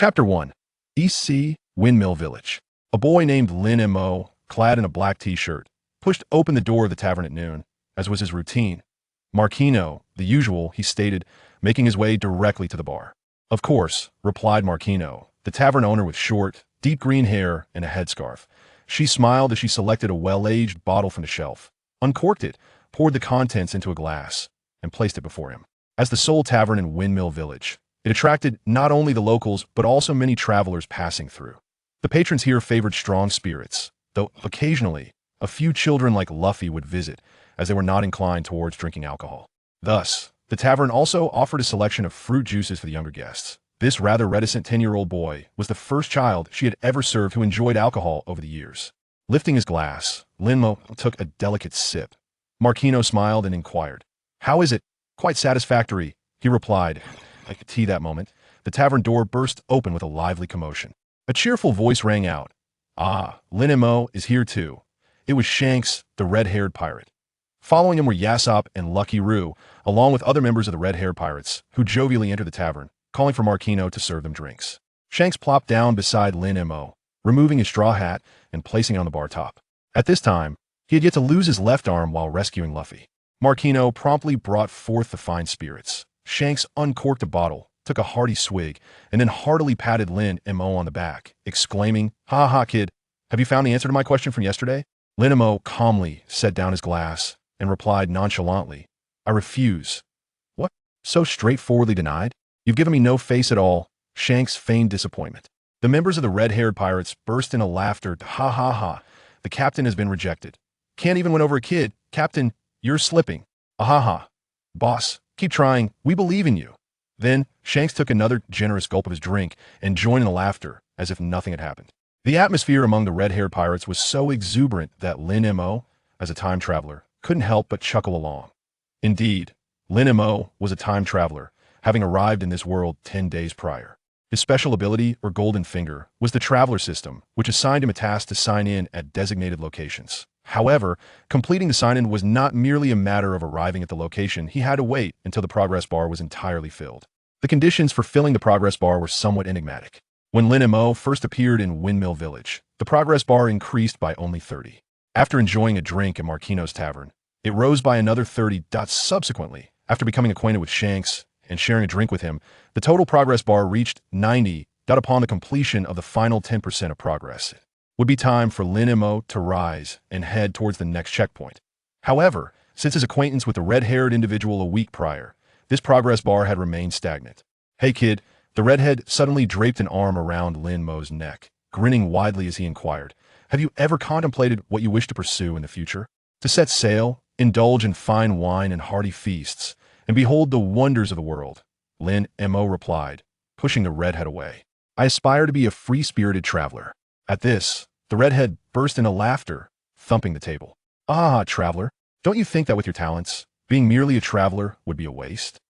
Chapter 1. East Sea, Windmill Village. A boy named Lin Mo, clad in a black t-shirt, pushed open the door of the tavern at noon, as was his routine. Marquino, the usual, he stated, making his way directly to the bar. Of course, replied Marquino, the tavern owner with short, deep green hair and a headscarf. She smiled as she selected a well-aged bottle from the shelf, uncorked it, poured the contents into a glass, and placed it before him. As the sole tavern in Windmill Village, it attracted not only the locals but also many travelers passing through. The patrons here favored strong spirits, though occasionally a few children like Luffy would visit, as they were not inclined towards drinking alcohol. Thus, the tavern also offered a selection of fruit juices for the younger guests. This rather reticent 10-year-old boy was the first child she had ever served who enjoyed alcohol over the years. Lifting his glass, Lin Mo took a delicate sip. Marquino smiled and inquired, "How is it?" "Quite satisfactory," he replied. Like tea that moment, the tavern door burst open with a lively commotion. A cheerful voice rang out. "Ah, Lin Mo is here too." It was Shanks, the red-haired pirate. Following him were Yasopp and Lucky Roo, along with other members of the red-haired pirates, who jovially entered the tavern, calling for Marquino to serve them drinks. Shanks plopped down beside Lin Mo, removing his straw hat and placing it on the bar top. At this time, he had yet to lose his left arm while rescuing Luffy. Marquino promptly brought forth the fine spirits. Shanks uncorked a bottle, took a hearty swig, and then heartily patted Lin Mo on the back, exclaiming, "Ha ha, kid, have you found the answer to my question from yesterday?" Lin Mo calmly set down his glass and replied nonchalantly, "I refuse." "What? So straightforwardly denied? You've given me no face at all." Shanks feigned disappointment. The members of the red-haired pirates burst into laughter. "Ha ha ha, the captain has been rejected. Can't even win over a kid. Captain, you're slipping. Ah ha ha. Boss, keep trying, we believe in you." Then, Shanks took another generous gulp of his drink and joined in the laughter as if nothing had happened. The atmosphere among the red-haired pirates was so exuberant that Lin Mo, as a time traveler, couldn't help but chuckle along. Indeed, Lin Mo was a time traveler, having arrived in this world 10 days prior. His special ability, or golden finger, was the traveler system, which assigned him a task to sign in at designated locations. However, completing the sign-in was not merely a matter of arriving at the location. He had to wait until the progress bar was entirely filled. The conditions for filling the progress bar were somewhat enigmatic. When Lin Mo first appeared in Windmill Village, the progress bar increased by only 30. After enjoying a drink at Marquino's tavern, it rose by another 30. Subsequently, after becoming acquainted with Shanks and sharing a drink with him, the total progress bar reached 90. Upon the completion of the final 10% of progress, it would be time for Lin Mo to rise and head towards the next checkpoint. However, since his acquaintance with the red-haired individual a week prior, this progress bar had remained stagnant. "Hey kid," the redhead suddenly draped an arm around Lin Mo's neck, grinning widely as he inquired, "Have you ever contemplated what you wish to pursue in the future? To set sail, indulge in fine wine and hearty feasts, and behold the wonders of the world?" Lin Mo replied, pushing the redhead away. "I aspire to be a free-spirited traveler." At this, the redhead burst into laughter, thumping the table. "Ah, traveler, don't you think that with your talents, being merely a traveler would be a waste?"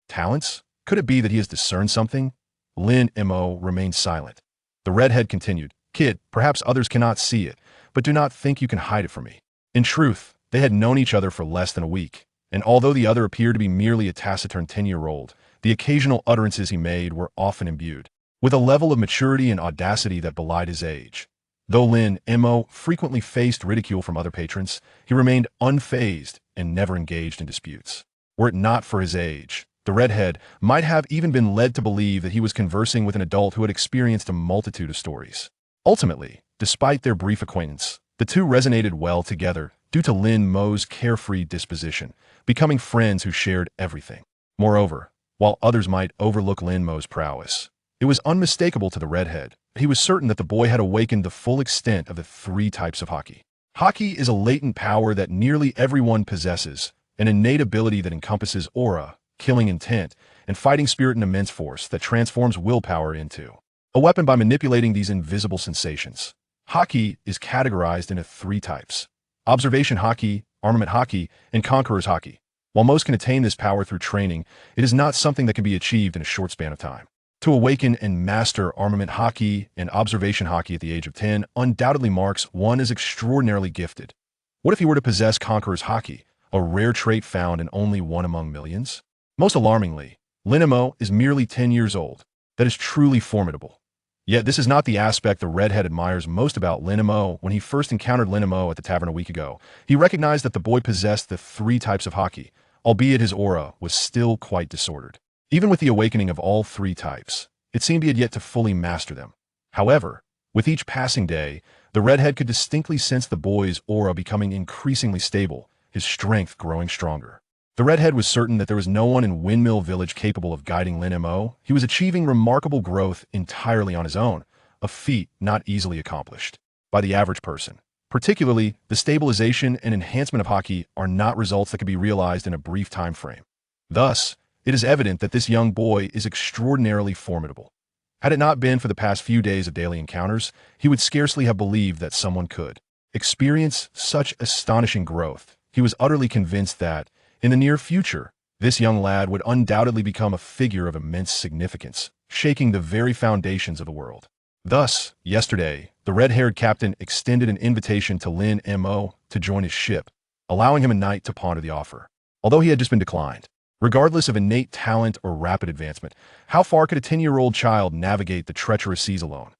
Talents? Could it be that he has discerned something?" Lin Mo remained silent. The redhead continued, "Kid, perhaps others cannot see it, but do not think you can hide it from me." In truth, they had known each other for less than a week, and although the other appeared to be merely a taciturn 10-year-old, the occasional utterances he made were often imbued with a level of maturity and audacity that belied his age. Though Lin Mo frequently faced ridicule from other patrons, he remained unfazed and never engaged in disputes. Were it not for his age, the redhead might have even been led to believe that he was conversing with an adult who had experienced a multitude of stories. Ultimately, despite their brief acquaintance, the two resonated well together due to Lin Mo's carefree disposition, becoming friends who shared everything. Moreover, while others might overlook Lin Mo's prowess, it was unmistakable to the redhead. He was certain that the boy had awakened the full extent of the 3 types of Haki. Haki is a latent power that nearly everyone possesses, an innate ability that encompasses aura, killing intent, and fighting spirit, an immense force that transforms willpower into a weapon by manipulating these invisible sensations. Haki is categorized into 3 types: Observation Haki, Armament Haki, and Conqueror's Haki. While most can attain this power through training, it is not something that can be achieved in a short span of time. To awaken and master Armament Haki and Observation Haki at the age of 10 undoubtedly marks one as extraordinarily gifted. What if he were to possess Conqueror's Haki, a rare trait found in only one among millions? Most alarmingly, Lin Mo is merely 10 years old. That is truly formidable. Yet this is not the aspect the redhead admires most about Lin Mo. When he first encountered Lin Mo at the tavern a week ago, he recognized that the boy possessed the 3 types of Haki, albeit his aura was still quite disordered. Even with the awakening of all 3 types, it seemed he had yet to fully master them. However, with each passing day, the redhead could distinctly sense the boy's aura becoming increasingly stable, his strength growing stronger. The redhead was certain that there was no one in Windmill Village capable of guiding Lin Mo. He was achieving remarkable growth entirely on his own, a feat not easily accomplished by the average person. Particularly, the stabilization and enhancement of Haki are not results that can be realized in a brief time frame. Thus, it is evident that this young boy is extraordinarily formidable. Had it not been for the past few days of daily encounters, he would scarcely have believed that someone could experience such astonishing growth. He was utterly convinced that, in the near future, this young lad would undoubtedly become a figure of immense significance, shaking the very foundations of the world. Thus, yesterday, the red-haired captain extended an invitation to Lin Mo to join his ship, allowing him a night to ponder the offer. Although he had just been declined, regardless of innate talent or rapid advancement, how far could a 10-year-old child navigate the treacherous seas alone?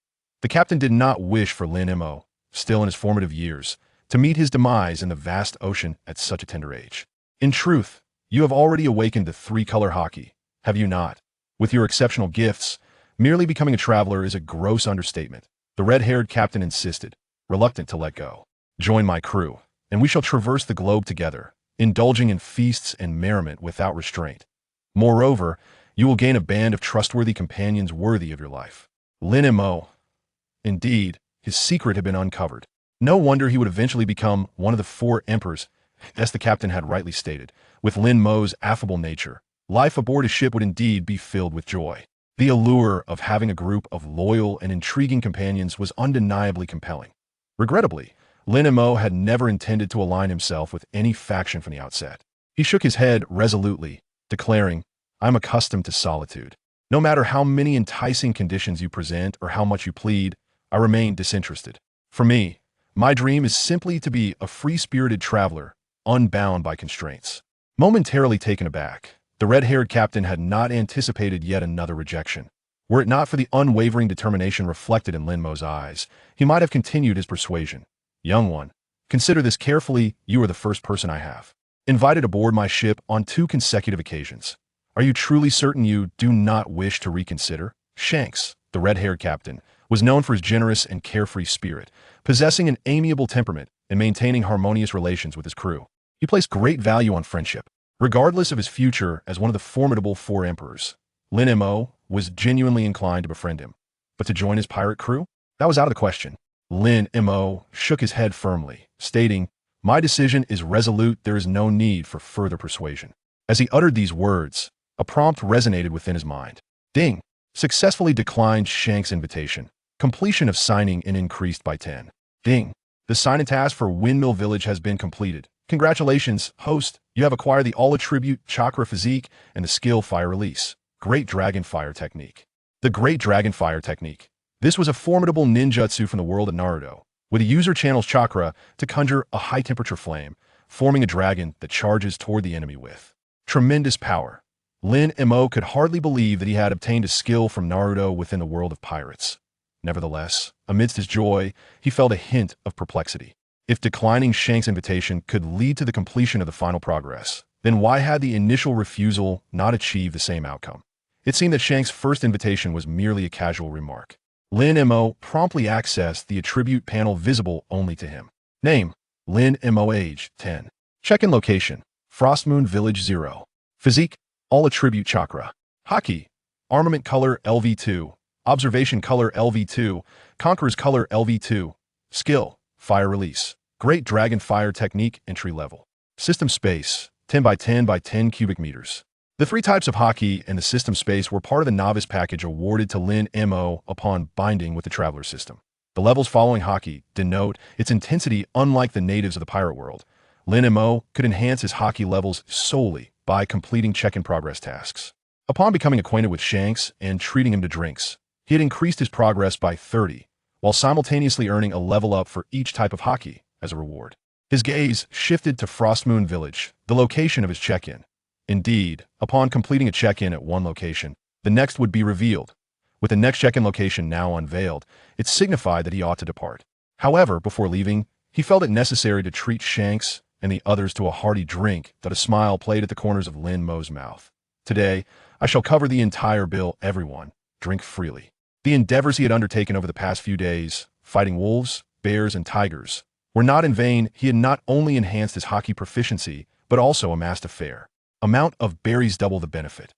The captain did not wish for Lin Mo, still in his formative years, to meet his demise in the vast ocean at such a tender age. In truth, you have already awakened the 3-color Haki, have you not? With your exceptional gifts, merely becoming a traveler is a gross understatement, the red-haired captain insisted, reluctant to let go. Join my crew, and we shall traverse the globe together, indulging in feasts and merriment without restraint. Moreover, you will gain a band of trustworthy companions worthy of your life. Lin Mo. Indeed, his secret had been uncovered. No wonder he would eventually become one of the 4 emperors, as the captain had rightly stated. With Lin Mo's affable nature, life aboard his ship would indeed be filled with joy. The allure of having a group of loyal and intriguing companions was undeniably compelling. Regrettably, Lin Mo had never intended to align himself with any faction from the outset. He shook his head resolutely, declaring, "I'm accustomed to solitude. No matter how many enticing conditions you present or how much you plead, I remain disinterested. For me, my dream is simply to be a free-spirited traveler, unbound by constraints." Momentarily taken aback, the red-haired captain had not anticipated yet another rejection. Were it not for the unwavering determination reflected in Lin Mo's eyes, he might have continued his persuasion. "Young one, consider this carefully. You are the first person I have invited aboard my ship on 2 consecutive occasions. Are you truly certain you do not wish to reconsider?" Shanks, the red-haired captain, was known for his generous and carefree spirit, possessing an amiable temperament and maintaining harmonious relations with his crew. He placed great value on friendship. Regardless of his future as one of the formidable 4 emperors, Lin Mo was genuinely inclined to befriend him. But to join his pirate crew? That was out of the question. Lin Mo shook his head firmly, stating, "My decision is resolute. There is no need for further persuasion." As he uttered these words, a prompt resonated within his mind. Ding! Successfully declined Shanks' invitation. Completion of signing and increased by 10. Ding! The sign-in task for Windmill Village has been completed. Congratulations, host. You have acquired the all-attribute chakra physique and the skill fire release. Great Dragon Fire Technique. The Great Dragon Fire Technique. This was a formidable ninjutsu from the world of Naruto, where the user channels chakra to conjure a high-temperature flame, forming a dragon that charges toward the enemy with tremendous power. Lin Mo could hardly believe that he had obtained a skill from Naruto within the world of pirates. Nevertheless, amidst his joy, he felt a hint of perplexity. If declining Shanks' invitation could lead to the completion of the final progress, then why had the initial refusal not achieved the same outcome? It seemed that Shanks' first invitation was merely a casual remark. Lin Mo promptly accessed the attribute panel visible only to him. Name: Lin Mo. Age: 10. Check-in location: Frostmoon Village 0. Physique: all attribute chakra. Haki: armament color LV2. Observation color LV2. Conqueror's color LV2. Skill: fire release. Great Dragon Fire Technique entry level. System space: 10 by 10 by 10 cubic meters. The 3 types of Haki and the system space were part of the novice package awarded to Lin Mo upon binding with the Traveler system. The levels following Haki denote its intensity. Unlike the natives of the pirate world, Lin Mo could enhance his Haki levels solely by completing check-in progress tasks. Upon becoming acquainted with Shanks and treating him to drinks, he had increased his progress by 30, while simultaneously earning a level up for each type of Haki as a reward. His gaze shifted to Frostmoon Village, the location of his check-in. Indeed, upon completing a check-in at one location, the next would be revealed. With the next check-in location now unveiled, it signified that he ought to depart. However, before leaving, he felt it necessary to treat Shanks and the others to a hearty drink that a smile played at the corners of Lin Mo's mouth. Today, I shall cover the entire bill, everyone. Drink freely. The endeavors he had undertaken over the past few days, fighting wolves, bears, and tigers, were not in vain. He had not only enhanced his Haki proficiency, but also amassed a fair amount of berries, double the benefit.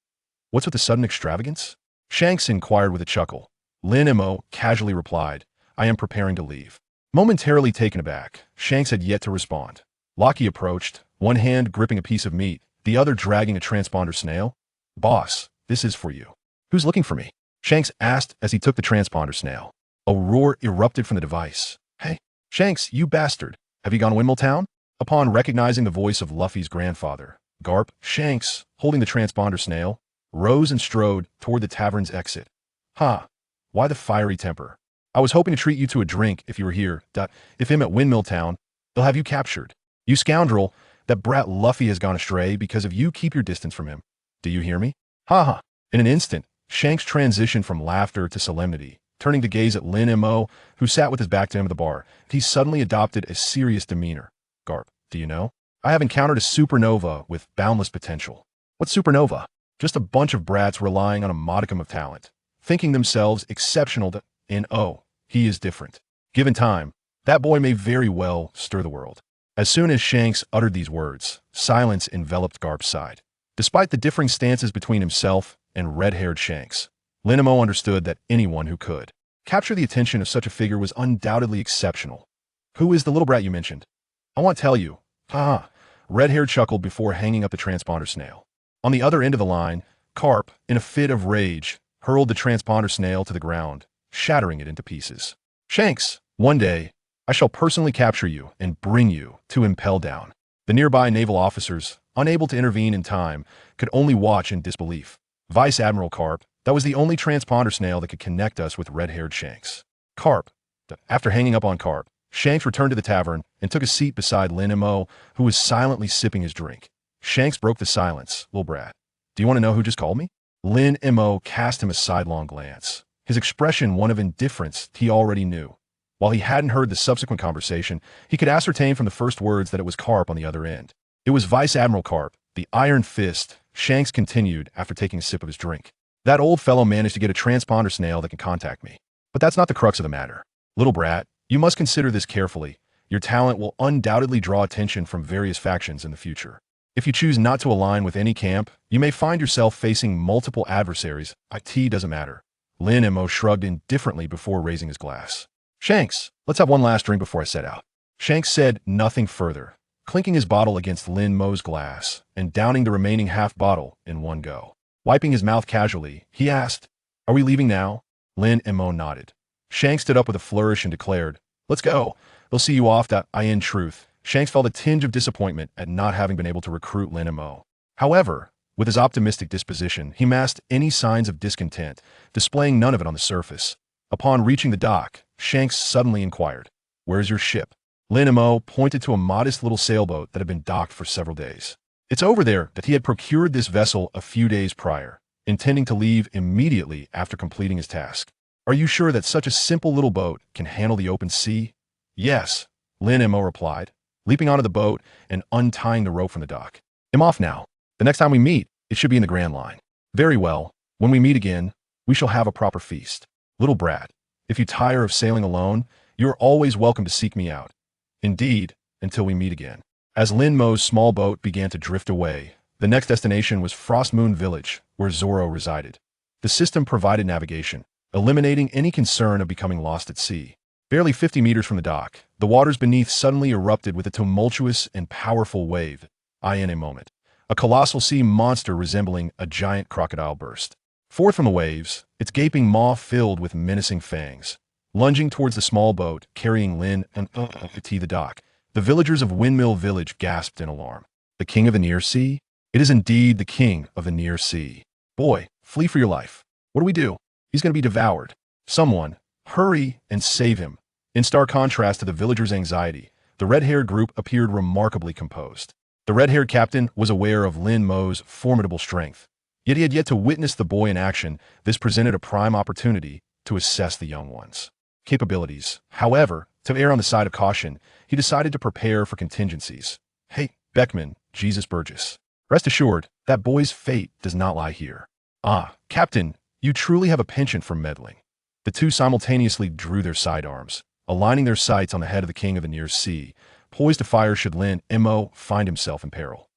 What's with the sudden extravagance? Shanks inquired with a chuckle. Lin Mo casually replied, I am preparing to leave. Momentarily taken aback, Shanks had yet to respond. Lockie approached, one hand gripping a piece of meat, the other dragging a transponder snail. Boss, this is for you. Who's looking for me? Shanks asked as he took the transponder snail. A roar erupted from the device. Hey, Shanks, you bastard. Have you gone Windmill Town? Upon recognizing the voice of Luffy's grandfather, Garp, Shanks, holding the transponder snail, rose and strode toward the tavern's exit. Why the fiery temper? I was hoping to treat you to a drink if you were here. If him at Windmill Town, they'll have you captured. You scoundrel, that brat Luffy has gone astray because of you. Keep your distance from him. Do you hear me? In an instant, Shanks transitioned from laughter to solemnity, turning to gaze at Lin Mo, who sat with his back to him at the bar. He suddenly adopted a serious demeanor. Garp, do you know? I have encountered a supernova with boundless potential. What's supernova? Just a bunch of brats relying on a modicum of talent, thinking themselves exceptional he is different. Given time, that boy may very well stir the world. As soon as Shanks uttered these words, silence enveloped Garp's side. Despite the differing stances between himself and red-haired Shanks, Lin Mo understood that anyone who could capture the attention of such a figure was undoubtedly exceptional. Who is the little brat you mentioned? I won't tell you. Red-haired chuckled before hanging up the transponder snail. On the other end of the line, Garp, in a fit of rage, hurled the transponder snail to the ground, shattering it into pieces. Shanks, one day, I shall personally capture you and bring you to Impel Down. The nearby naval officers, unable to intervene in time, could only watch in disbelief. Vice Admiral Garp, that was the only transponder snail that could connect us with red-haired Shanks. Garp. After hanging up on Garp, Shanks returned to the tavern and took a seat beside Lin Mo, who was silently sipping his drink. Shanks broke the silence. Little brat, do you want to know who just called me? Lin Mo cast him a sidelong glance, his expression one of indifference he already knew. While he hadn't heard the subsequent conversation, he could ascertain from the first words that it was Garp on the other end. It was Vice Admiral Garp, the Iron Fist. Shanks continued after taking a sip of his drink. That old fellow managed to get a transponder snail that can contact me. But that's not the crux of the matter. Little brat, you must consider this carefully. Your talent will undoubtedly draw attention from various factions in the future. If you choose not to align with any camp, you may find yourself facing multiple adversaries. It doesn't matter. Lin Mo shrugged indifferently before raising his glass. Shanks, let's have one last drink before I set out. Shanks said nothing further, clinking his bottle against Lin Mo's glass and downing the remaining half bottle in one go. Wiping his mouth casually, he asked, Are we leaving now? Lin Mo nodded. Shanks stood up with a flourish and declared, Let's go. They'll see you off. In truth, Shanks felt a tinge of disappointment at not having been able to recruit Lin Mo. However, with his optimistic disposition, he masked any signs of discontent, displaying none of it on the surface. Upon reaching the dock, Shanks suddenly inquired, Where's your ship? Lin Mo pointed to a modest little sailboat that had been docked for several days. It's over there. That he had procured this vessel a few days prior, intending to leave immediately after completing his task. Are you sure that such a simple little boat can handle the open sea? Yes, Lin Mo replied, leaping onto the boat and untying the rope from the dock. I'm off now. The next time we meet, it should be in the Grand Line. Very well. When we meet again, we shall have a proper feast. Little brat, if you tire of sailing alone, you are always welcome to seek me out. Indeed, until we meet again. As Lin Mo's small boat began to drift away, the next destination was Frost Moon Village, where Zoro resided. The system provided navigation, eliminating any concern of becoming lost at sea. Barely 50 meters from the dock, the waters beneath suddenly erupted with a tumultuous and powerful wave. In a moment, a colossal sea monster resembling a giant crocodile burst forth from the waves, its gaping maw filled with menacing fangs. Lunging towards the small boat, carrying Lin to the dock, the villagers of Windmill Village gasped in alarm. The king of the near sea? It is indeed the king of the near sea. Boy, flee for your life. What do we do? He's going to be devoured. Someone, hurry and save him. In stark contrast to the villagers' anxiety, the red-haired group appeared remarkably composed. The red-haired captain was aware of Lin Mo's formidable strength. Yet he had yet to witness the boy in action. This presented a prime opportunity to assess the young one's capabilities. However, to err on the side of caution, he decided to prepare for contingencies. Hey, Beckman, Jesus Burgess. Rest assured, that boy's fate does not lie here. Ah, Captain, you truly have a penchant for meddling. The two simultaneously drew their sidearms, aligning their sights on the head of the king of the near sea, poised to fire should Lin Mo find himself in peril.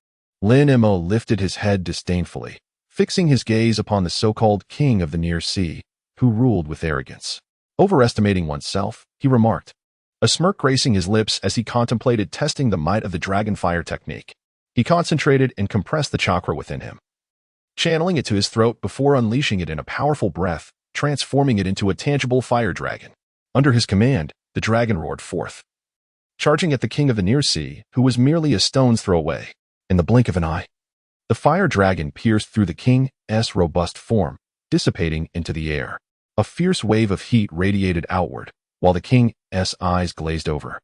Lin Mo lifted his head disdainfully, fixing his gaze upon the so-called king of the near sea, who ruled with arrogance. Overestimating oneself, he remarked, a smirk gracing his lips as he contemplated testing the might of the dragon fire technique. He concentrated and compressed the chakra within him, channeling it to his throat before unleashing it in a powerful breath, transforming it into a tangible fire dragon. Under his command, the dragon roared forth, charging at the king of the near sea, who was merely a stone's throw away. In the blink of an eye, the fire dragon pierced through the king's robust form, dissipating into the air. A fierce wave of heat radiated outward, while the king's eyes glazed over,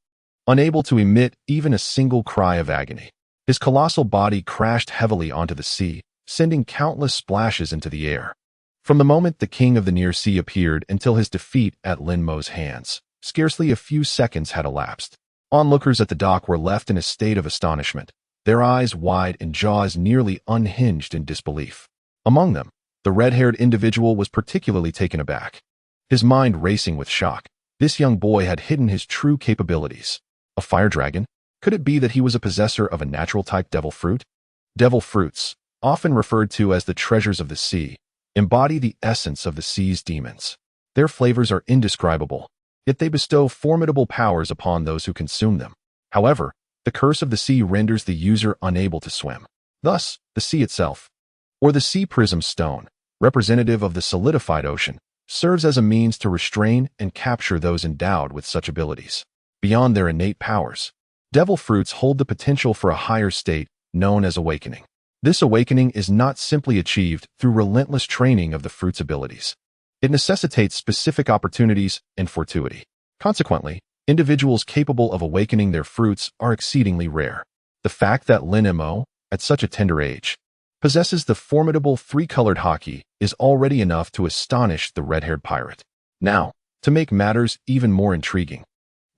unable to emit even a single cry of agony. His colossal body crashed heavily onto the sea, sending countless splashes into the air. From the moment the king of the near sea appeared until his defeat at Lin Mo's hands, scarcely a few seconds had elapsed. Onlookers at the dock were left in a state of astonishment, their eyes wide and jaws nearly unhinged in disbelief. Among them, the red-haired individual was particularly taken aback, his mind racing with shock. This young boy had hidden his true capabilities. A fire dragon? Could it be that he was a possessor of a natural-type devil fruit? Devil fruits, often referred to as the treasures of the sea, embody the essence of the sea's demons. Their flavors are indescribable, yet they bestow formidable powers upon those who consume them. However, the curse of the sea renders the user unable to swim. Thus, the sea itself, or the sea prism stone, representative of the solidified ocean, serves as a means to restrain and capture those endowed with such abilities. Beyond their innate powers, devil fruits hold the potential for a higher state known as awakening. This awakening is not simply achieved through relentless training of the fruit's abilities. It necessitates specific opportunities and fortuity. Consequently, individuals capable of awakening their fruits are exceedingly rare. The fact that Lin Mo, at such a tender age, possesses the formidable three-colored Haki is already enough to astonish the red-haired pirate. Now, to make matters even more intriguing,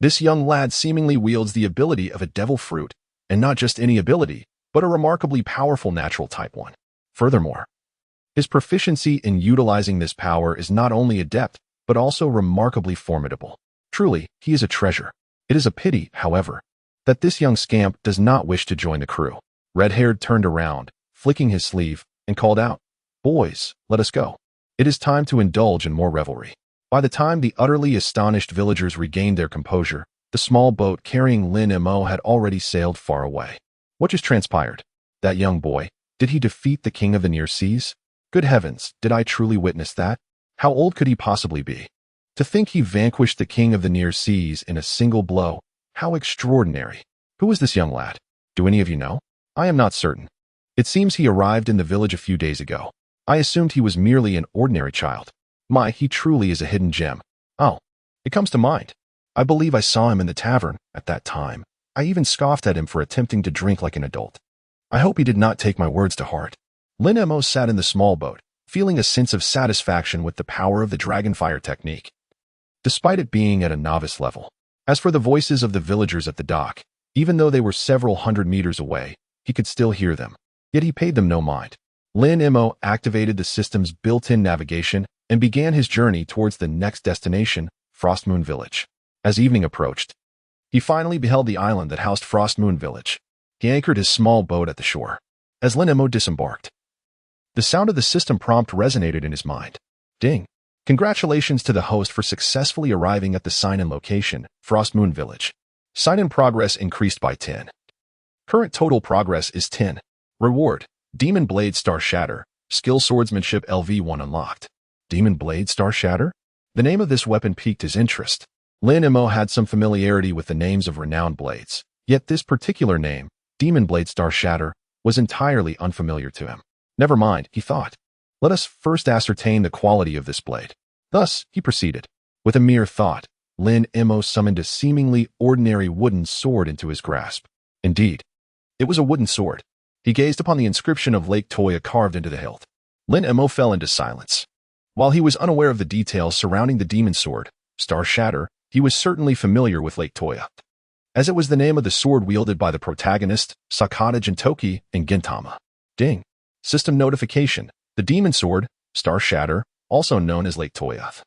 this young lad seemingly wields the ability of a devil fruit, and not just any ability, but a remarkably powerful natural type one. Furthermore, his proficiency in utilizing this power is not only adept, but also remarkably formidable. Truly, he is a treasure. It is a pity, however, that this young scamp does not wish to join the crew. Red-haired turned around, flicking his sleeve, and called out, "Boys, let us go. It is time to indulge in more revelry." By the time the utterly astonished villagers regained their composure, the small boat carrying Lin Mo had already sailed far away. What just transpired? That young boy, did he defeat the king of the near seas? Good heavens, did I truly witness that? How old could he possibly be? To think he vanquished the king of the near seas in a single blow, how extraordinary. Who is this young lad? Do any of you know? I am not certain. It seems he arrived in the village a few days ago. I assumed he was merely an ordinary child. My, he truly is a hidden gem. Oh, it comes to mind. I believe I saw him in the tavern at that time. I even scoffed at him for attempting to drink like an adult. I hope he did not take my words to heart. Lin Mo sat in the small boat, feeling a sense of satisfaction with the power of the dragonfire technique, despite it being at a novice level. As for the voices of the villagers at the dock, even though they were several hundred meters away, he could still hear them. Yet he paid them no mind. Lin Mo activated the system's built-in navigation and began his journey towards the next destination, Frostmoon Village. As evening approached, he finally beheld the island that housed Frostmoon Village. He anchored his small boat at the shore. As Lin Mo disembarked, the sound of the system prompt resonated in his mind. Ding! Congratulations to the host for successfully arriving at the sign-in location, Frostmoon Village. Sign-in progress increased by 10. Current total progress is 10. Reward: Demon Blade Star Shatter. Skill Swordsmanship LV1 unlocked. Demon Blade Star Shatter? The name of this weapon piqued his interest. Lin Mo had some familiarity with the names of renowned blades, yet this particular name, Demon Blade Star Shatter, was entirely unfamiliar to him. Never mind, he thought. Let us first ascertain the quality of this blade. Thus, he proceeded. With a mere thought, Lin Mo summoned a seemingly ordinary wooden sword into his grasp. Indeed, it was a wooden sword. He gazed upon the inscription of Lake Toya carved into the hilt. Lin Mo fell into silence. While he was unaware of the details surrounding the demon sword, Shatter, he was certainly familiar with Lake Toya, as it was the name of the sword wielded by the protagonist, Sakata Jintoki in Gintama. Ding. System notification. The demon sword, Shatter, also known as Lake Toya,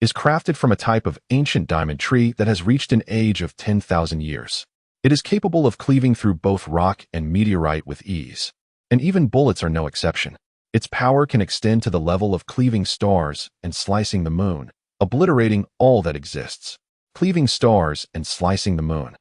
is crafted from a type of ancient diamond tree that has reached an age of 10,000 years. It is capable of cleaving through both rock and meteorite with ease, and even bullets are no exception. Its power can extend to the level of cleaving stars and slicing the moon, obliterating all that exists. Cleaving stars and slicing the moon.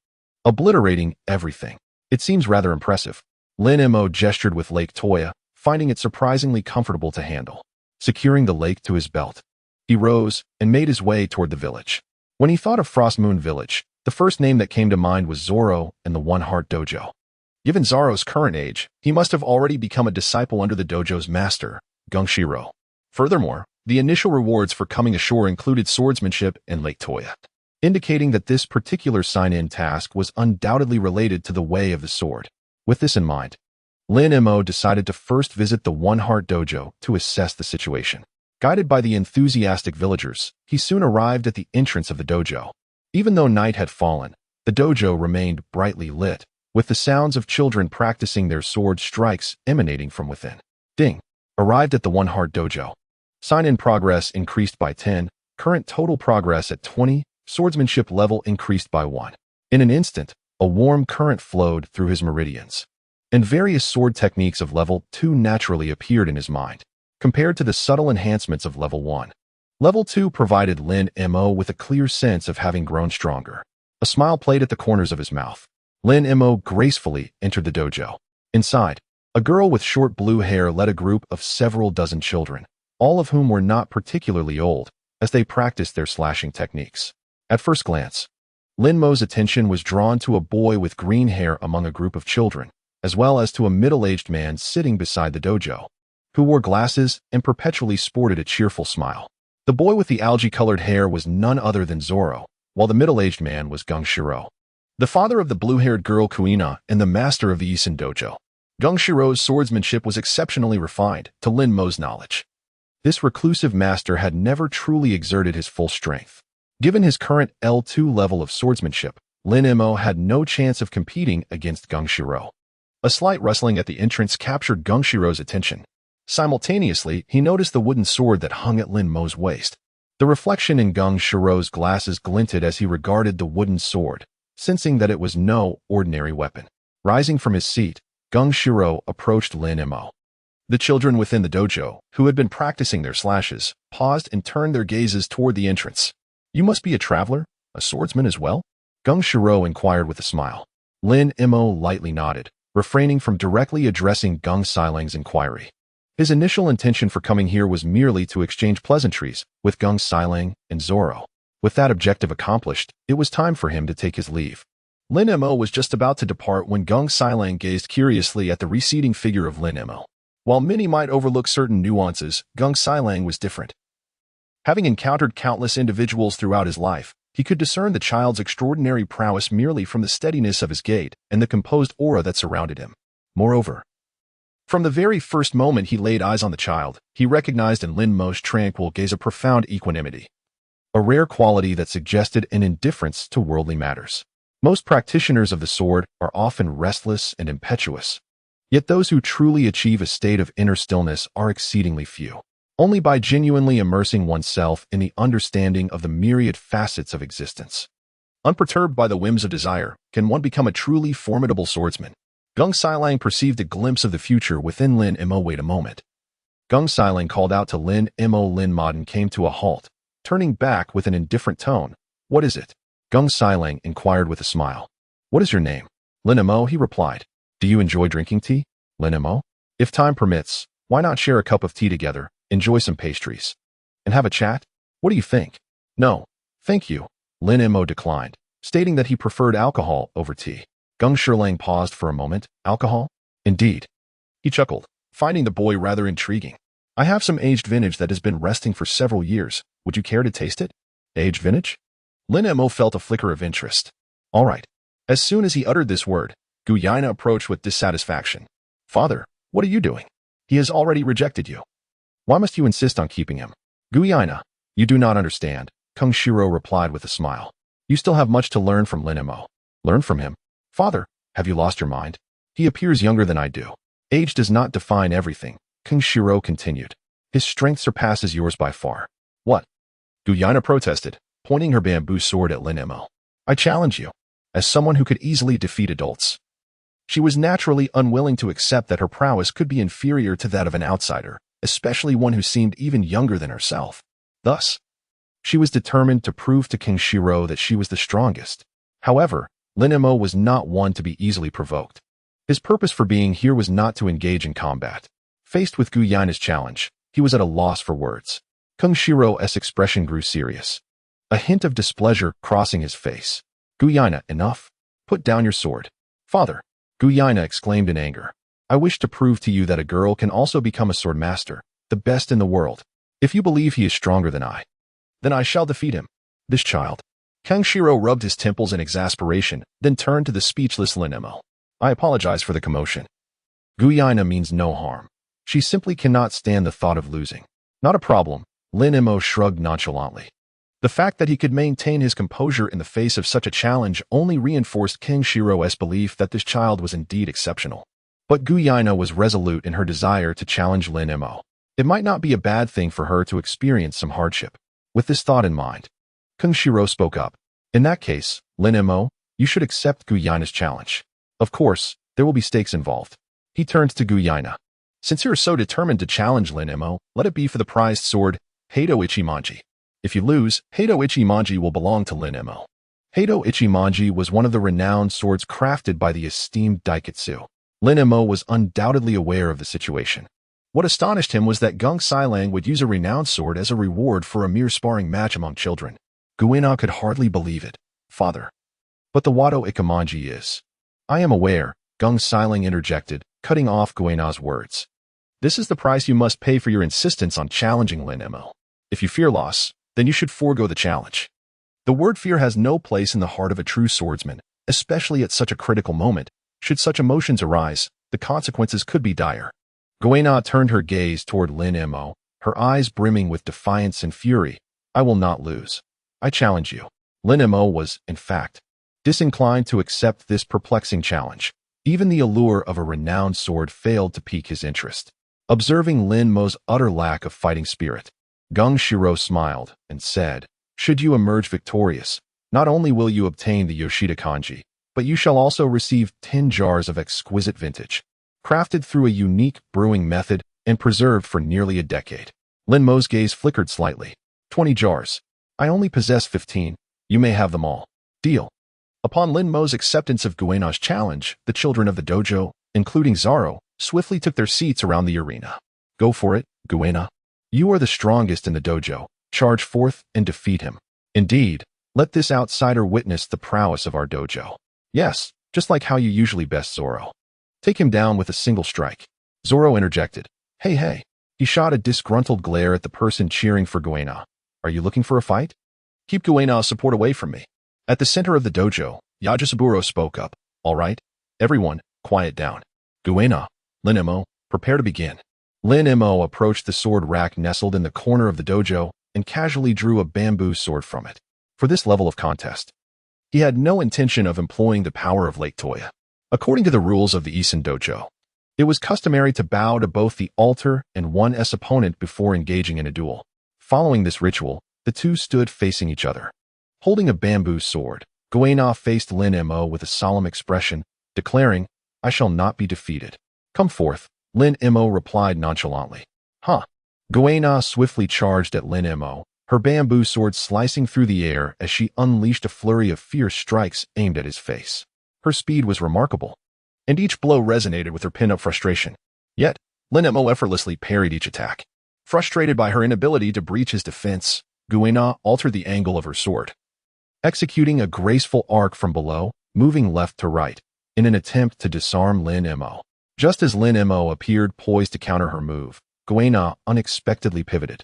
Obliterating everything. It seems rather impressive. Lin Mo gestured with Lake Toya, finding it surprisingly comfortable to handle. Securing the lake to his belt, he rose and made his way toward the village. When he thought of Frost Moon Village, the first name that came to mind was Zoro and the One Heart Dojo. Given Zoro's current age, he must have already become a disciple under the dojo's master, Gungshiro. Furthermore, the initial rewards for coming ashore included swordsmanship and Lake Toya, indicating that this particular sign-in task was undoubtedly related to the way of the sword. With this in mind, Lin Mo decided to first visit the One Heart Dojo to assess the situation. Guided by the enthusiastic villagers, he soon arrived at the entrance of the dojo. Even though night had fallen, the dojo remained brightly lit, with the sounds of children practicing their sword strikes emanating from within. Ding. Arrived at the One Heart Dojo. Sign-in progress increased by 10, current total progress at 20, swordsmanship level increased by 1. In an instant, a warm current flowed through his meridians, and various sword techniques of level 2 naturally appeared in his mind, compared to the subtle enhancements of level 1. Level 2 provided Lin Mo with a clear sense of having grown stronger. A smile played at the corners of his mouth. Lin Mo gracefully entered the dojo. Inside, a girl with short blue hair led a group of several dozen children, all of whom were not particularly old, as they practiced their slashing techniques. At first glance, Lin Mo's attention was drawn to a boy with green hair among a group of children, as well as to a middle-aged man sitting beside the dojo, who wore glasses and perpetually sported a cheerful smile. The boy with the algae-colored hair was none other than Zoro, while the middle-aged man was Gungshiro, the father of the blue-haired girl Kuina and the master of the Isen Dojo. Gungshiro's swordsmanship was exceptionally refined, to Lin Mo's knowledge. This reclusive master had never truly exerted his full strength. Given his current L2 level of swordsmanship, Lin Mo had no chance of competing against Gungshiro. A slight rustling at the entrance captured Gungshiro's attention. Simultaneously, he noticed the wooden sword that hung at Lin Mo's waist. The reflection in Gungshiro's glasses glinted as he regarded the wooden sword, sensing that it was no ordinary weapon. Rising from his seat, Gungshiro approached Lin Mo. The children within the dojo, who had been practicing their slashes, paused and turned their gazes toward the entrance. "You must be a traveler, a swordsman as well?" Gungshiro inquired with a smile. Lin Mo lightly nodded, refraining from directly addressing Gung Silang's inquiry. His initial intention for coming here was merely to exchange pleasantries with Gung Silang and Zoro. With that objective accomplished, it was time for him to take his leave. Lin Mo was just about to depart when Gung Silang gazed curiously at the receding figure of Lin Mo. While many might overlook certain nuances, Gung Silang was different. Having encountered countless individuals throughout his life, he could discern the child's extraordinary prowess merely from the steadiness of his gait and the composed aura that surrounded him. Moreover, from the very first moment he laid eyes on the child, he recognized in Lin Mo's tranquil gaze a profound equanimity, a rare quality that suggested an indifference to worldly matters. Most practitioners of the sword are often restless and impetuous, yet those who truly achieve a state of inner stillness are exceedingly few. Only by genuinely immersing oneself in the understanding of the myriad facets of existence, unperturbed by the whims of desire, can one become a truly formidable swordsman. Gung Silang perceived a glimpse of the future within Lin Mo. Wait a moment. Gung Silang called out to Lin Mo. Lin Modern came to a halt, turning back with an indifferent tone. "What is it?" Gung Silang inquired with a smile. "What is your name?" "Lin Mo," he replied. "Do you enjoy drinking tea?" "Lin Mo. If time permits, why not share a cup of tea together, enjoy some pastries, and have a chat? What do you think?" "No, thank you." Lin Mo declined, stating that he preferred alcohol over tea. Gung Shilang paused for a moment. "Alcohol?" "Indeed." He chuckled, finding the boy rather intriguing. "I have some aged vintage that has been resting for several years. Would you care to taste it?" "Aged vintage?" Lin Mo felt a flicker of interest. "All right." As soon as he uttered this word, Kuina approached with dissatisfaction. "Father, what are you doing? He has already rejected you." Why must you insist on keeping him? Kuina, you do not understand, Kung Shiro replied with a smile. You still have much to learn from Lin Mo. Learn from him? Father, have you lost your mind? He appears younger than I do. Age does not define everything, Kung Shiro continued. His strength surpasses yours by far. What? Kuina protested, pointing her bamboo sword at Lin Mo. I challenge you, as someone who could easily defeat adults. She was naturally unwilling to accept that her prowess could be inferior to that of an outsider, especially one who seemed even younger than herself. Thus, she was determined to prove to King Shiro that she was the strongest. However, Lin Mo was not one to be easily provoked. His purpose for being here was not to engage in combat. Faced with Kuina's challenge, he was at a loss for words. Kung Shiro's expression grew serious, a hint of displeasure crossing his face. Kuina, enough. Put down your sword. Father, Kuina exclaimed in anger. I wish to prove to you that a girl can also become a sword master, the best in the world. If you believe he is stronger than I, then I shall defeat him. This child. Kung Shiro rubbed his temples in exasperation, then turned to the speechless Lin Mo. I apologize for the commotion. Kuina means no harm. She simply cannot stand the thought of losing. Not a problem, Lin Mo shrugged nonchalantly. The fact that he could maintain his composure in the face of such a challenge only reinforced King Shiro's belief that this child was indeed exceptional. But Kuina was resolute in her desire to challenge Lin Mo. It might not be a bad thing for her to experience some hardship. With this thought in mind, Kung Shiro spoke up. In that case, Lin Mo, you should accept Kuina's challenge. Of course, there will be stakes involved. He turned to Kuina. Since you are so determined to challenge Lin Mo, let it be for the prized sword, Heido Ichimonji. If you lose, Heido Ichimonji will belong to Lin Mo. Heido Ichimonji was one of the renowned swords crafted by the esteemed Daiketsu. Lin Mo was undoubtedly aware of the situation. What astonished him was that Gung Sailang would use a renowned sword as a reward for a mere sparring match among children. Kuina could hardly believe it. Father. But the Wado Ichimonji is. I am aware, Gung Sailang interjected, cutting off Kuina's words. This is the price you must pay for your insistence on challenging Lin Mo. If you fear loss, then you should forego the challenge. The word fear has no place in the heart of a true swordsman, especially at such a critical moment. Should such emotions arise, the consequences could be dire. Kuina turned her gaze toward Lin Mo, her eyes brimming with defiance and fury. I will not lose. I challenge you. Lin Mo was, in fact, disinclined to accept this perplexing challenge. Even the allure of a renowned sword failed to pique his interest. Observing Lin Mo's utter lack of fighting spirit, Gung Shiro smiled and said, should you emerge victorious, not only will you obtain the Yoshida Kanji, but you shall also receive 10 jars of exquisite vintage, crafted through a unique brewing method and preserved for nearly a decade. Lin Mo's gaze flickered slightly. 20 jars. I only possess 15. You may have them all. Deal. Upon Lin Mo's acceptance of Kuina's challenge, the children of the dojo, including Zoro, swiftly took their seats around the arena. Go for it, Kuina. You are the strongest in the dojo. Charge forth and defeat him. Indeed, let this outsider witness the prowess of our dojo. Yes, just like how you usually best Zoro. Take him down with a single strike. Zoro interjected. Hey. He shot a disgruntled glare at the person cheering for Kuina. Are you looking for a fight? Keep Kuina's support away from me. At the center of the dojo, Yajisaburo spoke up. All right, everyone, quiet down. Kuina, Lin Mo, prepare to begin. Lin Mo approached the sword rack nestled in the corner of the dojo and casually drew a bamboo sword from it. For this level of contest, he had no intention of employing the power of Lake Toya. According to the rules of the Isen Dojo, it was customary to bow to both the altar and one's opponent before engaging in a duel. Following this ritual, the two stood facing each other. Holding a bamboo sword, Kuina faced Lin Mo with a solemn expression, declaring, I shall not be defeated. Come forth, Lin Mo replied nonchalantly. Huh. Kuina swiftly charged at Lin Mo, her bamboo sword slicing through the air as she unleashed a flurry of fierce strikes aimed at his face. Her speed was remarkable, and each blow resonated with her pin-up frustration. Yet, Lin Mo effortlessly parried each attack. Frustrated by her inability to breach his defense, Kuina altered the angle of her sword, executing a graceful arc from below, moving left to right, in an attempt to disarm Lin Mo. Just as Lin Mo appeared poised to counter her move, Kuina unexpectedly pivoted,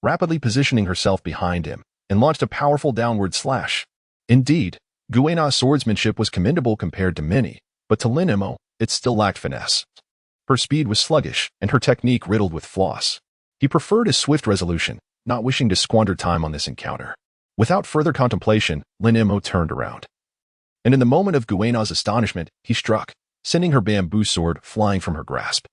rapidly positioning herself behind him, and launched a powerful downward slash. Indeed, Kuina's swordsmanship was commendable compared to many, but to Lin Mo, it still lacked finesse. Her speed was sluggish, and her technique riddled with flaws. He preferred his swift resolution, not wishing to squander time on this encounter. Without further contemplation, Lin Mo turned around. And in the moment of Kuina's astonishment, he struck, sending her bamboo sword flying from her grasp.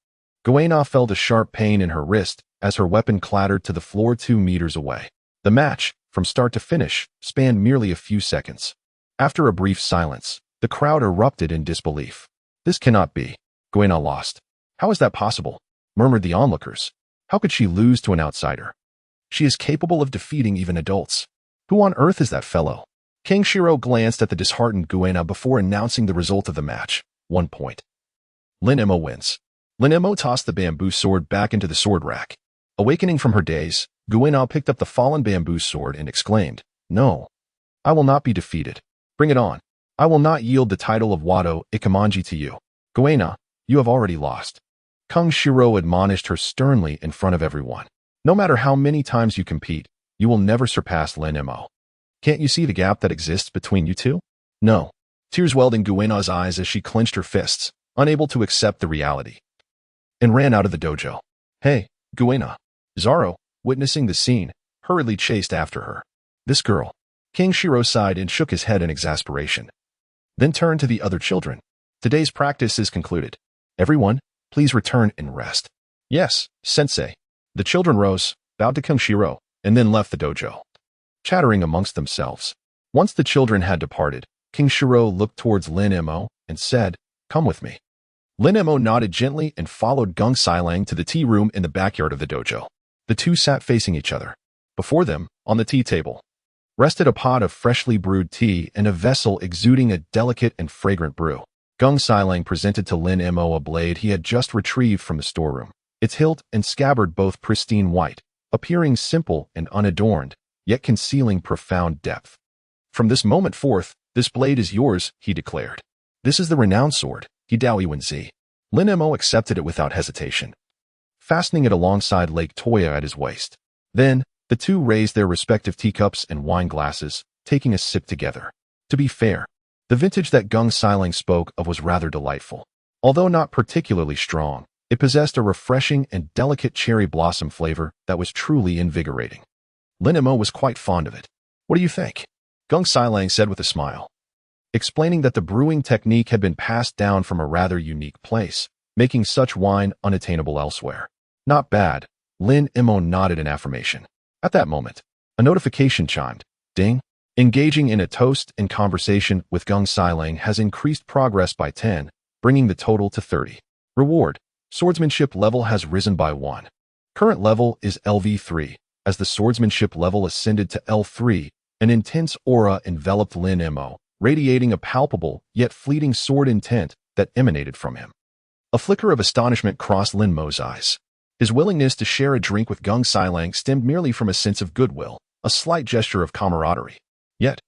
Kuina felt a sharp pain in her wrist as her weapon clattered to the floor 2 meters away. The match, from start to finish, spanned merely a few seconds. After a brief silence, the crowd erupted in disbelief. This cannot be. Kuina lost. How is that possible? Murmured the onlookers. How could she lose to an outsider? She is capable of defeating even adults. Who on earth is that fellow? King Shiro glanced at the disheartened Kuina before announcing the result of the match. 1 point. Lin Mo wins. Lin Mo tossed the bamboo sword back into the sword rack. Awakening from her daze, Kuina picked up the fallen bamboo sword and exclaimed, "No. I will not be defeated. Bring it on. I will not yield the title of Wado Ikemonji to you. Kuina, you have already lost." Kung Shiro admonished her sternly in front of everyone. No matter how many times you compete, you will never surpass Lin Mo. Can't you see the gap that exists between you two? No. Tears welled in Kuina's eyes as she clenched her fists, unable to accept the reality, and ran out of the dojo. "Hey, Kuina." Zoro, witnessing the scene, hurriedly chased after her. "This girl." King Shiro sighed and shook his head in exasperation. Then turned to the other children. "Today's practice is concluded. Everyone, please return and rest." "Yes, sensei." The children rose, bowed to King Shiro, and then left the dojo, chattering amongst themselves. Once the children had departed, King Shiro looked towards Lin Mo and said, "Come with me." Lin Mo nodded gently and followed Gung Sailang to the tea room in the backyard of the dojo. The two sat facing each other. Before them, on the tea table, rested a pot of freshly brewed tea and a vessel exuding a delicate and fragrant brew. Gung Sailang presented to Lin Mo a blade he had just retrieved from the storeroom, its hilt and scabbard both pristine white, appearing simple and unadorned, yet concealing profound depth. "From this moment forth, this blade is yours," he declared. "This is the renowned sword, Hidawi Wenzi." Lin Mo accepted it without hesitation, fastening it alongside Lake Toya at his waist. Then, the two raised their respective teacups and wine glasses, taking a sip together. To be fair, the vintage that Gung Sailang spoke of was rather delightful. Although not particularly strong, it possessed a refreshing and delicate cherry blossom flavor that was truly invigorating. Lin Mo was quite fond of it. "What do you think?" Gung Sailang said with a smile, explaining that the brewing technique had been passed down from a rather unique place, making such wine unattainable elsewhere. "Not bad." Lin Mo nodded in affirmation. At that moment, a notification chimed. Ding. Engaging in a toast and conversation with Gung Sailang has increased progress by 10, bringing the total to 30. Reward. Swordsmanship level has risen by 1. Current level is LV3. As the swordsmanship level ascended to L3, an intense aura enveloped Lin Mo, radiating a palpable yet fleeting sword intent that emanated from him. A flicker of astonishment crossed Lin Mo's eyes. His willingness to share a drink with Gung Sailang stemmed merely from a sense of goodwill, a slight gesture of camaraderie. Yet,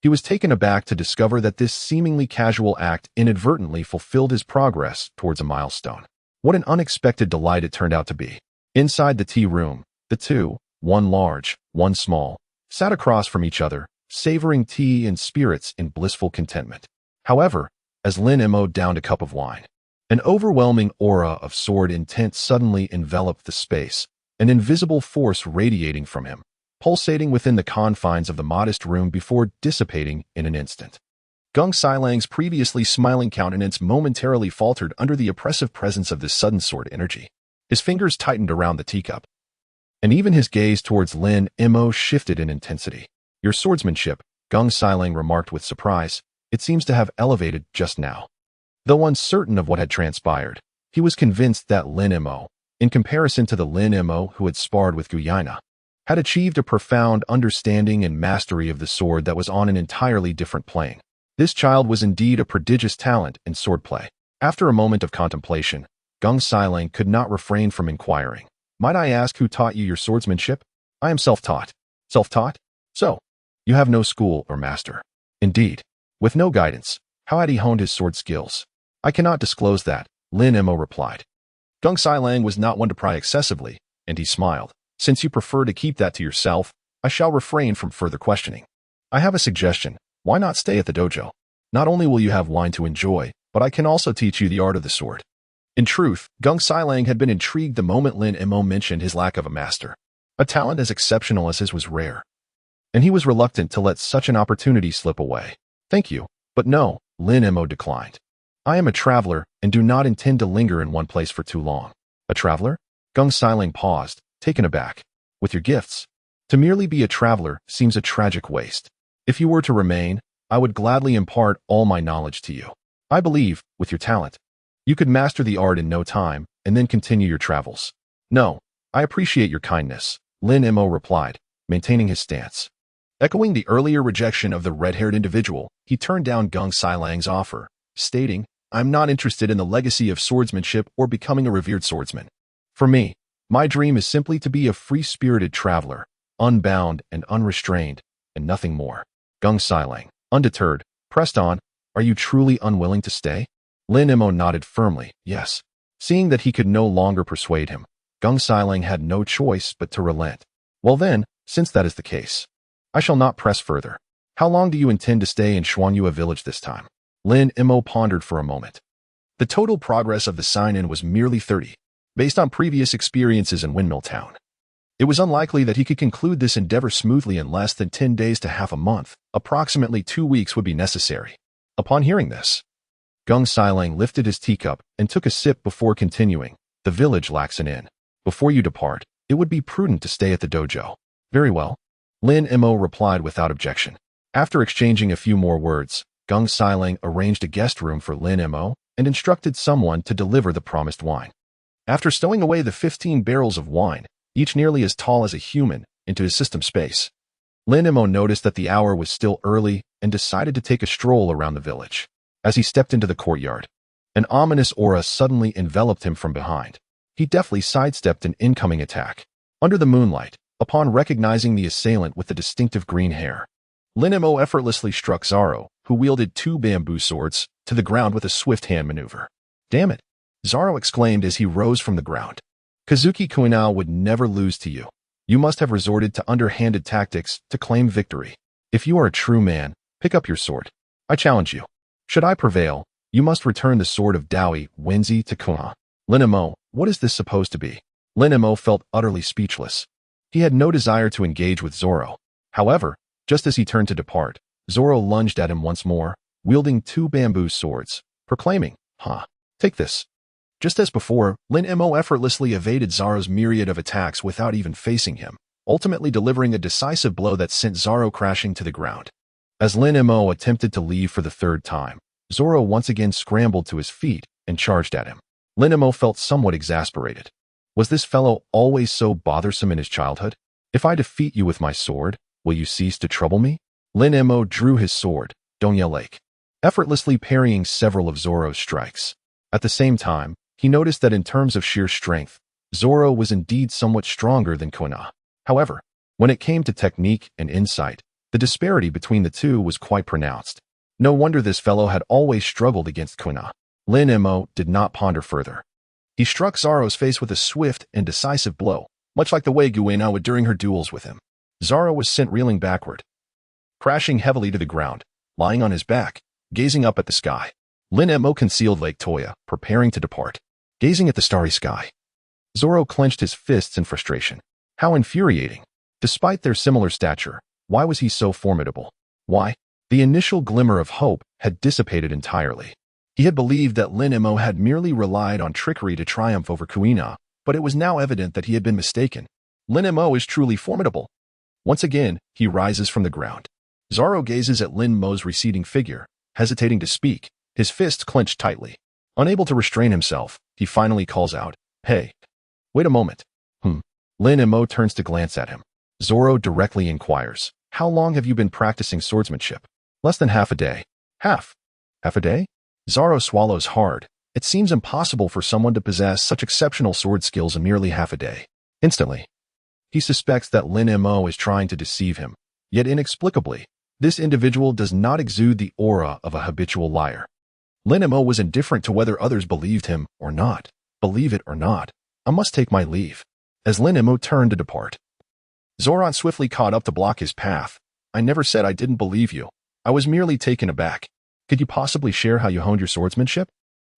he was taken aback to discover that this seemingly casual act inadvertently fulfilled his progress towards a milestone. What an unexpected delight it turned out to be. Inside the tea room, the two, one large, one small, sat across from each other, savoring tea and spirits in blissful contentment. However, as Lin Mo downed a cup of wine, an overwhelming aura of sword intent suddenly enveloped the space, an invisible force radiating from him, pulsating within the confines of the modest room before dissipating in an instant. Gung Sailang's previously smiling countenance momentarily faltered under the oppressive presence of this sudden sword energy. His fingers tightened around the teacup, and even his gaze towards Lin Mo shifted in intensity. "Your swordsmanship," Gung Sailang remarked with surprise, "it seems to have elevated just now." Though uncertain of what had transpired, he was convinced that Lin Mo, in comparison to the Lin Mo who had sparred with Kuina, had achieved a profound understanding and mastery of the sword that was on an entirely different plane. This child was indeed a prodigious talent in swordplay. After a moment of contemplation, Gung Sailang could not refrain from inquiring, "Might I ask who taught you your swordsmanship?" "I am self-taught." "Self-taught? So, you have no school or master." "Indeed. With no guidance, how had he honed his sword skills?" "I cannot disclose that," Lin Mo replied. Gung Sailang was not one to pry excessively, and he smiled. "Since you prefer to keep that to yourself, I shall refrain from further questioning. I have a suggestion. Why not stay at the dojo? Not only will you have wine to enjoy, but I can also teach you the art of the sword." In truth, Gung Sailang had been intrigued the moment Lin Mo mentioned his lack of a master. A talent as exceptional as his was rare, and he was reluctant to let such an opportunity slip away. Thank you, but no, Lin Mo declined. I am a traveler and do not intend to linger in one place for too long. A traveler? Gung Sailang paused, taken aback. With your gifts, to merely be a traveler seems a tragic waste. If you were to remain, I would gladly impart all my knowledge to you. I believe, with your talent, you could master the art in no time and then continue your travels. No, I appreciate your kindness, Lin Mo replied, maintaining his stance. Echoing the earlier rejection of the red-haired individual, he turned down Gung Sailang's offer, stating, I'm not interested in the legacy of swordsmanship or becoming a revered swordsman. For me, my dream is simply to be a free-spirited traveler, unbound and unrestrained, and nothing more. Gung Sailang, undeterred, pressed on, are you truly unwilling to stay? Lin Mo nodded firmly, yes. Seeing that he could no longer persuade him, Gung Sailang had no choice but to relent. Well then, since that is the case, I shall not press further. How long do you intend to stay in Xuanyue village this time? Lin Mo pondered for a moment. The total progress of the sign-in was merely 30, based on previous experiences in Windmill Town. It was unlikely that he could conclude this endeavor smoothly in less than 10 days to half a month. Approximately 2 weeks would be necessary. Upon hearing this, Gung Sailang lifted his teacup and took a sip before continuing. The village lacks an inn. Before you depart, it would be prudent to stay at the dojo. Very well. Lin Mo replied without objection. After exchanging a few more words, Gung Sailang arranged a guest room for Lin Mo and instructed someone to deliver the promised wine. After stowing away the 15 barrels of wine, each nearly as tall as a human, into his system space, Lin Mo noticed that the hour was still early and decided to take a stroll around the village. As he stepped into the courtyard, an ominous aura suddenly enveloped him from behind. He deftly sidestepped an incoming attack. Under the moonlight, upon recognizing the assailant with the distinctive green hair, Lin Mo effortlessly struck Zoro, who wielded 2 bamboo swords, to the ground with a swift hand maneuver. Damn it! Zoro exclaimed as he rose from the ground. Kazuki Kuina would never lose to you. You must have resorted to underhanded tactics to claim victory. If you are a true man, pick up your sword. I challenge you. Should I prevail, you must return the sword of Daoi Wenzi to Kuina. Lin Mo, what is this supposed to be? Lin Mo felt utterly speechless. He had no desire to engage with Zoro. However, just as he turned to depart, Zoro lunged at him once more, wielding 2 bamboo swords, proclaiming, take this. Just as before, Lin Mo effortlessly evaded Zoro's myriad of attacks without even facing him, ultimately delivering a decisive blow that sent Zoro crashing to the ground. As Lin Mo attempted to leave for the 3rd time, Zoro once again scrambled to his feet and charged at him. Lin Mo felt somewhat exasperated. Was this fellow always so bothersome in his childhood? If I defeat you with my sword, will you cease to trouble me? Lin Mo drew his sword, Donya Lake, effortlessly parrying several of Zoro's strikes. At the same time, he noticed that in terms of sheer strength, Zoro was indeed somewhat stronger than Kuina. However, when it came to technique and insight, the disparity between the two was quite pronounced. No wonder this fellow had always struggled against Kuina. Lin Mo did not ponder further. He struck Zoro's face with a swift and decisive blow, much like the way Kuina would during her duels with him. Zoro was sent reeling backward, crashing heavily to the ground, lying on his back, gazing up at the sky. Lin Mo concealed Lake Toya, preparing to depart. Gazing at the starry sky, Zoro clenched his fists in frustration. How infuriating! Despite their similar stature, why was he so formidable? Why? The initial glimmer of hope had dissipated entirely. He had believed that Lin Mo had merely relied on trickery to triumph over Kuina, but it was now evident that he had been mistaken. Lin Mo is truly formidable. Once again, he rises from the ground. Zoro gazes at Lin Mo's receding figure, hesitating to speak, his fists clenched tightly. Unable to restrain himself, he finally calls out, Hey, wait a moment. Lin Mo turns to glance at him. Zoro directly inquires, How long have you been practicing swordsmanship? Less than half a day. Half a day? Zoro swallows hard. It seems impossible for someone to possess such exceptional sword skills in merely half a day. Instantly, he suspects that Lin Mo is trying to deceive him. Yet inexplicably, this individual does not exude the aura of a habitual liar. Lin Mo was indifferent to whether others believed him or not. Believe it or not, I must take my leave. As Lin Mo turned to depart, Zoran swiftly caught up to block his path. I never said I didn't believe you. I was merely taken aback. Could you possibly share how you honed your swordsmanship?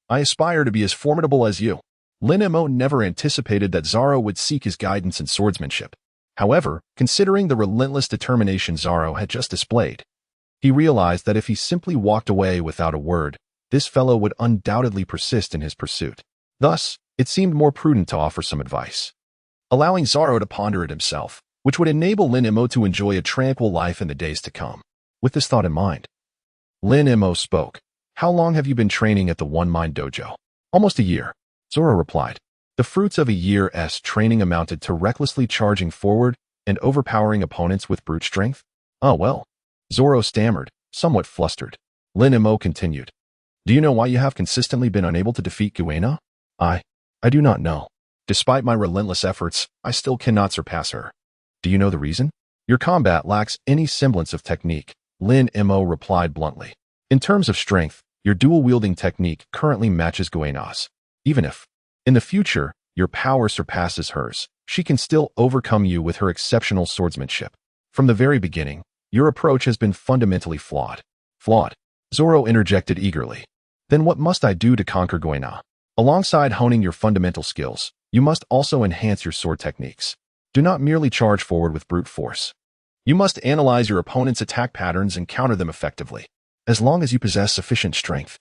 I aspire to be as formidable as you. Lin Mo never anticipated that Zoro would seek his guidance in swordsmanship. However, considering the relentless determination Zoro had just displayed, he realized that if he simply walked away without a word, this fellow would undoubtedly persist in his pursuit. Thus, it seemed more prudent to offer some advice, allowing Zoro to ponder it himself, which would enable Lin Mo to enjoy a tranquil life in the days to come. With this thought in mind, Lin Mo spoke. How long have you been training at the One Mind Dojo? Almost a year, Zoro replied. The fruits of a year's training amounted to recklessly charging forward and overpowering opponents with brute strength? Oh well, Zoro stammered, somewhat flustered. Lin Mo continued. Do you know why you have consistently been unable to defeat Kuina? I do not know. Despite my relentless efforts, I still cannot surpass her. Do you know the reason? Your combat lacks any semblance of technique, Lin Mo replied bluntly. In terms of strength, your dual-wielding technique currently matches Kuina's. Even if, in the future, your power surpasses hers, she can still overcome you with her exceptional swordsmanship. From the very beginning, your approach has been fundamentally flawed. Flawed? Zoro interjected eagerly. Then what must I do to conquer Kuina? Alongside honing your fundamental skills, you must also enhance your sword techniques. Do not merely charge forward with brute force. You must analyze your opponent's attack patterns and counter them effectively. As long as you possess sufficient strength,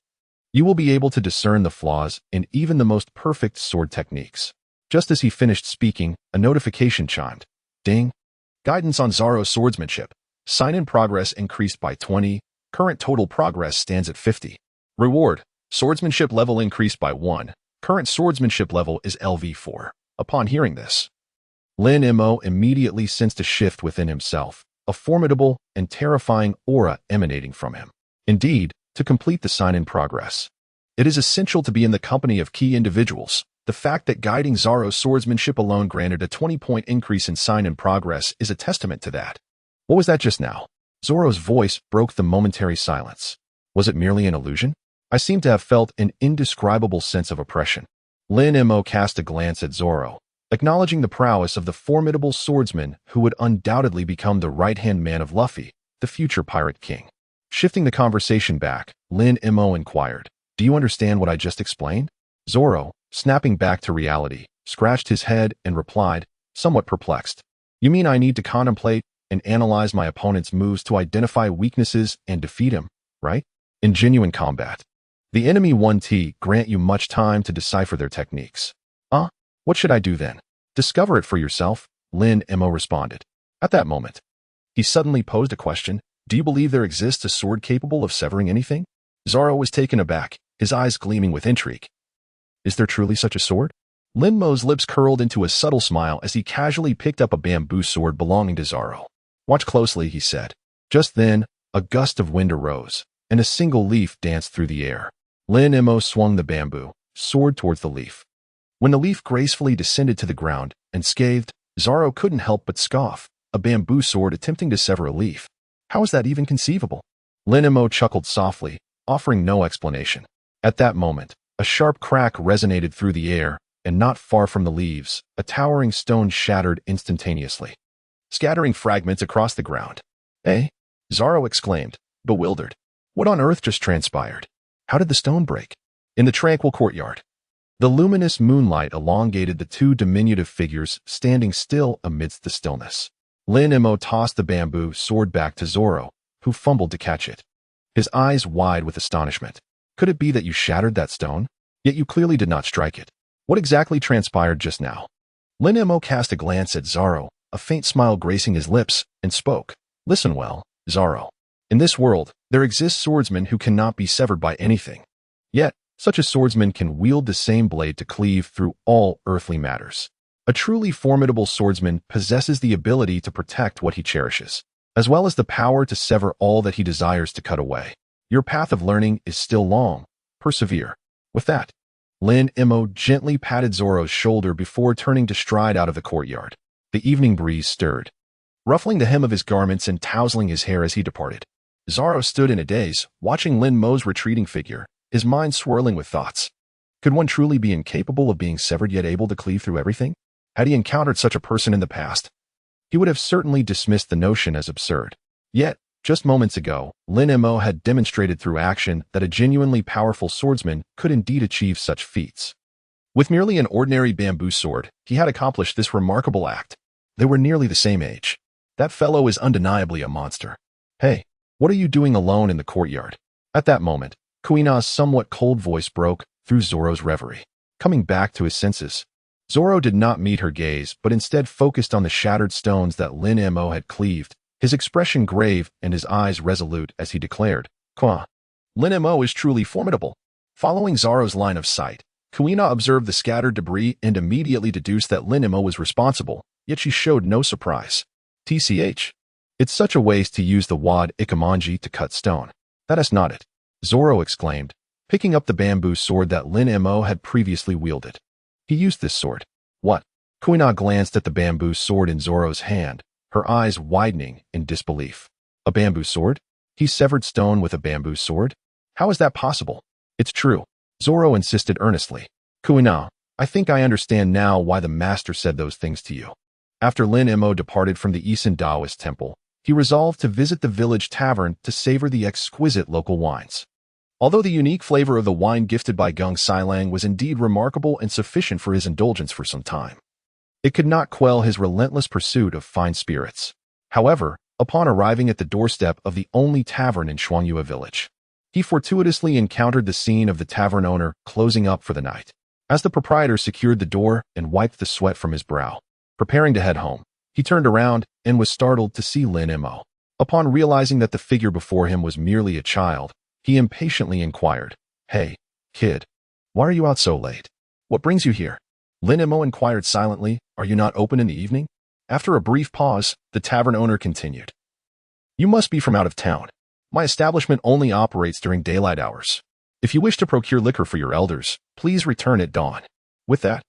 you will be able to discern the flaws in even the most perfect sword techniques. Just as he finished speaking, a notification chimed. Ding. Guidance on Zoro's swordsmanship. Sign-in progress increased by 20. Current total progress stands at 50. Reward. Swordsmanship level increased by 1. Current swordsmanship level is LV4. Upon hearing this, Lin Mo immediately sensed a shift within himself, a formidable and terrifying aura emanating from him. Indeed, to complete the sign-in progress, it is essential to be in the company of key individuals. The fact that guiding Zoro's swordsmanship alone granted a 20-point increase in sign-in progress is a testament to that. What was that just now? Zoro's voice broke the momentary silence. Was it merely an illusion? I seem to have felt an indescribable sense of oppression. Lin Mo cast a glance at Zoro, acknowledging the prowess of the formidable swordsman who would undoubtedly become the right-hand man of Luffy, the future pirate king. Shifting the conversation back, Lin Mo inquired, Do you understand what I just explained? Zoro, snapping back to reality, scratched his head and replied, somewhat perplexed. You mean I need to contemplate and analyze my opponent's moves to identify weaknesses and defeat him, right? In genuine combat, the enemy 1T grant you much time to decipher their techniques. What should I do then? Discover it for yourself, Lin Mo responded. At that moment, he suddenly posed a question. Do you believe there exists a sword capable of severing anything? Zoro was taken aback, his eyes gleaming with intrigue. Is there truly such a sword? Lin Mo's lips curled into a subtle smile as he casually picked up a bamboo sword belonging to Zoro. Watch closely, he said. Just then, a gust of wind arose, and a single leaf danced through the air. Lin Mo swung the bamboo sword towards the leaf. When the leaf gracefully descended to the ground and scathed, Zoro couldn't help but scoff, a bamboo sword attempting to sever a leaf. How is that even conceivable? Lin Mo chuckled softly, offering no explanation. At that moment, a sharp crack resonated through the air, and not far from the leaves, a towering stone shattered instantaneously, scattering fragments across the ground. Eh? Zoro exclaimed, bewildered. What on earth just transpired? How did the stone break? In the tranquil courtyard, the luminous moonlight elongated the two diminutive figures standing still amidst the stillness. Lin Mo tossed the bamboo sword back to Zoro, who fumbled to catch it, his eyes wide with astonishment. Could it be that you shattered that stone? Yet you clearly did not strike it. What exactly transpired just now? Lin Mo cast a glance at Zoro, a faint smile gracing his lips, and spoke. Listen well, Zoro. In this world, there exist swordsmen who cannot be severed by anything. Yet, such a swordsman can wield the same blade to cleave through all earthly matters. A truly formidable swordsman possesses the ability to protect what he cherishes, as well as the power to sever all that he desires to cut away. Your path of learning is still long. Persevere. With that, Lin Mo gently patted Zoro's shoulder before turning to stride out of the courtyard. The evening breeze stirred, ruffling the hem of his garments and tousling his hair as he departed. Zoro stood in a daze, watching Lin Mo's retreating figure, his mind swirling with thoughts. Could one truly be incapable of being severed yet able to cleave through everything? Had he encountered such a person in the past, he would have certainly dismissed the notion as absurd. Yet, Just moments ago, Lin Mo had demonstrated through action that a genuinely powerful swordsman could indeed achieve such feats. With merely an ordinary bamboo sword, he had accomplished this remarkable act. They were nearly the same age. That fellow is undeniably a monster. Hey, what are you doing alone in the courtyard? At that moment, Kuina's somewhat cold voice broke through Zoro's reverie. Coming back to his senses, Zoro did not meet her gaze, but instead focused on the shattered stones that Lin Mo had cleaved, his expression grave and his eyes resolute as he declared, "Qua, Lin Mo is truly formidable." Following Zoro's line of sight, Kuina observed the scattered debris and immediately deduced that Lin Mo was responsible, yet she showed no surprise. TCH. It's such a waste to use the wad ikamanji to cut stone. That is not it, Zoro exclaimed, picking up the bamboo sword that Lin Mo had previously wielded. He used this sword. What? Kuina glanced at the bamboo sword in Zoro's hand, her eyes widening in disbelief. A bamboo sword? He severed stone with a bamboo sword? How is that possible? It's true, Zoro insisted earnestly. Kuina, I think I understand now why the master said those things to you. After Lin Mo departed from the Eastern Taoist temple, he resolved to visit the village tavern to savor the exquisite local wines. Although the unique flavor of the wine gifted by Gung Sailang was indeed remarkable and sufficient for his indulgence for some time, it could not quell his relentless pursuit of fine spirits. However, upon arriving at the doorstep of the only tavern in Shuangyue village, he fortuitously encountered the scene of the tavern owner closing up for the night. As the proprietor secured the door and wiped the sweat from his brow, preparing to head home, he turned around and was startled to see Lin Mo. Upon realizing that the figure before him was merely a child, he impatiently inquired, "Hey, kid, why are you out so late? What brings you here?" Lin Mo inquired silently, "Are you not open in the evening?" After a brief pause, the tavern owner continued, "You must be from out of town. My establishment only operates during daylight hours. If you wish to procure liquor for your elders, please return at dawn." With that,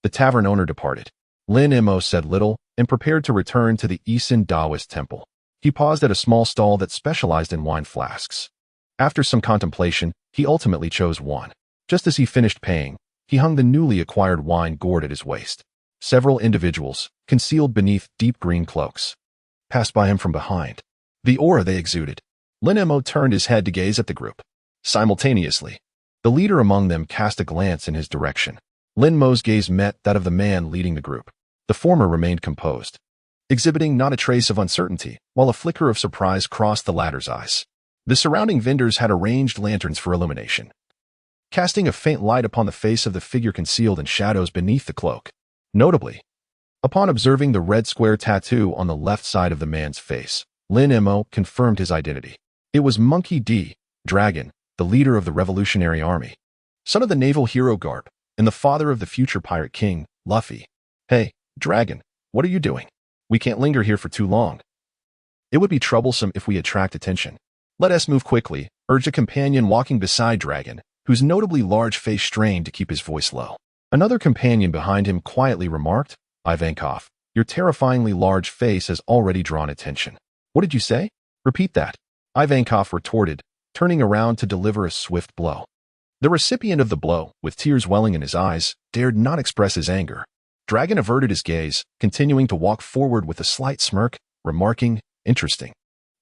the tavern owner departed. Lin Mo said little and prepared to return to the Eastern Taoist temple. He paused at a small stall that specialized in wine flasks. After some contemplation, he ultimately chose one. Just as he finished paying, he hung the newly acquired wine gourd at his waist. Several individuals, concealed beneath deep green cloaks, passed by him from behind. The aura they exuded. Lin Mo turned his head to gaze at the group. Simultaneously, the leader among them cast a glance in his direction. Lin Mo's gaze met that of the man leading the group. The former remained composed, exhibiting not a trace of uncertainty, while a flicker of surprise crossed the latter's eyes. The surrounding vendors had arranged lanterns for illumination, casting a faint light upon the face of the figure concealed in shadows beneath the cloak. Notably, upon observing the red square tattoo on the left side of the man's face, Lin Mo confirmed his identity. It was Monkey D. Dragon, the leader of the Revolutionary Army, son of the naval hero Garp, and the father of the future pirate king, Luffy. "Hey, Dragon, what are you doing? We can't linger here for too long. It would be troublesome if we attract attention. Let us move quickly," urged a companion walking beside Dragon, whose notably large face strained to keep his voice low. Another companion behind him quietly remarked, "Ivankov, your terrifyingly large face has already drawn attention." "What did you say? Repeat that," Ivankov retorted, turning around to deliver a swift blow. The recipient of the blow, with tears welling in his eyes, dared not express his anger. Dragon averted his gaze, continuing to walk forward with a slight smirk, remarking, "Interesting."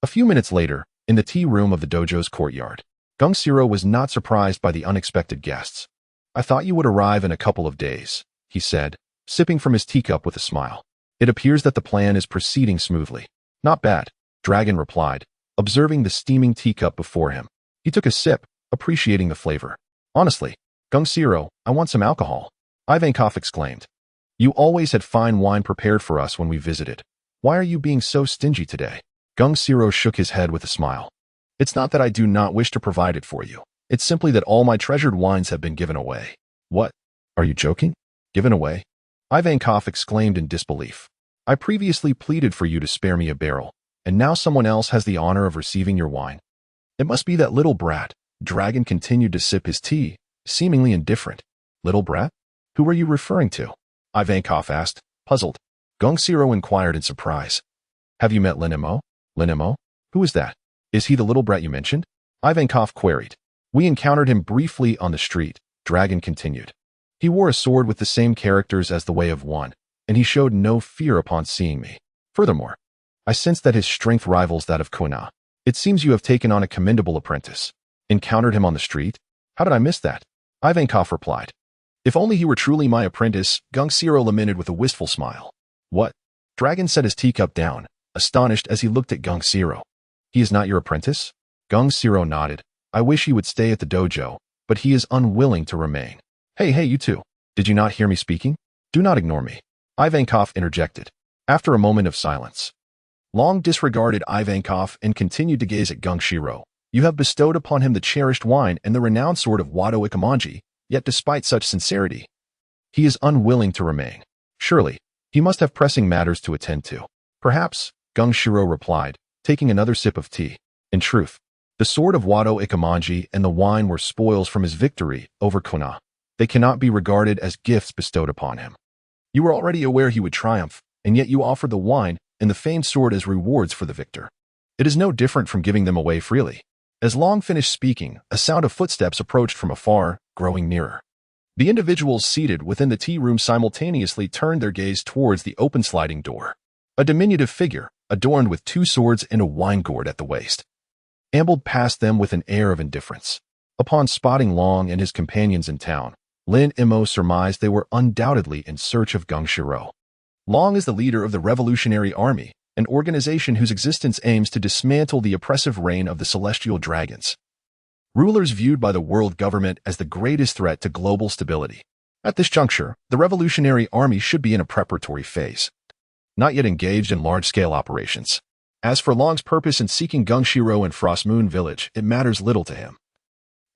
A few minutes later, in the tea room of the dojo's courtyard, Gung Siro was not surprised by the unexpected guests. "I thought you would arrive in a couple of days," he said, sipping from his teacup with a smile. "It appears that the plan is proceeding smoothly." "Not bad," Dragon replied, observing the steaming teacup before him. He took a sip, appreciating the flavor. "Honestly, Gung Siro, I want some alcohol," Ivankov exclaimed. "You always had fine wine prepared for us when we visited. Why are you being so stingy today?" Gung Siro shook his head with a smile. "It's not that I do not wish to provide it for you. It's simply that all my treasured wines have been given away." "What? Are you joking? Given away?" Ivankov exclaimed in disbelief. "I previously pleaded for you to spare me a barrel, and now someone else has the honor of receiving your wine. It must be that little brat." Dragon continued to sip his tea, seemingly indifferent. "Little brat? Who are you referring to?" Ivankov asked, puzzled. Gung Siro inquired in surprise. "Have you met Lin Mo?" "Lin Mo? Who is that? Is he the little brat you mentioned?" Ivankov queried. "We encountered him briefly on the street," Dragon continued. "He wore a sword with the same characters as the Way of One, and he showed no fear upon seeing me. Furthermore, I sensed that his strength rivals that of Kuina. It seems you have taken on a commendable apprentice. Encountered him on the street? How did I miss that? Ivankov replied. If only he were truly my apprentice, Zoro lamented with a wistful smile. What? Dragon set his teacup down, astonished as he looked at Zoro. He is not your apprentice? Zoro nodded. I wish he would stay at the dojo, but he is unwilling to remain. Hey, you two. Did you not hear me speaking? Do not ignore me. Ivankov interjected. After a moment of silence, Long disregarded Ivankov and continued to gaze at Zoro. You have bestowed upon him the cherished wine and the renowned sword of Wado Ikamanji, yet despite such sincerity, he is unwilling to remain. Surely, he must have pressing matters to attend to. Perhaps, Zoro replied, taking another sip of tea. In truth, the sword of Wado Ikamanji and the wine were spoils from his victory over Kuina. They cannot be regarded as gifts bestowed upon him. You were already aware he would triumph, and yet you offered the wine and the famed sword as rewards for the victor. It is no different from giving them away freely. As Long finished speaking, a sound of footsteps approached from afar, growing nearer. The individuals seated within the tea room simultaneously turned their gaze towards the open sliding door. A diminutive figure, adorned with 2 swords and a wine gourd at the waist, ambled past them with an air of indifference. Upon spotting Long and his companions in town, Lin Mo surmised they were undoubtedly in search of Zoro. Long is the leader of the Revolutionary Army, an organization whose existence aims to dismantle the oppressive reign of the Celestial Dragons, rulers viewed by the world government as the greatest threat to global stability. At this juncture, the Revolutionary Army should be in a preparatory phase, not yet engaged in large-scale operations. As for Long's purpose in seeking Zoro and Frost Moon Village, it matters little to him,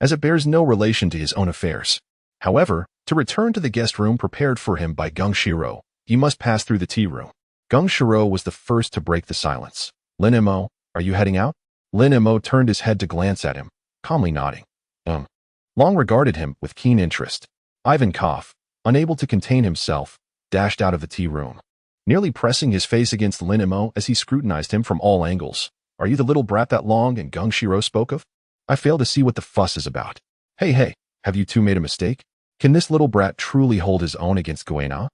as it bears no relation to his own affairs. However, to return to the guest room prepared for him by Zoro, he must pass through the tea room. Zoro was the first to break the silence. Lin Mo, are you heading out? Lin Mo turned his head to glance at him, calmly nodding. Long regarded him with keen interest. Ivankov, unable to contain himself, dashed out of the tea room, nearly pressing his face against Lin Mo as he scrutinized him from all angles. Are you the little brat that Long and Zoro spoke of? I fail to see what the fuss is about. Hey, have you two made a mistake? Can this little brat truly hold his own against Kuina?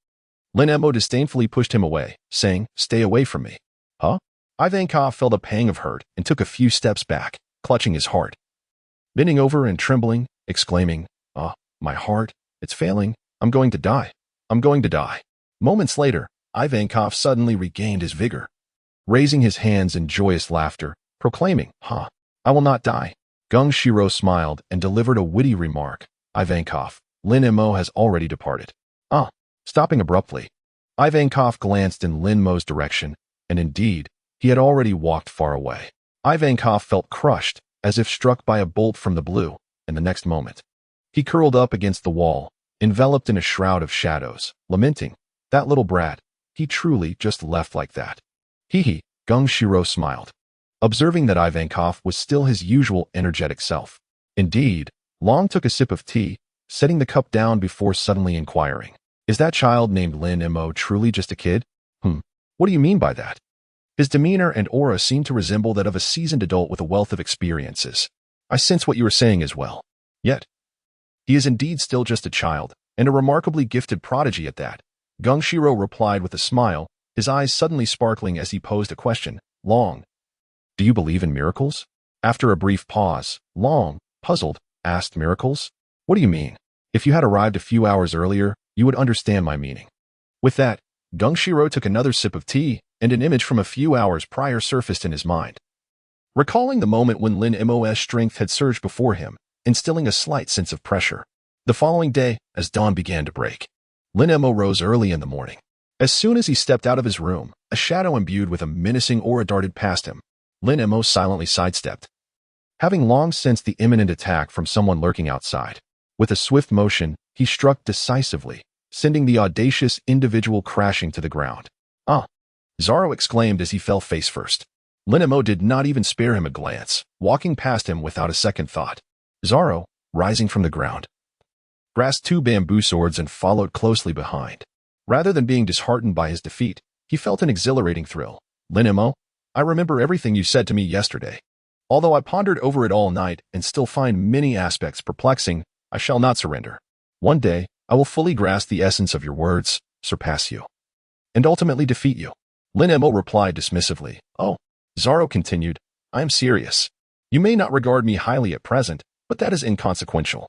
Lin Mo disdainfully pushed him away, saying, Stay away from me. Huh? Ivankov felt a pang of hurt and took a few steps back, clutching his heart. Bending over and trembling, exclaiming, my heart, it's failing. I'm going to die. I'm going to die. Moments later, Ivankov suddenly regained his vigor, raising his hands in joyous laughter, proclaiming, I will not die. Zoro smiled and delivered a witty remark. Ivankov, Lin Mo has already departed. Stopping abruptly, Ivankov glanced in Lin Mo's direction, and indeed, he had already walked far away. Ivankov felt crushed, as if struck by a bolt from the blue, and the next moment, he curled up against the wall, enveloped in a shroud of shadows, lamenting, that little brat, he truly just left like that. Zoro smiled, observing that Ivankov was still his usual energetic self. Indeed, Long took a sip of tea, setting the cup down before suddenly inquiring, Is that child named Lin Mo truly just a kid? What do you mean by that? His demeanor and aura seemed to resemble that of a seasoned adult with a wealth of experiences. I sense what you are saying as well. Yet, he is indeed still just a child, and a remarkably gifted prodigy at that. Zoro replied with a smile, his eyes suddenly sparkling as he posed a question. Long, do you believe in miracles? After a brief pause, Long, puzzled, asked, Miracles? What do you mean? If you had arrived a few hours earlier, you would understand my meaning. With that, Zoro took another sip of tea, and an image from a few hours prior surfaced in his mind. Recalling the moment when Lin Mo's strength had surged before him, instilling a slight sense of pressure. The following day, as dawn began to break, Lin Mo rose early in the morning. As soon as he stepped out of his room, a shadow imbued with a menacing aura darted past him. Lin Mo silently sidestepped, having long sensed the imminent attack from someone lurking outside. With a swift motion, he struck decisively, sending the audacious individual crashing to the ground. Zoro exclaimed as he fell face first. Lin Mo did not even spare him a glance, walking past him without a second thought. Zoro, rising from the ground, grasped 2 bamboo swords and followed closely behind. Rather than being disheartened by his defeat, he felt an exhilarating thrill. Lin Mo, I remember everything you said to me yesterday. Although I pondered over it all night and still find many aspects perplexing, I shall not surrender. One day, I will fully grasp the essence of your words, surpass you, and ultimately defeat you. Lin Mo replied dismissively. Zoro continued, I am serious. You may not regard me highly at present, but that is inconsequential.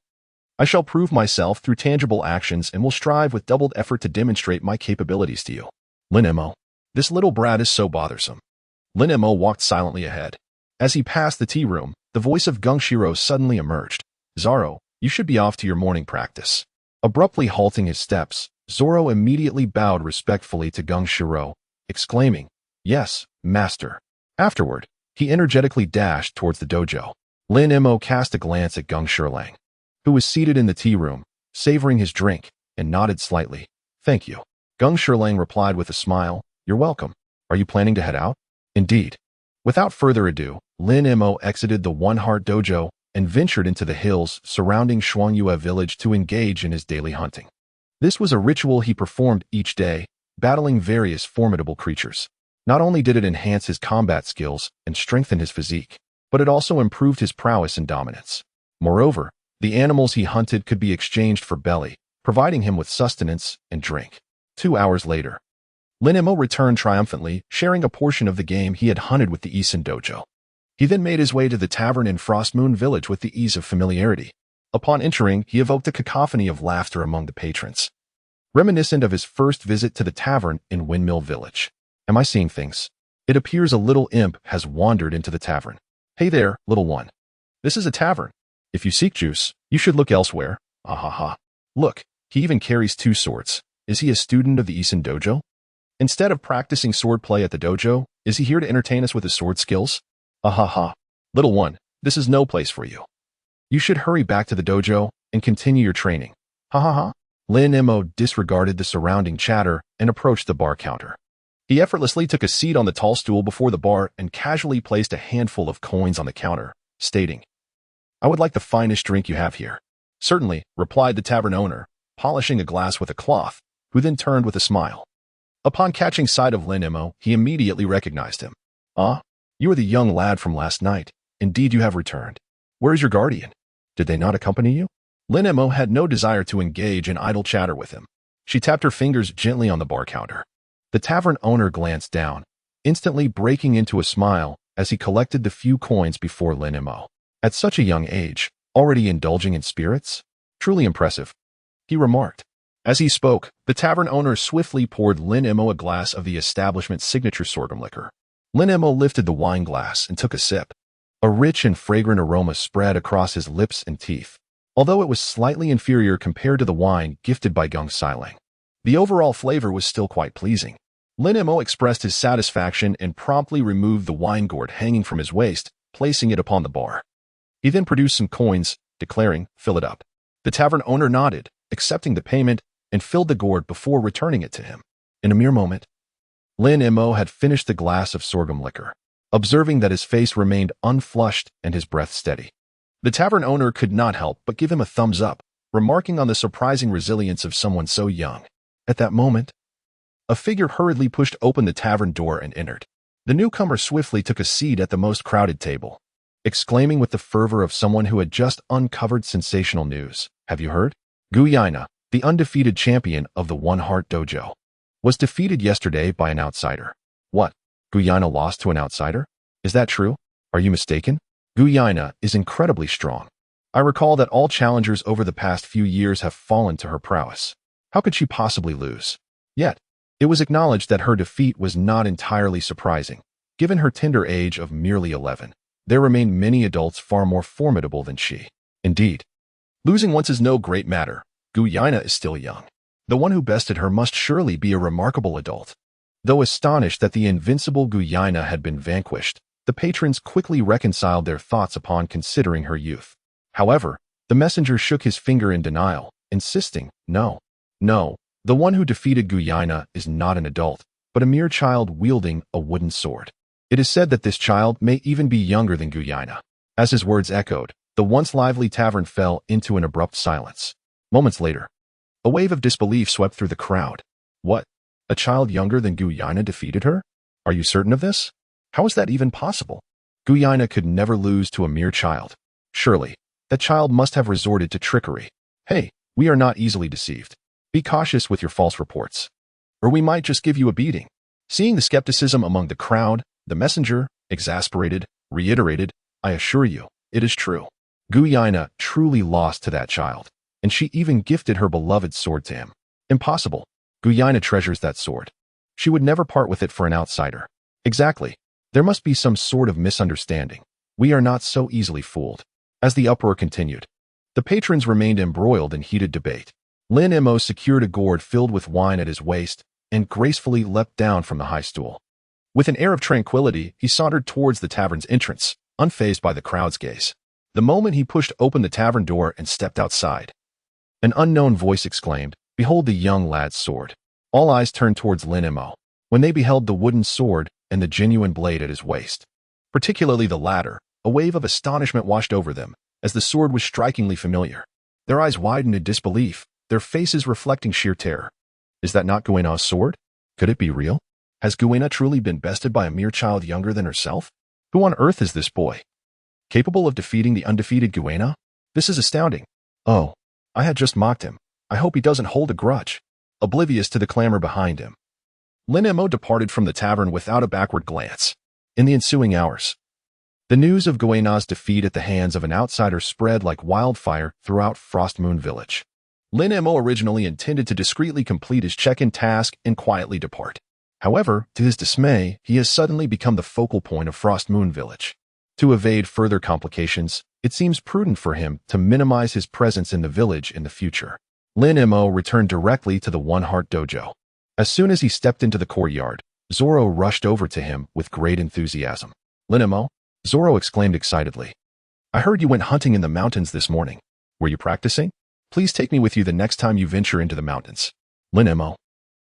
I shall prove myself through tangible actions and will strive with doubled effort to demonstrate my capabilities to you. Lin Mo. This little brat is so bothersome. Lin Mo walked silently ahead. As he passed the tea room, the voice of Gungshiro suddenly emerged. Zoro, you should be off to your morning practice. Abruptly halting his steps, Zoro immediately bowed respectfully to Gungshiro, exclaiming, Yes, master. Afterward, he energetically dashed towards the dojo. Lin Mo cast a glance at Gungshiro, who was seated in the tea room, savoring his drink, and nodded slightly. Thank you. Gungshiro replied with a smile, You're welcome. Are you planning to head out? Indeed. Without further ado, Lin Mo exited the One Heart Dojo and ventured into the hills surrounding Shuangyue village to engage in his daily hunting. This was a ritual he performed each day, battling various formidable creatures. Not only did it enhance his combat skills and strengthen his physique, but it also improved his prowess and dominance. Moreover, the animals he hunted could be exchanged for belly, providing him with sustenance and drink. 2 hours later, Lin Mo returned triumphantly, sharing a portion of the game he had hunted with the Isen Dojo. He then made his way to the tavern in Frostmoon Village with the ease of familiarity. Upon entering, he evoked a cacophony of laughter among the patrons, reminiscent of his first visit to the tavern in Windmill Village. Am I seeing things? It appears a little imp has wandered into the tavern. Hey there, little one. This is a tavern. If you seek juice, you should look elsewhere. Ah ha ha. Look, he even carries 2 swords. Is he a student of the Isen Dojo? Instead of practicing swordplay at the dojo, is he here to entertain us with his sword skills? Ah ha ha. Little one, this is no place for you. You should hurry back to the dojo and continue your training. Ha ha ha. Lin Mo disregarded the surrounding chatter and approached the bar counter. He effortlessly took a seat on the tall stool before the bar and casually placed a handful of coins on the counter, stating, I would like the finest drink you have here. Certainly, replied the tavern owner, polishing a glass with a cloth, who then turned with a smile. Upon catching sight of Lin Mo, he immediately recognized him. Ah, you are the young lad from last night. Indeed, you have returned. Where is your guardian? Did they not accompany you? Lin Mo had no desire to engage in idle chatter with him. She tapped her fingers gently on the bar counter. The tavern owner glanced down, instantly breaking into a smile as he collected the few coins before Lin Mo. At such a young age, already indulging in spirits? Truly impressive, he remarked. As he spoke, the tavern owner swiftly poured Lin Mo a glass of the establishment's signature sorghum liquor. Lin Mo lifted the wine glass and took a sip. A rich and fragrant aroma spread across his lips and teeth, although it was slightly inferior compared to the wine gifted by Gungshiro. The overall flavor was still quite pleasing. Lin Mo expressed his satisfaction and promptly removed the wine gourd hanging from his waist, placing it upon the bar. He then produced some coins, declaring, Fill it up. The tavern owner nodded, accepting the payment, and filled the gourd before returning it to him. In a mere moment, Lin Mo had finished the glass of sorghum liquor, observing that his face remained unflushed and his breath steady. The tavern owner could not help but give him a thumbs up, remarking on the surprising resilience of someone so young. At that moment, a figure hurriedly pushed open the tavern door and entered. The newcomer swiftly took a seat at the most crowded table, exclaiming with the fervor of someone who had just uncovered sensational news. Have you heard? Kuina, the undefeated champion of the One Heart Dojo, was defeated yesterday by an outsider. What? Kuina lost to an outsider? Is that true? Are you mistaken? Kuina is incredibly strong. I recall that all challengers over the past few years have fallen to her prowess. How could she possibly lose? Yet, it was acknowledged that her defeat was not entirely surprising. Given her tender age of merely 11, there remain many adults far more formidable than she. Indeed, losing once is no great matter. Kuina is still young. The one who bested her must surely be a remarkable adult. Though astonished that the invincible Kuina had been vanquished, the patrons quickly reconciled their thoughts upon considering her youth. However, the messenger shook his finger in denial, insisting, No, the one who defeated Kuina is not an adult, but a mere child wielding a wooden sword. It is said that this child may even be younger than Kuina. As his words echoed, the once lively tavern fell into an abrupt silence. Moments later, a wave of disbelief swept through the crowd. What? A child younger than Kuina defeated her? Are you certain of this? How is that even possible? Kuina could never lose to a mere child. Surely, that child must have resorted to trickery. Hey, we are not easily deceived. Be cautious with your false reports, or we might just give you a beating. Seeing the skepticism among the crowd, the messenger, exasperated, reiterated, I assure you, it is true. Kuina truly lost to that child, and she even gifted her beloved sword to him. Impossible. Kuina treasures that sword. She would never part with it for an outsider. Exactly. There must be some sort of misunderstanding. We are not so easily fooled. As the uproar continued, the patrons remained embroiled in heated debate. Lin Mo secured a gourd filled with wine at his waist and gracefully leapt down from the high stool. With an air of tranquility, he sauntered towards the tavern's entrance, unfazed by the crowd's gaze. The moment he pushed open the tavern door and stepped outside, an unknown voice exclaimed, "Behold the young lad's sword." All eyes turned towards Lin Mo when they beheld the wooden sword and the genuine blade at his waist. Particularly the latter, a wave of astonishment washed over them, as the sword was strikingly familiar. Their eyes widened in disbelief, their faces reflecting sheer terror. Is that not Kuina's sword? Could it be real? Has Kuina truly been bested by a mere child younger than herself? Who on earth is this boy? Capable of defeating the undefeated Kuina? This is astounding. Oh, I had just mocked him. I hope he doesn't hold a grudge. Oblivious to the clamor behind him, Lin Mo departed from the tavern without a backward glance. In the ensuing hours, the news of Kuina's defeat at the hands of an outsider spread like wildfire throughout Frost Moon Village. Lin Mo originally intended to discreetly complete his check-in task and quietly depart. However, to his dismay, he has suddenly become the focal point of Frost Moon Village. To evade further complications, it seems prudent for him to minimize his presence in the village in the future. Lin Mo returned directly to the One Heart Dojo. As soon as he stepped into the courtyard, Zoro rushed over to him with great enthusiasm. Lin Mo? Zoro exclaimed excitedly. I heard you went hunting in the mountains this morning. Were you practicing? Please take me with you the next time you venture into the mountains. Lin Mo.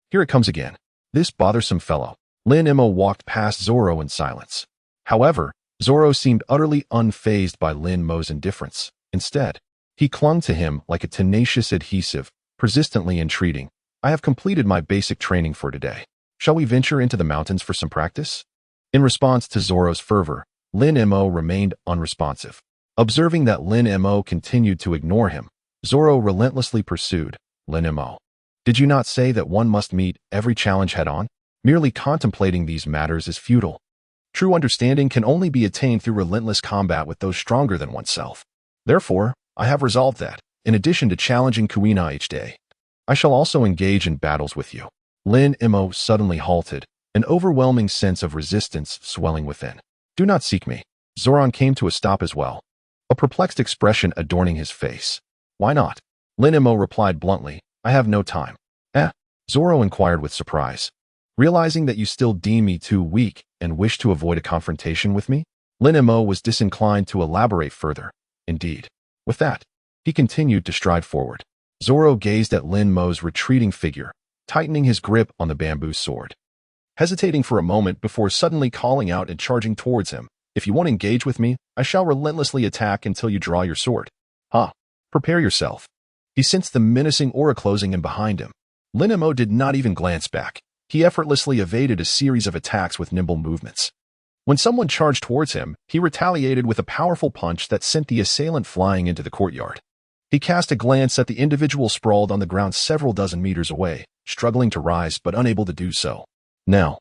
Here it comes again. This bothersome fellow. Lin Mo walked past Zoro in silence. However, Zoro seemed utterly unfazed by Lin Mo's indifference. Instead, he clung to him like a tenacious adhesive, persistently entreating, I have completed my basic training for today. Shall we venture into the mountains for some practice? In response to Zoro's fervor, Lin Mo remained unresponsive. Observing that Lin Mo continued to ignore him, Zoro relentlessly pursued, Lin Mo. Did you not say that one must meet every challenge head-on? Merely contemplating these matters is futile. True understanding can only be attained through relentless combat with those stronger than oneself. Therefore, I have resolved that, in addition to challenging Kuina each day, I shall also engage in battles with you. Lin Mo suddenly halted, an overwhelming sense of resistance swelling within. Do not seek me. Zoran came to a stop as well, a perplexed expression adorning his face. Why not? Lin Mo replied bluntly, I have no time. Zoro inquired with surprise. Realizing that you still deem me too weak and wish to avoid a confrontation with me? Lin Mo was disinclined to elaborate further. Indeed. With that, he continued to stride forward. Zoro gazed at Lin Mo's retreating figure, tightening his grip on the bamboo sword. Hesitating for a moment before suddenly calling out and charging towards him, if you won't engage with me, I shall relentlessly attack until you draw your sword. Prepare yourself. He sensed the menacing aura closing in behind him. Lin Mo did not even glance back. He effortlessly evaded a series of attacks with nimble movements. When someone charged towards him, he retaliated with a powerful punch that sent the assailant flying into the courtyard. He cast a glance at the individual sprawled on the ground several dozen meters away, struggling to rise but unable to do so. Now,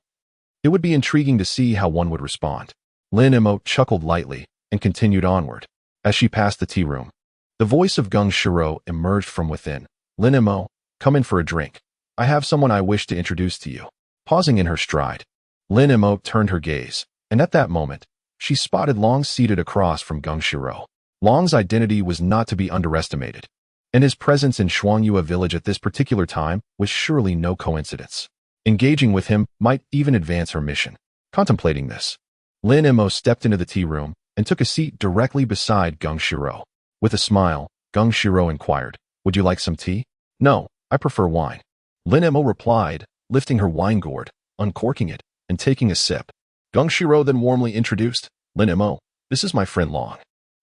it would be intriguing to see how one would respond. Lin Mo chuckled lightly and continued onward. As she passed the tea room, the voice of Gung Shiro emerged from within. Lin Mo, come in for a drink. I have someone I wish to introduce to you. Pausing in her stride, Lin Mo turned her gaze, and at that moment, she spotted Long seated across from Gung Shiro. Long's identity was not to be underestimated, and his presence in Shuangyue village at this particular time was surely no coincidence. Engaging with him might even advance her mission. Contemplating this, Lin Mo stepped into the tea room and took a seat directly beside Gung Shiro. With a smile, Gung Shiro inquired, would you like some tea? No, I prefer wine. Lin Mo replied, lifting her wine gourd, uncorking it, and taking a sip. Gung Shiro then warmly introduced, Lin Mo, this is my friend Long.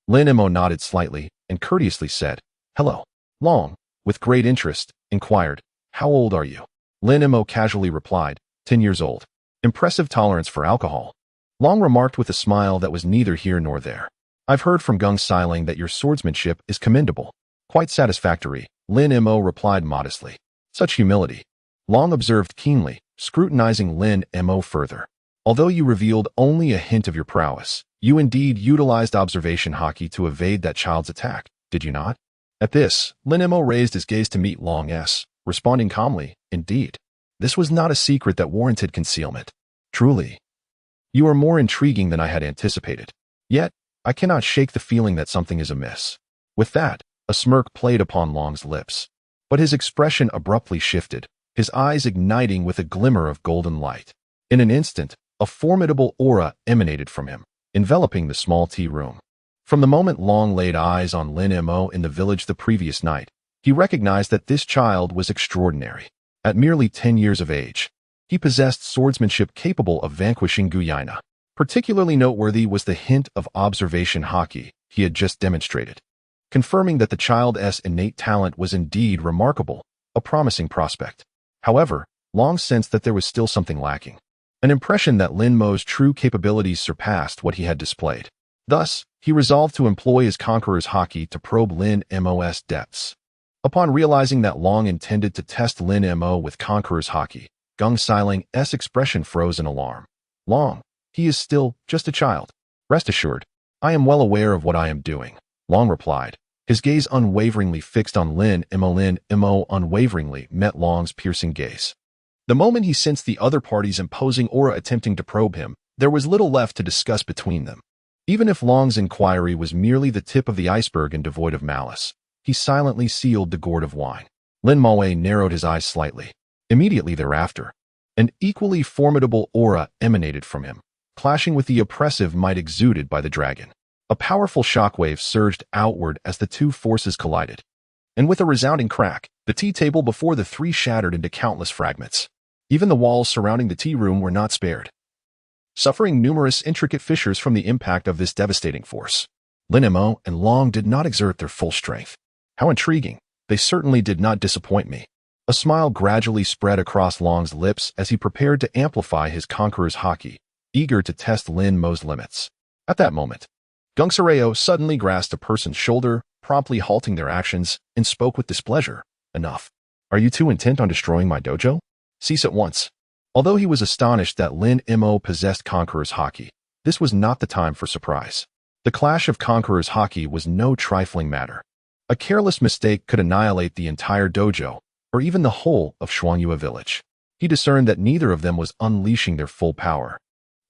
Lin Mo nodded slightly and courteously said, hello. Long, with great interest, inquired, how old are you? Lin Mo casually replied, 10 years old. Impressive tolerance for alcohol. Long remarked with a smile that was neither here nor there. I've heard from Gung Siling that your swordsmanship is commendable. Quite satisfactory, Lin Mo replied modestly. Such humility. Long observed keenly, scrutinizing Lin Mo further. Although you revealed only a hint of your prowess, You indeed utilized observation Haki to evade that child's attack, did you not? At this, Lin Mo raised his gaze to meet Long S, responding calmly, indeed. This was not a secret that warranted concealment. Truly. You are more intriguing than I had anticipated. Yet, I cannot shake the feeling that something is amiss. With that, a smirk played upon Long's lips. But his expression abruptly shifted, his eyes igniting with a glimmer of golden light. In an instant, a formidable aura emanated from him, enveloping the small tea room. From the moment Long laid eyes on Lin Mo in the village the previous night, he recognized that this child was extraordinary. At merely 10 years of age, he possessed swordsmanship capable of vanquishing Kuina. Particularly noteworthy was the hint of observation Haki he had just demonstrated, confirming that the child's innate talent was indeed remarkable, a promising prospect. However, Long sensed that there was still something lacking, an impression that Lin Mo's true capabilities surpassed what he had displayed. Thus, he resolved to employ his Conqueror's Haki to probe Lin Mo's depths. Upon realizing that Long intended to test Lin Mo with Conqueror's Haki, Gung Silang's expression froze in alarm. Long, he is still just a child. Rest assured, I am well aware of what I am doing, Long replied, his gaze unwaveringly fixed on Lin Mo. Lin Mo unwaveringly met Long's piercing gaze. The moment he sensed the other party's imposing aura attempting to probe him, there was little left to discuss between them. Even if Long's inquiry was merely the tip of the iceberg and devoid of malice, he silently sealed the gourd of wine. Lin Mo narrowed his eyes slightly. Immediately thereafter, an equally formidable aura emanated from him, clashing with the oppressive might exuded by the dragon. A powerful shockwave surged outward as the two forces collided. And with a resounding crack, the tea table before the three shattered into countless fragments. Even the walls surrounding the tea room were not spared, suffering numerous intricate fissures from the impact of this devastating force. Lin Mo and Long did not exert their full strength. How intriguing. They certainly did not disappoint me. A smile gradually spread across Long's lips as he prepared to amplify his Conqueror's Haki, eager to test Lin Mo's limits. At that moment, Gung Silang's suddenly grasped a person's shoulder, promptly halting their actions, and spoke with displeasure. Enough. Are you too intent on destroying my dojo? Cease at once. Although he was astonished that Lin Mo possessed Conqueror's Haki, this was not the time for surprise. The clash of Conqueror's Haki was no trifling matter. A careless mistake could annihilate the entire dojo, or even the whole of Shuangyue village. He discerned that neither of them was unleashing their full power.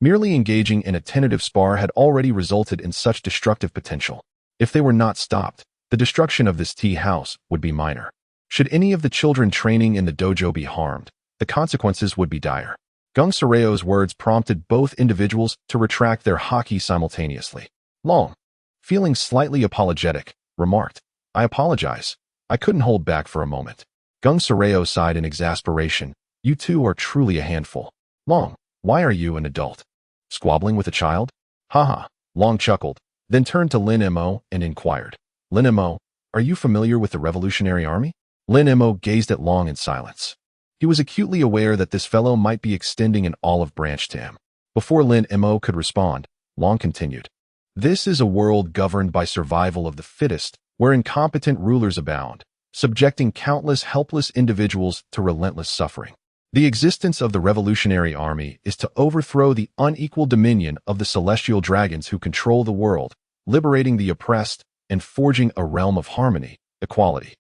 Merely engaging in a tentative spar had already resulted in such destructive potential. If they were not stopped, the destruction of this tea house would be minor. Should any of the children training in the dojo be harmed, the consequences would be dire. Gung Silang's words prompted both individuals to retract their Haki simultaneously. Long, feeling slightly apologetic, remarked, I apologize. I couldn't hold back for a moment. Gung Silang sighed in exasperation. You two are truly a handful. Long, why are you an adult? Squabbling with a child? Haha. Long chuckled, then turned to Lin Mo and inquired. Lin Mo, are you familiar with the Revolutionary Army? Lin Mo gazed at Long in silence. He was acutely aware that this fellow might be extending an olive branch to him. Before Lin Mo could respond, Long continued. This is a world governed by survival of the fittest, where incompetent rulers abound, subjecting countless helpless individuals to relentless suffering. The existence of the Revolutionary Army is to overthrow the unequal dominion of the celestial dragons who control the world, liberating the oppressed and forging a realm of harmony, equality,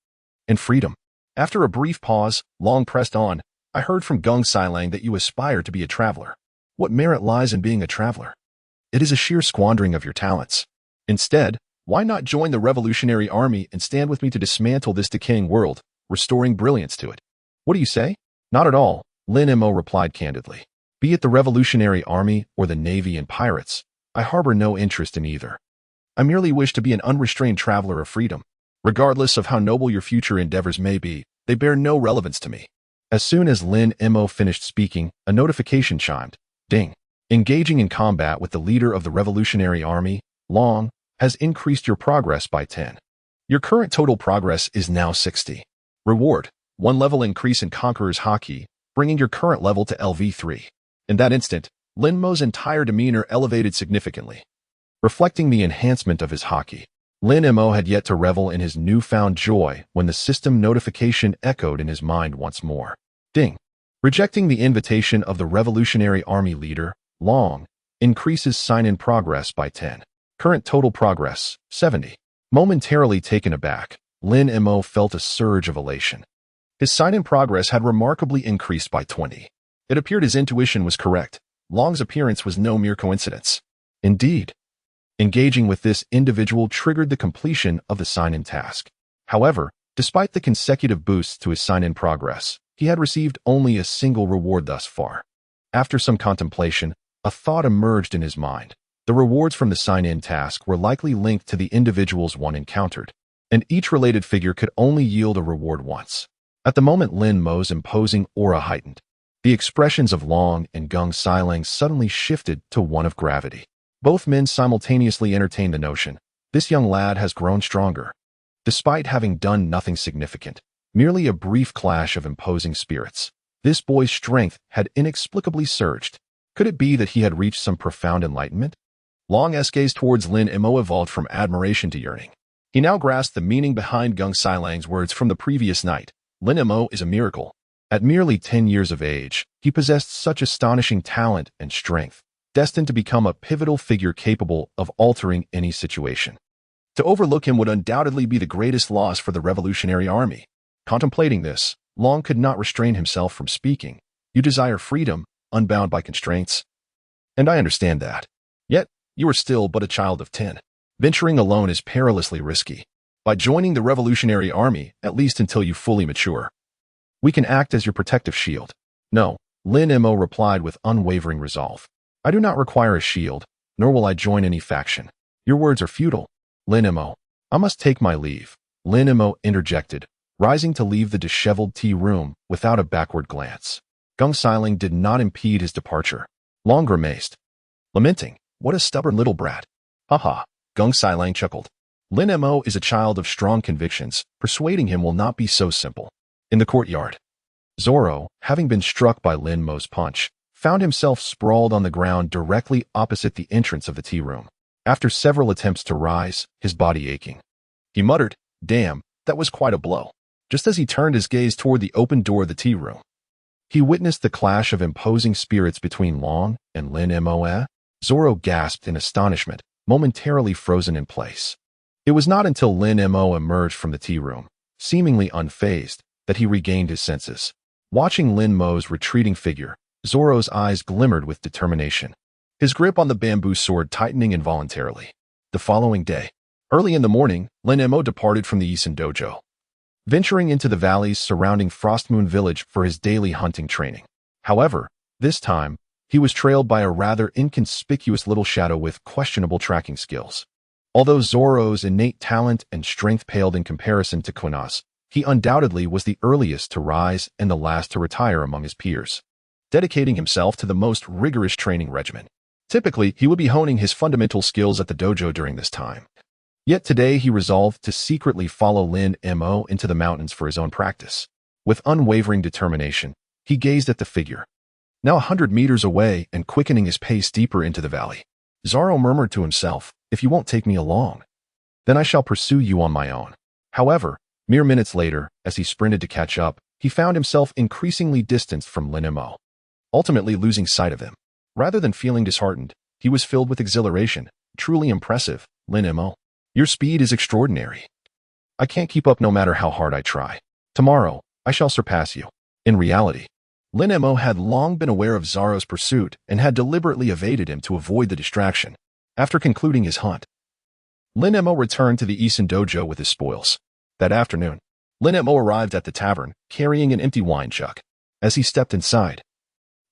and freedom. After a brief pause, Long pressed on, I heard from Gung Silang that you aspire to be a traveler. What merit lies in being a traveler? It is a sheer squandering of your talents. Instead, why not join the Revolutionary Army and stand with me to dismantle this decaying world, restoring brilliance to it? What do you say? Not at all, Lin Mo replied candidly. Be it the Revolutionary Army or the Navy and pirates, I harbor no interest in either. I merely wish to be an unrestrained traveler of freedom. Regardless of how noble your future endeavors may be, they bear no relevance to me. As soon as Lin Mo finished speaking, a notification chimed. Ding. Engaging in combat with the leader of the Revolutionary Army, Long, has increased your progress by 10. Your current total progress is now 60. Reward, 1 level increase in Conqueror's Haki, bringing your current level to LV3. In that instant, Lin Mo's entire demeanor elevated significantly, reflecting the enhancement of his Haki. Lin Mo had yet to revel in his newfound joy when the system notification echoed in his mind once more. Ding. Rejecting the invitation of the Revolutionary Army leader, Long, Increases sign-in progress by 10. Current total progress, 70. Momentarily taken aback, Lin Mo felt a surge of elation. His sign-in progress had remarkably increased by 20. It appeared his intuition was correct. Long's appearance was no mere coincidence. Indeed, engaging with this individual triggered the completion of the sign-in task. However, despite the consecutive boosts to his sign-in progress, he had received only a single reward thus far. After some contemplation, a thought emerged in his mind. The rewards from the sign-in task were likely linked to the individuals one encountered, and each related figure could only yield a reward once. At the moment Lin Mo's imposing aura heightened, the expressions of Long and Gung Silang suddenly shifted to one of gravity. Both men simultaneously entertained the notion, this young lad has grown stronger. Despite having done nothing significant, merely a brief clash of imposing spirits, this boy's strength had inexplicably surged. Could it be that he had reached some profound enlightenment? Long's gaze towards Lin Mo evolved from admiration to yearning. He now grasped the meaning behind Gung Silang's words from the previous night. Lin Mo is a miracle. At merely 10 years of age, he possessed such astonishing talent and strength, destined to become a pivotal figure capable of altering any situation. To overlook him would undoubtedly be the greatest loss for the Revolutionary Army. Contemplating this, Long could not restrain himself from speaking. You desire freedom, unbound by constraints. And I understand that. Yet, you are still but a child of 10. Venturing alone is perilously risky. By joining the Revolutionary Army, at least until you fully mature, we can act as your protective shield. No, Lin Mo replied with unwavering resolve. I do not require a shield, nor will I join any faction. Your words are futile. Lin Mo, I must take my leave. Lin Mo interjected, rising to leave the disheveled tea room without a backward glance. Gung Silang did not impede his departure. Long grimaced, lamenting, what a stubborn little brat. Haha, Gung Silang chuckled. Lin Mo is a child of strong convictions. Persuading him will not be so simple. In the courtyard, Zoro, having been struck by Lin Mo's punch, found himself sprawled on the ground directly opposite the entrance of the tea room. After several attempts to rise, his body aching, he muttered, damn, that was quite a blow. Just as he turned his gaze toward the open door of the tea room, he witnessed the clash of imposing spirits between Long and Lin Mo. Zoro gasped in astonishment, momentarily frozen in place. It was not until Lin Mo emerged from the tea room, seemingly unfazed, that he regained his senses. Watching Lin Mo's retreating figure, Zoro's eyes glimmered with determination, his grip on the bamboo sword tightening involuntarily. The following day, early in the morning, Lin Mo departed from the Enies Dojo, venturing into the valleys surrounding Frostmoon Village for his daily hunting training. However, this time, he was trailed by a rather inconspicuous little shadow with questionable tracking skills. Although Zoro's innate talent and strength paled in comparison to Kuina's, he undoubtedly was the earliest to rise and the last to retire among his peers, dedicating himself to the most rigorous training regimen. Typically, he would be honing his fundamental skills at the dojo during this time. Yet today he resolved to secretly follow Lin Mo into the mountains for his own practice. With unwavering determination, he gazed at the figure, now 100 meters away and quickening his pace deeper into the valley. Zoro murmured to himself, if you won't take me along, then I shall pursue you on my own. However, mere minutes later, as he sprinted to catch up, he found himself increasingly distanced from Lin Mo, ultimately losing sight of him. Rather than feeling disheartened, he was filled with exhilaration. Truly impressive, Lin Mo. Your speed is extraordinary. I can't keep up no matter how hard I try. Tomorrow, I shall surpass you. In reality, Lin Mo had long been aware of Zoro's pursuit and had deliberately evaded him to avoid the distraction. After concluding his hunt, Lin Mo returned to the Enies Dojo with his spoils. That afternoon, Lin Mo arrived at the tavern, carrying an empty wine jug. As he stepped inside,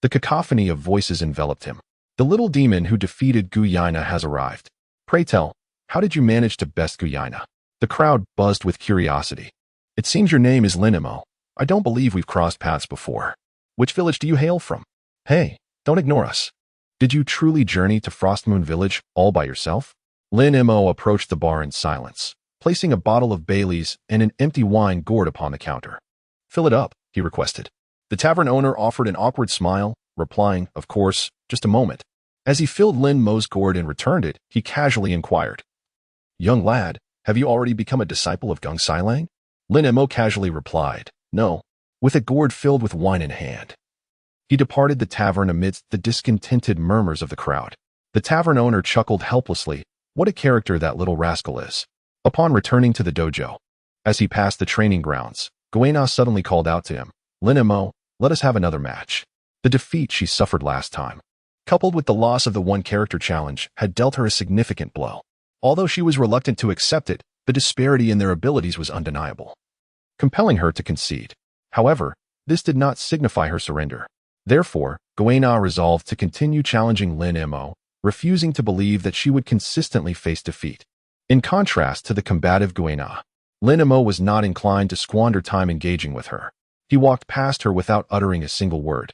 the cacophony of voices enveloped him. The little demon who defeated Kuina has arrived. Pray tell, how did you manage to best Kuina? The crowd buzzed with curiosity. It seems your name is Lin Mo. I don't believe we've crossed paths before. Which village do you hail from? Hey, don't ignore us. Did you truly journey to Frostmoon Village all by yourself? Lin Mo approached the bar in silence, placing a bottle of Bailey's and an empty wine gourd upon the counter. Fill it up, he requested. The tavern owner offered an awkward smile, replying, of course, just a moment. As he filled Lin Mo's gourd and returned it, he casually inquired, young lad, have you already become a disciple of Gung Silang? Lin Mo casually replied, no, with a gourd filled with wine in hand. He departed the tavern amidst the discontented murmurs of the crowd. The tavern owner chuckled helplessly. What a character that little rascal is. Upon returning to the dojo, as he passed the training grounds, Kuina suddenly called out to him, Lin Mo, let us have another match. The defeat she suffered last time, coupled with the loss of the one-character challenge, had dealt her a significant blow. Although she was reluctant to accept it, the disparity in their abilities was undeniable, compelling her to concede. However, this did not signify her surrender. Therefore, Kuina resolved to continue challenging Lin Mo, refusing to believe that she would consistently face defeat. In contrast to the combative Kuina, Lin Mo was not inclined to squander time engaging with her. He walked past her without uttering a single word,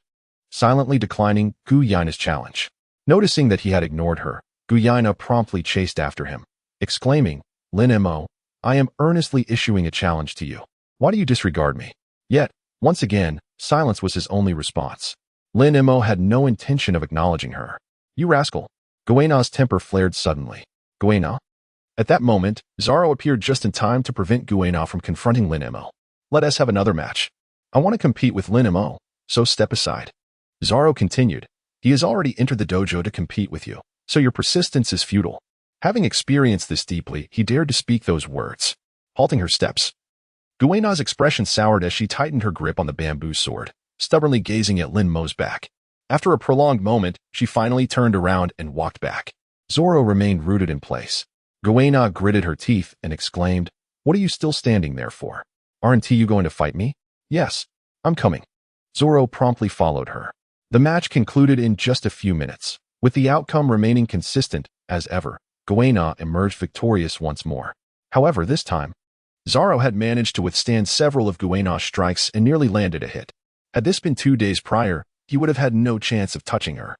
silently declining Kuina's challenge. Noticing that he had ignored her, Kuina promptly chased after him, exclaiming, Lin Mo, I am earnestly issuing a challenge to you. Why do you disregard me? Yet, once again, silence was his only response. Lin Mo had no intention of acknowledging her. You rascal. Kuina's temper flared suddenly. Kuina? At that moment, Zoro appeared just in time to prevent Kuina from confronting Lin Mo. Let us have another match. I want to compete with Lin Mo, so step aside. Zoro continued. He has already entered the dojo to compete with you, so your persistence is futile. Having experienced this deeply, he dared to speak those words, halting her steps. Kuina's expression soured as she tightened her grip on the bamboo sword, stubbornly gazing at Lin Mo's back. After a prolonged moment, she finally turned around and walked back. Zoro remained rooted in place. Kuina gritted her teeth and exclaimed, What are you still standing there for? Aren't you going to fight me? Yes, I'm coming. Zoro promptly followed her. The match concluded in just a few minutes. With the outcome remaining consistent, as ever, Kuina emerged victorious once more. However, this time, Zoro had managed to withstand several of Kuina's strikes and nearly landed a hit. Had this been 2 days prior, he would have had no chance of touching her.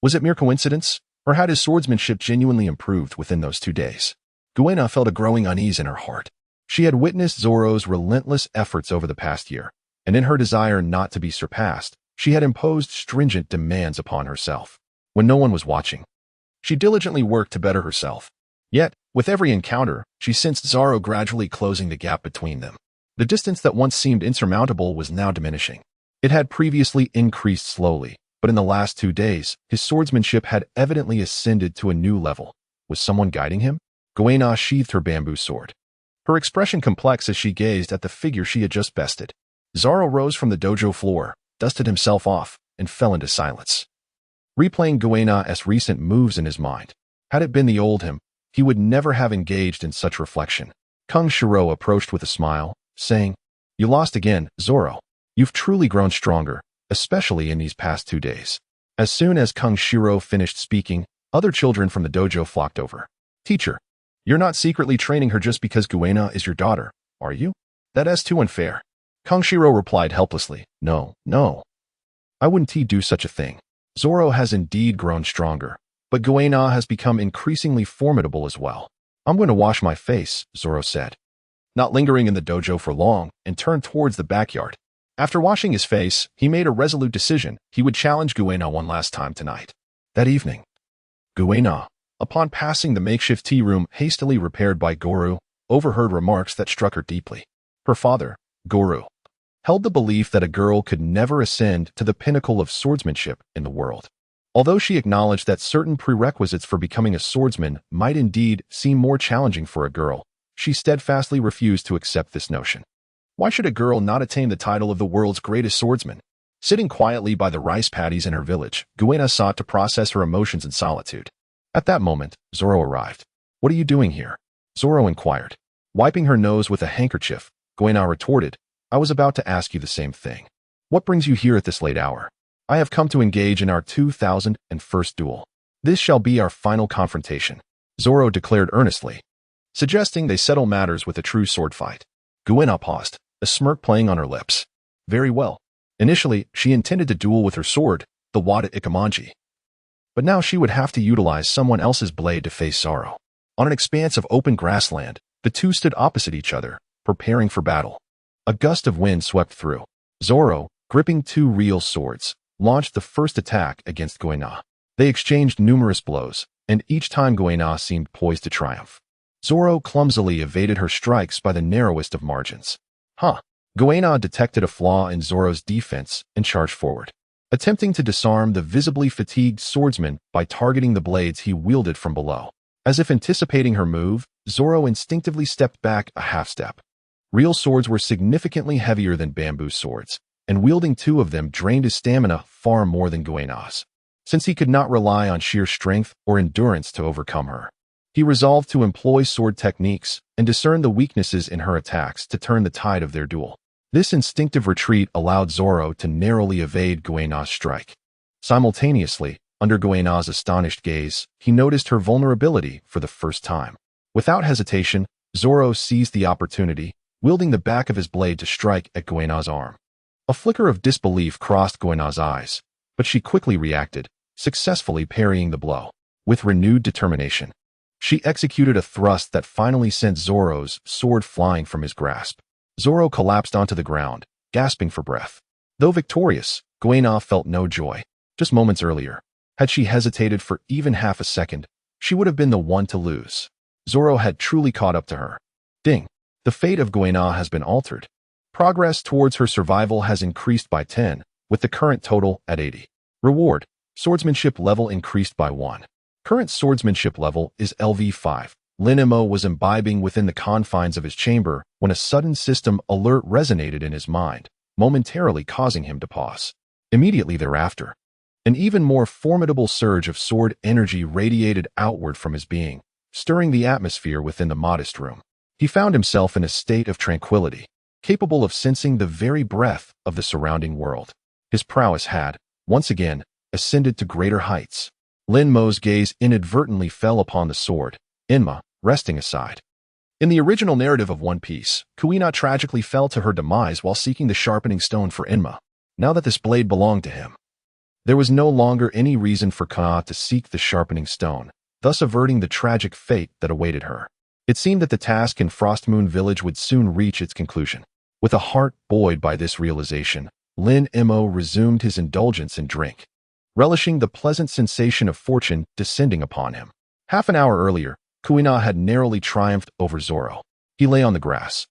Was it mere coincidence, or had his swordsmanship genuinely improved within those 2 days? Kuina felt a growing unease in her heart. She had witnessed Zoro's relentless efforts over the past year, and in her desire not to be surpassed, she had imposed stringent demands upon herself. When no one was watching, she diligently worked to better herself. Yet, with every encounter, she sensed Zoro gradually closing the gap between them. The distance that once seemed insurmountable was now diminishing. It had previously increased slowly, but in the last 2 days, his swordsmanship had evidently ascended to a new level. Was someone guiding him? Kuina sheathed her bamboo sword, her expression complex as she gazed at the figure she had just bested. Zoro rose from the dojo floor, dusted himself off, and fell into silence, replaying Kuina's recent moves in his mind. Had it been the old him, he would never have engaged in such reflection. Kung Shiro approached with a smile, saying, You lost again, Zoro. You've truly grown stronger, especially in these past 2 days. As soon as Kung Shiro finished speaking, other children from the dojo flocked over. Teacher, you're not secretly training her just because Kuina is your daughter, are you? That is too unfair. Kung Shiro replied helplessly, No. I wouldn't do such a thing. Zoro has indeed grown stronger, but Kuina has become increasingly formidable as well. I'm going to wash my face, Zoro said, not lingering in the dojo for long, and turned towards the backyard. After washing his face, he made a resolute decision. He would challenge Kuina one last time tonight. That evening, Kuina, upon passing the makeshift tea room hastily repaired by Goro, overheard remarks that struck her deeply. Her father, Goro, held the belief that a girl could never ascend to the pinnacle of swordsmanship in the world. Although she acknowledged that certain prerequisites for becoming a swordsman might indeed seem more challenging for a girl, she steadfastly refused to accept this notion. Why should a girl not attain the title of the world's greatest swordsman? Sitting quietly by the rice paddies in her village, Kuina sought to process her emotions in solitude. At that moment, Zoro arrived. What are you doing here? Zoro inquired. Wiping her nose with a handkerchief, Kuina retorted, I was about to ask you the same thing. What brings you here at this late hour? I have come to engage in our 2001st duel. This shall be our final confrontation, Zoro declared earnestly, suggesting they settle matters with a true sword fight. Kuina paused, a smirk playing on her lips. Very well. Initially, she intended to duel with her sword, the Wada Ikamanji. But now she would have to utilize someone else's blade to face Zoro. On an expanse of open grassland, the two stood opposite each other, preparing for battle. A gust of wind swept through. Zoro, gripping 2 real swords, launched the first attack against Kuina. They exchanged numerous blows, and each time Kuina seemed poised to triumph. Zoro clumsily evaded her strikes by the narrowest of margins. Kuina detected a flaw in Zoro's defense and charged forward. attempting to disarm the visibly fatigued swordsman by targeting the blades he wielded from below. As if anticipating her move, Zoro instinctively stepped back a half step. Real swords were significantly heavier than bamboo swords, and wielding two of them drained his stamina far more than Kuina's. Since he could not rely on sheer strength or endurance to overcome her, he resolved to employ sword techniques and discern the weaknesses in her attacks to turn the tide of their duel. This instinctive retreat allowed Zoro to narrowly evade Kuina's strike. Simultaneously, under Kuina's astonished gaze, he noticed her vulnerability for the first time. Without hesitation, Zoro seized the opportunity, wielding the back of his blade to strike at Kuina's arm. A flicker of disbelief crossed Kuina's eyes, but she quickly reacted, successfully parrying the blow. With renewed determination, she executed a thrust that finally sent Zoro's sword flying from his grasp. Zoro collapsed onto the ground, gasping for breath. Though victorious, Kuina felt no joy. Just moments earlier, had she hesitated for even half a second, she would have been the one to lose. Zoro had truly caught up to her. Ding! The fate of Kuina has been altered. Progress towards her survival has increased by 10, with the current total at 80. Reward: Swordsmanship level increased by 1. Current swordsmanship level is LV5. Lin Mo was imbibing within the confines of his chamber when a sudden system alert resonated in his mind, momentarily causing him to pause. Immediately thereafter, an even more formidable surge of sword energy radiated outward from his being, stirring the atmosphere within the modest room. He found himself in a state of tranquility, capable of sensing the very breath of the surrounding world. His prowess had, once again, ascended to greater heights. Lin Mo's gaze inadvertently fell upon the sword, Enma, resting aside. In the original narrative of One Piece, Kuina tragically fell to her demise while seeking the sharpening stone for Enma. Now that this blade belonged to him, there was no longer any reason for Kuina to seek the sharpening stone, thus averting the tragic fate that awaited her. It seemed that the task in Frostmoon Village would soon reach its conclusion. With a heart buoyed by this realization, Lin Mo resumed his indulgence in drink, relishing the pleasant sensation of fortune descending upon him. Half an hour earlier, Kuina had narrowly triumphed over Zoro. He lay on the grass,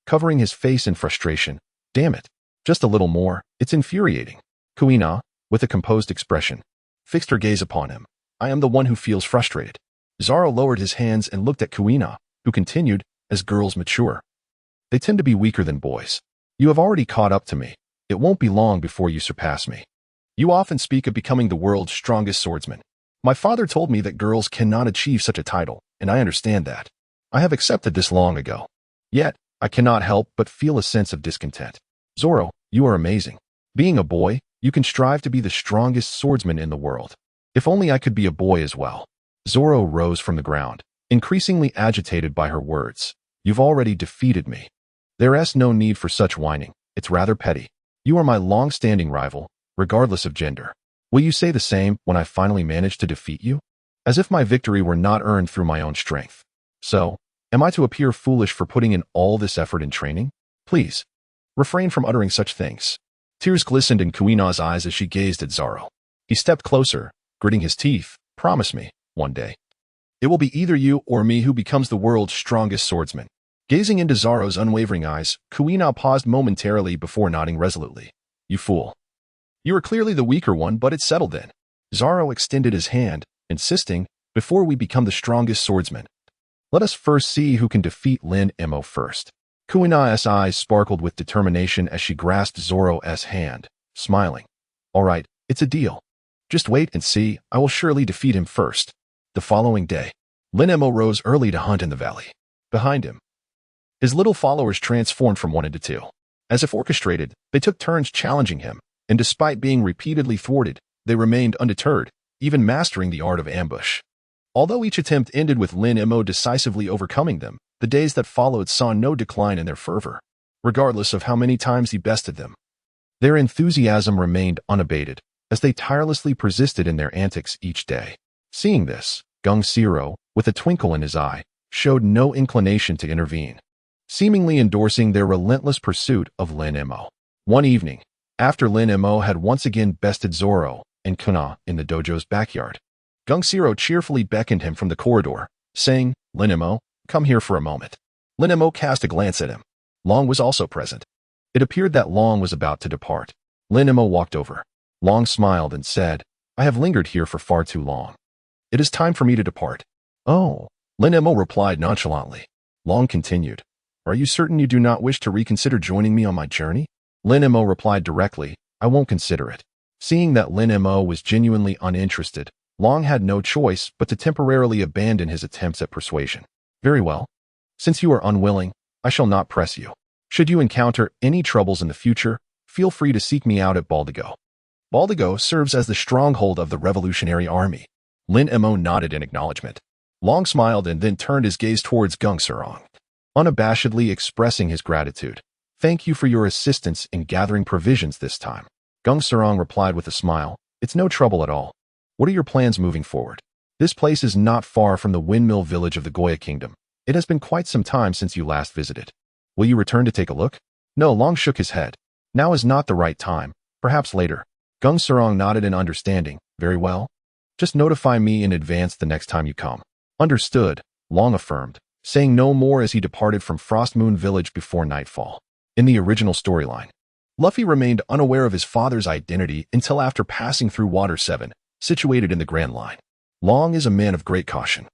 covering his face in frustration. Damn it. Just a little more. It's infuriating. Kuina, with a composed expression, fixed her gaze upon him. I am the one who feels frustrated. Zoro lowered his hands and looked at Kuina, who continued, as girls mature, they tend to be weaker than boys. You have already caught up to me. It won't be long before you surpass me. You often speak of becoming the world's strongest swordsman. My father told me that girls cannot achieve such a title, and I understand that. I have accepted this long ago. Yet, I cannot help but feel a sense of discontent. Zoro, you are amazing. Being a boy, you can strive to be the strongest swordsman in the world. If only I could be a boy as well. Zoro rose from the ground, increasingly agitated by her words. You've already defeated me. There's no need for such whining. It's rather petty. You are my long-standing rival, regardless of gender. Will you say the same when I finally manage to defeat you? As if my victory were not earned through my own strength. So, am I to appear foolish for putting in all this effort in training? Please, refrain from uttering such things. Tears glistened in Kuina's eyes as she gazed at Zoro. He stepped closer, gritting his teeth. Promise me, one day, it will be either you or me who becomes the world's strongest swordsman. Gazing into Zoro's unwavering eyes, Kuina paused momentarily before nodding resolutely. You fool. You are clearly the weaker one, but it's settled then. Zoro extended his hand, insisting, before we become the strongest swordsman, let us first see who can defeat Lin Mo first. Kuina's eyes sparkled with determination as she grasped Zoro's hand, smiling. All right, it's a deal. Just wait and see, I will surely defeat him first. The following day, Lin Mo rose early to hunt in the valley. Behind him, his little followers transformed from one into two. As if orchestrated, they took turns challenging him, and despite being repeatedly thwarted, they remained undeterred, even mastering the art of ambush. Although each attempt ended with Lin Mo decisively overcoming them, the days that followed saw no decline in their fervor, regardless of how many times he bested them. Their enthusiasm remained unabated, as they tirelessly persisted in their antics each day. Seeing this, Gung Siro, with a twinkle in his eye, showed no inclination to intervene, seemingly endorsing their relentless pursuit of Lin Mo. One evening, after Lin Mo had once again bested Zoro and Kuina in the dojo's backyard, Gung Siro cheerfully beckoned him from the corridor, saying, Lin Mo, come here for a moment. Lin Mo cast a glance at him. Long was also present. It appeared that Long was about to depart. Lin Mo walked over. Long smiled and said, I have lingered here for far too long. It is time for me to depart. Oh, Lin Mo replied nonchalantly. Long continued, Are you certain you do not wish to reconsider joining me on my journey? Lin Mo replied directly, I won't consider it. Seeing that Lin Mo was genuinely uninterested, Long had no choice but to temporarily abandon his attempts at persuasion. Very well. Since you are unwilling, I shall not press you. Should you encounter any troubles in the future, feel free to seek me out at Baldigo. Baldigo serves as the stronghold of the Revolutionary Army. Lin Mo nodded in acknowledgement. Long smiled and then turned his gaze towards Gung Sarong, unabashedly expressing his gratitude. Thank you for your assistance in gathering provisions this time. Gung Sarong replied with a smile, It's no trouble at all. What are your plans moving forward? This place is not far from the Windmill village of the Goya Kingdom. It has been quite some time since you last visited. Will you return to take a look? No, Long shook his head. Now is not the right time. Perhaps later. Gung Sarong nodded in understanding. Very well. Just notify me in advance the next time you come. Understood, Long affirmed, saying no more as he departed from Frost Moon Village before nightfall. In the original storyline, Luffy remained unaware of his father's identity until after passing through Water 7, situated in the Grand Line. Long is a man of great caution,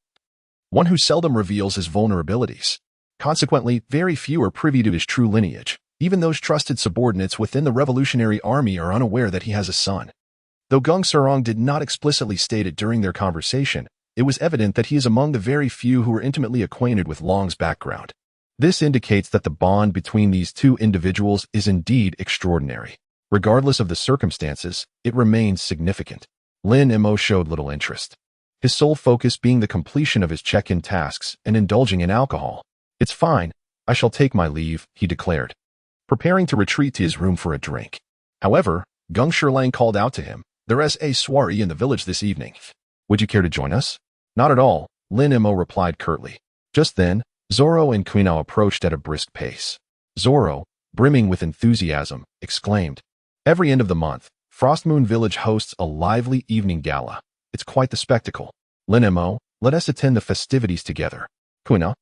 one who seldom reveals his vulnerabilities. Consequently, very few are privy to his true lineage. Even those trusted subordinates within the Revolutionary Army are unaware that he has a son. Though Gung Sarong did not explicitly state it during their conversation, it was evident that he is among the very few who are intimately acquainted with Long's background. This indicates that the bond between these two individuals is indeed extraordinary. Regardless of the circumstances, it remains significant. Lin Mo showed little interest, his sole focus being the completion of his check-in tasks and indulging in alcohol. It's fine, I shall take my leave, he declared, preparing to retreat to his room for a drink. However, Gung Shirlang called out to him, There's a soiree in the village this evening. Would you care to join us? Not at all, Lin Mo replied curtly. Just then, Zoro and Kuina approached at a brisk pace. Zoro, brimming with enthusiasm, exclaimed, Every end of the month, Frost Moon Village hosts a lively evening gala. It's quite the spectacle. Lin Mo, let us attend the festivities together. Kuina,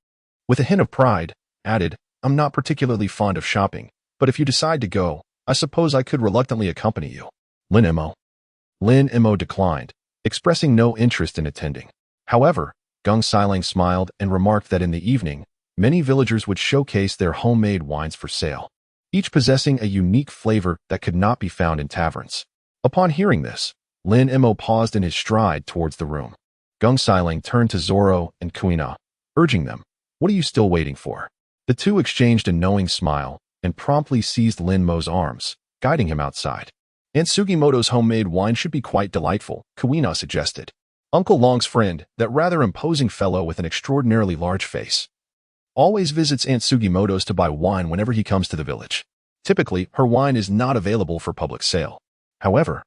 with a hint of pride, added, I'm not particularly fond of shopping, but if you decide to go, I suppose I could reluctantly accompany you. Lin Mo declined, expressing no interest in attending. However, Gung Silang smiled and remarked that in the evening, many villagers would showcase their homemade wines for sale, each possessing a unique flavor that could not be found in taverns. Upon hearing this, Lin Mo paused in his stride towards the room. Gung Silang turned to Zoro and Kuina, urging them, What are you still waiting for? The two exchanged a knowing smile and promptly seized Lin Mo's arms, guiding him outside. Aunt Sugimoto's homemade wine should be quite delightful, Kuina suggested. Uncle Long's friend, that rather imposing fellow with an extraordinarily large face, always visits Aunt Sugimoto's to buy wine whenever he comes to the village. Typically, her wine is not available for public sale. However,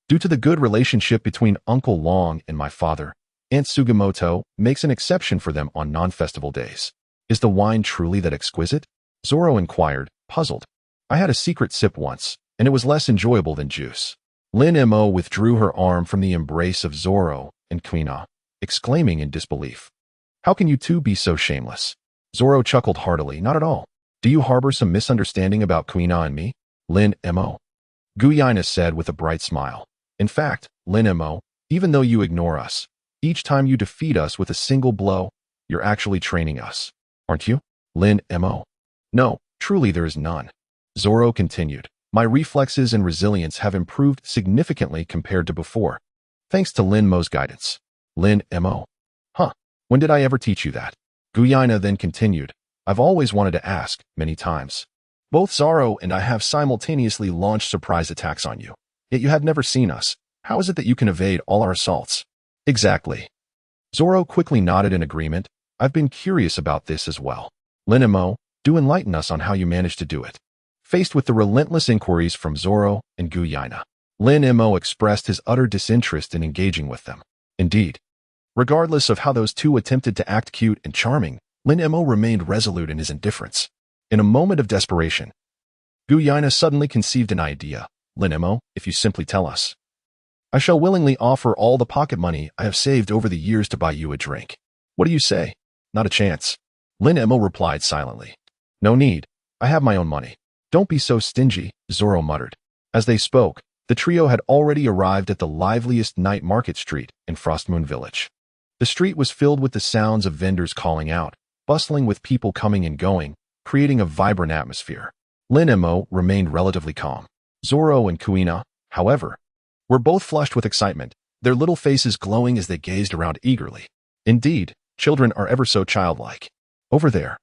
due to the good relationship between Uncle Long and my father, Aunt Sugimoto makes an exception for them on non-festival days. Is the wine truly that exquisite? Zoro inquired, puzzled. I had a secret sip once, and it was less enjoyable than juice. Lin Mo withdrew her arm from the embrace of Zoro and Kuina, exclaiming in disbelief, How can you two be so shameless? Zoro chuckled heartily, Not at all. Do you harbor some misunderstanding about Kuina and me? Lin Mo, Kuina said with a bright smile. In fact, Lin Mo, even though you ignore us, each time you defeat us with a single blow, you're actually training us, aren't you? Lin Mo. No, truly there is none. Zoro continued. My reflexes and resilience have improved significantly compared to before, thanks to Lin Mo's guidance. Lin Mo. Huh, when did I ever teach you that? Kuina then continued. I've always wanted to ask, many times. Both Zoro and I have simultaneously launched surprise attacks on you, yet you have never seen us. How is it that you can evade all our assaults? Exactly. Zoro quickly nodded in agreement. I've been curious about this as well. Lin Mo, do enlighten us on how you managed to do it. Faced with the relentless inquiries from Zoro and Kuina, Lin Mo expressed his utter disinterest in engaging with them. Indeed, regardless of how those two attempted to act cute and charming, Lin Mo remained resolute in his indifference. In a moment of desperation, Kuina suddenly conceived an idea. Lin Mo, if you simply tell us, I shall willingly offer all the pocket money I have saved over the years to buy you a drink. What do you say? Not a chance. Lin Mo replied silently. No need. I have my own money. Don't be so stingy, Zoro muttered. As they spoke, The trio had already arrived at the liveliest night market street in Frostmoon Village. The street was filled with the sounds of vendors calling out, bustling with people coming and going, creating a vibrant atmosphere. Lin Mo remained relatively calm. Zoro and Kuina, however, were both flushed with excitement, their little faces glowing as they gazed around eagerly. Indeed, children are ever so childlike. Over there.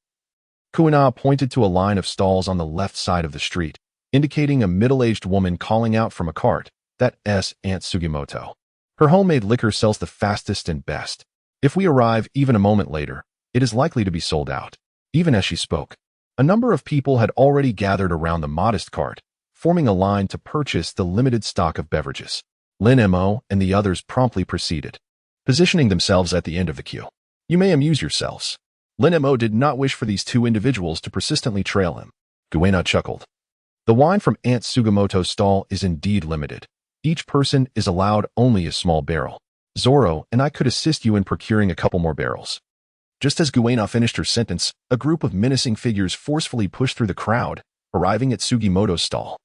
Kuina pointed to a line of stalls on the left side of the street, indicating a middle-aged woman calling out from a cart, "That's Aunt Sugimoto. Her homemade liquor sells the fastest and best. If we arrive even a moment later, it is likely to be sold out." Even as she spoke, a number of people had already gathered around the modest cart, forming a line to purchase the limited stock of beverages. Lin Mo and the others promptly proceeded, positioning themselves at the end of the queue. "You may amuse yourselves." Lin Mo did not wish for these two individuals to persistently trail him. Kuina chuckled. "The wine from Aunt Sugimoto's stall is indeed limited. Each person is allowed only a small barrel. Zoro and I could assist you in procuring a couple more barrels." Just as Kuina finished her sentence, a group of menacing figures forcefully pushed through the crowd, arriving at Sugimoto's stall.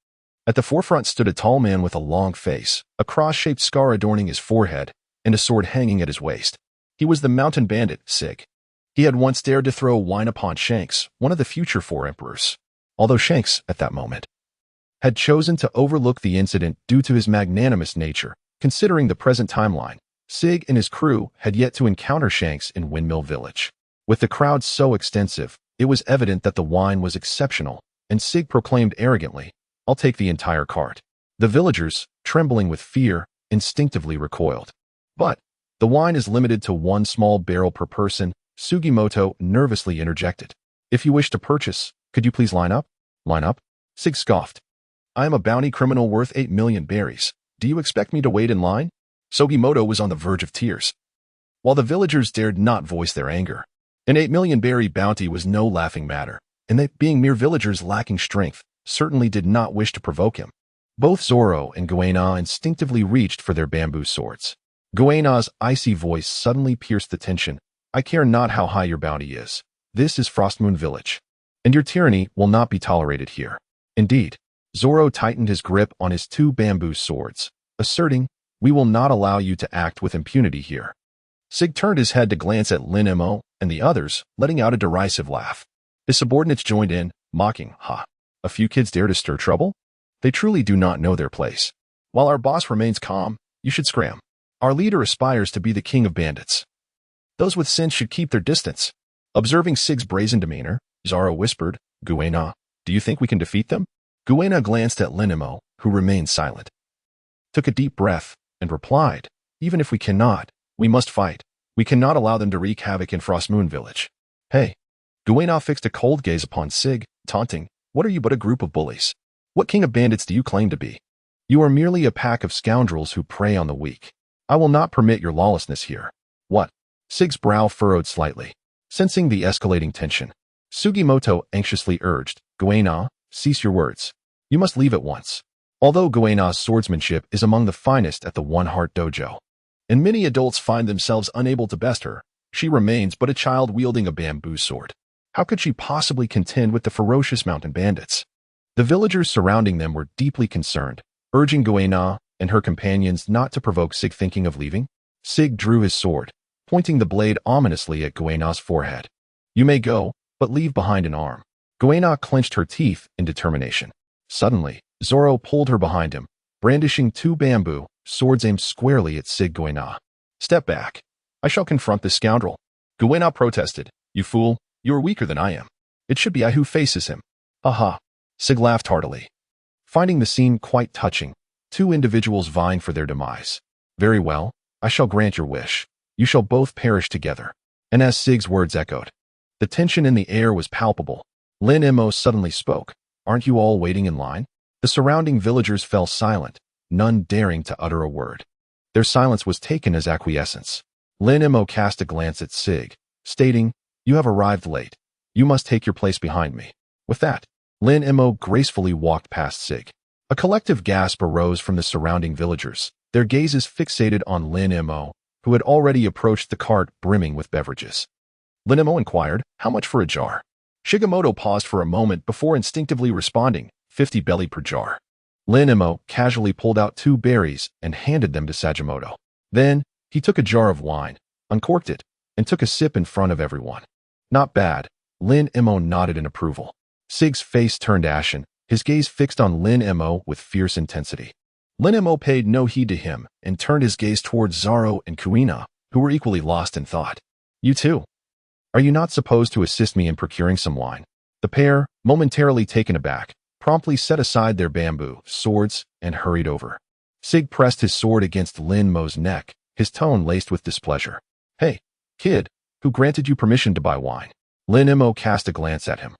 At the forefront stood a tall man with a long face, a cross-shaped scar adorning his forehead, and a sword hanging at his waist. He was the mountain bandit, Sig. He had once dared to throw wine upon Shanks, one of the future 4 emperors. Although Shanks, at that moment, had chosen to overlook the incident due to his magnanimous nature, considering the present timeline, Sig and his crew had yet to encounter Shanks in Windmill Village. With the crowd so extensive, it was evident that the wine was exceptional, and Sig proclaimed arrogantly, "I'll take the entire cart." The villagers, trembling with fear, instinctively recoiled. "But the wine is limited to 1 small barrel per person," Sugimoto nervously interjected. "If you wish to purchase, could you please line up?" "Line up?" Sig scoffed. "I am a bounty criminal worth 8 million berries. Do you expect me to wait in line?" Sugimoto was on the verge of tears, while the villagers dared not voice their anger. An 8 million berry bounty was no laughing matter, and they, being mere villagers lacking strength, certainly did not wish to provoke him. Both Zoro and Kuina instinctively reached for their bamboo swords. Kuina's icy voice suddenly pierced the tension. "I care not how high your bounty is. This is Frostmoon Village, and your tyranny will not be tolerated here." Indeed, Zoro tightened his grip on his 2 bamboo swords, asserting, "We will not allow you to act with impunity here." Sig turned his head to glance at Lin Mo and the others, letting out a derisive laugh. His subordinates joined in, mocking, "Ha! A few kids dare to stir trouble? They truly do not know their place. While our boss remains calm, you should scram. Our leader aspires to be the king of bandits. Those with sense should keep their distance." Observing Sig's brazen demeanor, Zoro whispered, "Kuina, do you think we can defeat them?" Kuina glanced at Lin Mo, who remained silent, took a deep breath, and replied, "Even if we cannot, we must fight. We cannot allow them to wreak havoc in Frostmoon Village." "Hey." Kuina fixed a cold gaze upon Sig, taunting, "What are you but a group of bullies? What king of bandits do you claim to be? You are merely a pack of scoundrels who prey on the weak. I will not permit your lawlessness here." "What?" Sig's brow furrowed slightly, sensing the escalating tension. Sugimoto anxiously urged, "Kuina, cease your words. You must leave at once." Although Kuina's swordsmanship is among the finest at the One Heart Dojo, and many adults find themselves unable to best her, she remains but a child wielding a bamboo sword. How could she possibly contend with the ferocious mountain bandits? The villagers surrounding them were deeply concerned, urging Kuina and her companions not to provoke Sig thinking of leaving. Sig drew his sword, pointing the blade ominously at Kuina's forehead. "You may go, but leave behind an arm." Kuina clenched her teeth in determination. Suddenly, Zoro pulled her behind him, brandishing 2 bamboo swords aimed squarely at Sig. "Kuina, step back. I shall confront this scoundrel." Kuina protested, "You fool, you are weaker than I am. It should be I who faces him." "Aha." Sig laughed heartily, finding the scene quite touching. 2 individuals vying for their demise. "Very well, I shall grant your wish. You shall both perish together." And as Sig's words echoed, the tension in the air was palpable. Lin Mo suddenly spoke, "Aren't you all waiting in line?" The surrounding villagers fell silent, none daring to utter a word. Their silence was taken as acquiescence. Lin Mo cast a glance at Sig, stating, "You have arrived late. You must take your place behind me." With that, Lin Mo gracefully walked past Sig. A collective gasp arose from the surrounding villagers, their gazes fixated on Lin Mo, who had already approached the cart brimming with beverages. Lin Mo inquired, "How much for a jar?" Sugimoto paused for a moment before instinctively responding, 50 belly per jar. Lin Mo casually pulled out 2 berries and handed them to Sajimoto. Then, he took a jar of wine, uncorked it, and took a sip in front of everyone. Not bad. Lin Mo nodded in approval. Sig's face turned ashen, his gaze fixed on Lin Mo with fierce intensity. Lin Mo paid no heed to him and turned his gaze towards Zoro and Kuina, who were equally lost in thought. You too. Are you not supposed to assist me in procuring some wine? The pair, momentarily taken aback, promptly set aside their bamboo swords and hurried over. Sig pressed his sword against Lin Mo's neck, his tone laced with displeasure. Hey, kid, who granted you permission to buy wine? Lin Mo cast a glance at him.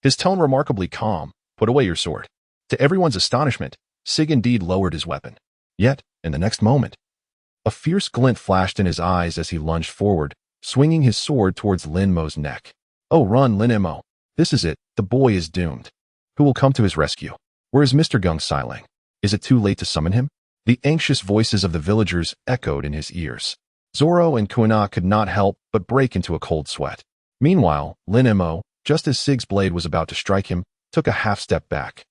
His tone remarkably calm. Put away your sword. To everyone's astonishment, Sig indeed lowered his weapon. Yet, in the next moment, a fierce glint flashed in his eyes as he lunged forward, swinging his sword towards Lin Mo's neck. Oh, run, Lin Mo. This is it. The boy is doomed. Who will come to his rescue? Where is Mr. Gung Silang? Is it too late to summon him? The anxious voices of the villagers echoed in his ears. Zoro and Kuina could not help but break into a cold sweat. Meanwhile, Lin Mo, just as Sig's blade was about to strike him, took a half-step back.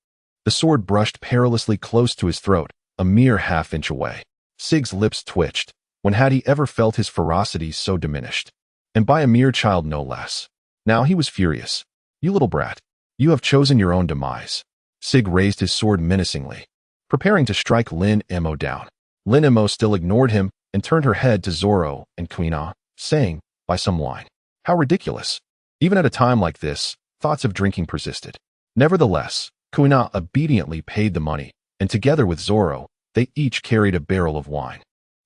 The sword brushed perilously close to his throat, a mere half-inch away. Sig's lips twitched. When had he ever felt his ferocity so diminished? And by a mere child no less. Now he was furious. You little brat. You have chosen your own demise. Sig raised his sword menacingly, preparing to strike Lin Mo down. Lin Mo still ignored him and turned her head to Zoro and Kuina, saying, "Buy some wine." How ridiculous. Even at a time like this, thoughts of drinking persisted. Nevertheless, Kuina obediently paid the money, and together with Zoro, they each carried a barrel of wine.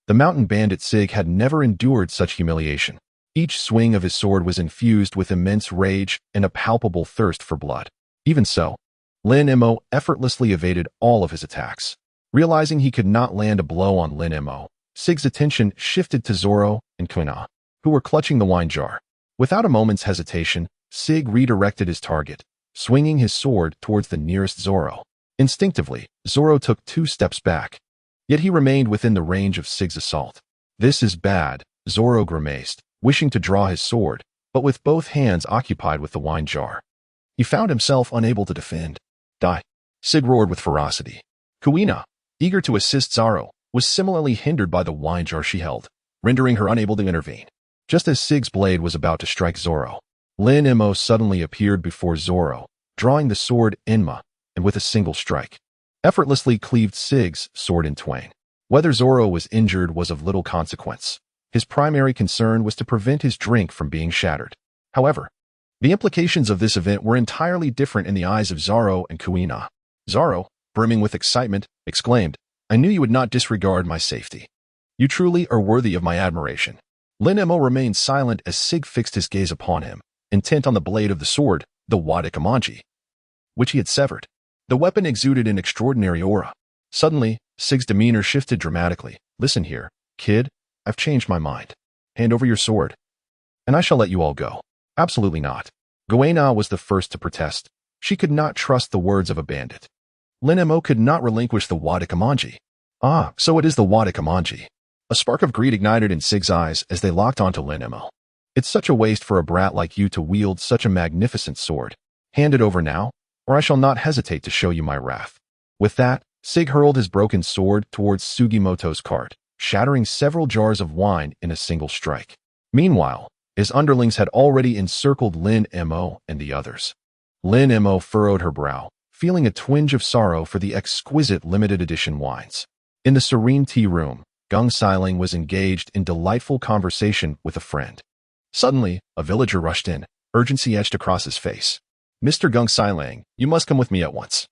The mountain bandit Sig had never endured such humiliation. Each swing of his sword was infused with immense rage and a palpable thirst for blood. Even so, Lin Mo effortlessly evaded all of his attacks. Realizing he could not land a blow on Lin Mo, Sig's attention shifted to Zoro and Kuina, who were clutching the wine jar. Without a moment's hesitation, Sig redirected his target, swinging his sword towards the nearest Zoro. Instinctively, Zoro took 2 steps back. Yet he remained within the range of Sig's assault. This is bad, Zoro grimaced, wishing to draw his sword, but with both hands occupied with the wine jar. He found himself unable to defend. Die. Sig roared with ferocity. Kuina, eager to assist Zoro, was similarly hindered by the wine jar she held, rendering her unable to intervene. Just as Sig's blade was about to strike Zoro, Lin Mo suddenly appeared before Zoro, drawing the sword Enma, and with a single strike, effortlessly cleaved Sig's sword in twain. Whether Zoro was injured was of little consequence. His primary concern was to prevent his drink from being shattered. However, the implications of this event were entirely different in the eyes of Zoro and Kuina. Zoro, brimming with excitement, exclaimed, "I knew you would not disregard my safety. You truly are worthy of my admiration." Lin Mo remained silent as Sig fixed his gaze upon him, intent on the blade of the sword, the Wadikamanji, which he had severed. The weapon exuded an extraordinary aura. Suddenly, Sig's demeanor shifted dramatically. "Listen here, kid. I've changed my mind. Hand over your sword, and I shall let you all go." Absolutely not. Kuina was the first to protest. She could not trust the words of a bandit. Lin Mo could not relinquish the Wadikamanji. Ah, so it is the Wadikamanji. A spark of greed ignited in Sig's eyes as they locked onto Lin Mo. It's such a waste for a brat like you to wield such a magnificent sword. Hand it over now, or I shall not hesitate to show you my wrath. With that, Sig hurled his broken sword towards Sugimoto's cart, shattering several jars of wine in a single strike. Meanwhile, his underlings had already encircled Lin Mo and the others. Lin Mo furrowed her brow, feeling a twinge of sorrow for the exquisite limited edition wines. In the serene tea room, Gung Siling was engaged in delightful conversation with a friend. Suddenly, a villager rushed in, urgency etched across his face. "Mr. Gung Siling, you must come with me at once.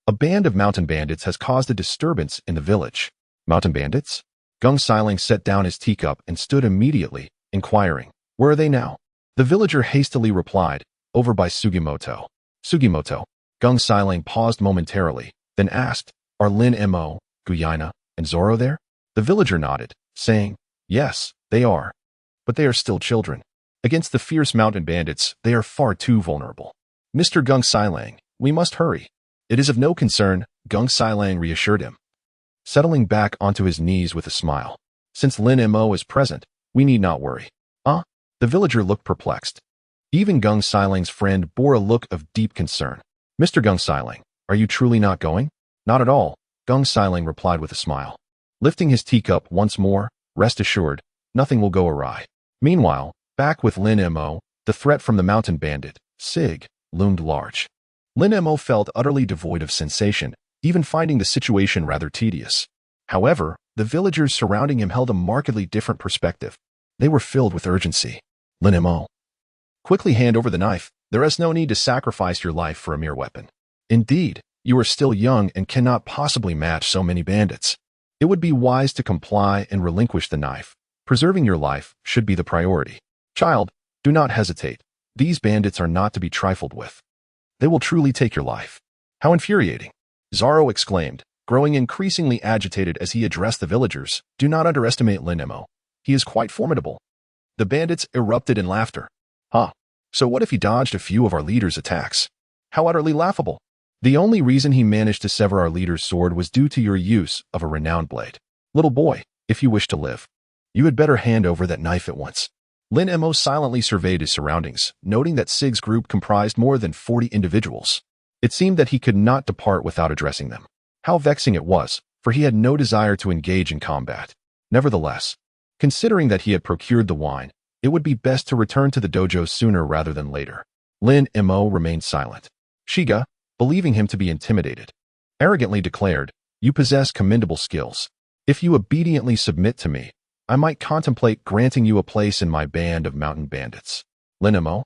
A band of mountain bandits has caused a disturbance in the village." Mountain bandits? Gung Siling set down his teacup and stood immediately, inquiring, "Where are they now?" The villager hastily replied, "Over by Sugimoto." Sugimoto. Gung Siling paused momentarily, then asked, "Are Lin Mo, Kuina, and Zoro there?" The villager nodded, saying, "Yes, they are. But they are still children. Against the fierce mountain bandits, they are far too vulnerable. Mr. Gung Silang, we must hurry." "It is of no concern," Gung Silang reassured him, settling back onto his knees with a smile. "Since Lin Mo is present, we need not worry." "Ah?" The villager looked perplexed. Even Gung Silang's friend bore a look of deep concern. "Mr. Gung Silang, are you truly not going?" Not at all, Gung Siling replied with a smile. Lifting his teacup once more, rest assured, nothing will go awry. Meanwhile, back with Lin Mo, the threat from the mountain bandit, Sig, loomed large. Lin Mo felt utterly devoid of sensation, even finding the situation rather tedious. However, the villagers surrounding him held a markedly different perspective. They were filled with urgency. Lin Mo, quickly hand over the knife. There is no need to sacrifice your life for a mere weapon. Indeed, you are still young and cannot possibly match so many bandits. It would be wise to comply and relinquish the knife. Preserving your life should be the priority. Child, do not hesitate. These bandits are not to be trifled with. They will truly take your life. How infuriating! Zoro exclaimed, growing increasingly agitated as he addressed the villagers. Do not underestimate Lin Mo. He is quite formidable. The bandits erupted in laughter. Huh. So what if he dodged a few of our leader's attacks? How utterly laughable. The only reason he managed to sever our leader's sword was due to your use of a renowned blade. Little boy, if you wish to live, you had better hand over that knife at once. Lin Mo silently surveyed his surroundings, noting that Sig's group comprised more than 40 individuals. It seemed that he could not depart without addressing them. How vexing it was, for he had no desire to engage in combat. Nevertheless, considering that he had procured the wine, it would be best to return to the dojo sooner rather than later. Lin Mo remained silent. Shiga, believing him to be intimidated, arrogantly declared, "You possess commendable skills. If you obediently submit to me, I might contemplate granting you a place in my band of mountain bandits." Lin Mo,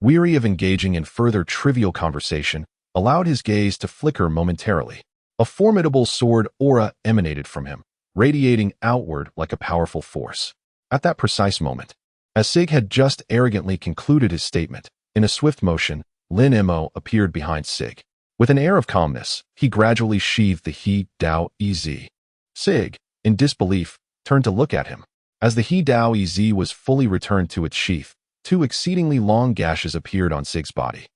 weary of engaging in further trivial conversation, allowed his gaze to flicker momentarily. A formidable sword aura emanated from him, radiating outward like a powerful force. At that precise moment, as Sig had just arrogantly concluded his statement, in a swift motion, Lin Mo appeared behind Sig. With an air of calmness, he gradually sheathed the He Dao Ez. Sig, in disbelief, turned to look at him. As the He Dao Ez was fully returned to its sheath, two exceedingly long gashes appeared on Sig's body,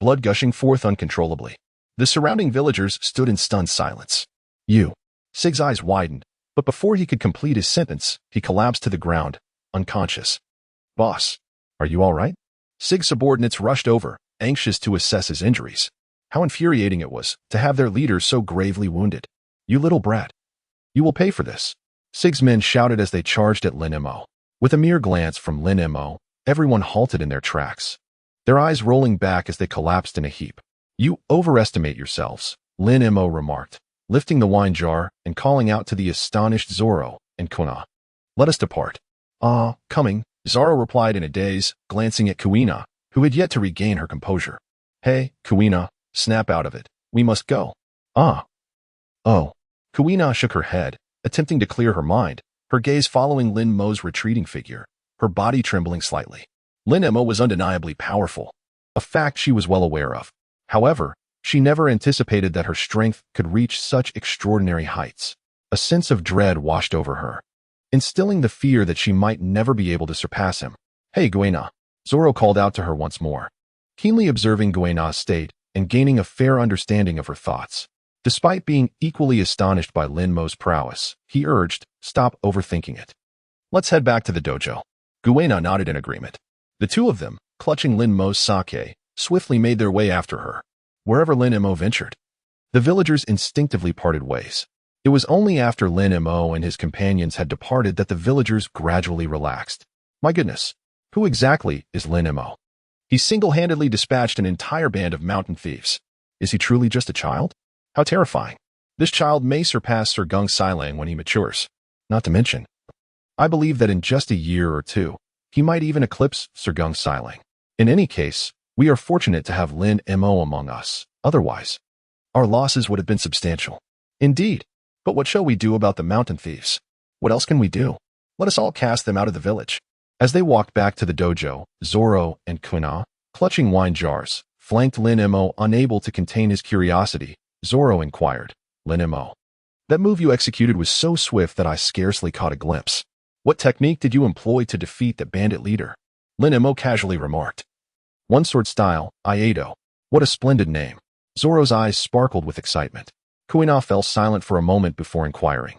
blood gushing forth uncontrollably. The surrounding villagers stood in stunned silence. "You." Sig's eyes widened, but before he could complete his sentence, he collapsed to the ground, unconscious. "Boss, are you all right?" Sig's subordinates rushed over, anxious to assess his injuries. How infuriating it was to have their leader so gravely wounded. "You little brat. You will pay for this." Sig's men shouted as they charged at Lin Mo. With a mere glance from Lin Mo, everyone halted in their tracks, their eyes rolling back as they collapsed in a heap. "You overestimate yourselves," Lin Mo remarked, lifting the wine jar and calling out to the astonished Zoro and Kuina. "Let us depart." "Ah, coming," Zoro replied in a daze, glancing at Kuina, who had yet to regain her composure. "Hey, Kuina, snap out of it. We must go." "Ah. Oh." Kuina shook her head, attempting to clear her mind, her gaze following Lin Mo's retreating figure, her body trembling slightly. Lin Mo was undeniably powerful, a fact she was well aware of. However, she never anticipated that her strength could reach such extraordinary heights. A sense of dread washed over her, instilling the fear that she might never be able to surpass him. "Hey, Kuina," Zoro called out to her once more, keenly observing Kuina's state and gaining a fair understanding of her thoughts. Despite being equally astonished by Lin Mo's prowess, he urged, "Stop overthinking it. Let's head back to the dojo." Kuina nodded in agreement. The two of them, clutching Lin Mo's sake, swiftly made their way after her, wherever Lin Mo ventured. The villagers instinctively parted ways. It was only after Lin Mo and his companions had departed that the villagers gradually relaxed. My goodness, who exactly is Lin Mo? He single-handedly dispatched an entire band of mountain thieves. Is he truly just a child? How terrifying. This child may surpass Sir Gung Silang when he matures. Not to mention, I believe that in just a year or two, he might even eclipse Sir Gung Silang. In any case, we are fortunate to have Lin Mo among us. Otherwise, our losses would have been substantial. Indeed. But what shall we do about the mountain thieves? What else can we do? Let us all cast them out of the village. As they walked back to the dojo, Zoro and Kuina, clutching wine jars, flanked Lin Mo. Unable to contain his curiosity, Zoro inquired, "Lin Mo, that move you executed was so swift that I scarcely caught a glimpse. What technique did you employ to defeat the bandit leader?" Lin Mo casually remarked, "One sword style, Iaido. What a splendid name." Zoro's eyes sparkled with excitement. Kuina fell silent for a moment before inquiring,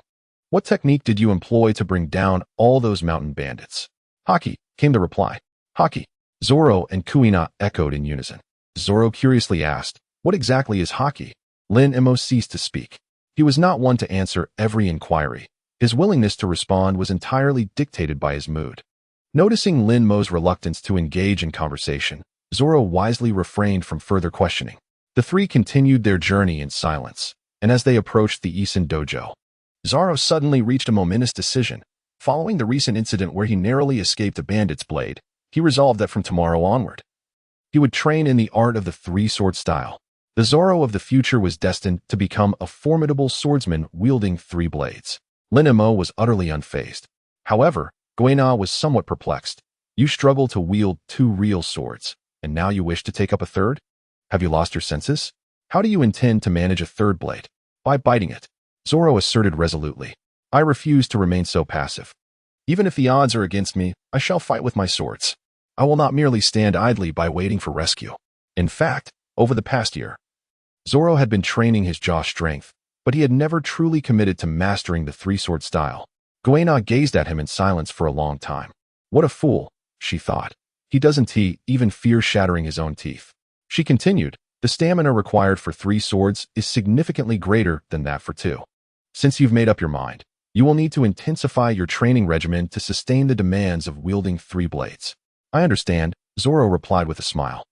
"What technique did you employ to bring down all those mountain bandits?" "Haki," came the reply. "Haki." Zoro and Kuina echoed in unison. Zoro curiously asked, "What exactly is Haki?" Lin Mo ceased to speak. He was not one to answer every inquiry. His willingness to respond was entirely dictated by his mood. Noticing Lin Mo's reluctance to engage in conversation, Zoro wisely refrained from further questioning. The three continued their journey in silence, and as they approached the Isen Dojo, Zoro suddenly reached a momentous decision. Following the recent incident where he narrowly escaped a bandit's blade, he resolved that from tomorrow onward, he would train in the art of the three-sword style. The Zoro of the future was destined to become a formidable swordsman wielding three blades. Lin Mo was utterly unfazed. However, Kuina was somewhat perplexed. You struggle to wield two real swords, and now you wish to take up a third? Have you lost your senses? How do you intend to manage a third blade? By biting it, Zoro asserted resolutely. I refuse to remain so passive. Even if the odds are against me, I shall fight with my swords. I will not merely stand idly by waiting for rescue. In fact, over the past year, Zoro had been training his jaw strength, but he had never truly committed to mastering the three-sword style. Kuina gazed at him in silence for a long time. What a fool, she thought. He doesn't even fear shattering his own teeth. She continued, the stamina required for three swords is significantly greater than that for two. Since you've made up your mind, you will need to intensify your training regimen to sustain the demands of wielding three blades. I understand, Zoro replied with a smile.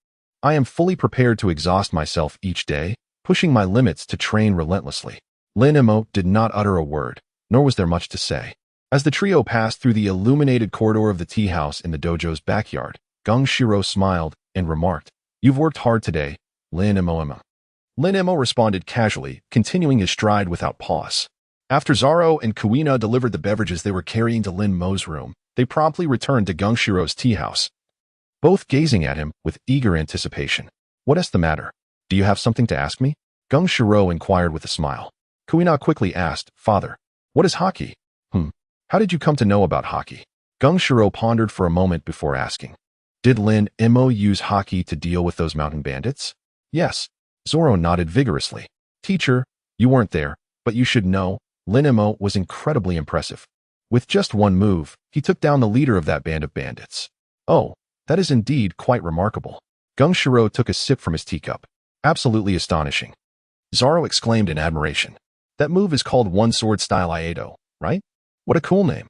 I am fully prepared to exhaust myself each day, pushing my limits to train relentlessly. Lin Mo did not utter a word, nor was there much to say. As the trio passed through the illuminated corridor of the tea house in the dojo's backyard, Gung Shiro smiled and remarked, You've worked hard today, Lin Mo. Lin Mo responded casually, continuing his stride without pause. After Zoro and Kuina delivered the beverages they were carrying to Lin Mo's room, they promptly returned to Gung Shiro's tea house, both gazing at him with eager anticipation. What is the matter? Do you have something to ask me? Gung Shiro inquired with a smile. Kuina quickly asked, Father, what is Haki? How did you come to know about Haki? Gung Shiro pondered for a moment before asking. Did Lin Mo use Haki to deal with those mountain bandits? Yes. Zoro nodded vigorously. Teacher, you weren't there, but you should know, Lin Mo was incredibly impressive. With just one move, he took down the leader of that band of bandits. Oh, that is indeed quite remarkable. Gung Shiro took a sip from his teacup. Absolutely astonishing. Zoro exclaimed in admiration. That move is called one-sword style Iaido, right? What a cool name.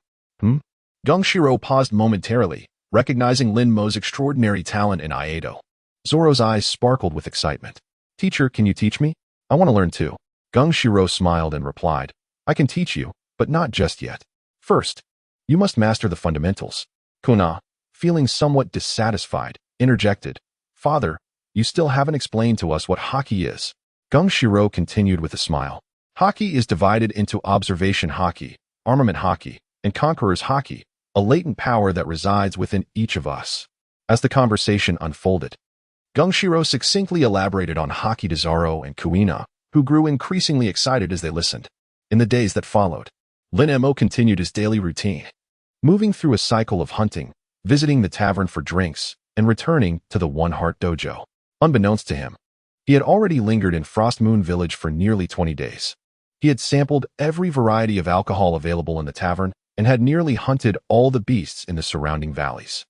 Gung Shiro paused momentarily, recognizing Lin Mo's extraordinary talent in Iaido. Zoro's eyes sparkled with excitement. Teacher, can you teach me? I want to learn too. Gung Shiro smiled and replied, I can teach you, but not just yet. First, you must master the fundamentals. Kuina, feeling somewhat dissatisfied, interjected, Father, you still haven't explained to us what Haki is. Gung Shiro continued with a smile. Haki is divided into observation Haki, armament Haki, and conqueror's Haki, a latent power that resides within each of us. As the conversation unfolded, Gung Shiro succinctly elaborated on Haki to Zoro and Kuina, who grew increasingly excited as they listened. In the days that followed, Lin Mo continued his daily routine, moving through a cycle of hunting, visiting the tavern for drinks, and returning to the One Heart Dojo. Unbeknownst to him, he had already lingered in Frost Moon Village for nearly 20 days. He had sampled every variety of alcohol available in the tavern and had nearly hunted all the beasts in the surrounding valleys.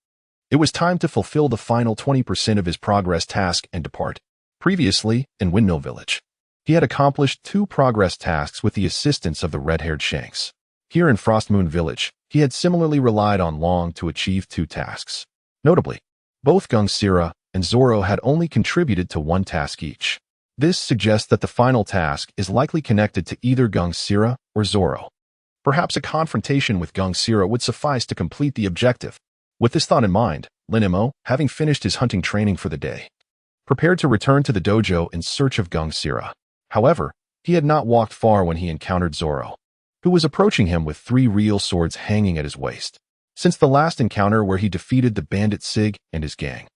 It was time to fulfill the final 20% of his progress task and depart. Previously, in Windmill Village, he had accomplished 2 progress tasks with the assistance of the Red-Haired Shanks. Here in Frost Moon Village, he had similarly relied on Long to achieve 2 tasks. Notably, both Gung Sira and Zoro had only contributed to 1 task each. This suggests that the final task is likely connected to either Gung Sira or Zoro. Perhaps a confrontation with Gung Sira would suffice to complete the objective. With this thought in mind, Lin Mo, having finished his hunting training for the day, prepared to return to the dojo in search of Gung Sira. However, he had not walked far when he encountered Zoro, who was approaching him with 3 real swords hanging at his waist. Since the last encounter where he defeated the bandit Sig and his gang,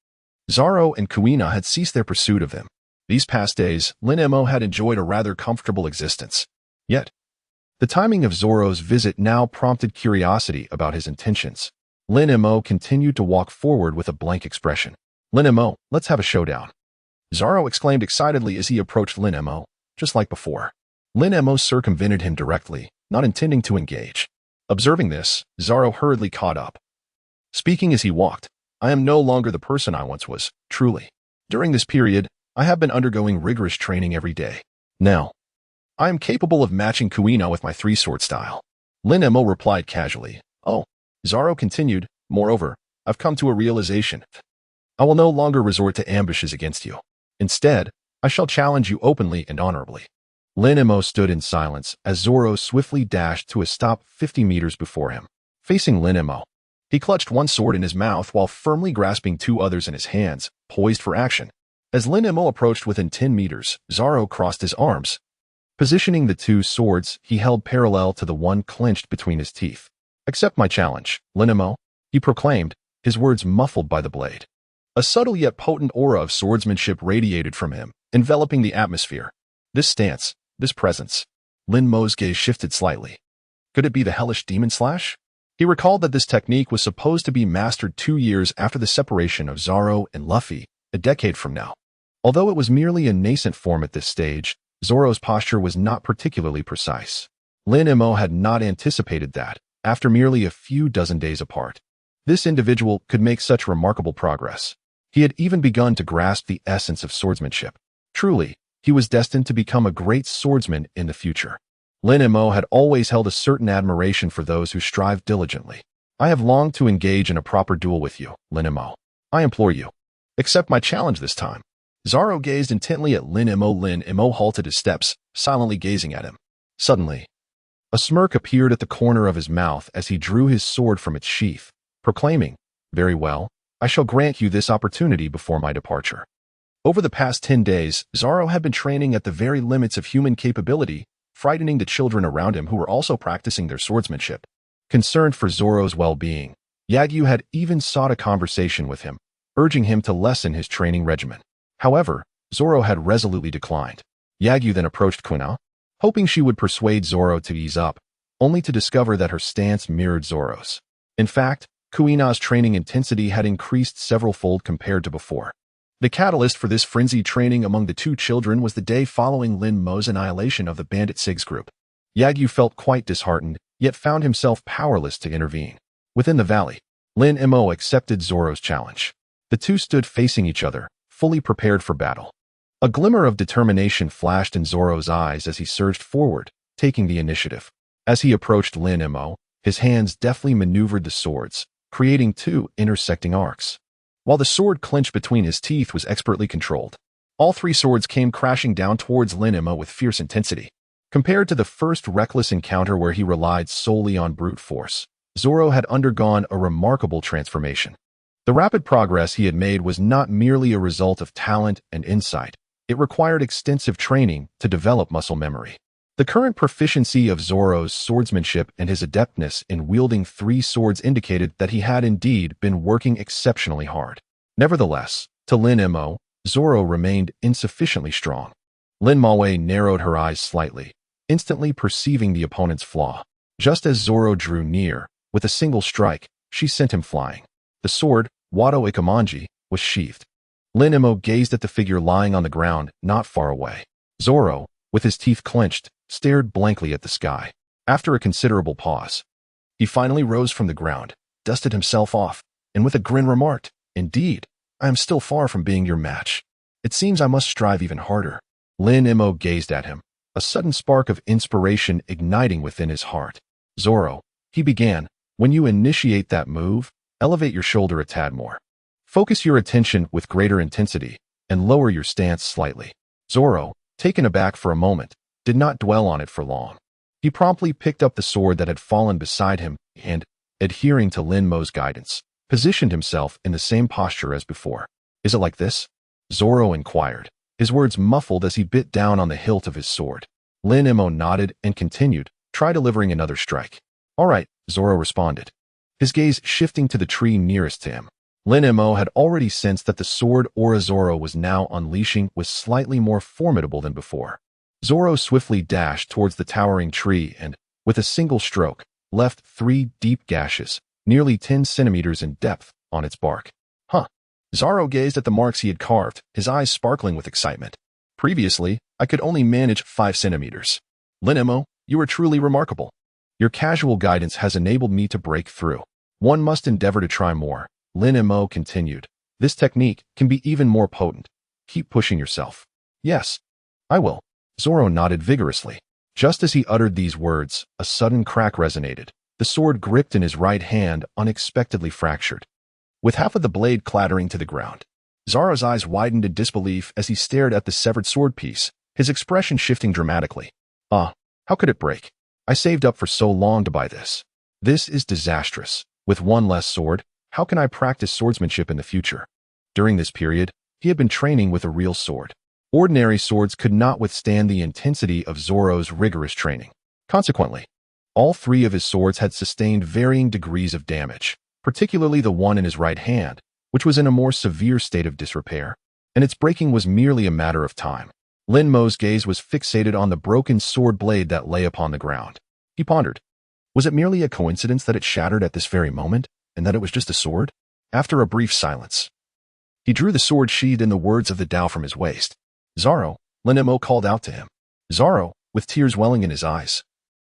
Zoro and Kuina had ceased their pursuit of him. These past days, Lin Mo had enjoyed a rather comfortable existence. Yet, the timing of Zoro's visit now prompted curiosity about his intentions. Lin Mo continued to walk forward with a blank expression. Lin Mo, let's have a showdown. Zoro exclaimed excitedly as he approached Lin Mo, just like before. Lin Mo circumvented him directly, not intending to engage. Observing this, Zoro hurriedly caught up. Speaking as he walked, I am no longer the person I once was, truly. During this period, I have been undergoing rigorous training every day. Now, I am capable of matching Kuina with my three-sword style. Lin Mo replied casually. Oh, Zoro continued, moreover, I've come to a realization. I will no longer resort to ambushes against you. Instead, I shall challenge you openly and honorably. Lin Mo stood in silence as Zoro swiftly dashed to a stop 50 meters before him. Facing Lin Mo, he clutched one sword in his mouth while firmly grasping two others in his hands, poised for action. As Lin Mo approached within 10 meters, Zoro crossed his arms. Positioning the two swords he held parallel to the one clenched between his teeth. Accept my challenge, Lin Mo, he proclaimed, his words muffled by the blade. A subtle yet potent aura of swordsmanship radiated from him, enveloping the atmosphere. This stance, this presence. Lin Mo's gaze shifted slightly. Could it be the hellish demon slash? He recalled that this technique was supposed to be mastered 2 years after the separation of Zoro and Luffy, a decade from now. Although it was merely a nascent form at this stage, Zoro's posture was not particularly precise. Lin Mo had not anticipated that, after merely a few dozen days apart, this individual could make such remarkable progress. He had even begun to grasp the essence of swordsmanship. Truly, he was destined to become a great swordsman in the future. Lin Mo had always held a certain admiration for those who strive diligently. I have longed to engage in a proper duel with you, Lin Mo. I implore you. Accept my challenge this time. Zoro gazed intently at Lin Mo. Lin Mo halted his steps, silently gazing at him. Suddenly, a smirk appeared at the corner of his mouth as he drew his sword from its sheath, proclaiming, Very well, I shall grant you this opportunity before my departure. Over the past 10 days, Zoro had been training at the very limits of human capability, frightening the children around him who were also practicing their swordsmanship. Concerned for Zoro's well-being, Yagyu had even sought a conversation with him, urging him to lessen his training regimen. However, Zoro had resolutely declined. Yagyu then approached Kuina, hoping she would persuade Zoro to ease up, only to discover that her stance mirrored Zoro's. In fact, Kuina's training intensity had increased several-fold compared to before. The catalyst for this frenzied training among the two children was the day following Lin Mo's annihilation of the Bandit Sigs group. Yagyu felt quite disheartened, yet found himself powerless to intervene. Within the valley, Lin Mo accepted Zoro's challenge. The two stood facing each other, fully prepared for battle. A glimmer of determination flashed in Zoro's eyes as he surged forward, taking the initiative. As he approached Lin Mo, his hands deftly maneuvered the swords, creating two intersecting arcs. While the sword clenched between his teeth was expertly controlled, all three swords came crashing down towards Lin Mo with fierce intensity. Compared to the first reckless encounter where he relied solely on brute force, Zoro had undergone a remarkable transformation. The rapid progress he had made was not merely a result of talent and insight. It required extensive training to develop muscle memory. The current proficiency of Zoro's swordsmanship and his adeptness in wielding three swords indicated that he had indeed been working exceptionally hard. Nevertheless, to Lin Mo, Zoro remained insufficiently strong. Lin Mo narrowed her eyes slightly, instantly perceiving the opponent's flaw. Just as Zoro drew near, with a single strike, she sent him flying. The sword, Wado Ikamanji, was sheathed. Lin Mo gazed at the figure lying on the ground, not far away. Zoro, with his teeth clenched, stared blankly at the sky. After a considerable pause, he finally rose from the ground, dusted himself off, and with a grin remarked, Indeed, I am still far from being your match. It seems I must strive even harder. Lin Mo gazed at him, a sudden spark of inspiration igniting within his heart. Zoro, he began, when you initiate that move, elevate your shoulder a tad more. Focus your attention with greater intensity, and lower your stance slightly. Zoro, taken aback for a moment, did not dwell on it for long. He promptly picked up the sword that had fallen beside him and, adhering to Lin Mo's guidance, positioned himself in the same posture as before. Is it like this? Zoro inquired, his words muffled as he bit down on the hilt of his sword. Lin Mo nodded and continued, try delivering another strike. All right, Zoro responded, his gaze shifting to the tree nearest to him. Lin Mo had already sensed that the sword aura Zoro was now unleashing was slightly more formidable than before. Zoro swiftly dashed towards the towering tree and, with a single stroke, left 3 deep gashes, nearly 10 centimeters in depth, on its bark. Huh. Zoro gazed at the marks he had carved, his eyes sparkling with excitement. Previously, I could only manage 5 centimeters. Lin Mo, you are truly remarkable. Your casual guidance has enabled me to break through. One must endeavor to try more. Lin Mo continued. This technique can be even more potent. Keep pushing yourself. Yes, I will. Zoro nodded vigorously. Just as he uttered these words, a sudden crack resonated. The sword gripped in his right hand unexpectedly fractured, with half of the blade clattering to the ground. Zoro's eyes widened in disbelief as he stared at the severed sword piece, his expression shifting dramatically. How could it break? I saved up for so long to buy this. This is disastrous. With one less sword, how can I practice swordsmanship in the future? During this period, he had been training with a real sword. Ordinary swords could not withstand the intensity of Zoro's rigorous training. Consequently, all three of his swords had sustained varying degrees of damage, particularly the one in his right hand, which was in a more severe state of disrepair, and its breaking was merely a matter of time. Lin Mo's gaze was fixated on the broken sword blade that lay upon the ground. He pondered. Was it merely a coincidence that it shattered at this very moment, and that it was just a sword? After a brief silence, he drew the sword sheathed in the words of the Tao from his waist. Zoro, Lin Mo called out to him. Zoro, with tears welling in his eyes,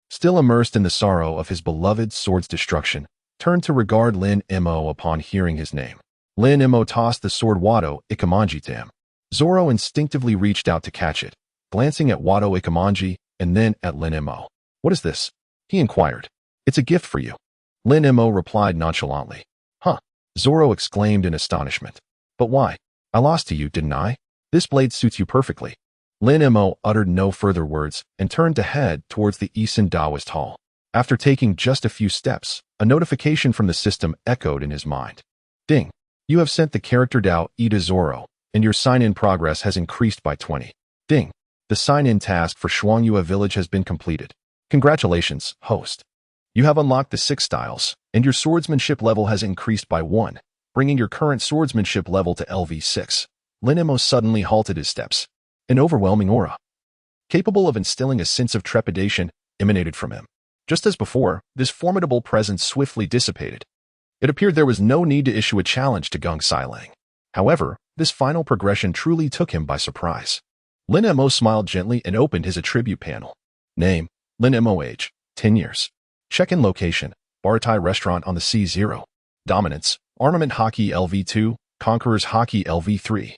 still immersed in the sorrow of his beloved sword's destruction, turned to regard Lin Mo upon hearing his name. Lin Mo tossed the sword Wado Ikamanji to him. Zoro instinctively reached out to catch it, glancing at Wado Ikamanji and then at Lin Mo. What is this? He inquired. It's a gift for you. Lin Mo replied nonchalantly. Huh? Zoro exclaimed in astonishment. But why? I lost to you, didn't I? This blade suits you perfectly. Lin Mo uttered no further words and turned to head towards the Eastern Taoist Hall. After taking just a few steps, a notification from the system echoed in his mind. Ding. You have sent the character Dao E to Zoro, and your sign-in progress has increased by 20. Ding. The sign-in task for Shuangyue village has been completed. Congratulations, host. You have unlocked the 6 styles, and your swordsmanship level has increased by 1, bringing your current swordsmanship level to LV6. Lin Mo suddenly halted his steps. An overwhelming aura, capable of instilling a sense of trepidation, emanated from him. Just as before, this formidable presence swiftly dissipated. It appeared there was no need to issue a challenge to Gung Sailang. However, this final progression truly took him by surprise. Lin Mo smiled gently and opened his attribute panel. Name, Lin Mo. Age, 10 years. Check-in location, Baratie Restaurant on the C0. Dominance, Armament Haki LV2, Conquerors Haki LV3.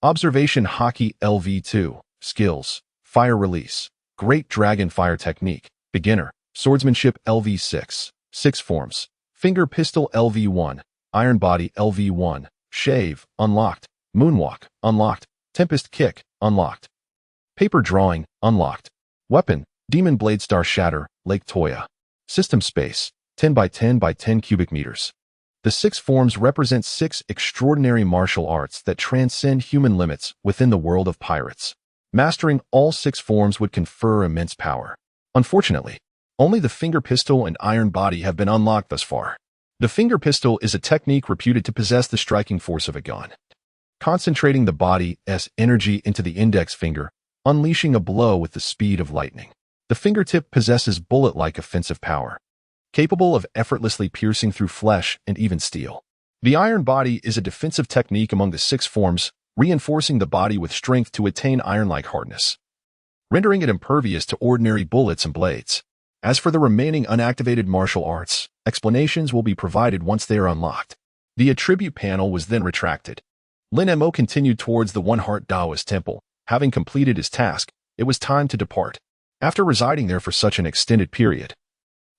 Observation Haki LV2. Skills, Fire Release, Great Dragon Fire Technique, Beginner, Swordsmanship LV6, 6 forms, Finger Pistol LV1, Iron Body LV1, Shave, unlocked, Moonwalk, unlocked, Tempest Kick, unlocked. Paper Drawing, unlocked. Weapon, Demon Blade Star Shatter, Lake Toya. System Space, 10 by 10 by 10 cubic meters. The 6 forms represent 6 extraordinary martial arts that transcend human limits within the world of pirates. Mastering all 6 forms would confer immense power. Unfortunately, only the Finger Pistol and Iron Body have been unlocked thus far. The Finger Pistol is a technique reputed to possess the striking force of a gun, concentrating the body's energy into the index finger, unleashing a blow with the speed of lightning. The fingertip possesses bullet-like offensive power, capable of effortlessly piercing through flesh and even steel. The Iron Body is a defensive technique among the 6 forms, reinforcing the body with strength to attain iron-like hardness, rendering it impervious to ordinary bullets and blades. As for the remaining unactivated martial arts, explanations will be provided once they are unlocked. The attribute panel was then retracted. Lin Mo continued towards the One-Heart Taoist Temple. Having completed his task, it was time to depart. After residing there for such an extended period,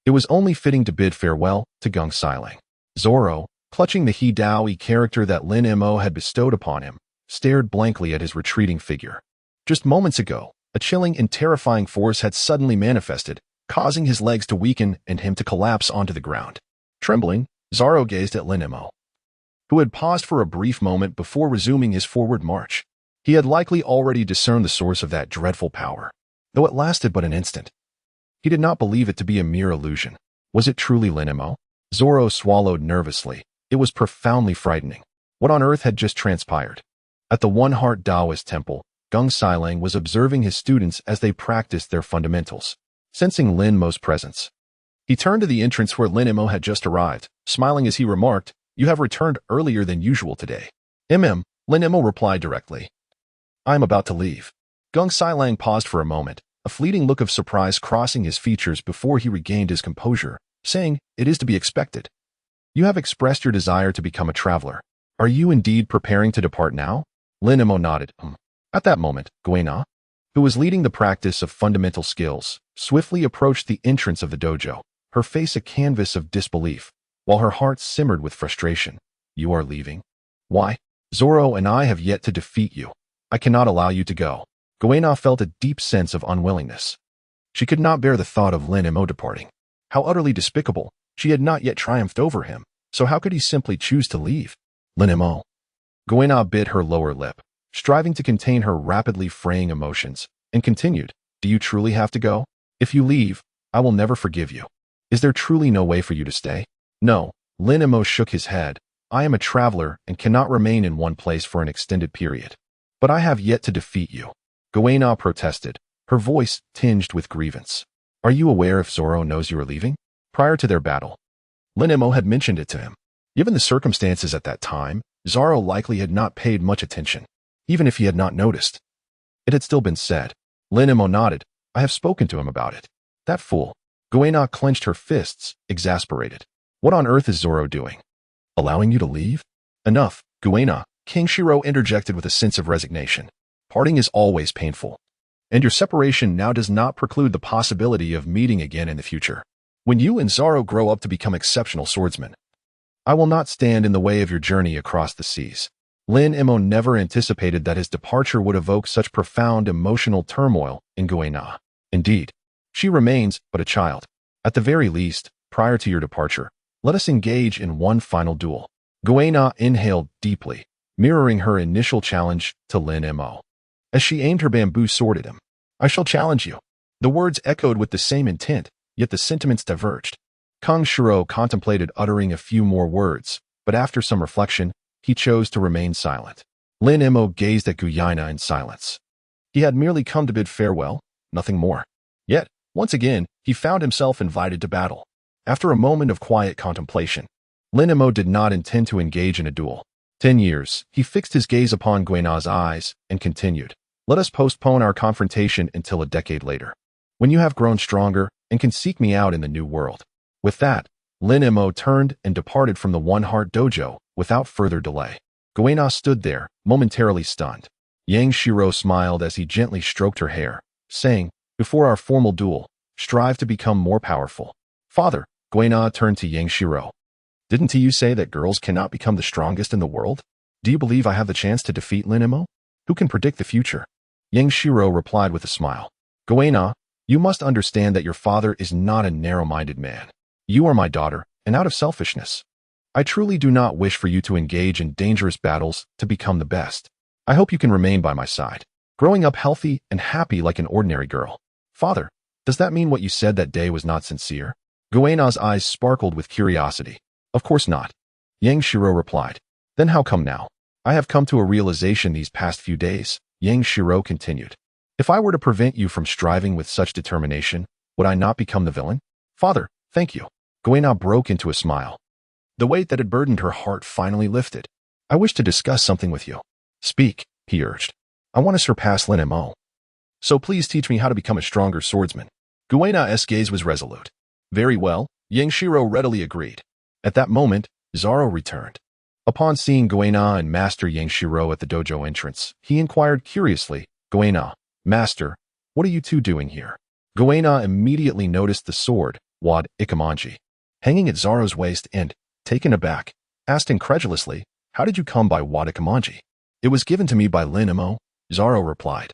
it was only fitting to bid farewell to Gung Sailang. Zoro, clutching the He Daoi character that Lin Mo had bestowed upon him, stared blankly at his retreating figure. Just moments ago, a chilling and terrifying force had suddenly manifested, causing his legs to weaken and him to collapse onto the ground. Trembling, Zoro gazed at Lin Mo, who had paused for a brief moment before resuming his forward march. He had likely already discerned the source of that dreadful power, though it lasted but an instant. He did not believe it to be a mere illusion. Was it truly Lin Mo? Zoro swallowed nervously. It was profoundly frightening. What on earth had just transpired? At the One-Heart Taoist Temple, Gung Sailang was observing his students as they practiced their fundamentals. Sensing Lin Mo's presence, he turned to the entrance where Lin Mo had just arrived, smiling as he remarked, "You have returned earlier than usual today." Lin Mo replied directly. "I am about to leave." Gung Sailang paused for a moment, a fleeting look of surprise crossing his features before he regained his composure, saying, "It is to be expected. You have expressed your desire to become a traveler. Are you indeed preparing to depart now?" Lin Mo nodded. At that moment, Kuina, who was leading the practice of fundamental skills, swiftly approached the entrance of the dojo, her face a canvas of disbelief, while her heart simmered with frustration. You are leaving? Why? Zoro and I have yet to defeat you. I cannot allow you to go. Kuina felt a deep sense of unwillingness. She could not bear the thought of Lin Mo departing. How utterly despicable. She had not yet triumphed over him, so how could he simply choose to leave? Lin Mo. Kuina bit her lower lip, striving to contain her rapidly fraying emotions, and continued, do you truly have to go? If you leave, I will never forgive you. Is there truly no way for you to stay? No. Lin Mo shook his head. I am a traveler and cannot remain in one place for an extended period. But I have yet to defeat you. Kuina protested, her voice tinged with grievance. Are you aware if Zoro knows you are leaving? Prior to their battle, Lin Mo had mentioned it to him. Given the circumstances at that time, Zoro likely had not paid much attention, even if he had not noticed. It had still been said. Lin Mo nodded. I have spoken to him about it. That fool. Kuina clenched her fists, exasperated. What on earth is Zoro doing? Allowing you to leave? Enough, Kuina. King Shiro interjected with a sense of resignation. Parting is always painful. And your separation now does not preclude the possibility of meeting again in the future. When you and Zoro grow up to become exceptional swordsmen, I will not stand in the way of your journey across the seas. Lin Mo never anticipated that his departure would evoke such profound emotional turmoil in Kuina. Indeed, she remains but a child. At the very least, prior to your departure, let us engage in one final duel. Kuina inhaled deeply, mirroring her initial challenge to Lin Mo. As she aimed her bamboo sword at him, I shall challenge you. The words echoed with the same intent, yet the sentiments diverged. Kang Shiro contemplated uttering a few more words, but after some reflection, he chose to remain silent. Lin Mo gazed at Kuina in silence. He had merely come to bid farewell, nothing more. Yet, once again, he found himself invited to battle. After a moment of quiet contemplation, Lin Mo did not intend to engage in a duel. 10 years, he fixed his gaze upon Kuina's eyes and continued. Let us postpone our confrontation until a decade later, when you have grown stronger and can seek me out in the new world. With that, Lin Mo turned and departed from the One Heart Dojo without further delay. Kuina stood there, momentarily stunned. Yang Shiro smiled as he gently stroked her hair, saying, before our formal duel, strive to become more powerful. Father, Kuina turned to Yang Shiro. Didn't you say that girls cannot become the strongest in the world? Do you believe I have the chance to defeat Lin Mo? Who can predict the future? Yang Shiro replied with a smile. Kuina, you must understand that your father is not a narrow-minded man. You are my daughter, and out of selfishness, I truly do not wish for you to engage in dangerous battles to become the best. I hope you can remain by my side, growing up healthy and happy like an ordinary girl. Father, does that mean what you said that day was not sincere? Kuina's eyes sparkled with curiosity. Of course not. Yang Shiro replied. Then how come now? I have come to a realization these past few days, Yang Shiro continued. If I were to prevent you from striving with such determination, would I not become the villain? Father, thank you. Kuina broke into a smile. The weight that had burdened her heart finally lifted. I wish to discuss something with you. Speak, he urged. I want to surpass Lin Mo. So please teach me how to become a stronger swordsman. Kuina's gaze was resolute. Very well, Yang Shiro readily agreed. At that moment, Zoro returned. Upon seeing Kuina and Master Yang Shiro at the dojo entrance, he inquired curiously, Kuina, Master, what are you two doing here? Kuina immediately noticed the sword, Wad Ikamanji, hanging at Zoro's waist and, taken aback, asked incredulously, how did you come by Wad Ikamanji? It was given to me by Lin Mo, Zoro replied.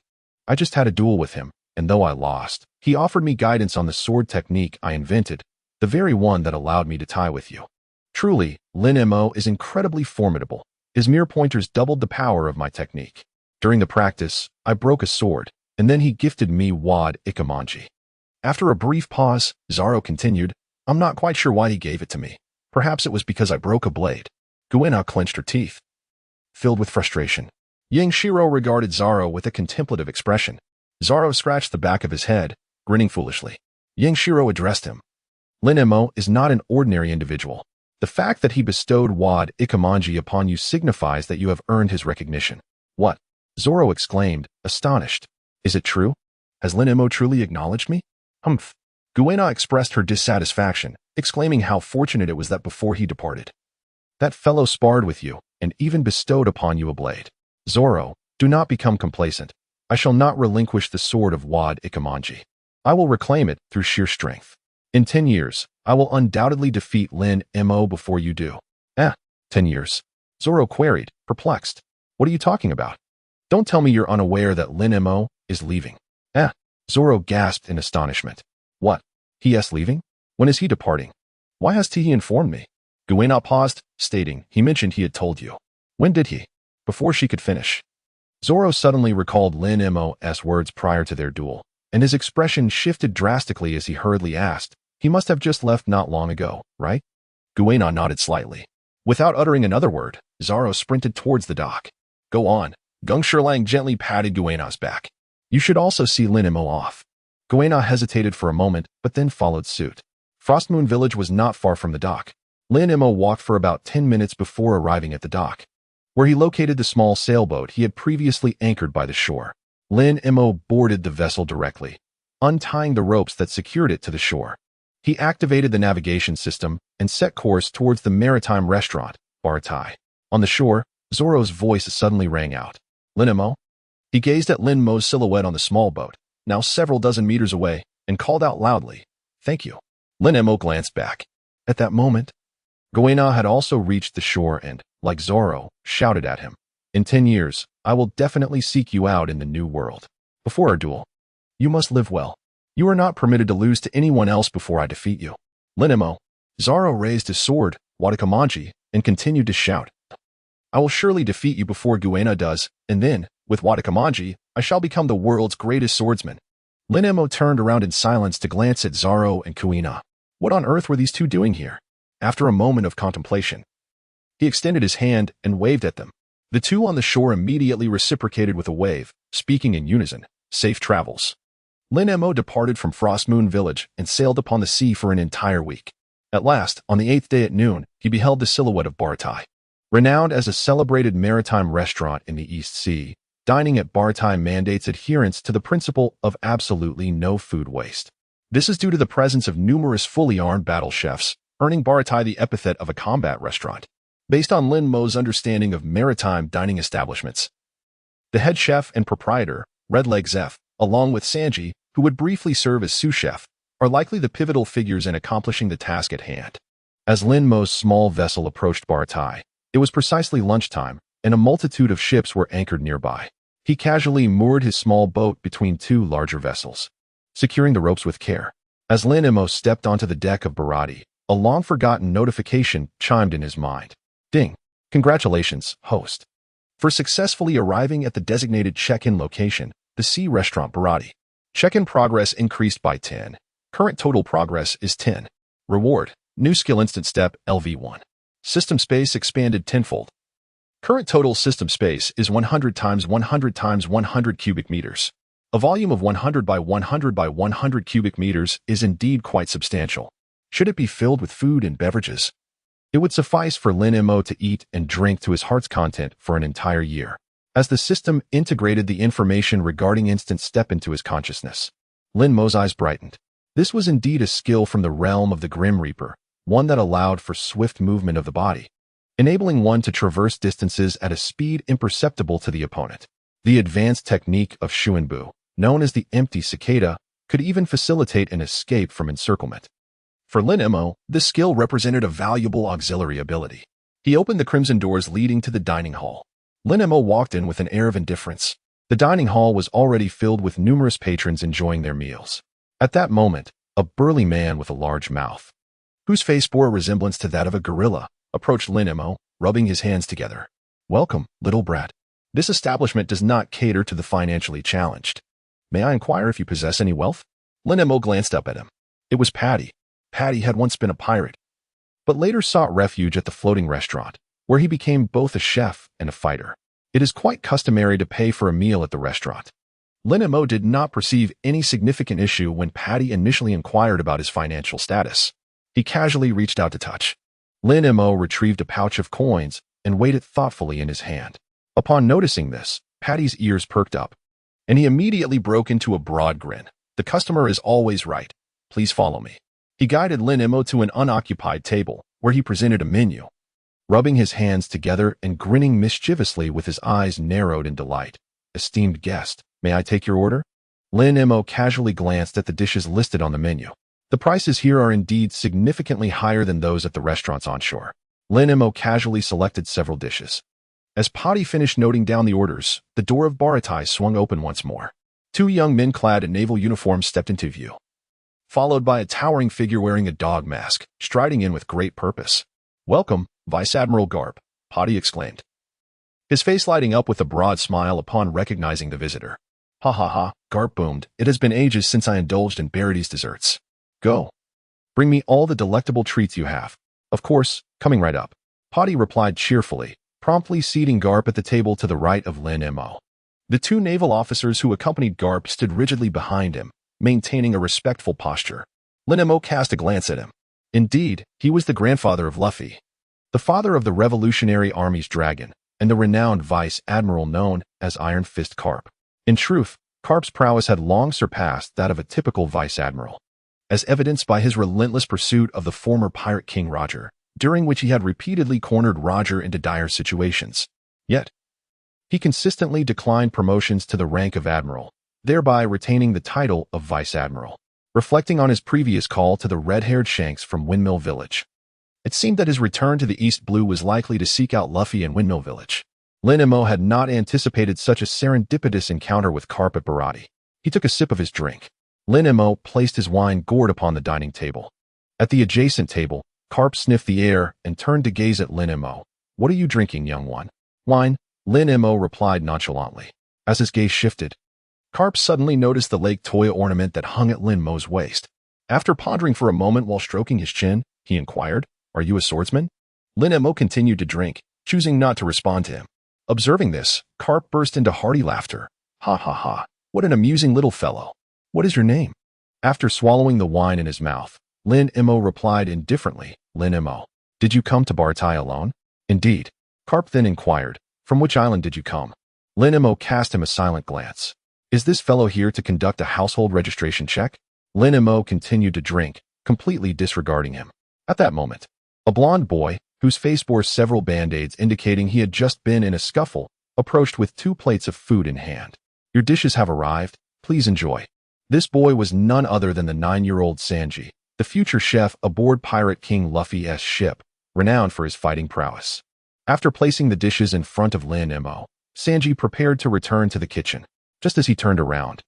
I just had a duel with him, and though I lost, he offered me guidance on the sword technique I invented, the very one that allowed me to tie with you. Truly, Lin Mo is incredibly formidable. His mere pointers doubled the power of my technique. During the practice, I broke a sword, and then he gifted me Wad Ikamanji. After a brief pause, Zoro continued, I'm not quite sure why he gave it to me. Perhaps it was because I broke a blade. Kuina clenched her teeth, filled with frustration. Yang Shiro regarded Zoro with a contemplative expression. Zoro scratched the back of his head, grinning foolishly. Yang Shiro addressed him. Lin Mo is not an ordinary individual. The fact that he bestowed Wad Ikamanji upon you signifies that you have earned his recognition. What? Zoro exclaimed, astonished. Is it true? Has Lin Mo truly acknowledged me? Humph. Kuina expressed her dissatisfaction, exclaiming how fortunate it was that before he departed, that fellow sparred with you and even bestowed upon you a blade. Zoro, do not become complacent. I shall not relinquish the sword of Wad Ikamanji. I will reclaim it through sheer strength. In 10 years, I will undoubtedly defeat Lin Mo before you do. 10 years? Zoro queried, perplexed. What are you talking about? Don't tell me you're unaware that Lin Mo is leaving. Zoro gasped in astonishment. What? He is leaving? When is he departing? Why has he informed me? Kuina paused, stating he mentioned he had told you. When did he? Before she could finish. Zoro suddenly recalled Lin Mo's words prior to their duel, and his expression shifted drastically as he hurriedly asked, he must have just left not long ago, right? Kuina nodded slightly. Without uttering another word, Zoro sprinted towards the dock. Go on. Gung Shilang gently patted Kuina's back. You should also see Lin Mo off. Kuina hesitated for a moment, but then followed suit. Frostmoon Village was not far from the dock. Lin Mo walked for about 10 minutes before arriving at the dock, where he located the small sailboat he had previously anchored by the shore. Lin Mo boarded the vessel directly, untying the ropes that secured it to the shore. He activated the navigation system and set course towards the maritime restaurant, Baratie. On the shore, Zoro's voice suddenly rang out. Lin Mo? He gazed at Lin Mo's silhouette on the small boat, now several dozen meters away, and called out loudly, Thank you. Lin Mo glanced back. At that moment, Kuina had also reached the shore and, like Zoro, shouted at him. In 10 years, I will definitely seek you out in the new world. Before our duel, you must live well. You are not permitted to lose to anyone else before I defeat you. Lin Mo. Zoro raised his sword, Wadakamanji, and continued to shout. I will surely defeat you before Kuina does, and then, with Wadakamanji, I shall become the world's greatest swordsman. Lin Mo turned around in silence to glance at Zoro and Kuina. What on earth were these two doing here? After a moment of contemplation, he extended his hand and waved at them. The two on the shore immediately reciprocated with a wave, speaking in unison, Safe travels. Lin Mo departed from Frostmoon Village and sailed upon the sea for an entire week. At last, on the 8th day at noon, he beheld the silhouette of Baratie. Renowned as a celebrated maritime restaurant in the East Sea, dining at Baratie mandates adherence to the principle of absolutely no food waste. This is due to the presence of numerous fully armed battle chefs, earning Baratie the epithet of a combat restaurant. Based on Lin Mo's understanding of maritime dining establishments, the head chef and proprietor, Redleg Zeph, along with Sanji, who would briefly serve as sous chef, are likely the pivotal figures in accomplishing the task at hand. As Lin Mo's small vessel approached Baratie, it was precisely lunchtime, and a multitude of ships were anchored nearby. He casually moored his small boat between two larger vessels, securing the ropes with care. As Lin Mo stepped onto the deck of Baratie, a long-forgotten notification chimed in his mind. Ding! Congratulations, host, for successfully arriving at the designated check-in location, the Sea Restaurant Baratie. Check-in progress increased by 10. Current total progress is 10. Reward, new skill instant step, LV1. System space expanded tenfold. Current total system space is 100 times 100 times 100 cubic meters. A volume of 100 by 100 by 100 cubic meters is indeed quite substantial. Should it be filled with food and beverages, it would suffice for Lin Mo to eat and drink to his heart's content for an entire year. As the system integrated the information regarding instant step into his consciousness, Lin Mo's eyes brightened. This was indeed a skill from the realm of the Grim Reaper, one that allowed for swift movement of the body, enabling one to traverse distances at a speed imperceptible to the opponent. The advanced technique of Shunpo, known as the empty cicada, could even facilitate an escape from encirclement. For Lin Mo, this skill represented a valuable auxiliary ability. He opened the crimson doors leading to the dining hall. Lin Mo walked in with an air of indifference. The dining hall was already filled with numerous patrons enjoying their meals. At that moment, a burly man with a large mouth, whose face bore a resemblance to that of a gorilla, approached Lin Mo, rubbing his hands together. Welcome, little brat. This establishment does not cater to the financially challenged. May I inquire if you possess any wealth? Lin Mo glanced up at him. It was Patty. Patty had once been a pirate, but later sought refuge at the floating restaurant, where he became both a chef and a fighter. It is quite customary to pay for a meal at the restaurant. Lin Mo did not perceive any significant issue when Patty initially inquired about his financial status. He casually reached out to touch. Lin Mo retrieved a pouch of coins and weighed it thoughtfully in his hand. Upon noticing this, Patty's ears perked up, and he immediately broke into a broad grin. The customer is always right. Please follow me. He guided Lin Mo to an unoccupied table, where he presented a menu. Rubbing his hands together and grinning mischievously with his eyes narrowed in delight, esteemed guest, May I take your order? Lin Mo casually glanced at the dishes listed on the menu. The prices here are indeed significantly higher than those at the restaurants on shore. Lin Mo casually selected several dishes. As Potty finished noting down the orders, the door of Baratie swung open once more. Two young men clad in naval uniforms stepped into view, followed by a towering figure wearing a dog mask, striding in with great purpose. "Welcome, Vice Admiral Garp," Potty exclaimed, his face lighting up with a broad smile upon recognizing the visitor. "Ha ha ha," Garp boomed. "It has been ages since I indulged in Baratie's desserts. Go. Bring me all the delectable treats you have." "Of course, coming right up," Potty replied cheerfully, promptly seating Garp at the table to the right of Lin Mo. The two naval officers who accompanied Garp stood rigidly behind him, maintaining a respectful posture. Lin Mo cast a glance at him. Indeed, he was the grandfather of Luffy, the father of the Revolutionary Army's dragon, and the renowned Vice Admiral known as Iron Fist Garp. In truth, Garp's prowess had long surpassed that of a typical Vice Admiral, as evidenced by his relentless pursuit of the former Pirate King Roger, during which he had repeatedly cornered Roger into dire situations. Yet, he consistently declined promotions to the rank of Admiral, thereby retaining the title of Vice Admiral. Reflecting on his previous call to the red-haired Shanks from Windmill Village, it seemed that his return to the East Blue was likely to seek out Luffy in Windmill Village. Lin Mo had not anticipated such a serendipitous encounter with Garp at Baratie. He took a sip of his drink. Lin Mo placed his wine gourd upon the dining table. At the adjacent table, Garp sniffed the air and turned to gaze at Lin Mo. "What are you drinking, young one?" "Wine," Lin Mo replied nonchalantly. As his gaze shifted, Garp suddenly noticed the Lake Toya ornament that hung at Lin Mo's waist. After pondering for a moment while stroking his chin, he inquired, "Are you a swordsman?" Lin Mo continued to drink, choosing not to respond to him. Observing this, Garp burst into hearty laughter. "Ha ha ha, what an amusing little fellow. What is your name?" After swallowing the wine in his mouth, Lin Mo replied indifferently, "Lin Mo. Did you come to Baratie alone?" "Indeed." Garp then inquired, "From which island did you come?" Lin Mo cast him a silent glance. "Is this fellow here to conduct a household registration check?" Lin Mo continued to drink, completely disregarding him. At that moment, a blond boy, whose face bore several band-aids indicating he had just been in a scuffle, approached with 2 plates of food in hand. "Your dishes have arrived. Please enjoy." This boy was none other than the 9-year-old Sanji, the future chef aboard Pirate King Luffy's ship, renowned for his fighting prowess. After placing the dishes in front of Lin Mo, Sanji prepared to return to the kitchen. Just as he turned around,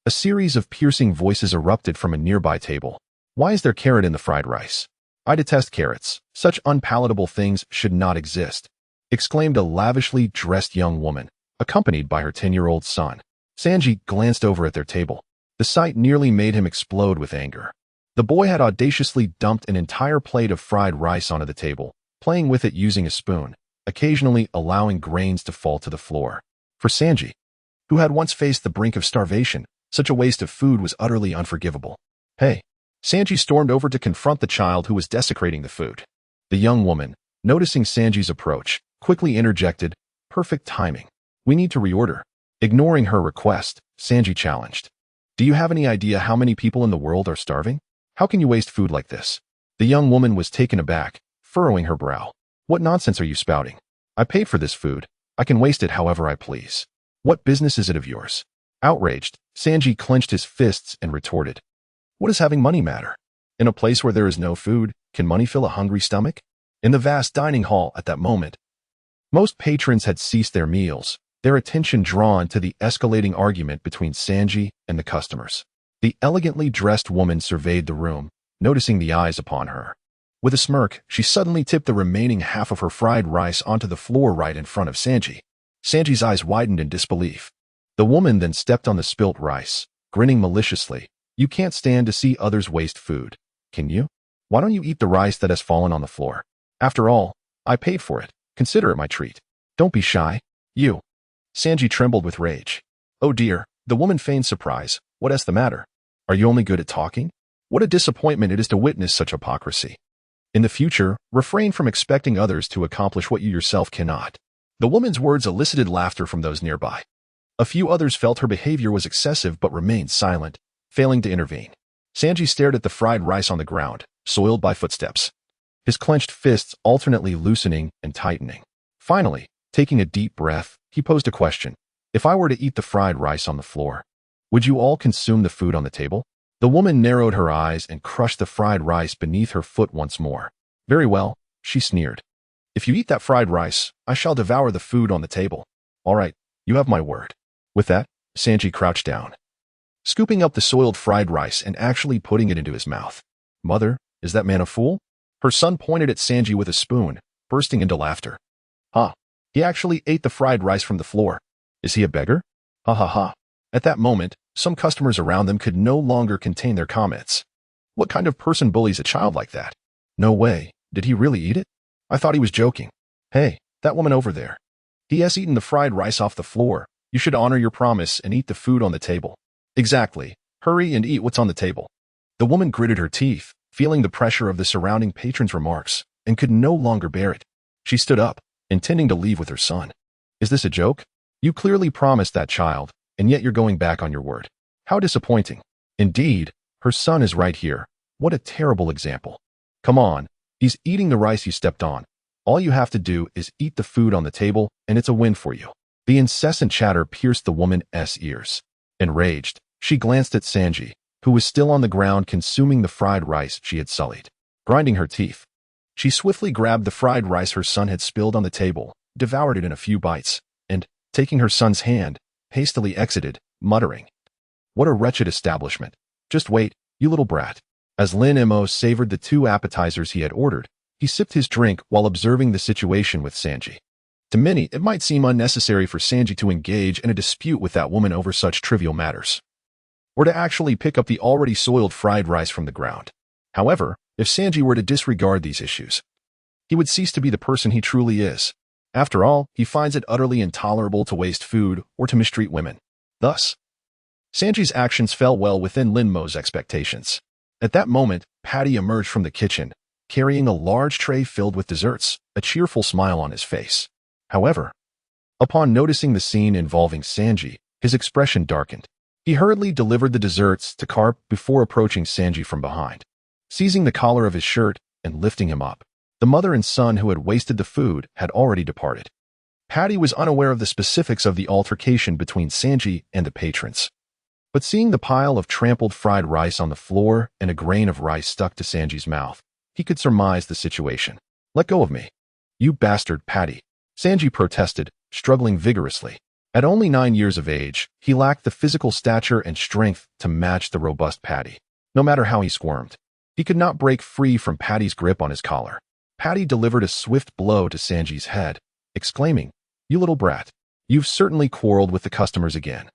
a series of piercing voices erupted from a nearby table. "Why is there carrot in the fried rice? I detest carrots. Such unpalatable things should not exist," exclaimed a lavishly dressed young woman, accompanied by her 10-year-old son. Sanji glanced over at their table. The sight nearly made him explode with anger. The boy had audaciously dumped an entire plate of fried rice onto the table, playing with it using a spoon, occasionally allowing grains to fall to the floor. For Sanji, who had once faced the brink of starvation, such a waste of food was utterly unforgivable. "Hey!" Sanji stormed over to confront the child who was desecrating the food. The young woman, noticing Sanji's approach, quickly interjected, "Perfect timing. We need to reorder." Ignoring her request, Sanji challenged, "Do you have any idea how many people in the world are starving? How can you waste food like this?" The young woman was taken aback, furrowing her brow. "What nonsense are you spouting? I paid for this food. I can waste it however I please. What business is it of yours?" Outraged, Sanji clenched his fists and retorted, "What does having money matter? In a place where there is no food, can money fill a hungry stomach?" In the vast dining hall at that moment, most patrons had ceased their meals, their attention drawn to the escalating argument between Sanji and the customers. The elegantly dressed woman surveyed the room, noticing the eyes upon her. With a smirk, she suddenly tipped the remaining half of her fried rice onto the floor right in front of Sanji. Sanji's eyes widened in disbelief. The woman then stepped on the spilt rice, grinning maliciously. "You can't stand to see others waste food, can you? Why don't you eat the rice that has fallen on the floor? After all, I paid for it. Consider it my treat. Don't be shy. You." Sanji trembled with rage. "Oh dear," the woman feigned surprise. "What is the matter? Are you only good at talking? What a disappointment it is to witness such hypocrisy. In the future, refrain from expecting others to accomplish what you yourself cannot." The woman's words elicited laughter from those nearby. A few others felt her behavior was excessive but remained silent, failing to intervene. Sanji stared at the fried rice on the ground, soiled by footsteps, his clenched fists alternately loosening and tightening. Finally, taking a deep breath, he posed a question. If I were to eat the fried rice on the floor, would you all consume the food on the table? The woman narrowed her eyes and crushed the fried rice beneath her foot once more. Very well, she sneered. If you eat that fried rice, I shall devour the food on the table. All right, you have my word. With that, Sanji crouched down, scooping up the soiled fried rice and actually putting it into his mouth. Mother, is that man a fool? Her son pointed at Sanji with a spoon, bursting into laughter. Ha! He actually ate the fried rice from the floor. Is he a beggar? Ha ha ha. At that moment, some customers around them could no longer contain their comments. What kind of person bullies a child like that? No way. Did he really eat it? I thought he was joking. Hey, that woman over there. He has eaten the fried rice off the floor. You should honor your promise and eat the food on the table. Exactly. Hurry and eat what's on the table. The woman gritted her teeth, feeling the pressure of the surrounding patrons' remarks, and could no longer bear it. She stood up, intending to leave with her son. Is this a joke? You clearly promised that child, and yet you're going back on your word. How disappointing. Indeed, her son is right here. What a terrible example. Come on, he's eating the rice you stepped on. All you have to do is eat the food on the table, and it's a win for you. The incessant chatter pierced the woman's ears. Enraged, she glanced at Sanji, who was still on the ground consuming the fried rice she had sullied. Grinding her teeth, she swiftly grabbed the fried rice her son had spilled on the table, devoured it in a few bites, and, taking her son's hand, hastily exited, muttering, "What a wretched establishment. Just wait, you little brat." As Lin Mo savored the 2 appetizers he had ordered, he sipped his drink while observing the situation with Sanji. To many, it might seem unnecessary for Sanji to engage in a dispute with that woman over such trivial matters, or to actually pick up the already soiled fried rice from the ground. However, if Sanji were to disregard these issues, he would cease to be the person he truly is. After all, he finds it utterly intolerable to waste food or to mistreat women. Thus, Sanji's actions fell well within Lin Mo's expectations. At that moment, Patty emerged from the kitchen, carrying a large tray filled with desserts, a cheerful smile on his face. However, upon noticing the scene involving Sanji, his expression darkened. He hurriedly delivered the desserts to Garp before approaching Sanji from behind. Seizing the collar of his shirt and lifting him up, the mother and son who had wasted the food had already departed. Patty was unaware of the specifics of the altercation between Sanji and the patrons. But seeing the pile of trampled fried rice on the floor and a grain of rice stuck to Sanji's mouth, he could surmise the situation. "Let go of me. You bastard, Patty," Sanji protested, struggling vigorously. At only 9 years of age, he lacked the physical stature and strength to match the robust Patty. No matter how he squirmed, he could not break free from Patty's grip on his collar. Patty delivered a swift blow to Sanji's head, exclaiming, "You little brat, you've certainly quarreled with the customers again.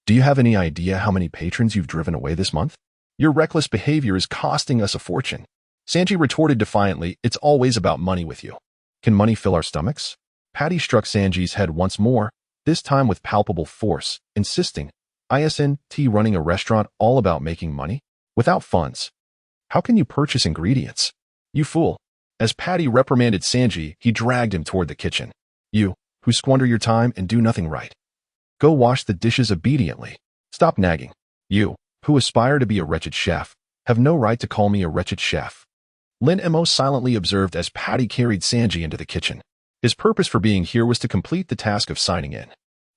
Do you have any idea how many patrons you've driven away this month? Your reckless behavior is costing us a fortune." Sanji retorted defiantly, "It's always about money with you. Can money fill our stomachs?" Patty struck Sanji's head once more, this time with palpable force, insisting, "Isn't running a restaurant all about making money? Without funds, how can you purchase ingredients? You fool." As Patty reprimanded Sanji, he dragged him toward the kitchen. "You, who squander your time and do nothing right. Go wash the dishes obediently. Stop nagging. You, who aspire to be a wretched chef, have no right to call me a wretched chef." Lin Mo silently observed as Patty carried Sanji into the kitchen. His purpose for being here was to complete the task of signing in.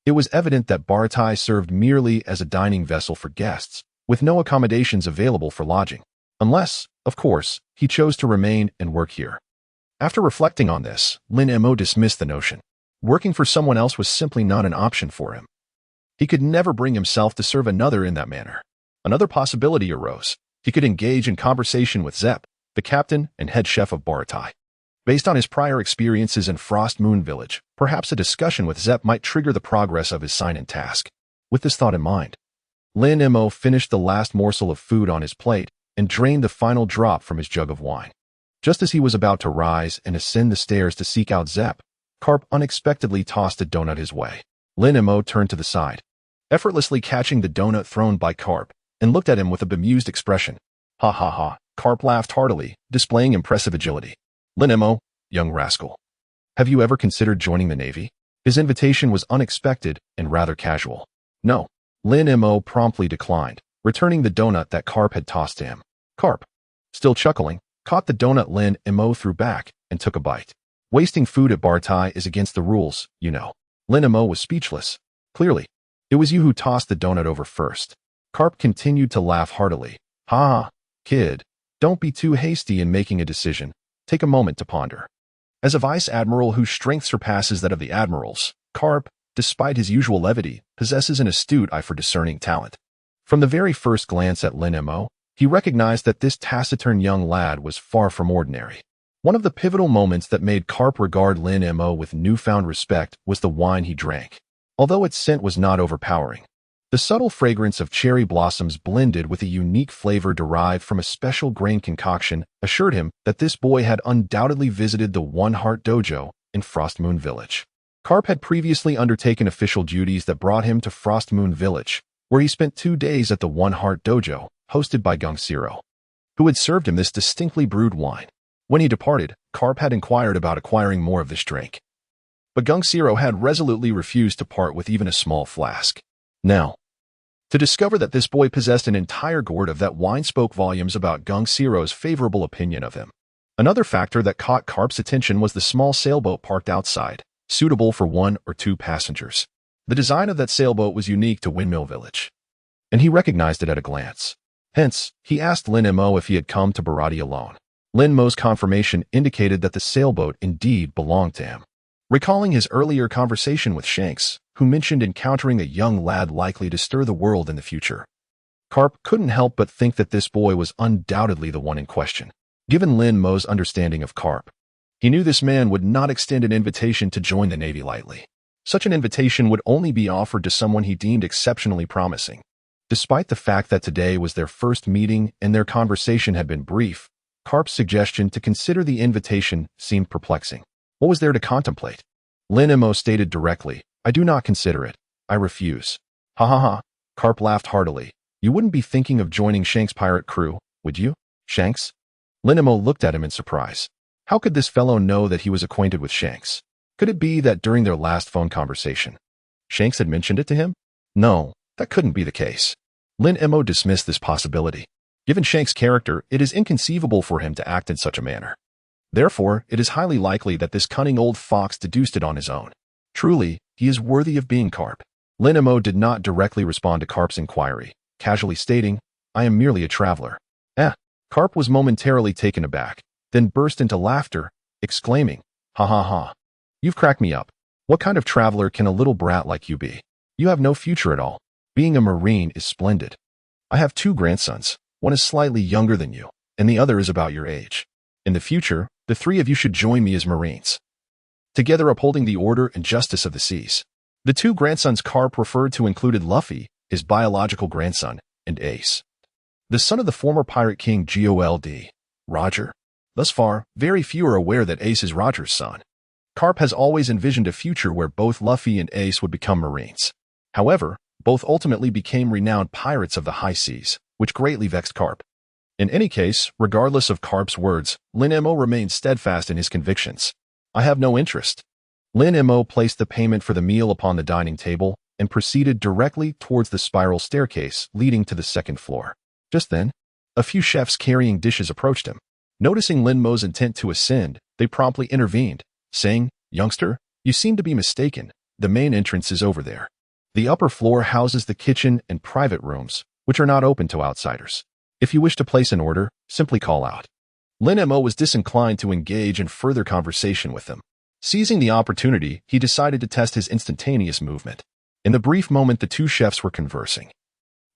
It was evident that Baratie served merely as a dining vessel for guests, with no accommodations available for lodging. Unless, of course, he chose to remain and work here. After reflecting on this, Lin Mo dismissed the notion. Working for someone else was simply not an option for him. He could never bring himself to serve another in that manner. Another possibility arose. He could engage in conversation with Zep, the captain and head chef of Baratie. Based on his prior experiences in Frost Moon Village, perhaps a discussion with Zep might trigger the progress of his sign-in task. With this thought in mind, Lin Mo finished the last morsel of food on his plate and drained the final drop from his jug of wine. Just as he was about to rise and ascend the stairs to seek out Zep, Garp unexpectedly tossed a donut his way. Lin Mo turned to the side, effortlessly catching the donut thrown by Garp, and looked at him with a bemused expression. "Ha ha ha." Garp laughed heartily, displaying impressive agility. "Lin Mo, young rascal. Have you ever considered joining the Navy?" His invitation was unexpected and rather casual. "No." Lin Mo promptly declined, returning the donut that Garp had tossed to him. Garp, still chuckling, caught the donut Lin Mo threw back and took a bite. Wasting food at Baratie is against the rules, you know. Lin Mo was speechless. Clearly, it was you who tossed the donut over first. Garp continued to laugh heartily. Ha, kid, don't be too hasty in making a decision. Take a moment to ponder. As a vice admiral whose strength surpasses that of the admirals, Garp, despite his usual levity, possesses an astute eye for discerning talent. From the very first glance at Lin Mo, he recognized that this taciturn young lad was far from ordinary. One of the pivotal moments that made Garp regard Lin Mo with newfound respect was the wine he drank. Although its scent was not overpowering, the subtle fragrance of cherry blossoms blended with a unique flavor derived from a special grain concoction assured him that this boy had undoubtedly visited the One Heart Dojo in Frost Moon Village. Garp had previously undertaken official duties that brought him to Frost Moon Village, where he spent 2 days at the One Heart Dojo, hosted by Zoro, who had served him this distinctly brewed wine. When he departed, Garp had inquired about acquiring more of this drink, but Zoro had resolutely refused to part with even a small flask. Now, to discover that this boy possessed an entire gourd of that wine spoke volumes about Zoro's favorable opinion of him. Another factor that caught Garp's attention was the small sailboat parked outside, suitable for 1 or 2 passengers. The design of that sailboat was unique to Windmill Village, and he recognized it at a glance. Hence, he asked Lin Mo if he had come to Baratie alone. Lin Mo's confirmation indicated that the sailboat indeed belonged to him. Recalling his earlier conversation with Shanks, who mentioned encountering a young lad likely to stir the world in the future, Garp couldn't help but think that this boy was undoubtedly the one in question. Given Lin Mo's understanding of Garp, he knew this man would not extend an invitation to join the Navy lightly. Such an invitation would only be offered to someone he deemed exceptionally promising. Despite the fact that today was their first meeting and their conversation had been brief, Garp's suggestion to consider the invitation seemed perplexing. What was there to contemplate? Lin Mo stated directly, I do not consider it. I refuse. Ha ha ha. Garp laughed heartily. You wouldn't be thinking of joining Shanks' pirate crew, would you? Shanks? Lin Mo looked at him in surprise. How could this fellow know that he was acquainted with Shanks? Could it be that during their last phone conversation, Shanks had mentioned it to him? No, that couldn't be the case. Lin Mo dismissed this possibility. Given Shanks' character, it is inconceivable for him to act in such a manner. Therefore, it is highly likely that this cunning old fox deduced it on his own. Truly, he is worthy of being Garp. Lin Mo did not directly respond to Garp's inquiry, casually stating, I am merely a traveler. Garp was momentarily taken aback, then burst into laughter, exclaiming, ha ha ha. You've cracked me up. What kind of traveler can a little brat like you be? You have no future at all. Being a Marine is splendid. I have 2 grandsons. One is slightly younger than you, and the other is about your age. In the future, the 3 of you should join me as Marines, together upholding the order and justice of the seas. The 2 grandsons Garp referred to included Luffy, his biological grandson, and Ace, the son of the former pirate king Gold. Roger. Thus far, very few are aware that Ace is Roger's son. Garp has always envisioned a future where both Luffy and Ace would become Marines. However, both ultimately became renowned pirates of the high seas, which greatly vexed Garp. In any case, regardless of Garp's words, Lin Mo remained steadfast in his convictions. I have no interest. Lin Mo placed the payment for the meal upon the dining table and proceeded directly towards the spiral staircase leading to the 2nd floor. Just then, a few chefs carrying dishes approached him. Noticing Lin Mo's intent to ascend, they promptly intervened, saying, Youngster, you seem to be mistaken. The main entrance is over there. The upper floor houses the kitchen and private rooms, which are not open to outsiders. If you wish to place an order, simply call out. Lin Mo was disinclined to engage in further conversation with them. Seizing the opportunity, he decided to test his instantaneous movement. In the brief moment the 2 chefs were conversing,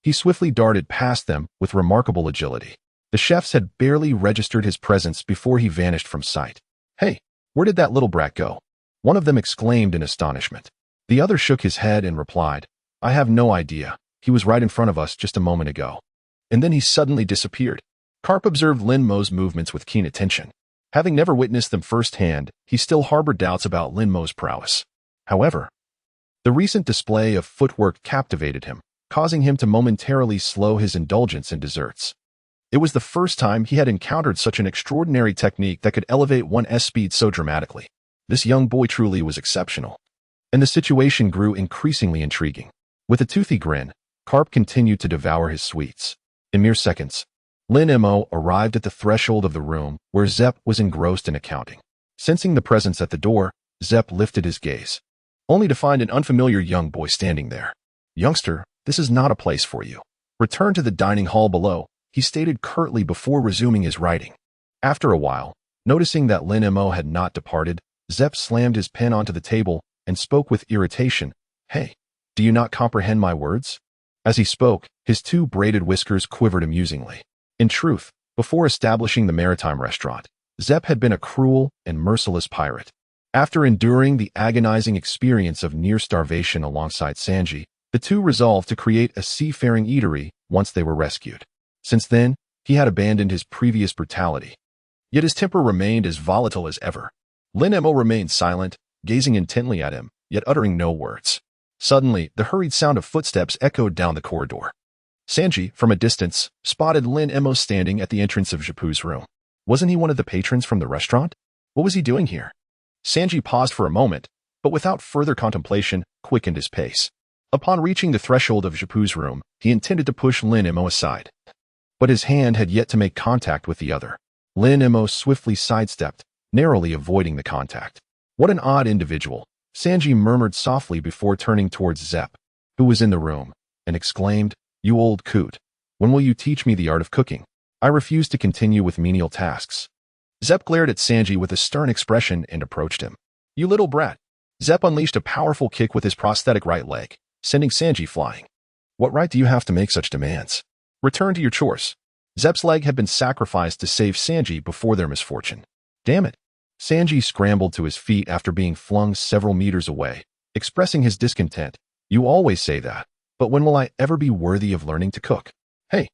he swiftly darted past them with remarkable agility. The chefs had barely registered his presence before he vanished from sight. Hey, where did that little brat go? One of them exclaimed in astonishment. The other shook his head and replied, I have no idea. He was right in front of us just a moment ago. And then he suddenly disappeared. Garp observed Lin Mo's movements with keen attention. Having never witnessed them firsthand, he still harbored doubts about Lin Mo's prowess. However, the recent display of footwork captivated him, causing him to momentarily slow his indulgence in desserts. It was the first time he had encountered such an extraordinary technique that could elevate one's speed so dramatically. This young boy truly was exceptional. And the situation grew increasingly intriguing. With a toothy grin, Garp continued to devour his sweets. In mere seconds, Lin Mo arrived at the threshold of the room where Zepp was engrossed in accounting. Sensing the presence at the door, Zepp lifted his gaze. only to find an unfamiliar young boy standing there. "Youngster, this is not a place for you. Return to the dining hall below," he stated curtly before resuming his writing. After a while, noticing that Lin Mo had not departed, Zep slammed his pen onto the table and spoke with irritation. "Hey, do you not comprehend my words?" As he spoke, his two braided whiskers quivered amusingly. In truth, before establishing the maritime restaurant, Zep had been a cruel and merciless pirate. After enduring the agonizing experience of near starvation alongside Sanji, the two resolved to create a seafaring eatery once they were rescued. Since then, he had abandoned his previous brutality. Yet his temper remained as volatile as ever. Lin Mo remained silent, gazing intently at him, yet uttering no words. Suddenly, the hurried sound of footsteps echoed down the corridor. Sanji, from a distance, spotted Lin Mo standing at the entrance of Zeppu's room. Wasn't he one of the patrons from the restaurant? What was he doing here? Sanji paused for a moment, but without further contemplation, quickened his pace. Upon reaching the threshold of Zeppu's room, he intended to push Lin Mo aside. But his hand had yet to make contact with the other. Lin Mo swiftly sidestepped, narrowly avoiding the contact. "What an odd individual," Sanji murmured softly before turning towards Zep, who was in the room, and exclaimed, "You old coot, when will you teach me the art of cooking? I refuse to continue with menial tasks." Zep glared at Sanji with a stern expression and approached him. "You little brat." Zep unleashed a powerful kick with his prosthetic right leg, sending Sanji flying. "What right do you have to make such demands? Return to your chores." Zep's leg had been sacrificed to save Sanji before their misfortune. "Damn it." Sanji scrambled to his feet after being flung several meters away, expressing his discontent. "You always say that, but when will I ever be worthy of learning to cook?" "Hey."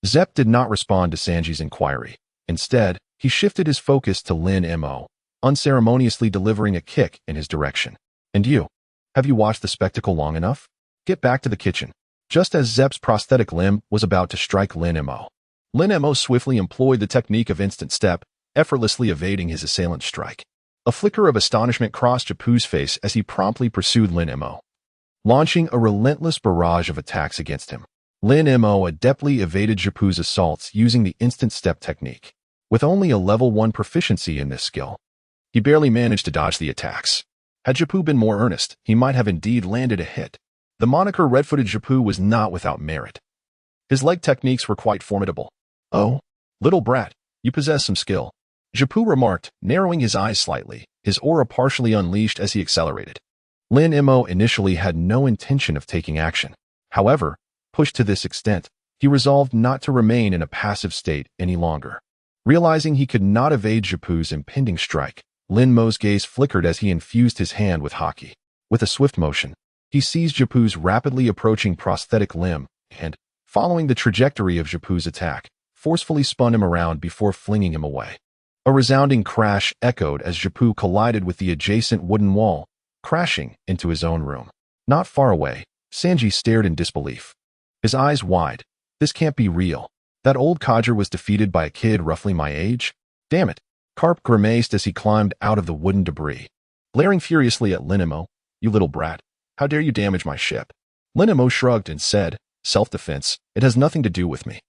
Zep did not respond to Sanji's inquiry. Instead, he shifted his focus to Lin Mo, unceremoniously delivering a kick in his direction. "And you? Have you watched the spectacle long enough? Get back to the kitchen." Just as Zep's prosthetic limb was about to strike Lin Mo, Lin Mo swiftly employed the technique of instant step, effortlessly evading his assailant's strike. A flicker of astonishment crossed Zeppu's face as he promptly pursued Lin Mo, launching a relentless barrage of attacks against him. Lin Mo adeptly evaded Zeppu's assaults using the instant step technique. With only a level 1 proficiency in this skill, he barely managed to dodge the attacks. Had Zeppu been more earnest, he might have indeed landed a hit. The moniker red-footed Zeppu was not without merit. His leg techniques were quite formidable. "Oh, little brat, you possess some skill," Zeppu remarked, narrowing his eyes slightly, his aura partially unleashed as he accelerated. Lin Mo initially had no intention of taking action. However, pushed to this extent, he resolved not to remain in a passive state any longer. Realizing he could not evade Zeppu's impending strike, Lin Mo's gaze flickered as he infused his hand with Haki. With a swift motion, he seized Zeppu's rapidly approaching prosthetic limb and, following the trajectory of Zeppu's attack, forcefully spun him around before flinging him away. A resounding crash echoed as Zeppu collided with the adjacent wooden wall, crashing into his own room. Not far away, Sanji stared in disbelief. His eyes wide. "This can't be real. That old codger was defeated by a kid roughly my age? Damn it." Garp grimaced as he climbed out of the wooden debris. Glaring furiously at Lin Mo, "You little brat. How dare you damage my ship?" Lin Mo shrugged and said, "Self-defense. It has nothing to do with me."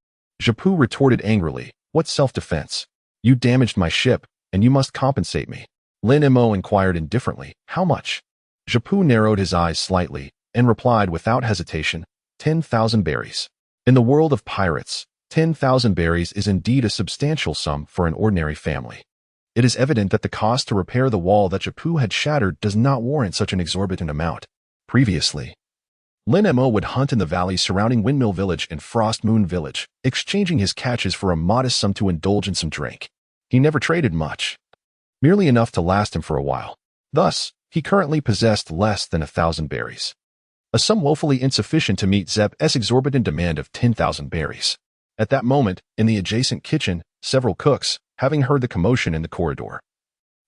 Zeppu retorted angrily, "What self-defense? You damaged my ship, and you must compensate me." Lin Mo inquired indifferently, "How much?" Zeppu narrowed his eyes slightly and replied without hesitation, 10,000 berries. In the world of pirates, 10,000 berries is indeed a substantial sum for an ordinary family. It is evident that the cost to repair the wall that Zeppu had shattered does not warrant such an exorbitant amount. Previously, Lin Mo would hunt in the valleys surrounding Windmill Village and Frost Moon Village, exchanging his catches for a modest sum to indulge in some drink. He never traded much, merely enough to last him for a while. Thus, he currently possessed less than 1,000 berries, a sum woefully insufficient to meet Zep's exorbitant demand of 10,000 berries. At that moment, in the adjacent kitchen, several cooks, having heard the commotion in the corridor,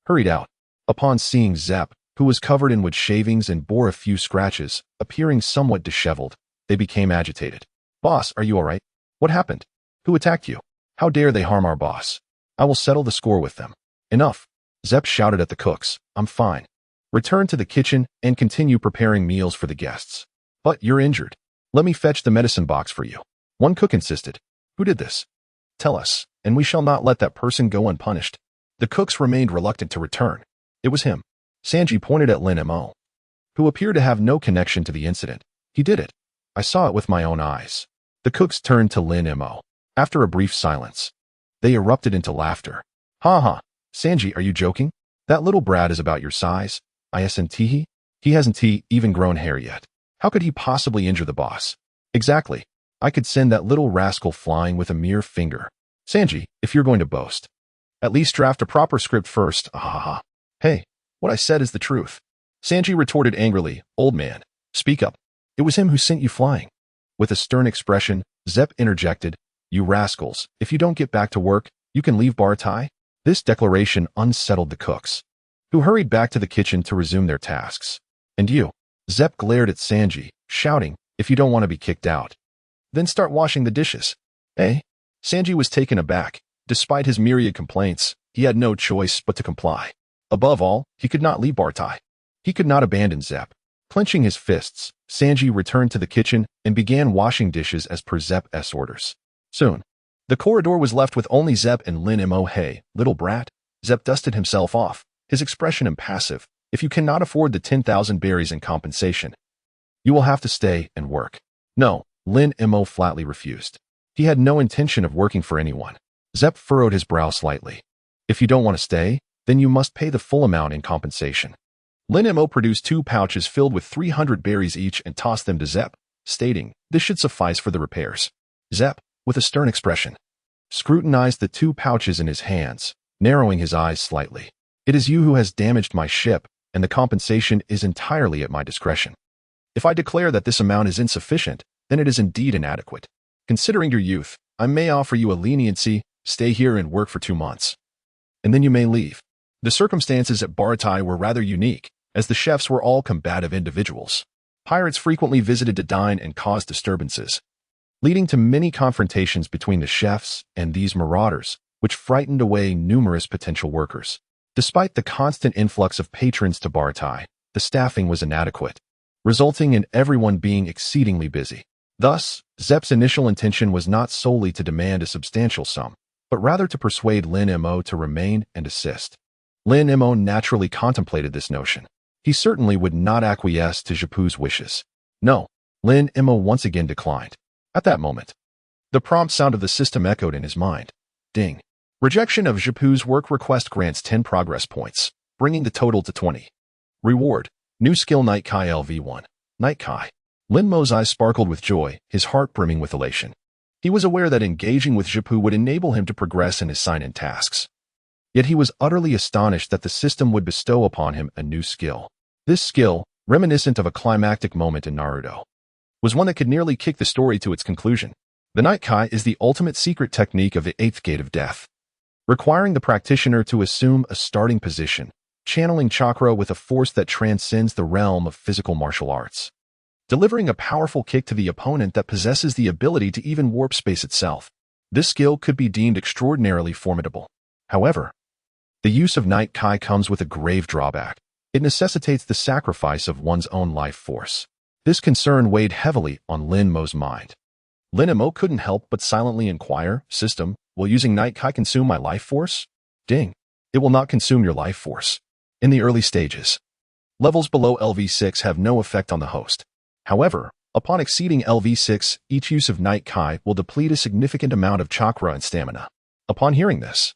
hurried out. Upon seeing Zep, who was covered in wood shavings and bore a few scratches, appearing somewhat disheveled, they became agitated. "Boss, are you all right? What happened? Who attacked you? How dare they harm our boss? I will settle the score with them." "Enough," Zep shouted at the cooks. "I'm fine. Return to the kitchen and continue preparing meals for the guests." "But you're injured. Let me fetch the medicine box for you," one cook insisted. "Who did this? Tell us, and we shall not let that person go unpunished." The cooks remained reluctant to return. "It was him." Sanji pointed at Lin Mo, who appeared to have no connection to the incident. He did it. I saw it with my own eyes. The cooks turned to Lin Mo. After a brief silence, they erupted into laughter. Ha ha, Sanji, are you joking? That little brat is about your size. Isn't he? He hasn't even grown hair yet. How could he possibly injure the boss? Exactly. I could send that little rascal flying with a mere finger. Sanji, if you're going to boast, at least draft a proper script first. Ah. Hey, what I said is the truth. Sanji retorted angrily. Old man, speak up. It was him who sent you flying. With a stern expression, Zep interjected, you rascals, if you don't get back to work, you can leave Baratie. This declaration unsettled the cooks, who hurried back to the kitchen to resume their tasks. And you? Zep glared at Sanji, shouting, if you don't want to be kicked out, then start washing the dishes. Eh? Sanji was taken aback. Despite his myriad complaints, he had no choice but to comply. Above all, he could not leave Baratie. He could not abandon Zep. Clenching his fists, Sanji returned to the kitchen and began washing dishes as per Zep's orders. Soon, the corridor was left with only Zep and Lin Mo. Hey, little brat. Zep dusted himself off, his expression impassive. If you cannot afford the 10,000 berries in compensation, you will have to stay and work. No, Lin Mo flatly refused. He had no intention of working for anyone. Zep furrowed his brow slightly. If you don't want to stay, then you must pay the full amount in compensation. Lin Mo produced 2 pouches filled with 300 berries each and tossed them to Zep, stating, this should suffice for the repairs. Zep, with a stern expression, scrutinized the 2 pouches in his hands, narrowing his eyes slightly. It is you who has damaged my ship, and the compensation is entirely at my discretion. If I declare that this amount is insufficient, then it is indeed inadequate. Considering your youth, I may offer you a leniency, stay here and work for 2 months. And then you may leave. The circumstances at Baratie were rather unique, as the chefs were all combative individuals. Pirates frequently visited to dine and caused disturbances, leading to many confrontations between the chefs and these marauders, which frightened away numerous potential workers. Despite the constant influx of patrons to Baratie, the staffing was inadequate, resulting in everyone being exceedingly busy. Thus, Zep's initial intention was not solely to demand a substantial sum, but rather to persuade Lin Mo to remain and assist. Lin Mo naturally contemplated this notion. He certainly would not acquiesce to Zeppu's wishes. No, Lin Mo once again declined. At that moment, the prompt sound of the system echoed in his mind. Ding. Rejection of Zeppu's work request grants 10 progress points, bringing the total to 20. Reward. New skill Night Kai LV1. Night Kai. Lin Mo's eyes sparkled with joy, his heart brimming with elation. He was aware that engaging with Zeppu would enable him to progress in his sign-in tasks. Yet he was utterly astonished that the system would bestow upon him a new skill. This skill, reminiscent of a climactic moment in Naruto, was one that could nearly kick the story to its conclusion. The Night Kai is the ultimate secret technique of the 8th Gate of Death, requiring the practitioner to assume a starting position, channeling chakra with a force that transcends the realm of physical martial arts, delivering a powerful kick to the opponent that possesses the ability to even warp space itself. This skill could be deemed extraordinarily formidable. However, the use of Night Kai comes with a grave drawback. It necessitates the sacrifice of one's own life force. This concern weighed heavily on Lin Mo's mind. Lin Mo couldn't help but silently inquire, System, will using Night Kai consume my life force? Ding. It will not consume your life force. In the early stages, levels below LV6 have no effect on the host. However, upon exceeding LV6, each use of Night Kai will deplete a significant amount of chakra and stamina. Upon hearing this,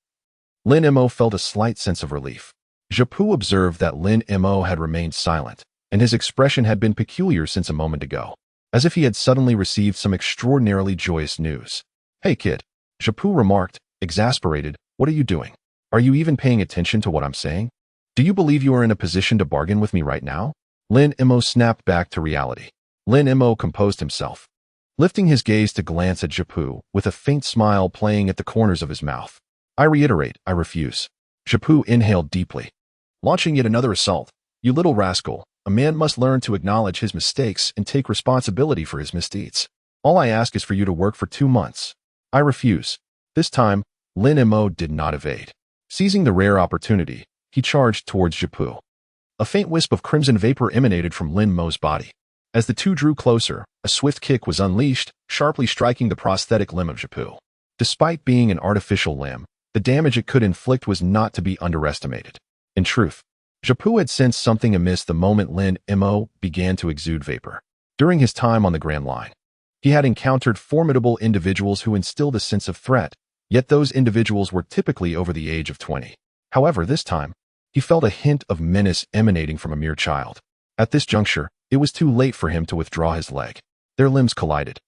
Lin Mo felt a slight sense of relief. Zeppu observed that Lin Mo had remained silent, and his expression had been peculiar since a moment ago, as if he had suddenly received some extraordinarily joyous news. Hey kid, Zeppu remarked, exasperated, what are you doing? Are you even paying attention to what I'm saying? Do you believe you are in a position to bargain with me right now? Lin Mo snapped back to reality. Lin Mo composed himself, lifting his gaze to glance at Zeppu, with a faint smile playing at the corners of his mouth. I reiterate, I refuse. Zeppu inhaled deeply, launching yet another assault. You little rascal, a man must learn to acknowledge his mistakes and take responsibility for his misdeeds. All I ask is for you to work for 2 months. I refuse. This time, Lin Mo did not evade. Seizing the rare opportunity, he charged towards Zeppu. A faint wisp of crimson vapor emanated from Lin Mo's body. As the two drew closer, a swift kick was unleashed, sharply striking the prosthetic limb of Zeppu. Despite being an artificial limb, the damage it could inflict was not to be underestimated. In truth, Zhapu had sensed something amiss the moment Lin Mo began to exude vapor. During his time on the Grand Line, he had encountered formidable individuals who instilled a sense of threat, yet those individuals were typically over the age of 20. However, this time, he felt a hint of menace emanating from a mere child. At this juncture, it was too late for him to withdraw his leg. Their limbs collided,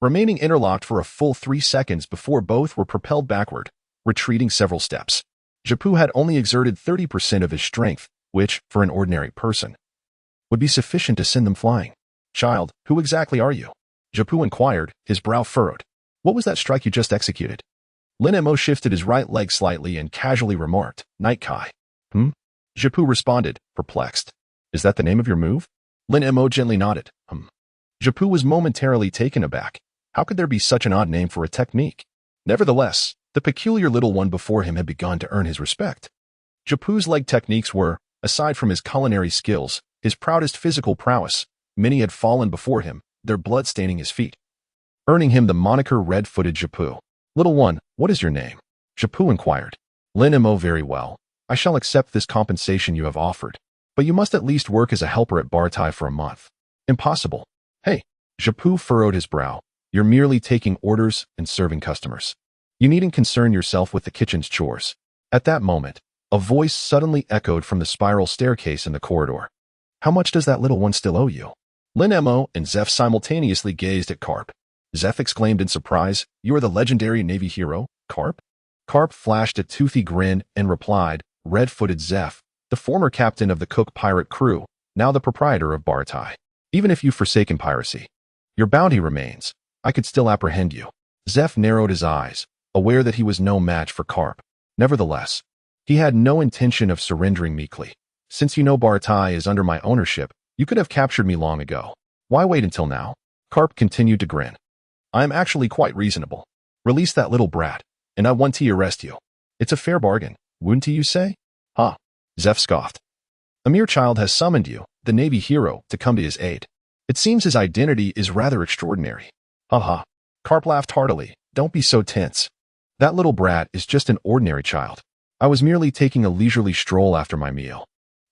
remaining interlocked for a full 3 seconds before both were propelled backward, retreating several steps. Zhapu had only exerted 30% of his strength, which, for an ordinary person, would be sufficient to send them flying. Child, who exactly are you? Zhapu inquired, his brow furrowed. What was that strike you just executed? Lin Mo shifted his right leg slightly and casually remarked, Night Kai. Zhapu responded, perplexed. Is that the name of your move? Lin Mo gently nodded. Zhapu was momentarily taken aback. How could there be such an odd name for a technique? Nevertheless, the peculiar little one before him had begun to earn his respect. Zhapu's leg techniques were, aside from his culinary skills, his proudest physical prowess. Many had fallen before him, their blood staining his feet, earning him the moniker Red-Footed Zhapu. Little one, what is your name? Zhapu inquired. Lin Mo, very well. I shall accept this compensation you have offered, but you must at least work as a helper at Baratie for a month. Impossible. Hey, Zhapu furrowed his brow. You're merely taking orders and serving customers. You needn't concern yourself with the kitchen's chores. At that moment, a voice suddenly echoed from the spiral staircase in the corridor. How much does that little one still owe you? Lin Mo and Zeph simultaneously gazed at Garp. Zeph exclaimed in surprise, You are the legendary Navy hero, Garp? Garp flashed a toothy grin and replied, Red-Footed Zeph, the former captain of the Cook pirate crew, now the proprietor of Baratie. Even if you've forsaken piracy, your bounty remains. I could still apprehend you. Zeph narrowed his eyes, aware that he was no match for Garp. Nevertheless, he had no intention of surrendering meekly. Since you know Baratie is under my ownership, you could have captured me long ago. Why wait until now? Garp continued to grin. I am actually quite reasonable. Release that little brat, and I want to arrest you. It's a fair bargain, wouldn't you say? Huh? Zeph scoffed. A mere child has summoned you, the Navy hero, to come to his aid. It seems his identity is rather extraordinary. Ha. Garp laughed heartily. Don't be so tense. That little brat is just an ordinary child. I was merely taking a leisurely stroll after my meal,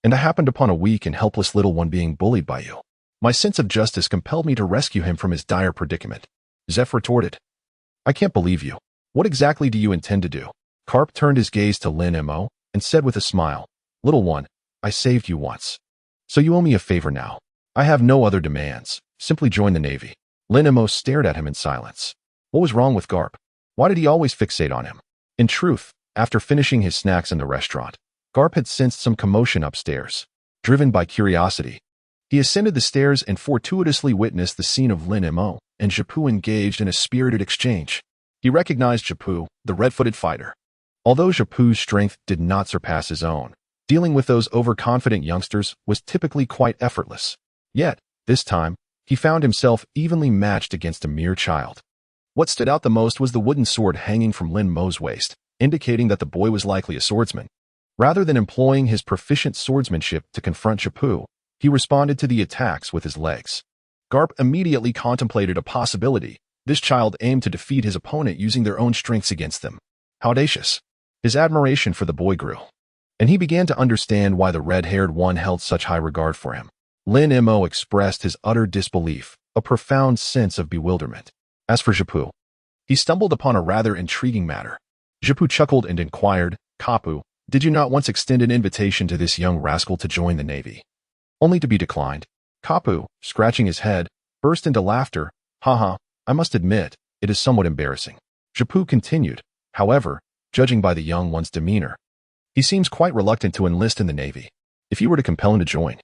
and I happened upon a weak and helpless little one being bullied by you. My sense of justice compelled me to rescue him from his dire predicament. Zeph retorted. I can't believe you. What exactly do you intend to do? Garp turned his gaze to Lin Mo and said with a smile, Little one, I saved you once, so you owe me a favor now. I have no other demands. Simply join the Navy. Lin Mo stared at him in silence. What was wrong with Garp? Why did he always fixate on him? In truth, after finishing his snacks in the restaurant, Garp had sensed some commotion upstairs. Driven by curiosity, he ascended the stairs and fortuitously witnessed the scene of Lin Mo and Zhapu engaged in a spirited exchange. He recognized Zhapu, the red-footed fighter. Although Zhapu's strength did not surpass his own, dealing with those overconfident youngsters was typically quite effortless. Yet, this time, he found himself evenly matched against a mere child. What stood out the most was the wooden sword hanging from Lin Mo's waist, indicating that the boy was likely a swordsman. Rather than employing his proficient swordsmanship to confront Zhapu, he responded to the attacks with his legs. Garp immediately contemplated a possibility. This child aimed to defeat his opponent using their own strengths against them. How audacious! His admiration for the boy grew, and he began to understand why the red-haired one held such high regard for him. Lin Mo expressed his utter disbelief, a profound sense of bewilderment. As for Zhapu, he stumbled upon a rather intriguing matter. Zhapu chuckled and inquired, Kapu, did you not once extend an invitation to this young rascal to join the Navy, only to be declined? Kapu, scratching his head, burst into laughter. Haha, I must admit, it is somewhat embarrassing. Zhapu continued, however, judging by the young one's demeanor, he seems quite reluctant to enlist in the Navy. If you were to compel him to join,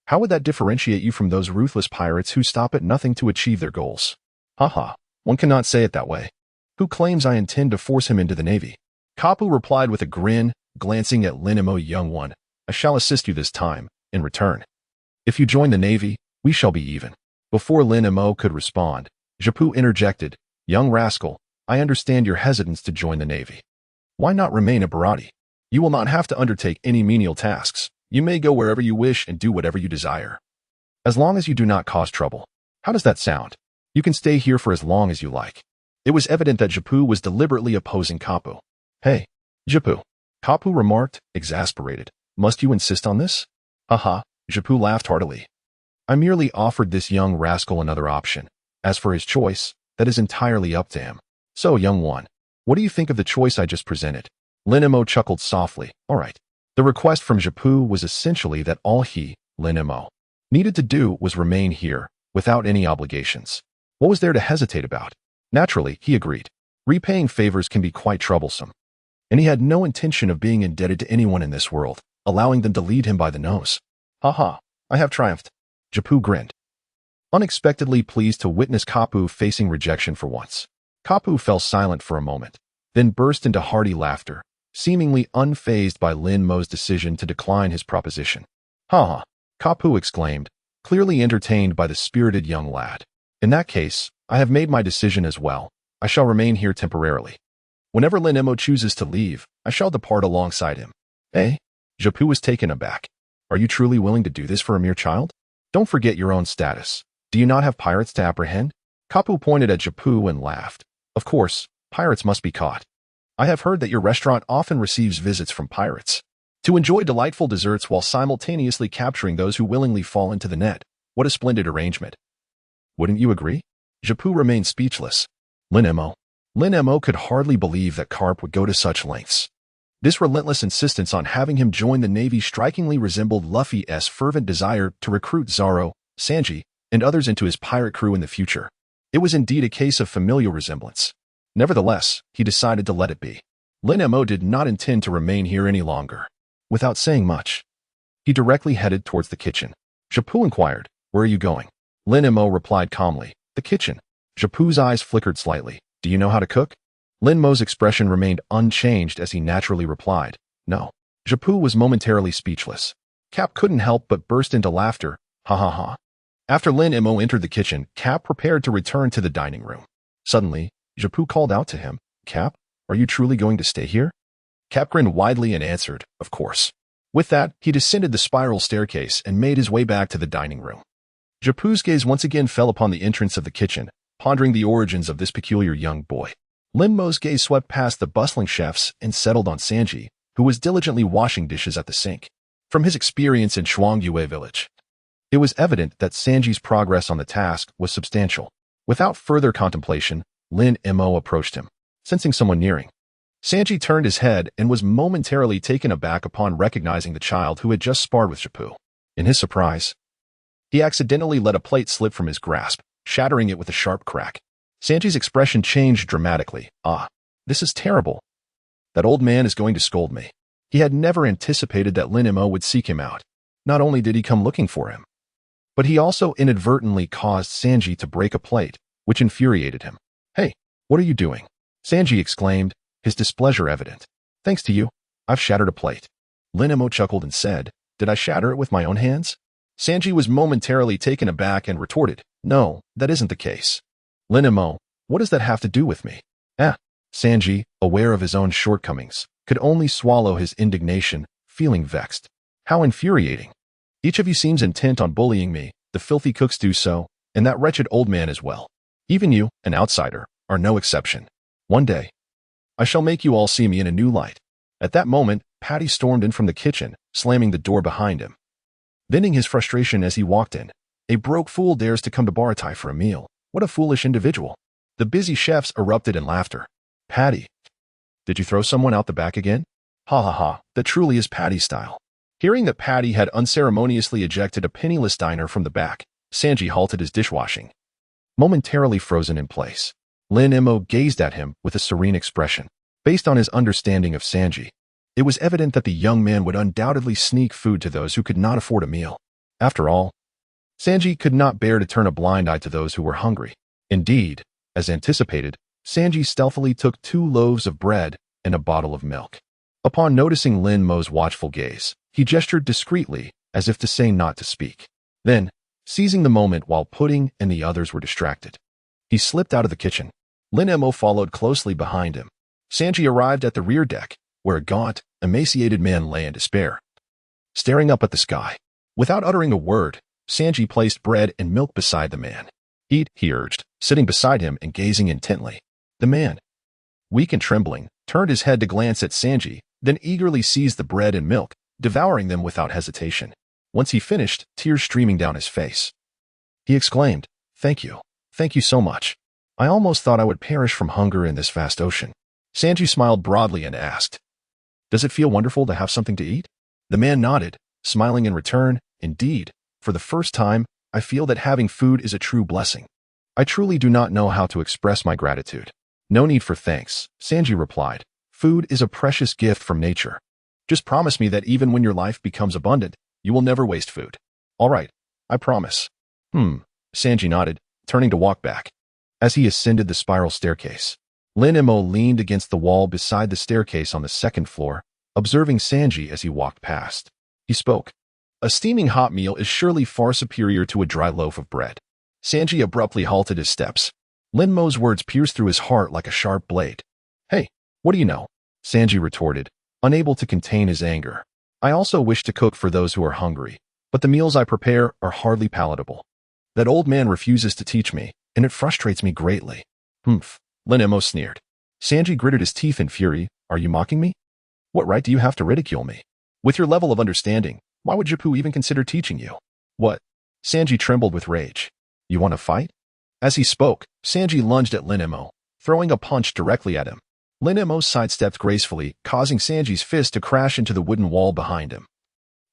how would that differentiate you from those ruthless pirates who stop at nothing to achieve their goals? Haha, one cannot say it that way. Who claims I intend to force him into the Navy? Kapu replied with a grin, glancing at Lin Mo. Young one, I shall assist you this time, in return. If you join the Navy, we shall be even. Before Lin Mo could respond, Zhapu interjected, Young rascal, I understand your hesitance to join the Navy. Why not remain at Baratie? You will not have to undertake any menial tasks. You may go wherever you wish and do whatever you desire, as long as you do not cause trouble. How does that sound? You can stay here for as long as you like. It was evident that Zhapu was deliberately opposing Kapu. Hey, Zhapu, Kapu remarked, exasperated. Must you insist on this? Haha, Zhipu laughed heartily. I merely offered this young rascal another option. As for his choice, that is entirely up to him. So, young one, what do you think of the choice I just presented? Lin Mo chuckled softly. All right. The request from Zhipu was essentially that all he, Lin Mo, needed to do was remain here, without any obligations. What was there to hesitate about? Naturally, he agreed. Repaying favors can be quite troublesome. And he had no intention of being indebted to anyone in this world, allowing them to lead him by the nose. Haha, I have triumphed. Zhipu grinned. Unexpectedly pleased to witness Kapu facing rejection for once. Kapu fell silent for a moment, then burst into hearty laughter, seemingly unfazed by Lin Mo's decision to decline his proposition. Haha, Kapu exclaimed, clearly entertained by the spirited young lad. In that case, I have made my decision as well. I shall remain here temporarily. Whenever Lin Mo chooses to leave, I shall depart alongside him. Eh? Zhipu was taken aback. Are you truly willing to do this for a mere child? Don't forget your own status. Do you not have pirates to apprehend? Kapu pointed at Zhipu and laughed. Of course, pirates must be caught. I have heard that your restaurant often receives visits from pirates to enjoy delightful desserts while simultaneously capturing those who willingly fall into the net. What a splendid arrangement. Wouldn't you agree? Zhipu remained speechless. Lin Mo could hardly believe that Garp would go to such lengths. This relentless insistence on having him join the Navy strikingly resembled Luffy's fervent desire to recruit Zoro, Sanji, and others into his pirate crew in the future. It was indeed a case of familial resemblance. Nevertheless, he decided to let it be. Lin Mo did not intend to remain here any longer. Without saying much, he directly headed towards the kitchen. Zhipu inquired, where are you going? Lin Mo replied calmly, the kitchen. Zhipu's eyes flickered slightly. Do you know how to cook? Lin Mo's expression remained unchanged as he naturally replied, no. Zhipu was momentarily speechless. Cap couldn't help but burst into laughter. Ha ha ha. After Lin Mo entered the kitchen, Cap prepared to return to the dining room. Suddenly, Zhipu called out to him, Cap, are you truly going to stay here? Cap grinned widely and answered, of course. With that, he descended the spiral staircase and made his way back to the dining room. Zhipu's gaze once again fell upon the entrance of the kitchen, pondering the origins of this peculiar young boy. Lin Mo's gaze swept past the bustling chefs and settled on Sanji, who was diligently washing dishes at the sink. From his experience in Shuangyue village, it was evident that Sanji's progress on the task was substantial. Without further contemplation, Lin Mo approached him, sensing someone nearing. Sanji turned his head and was momentarily taken aback upon recognizing the child who had just sparred with Zhipu. In his surprise, he accidentally let a plate slip from his grasp, shattering it with a sharp crack. Sanji's expression changed dramatically. Ah, this is terrible. That old man is going to scold me. He had never anticipated that Lin Mo would seek him out. Not only did he come looking for him, but he also inadvertently caused Sanji to break a plate, which infuriated him. Hey, what are you doing? Sanji exclaimed, his displeasure evident. Thanks to you, I've shattered a plate. Lin Mo chuckled and said, did I shatter it with my own hands? Sanji was momentarily taken aback and retorted, no, that isn't the case. Lin Mo, what does that have to do with me? Sanji, aware of his own shortcomings, could only swallow his indignation, feeling vexed. How infuriating. Each of you seems intent on bullying me, the filthy cooks do so, and that wretched old man as well. Even you, an outsider, are no exception. One day, I shall make you all see me in a new light. At that moment, Patty stormed in from the kitchen, slamming the door behind him. Venting his frustration as he walked in, a broke fool dares to come to Baratie for a meal. What a foolish individual. The busy chefs erupted in laughter. Patty, did you throw someone out the back again? Ha ha ha, that truly is Patty's style. Hearing that Patty had unceremoniously ejected a penniless diner from the back, Sanji halted his dishwashing. Momentarily frozen in place, Lin Mo gazed at him with a serene expression. Based on his understanding of Sanji, it was evident that the young man would undoubtedly sneak food to those who could not afford a meal. After all, Sanji could not bear to turn a blind eye to those who were hungry. Indeed, as anticipated, Sanji stealthily took 2 loaves of bread and a bottle of milk. Upon noticing Lin Mo's watchful gaze, he gestured discreetly, as if to say not to speak. Then, seizing the moment while Pudding and the others were distracted, he slipped out of the kitchen. Lin Mo followed closely behind him. Sanji arrived at the rear deck, where a gaunt, emaciated man lay in despair, staring up at the sky. Without uttering a word, Sanji placed bread and milk beside the man. Eat, he urged, sitting beside him and gazing intently. The man, weak and trembling, turned his head to glance at Sanji, then eagerly seized the bread and milk, devouring them without hesitation. Once he finished, tears streaming down his face. He exclaimed, "Thank you. Thank you so much. I almost thought I would perish from hunger in this vast ocean." Sanji smiled broadly and asked, "Does it feel wonderful to have something to eat?" The man nodded, smiling in return. "Indeed, for the first time, I feel that having food is a true blessing. I truly do not know how to express my gratitude." "No need for thanks," Sanji replied. "Food is a precious gift from nature. Just promise me that even when your life becomes abundant, you will never waste food." "All right, I promise." Sanji nodded, turning to walk back. As he ascended the spiral staircase, Lin Mo leaned against the wall beside the staircase on the second floor, observing Sanji as he walked past. He spoke. "A steaming hot meal is surely far superior to a dry loaf of bread." Sanji abruptly halted his steps. Lin Mo's words pierced through his heart like a sharp blade. "Hey, what do you know?" Sanji retorted, unable to contain his anger. "I also wish to cook for those who are hungry, but the meals I prepare are hardly palatable. That old man refuses to teach me, and it frustrates me greatly." "Humph," Lin Mo sneered. Sanji gritted his teeth in fury. "Are you mocking me? What right do you have to ridicule me? With your level of understanding, why would Jipu even consider teaching you?" "What?" Sanji trembled with rage. "You want to fight?" As he spoke, Sanji lunged at Lin Mo, throwing a punch directly at him. Lin Mo sidestepped gracefully, causing Sanji's fist to crash into the wooden wall behind him,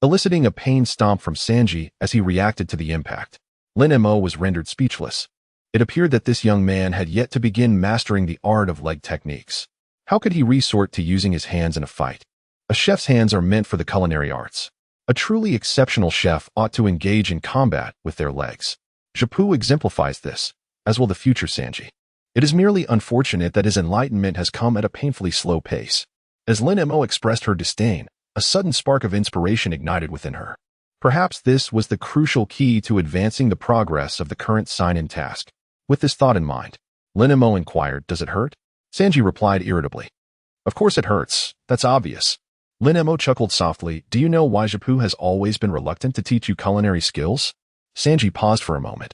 eliciting a pained stomp from Sanji as he reacted to the impact. Lin Mo was rendered speechless. It appeared that this young man had yet to begin mastering the art of leg techniques. How could he resort to using his hands in a fight? A chef's hands are meant for the culinary arts. A truly exceptional chef ought to engage in combat with their legs. Jipu exemplifies this, as will the future Sanji. It is merely unfortunate that his enlightenment has come at a painfully slow pace. As Lin Mo expressed her disdain, a sudden spark of inspiration ignited within her. Perhaps this was the crucial key to advancing the progress of the current sign-in task. With this thought in mind, Lin Mo inquired, "Does it hurt?" Sanji replied irritably, "Of course it hurts. That's obvious." Lin Mo chuckled softly. "Do you know why Jipu has always been reluctant to teach you culinary skills?" Sanji paused for a moment,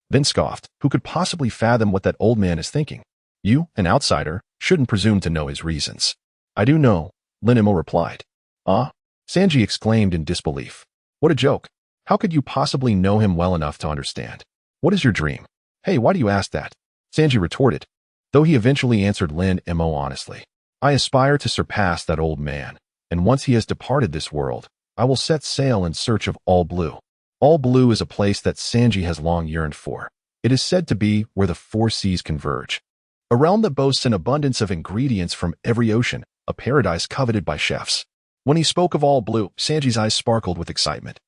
then scoffed. Who could possibly fathom what that old man is thinking? "You, an outsider, shouldn't presume to know his reasons." "I do know," Lin Mo replied. "Ah?" Sanji exclaimed in disbelief. "What a joke. How could you possibly know him well enough to understand? What is your dream?" "Hey, why do you ask that?" Sanji retorted, though he eventually answered Lin Mo honestly. "I aspire to surpass that old man, and once he has departed this world, I will set sail in search of All Blue." All Blue is a place that Sanji has long yearned for. It is said to be where the four seas converge. A realm that boasts an abundance of ingredients from every ocean, a paradise coveted by chefs. When he spoke of All Blue, Sanji's eyes sparkled with excitement.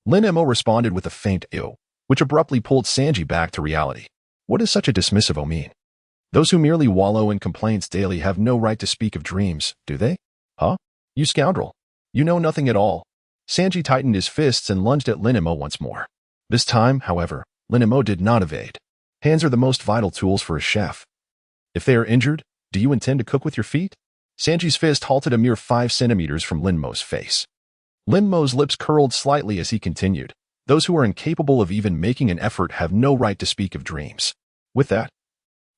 Lin Mo responded with a faint ew, which abruptly pulled Sanji back to reality. What does such a dismissive "oh" mean? Those who merely wallow in complaints daily have no right to speak of dreams, do they? Huh? You scoundrel. You know nothing at all. Sanji tightened his fists and lunged at Lin Mo once more. This time, however, Lin Mo did not evade. Hands are the most vital tools for a chef. If they are injured, do you intend to cook with your feet? Sanji's fist halted a mere 5 centimeters from Lin Mo's face. Lin Mo's lips curled slightly as he continued. Those who are incapable of even making an effort have no right to speak of dreams. With that,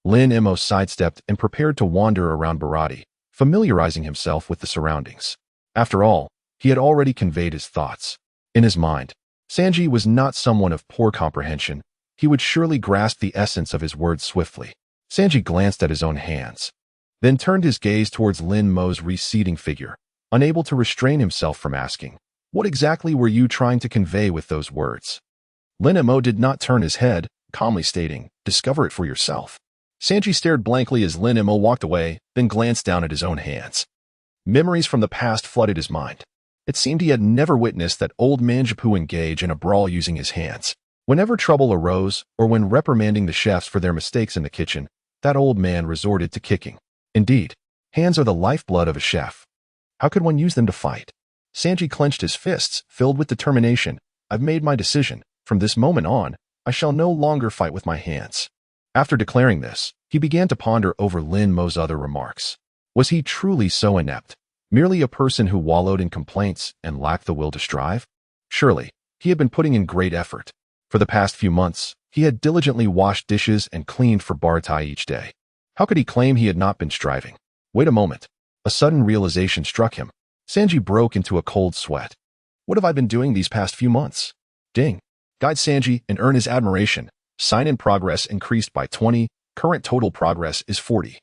Lin Mo sidestepped and prepared to wander around Baratie, familiarizing himself with the surroundings. After all, he had already conveyed his thoughts. In his mind, Sanji was not someone of poor comprehension. He would surely grasp the essence of his words swiftly. Sanji glanced at his own hands, then turned his gaze towards Lin Mo's receding figure, unable to restrain himself from asking, "What exactly were you trying to convey with those words?" Lin Mo did not turn his head, calmly stating, "Discover it for yourself." Sanji stared blankly as Lin Mo walked away, then glanced down at his own hands. Memories from the past flooded his mind. It seemed he had never witnessed that old man Jipu engage in a brawl using his hands. Whenever trouble arose, or when reprimanding the chefs for their mistakes in the kitchen, that old man resorted to kicking. Indeed, hands are the lifeblood of a chef. How could one use them to fight? Sanji clenched his fists, filled with determination. "I've made my decision. From this moment on, I shall no longer fight with my hands." After declaring this, he began to ponder over Lin Mo's other remarks. Was he truly so inept? Merely a person who wallowed in complaints and lacked the will to strive? Surely, he had been putting in great effort. For the past few months, he had diligently washed dishes and cleaned for Baratie each day. How could he claim he had not been striving? Wait a moment. A sudden realization struck him. Sanji broke into a cold sweat. What have I been doing these past few months? Ding. Guide Sanji and earn his admiration. Sign in progress increased by 20. Current total progress is 40.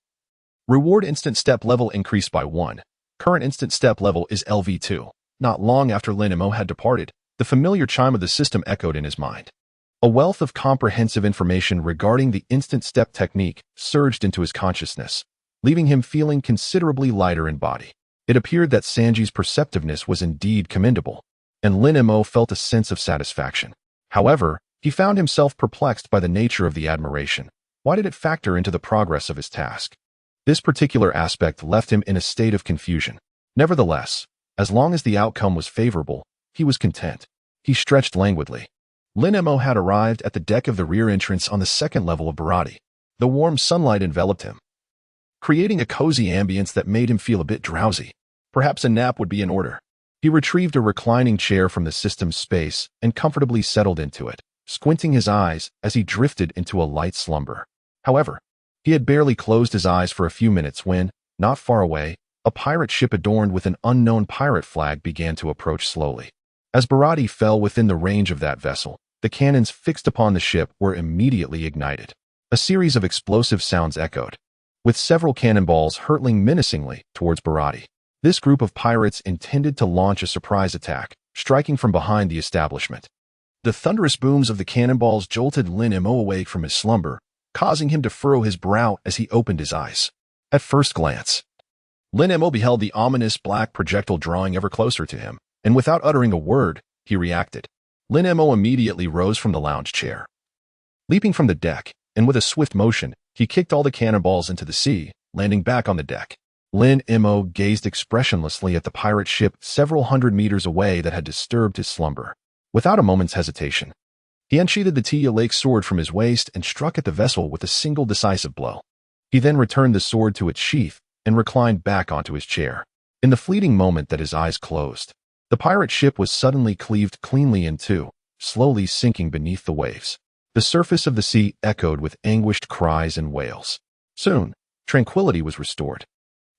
Reward instant step level increased by 1. Current instant step level is LV2. Not long after Lin Mo had departed, the familiar chime of the system echoed in his mind. A wealth of comprehensive information regarding the instant step technique surged into his consciousness, leaving him feeling considerably lighter in body. It appeared that Sanji's perceptiveness was indeed commendable, and Lin Mo felt a sense of satisfaction. However, he found himself perplexed by the nature of the admiration. Why did it factor into the progress of his task? This particular aspect left him in a state of confusion. Nevertheless, as long as the outcome was favorable, he was content. He stretched languidly. Lin Mo had arrived at the deck of the rear entrance on the second level of Baratie. The warm sunlight enveloped him, creating a cozy ambience that made him feel a bit drowsy. Perhaps a nap would be in order. He retrieved a reclining chair from the system's space and comfortably settled into it, squinting his eyes as he drifted into a light slumber. However, he had barely closed his eyes for a few minutes when, not far away, a pirate ship adorned with an unknown pirate flag began to approach slowly. As Baratie fell within the range of that vessel, the cannons fixed upon the ship were immediately ignited. A series of explosive sounds echoed, with several cannonballs hurtling menacingly towards Baratie. This group of pirates intended to launch a surprise attack, striking from behind the establishment. The thunderous booms of the cannonballs jolted Lin Mo awake from his slumber, causing him to furrow his brow as he opened his eyes. At first glance, Lin Mo beheld the ominous black projectile drawing ever closer to him, and without uttering a word, he reacted. Lin Mo immediately rose from the lounge chair. Leaping from the deck, and with a swift motion, he kicked all the cannonballs into the sea, landing back on the deck. Lin Mo gazed expressionlessly at the pirate ship several hundred meters away that had disturbed his slumber. Without a moment's hesitation, he unsheathed the Tia Lake sword from his waist and struck at the vessel with a single decisive blow. He then returned the sword to its sheath and reclined back onto his chair. In the fleeting moment that his eyes closed, the pirate ship was suddenly cleaved cleanly in two, slowly sinking beneath the waves. The surface of the sea echoed with anguished cries and wails. Soon, tranquility was restored.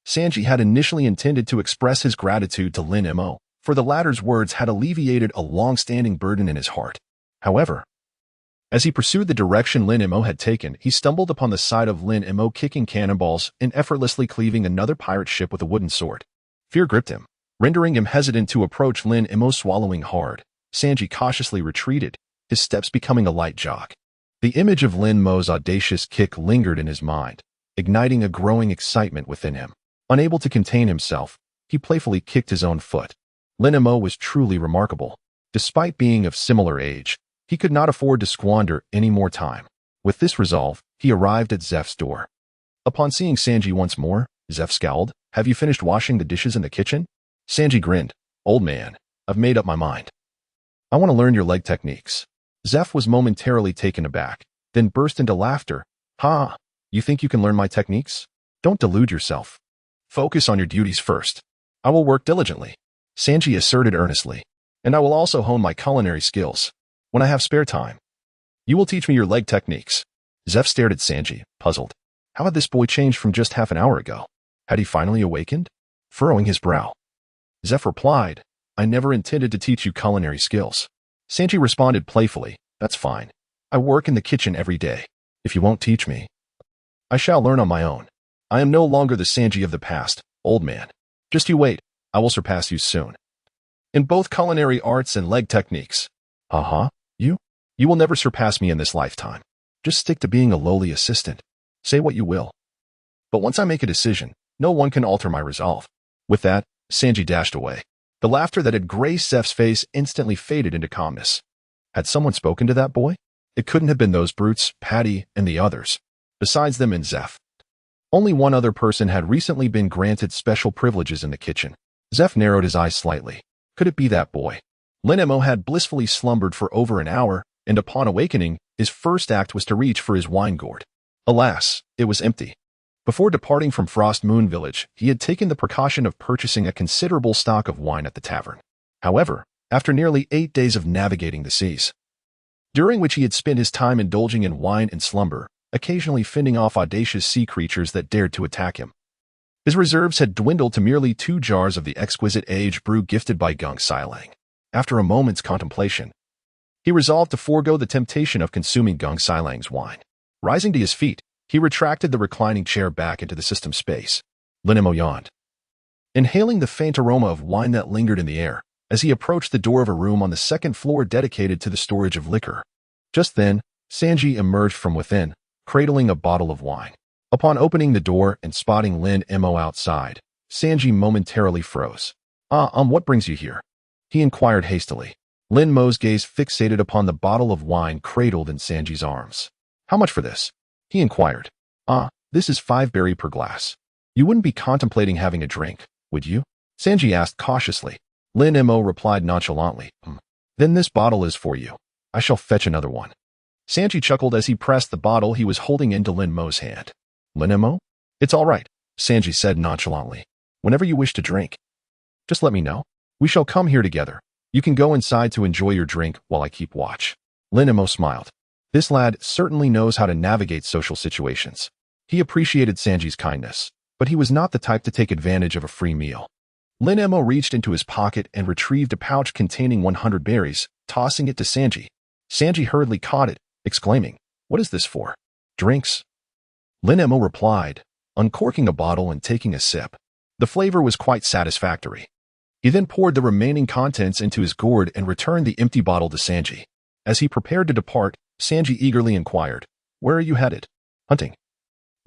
Sanji had initially intended to express his gratitude to Lin Mo, for the latter's words had alleviated a long-standing burden in his heart. However, as he pursued the direction Lin Mo had taken, he stumbled upon the sight of Lin Mo kicking cannonballs and effortlessly cleaving another pirate ship with a wooden sword. Fear gripped him, rendering him hesitant to approach Lin Mo. Swallowing hard, Sanji cautiously retreated, his steps becoming a light jog. The image of Lin Mo's audacious kick lingered in his mind, igniting a growing excitement within him. Unable to contain himself, he playfully kicked his own foot. Lin Mo was truly remarkable. Despite being of similar age, he could not afford to squander any more time. With this resolve, he arrived at Zeph's door. Upon seeing Sanji once more, Zeph scowled. "Have you finished washing the dishes in the kitchen?" Sanji grinned. "Old man, I've made up my mind. I want to learn your leg techniques." Zeph was momentarily taken aback, then burst into laughter. "Ha! You think you can learn my techniques? Don't delude yourself. Focus on your duties first. I will work diligently," Sanji asserted earnestly. "And I will also hone my culinary skills. When I have spare time, you will teach me your leg techniques." Zeph stared at Sanji, puzzled. How had this boy changed from just half an hour ago? Had he finally awakened? Furrowing his brow, Zeph replied, "I never intended to teach you culinary skills." Sanji responded playfully, "That's fine. I work in the kitchen every day. If you won't teach me, I shall learn on my own. I am no longer the Sanji of the past, old man. Just you wait, I will surpass you soon. In both culinary arts and leg techniques." "Uh-huh, you will never surpass me in this lifetime. Just stick to being a lowly assistant. Say what you will. But once I make a decision, no one can alter my resolve." With that, Sanji dashed away. The laughter that had graced Zeph's face instantly faded into calmness. Had someone spoken to that boy? It couldn't have been those brutes, Patty, and the others. Besides them and Zeph, only one other person had recently been granted special privileges in the kitchen. Zeph narrowed his eyes slightly. Could it be that boy? Lin Mo had blissfully slumbered for over an hour, and upon awakening, his first act was to reach for his wine gourd. Alas, it was empty. Before departing from Frost Moon Village, he had taken the precaution of purchasing a considerable stock of wine at the tavern. However, after nearly 8 days of navigating the seas, during which he had spent his time indulging in wine and slumber, occasionally fending off audacious sea creatures that dared to attack him, His reserves had dwindled to merely 2 jars of the exquisite aged brew gifted by Gung Sailang. After a moment's contemplation, he resolved to forego the temptation of consuming Gung Sailang's wine. Rising to his feet, he retracted the reclining chair back into the system space. Lin Mo yawned, inhaling the faint aroma of wine that lingered in the air as he approached the door of a room on the 2nd floor dedicated to the storage of liquor. Just then, Sanji emerged from within, cradling a bottle of wine. Upon opening the door and spotting Lin Mo outside, Sanji momentarily froze. What brings you here?" he inquired hastily. Lin Mo's gaze fixated upon the bottle of wine cradled in Sanji's arms. "How much for this?" he inquired. This is 5 berry per glass. You wouldn't be contemplating having a drink, would you?" Sanji asked cautiously. Lin Mo replied nonchalantly, "Then this bottle is for you. I shall fetch another one." Sanji chuckled as he pressed the bottle he was holding into Lin Mo's hand. "Lin Mo? It's all right," Sanji said nonchalantly. "Whenever you wish to drink, just let me know. We shall come here together. You can go inside to enjoy your drink while I keep watch." Lin Mo smiled. This lad certainly knows how to navigate social situations. He appreciated Sanji's kindness, but he was not the type to take advantage of a free meal. Lin Mo reached into his pocket and retrieved a pouch containing 100 berries, tossing it to Sanji. Sanji hurriedly caught it, exclaiming, "What is this for?" "Drinks." Lin Mo replied, uncorking a bottle and taking a sip. The flavor was quite satisfactory. He then poured the remaining contents into his gourd and returned the empty bottle to Sanji. As he prepared to depart, Sanji eagerly inquired, "Where are you headed?" "Hunting."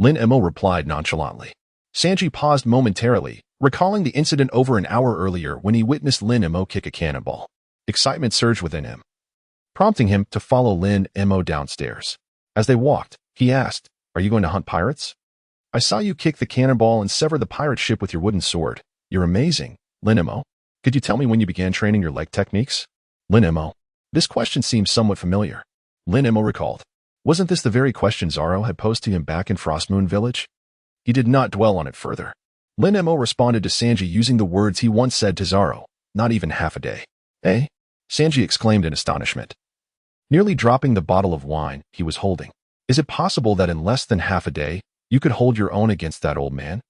Lin Mo replied nonchalantly. Sanji paused momentarily, recalling the incident over an hour earlier when he witnessed Lin Mo kick a cannonball. Excitement surged within him, prompting him to follow Lin Mo downstairs. As they walked, he asked, "Are you going to hunt pirates? I saw you kick the cannonball and sever the pirate ship with your wooden sword. You're amazing, Lin Mo. Could you tell me when you began training your leg techniques?" Lin Mo. This question seemed somewhat familiar. Lin Mo recalled. Wasn't this the very question Zoro had posed to him back in Frostmoon Village? He did not dwell on it further. Lin Mo responded to Sanji using the words he once said to Zoro, "Not even half a day." "Eh?" Sanji exclaimed in astonishment, nearly dropping the bottle of wine he was holding. "Is it possible that in less than half a day, you could hold your own against that old man?"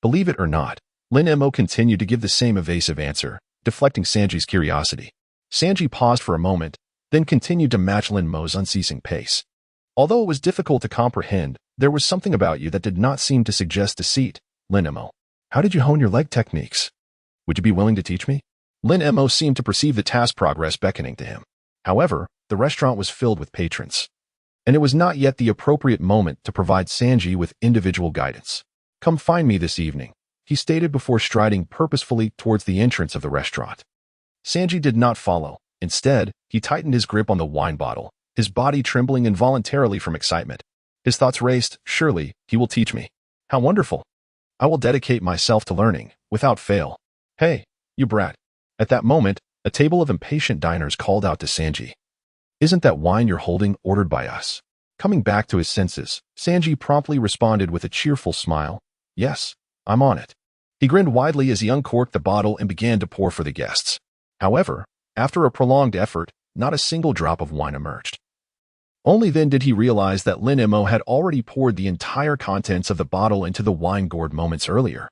Believe it or not, Lin Mo continued to give the same evasive answer, deflecting Sanji's curiosity. Sanji paused for a moment, then continued to match Lin Mo's unceasing pace. Although it was difficult to comprehend, there was something about you that did not seem to suggest deceit, Lin Mo. How did you hone your leg techniques? Would you be willing to teach me? Lin Mo seemed to perceive the task progress beckoning to him. However, the restaurant was filled with patrons, and it was not yet the appropriate moment to provide Sanji with individual guidance. "Come find me this evening," he stated before striding purposefully towards the entrance of the restaurant. Sanji did not follow. Instead, he tightened his grip on the wine bottle, his body trembling involuntarily from excitement. His thoughts raced, "Surely, he will teach me. How wonderful. I will dedicate myself to learning, without fail." "Hey, you brat." At that moment, a table of impatient diners called out to Sanji. "Isn't that wine you're holding ordered by us?" Coming back to his senses, Sanji promptly responded with a cheerful smile, "Yes, I'm on it." He grinned widely as he uncorked the bottle and began to pour for the guests. However, after a prolonged effort, not a single drop of wine emerged. Only then did he realize that Lin Mo had already poured the entire contents of the bottle into the wine gourd moments earlier.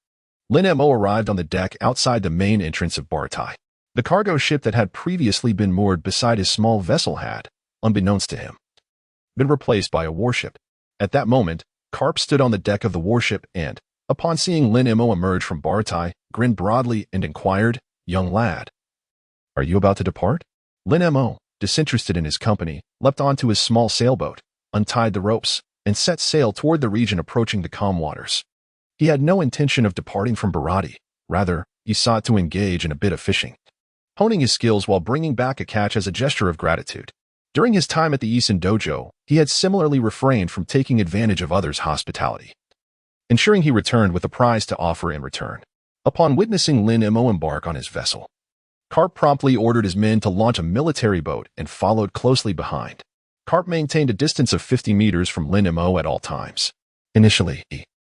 Lin Mo arrived on the deck outside the main entrance of Baratie. The cargo ship that had previously been moored beside his small vessel had, unbeknownst to him, been replaced by a warship. At that moment, Garp stood on the deck of the warship and, upon seeing Lin Mo emerge from Baratie, grinned broadly and inquired, "Young lad, are you about to depart?" Lin Mo, disinterested in his company, leapt onto his small sailboat, untied the ropes, and set sail toward the region approaching the calm waters. He had no intention of departing from Baratie. Rather, he sought to engage in a bit of fishing, honing his skills while bringing back a catch as a gesture of gratitude. During his time at the Isen Dojo, he had similarly refrained from taking advantage of others' hospitality, ensuring he returned with a prize to offer in return. Upon witnessing Lin Mo embark on his vessel, Garp promptly ordered his men to launch a military boat and followed closely behind. Garp maintained a distance of 50 meters from Lin Mo at all times. Initially,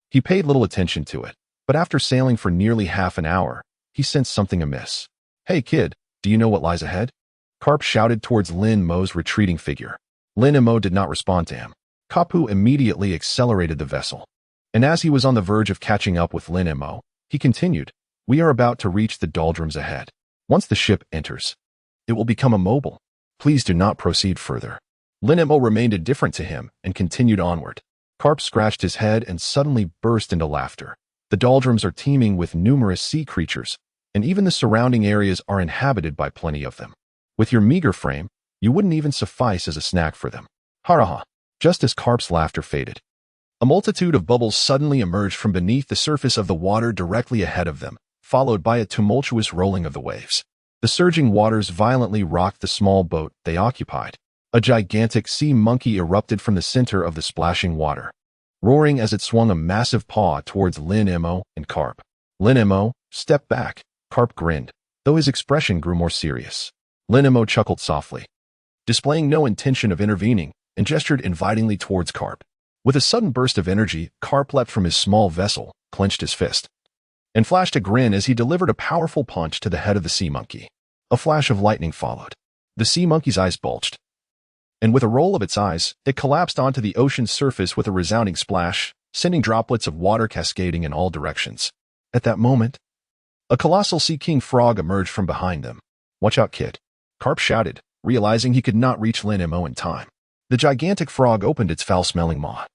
he paid little attention to it, but after sailing for nearly half an hour, he sensed something amiss. "Hey kid, do you know what lies ahead?" Garp shouted towards Lin Mo's retreating figure. Lin Mo did not respond to him. Kapu immediately accelerated the vessel, And as he was on the verge of catching up with Lin Mo, he continued, "We are about to reach the doldrums ahead. Once the ship enters, it will become immobile. Please do not proceed further." Lin Mo remained indifferent to him and continued onward. Garp scratched his head and suddenly burst into laughter. The doldrums are teeming with numerous sea creatures, and even the surrounding areas are inhabited by plenty of them. With your meager frame, you wouldn't even suffice as a snack for them. Ha. Just as Garp's laughter faded, a multitude of bubbles suddenly emerged from beneath the surface of the water directly ahead of them, followed by a tumultuous rolling of the waves. The surging waters violently rocked the small boat they occupied. A gigantic sea monkey erupted from the center of the splashing water, roaring as it swung a massive paw towards Lin Mo and Garp. Lin Mo stepped back. Garp grinned, though his expression grew more serious. Lin Mo chuckled softly, displaying no intention of intervening, and gestured invitingly towards Garp. With a sudden burst of energy, Garp leapt from his small vessel, clenched his fist, and flashed a grin as he delivered a powerful punch to the head of the sea monkey. A flash of lightning followed. The sea monkey's eyes bulged, and with a roll of its eyes, it collapsed onto the ocean's surface with a resounding splash, sending droplets of water cascading in all directions. At that moment, a colossal sea king frog emerged from behind them. "Watch out, kid," Garp shouted, realizing he could not reach Lin Mo in time. The gigantic frog opened its foul-smelling maw,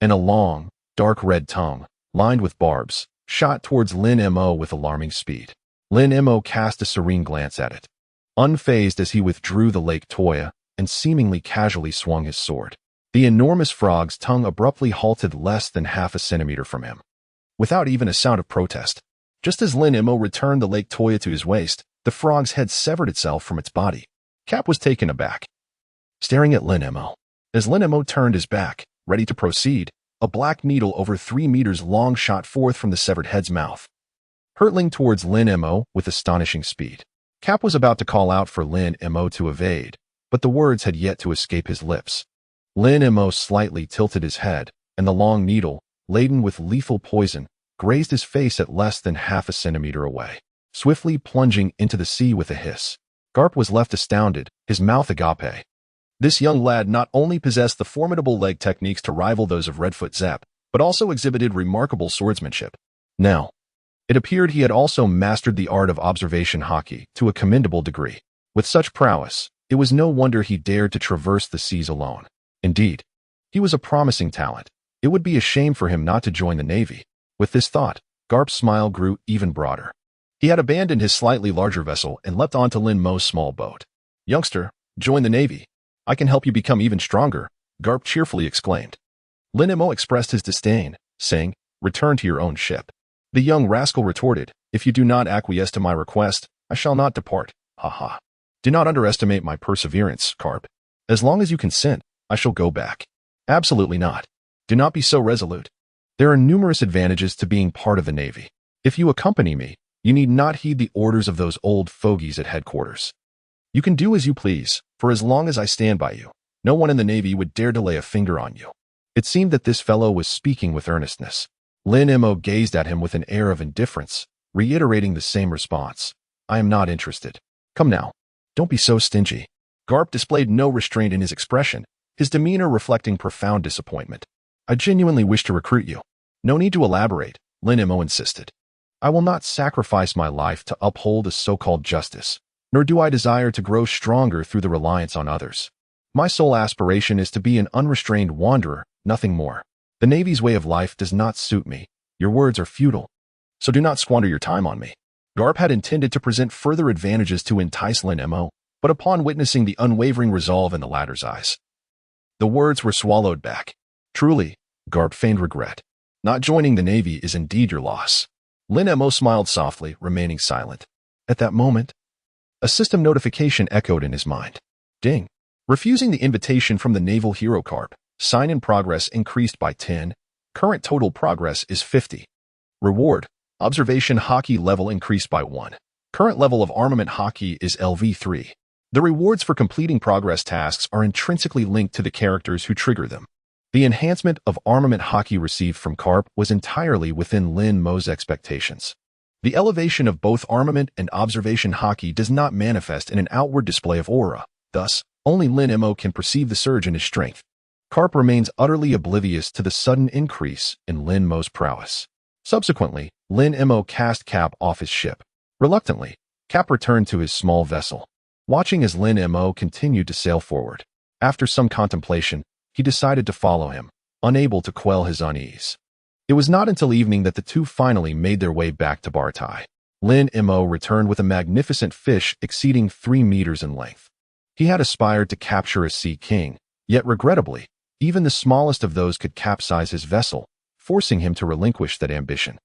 and a long, dark red tongue, lined with barbs, shot towards Lin Mo with alarming speed. Lin Mo cast a serene glance at it, unfazed as he withdrew the lake toya and seemingly casually swung his sword. The enormous frog's tongue abruptly halted less than half a centimeter from him, without even a sound of protest. Just as Lin Mo returned the lake toya to his waist, the frog's head severed itself from its body. Cap was taken aback, staring at Lin Mo. As Lin Mo turned his back, ready to proceed, a black needle over 3 meters long shot forth from the severed head's mouth, hurtling towards Lin Mo with astonishing speed. Cap was about to call out for Lin Mo to evade, but the words had yet to escape his lips. Lin Mo slightly tilted his head, and the long needle, laden with lethal poison, grazed his face at less than half a centimeter away, swiftly plunging into the sea with a hiss. Garp was left astounded, his mouth agape. This young lad not only possessed the formidable leg techniques to rival those of Redfoot Zepp, but also exhibited remarkable swordsmanship. Now, it appeared he had also mastered the art of observation haki to a commendable degree. With such prowess, it was no wonder he dared to traverse the seas alone. Indeed, he was a promising talent. It would be a shame for him not to join the Navy. With this thought, Garp's smile grew even broader. He had abandoned his slightly larger vessel and leapt onto Lin Mo's small boat. "Youngster, join the Navy. I can help you become even stronger," Garp cheerfully exclaimed. Lin Mo expressed his disdain, saying, "Return to your own ship." The young rascal retorted, "If you do not acquiesce to my request, I shall not depart. Ha. Do not underestimate my perseverance, Garp. As long as you consent, I shall go back." "Absolutely not. Do not be so resolute. There are numerous advantages to being part of the Navy. If you accompany me, you need not heed the orders of those old fogies at headquarters. You can do as you please, for as long as I stand by you, no one in the Navy would dare to lay a finger on you." It seemed that this fellow was speaking with earnestness. Lin Mo gazed at him with an air of indifference, reiterating the same response. "I am not interested. Come now. Don't be so stingy." Garp displayed no restraint in his expression, his demeanor reflecting profound disappointment. "I genuinely wish to recruit you." "No need to elaborate," Lin Mo insisted. "I will not sacrifice my life to uphold a so-called justice, nor do I desire to grow stronger through the reliance on others. My sole aspiration is to be an unrestrained wanderer, nothing more. The Navy's way of life does not suit me. Your words are futile, so do not squander your time on me." Garp had intended to present further advantages to entice Lin Mo, but upon witnessing the unwavering resolve in the latter's eyes, the words were swallowed back. "Truly," Garp feigned regret, "not joining the Navy is indeed your loss." Lin Mo smiled softly, remaining silent. At that moment, a system notification echoed in his mind. Ding. Refusing the invitation from the naval hero Garp, sign in progress increased by 10. Current total progress is 50. Reward. Observation Haki level increased by 1. Current level of armament Haki is LV3. The rewards for completing progress tasks are intrinsically linked to the characters who trigger them. The enhancement of armament Haki received from Garp was entirely within Lin Mo's expectations. The elevation of both armament and observation Haki does not manifest in an outward display of aura. Thus, only Lin Mo can perceive the surge in his strength. Garp remains utterly oblivious to the sudden increase in Lin Mo's prowess. Subsequently, Lin Mo cast Cap off his ship. Reluctantly, Cap returned to his small vessel, watching as Lin Mo continued to sail forward. After some contemplation, he decided to follow him, unable to quell his unease. It was not until evening that the two finally made their way back to Baratie. Lin Mo returned with a magnificent fish exceeding 3 meters in length. He had aspired to capture a sea king, yet regrettably, even the smallest of those could capsize his vessel, forcing him to relinquish that ambition.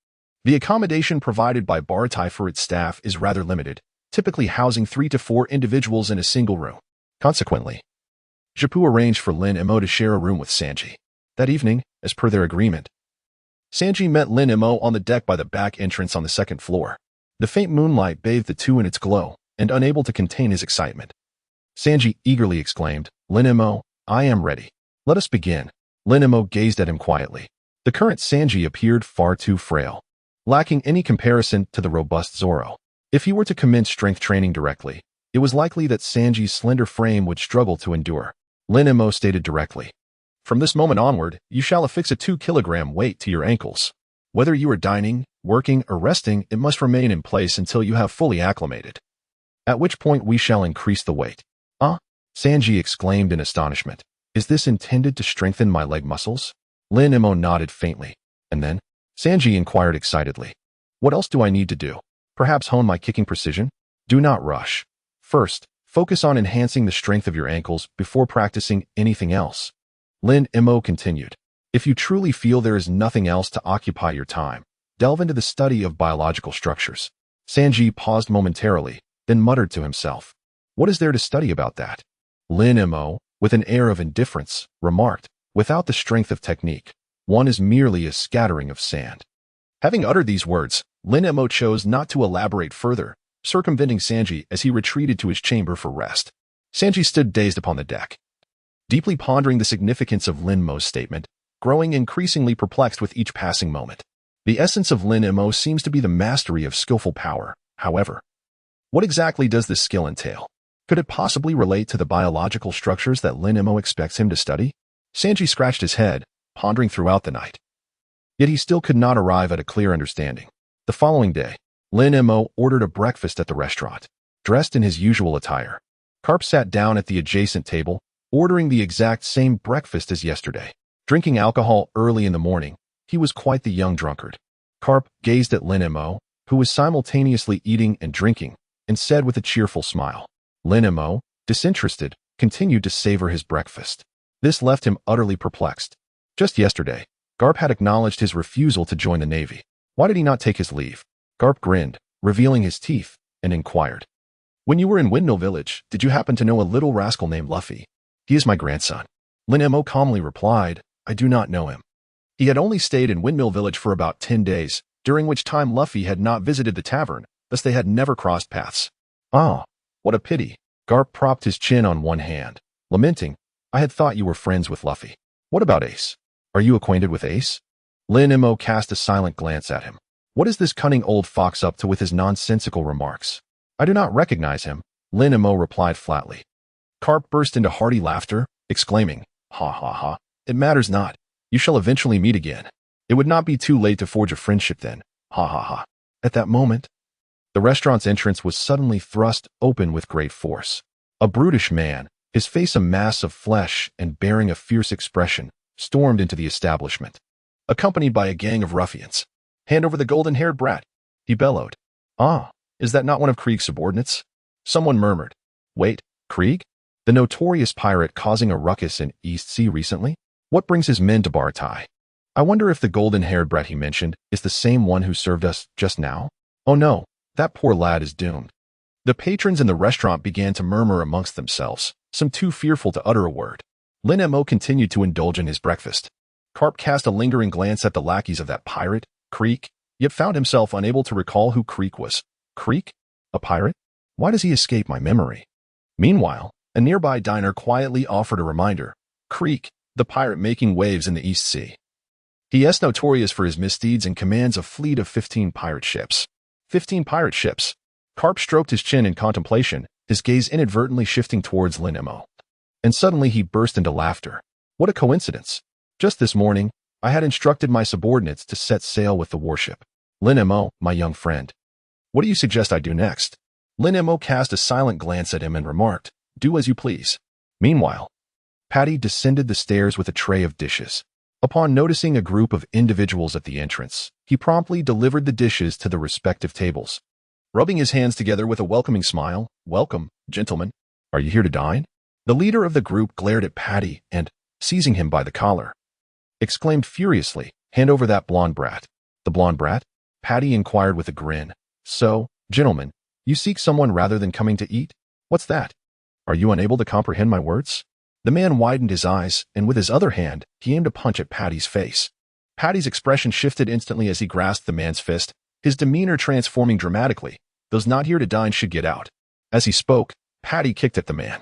The accommodation provided by Baratie for its staff is rather limited, typically housing 3 to 4 individuals in a single room. Consequently, Shunpo arranged for Lin Mo to share a room with Sanji. That evening, as per their agreement, Sanji met Lin Mo on the deck by the back entrance on the second floor. The faint moonlight bathed the two in its glow, and unable to contain his excitement, Sanji eagerly exclaimed, "Lin Mo, I am ready. Let us begin." Lin Mo gazed at him quietly. The current Sanji appeared far too frail, lacking any comparison to the robust Zoro. If he were to commence strength training directly, it was likely that Sanji's slender frame would struggle to endure. Lin Mo stated directly, "From this moment onward, you shall affix a 2-kilogram weight to your ankles. Whether you are dining, working, or resting, it must remain in place until you have fully acclimated. At which point we shall increase the weight." "Ah?" Sanji exclaimed in astonishment. "Is this intended to strengthen my leg muscles?" Lin Mo nodded faintly. "And then?" Sanji inquired excitedly. "What else do I need to do? Perhaps hone my kicking precision?" "Do not rush. First, focus on enhancing the strength of your ankles before practicing anything else." Lin Mo continued. "If you truly feel there is nothing else to occupy your time, delve into the study of biological structures." Sanji paused momentarily, then muttered to himself, "What is there to study about that?" Lin Mo, with an air of indifference, remarked, "Without the strength of technique, one is merely a scattering of sand." Having uttered these words, Lin Mo chose not to elaborate further, circumventing Sanji as he retreated to his chamber for rest. Sanji stood dazed upon the deck, deeply pondering the significance of Lin Mo's statement, growing increasingly perplexed with each passing moment. The essence of Lin Mo seems to be the mastery of skillful power, however. What exactly does this skill entail? Could it possibly relate to the biological structures that Lin Mo expects him to study? Sanji scratched his head, pondering throughout the night. Yet he still could not arrive at a clear understanding. The following day, Lin Mo ordered a breakfast at the restaurant. Dressed in his usual attire, Garp sat down at the adjacent table, ordering the exact same breakfast as yesterday. Drinking alcohol early in the morning, he was quite the young drunkard. Garp gazed at Lin Mo, who was simultaneously eating and drinking, and said with a cheerful smile. Lin Mo, disinterested, continued to savor his breakfast. This left him utterly perplexed. Just yesterday, Garp had acknowledged his refusal to join the Navy. Why did he not take his leave? Garp grinned, revealing his teeth, and inquired, "When you were in Windmill Village, did you happen to know a little rascal named Luffy?" "He is my grandson." Lin Mo calmly replied, "I do not know him." He had only stayed in Windmill Village for about 10 days, during which time Luffy had not visited the tavern, thus they had never crossed paths. "Ah, what a pity." Garp propped his chin on one hand, lamenting, "I had thought you were friends with Luffy. What about Ace? Are you acquainted with Ace?" Lin Mo cast a silent glance at him. What is this cunning old fox up to with his nonsensical remarks? "I do not recognize him," Lin Mo replied flatly. Garp burst into hearty laughter, exclaiming, "Ha ha ha, it matters not. You shall eventually meet again. It would not be too late to forge a friendship then. Ha ha ha." At that moment, the restaurant's entrance was suddenly thrust open with great force. A brutish man, his face a mass of flesh and bearing a fierce expression, stormed into the establishment, accompanied by a gang of ruffians. "Hand over the golden-haired brat," he bellowed. "Ah, is that not one of Krieg's subordinates?" Someone murmured. "Wait, Krieg? The notorious pirate causing a ruckus in East Sea recently? What brings his men to Baratie? I wonder if the golden-haired brat he mentioned is the same one who served us just now? Oh no, that poor lad is doomed." The patrons in the restaurant began to murmur amongst themselves, some too fearful to utter a word. Lin Mo continued to indulge in his breakfast. Garp cast a lingering glance at the lackeys of that pirate, Krieg, yet found himself unable to recall who Krieg was. Krieg? A pirate? Why does he escape my memory? Meanwhile, a nearby diner quietly offered a reminder. Krieg, the pirate making waves in the East Sea. He is notorious for his misdeeds and commands a fleet of 15 pirate ships. 15 pirate ships. Garp stroked his chin in contemplation, his gaze inadvertently shifting towards Lin Mo. And suddenly he burst into laughter. What a coincidence. Just this morning, I had instructed my subordinates to set sail with the warship. Lin Mo, my young friend. What do you suggest I do next? Lin Mo cast a silent glance at him and remarked, do as you please. Meanwhile, Patty descended the stairs with a tray of dishes. Upon noticing a group of individuals at the entrance, he promptly delivered the dishes to the respective tables. Rubbing his hands together with a welcoming smile, welcome, gentlemen. Are you here to dine? The leader of the group glared at Patty and, seizing him by the collar, exclaimed furiously, hand over that blonde brat. The blonde brat? Patty inquired with a grin. So, gentlemen, you seek someone rather than coming to eat? What's that? Are you unable to comprehend my words? The man widened his eyes, and with his other hand, he aimed a punch at Patty's face. Patty's expression shifted instantly as he grasped the man's fist, his demeanor transforming dramatically. Those not here to dine should get out. As he spoke, Patty kicked at the man.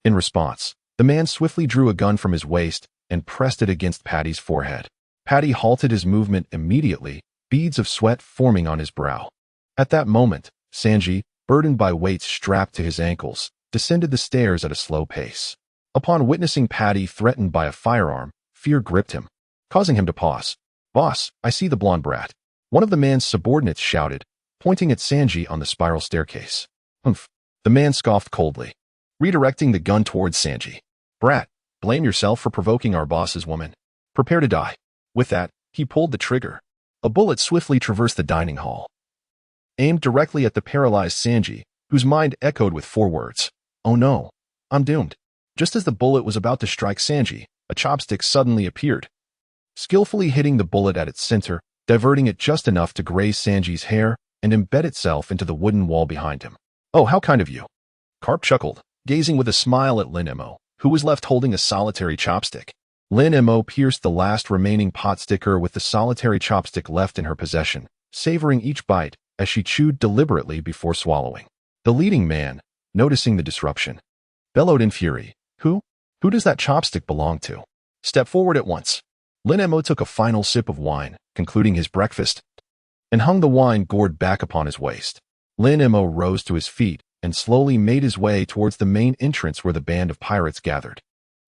In response, the man swiftly drew a gun from his waist and pressed it against Patty's forehead. Patty halted his movement immediately, beads of sweat forming on his brow. At that moment, Sanji, burdened by weights strapped to his ankles, descended the stairs at a slow pace. Upon witnessing Patty threatened by a firearm, fear gripped him, causing him to pause. Boss, I see the blonde brat. One of the man's subordinates shouted, pointing at Sanji on the spiral staircase. Humph. The man scoffed coldly, redirecting the gun towards Sanji. Brat, blame yourself for provoking our boss's woman. Prepare to die. With that, he pulled the trigger. A bullet swiftly traversed the dining hall, aimed directly at the paralyzed Sanji, whose mind echoed with 4 words. Oh no, I'm doomed. Just as the bullet was about to strike Sanji, a chopstick suddenly appeared, skillfully hitting the bullet at its center, diverting it just enough to graze Sanji's hair and embed itself into the wooden wall behind him. Oh, how kind of you. Garp chuckled, gazing with a smile at Lin Mo, who was left holding a solitary chopstick. Lin Mo pierced the last remaining pot sticker with the solitary chopstick left in her possession, savoring each bite as she chewed deliberately before swallowing. The leading man, noticing the disruption, bellowed in fury. Who does that chopstick belong to? Step forward at once. Lin Mo took a final sip of wine, concluding his breakfast, and hung the wine gourd back upon his waist. Lin Mo rose to his feet and slowly made his way towards the main entrance where the band of pirates gathered.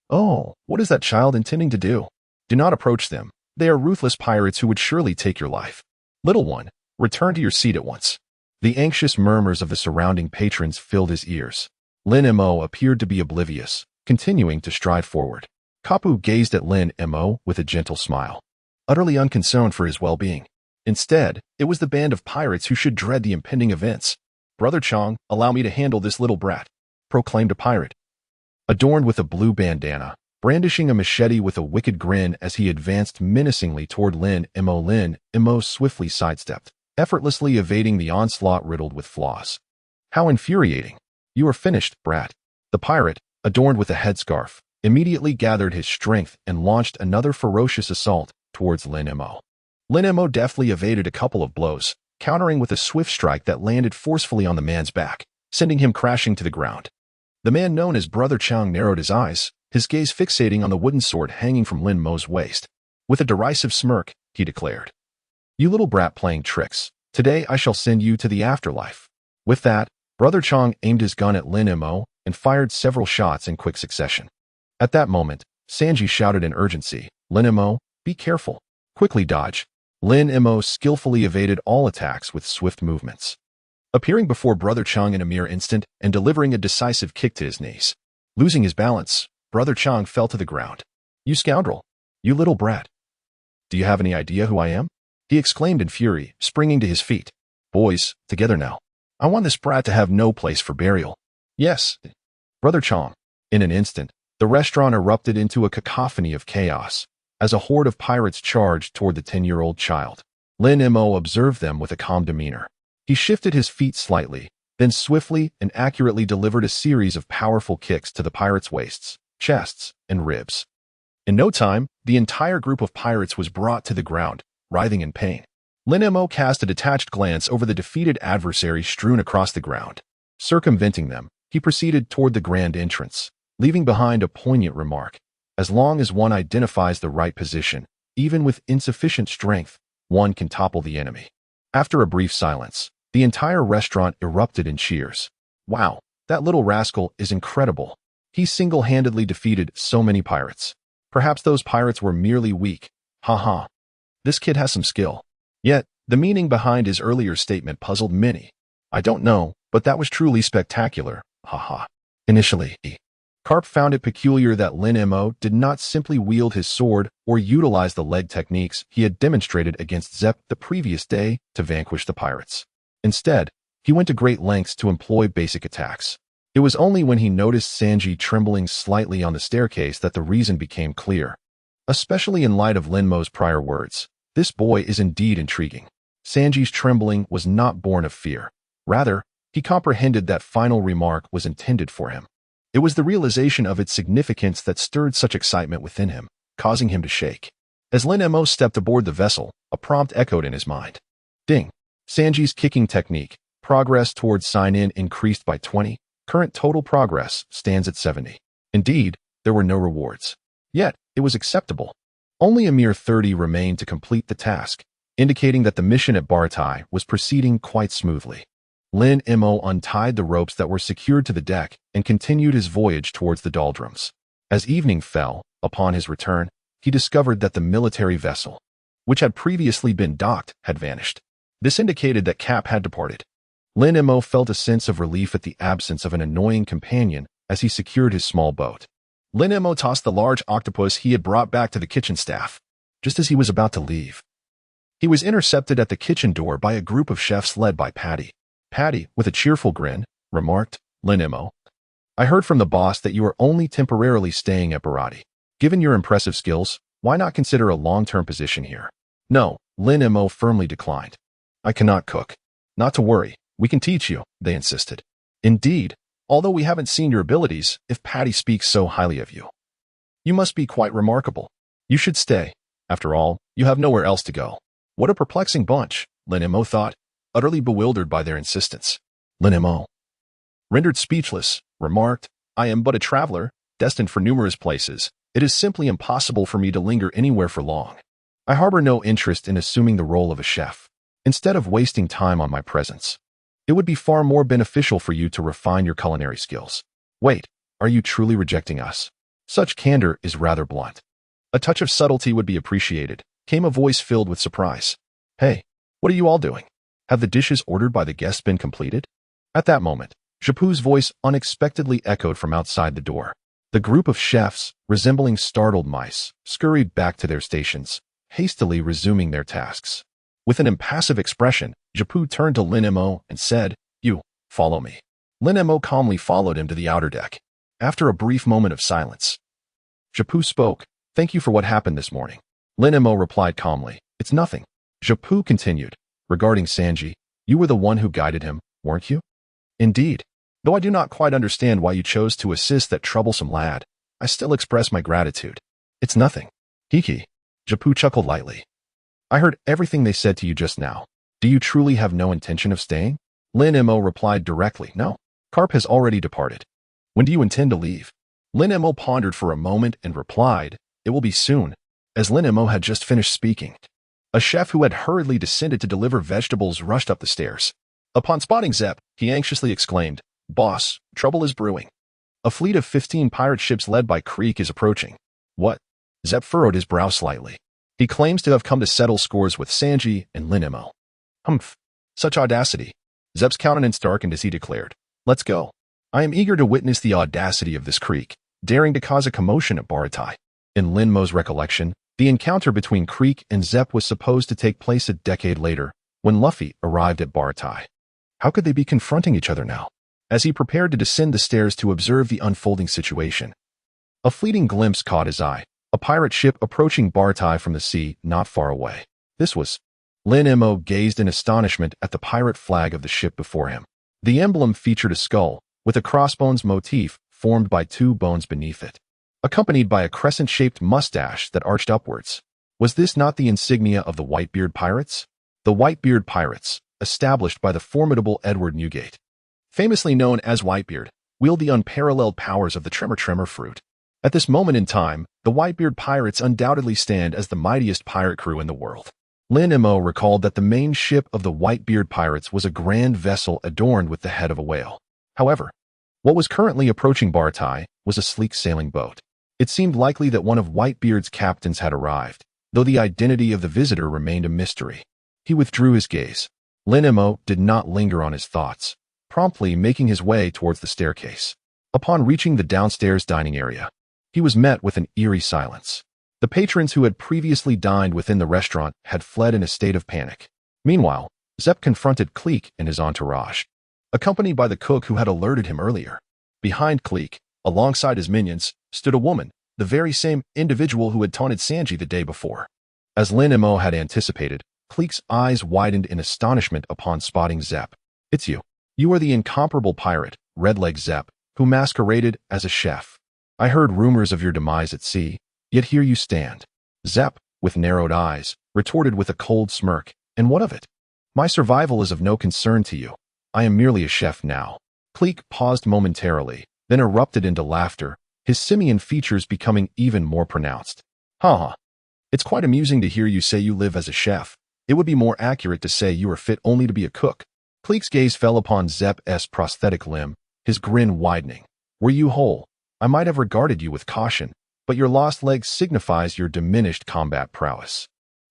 Oh, what is that child intending to do? Do not approach them. They are ruthless pirates who would surely take your life. Little one, return to your seat at once. The anxious murmurs of the surrounding patrons filled his ears. Lin Mo appeared to be oblivious, continuing to stride forward. Kapu gazed at Lin Mo with a gentle smile, utterly unconcerned for his well-being. Instead, it was the band of pirates who should dread the impending events. Brother Chong, allow me to handle this little brat, proclaimed a pirate, adorned with a blue bandana, brandishing a machete with a wicked grin as he advanced menacingly toward Lin Mo. Lin Mo swiftly sidestepped, effortlessly evading the onslaught riddled with flaws. How infuriating. You are finished, brat. The pirate, adorned with a headscarf, immediately gathered his strength and launched another ferocious assault towards Lin Mo. Lin Mo deftly evaded a couple of blows, countering with a swift strike that landed forcefully on the man's back, sending him crashing to the ground. The man known as Brother Chang narrowed his eyes, his gaze fixating on the wooden sword hanging from Lin Mo's waist. With a derisive smirk, he declared, You little brat playing tricks. Today I shall send you to the afterlife. With that, Brother Chang aimed his gun at Lin Mo and fired several shots in quick succession. At that moment, Sanji shouted in urgency, Lin Mo, be careful. Quickly dodge. Lin Mo skillfully evaded all attacks with swift movements, appearing before Brother Chang in a mere instant and delivering a decisive kick to his knees. Losing his balance, Brother Chang fell to the ground. You scoundrel! You little brat! Do you have any idea who I am? He exclaimed in fury, springing to his feet. Boys, together now. I want this brat to have no place for burial. Yes, Brother Chang. In an instant, the restaurant erupted into a cacophony of chaos as a horde of pirates charged toward the 10-year-old child. Lin Mo observed them with a calm demeanor. He shifted his feet slightly, then swiftly and accurately delivered a series of powerful kicks to the pirates' waists, chests, and ribs. In no time, the entire group of pirates was brought to the ground, writhing in pain. Lin Mo cast a detached glance over the defeated adversaries strewn across the ground. Circumventing them, he proceeded toward the grand entrance, leaving behind a poignant remark. As long as one identifies the right position, even with insufficient strength, one can topple the enemy. After a brief silence, the entire restaurant erupted in cheers. Wow, that little rascal is incredible. He single-handedly defeated so many pirates. Perhaps those pirates were merely weak. Ha. This kid has some skill. Yet, the meaning behind his earlier statement puzzled many. I don't know, but that was truly spectacular. Ha. Initially, Garp found it peculiar that Lin Mo did not simply wield his sword or utilize the leg techniques he had demonstrated against Zepp the previous day to vanquish the pirates. Instead, he went to great lengths to employ basic attacks. It was only when he noticed Sanji trembling slightly on the staircase that the reason became clear. Especially in light of Lin Mo's prior words, this boy is indeed intriguing. Sanji's trembling was not born of fear. Rather, he comprehended that final remark was intended for him. It was the realization of its significance that stirred such excitement within him, causing him to shake. As Lin Mo stepped aboard the vessel, a prompt echoed in his mind. Ding. Sanji's kicking technique. Progress towards sign-in increased by 20. Current total progress stands at 70. Indeed, there were no rewards. Yet, it was acceptable. Only a mere 30 remained to complete the task, indicating that the mission at Baratie was proceeding quite smoothly. Lin Mo untied the ropes that were secured to the deck and continued his voyage towards the doldrums. As evening fell, upon his return, he discovered that the military vessel, which had previously been docked, had vanished. This indicated that Cap had departed. Lin Mo felt a sense of relief at the absence of an annoying companion as he secured his small boat. Lin Mo tossed the large octopus he had brought back to the kitchen staff, just as he was about to leave. He was intercepted at the kitchen door by a group of chefs led by Patty. Patty, with a cheerful grin, remarked, Lin Mo, I heard from the boss that you are only temporarily staying at Baratie. Given your impressive skills, why not consider a long-term position here? No, Lin Mo firmly declined. I cannot cook. Not to worry, we can teach you, they insisted. Indeed, although we haven't seen your abilities, if Patty speaks so highly of you, you must be quite remarkable. You should stay. After all, you have nowhere else to go. What a perplexing bunch, Lin Mo thought, utterly bewildered by their insistence. Lin Mo, rendered speechless, remarked, I am but a traveler, destined for numerous places. It is simply impossible for me to linger anywhere for long. I harbor no interest in assuming the role of a chef. Instead of wasting time on my presence, it would be far more beneficial for you to refine your culinary skills. Wait, are you truly rejecting us? Such candor is rather blunt. A touch of subtlety would be appreciated, came a voice filled with surprise. Hey, what are you all doing? Have the dishes ordered by the guests been completed? At that moment, Zhapu's voice unexpectedly echoed from outside the door. The group of chefs, resembling startled mice, scurried back to their stations, hastily resuming their tasks. With an impassive expression, Zhapu turned to Lin Mo and said, You, follow me. Lin Mo calmly followed him to the outer deck. After a brief moment of silence, Zhapu spoke, Thank you for what happened this morning. Lin Mo replied calmly, It's nothing. Zhapu continued, Regarding Sanji, you were the one who guided him, weren't you? Indeed. Though I do not quite understand why you chose to assist that troublesome lad, I still express my gratitude. It's nothing. Hiki. Zhapu chuckled lightly. I heard everything they said to you just now. Do you truly have no intention of staying? Lin Mo replied directly, No. Garp has already departed. When do you intend to leave? Lin Mo pondered for a moment and replied, It will be soon. As Lin Mo had just finished speaking, a chef who had hurriedly descended to deliver vegetables rushed up the stairs. Upon spotting Zepp, he anxiously exclaimed, Boss, trouble is brewing. A fleet of 15 pirate ships led by Creek is approaching. What? Zepp furrowed his brow slightly. He claims to have come to settle scores with Sanji and Lin Mo. Humph. Such audacity. Zepp's countenance darkened as he declared, Let's go. I am eager to witness the audacity of this Creek, daring to cause a commotion at Baratie. In Lin Mo's recollection, the encounter between Creek and Zepp was supposed to take place a decade later, when Luffy arrived at Baratie. How could they be confronting each other now? As he prepared to descend the stairs to observe the unfolding situation, a fleeting glimpse caught his eye, a pirate ship approaching Baratie from the sea not far away. This was. Lin Mo gazed in astonishment at the pirate flag of the ship before him. The emblem featured a skull, with a crossbones motif formed by 2 bones beneath it, accompanied by a crescent-shaped mustache that arched upwards. Was this not the insignia of the Whitebeard pirates? The Whitebeard pirates, established by the formidable Edward Newgate, famously known as Whitebeard, wield the unparalleled powers of the Tremor fruit. At this moment in time, the Whitebeard pirates undoubtedly stand as the mightiest pirate crew in the world. Lin Mo recalled that the main ship of the Whitebeard pirates was a grand vessel adorned with the head of a whale. However, what was currently approaching Baratie was a sleek sailing boat. It seemed likely that one of Whitebeard's captains had arrived, though the identity of the visitor remained a mystery. He withdrew his gaze. Lin Mo did not linger on his thoughts, promptly making his way towards the staircase. Upon reaching the downstairs dining area, he was met with an eerie silence. The patrons who had previously dined within the restaurant had fled in a state of panic. Meanwhile, Zepp confronted Clique and his entourage, accompanied by the cook who had alerted him earlier. Behind Clique, alongside his minions, stood a woman, the very same individual who had taunted Sanji the day before. As Lin Mo had anticipated, Clique's eyes widened in astonishment upon spotting Zepp. "It's you. You are the incomparable pirate, Red-Leg Zepp, who masqueraded as a chef. I heard rumors of your demise at sea, yet here you stand." Zepp, with narrowed eyes, retorted with a cold smirk, "And what of it? My survival is of no concern to you. I am merely a chef now." Clique paused momentarily, then erupted into laughter, his simian features becoming even more pronounced. "Ha. It's quite amusing to hear you say you live as a chef. It would be more accurate to say you are fit only to be a cook." Clique's gaze fell upon Zepp's prosthetic limb, his grin widening. "Were you whole, I might have regarded you with caution, but your lost leg signifies your diminished combat prowess.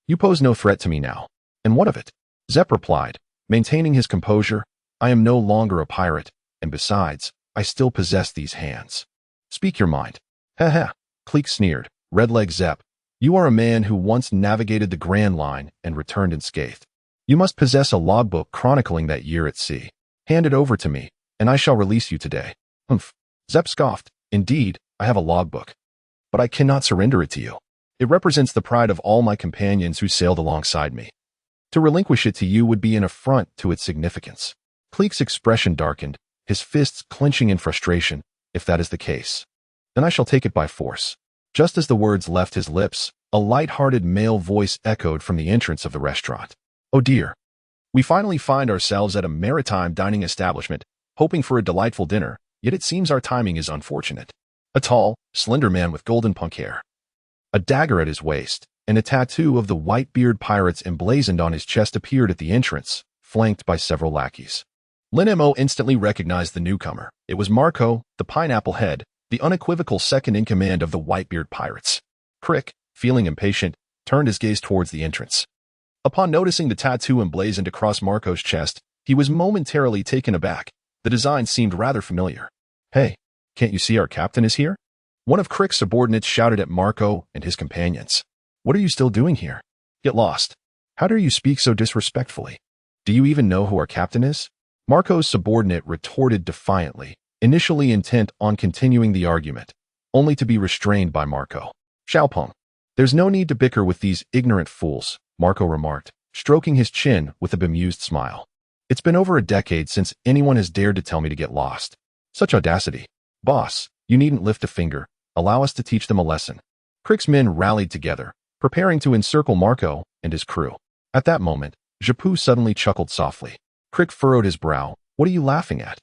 You pose no threat to me now. And what of it?" Zepp replied, maintaining his composure. "I am no longer a pirate, and besides, I still possess these hands. Speak your mind." "Ha. Clique sneered. "Red-Leg Zepp, you are a man who once navigated the Grand Line and returned unscathed. You must possess a logbook chronicling that year at sea. Hand it over to me, and I shall release you today." "Humph." Zepp scoffed. "Indeed, I have a logbook, but I cannot surrender it to you. It represents the pride of all my companions who sailed alongside me. To relinquish it to you would be an affront to its significance." Clique's expression darkened, his fists clenching in frustration. "If that is the case, then I shall take it by force." Just as the words left his lips, a light-hearted male voice echoed from the entrance of the restaurant. "Oh dear. We finally find ourselves at a maritime dining establishment, hoping for a delightful dinner, yet it seems our timing is unfortunate." A tall, slender man with golden punk hair, a dagger at his waist, and a tattoo of the Whitebeard pirates emblazoned on his chest appeared at the entrance, flanked by several lackeys. Lin Mo instantly recognized the newcomer. It was Marco, the Pineapple Head, the unequivocal second-in-command of the Whitebeard pirates. Crick, feeling impatient, turned his gaze towards the entrance. Upon noticing the tattoo emblazoned across Marco's chest, he was momentarily taken aback. The design seemed rather familiar. "Hey, can't you see our captain is here?" One of Crick's subordinates shouted at Marco and his companions. "What are you still doing here? Get lost. How dare you speak so disrespectfully? Do you even know who our captain is?" Marco's subordinate retorted defiantly, initially intent on continuing the argument, only to be restrained by Marco. "Xiaopeng, there's no need to bicker with these ignorant fools," Marco remarked, stroking his chin with a bemused smile. "It's been over a decade since anyone has dared to tell me to get lost. Such audacity. Boss, you needn't lift a finger. Allow us to teach them a lesson." Crick's men rallied together, preparing to encircle Marco and his crew. At that moment, Zhappu suddenly chuckled softly. Crick furrowed his brow. "What are you laughing at?"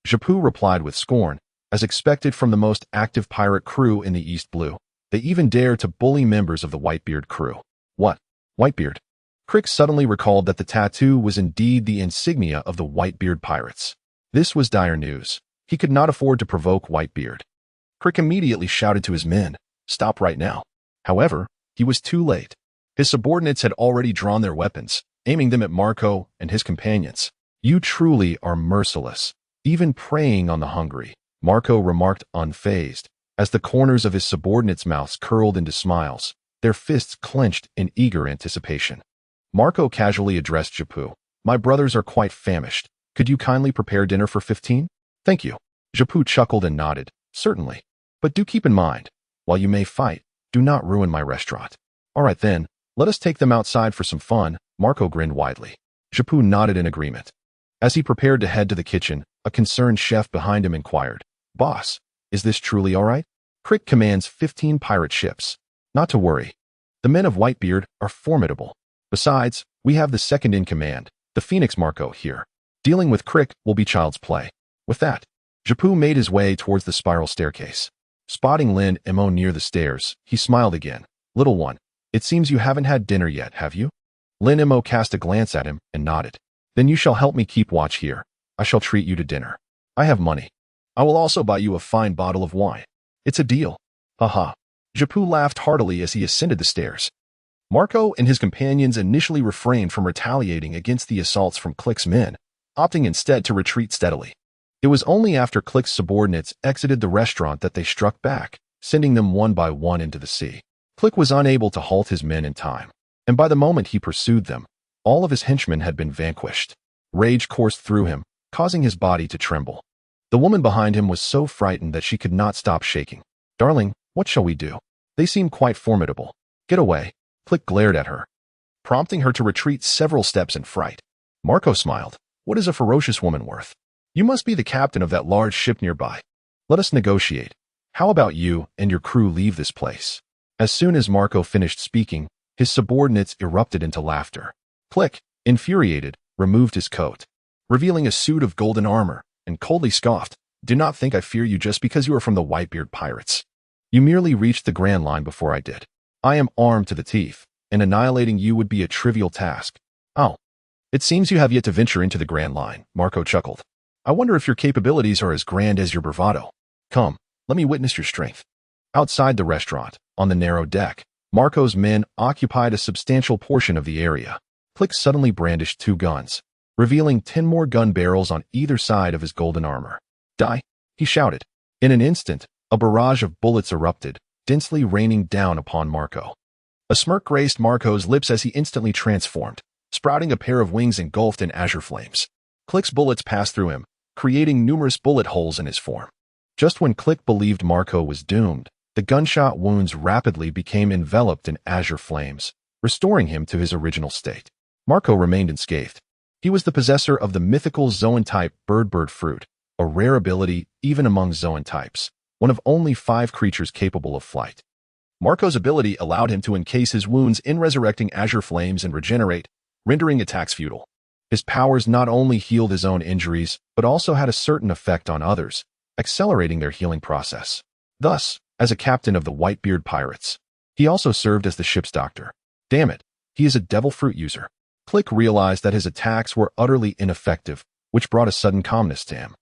Zhappu replied with scorn, as expected from the most active pirate crew in the East Blue. They even dare to bully members of the Whitebeard crew. "What? Whitebeard?" Crick suddenly recalled that the tattoo was indeed the insignia of the Whitebeard pirates. This was dire news. He could not afford to provoke Whitebeard. Crick immediately shouted to his men, "Stop right now." However, he was too late. His subordinates had already drawn their weapons, aiming them at Marco and his companions. "You truly are merciless, even preying on the hungry," Marco remarked unfazed, as the corners of his subordinates' mouths curled into smiles, their fists clenched in eager anticipation. Marco casually addressed Zhappu. "My brothers are quite famished. Could you kindly prepare dinner for 15? "Thank you." Zhappu chuckled and nodded. "Certainly. But do keep in mind, while you may fight, do not ruin my restaurant." "All right then, let us take them outside for some fun." Marco grinned widely. Zhappu nodded in agreement. As he prepared to head to the kitchen, a concerned chef behind him inquired, "Boss, is this truly all right? Crick commands 15 pirate ships." "Not to worry. The men of Whitebeard are formidable. Besides, we have the second-in-command, the Phoenix Marco, here. Dealing with Crick will be child's play." With that, Zhappu made his way towards the spiral staircase. Spotting Lin Mo near the stairs, he smiled again. "Little one, it seems you haven't had dinner yet, have you?" Lin Mo cast a glance at him and nodded. "Then you shall help me keep watch here. I shall treat you to dinner. I have money. I will also buy you a fine bottle of wine. It's a deal." Haha. Japu laughed heartily as he ascended the stairs. Marco and his companions initially refrained from retaliating against the assaults from Click's men, opting instead to retreat steadily. It was only after Click's subordinates exited the restaurant that they struck back, sending them one by one into the sea. Click was unable to halt his men in time, and by the moment he pursued them, all of his henchmen had been vanquished. Rage coursed through him, causing his body to tremble. The woman behind him was so frightened that she could not stop shaking. "Darling, what shall we do? They seem quite formidable. Get away." Click glared at her, prompting her to retreat several steps in fright. Marco smiled. "What is a ferocious woman worth? You must be the captain of that large ship nearby. Let us negotiate. How about you and your crew leave this place?" As soon as Marco finished speaking, his subordinates erupted into laughter. Click, infuriated, removed his coat, revealing a suit of golden armor, and coldly scoffed, "Do not think I fear you just because you are from the Whitebeard pirates. You merely reached the Grand Line before I did. I am armed to the teeth, and annihilating you would be a trivial task." "Oh, it seems you have yet to venture into the Grand Line," Marco chuckled. "I wonder if your capabilities are as grand as your bravado. Come, let me witness your strength." Outside the restaurant, on the narrow deck, Marco's men occupied a substantial portion of the area. Click suddenly brandished 2 guns, revealing 10 more gun barrels on either side of his golden armor. "Die!" he shouted. In an instant, a barrage of bullets erupted, densely raining down upon Marco. A smirk graced Marco's lips as he instantly transformed, sprouting a pair of wings engulfed in azure flames. Click's bullets passed through him, creating numerous bullet holes in his form. Just when Click believed Marco was doomed, the gunshot wounds rapidly became enveloped in azure flames, restoring him to his original state. Marco remained unscathed. He was the possessor of the mythical Zoan-type bird fruit, a rare ability even among Zoan types, one of only 5 creatures capable of flight. Marco's ability allowed him to encase his wounds in resurrecting azure flames and regenerate, rendering attacks futile. His powers not only healed his own injuries, but also had a certain effect on others, accelerating their healing process. Thus, as a captain of the Whitebeard pirates, he also served as the ship's doctor. Damn it, he is a devil fruit user. Click realized that his attacks were utterly ineffective, which brought a sudden calmness to him.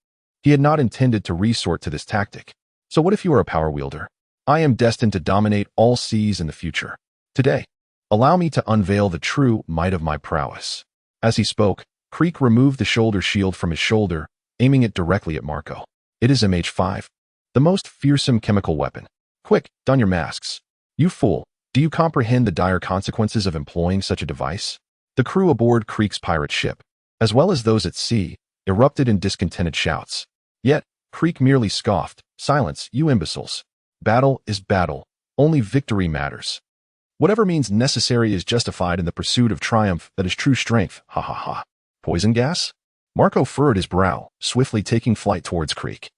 He had not intended to resort to this tactic. So what if you are a power wielder? I am destined to dominate all seas in the future. Today, allow me to unveil the true might of my prowess. As he spoke, Creek removed the shoulder shield from his shoulder, aiming it directly at Marco. It is MH5, the most fearsome chemical weapon. Quick, don your masks. You fool, do you comprehend the dire consequences of employing such a device? The crew aboard Creek's pirate ship, as well as those at sea, erupted in discontented shouts. Yet, Creek merely scoffed, "Silence, you imbeciles. Battle is battle. Only victory matters. Whatever means necessary is justified in the pursuit of triumph that is true strength. Ha ha ha." Poison gas? Marco furrowed his brow, swiftly taking flight towards Creek.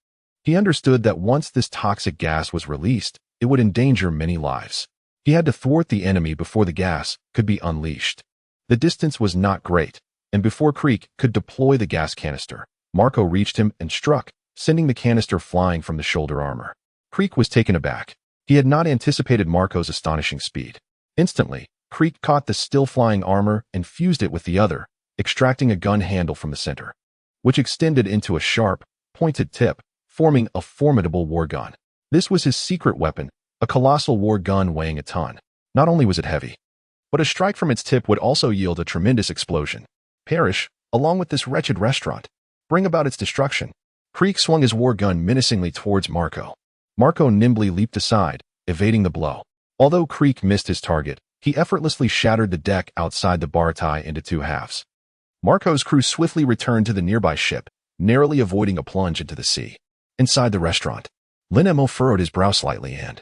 He understood that once this toxic gas was released, it would endanger many lives. He had to thwart the enemy before the gas could be unleashed. The distance was not great, and before Creek could deploy the gas canister, Marco reached him and struck, sending the canister flying from the shoulder armor. Creek was taken aback. He had not anticipated Marco's astonishing speed. Instantly, Creek caught the still-flying armor and fused it with the other, extracting a gun handle from the center, which extended into a sharp, pointed tip, forming a formidable war gun. This was his secret weapon, a colossal war gun weighing a ton. Not only was it heavy, but a strike from its tip would also yield a tremendous explosion. Perish, along with this wretched restaurant. Bring about its destruction. Creek swung his war gun menacingly towards Marco. Marco nimbly leaped aside, evading the blow. Although Creek missed his target, he effortlessly shattered the deck outside the Baratie into 2 halves. Marco's crew swiftly returned to the nearby ship, narrowly avoiding a plunge into the sea. Inside the restaurant, Lin Mo furrowed his brow slightly and,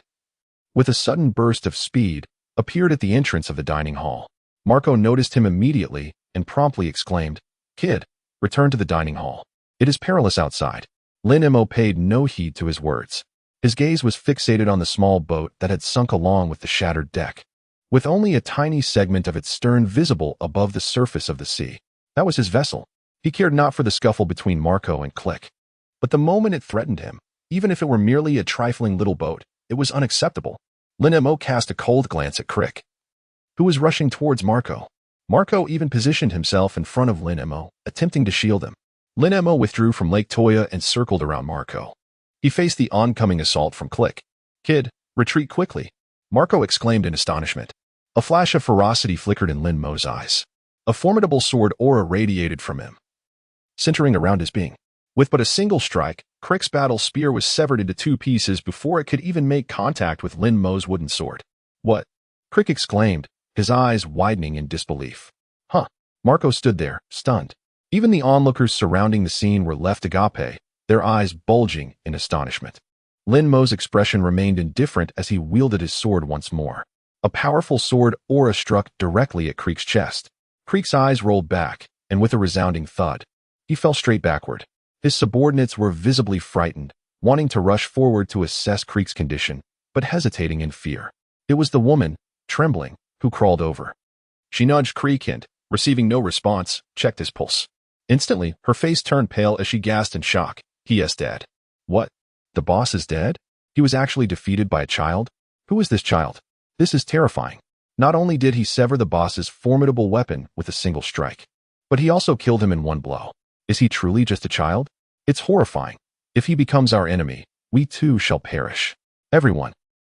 with a sudden burst of speed, appeared at the entrance of the dining hall. Marco noticed him immediately and promptly exclaimed, "Kid, return to the dining hall. It is perilous outside." Lin Mo paid no heed to his words. His gaze was fixated on the small boat that had sunk along with the shattered deck, with only a tiny segment of its stern visible above the surface of the sea. That was his vessel. He cared not for the scuffle between Marco and Click. But the moment it threatened him, even if it were merely a trifling little boat, it was unacceptable. Lin Mo cast a cold glance at Crick, who was rushing towards Marco. Marco even positioned himself in front of Lin Mo, attempting to shield him. Lin Mo withdrew from Lake Toya and circled around Marco. He faced the oncoming assault from Click. "Kid, Retreat quickly, Marco exclaimed in astonishment. A flash of ferocity flickered in Lin Mo's eyes. A formidable sword aura radiated from him, centering around his being. With but a single strike, Crick's battle spear was severed into 2 pieces before it could even make contact with Lin Mo's wooden sword. What? Crick exclaimed, his eyes widening in disbelief. Huh. Marco stood there, stunned. Even the onlookers surrounding the scene were left agape, their eyes bulging in astonishment. Lin Mo's expression remained indifferent as he wielded his sword once more. A powerful sword aura struck directly at Crick's chest. Crick's eyes rolled back, and with a resounding thud, he fell straight backward. His subordinates were visibly frightened, wanting to rush forward to assess Crick's condition, but hesitating in fear. It was the woman, trembling, who crawled over. She nudged Crick and, receiving no response, checked his pulse. Instantly, her face turned pale as she gasped in shock. He is dead. What? The boss is dead? He was actually defeated by a child? Who is this child? This is terrifying. Not only did he sever the boss's formidable weapon with a single strike, but he also killed him in one blow. Is he truly just a child? It's horrifying. If he becomes our enemy, we too shall perish. Everyone,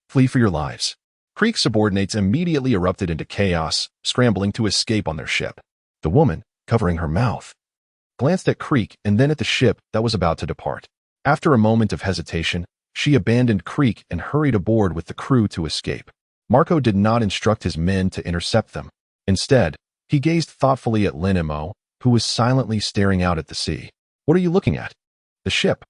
flee for your lives. Crick's subordinates immediately erupted into chaos, scrambling to escape on their ship. The woman, covering her mouth, glanced at Crick and then at the ship that was about to depart. After a moment of hesitation, she abandoned Crick and hurried aboard with the crew to escape. Marco did not instruct his men to intercept them. Instead, he gazed thoughtfully at Lin Mo, who was silently staring out at the sea. What are you looking at? The ship.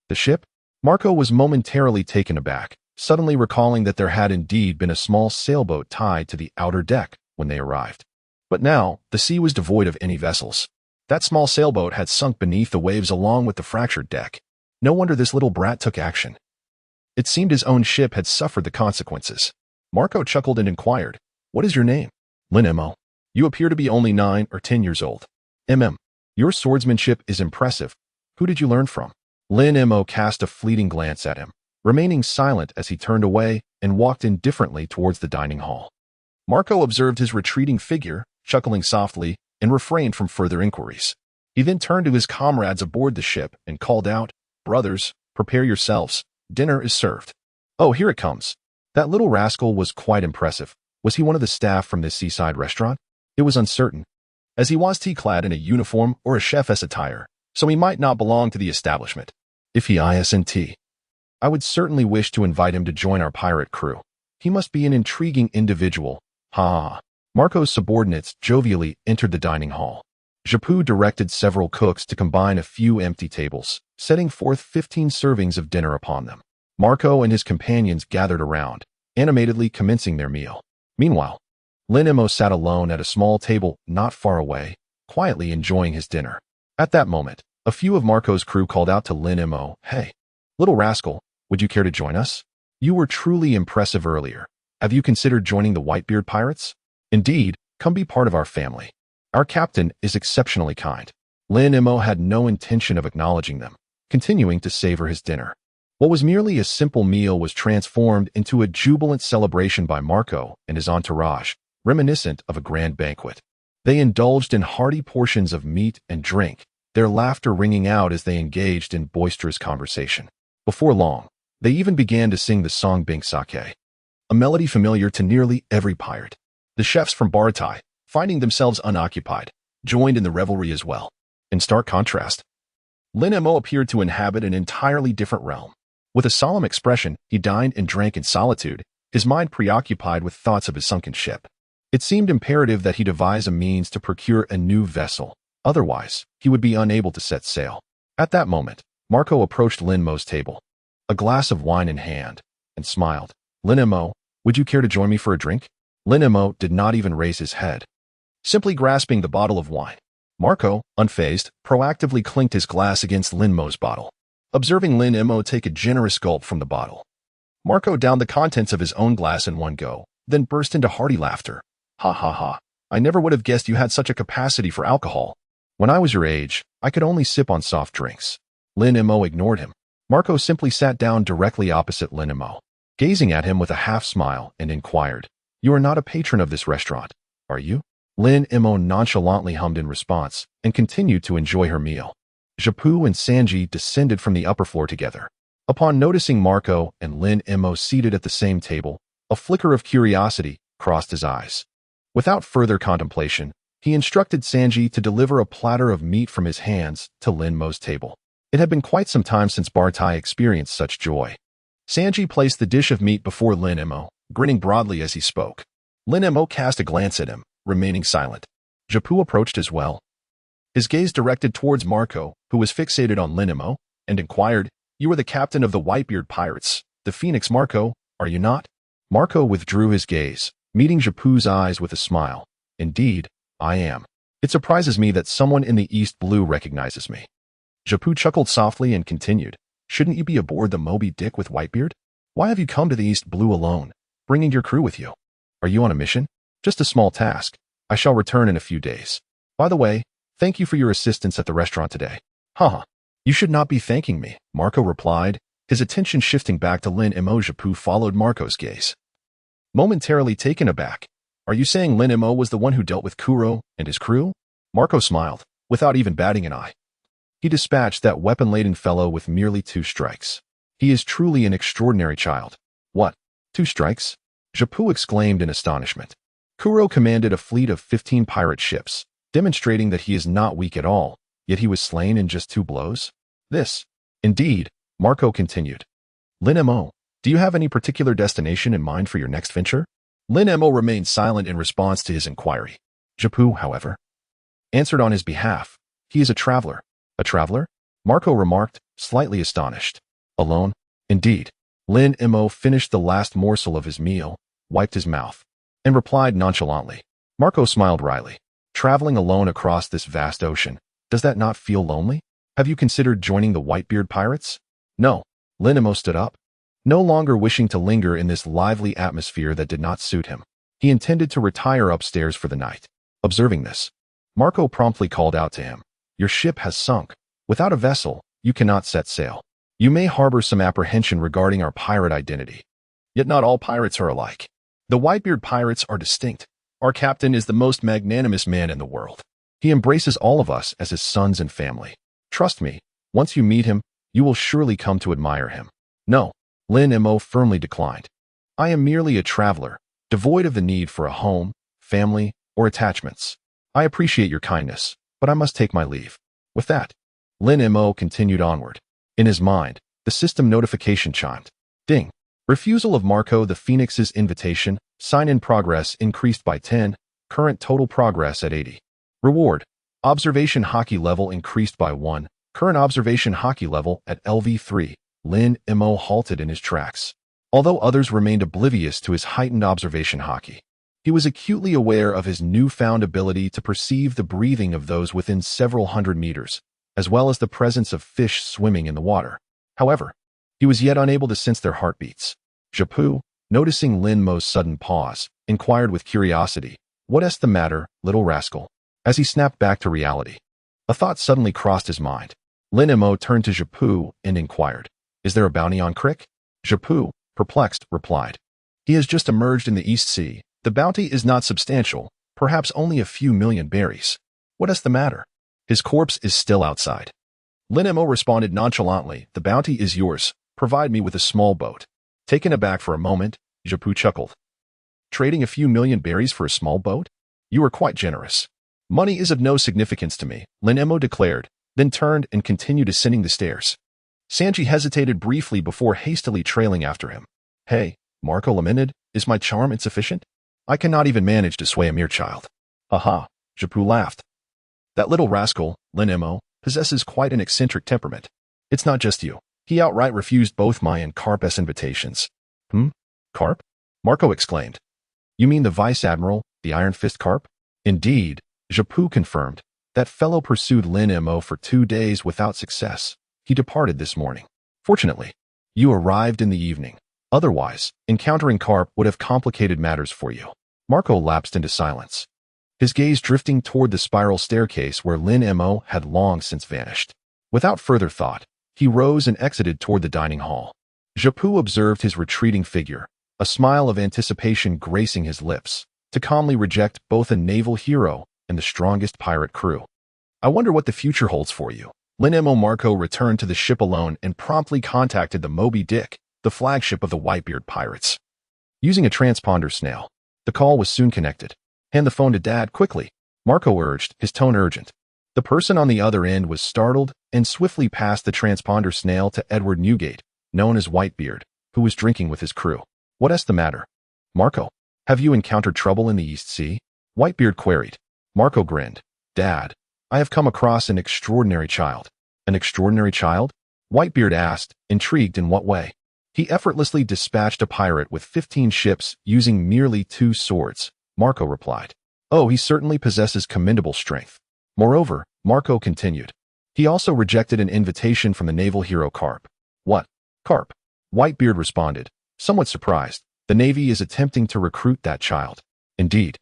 The ship? Marco was momentarily taken aback, suddenly recalling that there had indeed been a small sailboat tied to the outer deck when they arrived. But now, the sea was devoid of any vessels. That small sailboat had sunk beneath the waves along with the fractured deck. No wonder this little brat took action. It seemed his own ship had suffered the consequences. Marco chuckled and inquired, "What is your name?" "Lin Mo. You appear to be only 9 or 10 years old. Your swordsmanship is impressive. Who did you learn from?" Lin Mo cast a fleeting glance at him, remaining silent as he turned away and walked indifferently towards the dining hall. Marco observed his retreating figure, chuckling softly, and refrained from further inquiries. He then turned to his comrades aboard the ship and called out, "Brothers, prepare yourselves. Dinner is served." "Oh, here it comes." That little rascal was quite impressive. Was he one of the staff from this seaside restaurant? It was uncertain, as he was clad in a uniform or a chef's attire, so he might not belong to the establishment. If he isn't, I would certainly wish to invite him to join our pirate crew. He must be an intriguing individual. Ha! Marco's subordinates jovially entered the dining hall. Shunpo directed several cooks to combine a few empty tables, setting forth 15 servings of dinner upon them. Marco and his companions gathered around, animatedly commencing their meal. Meanwhile, Lin Mo sat alone at a small table not far away, quietly enjoying his dinner. At that moment, a few of Marco's crew called out to Lin Mo, "Hey, little rascal, would you care to join us? You were truly impressive earlier. Have you considered joining the Whitebeard Pirates? Indeed, come be part of our family. Our captain is exceptionally kind." Lin Mo had no intention of acknowledging them, continuing to savor his dinner. What was merely a simple meal was transformed into a jubilant celebration by Marco and his entourage, reminiscent of a grand banquet. They indulged in hearty portions of meat and drink, their laughter ringing out as they engaged in boisterous conversation. Before long, they even began to sing the song Bink Sake, a melody familiar to nearly every pirate. The chefs from Baratie, finding themselves unoccupied, joined in the revelry as well. In stark contrast, Lin Mo appeared to inhabit an entirely different realm. With a solemn expression, he dined and drank in solitude, his mind preoccupied with thoughts of his sunken ship. It seemed imperative that he devise a means to procure a new vessel, otherwise he would be unable to set sail. At that moment, Marco approached Lin Mo's table, a glass of wine in hand, and smiled. "Lin Mo, would you care to join me for a drink?" Lin Mo did not even raise his head, simply grasping the bottle of wine. Marco, unfazed, proactively clinked his glass against Lin Mo's bottle. Observing Lin Mo take a generous gulp from the bottle, Marco downed the contents of his own glass in one go, then burst into hearty laughter. "Ha ha ha, I never would have guessed you had such a capacity for alcohol. When I was your age, I could only sip on soft drinks." Lin Mo ignored him. Marco simply sat down directly opposite Lin Mo, gazing at him with a half smile, and inquired, "You are not a patron of this restaurant, are you?" Lin Mo nonchalantly hummed in response and continued to enjoy her meal. Shunpo and Sanji descended from the upper floor together. Upon noticing Marco and Lin Mo seated at the same table, a flicker of curiosity crossed his eyes. Without further contemplation, he instructed Sanji to deliver a platter of meat from his hands to Lin Mo's table. It had been quite some time since Baratie experienced such joy. Sanji placed the dish of meat before Lin Mo, grinning broadly as he spoke. Lin Mo cast a glance at him, remaining silent. Shunpo approached as well. His gaze directed towards Marco, who was fixated on Lin Mo, and inquired, "You are the captain of the Whitebeard Pirates, the Phoenix Marco, are you not?" Marco withdrew his gaze, meeting Shunpo's eyes with a smile. "Indeed, I am. It surprises me that someone in the East Blue recognizes me." Shunpo chuckled softly and continued, "Shouldn't you be aboard the Moby Dick with Whitebeard? Why have you come to the East Blue alone, bringing your crew with you? Are you on a mission? Just a small task. I shall return in a few days. By the way, thank you for your assistance at the restaurant today." "Haha, you should not be thanking me," Marco replied, his attention shifting back to Lin Mo. Shunpo followed Marco's gaze. Momentarily taken aback, "Are you saying Lin Mo was the one who dealt with Kuro and his crew?" Marco smiled, without even batting an eye. "He dispatched that weapon-laden fellow with merely 2 strikes. He is truly an extraordinary child." "What? 2 strikes?" Shunpo exclaimed in astonishment. "Kuro commanded a fleet of 15 pirate ships, demonstrating that he is not weak at all, yet he was slain in just 2 blows? This." "Indeed," Marco continued. "Lin Mo, do you have any particular destination in mind for your next venture?" Lin Mo remained silent in response to his inquiry. Shunpo, however, answered on his behalf. "He is a traveler." "A traveler?" Marco remarked, slightly astonished. "Alone?" "Indeed." Lin Mo finished the last morsel of his meal, wiped his mouth, and replied nonchalantly. Marco smiled wryly. "Traveling alone across this vast ocean, does that not feel lonely? Have you considered joining the Whitebeard Pirates?" "No." Lin Mo stood up, no longer wishing to linger in this lively atmosphere that did not suit him. He intended to retire upstairs for the night. Observing this, Marco promptly called out to him, "Your ship has sunk. Without a vessel, you cannot set sail. You may harbor some apprehension regarding our pirate identity. Yet not all pirates are alike. The Whitebeard Pirates are distinct. Our captain is the most magnanimous man in the world. He embraces all of us as his sons and family. Trust me, once you meet him, you will surely come to admire him." "No," Lin Mo firmly declined. "I am merely a traveler, devoid of the need for a home, family, or attachments. I appreciate your kindness, but I must take my leave." With that, Lin Mo continued onward. In his mind, the system notification chimed. Ding. Refusal of Marco the Phoenix's invitation. Sign-in progress increased by 10. Current total progress at 80. Reward. Observation Haki level increased by 1. Current observation Haki level at LV3. Lin Mo halted in his tracks. Although others remained oblivious to his heightened observation Haki, he was acutely aware of his newfound ability to perceive the breathing of those within several hundred meters, as well as the presence of fish swimming in the water. However, he was yet unable to sense their heartbeats. Shunpo, noticing Lin Mo's sudden pause, inquired with curiosity, "What's the matter, little rascal?" As he snapped back to reality, a thought suddenly crossed his mind. Lin Mo turned to Shunpo and inquired, "Is there a bounty on Crick?" Shunpo, perplexed, replied, "He has just emerged in the East Sea. The bounty is not substantial, perhaps only a few million berries." "What's the matter?" "His corpse is still outside." Lin Mo responded nonchalantly, "The bounty is yours. Provide me with a small boat." Taken aback for a moment, Shunpo chuckled. "Trading a few million berries for a small boat? You are quite generous." "Money is of no significance to me," Lin Mo declared, then turned and continued ascending the stairs. Sanji hesitated briefly before hastily trailing after him. "Hey," Marco lamented, "is my charm insufficient? I cannot even manage to sway a mere child." "Aha," Shunpo laughed. "That little rascal, Lin Mo, possesses quite an eccentric temperament. It's not just you. He outright refused both my and Garp's invitations." Garp?" Marco exclaimed. "You mean the Vice Admiral, the Iron Fist Garp?" "Indeed," Shunpo confirmed. "That fellow pursued Lin Mo for 2 days without success. He departed this morning. Fortunately, you arrived in the evening. Otherwise, encountering Garp would have complicated matters for you." Marco lapsed into silence, his gaze drifting toward the spiral staircase where Lin Mo had long since vanished. Without further thought, he rose and exited toward the dining hall. Shunpo observed his retreating figure, a smile of anticipation gracing his lips, to calmly reject both a naval hero and the strongest pirate crew. "I wonder what the future holds for you," Lin Mo Marco returned to the ship alone and promptly contacted the Moby Dick, the flagship of the Whitebeard pirates. Using a transponder snail, the call was soon connected. Hand the phone to Dad quickly, Marco urged, his tone urgent. The person on the other end was startled and swiftly passed the transponder snail to Edward Newgate, known as Whitebeard, who was drinking with his crew. What's the matter? Marco, have you encountered trouble in the East Sea? Whitebeard queried. Marco grinned. Dad, I have come across an extraordinary child. An extraordinary child? Whitebeard asked, intrigued. In what way? He effortlessly dispatched a pirate with 15 ships using merely 2 swords, Marco replied. Oh, he certainly possesses commendable strength. Moreover, Marco continued, he also rejected an invitation from the naval hero Garp. What? Garp? Whitebeard responded, somewhat surprised. The Navy is attempting to recruit that child. Indeed.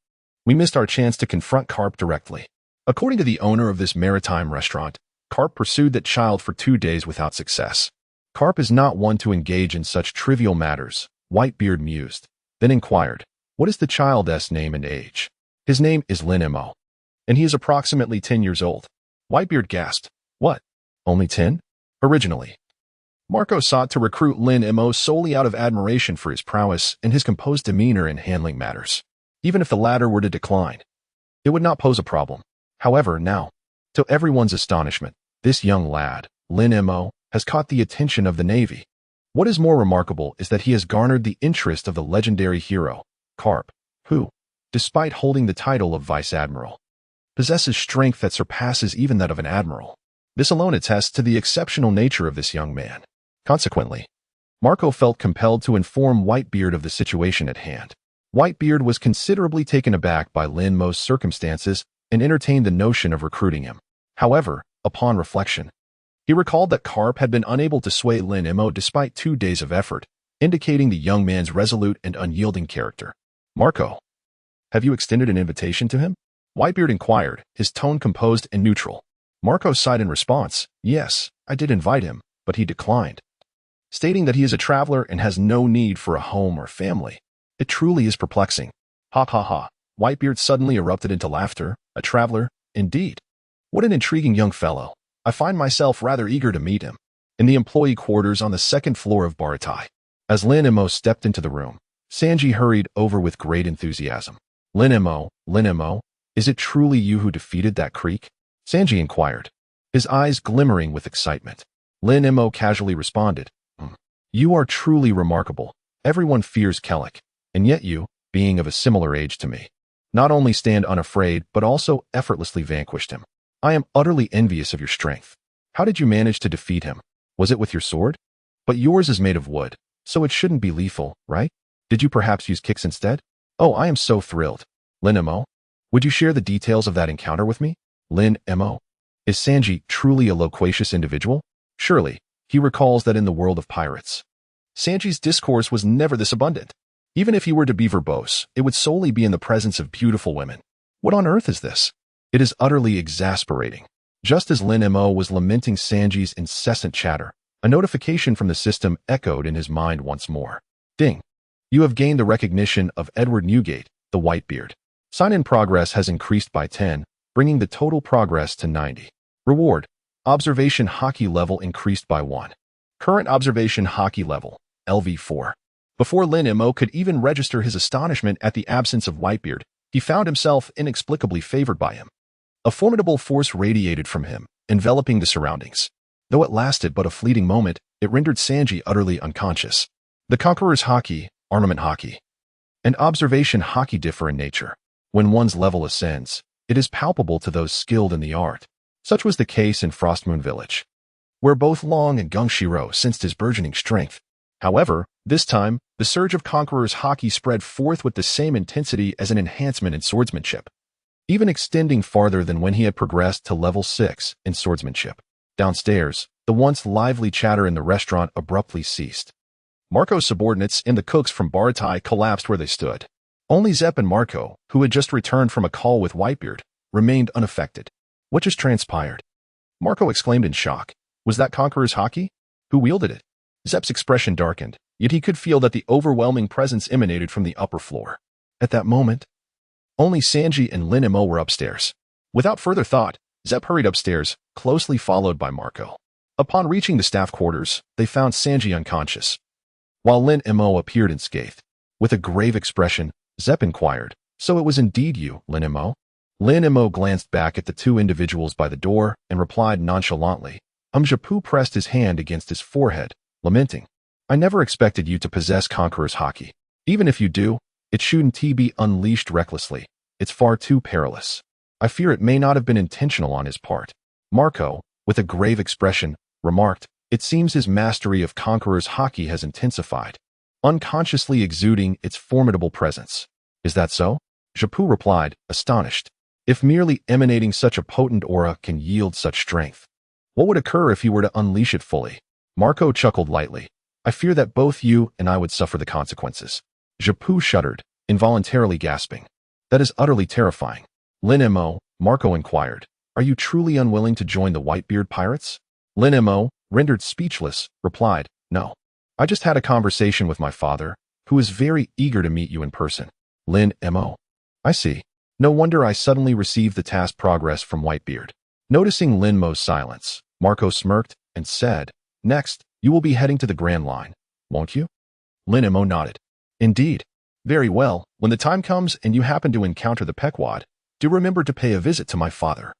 We missed our chance to confront Garp directly. According to the owner of this maritime restaurant, Garp pursued that child for 2 days without success. Garp is not one to engage in such trivial matters, Whitebeard mused, then inquired, what is the child's name and age? His name is Lin Mo, and he is approximately 10 years old. Whitebeard gasped, what? Only 10? Originally, Marco sought to recruit Lin Mo solely out of admiration for his prowess and his composed demeanor in handling matters. Even if the latter were to decline, it would not pose a problem. However, now, to everyone's astonishment, this young lad, Lin Mo, has caught the attention of the Navy. What is more remarkable is that he has garnered the interest of the legendary hero, Garp, who, despite holding the title of Vice Admiral, possesses strength that surpasses even that of an admiral. This alone attests to the exceptional nature of this young man. Consequently, Marco felt compelled to inform Whitebeard of the situation at hand. Whitebeard was considerably taken aback by Lin Mo's circumstances and entertained the notion of recruiting him. However, upon reflection, he recalled that Garp had been unable to sway Lin Mo despite 2 days of effort, indicating the young man's resolute and unyielding character. Marco, have you extended an invitation to him? Whitebeard inquired, his tone composed and neutral. Marco sighed in response, yes, I did invite him, but he declined, stating that he is a traveler and has no need for a home or family. It truly is perplexing. Ha ha ha. Whitebeard suddenly erupted into laughter. A traveler, indeed. What an intriguing young fellow. I find myself rather eager to meet him. In the employee quarters on the 2nd floor of Baratie. As Lin Mo stepped into the room, Sanji hurried over with great enthusiasm. Lin Mo, is it truly you who defeated that creek? Sanji inquired, his eyes glimmering with excitement. Lin Mo casually responded, You are truly remarkable. Everyone fears Kellic, and yet you, being of a similar age to me, not only stand unafraid but also effortlessly vanquished him. I am utterly envious of your strength. How did you manage to defeat him? Was it with your sword? But yours is made of wood, so it shouldn't be lethal, right? Did you perhaps use kicks instead? Oh, I am so thrilled. Lin Mo, would you share the details of that encounter with me? Lin Mo, is Sanji truly a loquacious individual? Surely, he recalls that in the world of pirates, Sanji's discourse was never this abundant. Even if he were to be verbose, it would solely be in the presence of beautiful women. What on earth is this? It is utterly exasperating. Just as Lin Mo was lamenting Sanji's incessant chatter, a notification from the system echoed in his mind once more. Ding. You have gained the recognition of Edward Newgate, the Whitebeard. Sign-in progress has increased by 10, bringing the total progress to 90. Reward. Observation Haki level increased by 1. Current observation Haki level, LV4. Before Lin Mo could even register his astonishment at the absence of Whitebeard, he found himself inexplicably favored by him. A formidable force radiated from him, enveloping the surroundings. Though it lasted but a fleeting moment, it rendered Sanji utterly unconscious. The Conqueror's Haki, Armament Haki, and Observation Haki differ in nature. When one's level ascends, it is palpable to those skilled in the art. Such was the case in Frostmoon Village, where both Long and Gungshiro sensed his burgeoning strength. However, this time, the surge of Conqueror's Haki spread forth with the same intensity as an enhancement in swordsmanship, even extending farther than when he had progressed to level 6 in swordsmanship. Downstairs, the once lively chatter in the restaurant abruptly ceased. Marco's subordinates and the cooks from Baratie collapsed where they stood. Only Zepp and Marco, who had just returned from a call with Whitebeard, remained unaffected. What just transpired? Marco exclaimed in shock. Was that Conqueror's Haki? Who wielded it? Zepp's expression darkened, yet he could feel that the overwhelming presence emanated from the upper floor. At that moment, only Sanji and Lin Mo were upstairs. Without further thought, Zep hurried upstairs, closely followed by Marco. Upon reaching the staff quarters, they found Sanji unconscious, while Lin Mo appeared unscathed. With a grave expression, Zep inquired, "So it was indeed you, Lin Mo?" Lin Mo glanced back at the two individuals by the door and replied nonchalantly. Zeppu pressed his hand against his forehead, lamenting, "I never expected you to possess Conqueror's Haki. Even if you do, it shouldn't be unleashed recklessly. It's far too perilous. I fear it may not have been intentional on his part." Marco, with a grave expression, remarked, "It seems his mastery of Conqueror's Haki has intensified, unconsciously exuding its formidable presence." "Is that so?" Zeppu replied, astonished. "If merely emanating such a potent aura can yield such strength, what would occur if he were to unleash it fully?" Marco chuckled lightly. "I fear that both you and I would suffer the consequences." Zeppu shuddered, involuntarily gasping. "That is utterly terrifying." "Lin Mo," Marco inquired, "are you truly unwilling to join the Whitebeard pirates?" Lin Mo, rendered speechless, replied, "No. I just had a conversation with my father, who is very eager to meet you in person." Lin Mo. "I see. No wonder I suddenly received the task progress from Whitebeard." Noticing Lin Mo's silence, Marco smirked and said, "Next, you will be heading to the Grand Line, won't you?" Lin Mo nodded. "Indeed. Very well. When the time comes and you happen to encounter the Pequod, do remember to pay a visit to my father.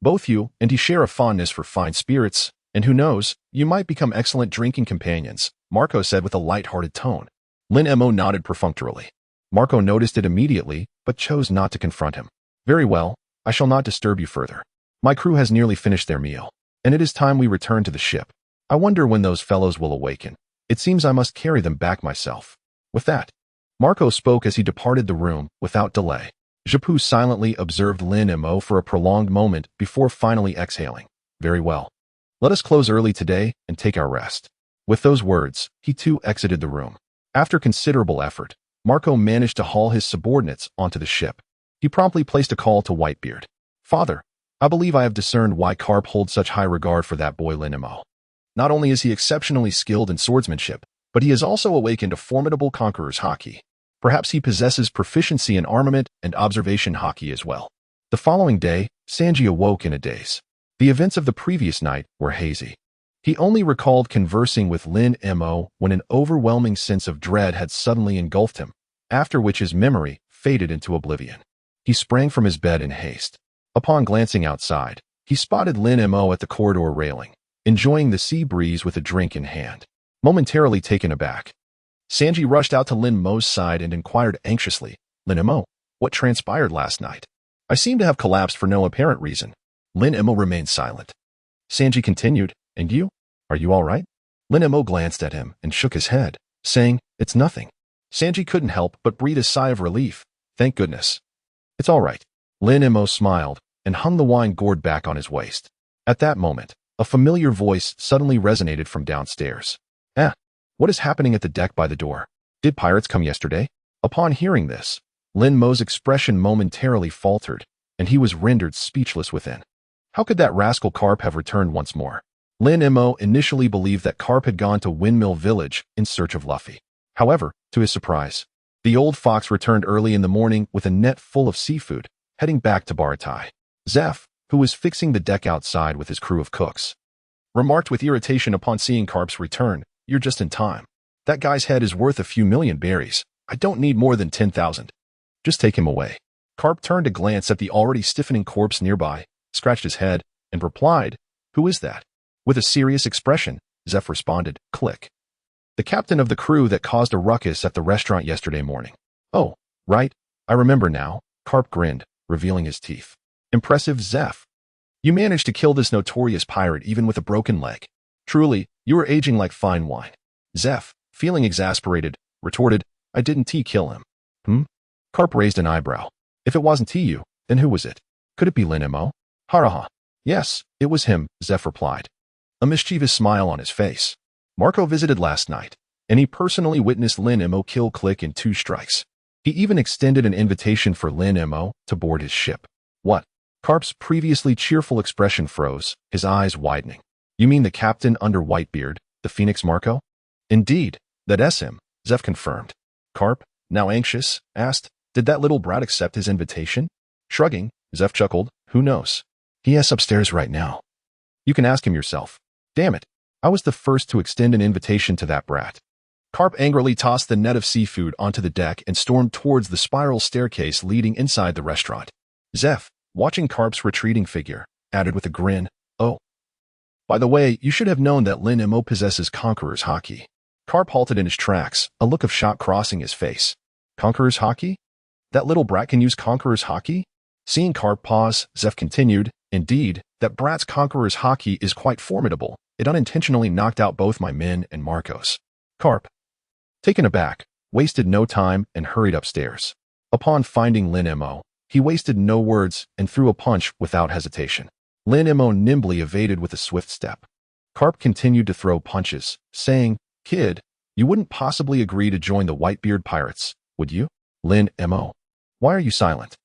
Both you and he share a fondness for fine spirits, and who knows, you might become excellent drinking companions," Marco said with a light-hearted tone. Lin Mo nodded perfunctorily. Marco noticed it immediately, but chose not to confront him. "Very well, I shall not disturb you further. My crew has nearly finished their meal, and it is time we return to the ship. I wonder when those fellows will awaken. It seems I must carry them back myself." With that, Marco spoke as he departed the room without delay. Zeppu silently observed Lin Mo for a prolonged moment before finally exhaling. "Very well. Let us close early today and take our rest." With those words, he too exited the room. After considerable effort, Marco managed to haul his subordinates onto the ship. He promptly placed a call to Whitebeard. "Father, I believe I have discerned why Garp holds such high regard for that boy Lin Mo. Not only is he exceptionally skilled in swordsmanship, but he has also awakened a formidable Conqueror's Haki. Perhaps he possesses proficiency in armament and observation Haki as well." The following day, Sanji awoke in a daze. The events of the previous night were hazy. He only recalled conversing with Lin Mo when an overwhelming sense of dread had suddenly engulfed him, after which his memory faded into oblivion. He sprang from his bed in haste. Upon glancing outside, he spotted Lin Mo at the corridor railing, enjoying the sea breeze with a drink in hand. Momentarily taken aback, Sanji rushed out to Lin Mo's side and inquired anxiously, "Lin Mo, what transpired last night? I seem to have collapsed for no apparent reason." Lin Mo remained silent. Sanji continued, "And you? Are you all right?" Lin Mo glanced at him and shook his head, saying, "It's nothing." Sanji couldn't help but breathe a sigh of relief. "Thank goodness. It's all right." Lin Mo smiled and hung the wine gourd back on his waist. At that moment, a familiar voice suddenly resonated from downstairs. What is happening at the deck by the door? Did pirates come yesterday?" Upon hearing this, Lin Mo's expression momentarily faltered, and he was rendered speechless within. How could that rascal Garp have returned once more? Lin Mo initially believed that Garp had gone to Windmill village in search of Luffy. However, to his surprise, the old fox returned early in the morning with a net full of seafood, heading back to Baratie. Zeph, who was fixing the deck outside with his crew of cooks, remarked with irritation upon seeing Garp's return, "You're just in time. That guy's head is worth a few million berries. I don't need more than 10,000. Just take him away." Garp turned to glance at the already stiffening corpse nearby, scratched his head, and replied, "Who is that?" With a serious expression, Zeph responded, "Click. The captain of the crew that caused a ruckus at the restaurant yesterday morning." "Oh, right. I remember now." Garp grinned, revealing his teeth. "Impressive, Zeph. You managed to kill this notorious pirate even with a broken leg. Truly, you are aging like fine wine." Zeph, feeling exasperated, retorted, "I didn't kill him." Garp raised an eyebrow. "If it wasn't you, then who was it? Could it be Lin Mo?" "Ha. Yes, it was him," Zeph replied, a mischievous smile on his face. "Marco visited last night, and he personally witnessed Lin Mo kill Click in 2 strikes. He even extended an invitation for Lin Mo to board his ship." "What?" Garp's previously cheerful expression froze, his eyes widening. "You mean the captain under Whitebeard, the Phoenix Marco?" "Indeed, that's him," Zeph confirmed. Garp, now anxious, asked, "Did that little brat accept his invitation?" Shrugging, Zeph chuckled, "Who knows? He is upstairs right now. You can ask him yourself. Damn it. I was the first to extend an invitation to that brat. Garp angrily tossed the net of seafood onto the deck and stormed towards the spiral staircase leading inside the restaurant. Zeph, watching Garp's retreating figure, added with a grin, "Oh. By the way, you should have known that Lin Mo possesses Conqueror's Haki." Garp halted in his tracks, a look of shock crossing his face. Conqueror's Haki? That little brat can use Conqueror's Haki? Seeing Garp pause, Zeph continued, "Indeed, that brat's Conqueror's Haki is quite formidable. It unintentionally knocked out both my men and Marcos." Garp, taken aback, wasted no time and hurried upstairs. Upon finding Lin Mo, he wasted no words and threw a punch without hesitation. Lin Mo nimbly evaded with a swift step. Garp continued to throw punches, saying, "Kid, you wouldn't possibly agree to join the Whitebeard Pirates, would you? Lin Mo, why are you silent?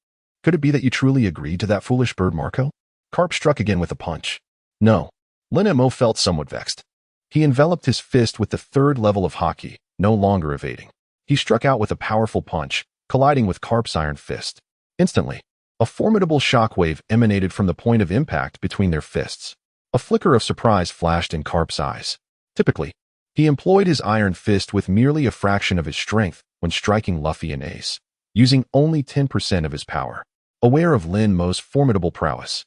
Could it be that you truly agreed to that foolish bird Marco?" Garp struck again with a punch. No. Lin Mo felt somewhat vexed. He enveloped his fist with the third level of Haki, no longer evading. He struck out with a powerful punch, colliding with Garp's iron fist. Instantly, a formidable shockwave emanated from the point of impact between their fists. A flicker of surprise flashed in Garp's eyes. Typically, he employed his iron fist with merely a fraction of his strength when striking Luffy and Ace, using only 10% of his power. Aware of Lin Mo's formidable prowess,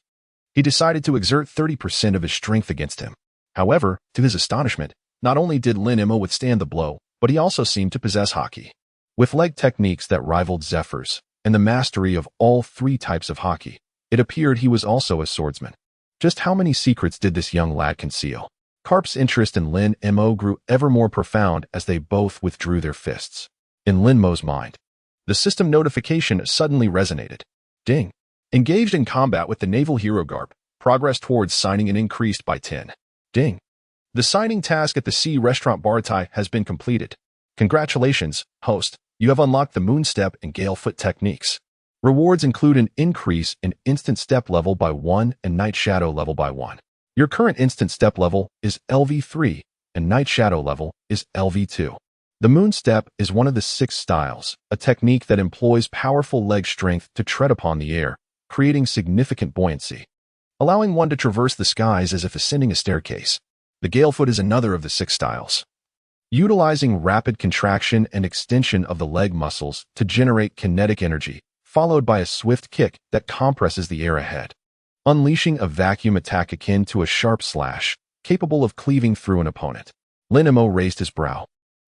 he decided to exert 30% of his strength against him. However, to his astonishment, not only did Lin Mo withstand the blow, but he also seemed to possess Haki. With leg techniques that rivaled Zephyr's, and the mastery of all three types of Haki, it appeared he was also a swordsman. Just how many secrets did this young lad conceal? Garp's interest in Lin Mo grew ever more profound as they both withdrew their fists. In Lin Mo's mind, the system notification suddenly resonated. Ding. Engaged in combat with the naval hero Garp, progress towards signing an increased by 10. Ding. The signing task at the Sea Restaurant Baratie has been completed. Congratulations, host. You have unlocked the Moon Step and Gale Foot techniques. Rewards include an increase in Instant Step level by 1 and Night Shadow level by 1. Your current Instant Step level is LV3 and Night Shadow level is LV2. The Moon Step is one of the 6 styles, a technique that employs powerful leg strength to tread upon the air, creating significant buoyancy, allowing one to traverse the skies as if ascending a staircase. The Gale Foot is another of the 6 styles, utilizing rapid contraction and extension of the leg muscles to generate kinetic energy, followed by a swift kick that compresses the air ahead, unleashing a vacuum attack akin to a sharp slash, capable of cleaving through an opponent. Lin Mo raised his brow.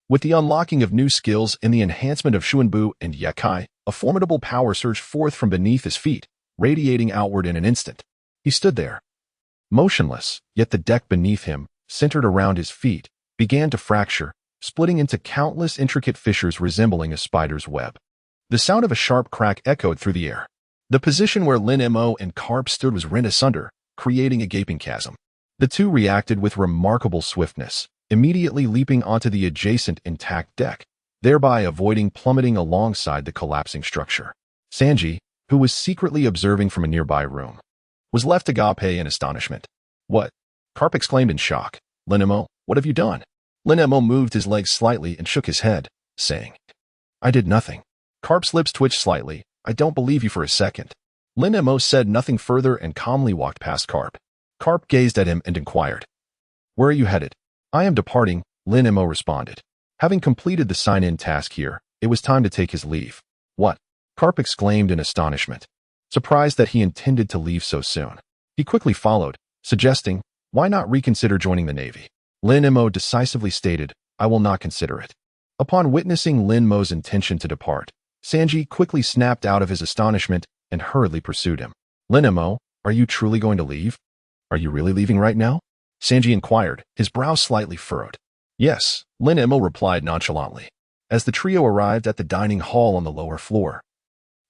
With the unlocking of new skills and the enhancement of Shunpo and Yakai, a formidable power surged forth from beneath his feet, radiating outward in an instant. He stood there, motionless, yet the deck beneath him, centered around his feet, began to fracture, splitting into countless intricate fissures resembling a spider's web. The sound of a sharp crack echoed through the air. The position where Lin Mo and Garp stood was rent asunder, creating a gaping chasm. The two reacted with remarkable swiftness, immediately leaping onto the adjacent intact deck, thereby avoiding plummeting alongside the collapsing structure. Sanji, who was secretly observing from a nearby room, was left agape in astonishment. "What?" Garp exclaimed in shock. "Lin Mo, what have you done?" Lin Mo moved his legs slightly and shook his head, saying, "I did nothing." Garp's lips twitched slightly. "I don't believe you for a second." Lin Mo said nothing further and calmly walked past Garp. Garp gazed at him and inquired, "Where are you headed?" "I am departing," Lin Mo responded. Having completed the sign-in task here, it was time to take his leave. "What?" Garp exclaimed in astonishment, surprised that he intended to leave so soon. He quickly followed, suggesting, "Why not reconsider joining the Navy?" Lin Mo decisively stated, "I will not consider it." Upon witnessing Lin Mo's intention to depart, Sanji quickly snapped out of his astonishment and hurriedly pursued him. "Lin Mo, are you truly going to leave? Are you really leaving right now?" Sanji inquired, his brow slightly furrowed. "Yes," Lin Mo replied nonchalantly. As the trio arrived at the dining hall on the lower floor,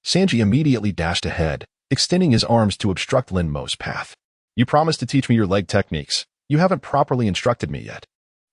Sanji immediately dashed ahead, extending his arms to obstruct Lin Mo's path. "You promised to teach me your leg techniques. You haven't properly instructed me yet.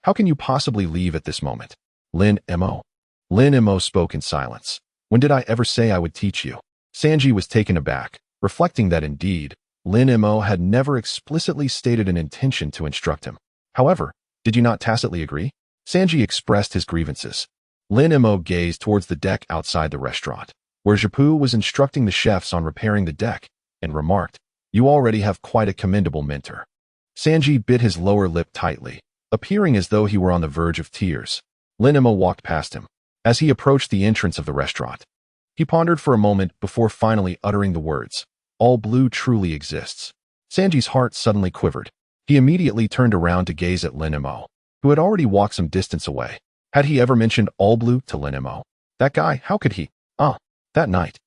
How can you possibly leave at this moment?" Lin Mo spoke in silence. "When did I ever say I would teach you?" Sanji was taken aback, reflecting that indeed, Lin Mo had never explicitly stated an intention to instruct him. However, did you not tacitly agree? Sanji expressed his grievances. Lin Mo gazed towards the deck outside the restaurant, where Shunpo was instructing the chefs on repairing the deck, and remarked, You already have quite a commendable mentor. Sanji bit his lower lip tightly, appearing as though he were on the verge of tears. Lin Mo walked past him. As he approached the entrance of the restaurant, he pondered for a moment before finally uttering the words, "All blue truly exists." Sanji's heart suddenly quivered. He immediately turned around to gaze at Lin Mo, who had already walked some distance away. Had he ever mentioned All Blue to Lin Mo? That guy, how could he? That night,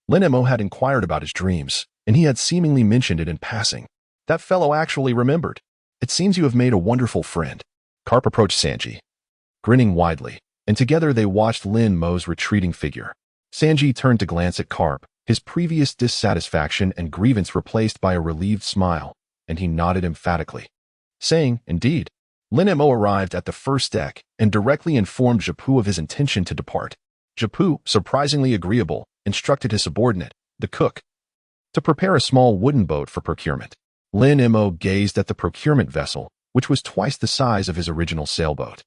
Lin Mo had inquired about his dreams, and he had seemingly mentioned it in passing. That fellow actually remembered. It seems you have made a wonderful friend. Garp approached Sanji, grinning widely, and together they watched Lin Mo's retreating figure. Sanji turned to glance at Garp, his previous dissatisfaction and grievance replaced by a relieved smile, and he nodded emphatically, saying, "Indeed." Lin Mo arrived at the first deck and directly informed Shunpo of his intention to depart. Shunpo, surprisingly agreeable, instructed his subordinate, the cook, to prepare a small wooden boat for procurement. Lin Mo gazed at the procurement vessel, which was twice the size of his original sailboat.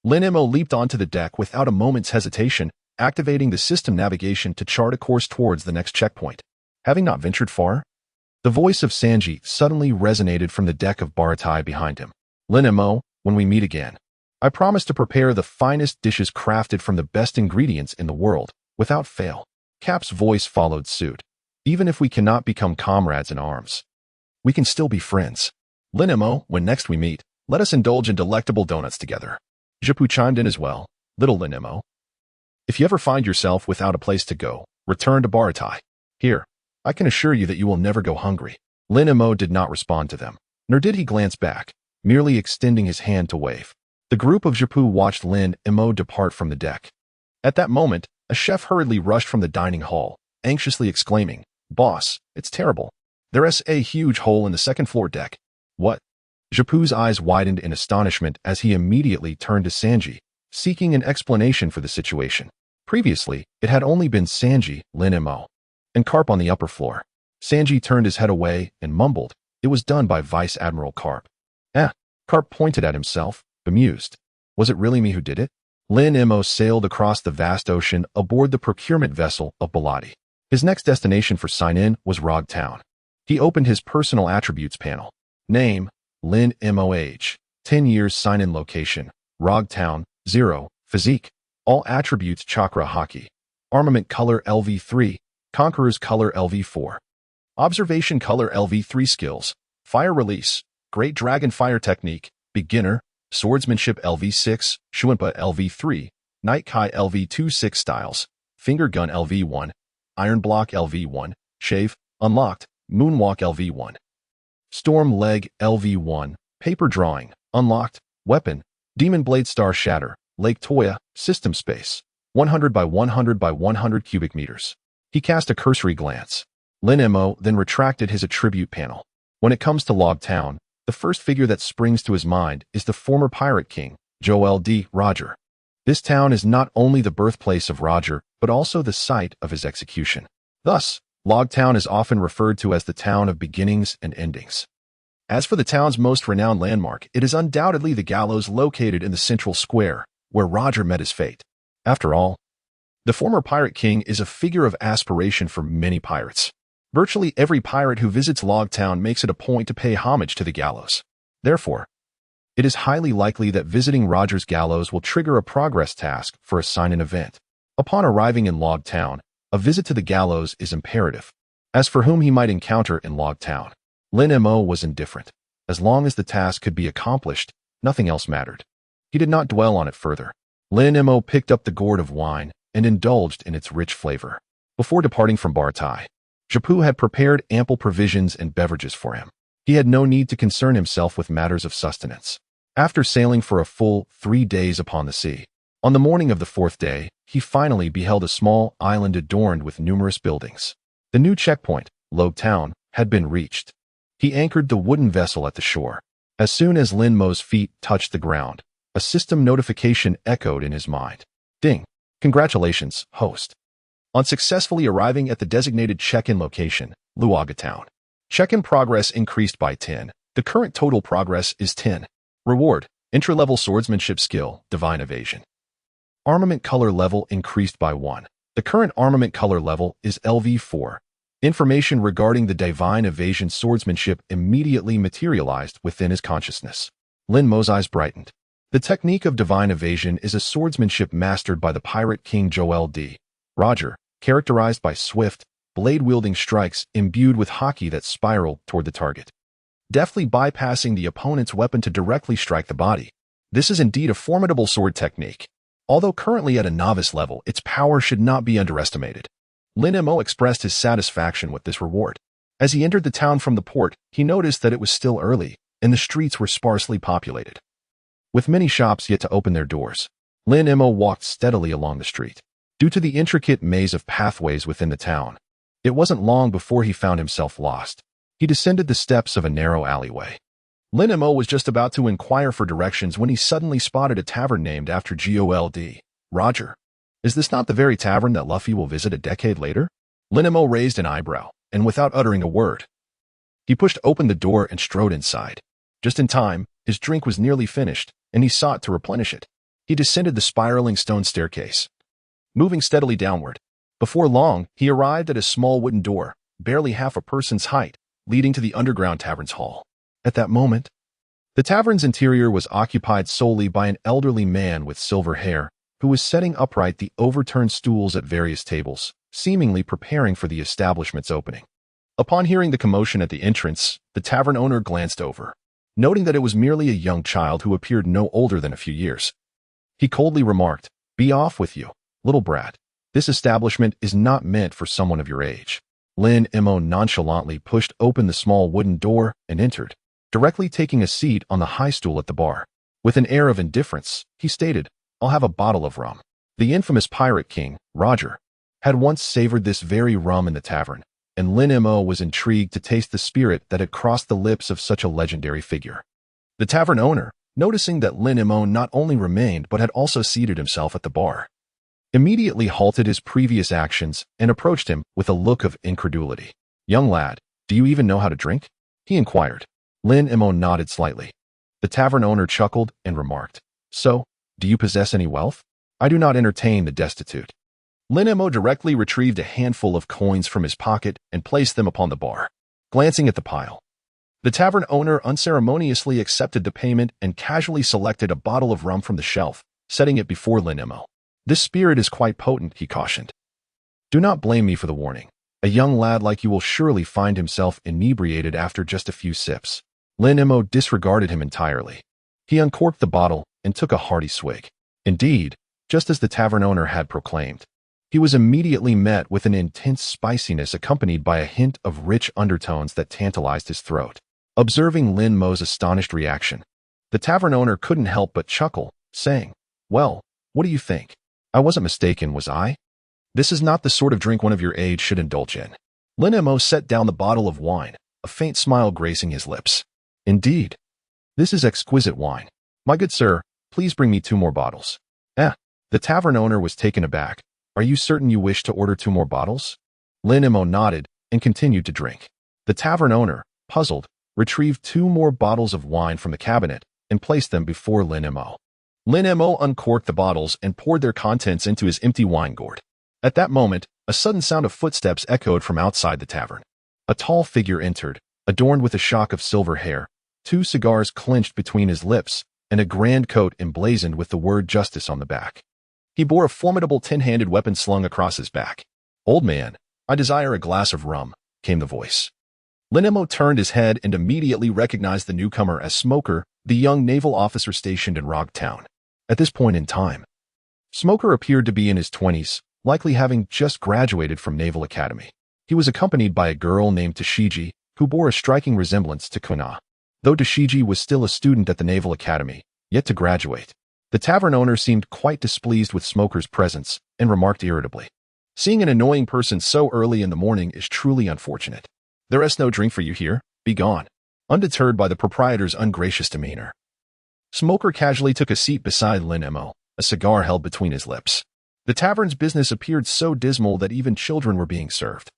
Lin Mo leaped onto the deck without a moment's hesitation, activating the system navigation to chart a course towards the next checkpoint. Having not ventured far, the voice of Sanji suddenly resonated from the deck of Baratie behind him. "Lin Mo, when we meet again, I promise to prepare the finest dishes crafted from the best ingredients in the world, without fail." Cap's voice followed suit. "Even if we cannot become comrades in arms, we can still be friends. Lin Mo, when next we meet, let us indulge in delectable donuts together." Shunpo chimed in as well. "Little Lin Mo, if you ever find yourself without a place to go, return to Baratie. Here, I can assure you that you will never go hungry." Lin Mo did not respond to them, nor did he glance back, merely extending his hand to wave. The group of Shunpo watched Lin Mo depart from the deck. At that moment, a chef hurriedly rushed from the dining hall, anxiously exclaiming, "Boss, it's terrible. There's a huge hole in the second-floor deck." "What?" Shunpo's eyes widened in astonishment as he immediately turned to Sanji, seeking an explanation for the situation. Previously, it had only been Sanji, Lin Mo, and Garp on the upper floor. Sanji turned his head away and mumbled, "It was done by Vice Admiral Garp." Garp pointed at himself, bemused. "Was it really me who did it?" Lin Mo sailed across the vast ocean aboard the procurement vessel of Baratie. His next destination for sign-in was Roguetown. He opened his personal attributes panel. Name, Lin Mo. Age, 10 years. Sign-in location, Roguetown. 0, physique, all attributes chakra Haki. Armament color LV3, Conqueror's color LV4. Observation color LV3. Skills, fire release, Great Dragon Fire Technique, beginner, Swordsmanship LV6, Shunpo LV3, Night Kai LV2. 6 styles, Finger Gun LV1, Iron Block LV1, Shave, unlocked, Moonwalk LV1. Storm Leg LV1, Paper Drawing, unlocked, Weapon, Demon Blade Star Shatter, Lake Toya, System Space, 100 by 100 by 100 cubic meters. He cast a cursory glance. Lin Mo then retracted his attribute panel. When it comes to Roguetown, the first figure that springs to his mind is the former pirate king, Joel D. Roger. This town is not only the birthplace of Roger, but also the site of his execution. Thus, Roguetown is often referred to as the town of beginnings and endings. As for the town's most renowned landmark, it is undoubtedly the gallows located in the central square, where Roger met his fate. After all, the former pirate king is a figure of aspiration for many pirates. Virtually every pirate who visits Roguetown makes it a point to pay homage to the gallows. Therefore, it is highly likely that visiting Roger's gallows will trigger a progress task for a sign-in event. Upon arriving in Roguetown, a visit to the gallows is imperative. As for whom he might encounter in Roguetown, Lin Mo was indifferent. As long as the task could be accomplished, nothing else mattered. He did not dwell on it further. Lin Mo picked up the gourd of wine and indulged in its rich flavor. Before departing from Baratie, Shunpo had prepared ample provisions and beverages for him. He had no need to concern himself with matters of sustenance. After sailing for a full 3 days upon the sea, on the morning of the 4th day, he finally beheld a small island adorned with numerous buildings. The new checkpoint, Roguetown, had been reached. He anchored the wooden vessel at the shore. As soon as Lin Mo's feet touched the ground, a system notification echoed in his mind. Ding! Congratulations, host, on successfully arriving at the designated check-in location, Roguetown. Check-in progress increased by 10. The current total progress is 10. Reward, entry-level swordsmanship skill, divine evasion. Armament color level increased by 1. The current armament color level is LV4. Information regarding the divine evasion swordsmanship immediately materialized within his consciousness. Lin Mo's eyes brightened. The technique of divine evasion is a swordsmanship mastered by the pirate king Joel D. Roger, characterized by swift, blade-wielding strikes imbued with haki that spiral toward the target, deftly bypassing the opponent's weapon to directly strike the body. This is indeed a formidable sword technique. Although currently at a novice level, its power should not be underestimated. Lin Mo expressed his satisfaction with this reward. As he entered the town from the port, he noticed that it was still early, and the streets were sparsely populated, with many shops yet to open their doors. Lin Mo walked steadily along the street. Due to the intricate maze of pathways within the town, it wasn't long before he found himself lost. He descended the steps of a narrow alleyway. Lin Mo was just about to inquire for directions when he suddenly spotted a tavern named after Joel D. Roger. Is this not the very tavern that Luffy will visit a decade later? Lin Mo raised an eyebrow, and without uttering a word, he pushed open the door and strode inside. Just in time, his drink was nearly finished, and he sought to replenish it. He descended the spiraling stone staircase, moving steadily downward. Before long, he arrived at a small wooden door, barely half a person's height, leading to the underground tavern's hall. At that moment, the tavern's interior was occupied solely by an elderly man with silver hair, who was setting upright the overturned stools at various tables, seemingly preparing for the establishment's opening. Upon hearing the commotion at the entrance, the tavern owner glanced over, noting that it was merely a young child who appeared no older than a few years. He coldly remarked, "Be off with you, little brat. This establishment is not meant for someone of your age." Lin Mo nonchalantly pushed open the small wooden door and entered, directly taking a seat on the high stool at the bar. With an air of indifference, he stated, "I'll have a bottle of rum." The infamous pirate king, Roger, had once savored this very rum in the tavern, and Lin Mo was intrigued to taste the spirit that had crossed the lips of such a legendary figure. The tavern owner, noticing that Lin Mo not only remained but had also seated himself at the bar, immediately halted his previous actions and approached him with a look of incredulity. "Young lad, do you even know how to drink?" he inquired. Lin Mo nodded slightly. The tavern owner chuckled and remarked, "So, do you possess any wealth? I do not entertain the destitute." Lin Mo directly retrieved a handful of coins from his pocket and placed them upon the bar. Glancing at the pile, the tavern owner unceremoniously accepted the payment and casually selected a bottle of rum from the shelf, setting it before Lin Mo. "This spirit is quite potent," he cautioned. "Do not blame me for the warning. A young lad like you will surely find himself inebriated after just a few sips." Lin Mo disregarded him entirely. He uncorked the bottle and took a hearty swig. Indeed, just as the tavern owner had proclaimed, he was immediately met with an intense spiciness accompanied by a hint of rich undertones that tantalized his throat. Observing Lin Mo's astonished reaction, the tavern owner couldn't help but chuckle, saying, "Well, what do you think? I wasn't mistaken, was I? This is not the sort of drink one of your age should indulge in." Lin Mo set down the bottle of wine, a faint smile gracing his lips. "Indeed, this is exquisite wine. My good sir, please bring me 2 more bottles." The tavern owner was taken aback. "Are you certain you wish to order 2 more bottles?" Lin Mo nodded and continued to drink. The tavern owner, puzzled, retrieved 2 more bottles of wine from the cabinet and placed them before Lin Mo. Lin Mo uncorked the bottles and poured their contents into his empty wine gourd. At that moment, a sudden sound of footsteps echoed from outside the tavern. A tall figure entered, adorned with a shock of silver hair, 2 cigars clenched between his lips, and a grand coat emblazoned with the word justice on the back. He bore a formidable 10-handed weapon slung across his back. "Old man, I desire a glass of rum," came the voice. Lin Mo turned his head and immediately recognized the newcomer as Smoker, the young naval officer stationed in Roguetown. At this point in time, Smoker appeared to be in his 20s, likely having just graduated from Naval Academy. He was accompanied by a girl named Tashigi, who bore a striking resemblance to Kuina. Though Tashigi was still a student at the Naval Academy, yet to graduate, the tavern owner seemed quite displeased with Smoker's presence and remarked irritably, "Seeing an annoying person so early in the morning is truly unfortunate. There is no drink for you here. Be gone." Undeterred by the proprietor's ungracious demeanor, Smoker casually took a seat beside Lin Mo, a cigar held between his lips. The tavern's business appeared so dismal that even children were being served,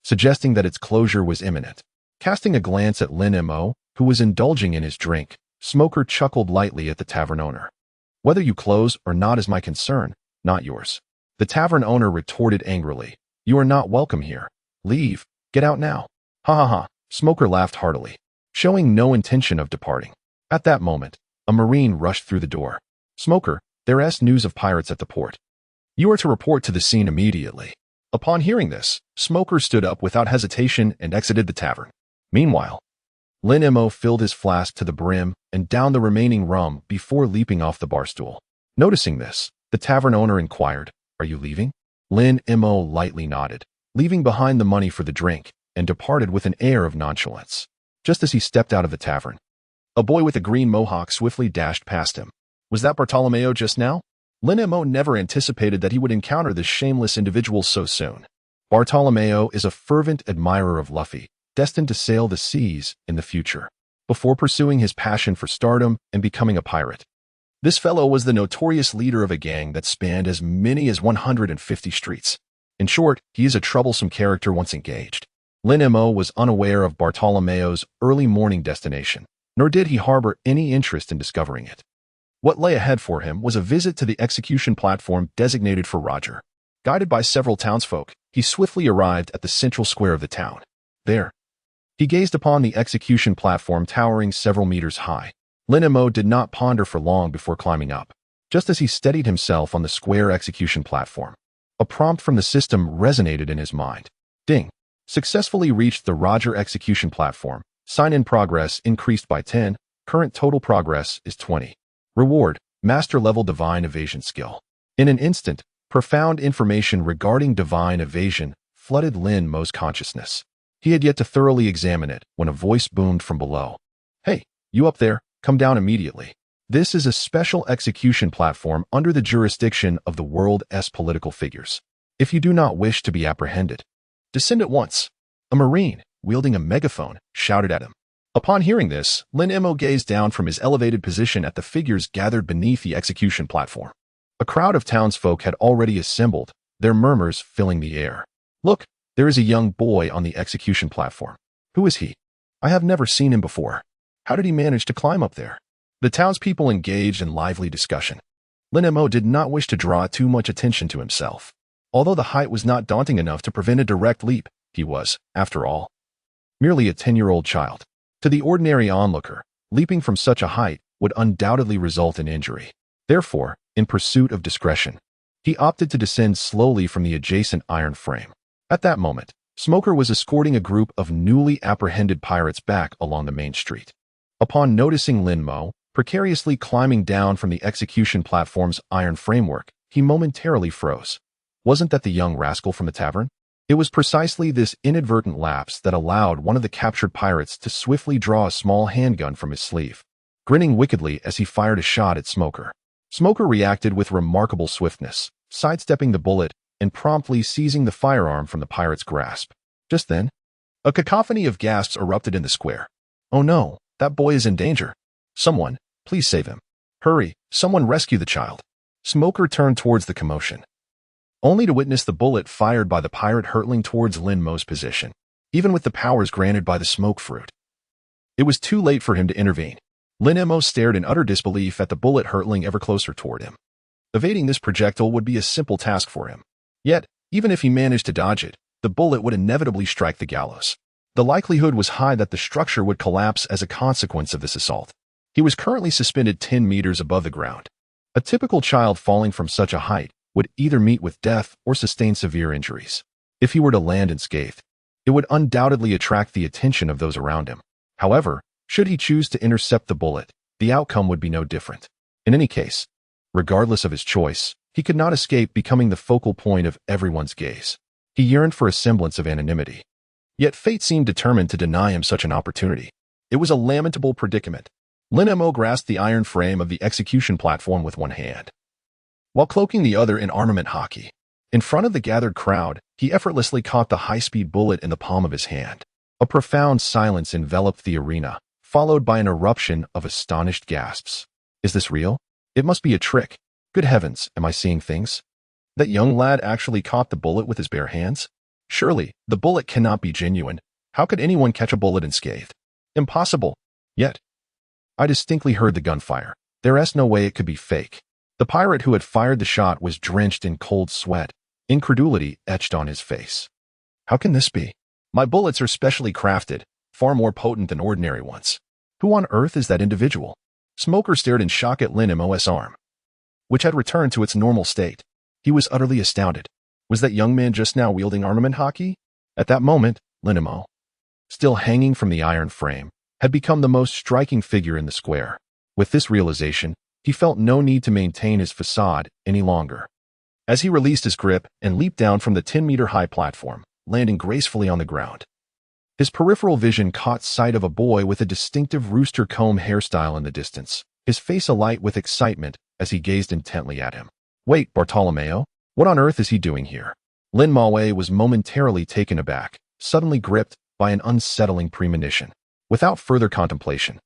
suggesting that its closure was imminent. Casting a glance at Lin Mo, who was indulging in his drink, Smoker chuckled lightly at the tavern owner. "Whether you close or not is my concern, not yours." The tavern owner retorted angrily, "You are not welcome here. Leave." Get out now. Ha ha ha. Smoker laughed heartily, showing no intention of departing. At that moment, a Marine rushed through the door. Smoker, there's news of pirates at the port. You are to report to the scene immediately. Upon hearing this, Smoker stood up without hesitation and exited the tavern. Meanwhile, Lin Mo filled his flask to the brim and downed the remaining rum before leaping off the bar stool. Noticing this, the tavern owner inquired, "Are you leaving?" Lin Mo lightly nodded, leaving behind the money for the drink, and departed with an air of nonchalance. Just as he stepped out of the tavern, a boy with a green mohawk swiftly dashed past him. Was that Bartolomeo just now? Lin Mo never anticipated that he would encounter this shameless individual so soon. Bartolomeo is a fervent admirer of Luffy, destined to sail the seas in the future, before pursuing his passion for stardom and becoming a pirate. This fellow was the notorious leader of a gang that spanned as many as 150 streets. In short, he is a troublesome character once engaged. Lin Mo was unaware of Bartolomeo's early morning destination, nor did he harbor any interest in discovering it. What lay ahead for him was a visit to the execution platform designated for Roger. Guided by several townsfolk, he swiftly arrived at the central square of the town. There, he gazed upon the execution platform towering several meters high. Lin Mo did not ponder for long before climbing up. Just as he steadied himself on the square execution platform, a prompt from the system resonated in his mind. Ding! Successfully reached the Roger execution platform. Sign-in progress increased by 10. Current total progress is 20. Reward, Master Level Divine Evasion Skill. In an instant, profound information regarding divine evasion flooded Lin Mo's consciousness. He had yet to thoroughly examine it when a voice boomed from below. "Hey, you up there, come down immediately. This is a special execution platform under the jurisdiction of the world's political figures. If you do not wish to be apprehended, descend at once." A Marine, wielding a megaphone, shouted at him. Upon hearing this, Lin Mo gazed down from his elevated position at the figures gathered beneath the execution platform. A crowd of townsfolk had already assembled, their murmurs filling the air. "Look, there is a young boy on the execution platform. Who is he? I have never seen him before. How did he manage to climb up there?" The townspeople engaged in lively discussion. Lin Mo did not wish to draw too much attention to himself. Although the height was not daunting enough to prevent a direct leap, he was, after all, merely a 10-year-old child. To the ordinary onlooker, leaping from such a height would undoubtedly result in injury. Therefore, in pursuit of discretion, he opted to descend slowly from the adjacent iron frame. At that moment, Smoker was escorting a group of newly apprehended pirates back along the main street. Upon noticing Lin Mo precariously climbing down from the execution platform's iron framework, he momentarily froze. Wasn't that the young rascal from the tavern? It was precisely this inadvertent lapse that allowed one of the captured pirates to swiftly draw a small handgun from his sleeve, grinning wickedly as he fired a shot at Smoker. Smoker reacted with remarkable swiftness, sidestepping the bullet and promptly seizing the firearm from the pirate's grasp. Just then, a cacophony of gasps erupted in the square. "Oh no, that boy is in danger. Someone, please save him. Hurry, someone rescue the child." Smoker turned towards the commotion, only to witness the bullet fired by the pirate hurtling towards Lin Mo's position, even with the powers granted by the smoke fruit. It was too late for him to intervene. Lin Mo stared in utter disbelief at the bullet hurtling ever closer toward him. Evading this projectile would be a simple task for him. Yet, even if he managed to dodge it, the bullet would inevitably strike the gallows. The likelihood was high that the structure would collapse as a consequence of this assault. He was currently suspended 10 meters above the ground. A typical child falling from such a height would either meet with death or sustain severe injuries. If he were to land unscathed, it would undoubtedly attract the attention of those around him. However, should he choose to intercept the bullet, the outcome would be no different. In any case, regardless of his choice, he could not escape becoming the focal point of everyone's gaze. He yearned for a semblance of anonymity. Yet fate seemed determined to deny him such an opportunity. It was a lamentable predicament. Lin Mo grasped the iron frame of the execution platform with one hand, while cloaking the other in armament Haki. In front of the gathered crowd, he effortlessly caught the high-speed bullet in the palm of his hand. A profound silence enveloped the arena, followed by an eruption of astonished gasps. "Is this real? It must be a trick. Good heavens, am I seeing things? That young lad actually caught the bullet with his bare hands? Surely, the bullet cannot be genuine. How could anyone catch a bullet unscathed? Impossible. Yet, I distinctly heard the gunfire. There's no way it could be fake." The pirate who had fired the shot was drenched in cold sweat, incredulity etched on his face. "How can this be? My bullets are specially crafted, far more potent than ordinary ones. Who on earth is that individual? Smoker stared in shock at Lin Mo's arm, which had returned to its normal state. He was utterly astounded. Was that young man just now wielding armament Haki? At that moment, Lin Mo, still hanging from the iron frame, had become the most striking figure in the square. With this realization, he felt no need to maintain his facade any longer. As he released his grip and leaped down from the 10-meter-high platform, landing gracefully on the ground, his peripheral vision caught sight of a boy with a distinctive rooster comb hairstyle in the distance, his face alight with excitement as he gazed intently at him. Wait, Bartolomeo, what on earth is he doing here? Lin Mo was momentarily taken aback, suddenly gripped by an unsettling premonition. Without further contemplation,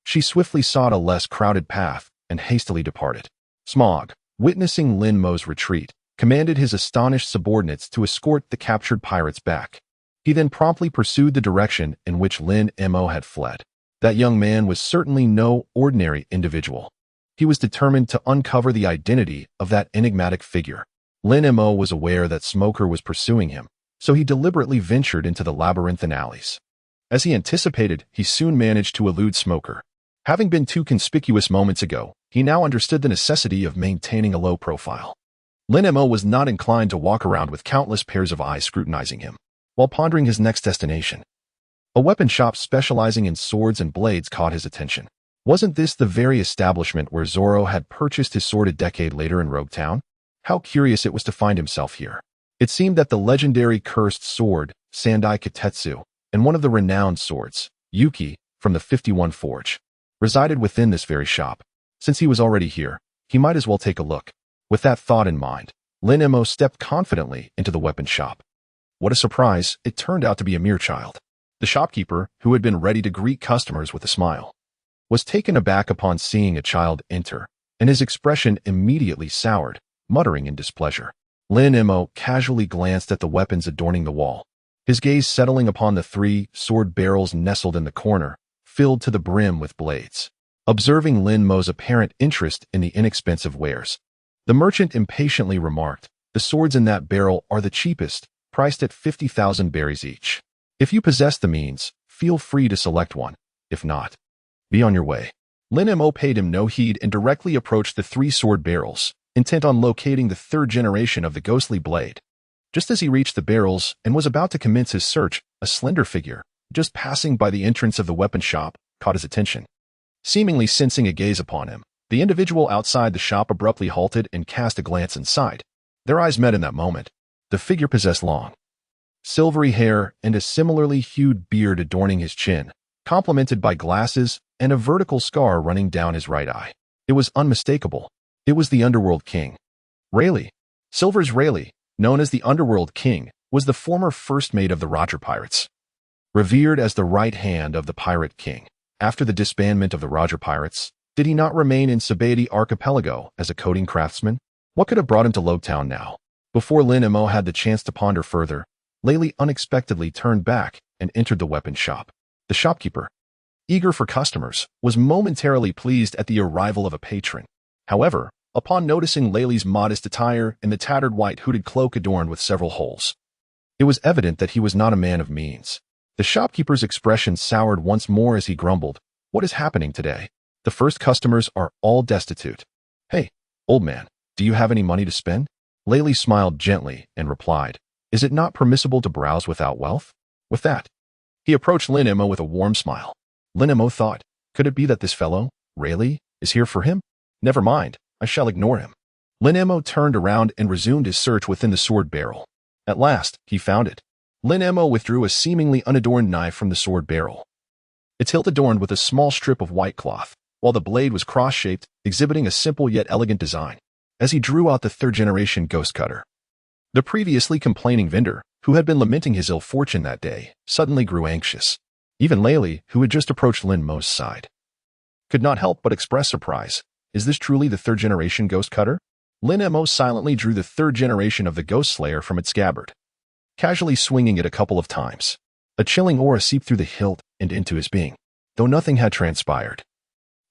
she swiftly sought a less crowded path and hastily departed. Smog, witnessing Lin Mo's retreat, commanded his astonished subordinates to escort the captured pirates back. He then promptly pursued the direction in which Lin Mo had fled. That young man was certainly no ordinary individual. He was determined to uncover the identity of that enigmatic figure. Lin Mo was aware that Smoker was pursuing him, so he deliberately ventured into the labyrinthine alleys. As he anticipated, he soon managed to elude Smoker. Having been too conspicuous moments ago, he now understood the necessity of maintaining a low profile. Lin Mo was not inclined to walk around with countless pairs of eyes scrutinizing him, while pondering his next destination. A weapon shop specializing in swords and blades caught his attention. Wasn't this the very establishment where Zoro had purchased his sword a decade later in Roguetown? How curious it was to find himself here. It seemed that the legendary cursed sword, Sandai Katetsu, and one of the renowned swords, Yuki, from the 51 Forge, resided within this very shop. Since he was already here, he might as well take a look. With that thought in mind, Lin Mo stepped confidently into the weapon shop. What a surprise, it turned out to be a mere child. The shopkeeper, who had been ready to greet customers with a smile, was taken aback upon seeing a child enter, and his expression immediately soured, muttering in displeasure. Lin Mo casually glanced at the weapons adorning the wall, his gaze settling upon the 3 sword barrels nestled in the corner, filled to the brim with blades. Observing Lin Mo's apparent interest in the inexpensive wares, the merchant impatiently remarked, "The swords in that barrel are the cheapest, priced at 50,000 berries each. If you possess the means, feel free to select one. If not, be on your way." Lin Mo paid him no heed and directly approached the 3 sword barrels, intent on locating the 3rd generation of the ghostly blade. Just as he reached the barrels and was about to commence his search, a slender figure, just passing by the entrance of the weapon shop, caught his attention. Seemingly sensing a gaze upon him, the individual outside the shop abruptly halted and cast a glance inside. Their eyes met in that moment. The figure possessed long, silvery hair and a similarly hued beard adorning his chin, complemented by glasses and a vertical scar running down his right eye. It was unmistakable. It was the Underworld King. Rayleigh. Silver's Rayleigh, known as the Underworld King, was the former first mate of the Roger Pirates. Revered as the right hand of the Pirate King, after the disbandment of the Roger Pirates, did he not remain in Sabaody Archipelago as a coding craftsman? What could have brought him to Roguetown now? Before Lin Mo had the chance to ponder further, Rayleigh unexpectedly turned back and entered the weapon shop. The shopkeeper, eager for customers, was momentarily pleased at the arrival of a patron. However, upon noticing Rayleigh's modest attire and the tattered white hooded cloak adorned with several holes, it was evident that he was not a man of means. The shopkeeper's expression soured once more as he grumbled, "What is happening today? The first customers are all destitute. Hey, old man, do you have any money to spend?" Rayleigh smiled gently and replied, "Is it not permissible to browse without wealth?" With that, he approached Lin Mo with a warm smile. Lin Mo thought, could it be that this fellow, Rayleigh, is here for him? Never mind, I shall ignore him. Lin Mo turned around and resumed his search within the sword barrel. At last, he found it. Lin Mo withdrew a seemingly unadorned knife from the sword barrel, its hilt adorned with a small strip of white cloth, while the blade was cross-shaped, exhibiting a simple yet elegant design. As he drew out the 3rd-generation ghost cutter, the previously complaining vendor, who had been lamenting his ill fortune that day, suddenly grew anxious. Even Rayleigh, who had just approached Lin Mo's side, could not help but express surprise. Is this truly the 3rd-generation ghost cutter? Lin Mo silently drew the 3rd generation of the Ghost Slayer from its scabbard, casually swinging it a couple of times. A chilling aura seeped through the hilt and into his being, though nothing had transpired.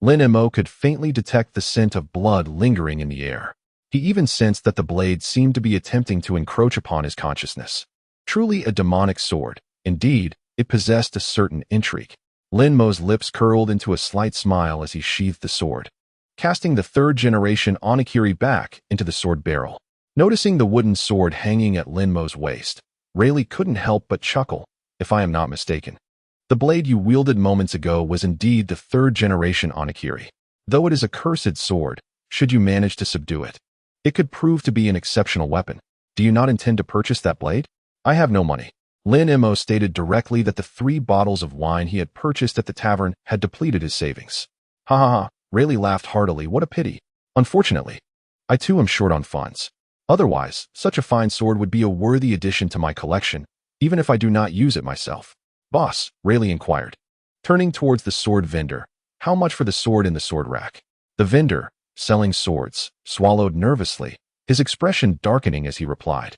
Lin Mo could faintly detect the scent of blood lingering in the air. He even sensed that the blade seemed to be attempting to encroach upon his consciousness. Truly a demonic sword, Indeed, it possessed a certain intrigue. Lin Mo's lips curled into a slight smile as he sheathed the sword, casting the third-generation Onigiri back into the sword barrel. Noticing the wooden sword hanging at Lin Mo's waist, Rayleigh couldn't help but chuckle, if I am not mistaken. The blade you wielded moments ago was indeed the third-generation Onigiri. Though it is a cursed sword, should you manage to subdue it, it could prove to be an exceptional weapon. Do you not intend to purchase that blade? I have no money. Lin Mo stated directly that the 3 bottles of wine he had purchased at the tavern had depleted his savings. Ha ha ha, Rayleigh laughed heartily. What a pity. Unfortunately, I too am short on funds. Otherwise, such a fine sword would be a worthy addition to my collection, even if I do not use it myself. Boss, Rayleigh inquired, turning towards the sword vendor. How much for the sword in the sword rack? The vendor, selling swords, swallowed nervously, his expression darkening as he replied.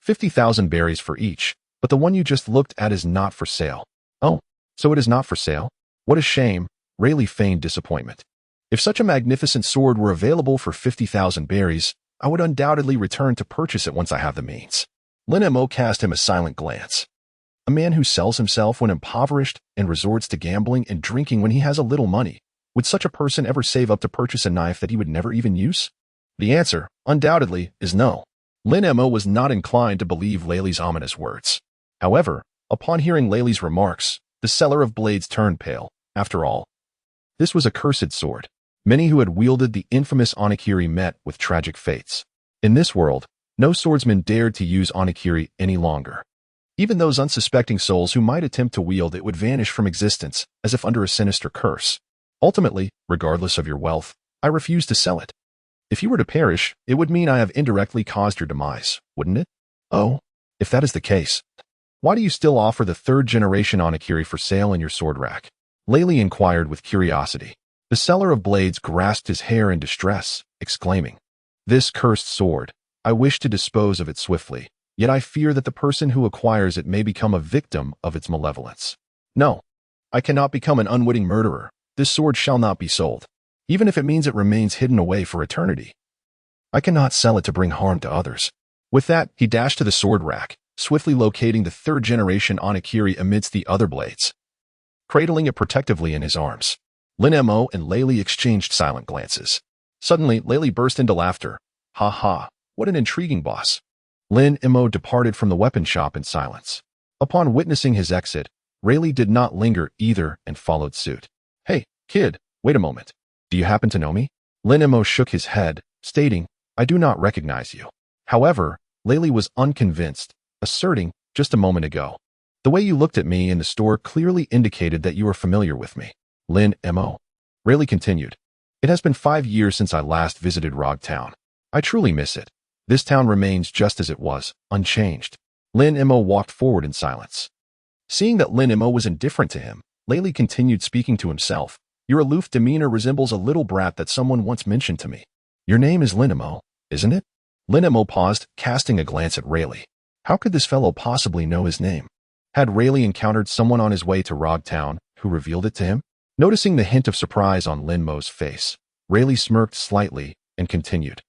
50,000 berries for each, but the one you just looked at is not for sale. Oh, so it is not for sale? What a shame, Rayleigh feigned disappointment. If such a magnificent sword were available for 50,000 berries, I would undoubtedly return to purchase it once I have the means. Lin Mo cast him a silent glance. A man who sells himself when impoverished and resorts to gambling and drinking when he has a little money. Would such a person ever save up to purchase a knife that he would never even use? The answer, undoubtedly, is no. Lin Mo was not inclined to believe Layleigh's ominous words. However, upon hearing Layleigh's remarks, the seller of blades turned pale. After all, this was a cursed sword. Many who had wielded the infamous Onigiri met with tragic fates. In this world, no swordsman dared to use Onigiri any longer. Even those unsuspecting souls who might attempt to wield it would vanish from existence as if under a sinister curse. Ultimately, regardless of your wealth, I refuse to sell it. If you were to perish, it would mean I have indirectly caused your demise, wouldn't it? Oh, if that is the case, why do you still offer the third-generation Onigiri for sale in your sword rack? Layleigh inquired with curiosity. The seller of blades grasped his hair in distress, exclaiming, "This cursed sword, I wish to dispose of it swiftly, yet I fear that the person who acquires it may become a victim of its malevolence. No, I cannot become an unwitting murderer. This sword shall not be sold, even if it means it remains hidden away for eternity. I cannot sell it to bring harm to others." With that, he dashed to the sword rack, swiftly locating the third-generation Onigiri amidst the other blades. Cradling it protectively in his arms, Lin Mo and Layleigh exchanged silent glances. Suddenly, Layleigh burst into laughter. Ha ha, what an intriguing boss. Lin Mo departed from the weapon shop in silence. Upon witnessing his exit, Rayleigh did not linger either and followed suit. Hey, kid, wait a moment. Do you happen to know me? Lin Mo shook his head, stating, I do not recognize you. However, Layleigh was unconvinced, asserting, just a moment ago, the way you looked at me in the store clearly indicated that you were familiar with me. Lin Mo. Rayleigh continued, It has been 5 years since I last visited Roguetown. I truly miss it. This town remains just as it was, unchanged. Lin Mo walked forward in silence. Seeing that Lin Mo was indifferent to him, Layleigh continued speaking to himself. Your aloof demeanor resembles a little brat that someone once mentioned to me. Your name is Lin Mo, isn't it? Lin Mo paused, casting a glance at Rayleigh. How could this fellow possibly know his name? Had Rayleigh encountered someone on his way to Roguetown who revealed it to him? Noticing the hint of surprise on Lin Mo's face, Rayleigh smirked slightly and continued.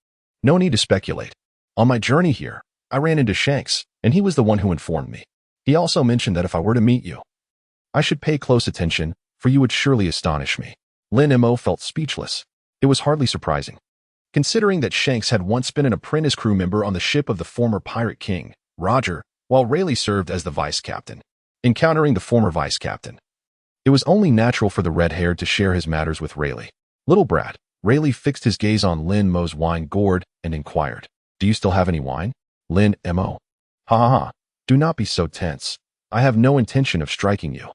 No need to speculate. On my journey here, I ran into Shanks, and he was the one who informed me. He also mentioned that if I were to meet you, I should pay close attention, for you would surely astonish me. Lin Mo felt speechless. It was hardly surprising, considering that Shanks had once been an apprentice crew member on the ship of the former pirate king, Roger, while Rayleigh served as the vice captain. Encountering the former vice captain, it was only natural for the red-haired to share his matters with Rayleigh. Little brat, Rayleigh fixed his gaze on Lin Mo's wine gourd and inquired, Do you still have any wine? Lin Mo. Ha ha ha, do not be so tense. I have no intention of striking you.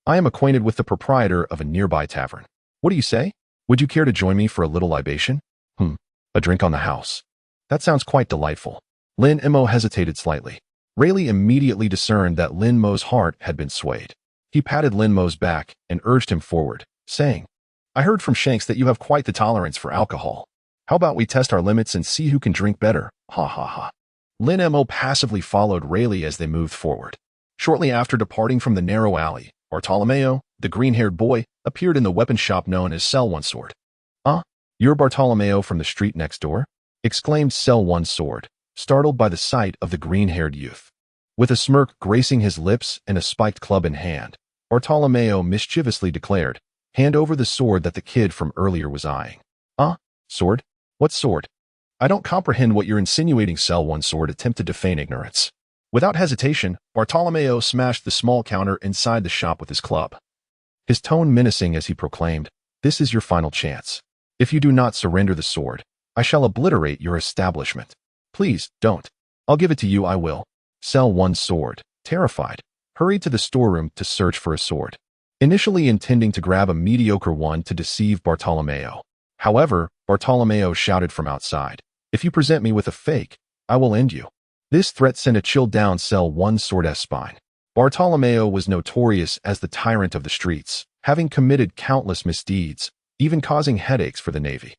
I am acquainted with the proprietor of a nearby tavern. What do you say? Would you care to join me for a little libation? A drink on the house. That sounds quite delightful. Lin Mo hesitated slightly. Rayleigh immediately discerned that Lin Mo's heart had been swayed. He patted Lin Mo's back and urged him forward, saying, I heard from Shanks that you have quite the tolerance for alcohol. How about we test our limits and see who can drink better? Ha ha ha. Lin Mo passively followed Rayleigh as they moved forward. Shortly after departing from the narrow alley, Bartolomeo, the green-haired boy, appeared in the weapon shop known as Sell One Sword. You're Bartolomeo from the street next door? Exclaimed Sell One Sword, startled by the sight of the green-haired youth. With a smirk gracing his lips and a spiked club in hand, Bartolomeo mischievously declared, "Hand over the sword that the kid from earlier was eyeing." Sword? What sword? I don't comprehend what you're insinuating. Sell one sword attempted to feign ignorance. Without hesitation, Bartolomeo smashed the small counter inside the shop with his club. His tone menacing as he proclaimed, "This is your final chance. If you do not surrender the sword, I shall obliterate your establishment. Please, don't. I'll give it to you, I will." Sell one sword, terrified, hurried to the storeroom to search for a sword, initially intending to grab a mediocre one to deceive Bartolomeo. However, Bartolomeo shouted from outside, "If you present me with a fake, I will end you." This threat sent a chill down Sell one sword's spine. Bartolomeo was notorious as the tyrant of the streets, having committed countless misdeeds, even causing headaches for the Navy.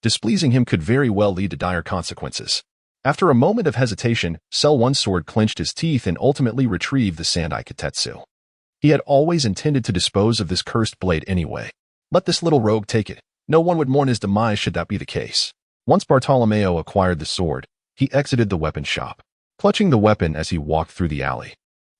Displeasing him could very well lead to dire consequences. After a moment of hesitation, Sell one sword clenched his teeth and ultimately retrieved the Sandai Kitetsu. He had always intended to dispose of this cursed blade anyway. Let this little rogue take it. No one would mourn his demise should that be the case. Once Bartolomeo acquired the sword, he exited the weapon shop, clutching the weapon as he walked through the alley.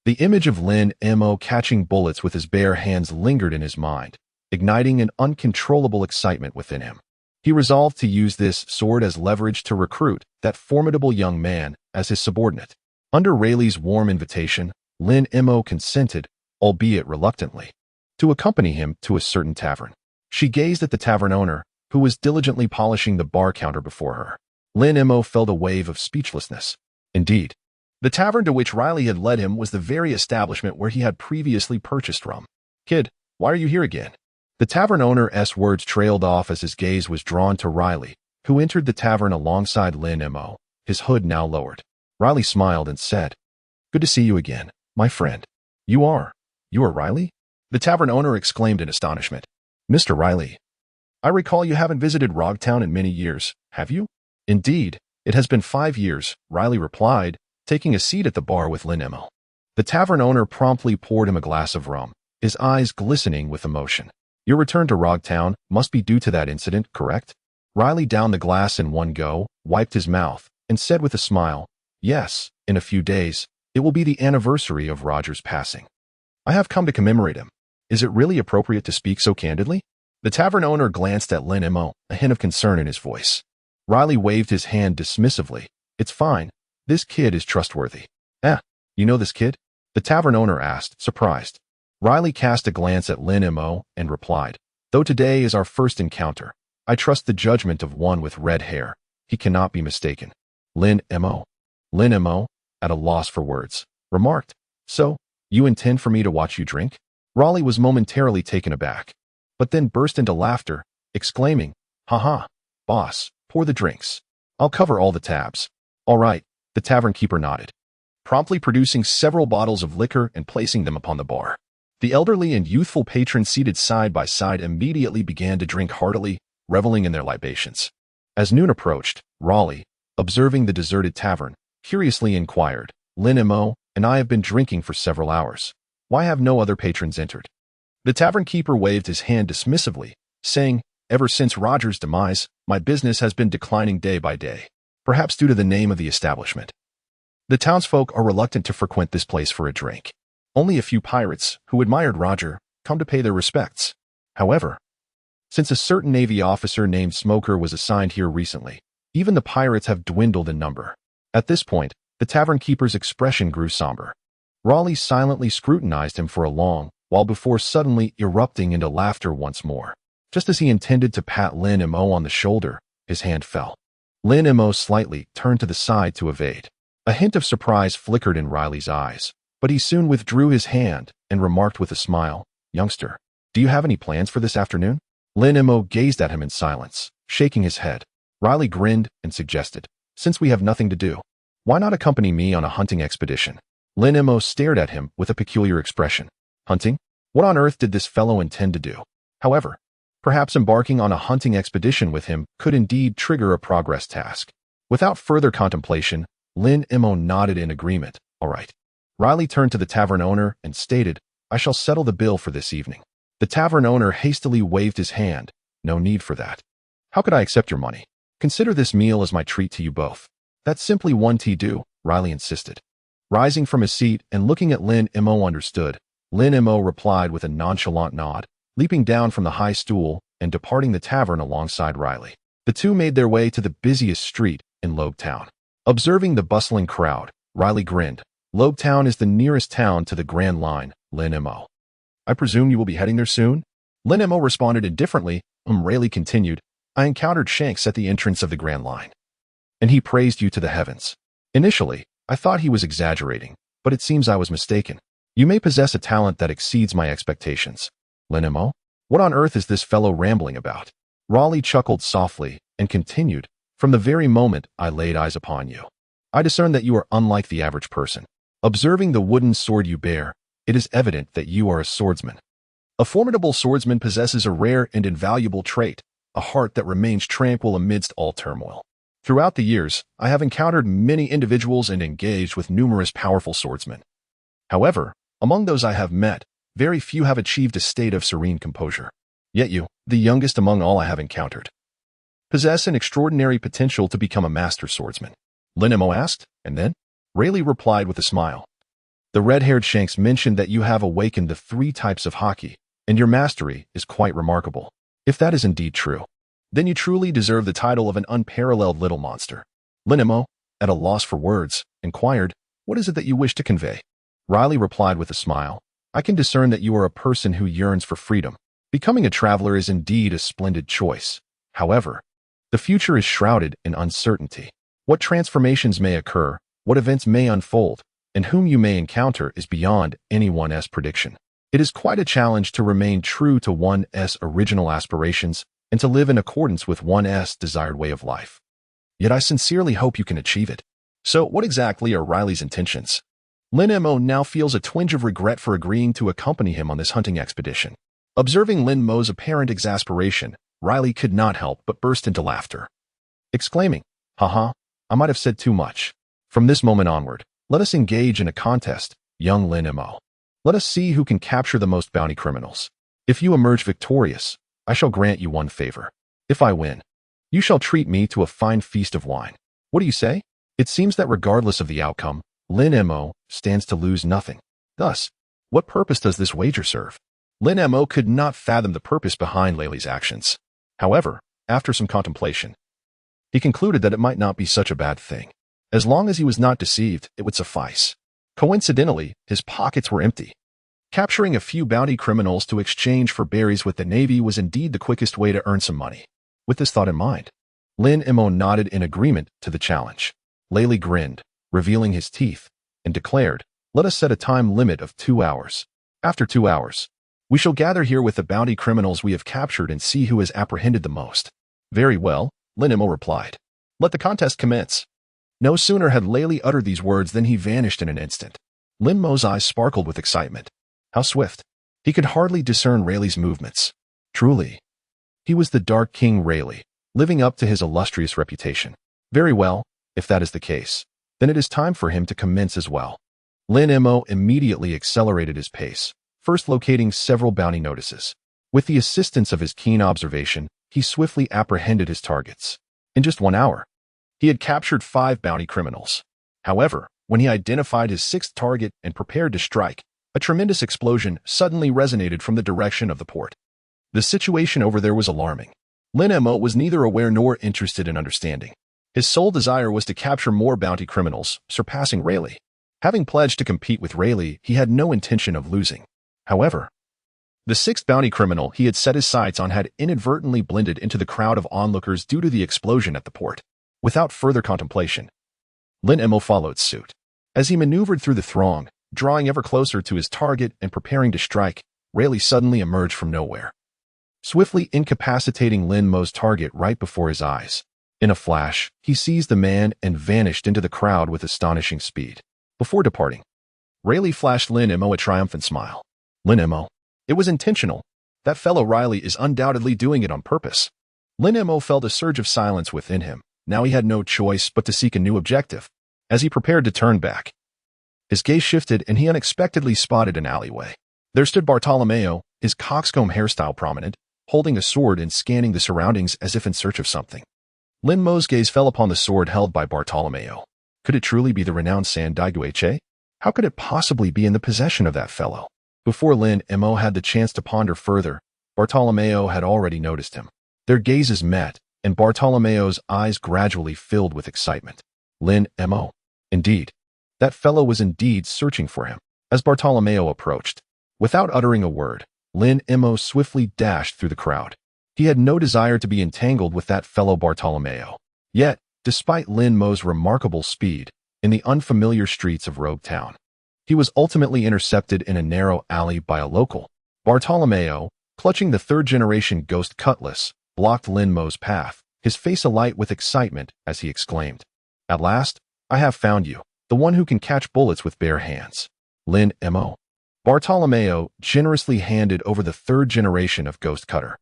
The image of Lin Mo catching bullets with his bare hands lingered in his mind, igniting an uncontrollable excitement within him. He resolved to use this sword as leverage to recruit that formidable young man as his subordinate. Under Rayleigh's warm invitation, Lin Mo consented, albeit reluctantly, to accompany him to a certain tavern. She gazed at the tavern owner, who was diligently polishing the bar counter before her. Lin Mo felt a wave of speechlessness. Indeed, the tavern to which Riley had led him was the very establishment where he had previously purchased rum. "Kid, why are you here again?" The tavern owner's words trailed off as his gaze was drawn to Riley, who entered the tavern alongside Lin Mo, his hood now lowered. Riley smiled and said, "Good to see you again, my friend." You are Riley?" the tavern owner exclaimed in astonishment. "Mr. Riley, I recall you haven't visited Roguetown in many years, have you?" "Indeed, it has been 5 years," Riley replied, taking a seat at the bar with Lin Mo. The tavern owner promptly poured him a glass of rum, his eyes glistening with emotion. "Your return to Roguetown must be due to that incident, correct?" Riley downed the glass in one go, wiped his mouth, and said with a smile, "Yes, in a few days, it will be the anniversary of Roger's passing. I have come to commemorate him. Is it really appropriate to speak so candidly?" The tavern owner glanced at Lin Mo, a hint of concern in his voice. Riley waved his hand dismissively. "It's fine. This kid is trustworthy." You know this kid?" the tavern owner asked, surprised. Riley cast a glance at Lin Mo and replied, "Though today is our first encounter, I trust the judgment of one with red hair. He cannot be mistaken." Lin Mo, at a loss for words, remarked, "So, you intend for me to watch you drink?" Riley was momentarily taken aback, but then burst into laughter, exclaiming, "Ha, boss, pour the drinks. I'll cover all the tabs." "All right," the tavern keeper nodded, promptly producing several bottles of liquor and placing them upon the bar. The elderly and youthful patrons seated side by side immediately began to drink heartily, reveling in their libations. As noon approached, Raleigh, observing the deserted tavern, curiously inquired, "Lin Mo and I have been drinking for several hours. Why have no other patrons entered?" The tavern keeper waved his hand dismissively, saying, "Ever since Roger's demise, my business has been declining day by day, perhaps due to the name of the establishment. The townsfolk are reluctant to frequent this place for a drink. Only a few pirates, who admired Roger, come to pay their respects. However, since a certain Navy officer named Smoker was assigned here recently, even the pirates have dwindled in number." At this point, the tavern keeper's expression grew somber. Raleigh silently scrutinized him for a long while before suddenly erupting into laughter once more. Just as he intended to pat Lin Mo on the shoulder, his hand fell. Lin Mo slightly turned to the side to evade. A hint of surprise flickered in Riley's eyes, but he soon withdrew his hand and remarked with a smile, "Youngster, do you have any plans for this afternoon?" Lin Mo gazed at him in silence, shaking his head. Riley grinned and suggested, "Since we have nothing to do, why not accompany me on a hunting expedition?" Lin Mo stared at him with a peculiar expression. Hunting? What on earth did this fellow intend to do? However, perhaps embarking on a hunting expedition with him could indeed trigger a progress task. Without further contemplation, Lin Mo nodded in agreement. "All right." Riley turned to the tavern owner and stated, "I shall settle the bill for this evening." The tavern owner hastily waved his hand. "No need for that. How could I accept your money? Consider this meal as my treat to you both." "That's simply one tea due," Riley insisted. Rising from his seat and looking at Lin Mo understood, Lin Mo replied with a nonchalant nod, leaping down from the high stool and departing the tavern alongside Riley. The two made their way to the busiest street in Roguetown. Observing the bustling crowd, Riley grinned. Roguetown is the nearest town to the Grand Line, Lin Mo. I presume you will be heading there soon? Lin Mo responded indifferently. Riley continued, I encountered Shanks at the entrance of the Grand Line, and he praised you to the heavens. Initially, I thought he was exaggerating, but it seems I was mistaken. You may possess a talent that exceeds my expectations. Lin Mo, what on earth is this fellow rambling about? Riley chuckled softly and continued, from the very moment I laid eyes upon you, I discern that you are unlike the average person. Observing the wooden sword you bear, it is evident that you are a swordsman. A formidable swordsman possesses a rare and invaluable trait, a heart that remains tranquil amidst all turmoil. Throughout the years, I have encountered many individuals and engaged with numerous powerful swordsmen. However, among those I have met, very few have achieved a state of serene composure. Yet you, the youngest among all I have encountered, possess an extraordinary potential to become a master swordsman. Lin Mo asked, and then? Riley replied with a smile. The red-haired Shanks mentioned that you have awakened the 3 types of Haki, and your mastery is quite remarkable. If that is indeed true, then you truly deserve the title of an unparalleled little monster. Lin Mo, at a loss for words, inquired, what is it that you wish to convey? Riley replied with a smile, I can discern that you are a person who yearns for freedom. Becoming a traveler is indeed a splendid choice. However, the future is shrouded in uncertainty. What transformations may occur, what events may unfold, and whom you may encounter is beyond anyone's prediction. It is quite a challenge to remain true to one's original aspirations and to live in accordance with one's desired way of life. Yet I sincerely hope you can achieve it. So what exactly are Riley's intentions? Lin Mo now feels a twinge of regret for agreeing to accompany him on this hunting expedition. Observing Lin Mo's apparent exasperation, Riley could not help but burst into laughter, exclaiming, haha, I might have said too much. From this moment onward, let us engage in a contest, young Lin Mo. Let us see who can capture the most bounty criminals. If you emerge victorious, I shall grant you one favor. If I win, you shall treat me to a fine feast of wine. What do you say? It seems that regardless of the outcome, Lin Mo stands to lose nothing. Thus, what purpose does this wager serve? Lin Mo could not fathom the purpose behind Laylee's actions. However, after some contemplation, he concluded that it might not be such a bad thing. As long as he was not deceived, it would suffice. Coincidentally, his pockets were empty. Capturing a few bounty criminals to exchange for berries with the Navy was indeed the quickest way to earn some money. With this thought in mind, Lin Mo nodded in agreement to the challenge. Laylee grinned, revealing his teeth, and declared, let us set a time limit of 2 hours. After 2 hours, we shall gather here with the bounty criminals we have captured and see who has apprehended the most. Very well, Lin Mo replied. Let the contest commence. No sooner had Laylee uttered these words than he vanished in an instant. Lin Mo's eyes sparkled with excitement. How swift! He could hardly discern Rayleigh's movements. Truly, he was the Dark King Rayleigh, living up to his illustrious reputation. Very well, if that is the case, then it is time for him to commence as well. Lin Mo immediately accelerated his pace, first locating several bounty notices. With the assistance of his keen observation, he swiftly apprehended his targets. In just 1 hour, he had captured 5 bounty criminals. However, when he identified his 6th target and prepared to strike, a tremendous explosion suddenly resonated from the direction of the port. The situation over there was alarming. Lin Mo was neither aware nor interested in understanding. His sole desire was to capture more bounty criminals, surpassing Rayleigh. Having pledged to compete with Rayleigh, he had no intention of losing. However, the 6th bounty criminal he had set his sights on had inadvertently blended into the crowd of onlookers due to the explosion at the port. Without further contemplation, Lin Mo followed suit. As he maneuvered through the throng, drawing ever closer to his target and preparing to strike, Rayleigh suddenly emerged from nowhere, swiftly incapacitating Lin Mo's target right before his eyes. In a flash, he seized the man and vanished into the crowd with astonishing speed. Before departing, Rayleigh flashed Lin Mo a triumphant smile. Lin Mo, it was intentional. That fellow Riley is undoubtedly doing it on purpose. Lin Mo felt a surge of silence within him. Now he had no choice but to seek a new objective. As he prepared to turn back, his gaze shifted and he unexpectedly spotted an alleyway. There stood Bartolomeo, his coxcomb hairstyle prominent, holding a sword and scanning the surroundings as if in search of something. Lin Mo's gaze fell upon the sword held by Bartolomeo. Could it truly be the renowned San Daigueche? How could it possibly be in the possession of that fellow? Before Lin Mo had the chance to ponder further, Bartolomeo had already noticed him. Their gazes met, and Bartolomeo's eyes gradually filled with excitement. Lin Mo. Indeed. That fellow was indeed searching for him. As Bartolomeo approached, without uttering a word, Lin Mo swiftly dashed through the crowd. He had no desire to be entangled with that fellow Bartolomeo. Yet, despite Lin Mo's remarkable speed, in the unfamiliar streets of Roguetown, he was ultimately intercepted in a narrow alley by a local. Bartolomeo, clutching the third-generation ghost cutlass, blocked Lin Mo's path, his face alight with excitement as he exclaimed, "At last, I have found you, the one who can catch bullets with bare hands." Lin Mo. Bartolomeo generously handed over the third generation of ghost cutter.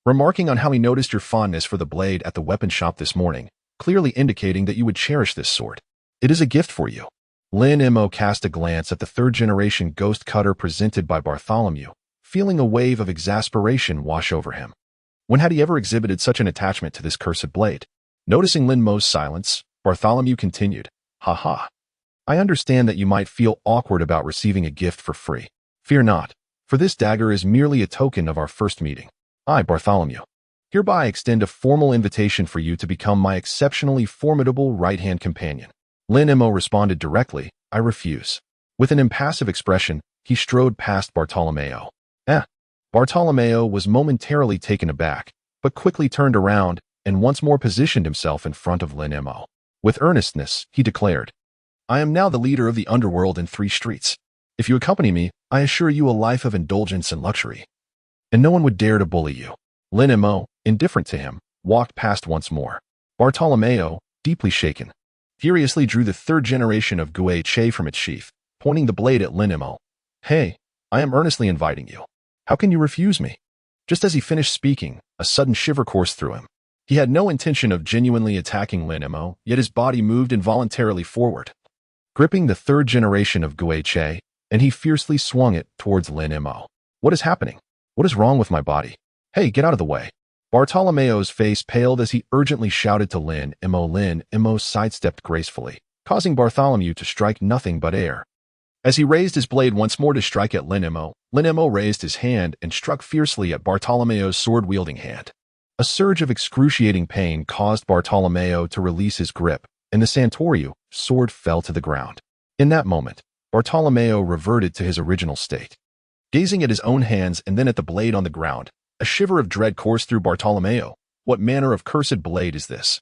Remarking on how he noticed your fondness for the blade at the weapon shop this morning, clearly indicating that you would cherish this sword. It is a gift for you. Lin Mo cast a glance at the third-generation ghost cutter presented by Bartholomew, feeling a wave of exasperation wash over him. When had he ever exhibited such an attachment to this cursed blade? Noticing Lin Mo's silence, Bartholomew continued, "Ha ha. I understand that you might feel awkward about receiving a gift for free. Fear not, for this dagger is merely a token of our first meeting. I, Bartholomew, hereby extend a formal invitation for you to become my exceptionally formidable right-hand companion." Lin Mo responded directly, "I refuse." With an impassive expression, he strode past Bartolomeo. Bartolomeo was momentarily taken aback, but quickly turned around and once more positioned himself in front of Lin Mo. With earnestness, he declared, "I am now the leader of the underworld in 3 streets. If you accompany me, I assure you a life of indulgence and luxury. And no one would dare to bully you." Lin Mo, indifferent to him, walked past once more. Bartolomeo, deeply shaken, furiously drew the third generation of Guay from its sheath, pointing the blade at Lin Mo. "Hey, I am earnestly inviting you. How can you refuse me?" Just as he finished speaking, a sudden shiver coursed through him. He had no intention of genuinely attacking Lin Mo, yet his body moved involuntarily forward, gripping the third generation of Guay, and he fiercely swung it towards Lin Mo. "What is happening? What is wrong with my body? Hey, get out of the way." Bartolomeo's face paled as he urgently shouted to Lin Mo. Lin Mo sidestepped gracefully, causing Bartholomew to strike nothing but air. As he raised his blade once more to strike at Lin Mo raised his hand and struck fiercely at Bartolomeo's sword-wielding hand. A surge of excruciating pain caused Bartolomeo to release his grip, and the Santorio sword fell to the ground. In that moment, Bartolomeo reverted to his original state. Gazing at his own hands and then at the blade on the ground, a shiver of dread coursed through Bartolomeo. What manner of cursed blade is this,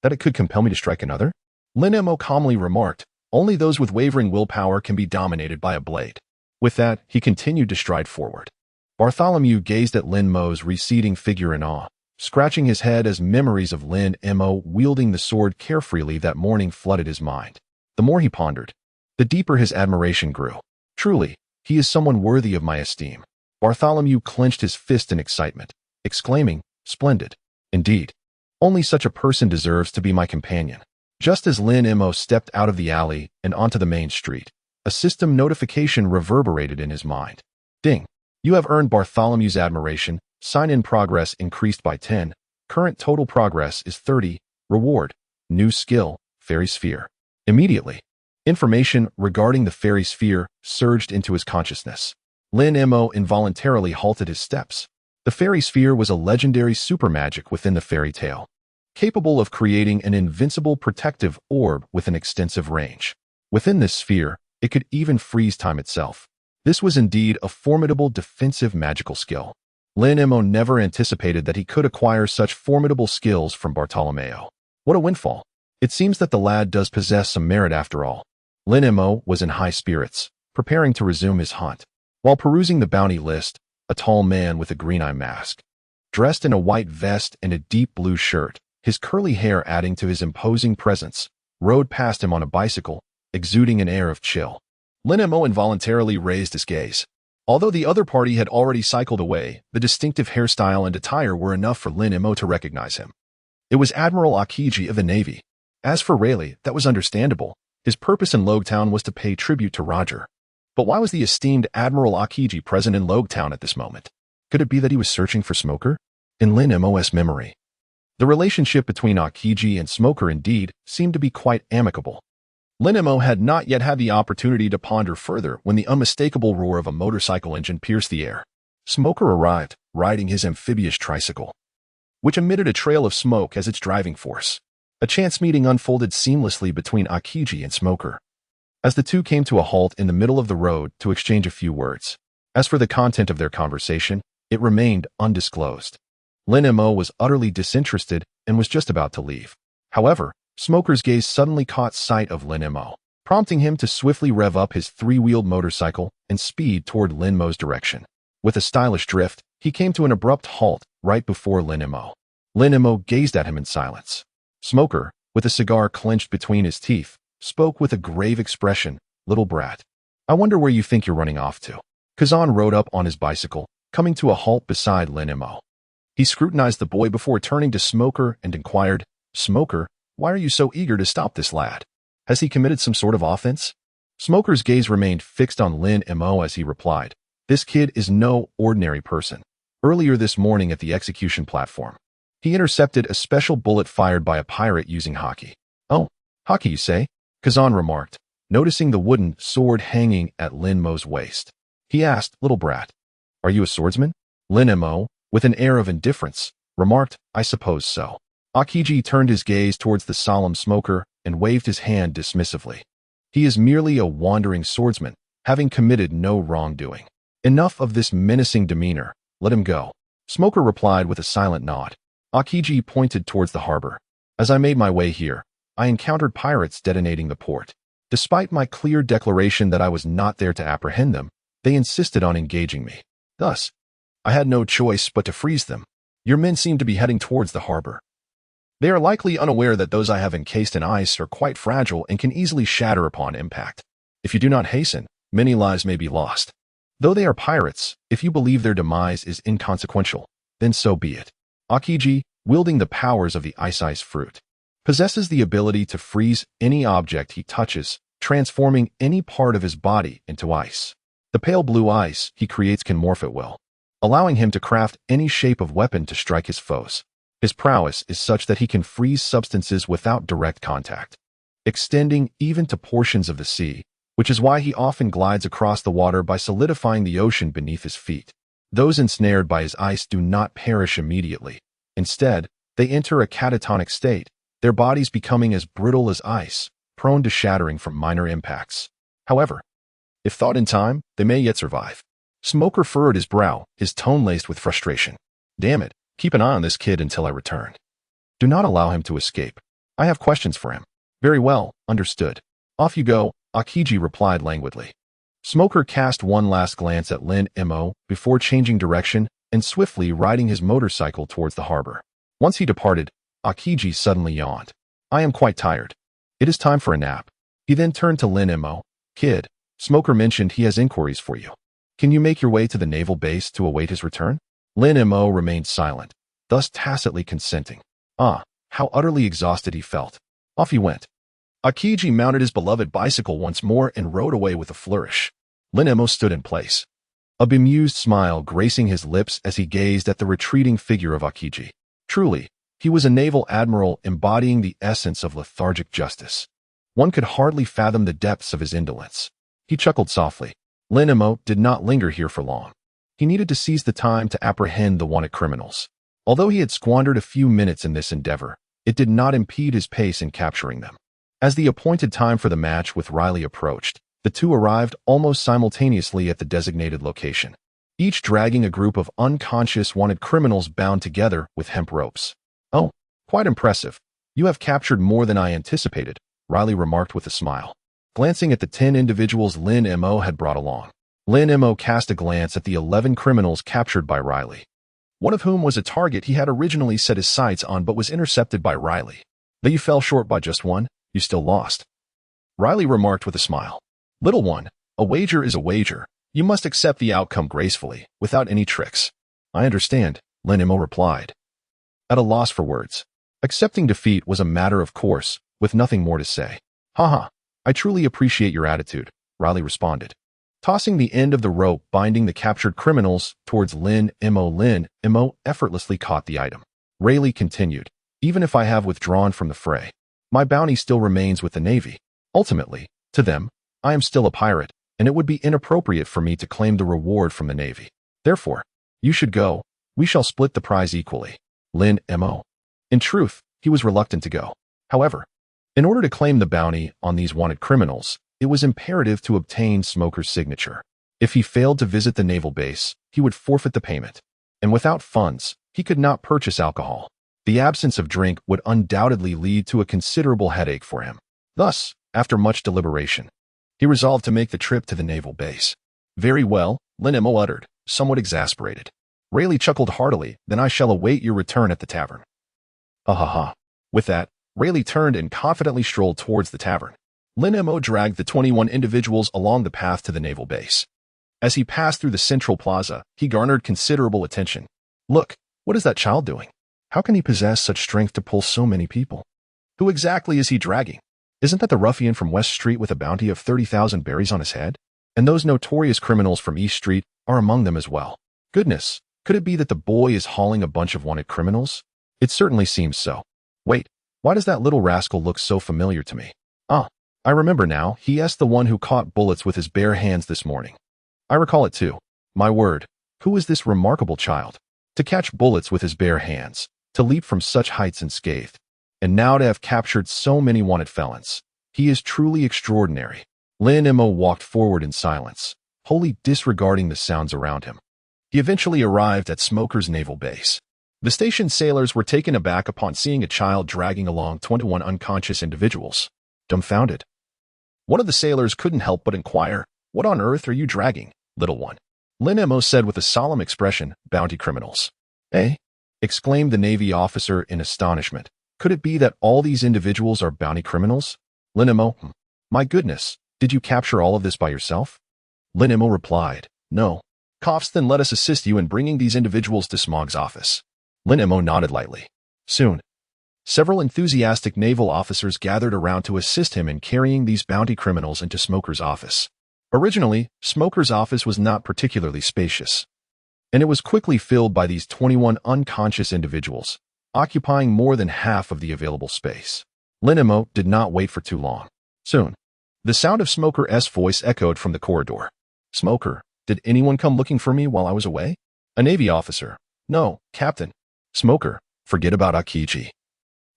that it could compel me to strike another? Lin Mo calmly remarked, "Only those with wavering willpower can be dominated by a blade." With that, he continued to stride forward. Bartholomew gazed at Lin Mo's receding figure in awe, scratching his head as memories of Lin Mo wielding the sword carefreely that morning flooded his mind. The more he pondered, the deeper his admiration grew. Truly, he is someone worthy of my esteem. Bartholomew clenched his fist in excitement, exclaiming, "Splendid. Indeed. Only such a person deserves to be my companion." Just as Lin Mo stepped out of the alley and onto the main street, a system notification reverberated in his mind. "Ding. You have earned Bartholomew's admiration. Sign-in progress increased by 10. Current total progress is 30. Reward. New skill, Fairy Sphere." Immediately, information regarding the Fairy Sphere surged into his consciousness. Lin Mo involuntarily halted his steps. The Fairy Sphere was a legendary super magic within the fairy tale, capable of creating an invincible protective orb with an extensive range. Within this sphere, it could even freeze time itself. This was indeed a formidable defensive magical skill. Lin Mo never anticipated that he could acquire such formidable skills from Bartolomeo. What a windfall. It seems that the lad does possess some merit after all. Lin Mo was in high spirits, preparing to resume his hunt. While perusing the bounty list, a tall man with a green-eye mask, dressed in a white vest and a deep blue shirt, his curly hair adding to his imposing presence, rode past him on a bicycle, exuding an air of chill. Lin Mo involuntarily raised his gaze. Although the other party had already cycled away, the distinctive hairstyle and attire were enough for Lin Mo to recognize him. It was Admiral Akiji of the Navy. As for Rayleigh, that was understandable. His purpose in Roguetown was to pay tribute to Roger. But why was the esteemed Admiral Akiji present in Roguetown at this moment? Could it be that he was searching for Smoker? In Lin Mo's memory, the relationship between Akiji and Smoker indeed seemed to be quite amicable. Lin Mo had not yet had the opportunity to ponder further when the unmistakable roar of a motorcycle engine pierced the air. Smoker arrived, riding his amphibious tricycle, which emitted a trail of smoke as its driving force. A chance meeting unfolded seamlessly between Akiji and Smoker, as the two came to a halt in the middle of the road to exchange a few words. As for the content of their conversation, it remained undisclosed. Lin Mo was utterly disinterested and was just about to leave. However, Smoker's gaze suddenly caught sight of Lin Mo, prompting him to swiftly rev up his three-wheeled motorcycle and speed toward Lin Mo's direction. With a stylish drift, he came to an abrupt halt right before Lin Mo. Lin Mo gazed at him in silence. Smoker, with a cigar clenched between his teeth, spoke with a grave expression, "Little brat, I wonder where you think you're running off to." Kazan rode up on his bicycle, coming to a halt beside Lin Mo. He scrutinized the boy before turning to Smoker and inquired, "Smoker, why are you so eager to stop this lad? Has he committed some sort of offense?" Smoker's gaze remained fixed on Lin Mo as he replied, "This kid is no ordinary person. Earlier this morning at the execution platform, he intercepted a special bullet fired by a pirate using Haki." "Oh, Haki, you say?" Kazan remarked, noticing the wooden sword hanging at Lin Mo's waist. He asked, "Little brat, are you a swordsman?" Lin Mo, with an air of indifference, remarked, "I suppose so." Akiji turned his gaze towards the solemn Smoker and waved his hand dismissively. "He is merely a wandering swordsman, having committed no wrongdoing. Enough of this menacing demeanor. Let him go." Smoker replied with a silent nod. Akiji pointed towards the harbor. "As I made my way here, I encountered pirates detonating the port. Despite my clear declaration that I was not there to apprehend them, they insisted on engaging me. Thus, I had no choice but to freeze them. Your men seem to be heading towards the harbor. They are likely unaware that those I have encased in ice are quite fragile and can easily shatter upon impact. If you do not hasten, many lives may be lost. Though they are pirates, if you believe their demise is inconsequential, then so be it." Akiji, wielding the powers of the ice fruit, possesses the ability to freeze any object he touches, transforming any part of his body into ice. The pale blue ice he creates can morph at will, allowing him to craft any shape of weapon to strike his foes. His prowess is such that he can freeze substances without direct contact, extending even to portions of the sea, which is why he often glides across the water by solidifying the ocean beneath his feet. Those ensnared by his ice do not perish immediately. Instead, they enter a catatonic state, their bodies becoming as brittle as ice, prone to shattering from minor impacts. However, if thawed in time, they may yet survive. Smoker furrowed his brow, his tone laced with frustration. "Damn it, keep an eye on this kid until I return. Do not allow him to escape. I have questions for him." "Very well, understood. Off you go," Akiji replied languidly. Smoker cast one last glance at Lin Mo before changing direction and swiftly riding his motorcycle towards the harbor. Once he departed, Akiji suddenly yawned. "I am quite tired. It is time for a nap." He then turned to Lin Mo. "Kid, Smoker mentioned he has inquiries for you. Can you make your way to the naval base to await his return?" Lin Mo remained silent, thus tacitly consenting. How utterly exhausted he felt. Off he went. Akiji mounted his beloved bicycle once more and rode away with a flourish. Lin Mo stood in place, a bemused smile gracing his lips as he gazed at the retreating figure of Akiji. Truly, he was a naval admiral embodying the essence of lethargic justice. One could hardly fathom the depths of his indolence. He chuckled softly. Lin Mo did not linger here for long. He needed to seize the time to apprehend the wanted criminals. Although he had squandered a few minutes in this endeavor, it did not impede his pace in capturing them. As the appointed time for the match with Riley approached, the two arrived almost simultaneously at the designated location, each dragging a group of unconscious wanted criminals bound together with hemp ropes. "Oh, quite impressive. You have captured more than I anticipated," Riley remarked with a smile, glancing at the 10 individuals Lin Mo had brought along. Lin Mo cast a glance at the 11 criminals captured by Riley, one of whom was a target he had originally set his sights on but was intercepted by Riley. "Though you fell short by just one, you still lost," Riley remarked with a smile. "Little one, a wager is a wager. You must accept the outcome gracefully, without any tricks." "I understand," Lin Mo replied, at a loss for words. Accepting defeat was a matter of course, with nothing more to say. "Haha, I truly appreciate your attitude," Riley responded, tossing the end of the rope binding the captured criminals towards Lin Mo. Lin Mo effortlessly caught the item. Riley continued, "Even if I have withdrawn from the fray, my bounty still remains with the Navy. Ultimately, to them, I am still a pirate, and it would be inappropriate for me to claim the reward from the Navy. Therefore, you should go. We shall split the prize equally. Lin Mo. In truth, he was reluctant to go. However, in order to claim the bounty on these wanted criminals, it was imperative to obtain Smoker's signature. If he failed to visit the naval base, he would forfeit the payment. And without funds, he could not purchase alcohol. The absence of drink would undoubtedly lead to a considerable headache for him. Thus, after much deliberation, he resolved to make the trip to the naval base. Very well, Lin Mo uttered, somewhat exasperated. Rayleigh chuckled heartily, then I shall await your return at the tavern. Ha ha ha. With that, Rayleigh turned and confidently strolled towards the tavern. Lin Mo dragged the 21 individuals along the path to the naval base. As he passed through the central plaza, he garnered considerable attention. Look, what is that child doing? How can he possess such strength to pull so many people? Who exactly is he dragging? Isn't that the ruffian from West Street with a bounty of 30,000 berries on his head? And those notorious criminals from East Street are among them as well. Goodness, could it be that the boy is hauling a bunch of wanted criminals? It certainly seems so. Wait, why does that little rascal look so familiar to me? Ah, I remember now, he's the one who caught bullets with his bare hands this morning. I recall it too. My word, who is this remarkable child? To catch bullets with his bare hands, to leap from such heights unscathed, and now to have captured so many wanted felons. He is truly extraordinary. Lin Mo walked forward in silence, wholly disregarding the sounds around him. He eventually arrived at Smoker's naval base. The station sailors were taken aback upon seeing a child dragging along 21 unconscious individuals. Dumbfounded. One of the sailors couldn't help but inquire, "What on earth are you dragging, little one?" Lin Mo said with a solemn expression, "Bounty criminals." "Eh?" exclaimed the Navy officer in astonishment. Could it be that all these individuals are bounty criminals? Lin Mo, my goodness, did you capture all of this by yourself? Lin Mo replied, "No." "Coughs, then let us assist you in bringing these individuals to Smog's office." Lin Mo nodded lightly. Soon, several enthusiastic naval officers gathered around to assist him in carrying these bounty criminals into Smoker's office. Originally, Smoker's office was not particularly spacious, and it was quickly filled by these 21 unconscious individuals, occupying more than half of the available space. Lin Mo did not wait for too long. Soon, the sound of Smoker's voice echoed from the corridor. "Smoker, did anyone come looking for me while I was away?" "A Navy officer." "No, Captain." "Smoker, forget about Akiji.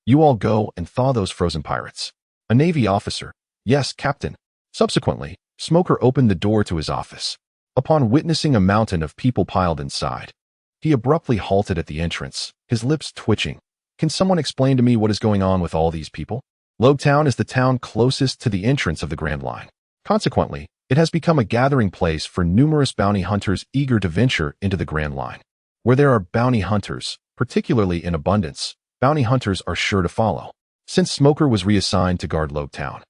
You all go and thaw those frozen pirates." "A Navy officer." "Yes, Captain." Subsequently, Smoker opened the door to his office. Upon witnessing a mountain of people piled inside, he abruptly halted at the entrance, his lips twitching. "Can someone explain to me what is going on with all these people?" Roguetown is the town closest to the entrance of the Grand Line. Consequently, it has become a gathering place for numerous bounty hunters eager to venture into the Grand Line. Where there are bounty hunters, particularly in abundance, bounty hunters are sure to follow. Since Smoker was reassigned to guard Roguetown,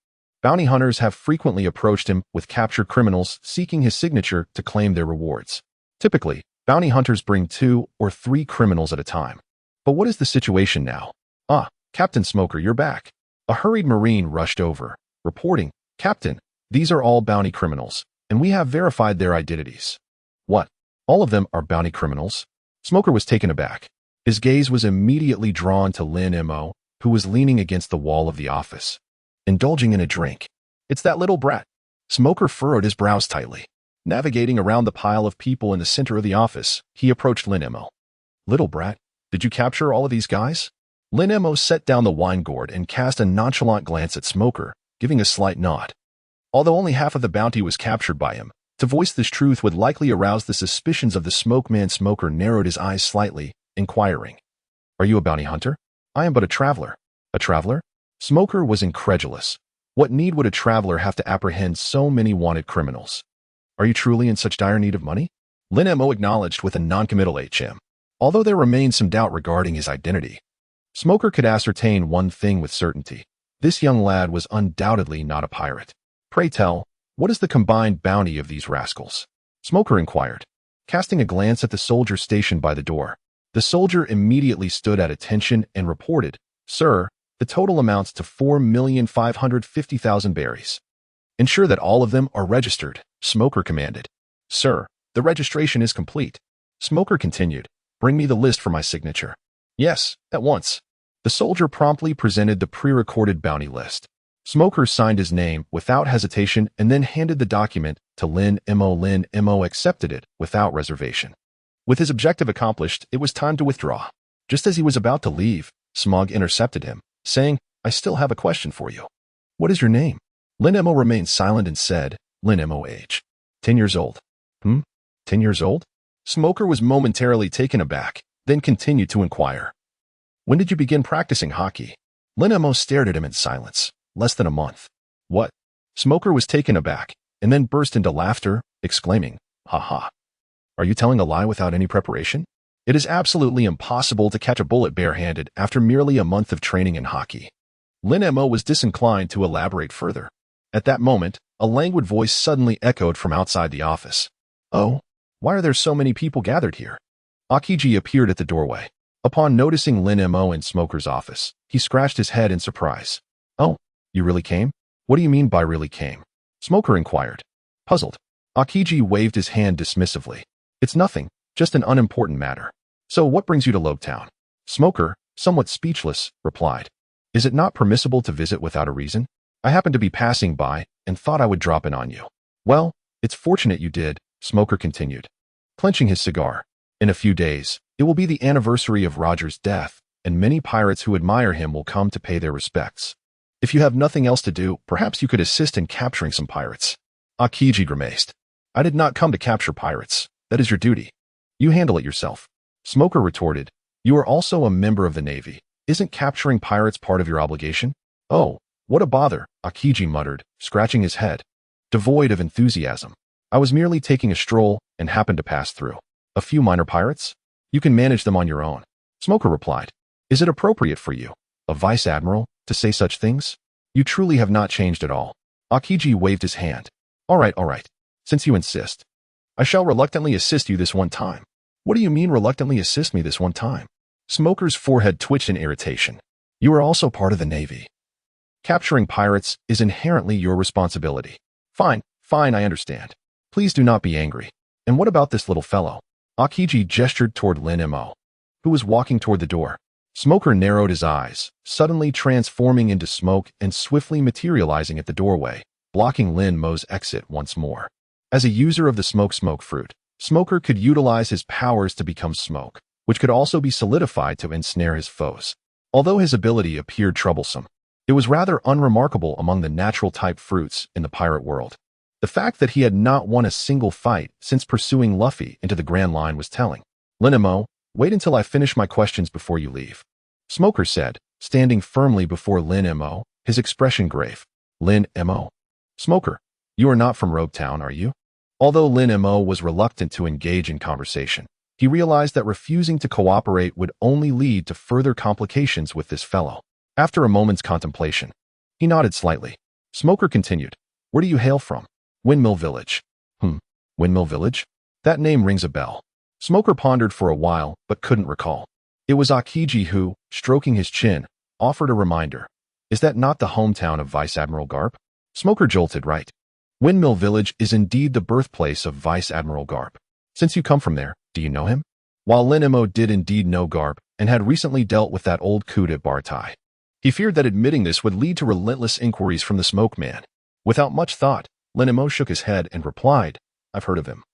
bounty hunters have frequently approached him with captured criminals seeking his signature to claim their rewards. Typically, bounty hunters bring 2 or 3 criminals at a time. But what is the situation now? "Ah, Captain Smoker, you're back." A hurried Marine rushed over, reporting, "Captain, these are all bounty criminals, and we have verified their identities." "What? All of them are bounty criminals?" Smoker was taken aback. His gaze was immediately drawn to Lin Mo, who was leaning against the wall of the office, indulging in a drink. "It's that little brat." Smoker furrowed his brows tightly. Navigating around the pile of people in the center of the office, he approached Lin Mo. "Little brat, did you capture all of these guys?" Lin Mo set down the wine gourd and cast a nonchalant glance at Smoker, giving a slight nod. Although only half of the bounty was captured by him, to voice this truth would likely arouse the suspicions of the smokeman. Smoker narrowed his eyes slightly, inquiring, "Are you a bounty hunter?" "I am but a traveler." "A traveler?" Smoker was incredulous. What need would a traveler have to apprehend so many wanted criminals? "Are you truly in such dire need of money?" Lin Mo acknowledged with a noncommittal HM. Although there remained some doubt regarding his identity, Smoker could ascertain one thing with certainty. This young lad was undoubtedly not a pirate. "Pray tell, what is the combined bounty of these rascals?" Smoker inquired, casting a glance at the soldier stationed by the door. The soldier immediately stood at attention and reported, "Sir, the total amounts to 4,550,000 berries." "Ensure that all of them are registered," Smoker commanded. "Sir, the registration is complete." Smoker continued, "Bring me the list for my signature." "Yes, at once." The soldier promptly presented the pre-recorded bounty list. Smoker signed his name without hesitation and then handed the document to Lin Mo. Lin Mo accepted it without reservation. With his objective accomplished, it was time to withdraw. Just as he was about to leave, Smog intercepted him, saying, "I still have a question for you. What is your name?" Lin Mo remained silent and said, "Lin Mo, age 10 years old." 10 years old? Smoker was momentarily taken aback, then continued to inquire. "When did you begin practicing Haki?" Lin Mo stared at him in silence. "Less than a month." "What?" Smoker was taken aback, and then burst into laughter, exclaiming, "Ha ha. Are you telling a lie without any preparation? It is absolutely impossible to catch a bullet barehanded after merely a month of training in Haki." Lin Mo was disinclined to elaborate further. At that moment, a languid voice suddenly echoed from outside the office. "Oh, why are there so many people gathered here?" Akiji appeared at the doorway. Upon noticing Lin Mo in Smoker's office, he scratched his head in surprise. "Oh, you really came? What do you mean by really came?" Smoker inquired. Puzzled, Akiji waved his hand dismissively. "It's nothing, just an unimportant matter. So what brings you to Roguetown?" Smoker, somewhat speechless, replied, "Is it not permissible to visit without a reason? I happened to be passing by and thought I would drop in on you." "Well, it's fortunate you did," Smoker continued, clenching his cigar. "In a few days, it will be the anniversary of Roger's death, and many pirates who admire him will come to pay their respects. If you have nothing else to do, perhaps you could assist in capturing some pirates." Akiji grimaced. "I did not come to capture pirates. That is your duty. You handle it yourself." Smoker retorted, "You are also a member of the Navy. Isn't capturing pirates part of your obligation?" "Oh, what a bother," Akiji muttered, scratching his head. Devoid of enthusiasm. "I was merely taking a stroll and happened to pass through. A few minor pirates? You can manage them on your own." Smoker replied, "Is it appropriate for you, a vice admiral, to say such things? You truly have not changed at all." Akiji waved his hand. All right. Since you insist, I shall reluctantly assist you this one time." "What do you mean reluctantly assist me this one time?" Smoker's forehead twitched in irritation. "You are also part of the Navy. Capturing pirates is inherently your responsibility." Fine, I understand. Please do not be angry. And what about this little fellow?" Akiji gestured toward Lin Mo, who was walking toward the door. Smoker narrowed his eyes, suddenly transforming into smoke and swiftly materializing at the doorway, blocking Lin Mo's exit once more. As a user of the smoke fruit, Smoker could utilize his powers to become smoke, which could also be solidified to ensnare his foes. Although his ability appeared troublesome, it was rather unremarkable among the natural-type fruits in the pirate world. The fact that he had not won a single fight since pursuing Luffy into the Grand Line was telling. "Lin Mo, wait until I finish my questions before you leave," Smoker said, standing firmly before Lin Mo, his expression grave. "Lin Mo. Smoker, you are not from Roguetown, are you?" Although Lin Mo was reluctant to engage in conversation, he realized that refusing to cooperate would only lead to further complications with this fellow. After a moment's contemplation, he nodded slightly. Smoker continued, "Where do you hail from?" "Windmill Village." Windmill Village? That name rings a bell. Smoker pondered for a while, but couldn't recall. It was Akiji who, stroking his chin, offered a reminder. "Is that not the hometown of Vice Admiral Garp?" Smoker jolted right. Windmill Village is indeed the birthplace of Vice Admiral Garp. Since you come from there, do you know him? While Lin Mo did indeed know Garp and had recently dealt with that old coot at Baratie, he feared that admitting this would lead to relentless inquiries from the smoke man. Without much thought, Lin Mo shook his head and replied, "I've heard of him.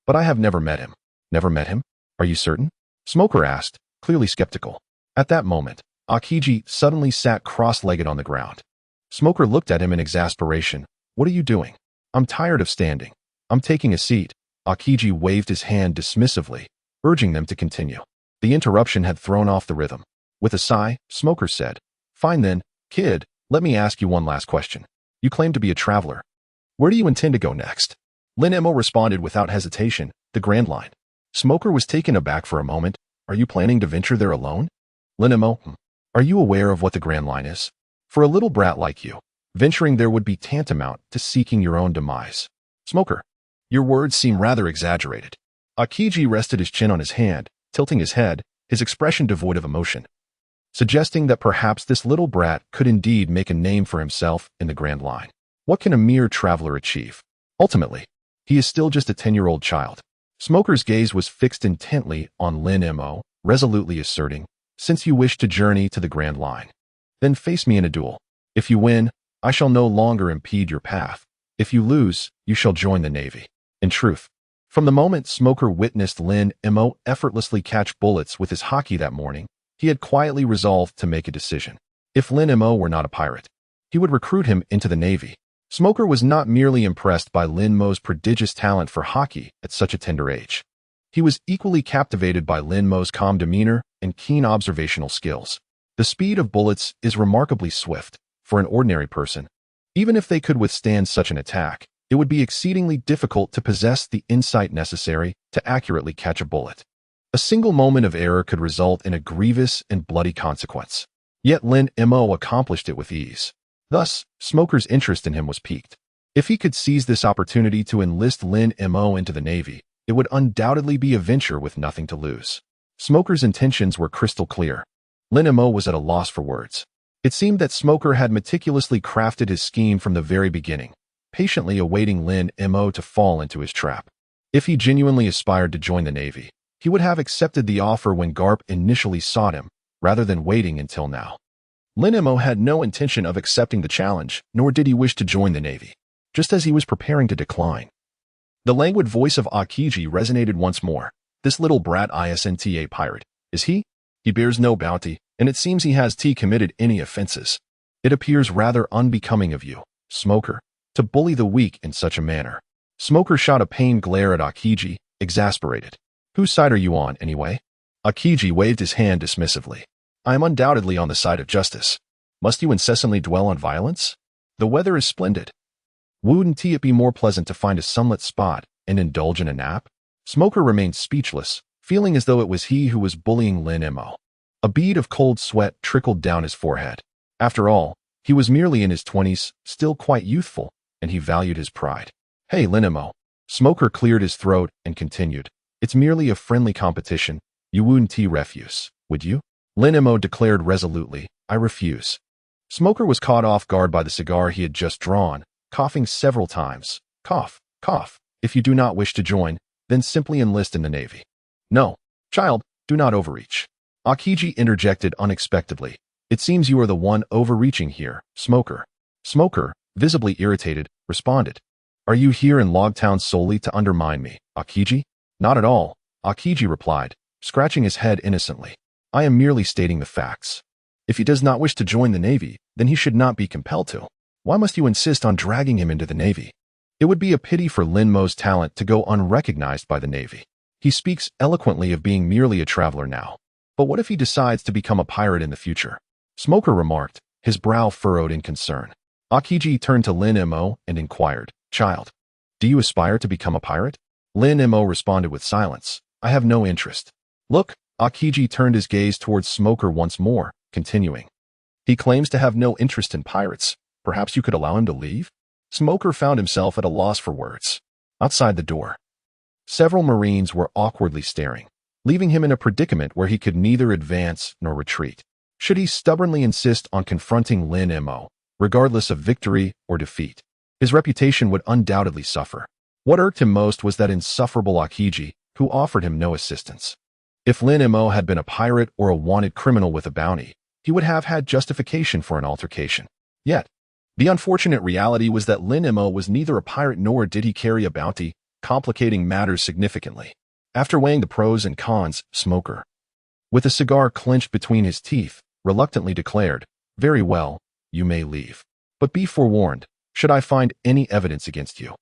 But I have never met him." "Never met him? Are you certain?" Smoker asked, clearly skeptical. At that moment, Akiji suddenly sat cross-legged on the ground. Smoker looked at him in exasperation. "What are you doing?" "I'm tired of standing. I'm taking a seat." Akiji waved his hand dismissively, urging them to continue. The interruption had thrown off the rhythm. With a sigh, Smoker said, "Fine then, kid, let me ask you one last question. You claim to be a traveler. Where do you intend to go next?" Lin Mo responded without hesitation, "The Grand Line." Smoker was taken aback for a moment. "Are you planning to venture there alone?" Lin Mo, "Are you aware of what the Grand Line is? For a little brat like you, venturing there would be tantamount to seeking your own demise." Smoker, "Your words seem rather exaggerated." Akiji rested his chin on his hand, tilting his head, his expression devoid of emotion, suggesting that perhaps this little brat could indeed make a name for himself in the Grand Line. What can a mere traveler achieve? Ultimately, he is still just a 10-year-old child. Smoker's gaze was fixed intently on Lin Mo, resolutely asserting, "Since you wish to journey to the Grand Line, then face me in a duel. If you win, I shall no longer impede your path. If you lose, you shall join the Navy. In truth, from the moment Smoker witnessed Lin Mo effortlessly catch bullets with his Haki that morning, he had quietly resolved to make a decision. If Lin Mo were not a pirate, he would recruit him into the Navy. Smoker was not merely impressed by Lin Mo's prodigious talent for Haki at such a tender age. He was equally captivated by Lin Mo's calm demeanor and keen observational skills. The speed of bullets is remarkably swift for an ordinary person. Even if they could withstand such an attack, it would be exceedingly difficult to possess the insight necessary to accurately catch a bullet. A single moment of error could result in a grievous and bloody consequence. Yet Lin Mo accomplished it with ease. Thus, Smoker's interest in him was piqued. If he could seize this opportunity to enlist Lin Mo into the Navy, it would undoubtedly be a venture with nothing to lose. Smoker's intentions were crystal clear. Lin Mo was at a loss for words. It seemed that Smoker had meticulously crafted his scheme from the very beginning, patiently awaiting Lin Mo to fall into his trap. If he genuinely aspired to join the Navy, he would have accepted the offer when Garp initially sought him, rather than waiting until now. Lin Mo had no intention of accepting the challenge, nor did he wish to join the Navy, just as he was preparing to decline. The languid voice of Akiji resonated once more. This little brat isn't a pirate, is he? He bears no bounty, and it seems he has committed any offenses. It appears rather unbecoming of you, Smoker, to bully the weak in such a manner. Smoker shot a pained glare at Akiji, exasperated. Whose side are you on, anyway? Akiji waved his hand dismissively. I am undoubtedly on the side of justice. Must you incessantly dwell on violence? The weather is splendid. Wouldn't it be more pleasant to find a sunlit spot and indulge in a nap? Smoker remained speechless, feeling as though it was he who was bullying Lin Mo. A bead of cold sweat trickled down his forehead. After all, he was merely in his 20s, still quite youthful, and he valued his pride. Hey, Lin Mo. Smoker cleared his throat and continued. It's merely a friendly competition. You wouldn't refuse, would you? Lin Mo declared resolutely, I refuse. Smoker was caught off guard by the cigar he had just drawn, coughing several times. Cough, cough. If you do not wish to join, then simply enlist in the Navy. No, child, do not overreach. Akiji interjected unexpectedly. It seems you are the one overreaching here, Smoker. Smoker, visibly irritated, responded. Are you here in Roguetown solely to undermine me, Akiji? Not at all, Akiji replied, scratching his head innocently. I am merely stating the facts. If he does not wish to join the Navy, then he should not be compelled to. Why must you insist on dragging him into the Navy? It would be a pity for Lin Mo's talent to go unrecognized by the Navy. He speaks eloquently of being merely a traveler now. But what if he decides to become a pirate in the future? Smoker remarked, his brow furrowed in concern. Akiji turned to Lin Mo and inquired, Child, do you aspire to become a pirate? Lin Mo responded with silence. I have no interest. Look, Akiji turned his gaze towards Smoker once more, continuing. He claims to have no interest in pirates. Perhaps you could allow him to leave? Smoker found himself at a loss for words. Outside the door, several Marines were awkwardly staring, leaving him in a predicament where he could neither advance nor retreat. Should he stubbornly insist on confronting Lin Mo, regardless of victory or defeat, his reputation would undoubtedly suffer. What irked him most was that insufferable Akiji, who offered him no assistance. If Lin Mo had been a pirate or a wanted criminal with a bounty, he would have had justification for an altercation. Yet, the unfortunate reality was that Lin Mo was neither a pirate nor did he carry a bounty, complicating matters significantly. After weighing the pros and cons, Smoker, with a cigar clenched between his teeth, reluctantly declared, Very well, you may leave. But be forewarned, should I find any evidence against you,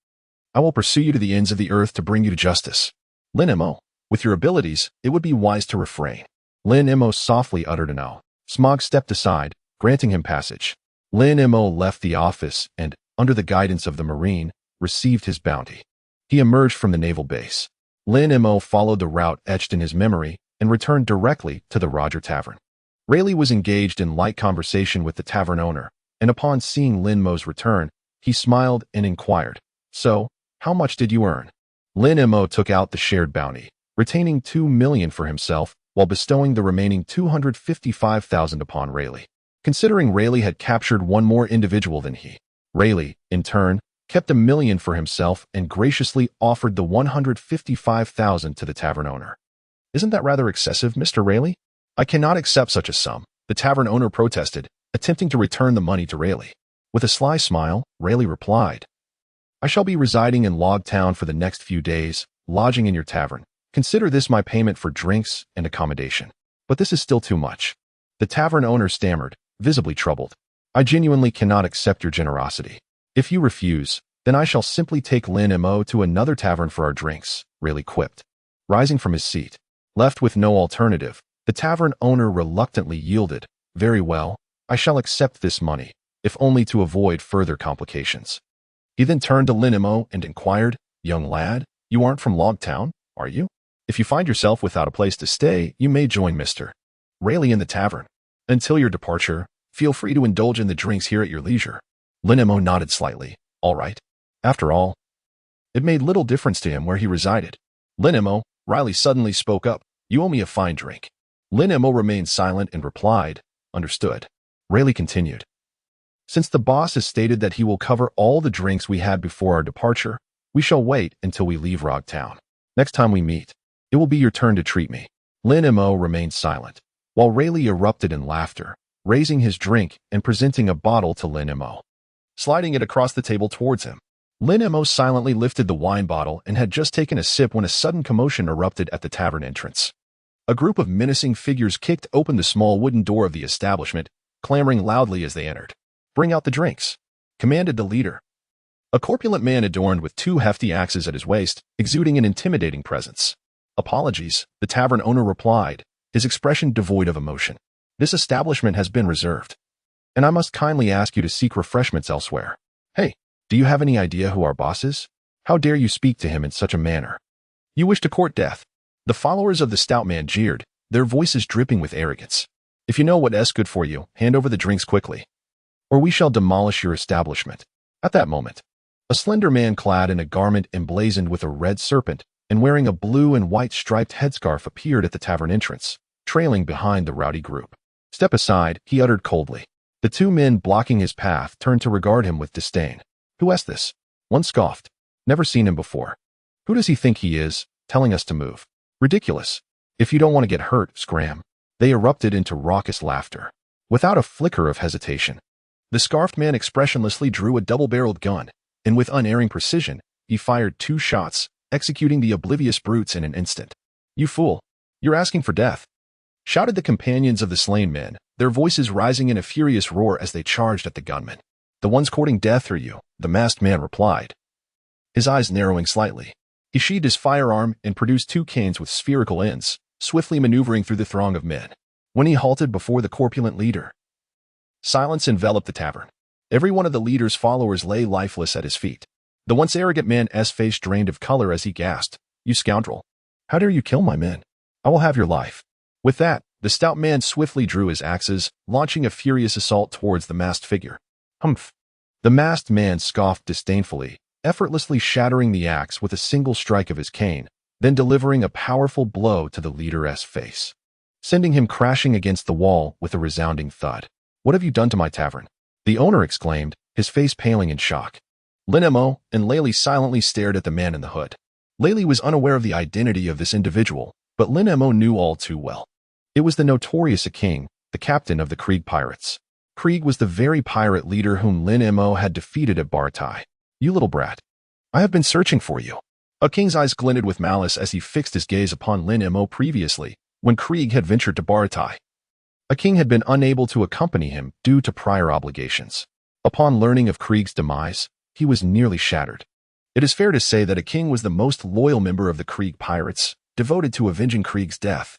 I will pursue you to the ends of the earth to bring you to justice. Lin Mo, with your abilities, it would be wise to refrain. Lin Mo softly uttered an oath. Smog stepped aside, granting him passage. Lin Mo left the office and, under the guidance of the Marine, received his bounty. He emerged from the naval base. Lin Mo followed the route etched in his memory and returned directly to the Roger Tavern. Rayleigh was engaged in light conversation with the tavern owner, and upon seeing Lin Mo's return, he smiled and inquired, So, how much did you earn? Lin Mo took out the shared bounty, retaining $2 million for himself while bestowing the remaining $255,000 upon Rayleigh. Considering Rayleigh had captured one more individual than he, Rayleigh, in turn, kept $1 million for himself and graciously offered the $155,000 to the tavern owner. Isn't that rather excessive, Mr. Rayleigh? I cannot accept such a sum, the tavern owner protested, attempting to return the money to Rayleigh. With a sly smile, Rayleigh replied, I shall be residing in Logtown for the next few days, lodging in your tavern. Consider this my payment for drinks and accommodation. But this is still too much. The tavern owner stammered, visibly troubled. I genuinely cannot accept your generosity. If you refuse, then I shall simply take Lin Mo to another tavern for our drinks, Rayleigh quipped. Rising from his seat, left with no alternative, the tavern owner reluctantly yielded. Very well, I shall accept this money, if only to avoid further complications. He then turned to Lin Mo and inquired, Young lad, you aren't from Logtown, are you? If you find yourself without a place to stay, you may join Mr. Rayleigh in the tavern. Until your departure, feel free to indulge in the drinks here at your leisure. Lin Mo nodded slightly. All right. After all, it made little difference to him where he resided. Lin Mo, Rayleigh suddenly spoke up. You owe me a fine drink. Lin Mo remained silent and replied, Understood. Rayleigh continued. Since the boss has stated that he will cover all the drinks we had before our departure, we shall wait until we leave Roguetown. Next time we meet, it will be your turn to treat me. Lin Mo remained silent, while Rayleigh erupted in laughter, raising his drink and presenting a bottle to Lin Mo, sliding it across the table towards him. Lin Mo silently lifted the wine bottle and had just taken a sip when a sudden commotion erupted at the tavern entrance. A group of menacing figures kicked open the small wooden door of the establishment, clamoring loudly as they entered. Bring out the drinks, commanded the leader. A corpulent man adorned with 2 hefty axes at his waist, exuding an intimidating presence. Apologies, the tavern owner replied, his expression devoid of emotion. This establishment has been reserved, and I must kindly ask you to seek refreshments elsewhere. Hey, do you have any idea who our boss is? How dare you speak to him in such a manner? You wish to court death. The followers of the stout man jeered, their voices dripping with arrogance. If you know what's good for you, hand over the drinks quickly, or we shall demolish your establishment. At that moment, a slender man clad in a garment emblazoned with a red serpent and wearing a blue and white striped headscarf appeared at the tavern entrance, trailing behind the rowdy group. Step aside, he uttered coldly. The 2 men blocking his path turned to regard him with disdain. Who is this? One scoffed. Never seen him before. Who does he think he is, telling us to move? Ridiculous. If you don't want to get hurt, scram. They erupted into raucous laughter. Without a flicker of hesitation, the scarfed man expressionlessly drew a double-barreled gun, and with unerring precision, he fired 2 shots, executing the oblivious brutes in an instant. You fool! You're asking for death! Shouted the companions of the slain men, their voices rising in a furious roar as they charged at the gunmen. The ones courting death are you, the masked man replied, his eyes narrowing slightly. He sheathed his firearm and produced 2 canes with spherical ends, swiftly maneuvering through the throng of men. When he halted before the corpulent leader, silence enveloped the tavern. Every one of the leader's followers lay lifeless at his feet. The once arrogant man's face drained of color as he gasped, You scoundrel! How dare you kill my men? I will have your life. With that, the stout man swiftly drew his axes, launching a furious assault towards the masked figure. Humph! The masked man scoffed disdainfully, effortlessly shattering the axe with a single strike of his cane, then delivering a powerful blow to the leader's face, sending him crashing against the wall with a resounding thud. What have you done to my tavern? The owner exclaimed, his face paling in shock. Lin Mo and Rayleigh silently stared at the man in the hood. Rayleigh was unaware of the identity of this individual, but Lin Mo knew all too well. It was the notorious King, the captain of the Krieg pirates. Krieg was the very pirate leader whom Lin Mo had defeated at Baratie. You little brat. I have been searching for you. King's eyes glinted with malice as he fixed his gaze upon Lin Mo previously, when Krieg had ventured to Baratie. King had been unable to accompany him due to prior obligations. Upon learning of Krieg's demise, he was nearly shattered. It is fair to say that King was the most loyal member of the Krieg pirates, devoted to avenging Krieg's death,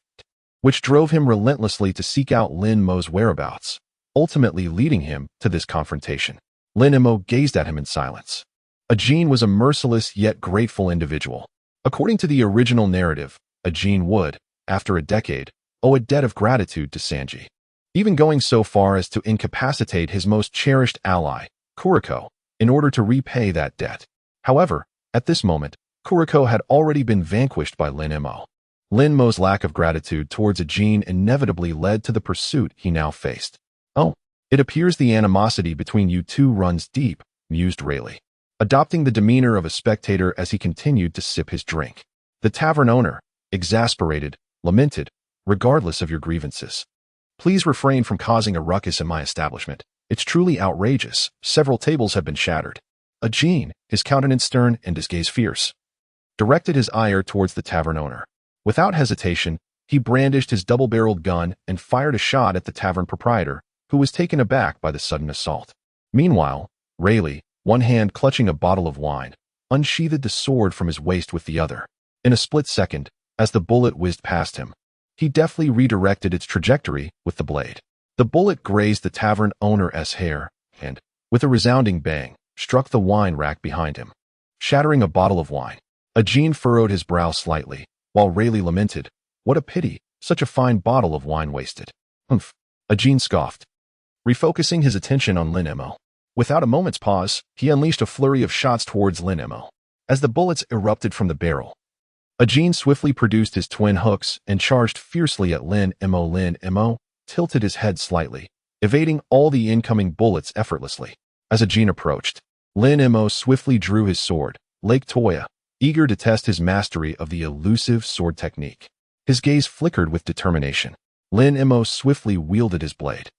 which drove him relentlessly to seek out Lin Mo's whereabouts, ultimately leading him to this confrontation. Lin Mo gazed at him in silence. Ajin was a merciless yet grateful individual. According to the original narrative, Ajin would, after a decade, owe a debt of gratitude to Sanji, even going so far as to incapacitate his most cherished ally, Kuriko, in order to repay that debt. However, at this moment, Kuriko had already been vanquished by Lin Mo. Lin Mo's lack of gratitude towards Ajin inevitably led to the pursuit he now faced. Oh, it appears the animosity between you 2 runs deep, mused Rayleigh, adopting the demeanor of a spectator as he continued to sip his drink. The tavern owner, exasperated, lamented, Regardless of your grievances, please refrain from causing a ruckus in my establishment. It's truly outrageous. Several tables have been shattered. A Jean, his countenance stern and his gaze fierce, directed his ire towards the tavern owner. Without hesitation, he brandished his double-barreled gun and fired a shot at the tavern proprietor, who was taken aback by the sudden assault. Meanwhile, Rayleigh, one hand clutching a bottle of wine, unsheathed the sword from his waist with the other. In a split second, as the bullet whizzed past him, he deftly redirected its trajectory with the blade. The bullet grazed the tavern owner's hair and, with a resounding bang, struck the wine rack behind him, shattering a bottle of wine. A Jean furrowed his brow slightly, while Rayleigh lamented, "What a pity, such a fine bottle of wine wasted." "Humph," a Jean scoffed, refocusing his attention on Lin Mo. Without a moment's pause, he unleashed a flurry of shots towards Lin Mo. As the bullets erupted from the barrel, a Jean swiftly produced his twin hooks and charged fiercely at Lin Mo. Lin Mo tilted his head slightly, evading all the incoming bullets effortlessly. As a Jean approached, Lin Mo swiftly drew his sword, Lake Toya, eager to test his mastery of the elusive sword technique. His gaze flickered with determination. Lin Mo swiftly wielded his blade,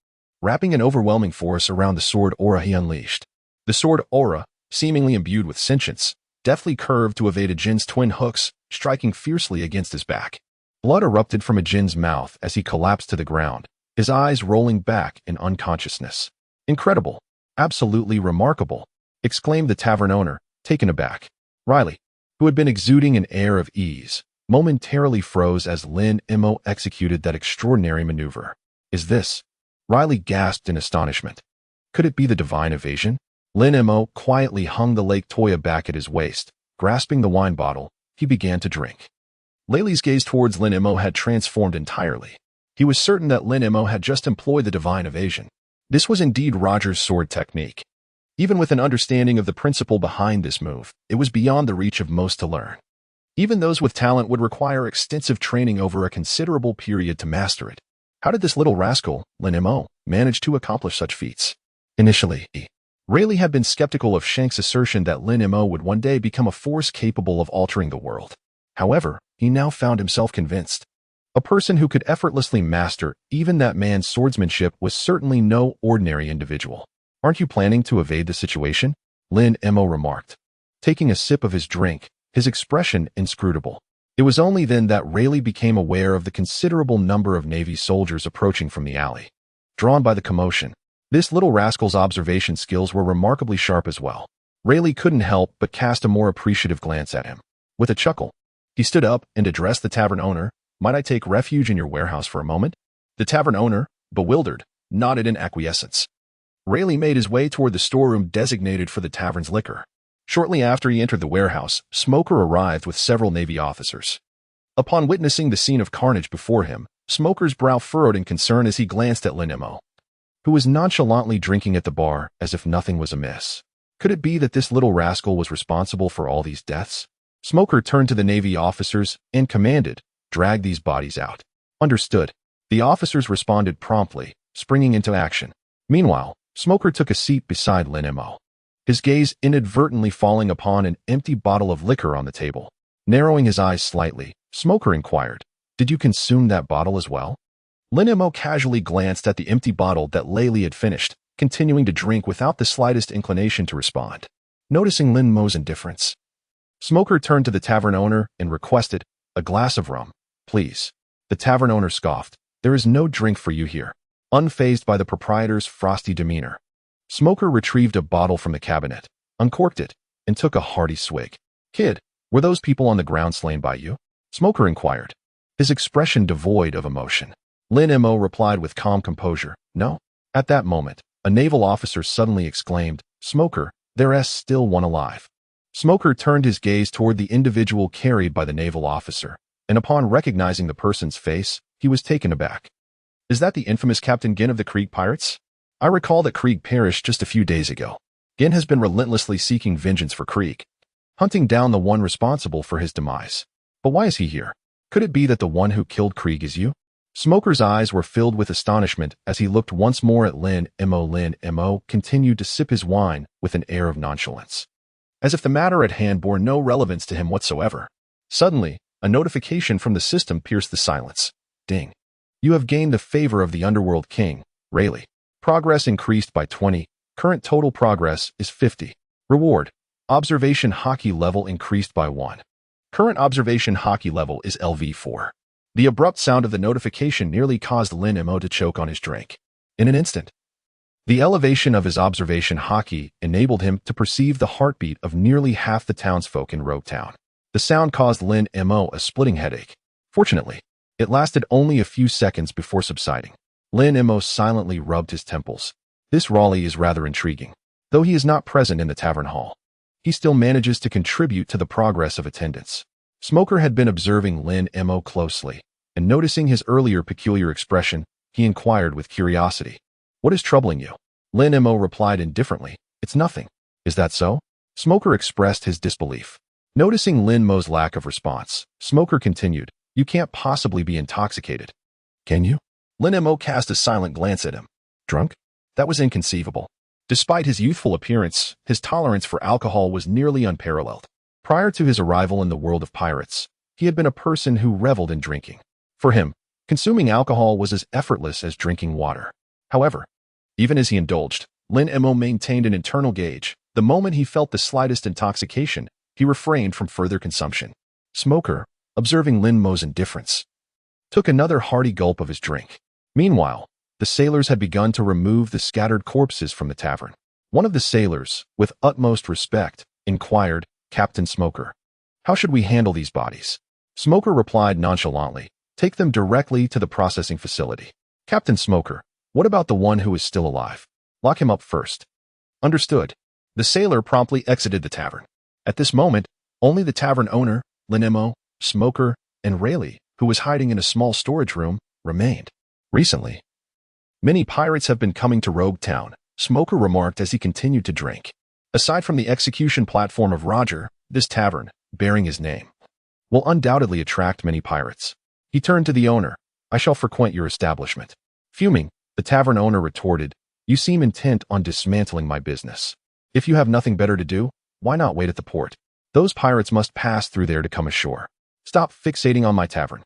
wrapping an overwhelming force around the sword aura he unleashed. The sword aura, seemingly imbued with sentience, deftly curved to evade a Jin's twin hooks, striking fiercely against his back. Blood erupted from a Jin's mouth as he collapsed to the ground, his eyes rolling back in unconsciousness. "Incredible. Absolutely remarkable," exclaimed the tavern owner, taken aback. Riley, who had been exuding an air of ease, momentarily froze as Lin Mo executed that extraordinary maneuver. "Is this?" Riley gasped in astonishment. Could it be the divine evasion? Lin Mo quietly hung the Lake Toya back at his waist. Grasping the wine bottle, he began to drink. Layleigh's gaze towards Lin Mo had transformed entirely. He was certain that Lin Mo had just employed the divine evasion. This was indeed Roger's sword technique. Even with an understanding of the principle behind this move, it was beyond the reach of most to learn. Even those with talent would require extensive training over a considerable period to master it. How did this little rascal, Lin Mo, manage to accomplish such feats? Initially, Rayleigh had been skeptical of Shanks' assertion that Lin Mo would one day become a force capable of altering the world. However, he now found himself convinced. A person who could effortlessly master even that man's swordsmanship was certainly no ordinary individual. "Aren't you planning to evade the situation?" Lin Mo remarked, taking a sip of his drink, his expression inscrutable. It was only then that Rayleigh became aware of the considerable number of Navy soldiers approaching from the alley. Drawn by the commotion, this little rascal's observation skills were remarkably sharp as well. Rayleigh couldn't help but cast a more appreciative glance at him. With a chuckle, he stood up and addressed the tavern owner. "Might I take refuge in your warehouse for a moment?" The tavern owner, bewildered, nodded in acquiescence. Rayleigh made his way toward the storeroom designated for the tavern's liquor. Shortly after he entered the warehouse, Smoker arrived with several Navy officers. Upon witnessing the scene of carnage before him, Smoker's brow furrowed in concern as he glanced at Lin Mo, who was nonchalantly drinking at the bar as if nothing was amiss. Could it be that this little rascal was responsible for all these deaths? Smoker turned to the Navy officers and commanded, "Drag these bodies out." "Understood." The officers responded promptly, springing into action. Meanwhile, Smoker took a seat beside Lin Mo, his gaze inadvertently falling upon an empty bottle of liquor on the table. Narrowing his eyes slightly, Smoker inquired, "Did you consume that bottle as well?" Lin Mo casually glanced at the empty bottle that Laylee had finished, continuing to drink without the slightest inclination to respond. Noticing Lin Mo's indifference, Smoker turned to the tavern owner and requested, "A glass of rum, please." The tavern owner scoffed, "There is no drink for you here." Unfazed by the proprietor's frosty demeanor, Smoker retrieved a bottle from the cabinet, uncorked it, and took a hearty swig. "Kid, were those people on the ground slain by you?" Smoker inquired, his expression devoid of emotion. Lin Mo replied with calm composure, "No." At that moment, a naval officer suddenly exclaimed, "Smoker, there's still one alive." Smoker turned his gaze toward the individual carried by the naval officer, and upon recognizing the person's face, he was taken aback. "Is that the infamous Captain Gin of the Krieg Pirates? I recall that Krieg perished just a few days ago. Gin has been relentlessly seeking vengeance for Krieg, hunting down the one responsible for his demise. But why is he here? Could it be that the one who killed Krieg is you?" Smoker's eyes were filled with astonishment as he looked once more at Lin Mo. Lin Mo continued to sip his wine with an air of nonchalance, as if the matter at hand bore no relevance to him whatsoever. Suddenly, a notification from the system pierced the silence. "Ding. You have gained the favor of the Underworld King, Rayleigh. Progress increased by 20. Current total progress is 50. Reward. Observation Haki level increased by 1. Current observation Haki level is LV4. The abrupt sound of the notification nearly caused Lin Mo to choke on his drink. In an instant, the elevation of his observation Haki enabled him to perceive the heartbeat of nearly half the townsfolk in Roguetown. The sound caused Lin Mo a splitting headache. Fortunately, it lasted only a few seconds before subsiding. Lin Mo silently rubbed his temples. This Raleigh is rather intriguing. Though he is not present in the tavern hall, he still manages to contribute to the progress of attendance. Smoker had been observing Lin Mo closely, and noticing his earlier peculiar expression, he inquired with curiosity. What is troubling you? Lin Mo replied indifferently. It's nothing. Is that so? Smoker expressed his disbelief. Noticing Lin Mo's lack of response, Smoker continued, You can't possibly be intoxicated. Can you? Lin Mo cast a silent glance at him. Drunk? That was inconceivable. Despite his youthful appearance, his tolerance for alcohol was nearly unparalleled. Prior to his arrival in the world of pirates, he had been a person who reveled in drinking. For him, consuming alcohol was as effortless as drinking water. However, even as he indulged, Lin Mo maintained an internal gauge. The moment he felt the slightest intoxication, he refrained from further consumption. Smoker, observing Lin Mo's indifference, took another hearty gulp of his drink. Meanwhile, the sailors had begun to remove the scattered corpses from the tavern. One of the sailors, with utmost respect, inquired, Captain Smoker, how should we handle these bodies? Smoker replied nonchalantly, Take them directly to the processing facility. Captain Smoker, what about the one who is still alive? Lock him up first. Understood. The sailor promptly exited the tavern. At this moment, only the tavern owner, Lin Mo, Smoker, and Rayleigh, who was hiding in a small storage room, remained. Recently, many pirates have been coming to Roguetown, Smoker remarked as he continued to drink. Aside from the execution platform of Roger, this tavern, bearing his name, will undoubtedly attract many pirates. He turned to the owner. I shall frequent your establishment. Fuming, the tavern owner retorted, You seem intent on dismantling my business. If you have nothing better to do, why not wait at the port? Those pirates must pass through there to come ashore. Stop fixating on my tavern.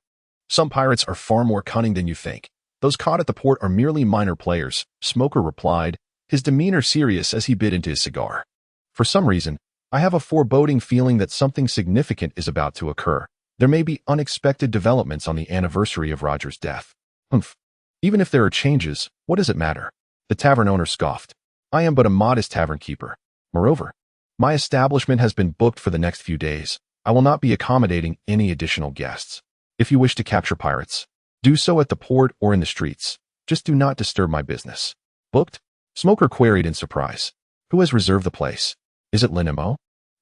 Some pirates are far more cunning than you think. Those caught at the port are merely minor players, Smoker replied, his demeanor serious as he bit into his cigar. For some reason, I have a foreboding feeling that something significant is about to occur. There may be unexpected developments on the anniversary of Roger's death. Humph. Even if there are changes, what does it matter? The tavern owner scoffed. I am but a modest tavern keeper. Moreover, my establishment has been booked for the next few days. I will not be accommodating any additional guests. If you wish to capture pirates, do so at the port or in the streets. Just do not disturb my business. Booked? Smoker queried in surprise. Who has reserved the place? Is it Lin Mo?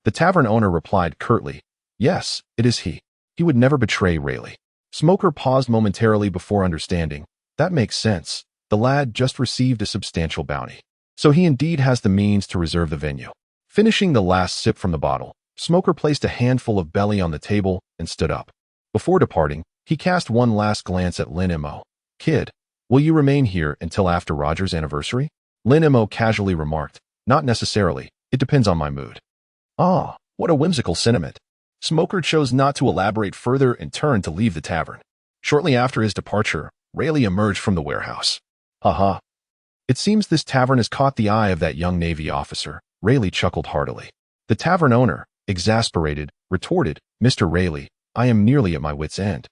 The tavern owner replied curtly. Yes, it is he. He would never betray Rayleigh. Smoker paused momentarily before understanding. That makes sense. The lad just received a substantial bounty. So he indeed has the means to reserve the venue. Finishing the last sip from the bottle, Smoker placed a handful of belly on the table and stood up. Before departing, he cast one last glance at Lin Mo. Kid, will you remain here until after Roger's anniversary? Lin Mo casually remarked. Not necessarily. It depends on my mood. Ah, what a whimsical sentiment. Smoker chose not to elaborate further and turned to leave the tavern. Shortly after his departure, Rayleigh emerged from the warehouse. Haha. It seems this tavern has caught the eye of that young Navy officer. Rayleigh chuckled heartily. The tavern owner, exasperated, retorted, Mr. Rayleigh, I am nearly at my wit's end.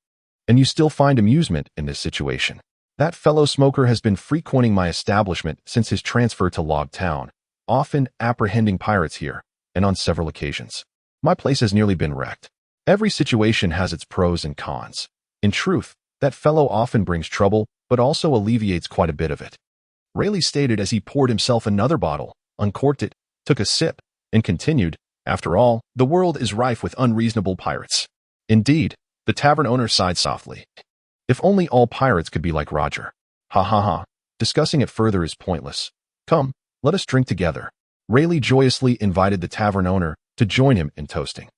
And you still find amusement in this situation. That fellow Smoker has been frequenting my establishment since his transfer to Log Town, often apprehending pirates here, and on several occasions. My place has nearly been wrecked. Every situation has its pros and cons. In truth, that fellow often brings trouble, but also alleviates quite a bit of it. Rayleigh stated as he poured himself another bottle, uncorked it, took a sip, and continued, After all, the world is rife with unreasonable pirates. Indeed, the tavern owner sighed softly. If only all pirates could be like Roger. Ha ha ha. Discussing it further is pointless. Come, let us drink together. Rayleigh joyously invited the tavern owner to join him in toasting.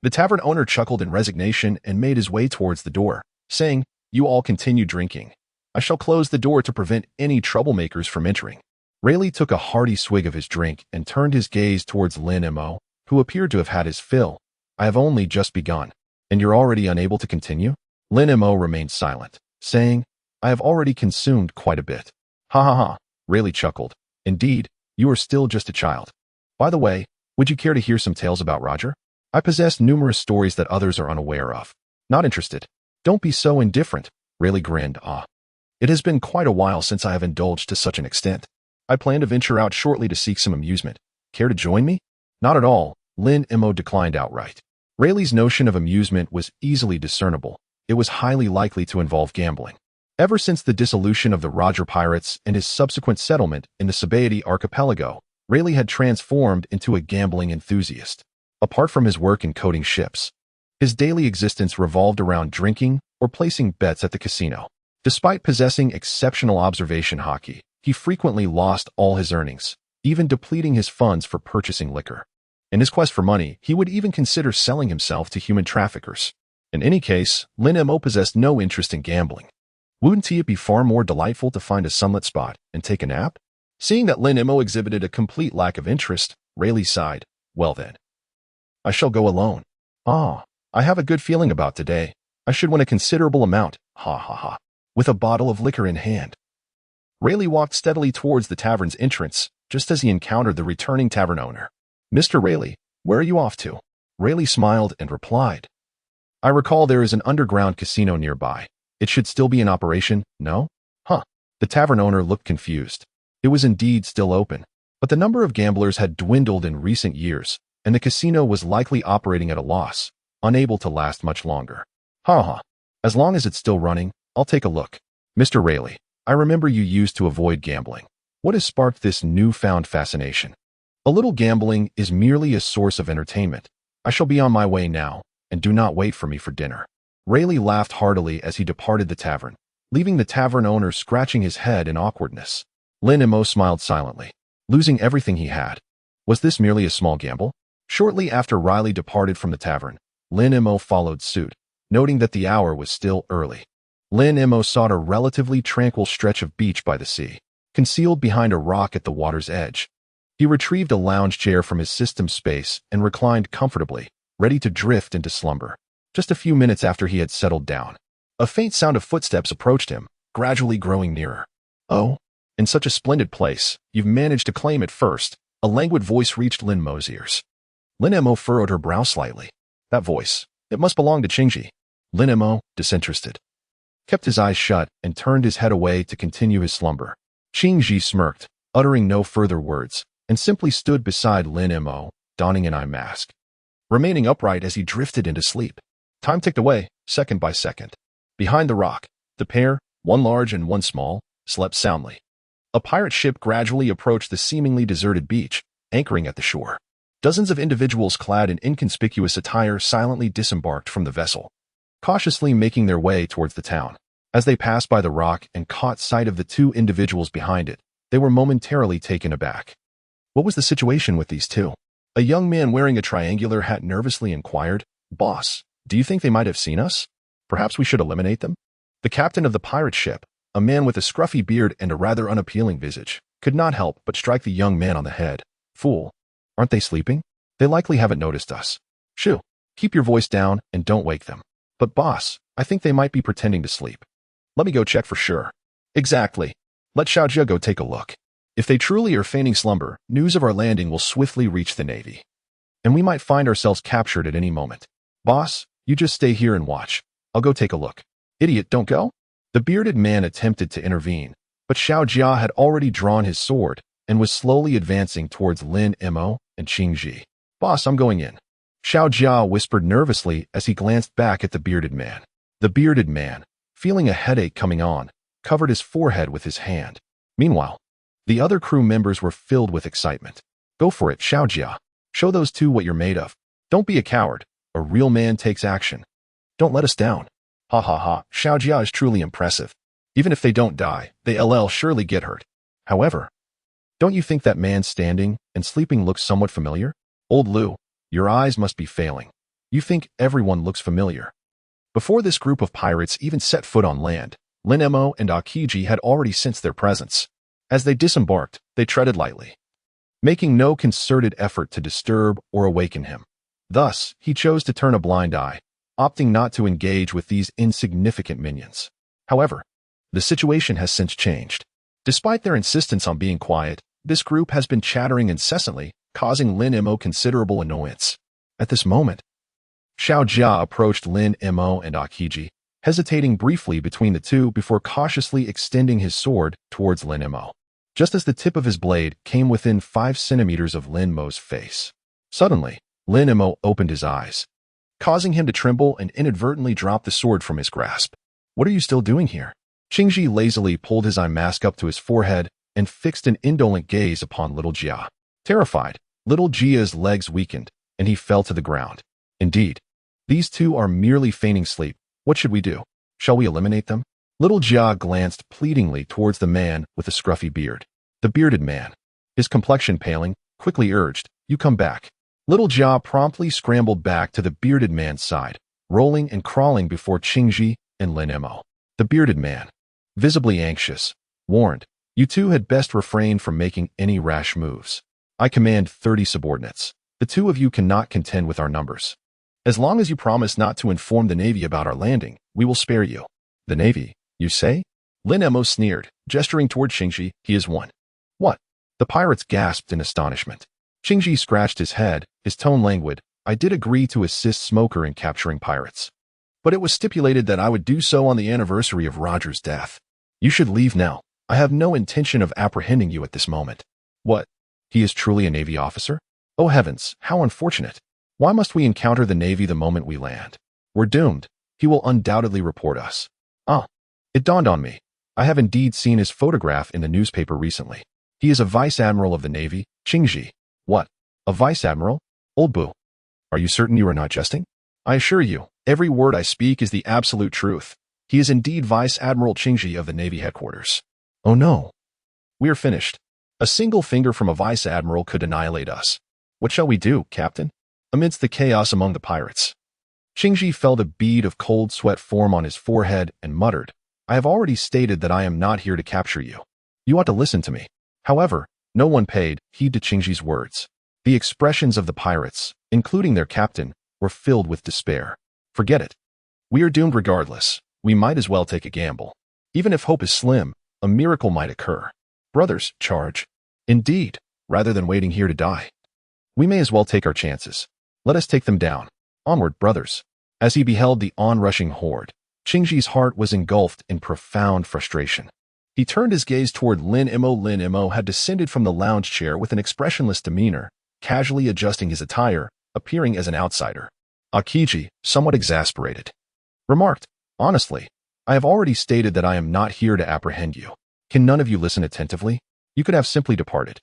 The tavern owner chuckled in resignation and made his way towards the door, saying, You all continue drinking. I shall close the door to prevent any troublemakers from entering. Rayleigh took a hearty swig of his drink and turned his gaze towards Lin Mo, who appeared to have had his fill. I have only just begun. And you're already unable to continue? Lin Mo remained silent, saying, I have already consumed quite a bit. Ha ha ha. Rayleigh chuckled. Indeed, you are still just a child. By the way, would you care to hear some tales about Roger? I possess numerous stories that others are unaware of. Not interested. Don't be so indifferent. Rayleigh grinned. It has been quite a while since I have indulged to such an extent. I plan to venture out shortly to seek some amusement. Care to join me? Not at all. Lin Mo declined outright. Rayleigh's notion of amusement was easily discernible. It was highly likely to involve gambling. Ever since the dissolution of the Roger Pirates and his subsequent settlement in the Sabaody Archipelago, Rayleigh had transformed into a gambling enthusiast. Apart from his work in coating ships, his daily existence revolved around drinking or placing bets at the casino. Despite possessing exceptional observation haki, he frequently lost all his earnings, even depleting his funds for purchasing liquor. In his quest for money, he would even consider selling himself to human traffickers. In any case, Lin Mo possessed no interest in gambling. Wouldn't it be far more delightful to find a sunlit spot and take a nap? Seeing that Lin Mo exhibited a complete lack of interest, Rayleigh sighed. Well then, I shall go alone. I have a good feeling about today. I should win a considerable amount. Ha ha ha. With a bottle of liquor in hand. Rayleigh walked steadily towards the tavern's entrance, just as he encountered the returning tavern owner. Mr. Rayleigh, where are you off to? Rayleigh smiled and replied. I recall there is an underground casino nearby. It should still be in operation, no? The tavern owner looked confused. It was indeed still open, but the number of gamblers had dwindled in recent years, and the casino was likely operating at a loss, unable to last much longer. As long as it's still running, I'll take a look. Mr. Rayleigh, I remember you used to avoid gambling. What has sparked this newfound fascination? A little gambling is merely a source of entertainment. I shall be on my way now, and do not wait for me for dinner. Rayleigh laughed heartily as he departed the tavern, leaving the tavern owner scratching his head in awkwardness. Lin Mo smiled silently, losing everything he had. Was this merely a small gamble? Shortly after Rayleigh departed from the tavern, Lin Mo followed suit, noting that the hour was still early. Lin Mo sought a relatively tranquil stretch of beach by the sea, concealed behind a rock at the water's edge. He retrieved a lounge chair from his system space and reclined comfortably, ready to drift into slumber. Just a few minutes after he had settled down, a faint sound of footsteps approached him, gradually growing nearer. Oh, in such a splendid place, you've managed to claim it first. A languid voice reached Lin Mo's ears. Lin Mo furrowed her brow slightly. That voice, it must belong to Qingji. Lin Mo, disinterested, kept his eyes shut and turned his head away to continue his slumber. Qingji smirked, uttering no further words, and simply stood beside Lin Mo, donning an eye mask, remaining upright as he drifted into sleep. Time ticked away, second by second. Behind the rock, the pair, one large and one small, slept soundly. A pirate ship gradually approached the seemingly deserted beach, anchoring at the shore. Dozens of individuals clad in inconspicuous attire silently disembarked from the vessel, cautiously making their way towards the town. As they passed by the rock and caught sight of the two individuals behind it, they were momentarily taken aback. What was the situation with these two? A young man wearing a triangular hat nervously inquired, Boss, do you think they might have seen us? Perhaps we should eliminate them? The captain of the pirate ship, a man with a scruffy beard and a rather unappealing visage, could not help but strike the young man on the head. Fool, aren't they sleeping? They likely haven't noticed us. Shoo, keep your voice down and don't wake them. But boss, I think they might be pretending to sleep. Let me go check for sure. Exactly. Let Xiaojia go take a look. If they truly are feigning slumber, news of our landing will swiftly reach the Navy, and we might find ourselves captured at any moment. Boss, you just stay here and watch. I'll go take a look. Idiot, don't go. The bearded man attempted to intervene, but Xiaojia had already drawn his sword and was slowly advancing towards Lin Mo and Qingji. Boss, I'm going in. Xiaojia whispered nervously as he glanced back at the bearded man. The bearded man, feeling a headache coming on, covered his forehead with his hand. Meanwhile, the other crew members were filled with excitement. Go for it, Xiaojia. Show those two what you're made of. Don't be a coward. A real man takes action. Don't let us down. Ha ha ha, Xiaojia is truly impressive. Even if they don't die, they'll surely get hurt. However, don't you think that man standing and sleeping looks somewhat familiar? Old Lu, your eyes must be failing. You think everyone looks familiar. Before this group of pirates even set foot on land, Lin Mo and Akiji had already sensed their presence. As they disembarked, they treaded lightly, making no concerted effort to disturb or awaken him. Thus, he chose to turn a blind eye, opting not to engage with these insignificant minions. However, the situation has since changed. Despite their insistence on being quiet, this group has been chattering incessantly, causing Lin Mo considerable annoyance. At this moment, Xiao Jia approached Lin Mo and Akiji, hesitating briefly between the two before cautiously extending his sword towards Lin Mo. Just as the tip of his blade came within 5 centimeters of Lin Mo's face. Suddenly, Lin Mo opened his eyes, causing him to tremble and inadvertently drop the sword from his grasp. What are you still doing here? Qingji lazily pulled his eye mask up to his forehead and fixed an indolent gaze upon little Jia. Terrified, little Jia's legs weakened, and he fell to the ground. Indeed, these two are merely feigning sleep. What should we do? Shall we eliminate them? Little Jia glanced pleadingly towards the man with the scruffy beard. The bearded man, his complexion paling, quickly urged, "You come back." Little Jia promptly scrambled back to the bearded man's side, rolling and crawling before Qingji and Lin Mo. The bearded man, visibly anxious, warned, "You two had best refrain from making any rash moves. I command 30 subordinates. The two of you cannot contend with our numbers. As long as you promise not to inform the Navy about our landing, we will spare you." "The Navy, you say?" Lin Mo sneered, gesturing toward Qingji. "He is one." "What?" The pirates gasped in astonishment. Qingji scratched his head, his tone languid. "I did agree to assist Smoker in capturing pirates, but it was stipulated that I would do so on the anniversary of Roger's death. You should leave now. I have no intention of apprehending you at this moment." "What? He is truly a Navy officer? Oh heavens, how unfortunate. Why must we encounter the Navy the moment we land? We're doomed. He will undoubtedly report us." "Ah, it dawned on me. I have indeed seen his photograph in the newspaper recently. He is a vice admiral of the Navy, Qingji." "What? A vice admiral? Old Boo. Are you certain you are not jesting?" "I assure you, every word I speak is the absolute truth. He is indeed Vice Admiral Qingji of the Navy headquarters." "Oh no. We are finished. A single finger from a vice admiral could annihilate us. What shall we do, Captain?" Amidst the chaos among the pirates, Qingji felt a bead of cold sweat form on his forehead and muttered, "I have already stated that I am not here to capture you. You ought to listen to me." However, no one paid heed to Qingji's words. The expressions of the pirates, including their captain, were filled with despair. "Forget it. We are doomed regardless. We might as well take a gamble. Even if hope is slim, a miracle might occur. Brothers, charge. Indeed, rather than waiting here to die. We may as well take our chances. Let us take them down. Onward, brothers." As he beheld the onrushing horde, Qingji's heart was engulfed in profound frustration. He turned his gaze toward Lin Mo. Lin Mo had descended from the lounge chair with an expressionless demeanor, casually adjusting his attire, appearing as an outsider. Akiji, somewhat exasperated, remarked, "Honestly, I have already stated that I am not here to apprehend you. Can none of you listen attentively? You could have simply departed.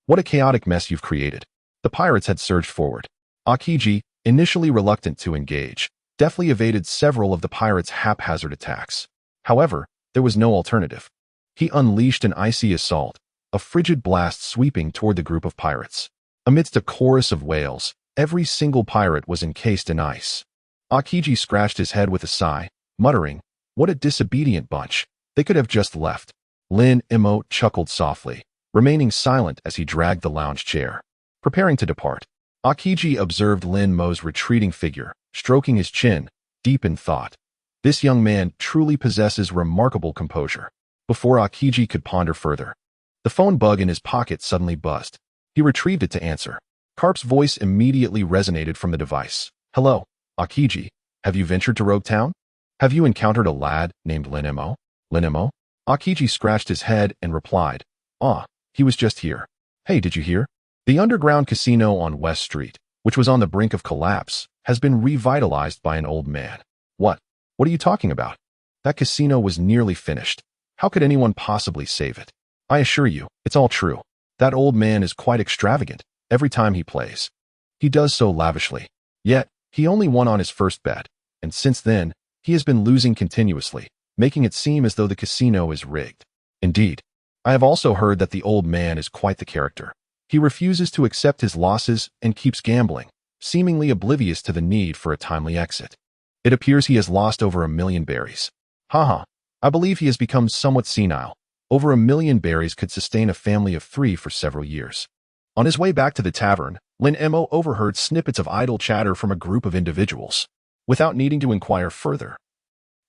What a chaotic mess you've created." The pirates had surged forward. Akiji, initially reluctant to engage, deftly evaded several of the pirates' haphazard attacks. However, there was no alternative. He unleashed an icy assault, a frigid blast sweeping toward the group of pirates. Amidst a chorus of wails, every single pirate was encased in ice. Akiji scratched his head with a sigh, muttering, "What a disobedient bunch. They could have just left." Lin Mo chuckled softly, remaining silent as he dragged the lounge chair. Preparing to depart, Akiji observed Lin Mo's retreating figure, stroking his chin, deep in thought. This young man truly possesses remarkable composure. Before Akiji could ponder further, the phone bug in his pocket suddenly buzzed. He retrieved it to answer. Garp's voice immediately resonated from the device. "Hello, Akiji. Have you ventured to Roguetown? Have you encountered a lad named Lin Mo?" "Lin Mo?" Akiji scratched his head and replied, "Ah, he was just here." "Hey, did you hear? The underground casino on West Street, which was on the brink of collapse, has been revitalized by an old man." "What? What are you talking about? That casino was nearly finished. How could anyone possibly save it?" "I assure you, it's all true. That old man is quite extravagant every time he plays. He does so lavishly. Yet, he only won on his first bet, and since then, he has been losing continuously, making it seem as though the casino is rigged. Indeed, I have also heard that the old man is quite the character. He refuses to accept his losses and keeps gambling, seemingly oblivious to the need for a timely exit. It appears he has lost over 1,000,000 berries. Haha, I believe he has become somewhat senile. Over 1,000,000 berries could sustain a family of 3 for several years." On his way back to the tavern, Lin Mo overheard snippets of idle chatter from a group of individuals. Without needing to inquire further,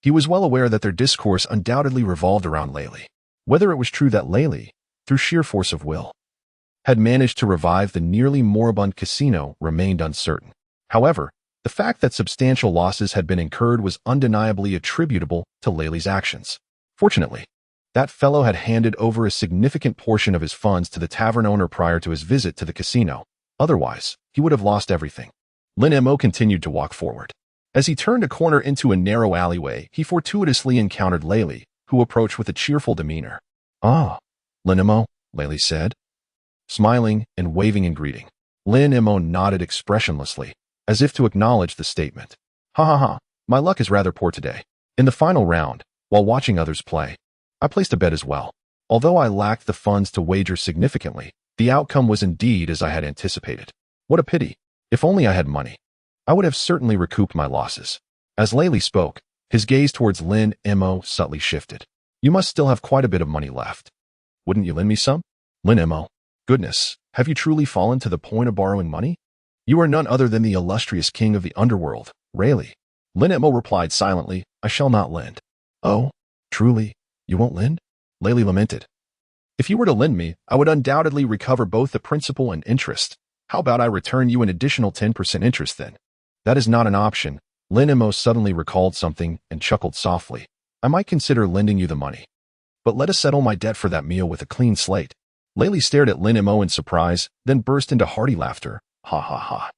he was well aware that their discourse undoubtedly revolved around Layli. Whether it was true that Layli, through sheer force of will, had managed to revive the nearly moribund casino remained uncertain. However, the fact that substantial losses had been incurred was undeniably attributable to Layli's actions. Fortunately, that fellow had handed over a significant portion of his funds to the tavern owner prior to his visit to the casino. Otherwise, he would have lost everything. Lin Mo continued to walk forward. As he turned a corner into a narrow alleyway, he fortuitously encountered Layli, who approached with a cheerful demeanor. "Ah, Lin Mo," Layli said, smiling and waving in greeting. Lin Mo nodded expressionlessly, as if to acknowledge the statement. "Ha ha ha, my luck is rather poor today. In the final round, while watching others play, I placed a bet as well. Although I lacked the funds to wager significantly, the outcome was indeed as I had anticipated. What a pity. If only I had money, I would have certainly recouped my losses." As Layli spoke, his gaze towards Lin Mo subtly shifted. "You must still have quite a bit of money left. Wouldn't you lend me some?" Lin Mo, "Goodness, have you truly fallen to the point of borrowing money? You are none other than the illustrious king of the underworld, Rayleigh." Lin Mo replied silently, "I shall not lend." "Oh, truly, you won't lend?" Layli lamented. "If you were to lend me, I would undoubtedly recover both the principal and interest. How about I return you an additional 10% interest then?" "That is not an option." Lin Mo suddenly recalled something and chuckled softly. "I might consider lending you the money, but let us settle my debt for that meal with a clean slate." Layli stared at Lin Mo in surprise, then burst into hearty laughter. "Ha ha ha.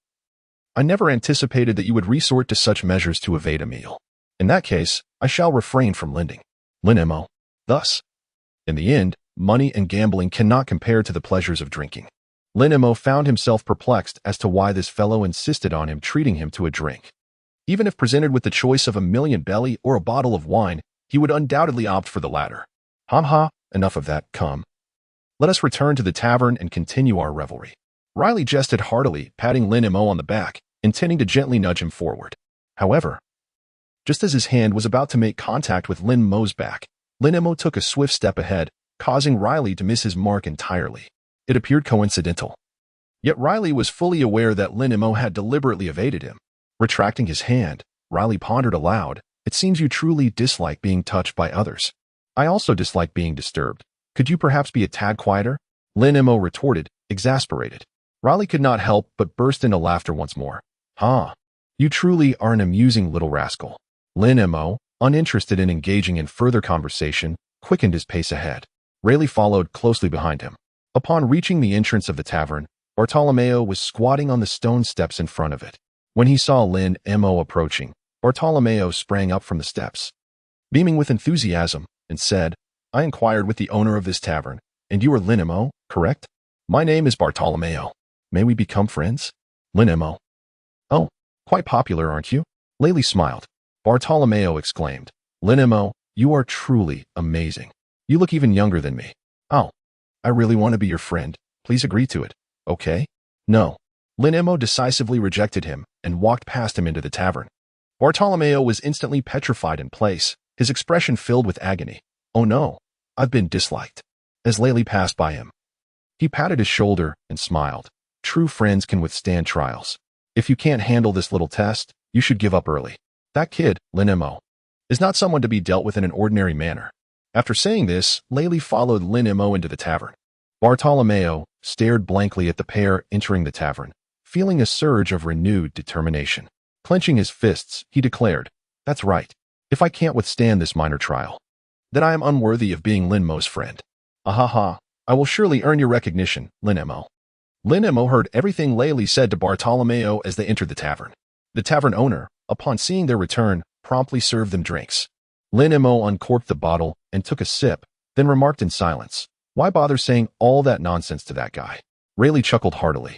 I never anticipated that you would resort to such measures to evade a meal. In that case, I shall refrain from lending." Lin Mo. Thus, in the end, money and gambling cannot compare to the pleasures of drinking. Lin Mo found himself perplexed as to why this fellow insisted on him treating him to a drink. Even if presented with the choice of a million belly or a bottle of wine, he would undoubtedly opt for the latter. Ha, enough of that, come. Let us return to the tavern and continue our revelry. Riley jested heartily, patting Lin Mo on the back, intending to gently nudge him forward. However, just as his hand was about to make contact with Lin Mo's back, Lin Mo took a swift step ahead, causing Riley to miss his mark entirely. It appeared coincidental. Yet Riley was fully aware that Lin Mo had deliberately evaded him. Retracting his hand, Riley pondered aloud, "It seems you truly dislike being touched by others. I also dislike being disturbed. Could you perhaps be a tad quieter?" Lin Mo retorted, exasperated. Riley could not help but burst into laughter once more. You truly are an amusing little rascal." Lin Mo, uninterested in engaging in further conversation, quickened his pace ahead. Rayleigh followed closely behind him. Upon reaching the entrance of the tavern, Bartolomeo was squatting on the stone steps in front of it. When he saw Lin Mo approaching, Bartolomeo sprang up from the steps, beaming with enthusiasm, and said, "I inquired with the owner of this tavern, and you are Lin Mo, correct?" "My name is Bartolomeo. May we become friends?" Lin Mo. "Oh, quite popular, aren't you?" Layli smiled. Bartolomeo exclaimed, "Lin Mo, you are truly amazing. You look even younger than me." "Oh, I really want to be your friend. Please agree to it, okay?" "No." Lin Mo decisively rejected him and walked past him into the tavern. Bartolomeo was instantly petrified in place, his expression filled with agony. "Oh no, I've been disliked." As Layli passed by him, he patted his shoulder and smiled. "True friends can withstand trials. If you can't handle this little test, you should give up early. That kid, Lin Mo, is not someone to be dealt with in an ordinary manner." After saying this, Layli followed Lin Mo into the tavern. Bartolomeo stared blankly at the pair entering the tavern, feeling a surge of renewed determination. Clenching his fists, he declared, "That's right. If I can't withstand this minor trial, then I am unworthy of being Lin Mo's friend. Ahaha, I will surely earn your recognition, Lin Mo." Lin Mo heard everything Layli said to Bartolomeo as they entered the tavern. The tavern owner, upon seeing their return, promptly served them drinks. Lin Mo uncorked the bottle and took a sip, then remarked in silence, "Why bother saying all that nonsense to that guy?" Rayleigh chuckled heartily.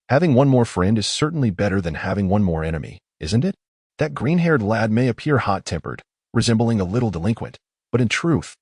"Having one more friend is certainly better than having one more enemy, isn't it? That green-haired lad may appear hot-tempered, resembling a little delinquent, but in truth,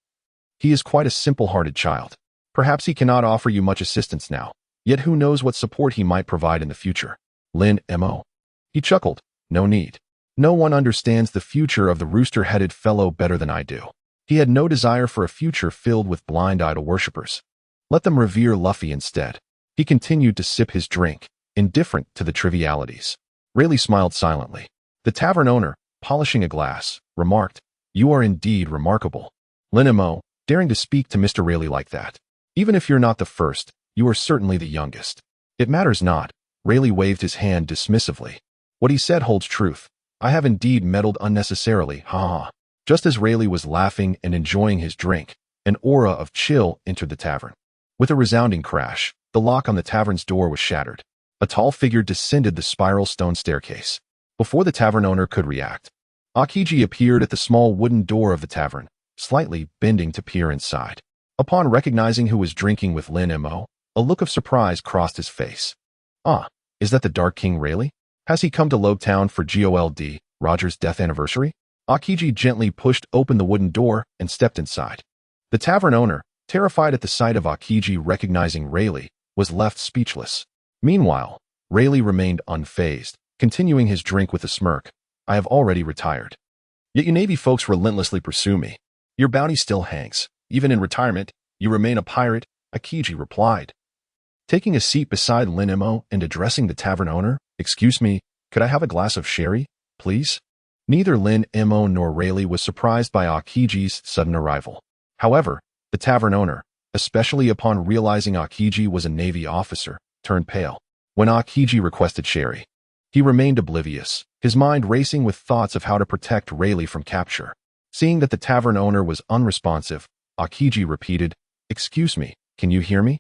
he is quite a simple-hearted child. Perhaps he cannot offer you much assistance now, yet who knows what support he might provide in the future." Lin Mo. He chuckled. "No need. No one understands the future of the rooster-headed fellow better than I do." He had no desire for a future filled with blind idol worshippers. Let them revere Luffy instead. He continued to sip his drink, indifferent to the trivialities. Rayleigh smiled silently. The tavern owner, polishing a glass, remarked, "You are indeed remarkable. Lin Mo, daring to speak to Mr. Rayleigh like that? Even if you're not the first, you are certainly the youngest. It matters not. Rayleigh waved his hand dismissively. What he said holds truth. I have indeed meddled unnecessarily, ha. Just as Rayleigh was laughing and enjoying his drink, an aura of chill entered the tavern. With a resounding crash, the lock on the tavern's door was shattered. A tall figure descended the spiral stone staircase. Before the tavern owner could react, Akiji appeared at the small wooden door of the tavern, slightly bending to peer inside. Upon recognizing who was drinking with Lin Mo, a look of surprise crossed his face. Ah, is that the Dark King Rayleigh? Has he come to Roguetown for GOLD, Roger's death anniversary? Akiji gently pushed open the wooden door and stepped inside. The tavern owner, terrified at the sight of Akiji recognizing Rayleigh, was left speechless. Meanwhile, Rayleigh remained unfazed, continuing his drink with a smirk. I have already retired. Yet you Navy folks relentlessly pursue me. Your bounty still hangs. Even in retirement, you remain a pirate, Akiji replied. Taking a seat beside Lin Mo and addressing the tavern owner, excuse me, could I have a glass of sherry, please? Neither Lin Mo nor Rayleigh was surprised by Akiji's sudden arrival. However, the tavern owner, especially upon realizing Akiji was a Navy officer, turned pale. When Akiji requested sherry, he remained oblivious, his mind racing with thoughts of how to protect Rayleigh from capture. Seeing that the tavern owner was unresponsive, Akiji repeated, excuse me, can you hear me?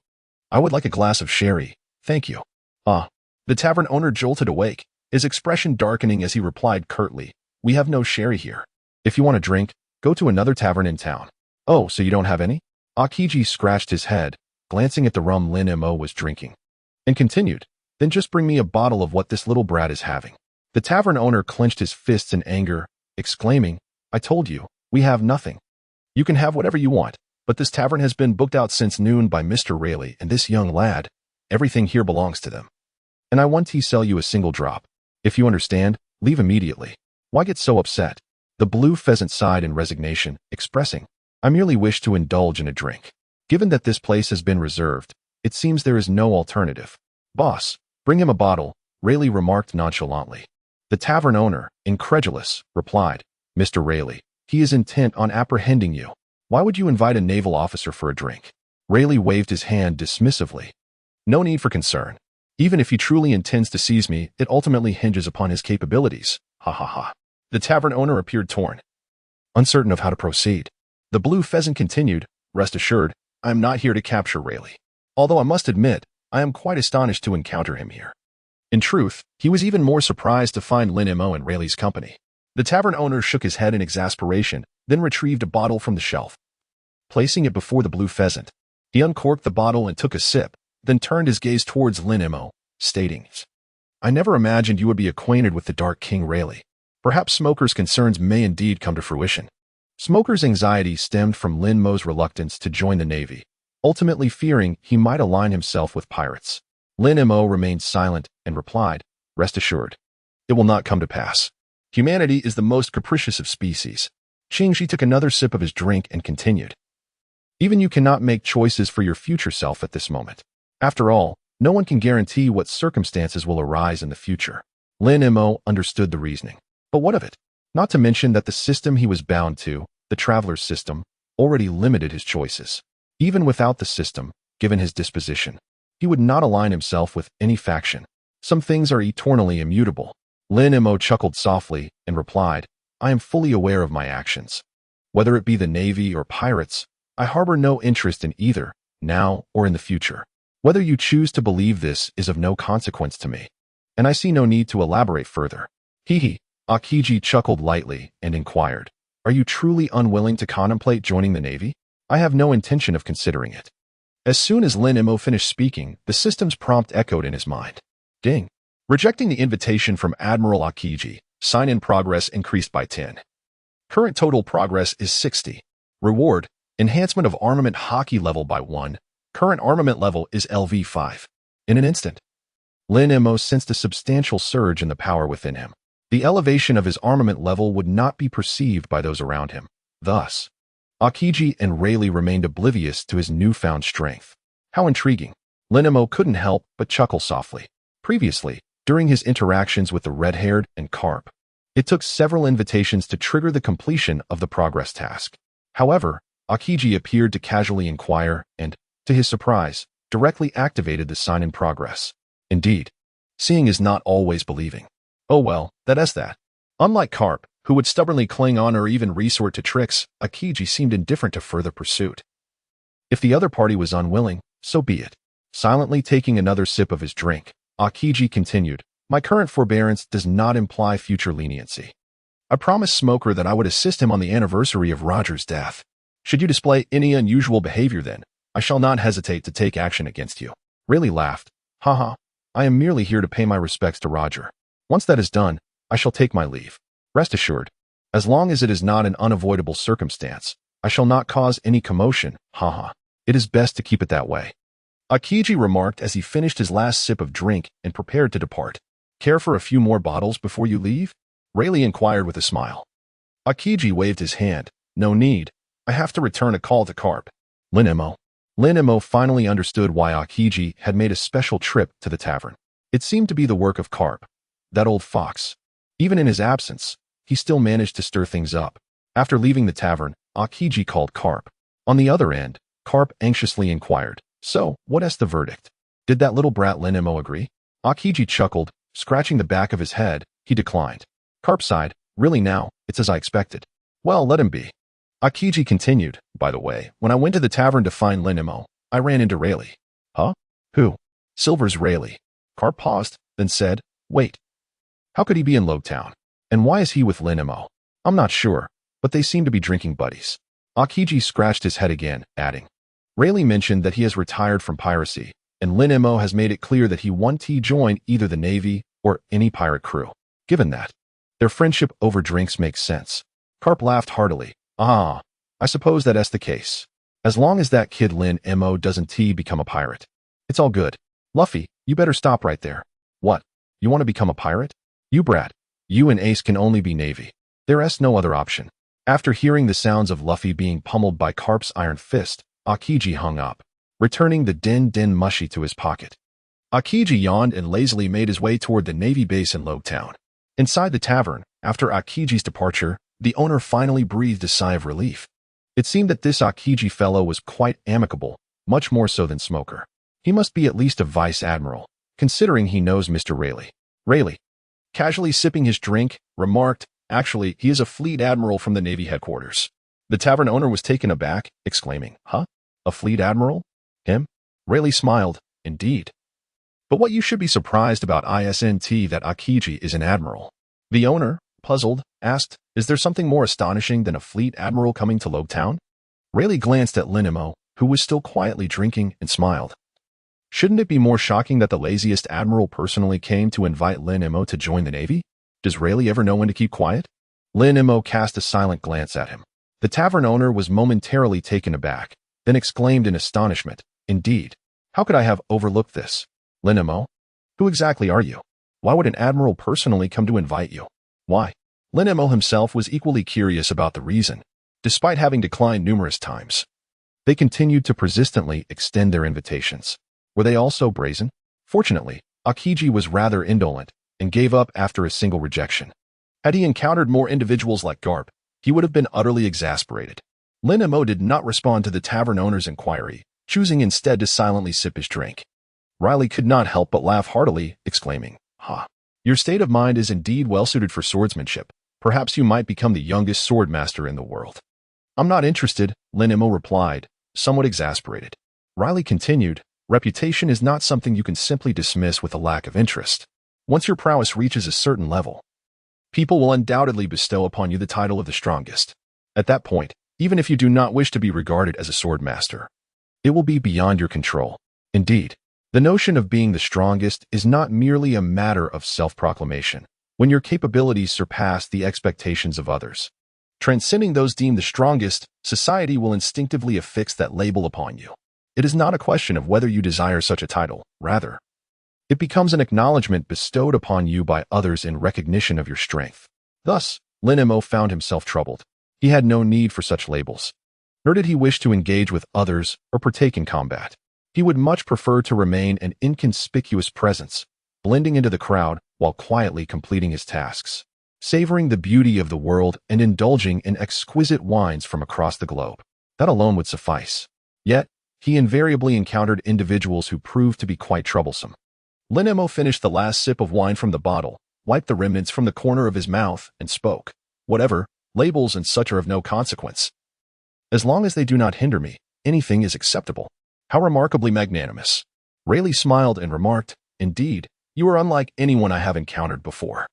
I would like a glass of sherry, thank you. The tavern owner jolted awake, his expression darkening as he replied curtly, we have no sherry here. If you want a drink, go to another tavern in town. Oh, so you don't have any? Akiji scratched his head, glancing at the rum Lin Mo was drinking, and continued, then just bring me a bottle of what this little brat is having. The tavern owner clenched his fists in anger, exclaiming, I told you, we have nothing. You can have whatever you want, but this tavern has been booked out since noon by Mr. Rayleigh and this young lad. Everything here belongs to them. And I want to sell you a single drop. If you understand, leave immediately. Why get so upset? The blue pheasant sighed in resignation, expressing, I merely wish to indulge in a drink. Given that this place has been reserved, it seems there is no alternative. Boss, bring him a bottle, Rayleigh remarked nonchalantly. The tavern owner, incredulous, replied, Mr. Rayleigh, he is intent on apprehending you. Why would you invite a naval officer for a drink? Rayleigh waved his hand dismissively. No need for concern. Even if he truly intends to seize me, it ultimately hinges upon his capabilities. Ha. The tavern owner appeared torn, uncertain of how to proceed. The blue pheasant continued, rest assured, I am not here to capture Rayleigh. Although I must admit, I am quite astonished to encounter him here. In truth, he was even more surprised to find Lin Mo in Rayleigh's company. The tavern owner shook his head in exasperation, then retrieved a bottle from the shelf. Placing it before the blue pheasant, he uncorked the bottle and took a sip, then turned his gaze towards Lin Mo, stating, I never imagined you would be acquainted with the Dark King Rayleigh. Perhaps Smoker's concerns may indeed come to fruition. Smoker's anxiety stemmed from Lin Mo's reluctance to join the Navy, ultimately fearing he might align himself with pirates. Lin Mo remained silent and replied, rest assured, it will not come to pass. Humanity is the most capricious of species. Qingxi took another sip of his drink and continued. Even you cannot make choices for your future self at this moment. After all, no one can guarantee what circumstances will arise in the future. Lin Mo understood the reasoning. But what of it? Not to mention that the system he was bound to, the traveler's system, already limited his choices. Even without the system, given his disposition, he would not align himself with any faction. Some things are eternally immutable. Lin Mo chuckled softly and replied, I am fully aware of my actions. Whether it be the Navy or pirates, I harbor no interest in either, now or in the future. Whether you choose to believe this is of no consequence to me, and I see no need to elaborate further. Hee. Akiji chuckled lightly and inquired, are you truly unwilling to contemplate joining the Navy? I have no intention of considering it. As soon as Lin Mo finished speaking, the system's prompt echoed in his mind. Ding. Rejecting the invitation from Admiral Akiji, sign-in progress increased by 10. Current total progress is 60. Reward, enhancement of armament Haki level by 1. Current armament level is LV5. In an instant, Lin Mo sensed a substantial surge in the power within him. The elevation of his armament level would not be perceived by those around him. Thus, Akiji and Rayleigh remained oblivious to his newfound strength. How intriguing. Lin Mo couldn't help but chuckle softly. Previously, during his interactions with the Red-Haired and Garp, it took several invitations to trigger the completion of the progress task. However, Akiji appeared to casually inquire and, to his surprise, directly activated the sign in progress. Indeed, seeing is not always believing. Oh well, that's that. Unlike Garp, who would stubbornly cling on or even resort to tricks, Akiji seemed indifferent to further pursuit. If the other party was unwilling, so be it. Silently taking another sip of his drink, Akiji continued, "My current forbearance does not imply future leniency. I promised Smoker that I would assist him on the anniversary of Roger's death. Should you display any unusual behavior then, I shall not hesitate to take action against you." Rayleigh laughed. "Haha, I am merely here to pay my respects to Roger. Once that is done, I shall take my leave. Rest assured, as long as it is not an unavoidable circumstance, I shall not cause any commotion, haha. It is best to keep it that way." Akiji remarked as he finished his last sip of drink and prepared to depart. "Care for a few more bottles before you leave?" Rayleigh inquired with a smile. Akiji waved his hand. "No need. I have to return a call to Garp." Lin Mo finally understood why Akiji had made a special trip to the tavern. It seemed to be the work of Garp, that old fox. Even in his absence, he still managed to stir things up. After leaving the tavern, Akiji called Garp. On the other end, Garp anxiously inquired, "So, what is the verdict? Did that little brat Lin Mo agree?" Akiji chuckled, scratching the back of his head. He declined. Garp sighed, "Really now, it's as I expected." "Well, let him be." Akiji continued, "By the way, when I went to the tavern to find Lin Mo, I ran into Rayleigh." "Huh? Who?" "Silver's Rayleigh." Garp paused, then said, "Wait. How could he be in Roguetown? And why is he with Lin Mo?" "I'm not sure, but they seem to be drinking buddies." Akiji scratched his head again, adding, "Rayleigh mentioned that he has retired from piracy, and Lin Mo has made it clear that he wants to join either the Navy or any pirate crew. Given that, their friendship over drinks makes sense." Garp laughed heartily. "Ah, I suppose that's the case. As long as that kid Lin Mo doesn't become a pirate, it's all good. Luffy, you better stop right there." "What? You want to become a pirate?" "You brat. You and Ace can only be Navy. There's no other option." After hearing the sounds of Luffy being pummeled by Garp's iron fist, Akiji hung up, returning the din mushy to his pocket. Akiji yawned and lazily made his way toward the Navy base in Roguetown. Inside the tavern, after Akiji's departure, the owner finally breathed a sigh of relief. It seemed that this Akiji fellow was quite amicable, much more so than Smoker. He must be at least a vice admiral, considering he knows Mr. Rayleigh. Rayleigh, casually sipping his drink, remarked, "Actually, he is a fleet admiral from the Navy headquarters." The tavern owner was taken aback, exclaiming, "Huh? A fleet admiral? Him?" Rayleigh smiled, "Indeed. But what you should be surprised about isn't that Akiji is an admiral." The owner, puzzled, asked, "Is there something more astonishing than a fleet admiral coming to Roguetown?" Rayleigh glanced at Lin Mo, who was still quietly drinking, and smiled. "Shouldn't it be more shocking that the laziest admiral personally came to invite Lin Mo to join the Navy? Does Rayleigh ever know when to keep quiet?" Lin Mo cast a silent glance at him. The tavern owner was momentarily taken aback, then exclaimed in astonishment, "Indeed. How could I have overlooked this? Lin Mo? Who exactly are you? Why would an admiral personally come to invite you? Why?" Lin Mo himself was equally curious about the reason, despite having declined numerous times. They continued to persistently extend their invitations. Were they all so brazen? Fortunately, Akiji was rather indolent and gave up after a single rejection. Had he encountered more individuals like Garp, he would have been utterly exasperated. Lin Mo did not respond to the tavern owner's inquiry, choosing instead to silently sip his drink. Riley could not help but laugh heartily, exclaiming, "Ha! Your state of mind is indeed well suited for swordsmanship. Perhaps you might become the youngest swordmaster in the world." "I'm not interested," Lin Mo replied, somewhat exasperated. Riley continued, "Reputation is not something you can simply dismiss with a lack of interest. Once your prowess reaches a certain level, people will undoubtedly bestow upon you the title of the strongest. At that point, even if you do not wish to be regarded as a swordmaster, it will be beyond your control. Indeed, the notion of being the strongest is not merely a matter of self-proclamation. When your capabilities surpass the expectations of others, transcending those deemed the strongest, society will instinctively affix that label upon you. It is not a question of whether you desire such a title. Rather, it becomes an acknowledgement bestowed upon you by others in recognition of your strength." Thus, Lin Mo found himself troubled. He had no need for such labels, nor did he wish to engage with others or partake in combat. He would much prefer to remain an inconspicuous presence, blending into the crowd while quietly completing his tasks, savoring the beauty of the world and indulging in exquisite wines from across the globe. That alone would suffice. Yet, he invariably encountered individuals who proved to be quite troublesome. Lin Mo finished the last sip of wine from the bottle, wiped the remnants from the corner of his mouth, and spoke. Whatever, labels and such are of no consequence. As long as they do not hinder me, anything is acceptable. How remarkably magnanimous. Rayleigh smiled and remarked, Indeed, you are unlike anyone I have encountered before.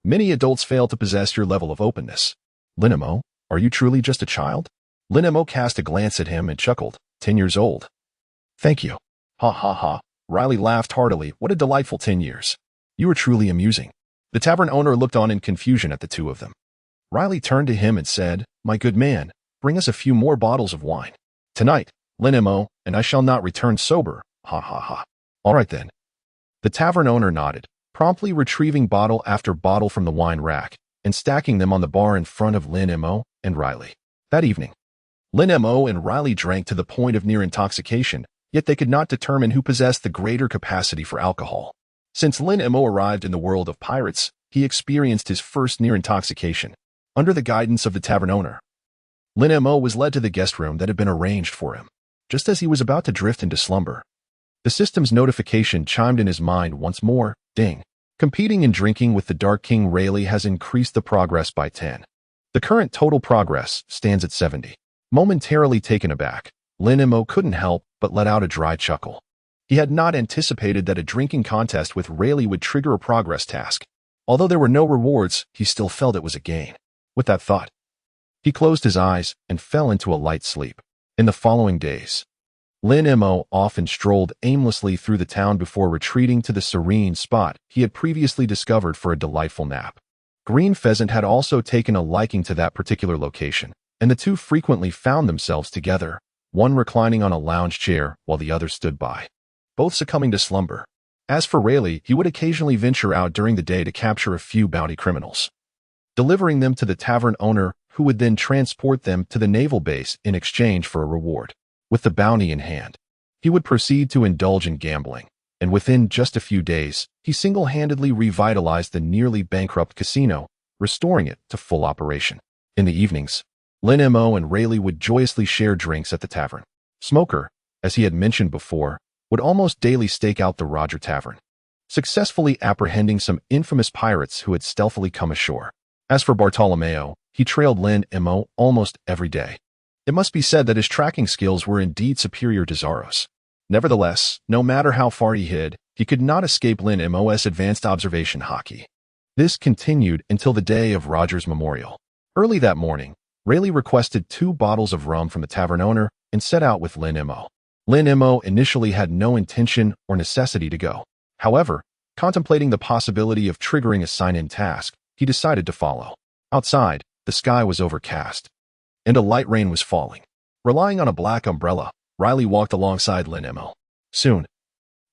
Many adults fail to possess your level of openness. Lin Mo, are you truly just a child? Lin Mo cast a glance at him and chuckled, 10 years old. Thank you. Ha ha ha. Riley laughed heartily. What a delightful 10 years. You are truly amusing. The tavern owner looked on in confusion at the two of them. Riley turned to him and said, My good man, bring us a few more bottles of wine. Tonight, Lin Mo, and I shall not return sober. Ha ha ha. All right then. The tavern owner nodded, promptly retrieving bottle after bottle from the wine rack and stacking them on the bar in front of Lin Mo and Riley. That evening, Lin Mo and Riley drank to the point of near intoxication, yet they could not determine who possessed the greater capacity for alcohol. Since Lin Mo arrived in the world of pirates, he experienced his first near intoxication. Under the guidance of the tavern owner, Lin Mo was led to the guest room that had been arranged for him. Just as he was about to drift into slumber, the system's notification chimed in his mind once more. Ding. Competing in drinking with the Dark King Rayleigh has increased the progress by 10. The current total progress stands at 70. Momentarily taken aback, Lin Mo couldn't help but let out a dry chuckle. He had not anticipated that a drinking contest with Rayleigh would trigger a progress task. Although there were no rewards, he still felt it was a gain. With that thought, he closed his eyes and fell into a light sleep. In the following days, Lin Mo often strolled aimlessly through the town before retreating to the serene spot he had previously discovered for a delightful nap. Green Pheasant had also taken a liking to that particular location, and the two frequently found themselves together, one reclining on a lounge chair while the other stood by, both succumbing to slumber. As for Rayleigh, he would occasionally venture out during the day to capture a few bounty criminals, delivering them to the tavern owner, who would then transport them to the naval base in exchange for a reward. With the bounty in hand, he would proceed to indulge in gambling, and within just a few days, he single-handedly revitalized the nearly bankrupt casino, restoring it to full operation. In the evenings, Lin Mo and Rayleigh would joyously share drinks at the tavern. Smoker, as he had mentioned before, would almost daily stake out the Roger Tavern, successfully apprehending some infamous pirates who had stealthily come ashore. As for Bartolomeo, he trailed Lin Mo almost every day. It must be said that his tracking skills were indeed superior to Zoro's. Nevertheless, no matter how far he hid, he could not escape Lin Mo's advanced observation Haki. This continued until the day of Roger's memorial. Early that morning, Rayleigh requested 2 bottles of rum from the tavern owner and set out with Lin Mo. Lin Mo initially had no intention or necessity to go. However, contemplating the possibility of triggering a sign-in task, he decided to follow. Outside, the sky was overcast, and a light rain was falling. Relying on a black umbrella, Riley walked alongside Lin Mo. Soon,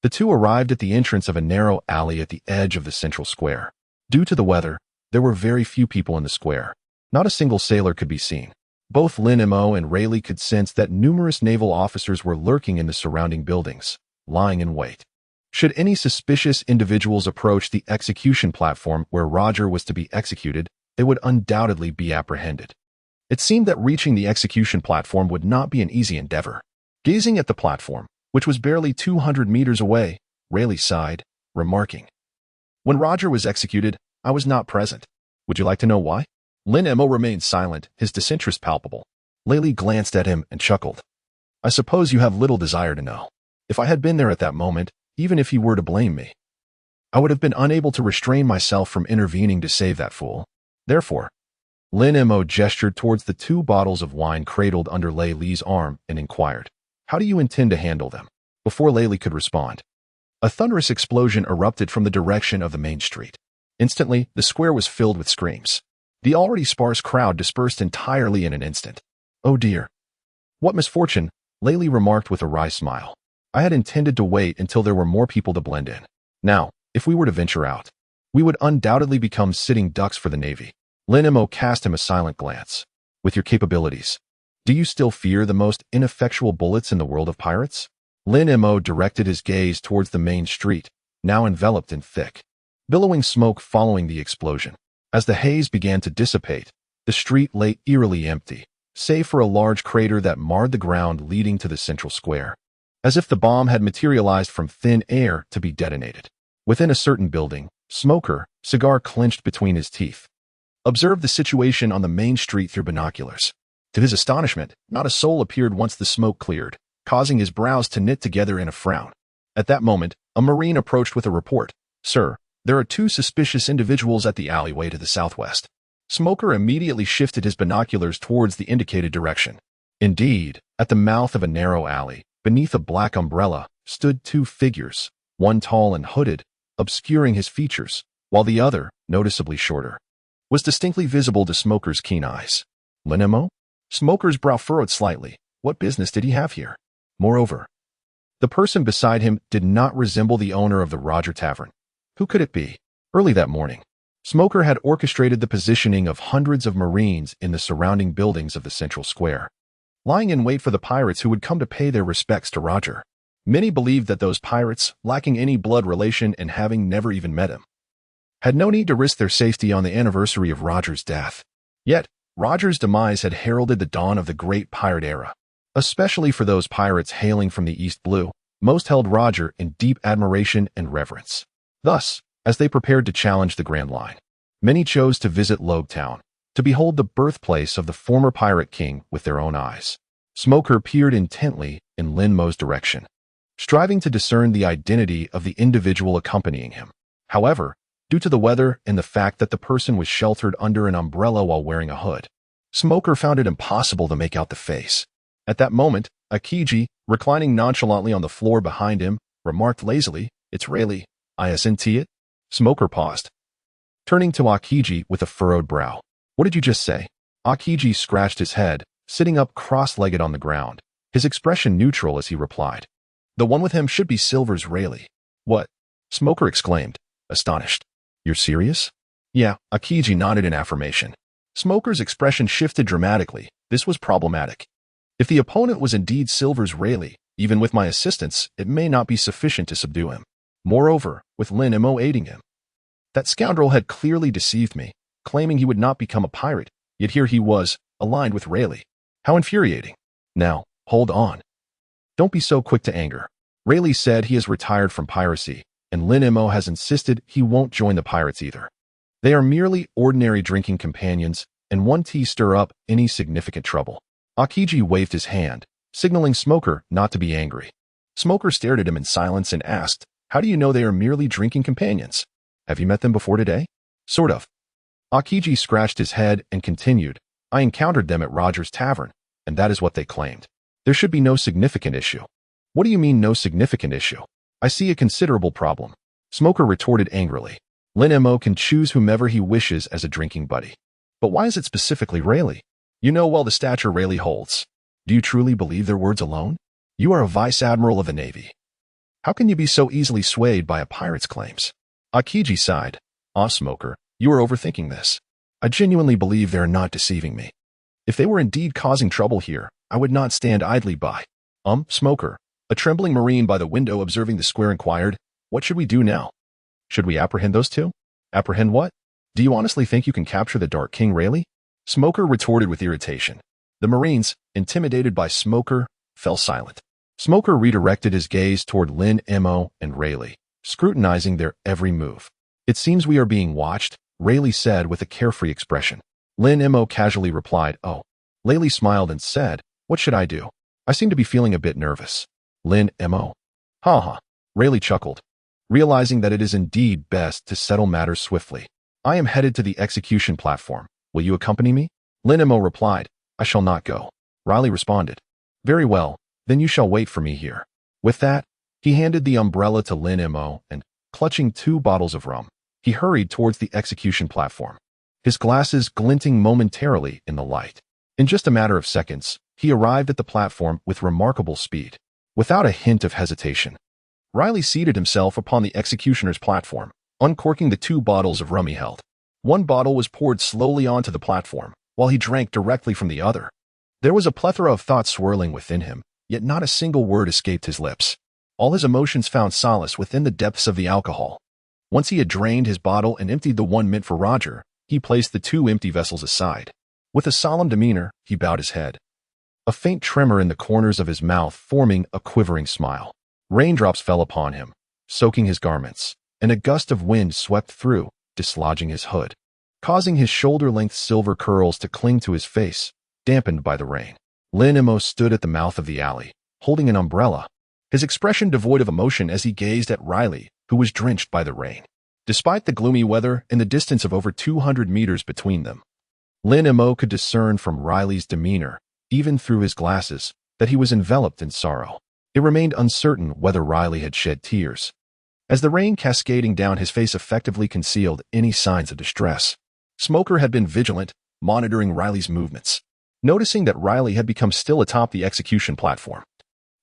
the two arrived at the entrance of a narrow alley at the edge of the central square. Due to the weather, there were very few people in the square. Not a single sailor could be seen. Both Lin Mo and Rayleigh could sense that numerous naval officers were lurking in the surrounding buildings, lying in wait. Should any suspicious individuals approach the execution platform where Roger was to be executed, they would undoubtedly be apprehended. It seemed that reaching the execution platform would not be an easy endeavor. Gazing at the platform, which was barely 200 meters away, Rayleigh sighed, remarking, When Roger was executed, I was not present. Would you like to know why? Lin Mo remained silent, his disinterest palpable. Rayleigh glanced at him and chuckled. I suppose you have little desire to know. If I had been there at that moment, even if he were to blame me, I would have been unable to restrain myself from intervening to save that fool. Therefore, Lin Mo gestured towards the 2 bottles of wine cradled under Rayleigh's arm and inquired, How do you intend to handle them? Before Rayleigh could respond, a thunderous explosion erupted from the direction of the main street. Instantly, the square was filled with screams. The already sparse crowd dispersed entirely in an instant. Oh dear. What misfortune, Rayleigh remarked with a wry smile. I had intended to wait until there were more people to blend in. Now, if we were to venture out, we would undoubtedly become sitting ducks for the Navy. Lin Mo cast him a silent glance. With your capabilities, do you still fear the most ineffectual bullets in the world of pirates? Lin Mo directed his gaze towards the main street, now enveloped in thick, billowing smoke following the explosion. As the haze began to dissipate, the street lay eerily empty, save for a large crater that marred the ground leading to the central square, as if the bomb had materialized from thin air to be detonated. Within a certain building, Smoker, cigar clenched between his teeth, observed the situation on the main street through binoculars. To his astonishment, not a soul appeared once the smoke cleared, causing his brows to knit together in a frown. At that moment, a Marine approached with a report. "Sir, there are 2 suspicious individuals at the alleyway to the southwest." Smoker immediately shifted his binoculars towards the indicated direction. Indeed, at the mouth of a narrow alley, beneath a black umbrella, stood 2 figures, one tall and hooded, obscuring his features, while the other, noticeably shorter, was distinctly visible to Smoker's keen eyes. Lin Mo? Smoker's brow furrowed slightly. What business did he have here? Moreover, the person beside him did not resemble the owner of the Roger Tavern. Who could it be? Early that morning, Smoker had orchestrated the positioning of hundreds of Marines in the surrounding buildings of the central square, lying in wait for the pirates who would come to pay their respects to Roger. Many believed that those pirates, lacking any blood relation and having never even met him, had no need to risk their safety on the anniversary of Roger's death. Yet, Roger's demise had heralded the dawn of the great pirate era. Especially for those pirates hailing from the East Blue, most held Roger in deep admiration and reverence. Thus, as they prepared to challenge the Grand Line, many chose to visit Roguetown, to behold the birthplace of the former pirate king with their own eyes. Smoker peered intently in Lin Mo's direction, striving to discern the identity of the individual accompanying him. However, due to the weather and the fact that the person was sheltered under an umbrella while wearing a hood, Smoker found it impossible to make out the face. At that moment, Akiji, reclining nonchalantly on the floor behind him, remarked lazily, "It's Rayleigh, isn't it?" Smoker paused, turning to Akiji with a furrowed brow. "What did you just say?" Akiji scratched his head, sitting up cross-legged on the ground, his expression neutral as he replied, "The one with him should be Silver's Rayleigh." "What?" Smoker exclaimed, astonished. "You're serious?" "Yeah," Akiji nodded in affirmation. Smoker's expression shifted dramatically. This was problematic. If the opponent was indeed Silver's Rayleigh, even with my assistance, it may not be sufficient to subdue him. Moreover, with Lin Mo aiding him, that scoundrel had clearly deceived me, claiming he would not become a pirate, yet here he was, aligned with Rayleigh. How infuriating. Now, hold on. Don't be so quick to anger. Rayleigh said he has retired from piracy, and Lin Mo has insisted he won't join the pirates either. They are merely ordinary drinking companions, and one tea stir up any significant trouble. Akiji waved his hand, signaling Smoker not to be angry. Smoker stared at him in silence and asked, "How do you know they are merely drinking companions? Have you met them before today?" "Sort of." Akiji scratched his head and continued, "I encountered them at Roger's Tavern, and that is what they claimed. There should be no significant issue." "What do you mean no significant issue?" "I see a considerable problem." Smoker retorted angrily. "Lin Mo can choose whomever he wishes as a drinking buddy. But why is it specifically Rayleigh? You know well the stature Rayleigh holds. Do you truly believe their words alone? You are a vice admiral of the Navy. How can you be so easily swayed by a pirate's claims?" Akiji sighed. Smoker, you are overthinking this. I genuinely believe they are not deceiving me. If they were indeed causing trouble here, I would not stand idly by. Smoker, a trembling Marine by the window observing the square inquired, "What should we do now? Should we apprehend those 2? "Apprehend what? Do you honestly think you can capture the Dark King Rayleigh?" Smoker retorted with irritation. The Marines, intimidated by Smoker, fell silent. Smoker redirected his gaze toward Lin Mo and Rayleigh, scrutinizing their every move. "It seems we are being watched," Rayleigh said with a carefree expression. Lin Mo casually replied, "Oh." Rayleigh smiled and said, "What should I do? I seem to be feeling a bit nervous." Lin Mo. "Ha." Rayleigh chuckled, realizing that it is indeed best to settle matters swiftly. "I am headed to the execution platform. Will you accompany me?" Lin Mo replied, "I shall not go." Rayleigh responded, "Very well, then you shall wait for me here." With that, he handed the umbrella to Lin Mo and, clutching 2 bottles of rum, he hurried towards the execution platform, his glasses glinting momentarily in the light. In just a matter of seconds, he arrived at the platform with remarkable speed. Without a hint of hesitation, Rayleigh seated himself upon the executioner's platform, uncorking the 2 bottles of rum he held. One bottle was poured slowly onto the platform, while he drank directly from the other. There was a plethora of thoughts swirling within him, yet not a single word escaped his lips. All his emotions found solace within the depths of the alcohol. Once he had drained his bottle and emptied the one meant for Roger, he placed the 2 empty vessels aside. With a solemn demeanor, he bowed his head, a faint tremor in the corners of his mouth forming a quivering smile. Raindrops fell upon him, soaking his garments, and a gust of wind swept through, dislodging his hood, causing his shoulder-length silver curls to cling to his face, dampened by the rain. Lin Mo stood at the mouth of the alley, holding an umbrella, his expression devoid of emotion as he gazed at Riley, who was drenched by the rain. Despite the gloomy weather and the distance of over 200 meters between them, Lin Mo could discern from Riley's demeanor, even through his glasses, that he was enveloped in sorrow. It remained uncertain whether Riley had shed tears, as the rain cascading down his face effectively concealed any signs of distress. Smoker had been vigilant, monitoring Riley's movements. Noticing that Riley had become still atop the execution platform,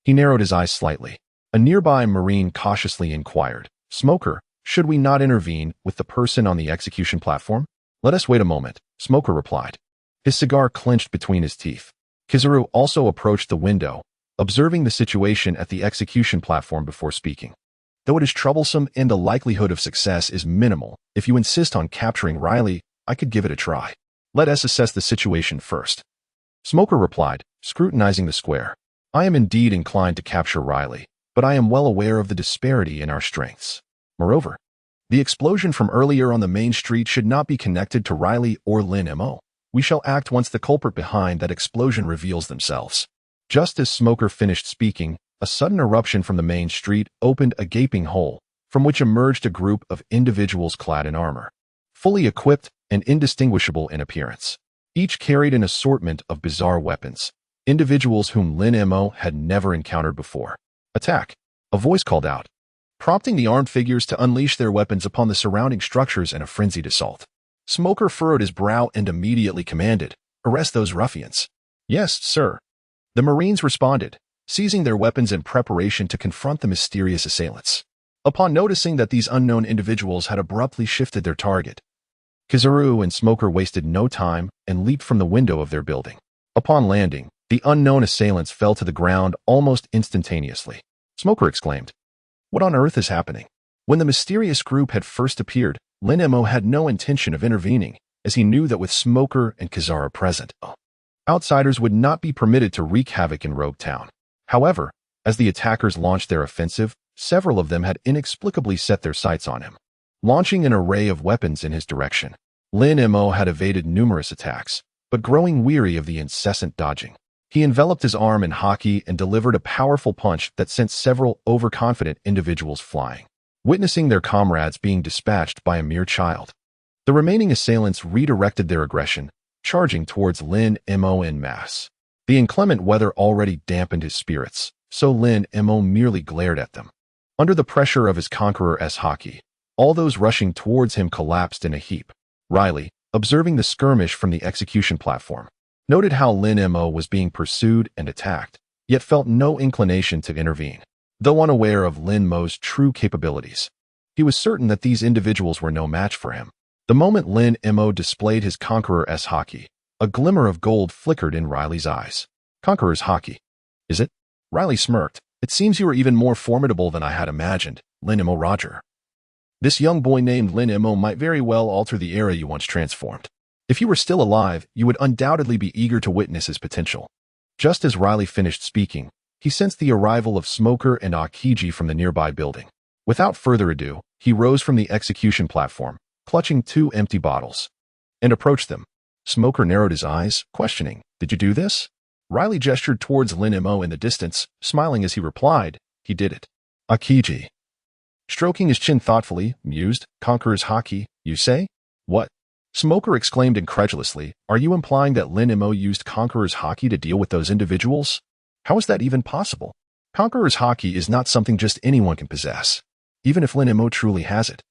he narrowed his eyes slightly. A nearby Marine cautiously inquired, "Smoker, should we not intervene with the person on the execution platform?" "Let us wait a moment," Smoker replied, his cigar clenched between his teeth. Kizaru also approached the window, observing the situation at the execution platform before speaking. "Though it is troublesome and the likelihood of success is minimal, if you insist on capturing Riley, I could give it a try. Let us assess the situation first." Smoker replied, scrutinizing the square. "I am indeed inclined to capture Riley, but I am well aware of the disparity in our strengths. Moreover, the explosion from earlier on the main street should not be connected to Riley or Lin Mo. We shall act once the culprit behind that explosion reveals themselves." Just as Smoker finished speaking, a sudden eruption from the main street opened a gaping hole, from which emerged a group of individuals clad in armor, fully equipped and indistinguishable in appearance. Each carried an assortment of bizarre weapons, individuals whom Lin Mo had never encountered before. "Attack!" a voice called out, prompting the armed figures to unleash their weapons upon the surrounding structures in a frenzied assault. Smoker furrowed his brow and immediately commanded, "Arrest those ruffians." "Yes, sir." The Marines responded, seizing their weapons in preparation to confront the mysterious assailants. Upon noticing that these unknown individuals had abruptly shifted their target, Kizaru and Smoker wasted no time and leaped from the window of their building. Upon landing, the unknown assailants fell to the ground almost instantaneously. Smoker exclaimed, "What on earth is happening?" When the mysterious group had first appeared, Lin Mo had no intention of intervening, as he knew that with Smoker and Kizaru present, outsiders would not be permitted to wreak havoc in Roguetown. However, as the attackers launched their offensive, several of them had inexplicably set their sights on him, launching an array of weapons in his direction. Lin Mo had evaded numerous attacks, but growing weary of the incessant dodging, he enveloped his arm in Haki and delivered a powerful punch that sent several overconfident individuals flying, witnessing their comrades being dispatched by a mere child. The remaining assailants redirected their aggression, charging towards Lin Mo en masse. The inclement weather already dampened his spirits, so Lin Mo merely glared at them. Under the pressure of his conqueror's Haki, all those rushing towards him collapsed in a heap. Riley, observing the skirmish from the execution platform, noted how Lin Mo was being pursued and attacked, yet felt no inclination to intervene. Though unaware of Lin Mo's true capabilities, he was certain that these individuals were no match for him. The moment Lin Mo displayed his conqueror's Haki, a glimmer of gold flickered in Riley's eyes. "Conqueror's Haki, is it?" Riley smirked. "It seems you are even more formidable than I had imagined, Lin Mo Roger. This young boy named Lin Mo might very well alter the era you once transformed. If you were still alive, you would undoubtedly be eager to witness his potential." Just as Riley finished speaking, he sensed the arrival of Smoker and Akiji from the nearby building. Without further ado, he rose from the execution platform, clutching 2 empty bottles, and approached them. Smoker narrowed his eyes, questioning, "Did you do this?" Riley gestured towards Lin Mo in the distance, smiling as he replied, "He did it." Akiji, stroking his chin thoughtfully, mused, "Conqueror's Haki, you say?" "What?" Smoker exclaimed incredulously, "Are you implying that Lin Mo used Conqueror's Haki to deal with those individuals? How is that even possible? Conqueror's Haki is not something just anyone can possess, even if Lin Mo truly has it.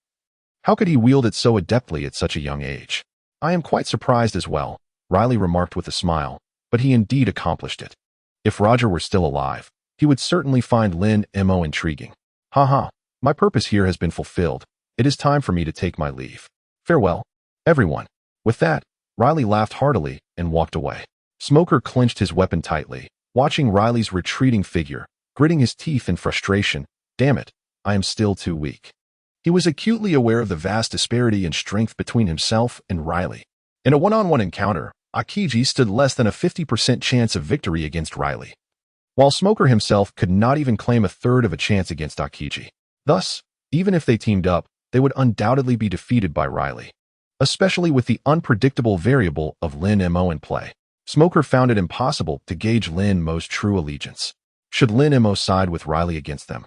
How could he wield it so adeptly at such a young age?" "I am quite surprised as well," Riley remarked with a smile, "but he indeed accomplished it. If Roger were still alive, he would certainly find Lin Mo intriguing. Haha, my purpose here has been fulfilled. It is time for me to take my leave. Farewell, everyone." With that, Riley laughed heartily and walked away. Smoker clenched his weapon tightly, watching Riley's retreating figure, gritting his teeth in frustration. "Damn it, I am still too weak." He was acutely aware of the vast disparity in strength between himself and Riley. In a one-on-one encounter, Akiji stood less than a 50% chance of victory against Riley, while Smoker himself could not even claim a third of a chance against Akiji. Thus, even if they teamed up, they would undoubtedly be defeated by Riley, especially with the unpredictable variable of Lin Mo in play. Smoker found it impossible to gauge Lin Mo's true allegiance. Should Lin Mo side with Riley against them,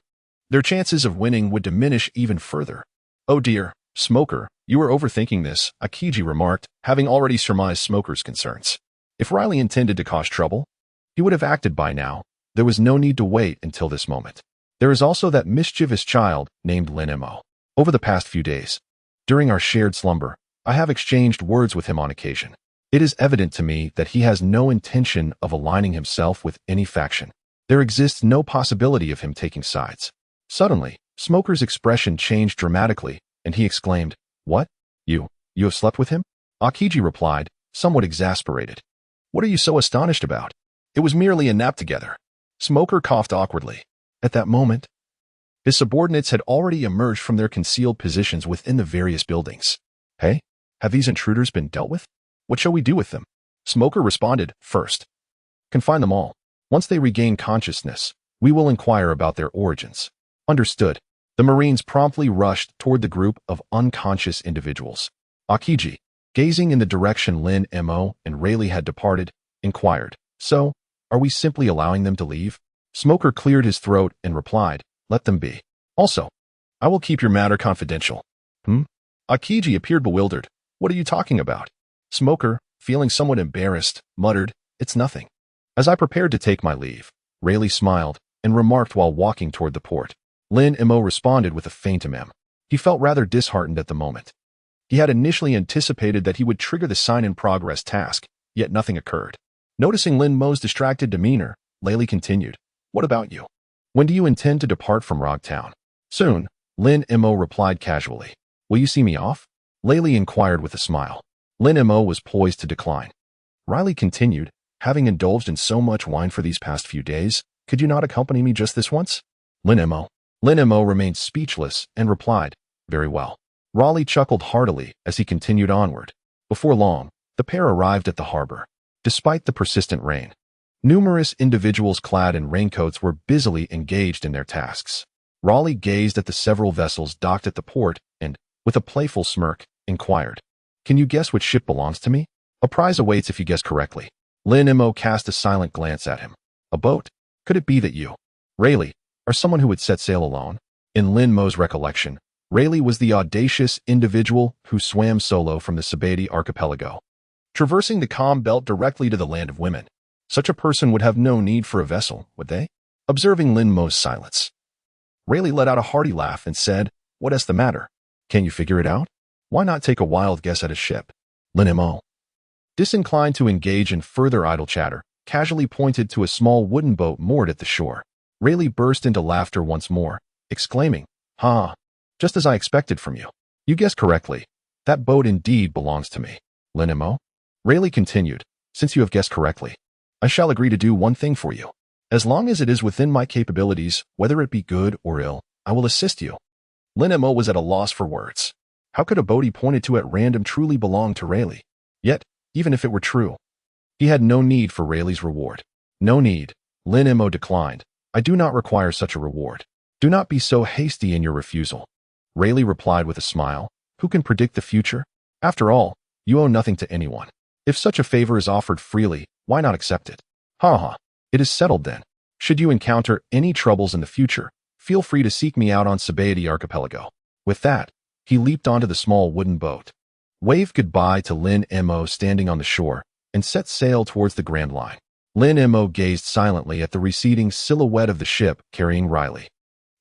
their chances of winning would diminish even further. "Oh dear, Smoker, you are overthinking this," Akiji remarked, having already surmised Smoker's concerns. If Riley intended to cause trouble, he would have acted by now. There was no need to wait until this moment. There is also that mischievous child named Lin Mo. Over the past few days, during our shared slumber, I have exchanged words with him on occasion. It is evident to me that he has no intention of aligning himself with any faction. There exists no possibility of him taking sides. Suddenly, Smoker's expression changed dramatically, and he exclaimed, "What? You have slept with him?" Akiji replied, somewhat exasperated. "What are you so astonished about? It was merely a nap together." Smoker coughed awkwardly. At that moment, his subordinates had already emerged from their concealed positions within the various buildings. "Hey, have these intruders been dealt with? What shall we do with them?" Smoker responded, "First, confine them all. Once they regain consciousness, we will inquire about their origins." Understood. The Marines promptly rushed toward the group of unconscious individuals. Akiji, gazing in the direction Lin Mo and Rayleigh had departed, inquired, "So, are we simply allowing them to leave?" Smoker cleared his throat and replied, "Let them be. Also, I will keep your matter confidential." Akiji appeared bewildered. "What are you talking about?" Smoker, feeling somewhat embarrassed, muttered, "It's nothing." As I prepared to take my leave, Rayleigh smiled and remarked while walking toward the port. Lin Mo responded with a faint He felt rather disheartened at the moment. He had initially anticipated that he would trigger the sign-in-progress task, yet nothing occurred. Noticing Lin Mo's distracted demeanor, Rayleigh continued, "What about you? When do you intend to depart from Roguetown?" "Soon," Lin Mo replied casually. "Will you see me off?" Rayleigh inquired with a smile. Lin Mo was poised to decline. Riley continued, "Having indulged in so much wine for these past few days, could you not accompany me just this once?" Lin Mo remained speechless and replied, "Very well." Raleigh chuckled heartily as he continued onward. Before long, the pair arrived at the harbor. Despite the persistent rain, numerous individuals clad in raincoats were busily engaged in their tasks. Raleigh gazed at the several vessels docked at the port and, with a playful smirk, inquired, "Can you guess which ship belongs to me? A prize awaits if you guess correctly." Lin Mo cast a silent glance at him. "A boat? Could it be that you, Rayleigh, are someone who would set sail alone?" In Lin Mo's recollection, Rayleigh was the audacious individual who swam solo from the Sabaody Archipelago, traversing the calm belt directly to the land of women. Such a person would have no need for a vessel, would they? Observing Lin Mo's silence, Rayleigh let out a hearty laugh and said, "What is the matter? Can you figure it out? Why not take a wild guess at a ship?" Lin Mo, disinclined to engage in further idle chatter, casually pointed to a small wooden boat moored at the shore. Rayleigh burst into laughter once more, exclaiming, "Ha! Just as I expected from you. You guessed correctly. That boat indeed belongs to me." Lin Mo, Rayleigh continued, "Since you have guessed correctly, I shall agree to do one thing for you. As long as it is within my capabilities, whether it be good or ill, I will assist you." Lin Mo was at a loss for words. How could a boat he pointed to at random truly belong to Rayleigh? Yet, even if it were true, he had no need for Rayleigh's reward. "No need," Lin Mo declined. "I do not require such a reward. Do not be so hasty in your refusal." Rayleigh replied with a smile, "Who can predict the future? After all, you owe nothing to anyone. If such a favor is offered freely, why not accept it?" "Ha ha. It is settled then. Should you encounter any troubles in the future, feel free to seek me out on Sabaody Archipelago." With that, he leaped onto the small wooden boat, waved goodbye to Lin Mo standing on the shore, and set sail towards the Grand Line. Lin Mo gazed silently at the receding silhouette of the ship carrying Riley.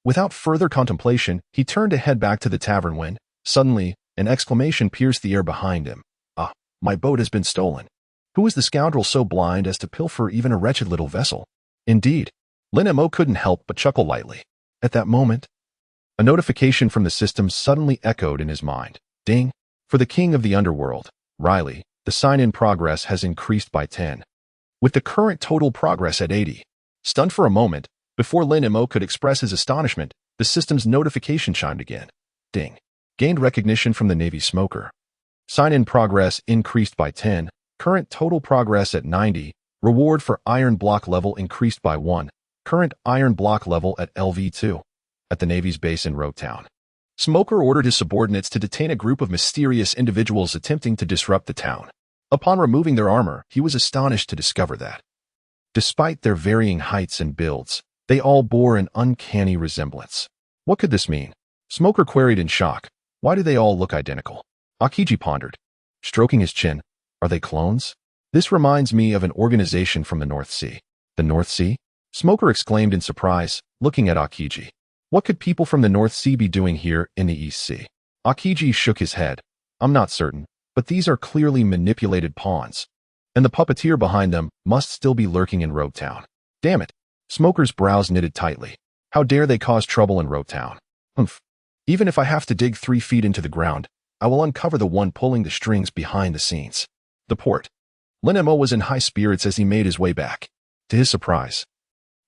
Without further contemplation, he turned to head back to the tavern when, suddenly, an exclamation pierced the air behind him. "Ah, my boat has been stolen. Who is the scoundrel so blind as to pilfer even a wretched little vessel?" Indeed, Lin Mo couldn't help but chuckle lightly. At that moment, a notification from the system suddenly echoed in his mind. Ding! For the king of the underworld, Riley, the sign-in progress has increased by 10. With the current total progress at 80. Stunned for a moment, before Lin Mo could express his astonishment, the system's notification chimed again. Ding. Gained recognition from the Navy smoker. Sign-in progress increased by 10. Current total progress at 90. Reward for iron block level increased by 1. Current iron block level at LV2. At the Navy's base in Roguetown. Smoker ordered his subordinates to detain a group of mysterious individuals attempting to disrupt the town. Upon removing their armor, he was astonished to discover that, despite their varying heights and builds, they all bore an uncanny resemblance. What could this mean? Smoker queried in shock. Why do they all look identical? Aokiji pondered, stroking his chin. Are they clones? This reminds me of an organization from the North Sea. The North Sea? Smoker exclaimed in surprise, looking at Aokiji. What could people from the North Sea be doing here in the East Sea? Aokiji shook his head. I'm not certain, but these are clearly manipulated pawns. And the puppeteer behind them must still be lurking in Roguetown. Damn it. Smoker's brows knitted tightly. How dare they cause trouble in Roguetown? Humph. Even if I have to dig 3 feet into the ground, I will uncover the one pulling the strings behind the scenes. The port. Lin Mo was in high spirits as he made his way back. To his surprise,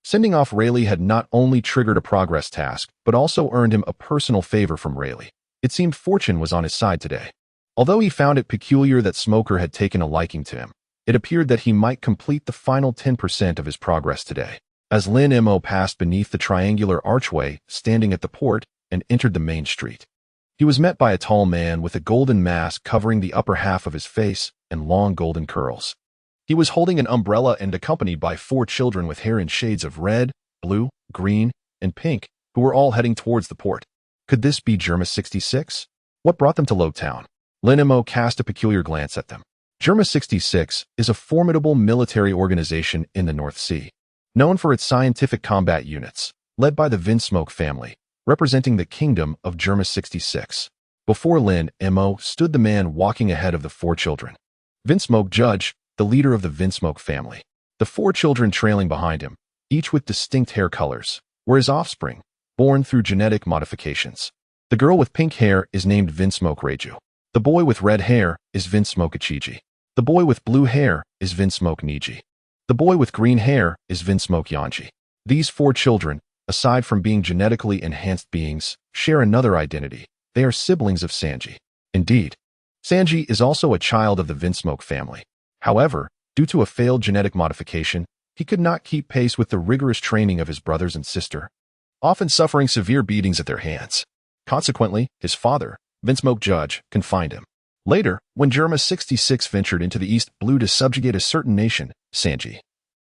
sending off Rayleigh had not only triggered a progress task, but also earned him a personal favor from Rayleigh. It seemed fortune was on his side today. Although he found it peculiar that Smoker had taken a liking to him, it appeared that he might complete the final 10% of his progress today. As Lin Mo passed beneath the triangular archway standing at the port and entered the main street, he was met by a tall man with a golden mask covering the upper half of his face and long golden curls. He was holding an umbrella and accompanied by 4 children with hair in shades of red, blue, green, and pink, who were all heading towards the port. Could this be Germa 66? What brought them to Roguetown? Lin Mo cast a peculiar glance at them. Germa 66 is a formidable military organization in the North Sea, known for its scientific combat units, led by the Vinsmoke family, representing the kingdom of Germa 66. Before Lin Mo stood the man walking ahead of the 4 children. Vinsmoke Judge, the leader of the Vinsmoke family. The 4 children trailing behind him, each with distinct hair colors, were his offspring, born through genetic modifications. The girl with pink hair is named Vinsmoke Reiju. The boy with red hair is Vinsmoke Ichiji. The boy with blue hair is Vinsmoke Niji. The boy with green hair is Vinsmoke Yanji. These 4 children, aside from being genetically enhanced beings, share another identity. They are siblings of Sanji. Indeed, Sanji is also a child of the Vinsmoke family. However, due to a failed genetic modification, he could not keep pace with the rigorous training of his brothers and sister, often suffering severe beatings at their hands. Consequently, his father, Vinsmoke Judge, confined him. Later, when Germa 66 ventured into the East Blue to subjugate a certain nation, Sanji,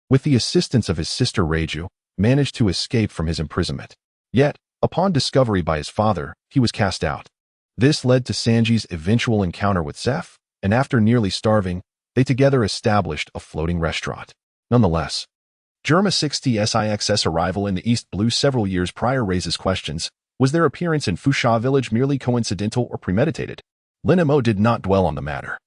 with the assistance of his sister Reiju, managed to escape from his imprisonment. Yet, upon discovery by his father, he was cast out. This led to Sanji's eventual encounter with Zeph, and after nearly starving, they together established a floating restaurant. Nonetheless, Germa 66's arrival in the East Blue several years prior raises questions. Was their appearance in Fusha village merely coincidental or premeditated? Lin Mo did not dwell on the matter.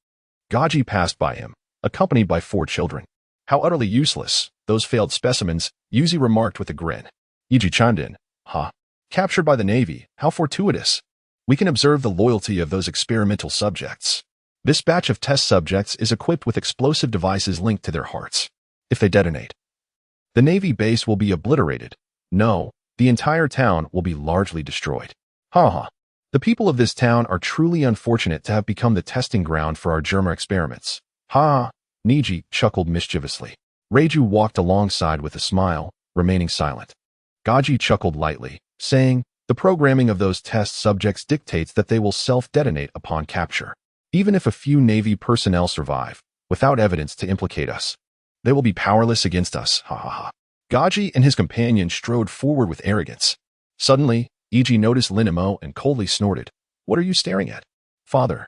Gaji passed by him, accompanied by 4 children. How utterly useless, those failed specimens, Yuzi remarked with a grin. Iji chimed in. Ha. Captured by the Navy, how fortuitous. We can observe the loyalty of those experimental subjects. This batch of test subjects is equipped with explosive devices linked to their hearts. If they detonate, the Navy base will be obliterated. No, the entire town will be largely destroyed. Ha ha. The people of this town are truly unfortunate to have become the testing ground for our Germa experiments. Ha ha. Niji chuckled mischievously. Reiju walked alongside with a smile, remaining silent. Gaji chuckled lightly, saying, the programming of those test subjects dictates that they will self-detonate upon capture. Even if a few Navy personnel survive, without evidence to implicate us, they will be powerless against us, ha ha ha. Gaji and his companion strode forward with arrogance. Suddenly, Iji noticed Lin Mo and coldly snorted. What are you staring at? Father.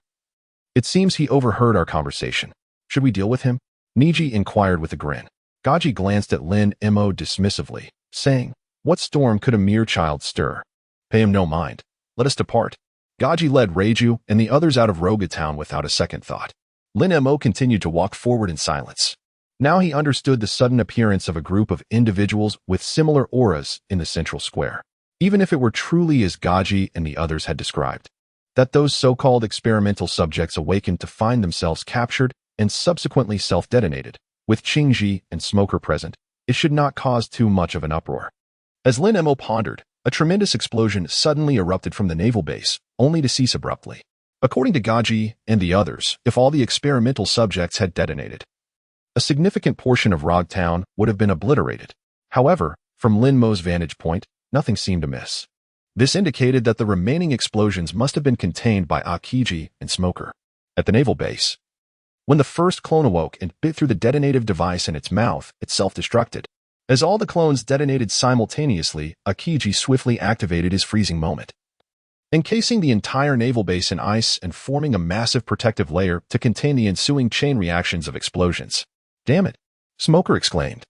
It seems he overheard our conversation. Should we deal with him? Niji inquired with a grin. Gaji glanced at Lin Mo dismissively, saying, what storm could a mere child stir? Pay him no mind. Let us depart. Gaji led Reiju and the others out of Roguetown without a second thought. Lin Mo continued to walk forward in silence. Now he understood the sudden appearance of a group of individuals with similar auras in the central square. Even if it were truly as Gaji and the others had described, that those so-called experimental subjects awakened to find themselves captured and subsequently self-detonated, with Qingji and Smoker present, it should not cause too much of an uproar. As Lin Mo pondered, a tremendous explosion suddenly erupted from the naval base, only to cease abruptly. According to Gaji and the others, if all the experimental subjects had detonated, a significant portion of Roguetown would have been obliterated. However, from Lin Mo's vantage point, nothing seemed amiss. This indicated that the remaining explosions must have been contained by Akiji and Smoker. At the naval base, when the first clone awoke and bit through the detonative device in its mouth, it self-destructed. As all the clones detonated simultaneously, Akiji swiftly activated his freezing moment, encasing the entire naval base in ice and forming a massive protective layer to contain the ensuing chain reactions of explosions. "Damn it!" Smoker exclaimed,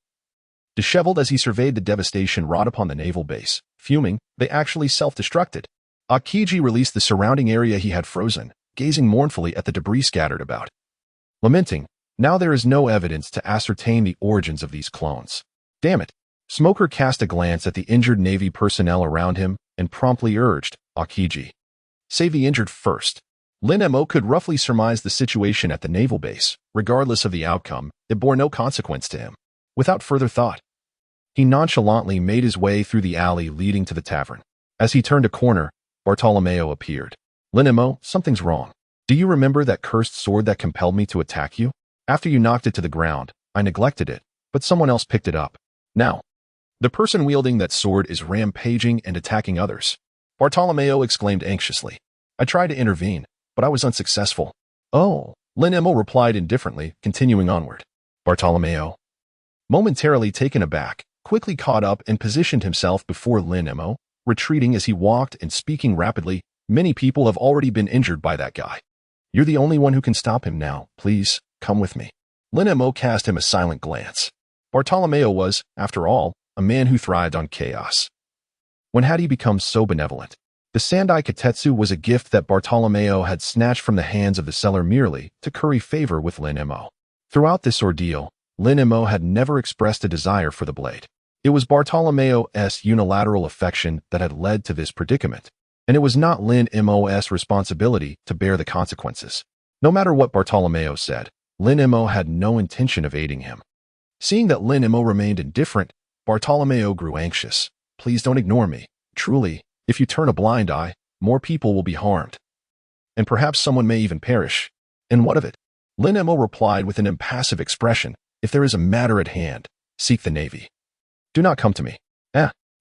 disheveled as he surveyed the devastation wrought upon the naval base. Fuming, they actually self-destructed. Akiji released the surrounding area he had frozen, gazing mournfully at the debris scattered about. Lamenting, now there is no evidence to ascertain the origins of these clones. Damn it! Smoker cast a glance at the injured Navy personnel around him and promptly urged, Akiji, save the injured first. Lin Mo could roughly surmise the situation at the naval base. Regardless of the outcome, it bore no consequence to him. Without further thought, he nonchalantly made his way through the alley leading to the tavern. As he turned a corner, Bartolomeo appeared. Lin Mo, something's wrong. Do you remember that cursed sword that compelled me to attack you? After you knocked it to the ground, I neglected it, but someone else picked it up. Now, the person wielding that sword is rampaging and attacking others. Bartolomeo exclaimed anxiously. I tried to intervene, but I was unsuccessful. Oh, Lin Mo replied indifferently, continuing onward. Bartolomeo, momentarily taken aback, quickly caught up and positioned himself before Lin Mo, retreating as he walked and speaking rapidly. Many people have already been injured by that guy. You're the only one who can stop him now. Please, come with me. Lin Mo cast him a silent glance. Bartolomeo was, after all, a man who thrived on chaos. When had he become so benevolent? The Sandai Katetsu was a gift that Bartolomeo had snatched from the hands of the seller merely to curry favor with Lin Mo. Throughout this ordeal, Lin Mo had never expressed a desire for the blade. It was Bartolomeo's unilateral affection that had led to this predicament, and it was not Lin Mo's responsibility to bear the consequences. No matter what Bartolomeo said, Lin Mo had no intention of aiding him. Seeing that Lin Mo remained indifferent, Bartolomeo grew anxious. Please don't ignore me. Truly, if you turn a blind eye, more people will be harmed. And perhaps someone may even perish. And what of it? Lin Mo replied with an impassive expression. If there is a matter at hand, seek the Navy. Do not come to me.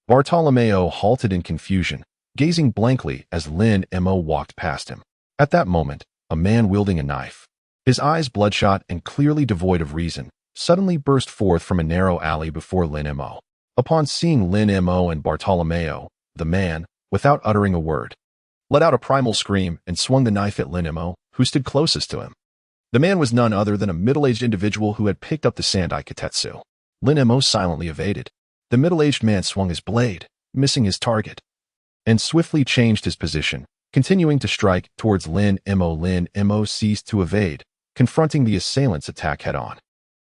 Bartolomeo halted in confusion, gazing blankly as Lin Mo walked past him. At that moment, a man wielding a knife, his eyes bloodshot and clearly devoid of reason, suddenly burst forth from a narrow alley before Lin Mo. Upon seeing Lin Mo and Bartolomeo, the man, without uttering a word, let out a primal scream and swung the knife at Lin Mo, who stood closest to him. The man was none other than a middle-aged individual who had picked up the Sandai Katetsu. Lin Mo silently evaded. The middle-aged man swung his blade, missing his target, and swiftly changed his position, continuing to strike towards Lin Mo. Lin Mo ceased to evade, confronting the assailant's attack head-on.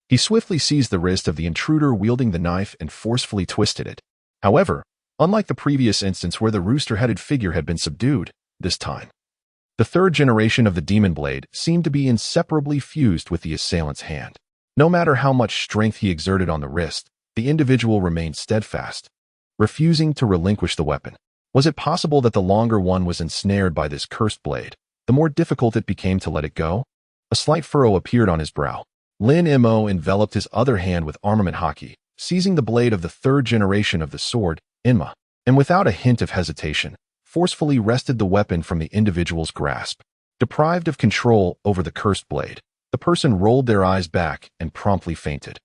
He swiftly seized the wrist of the intruder wielding the knife and forcefully twisted it. However, unlike the previous instance where the rooster-headed figure had been subdued, this time, the third generation of the demon blade seemed to be inseparably fused with the assailant's hand. No matter how much strength he exerted on the wrist, the individual remained steadfast, refusing to relinquish the weapon. Was it possible that the longer one was ensnared by this cursed blade? The more difficult it became to let it go? A slight furrow appeared on his brow. Lin Mo enveloped his other hand with armament Haki, seizing the blade of the third generation of the sword, Inma, and without a hint of hesitation, forcefully wrested the weapon from the individual's grasp. Deprived of control over the cursed blade, the person rolled their eyes back and promptly fainted.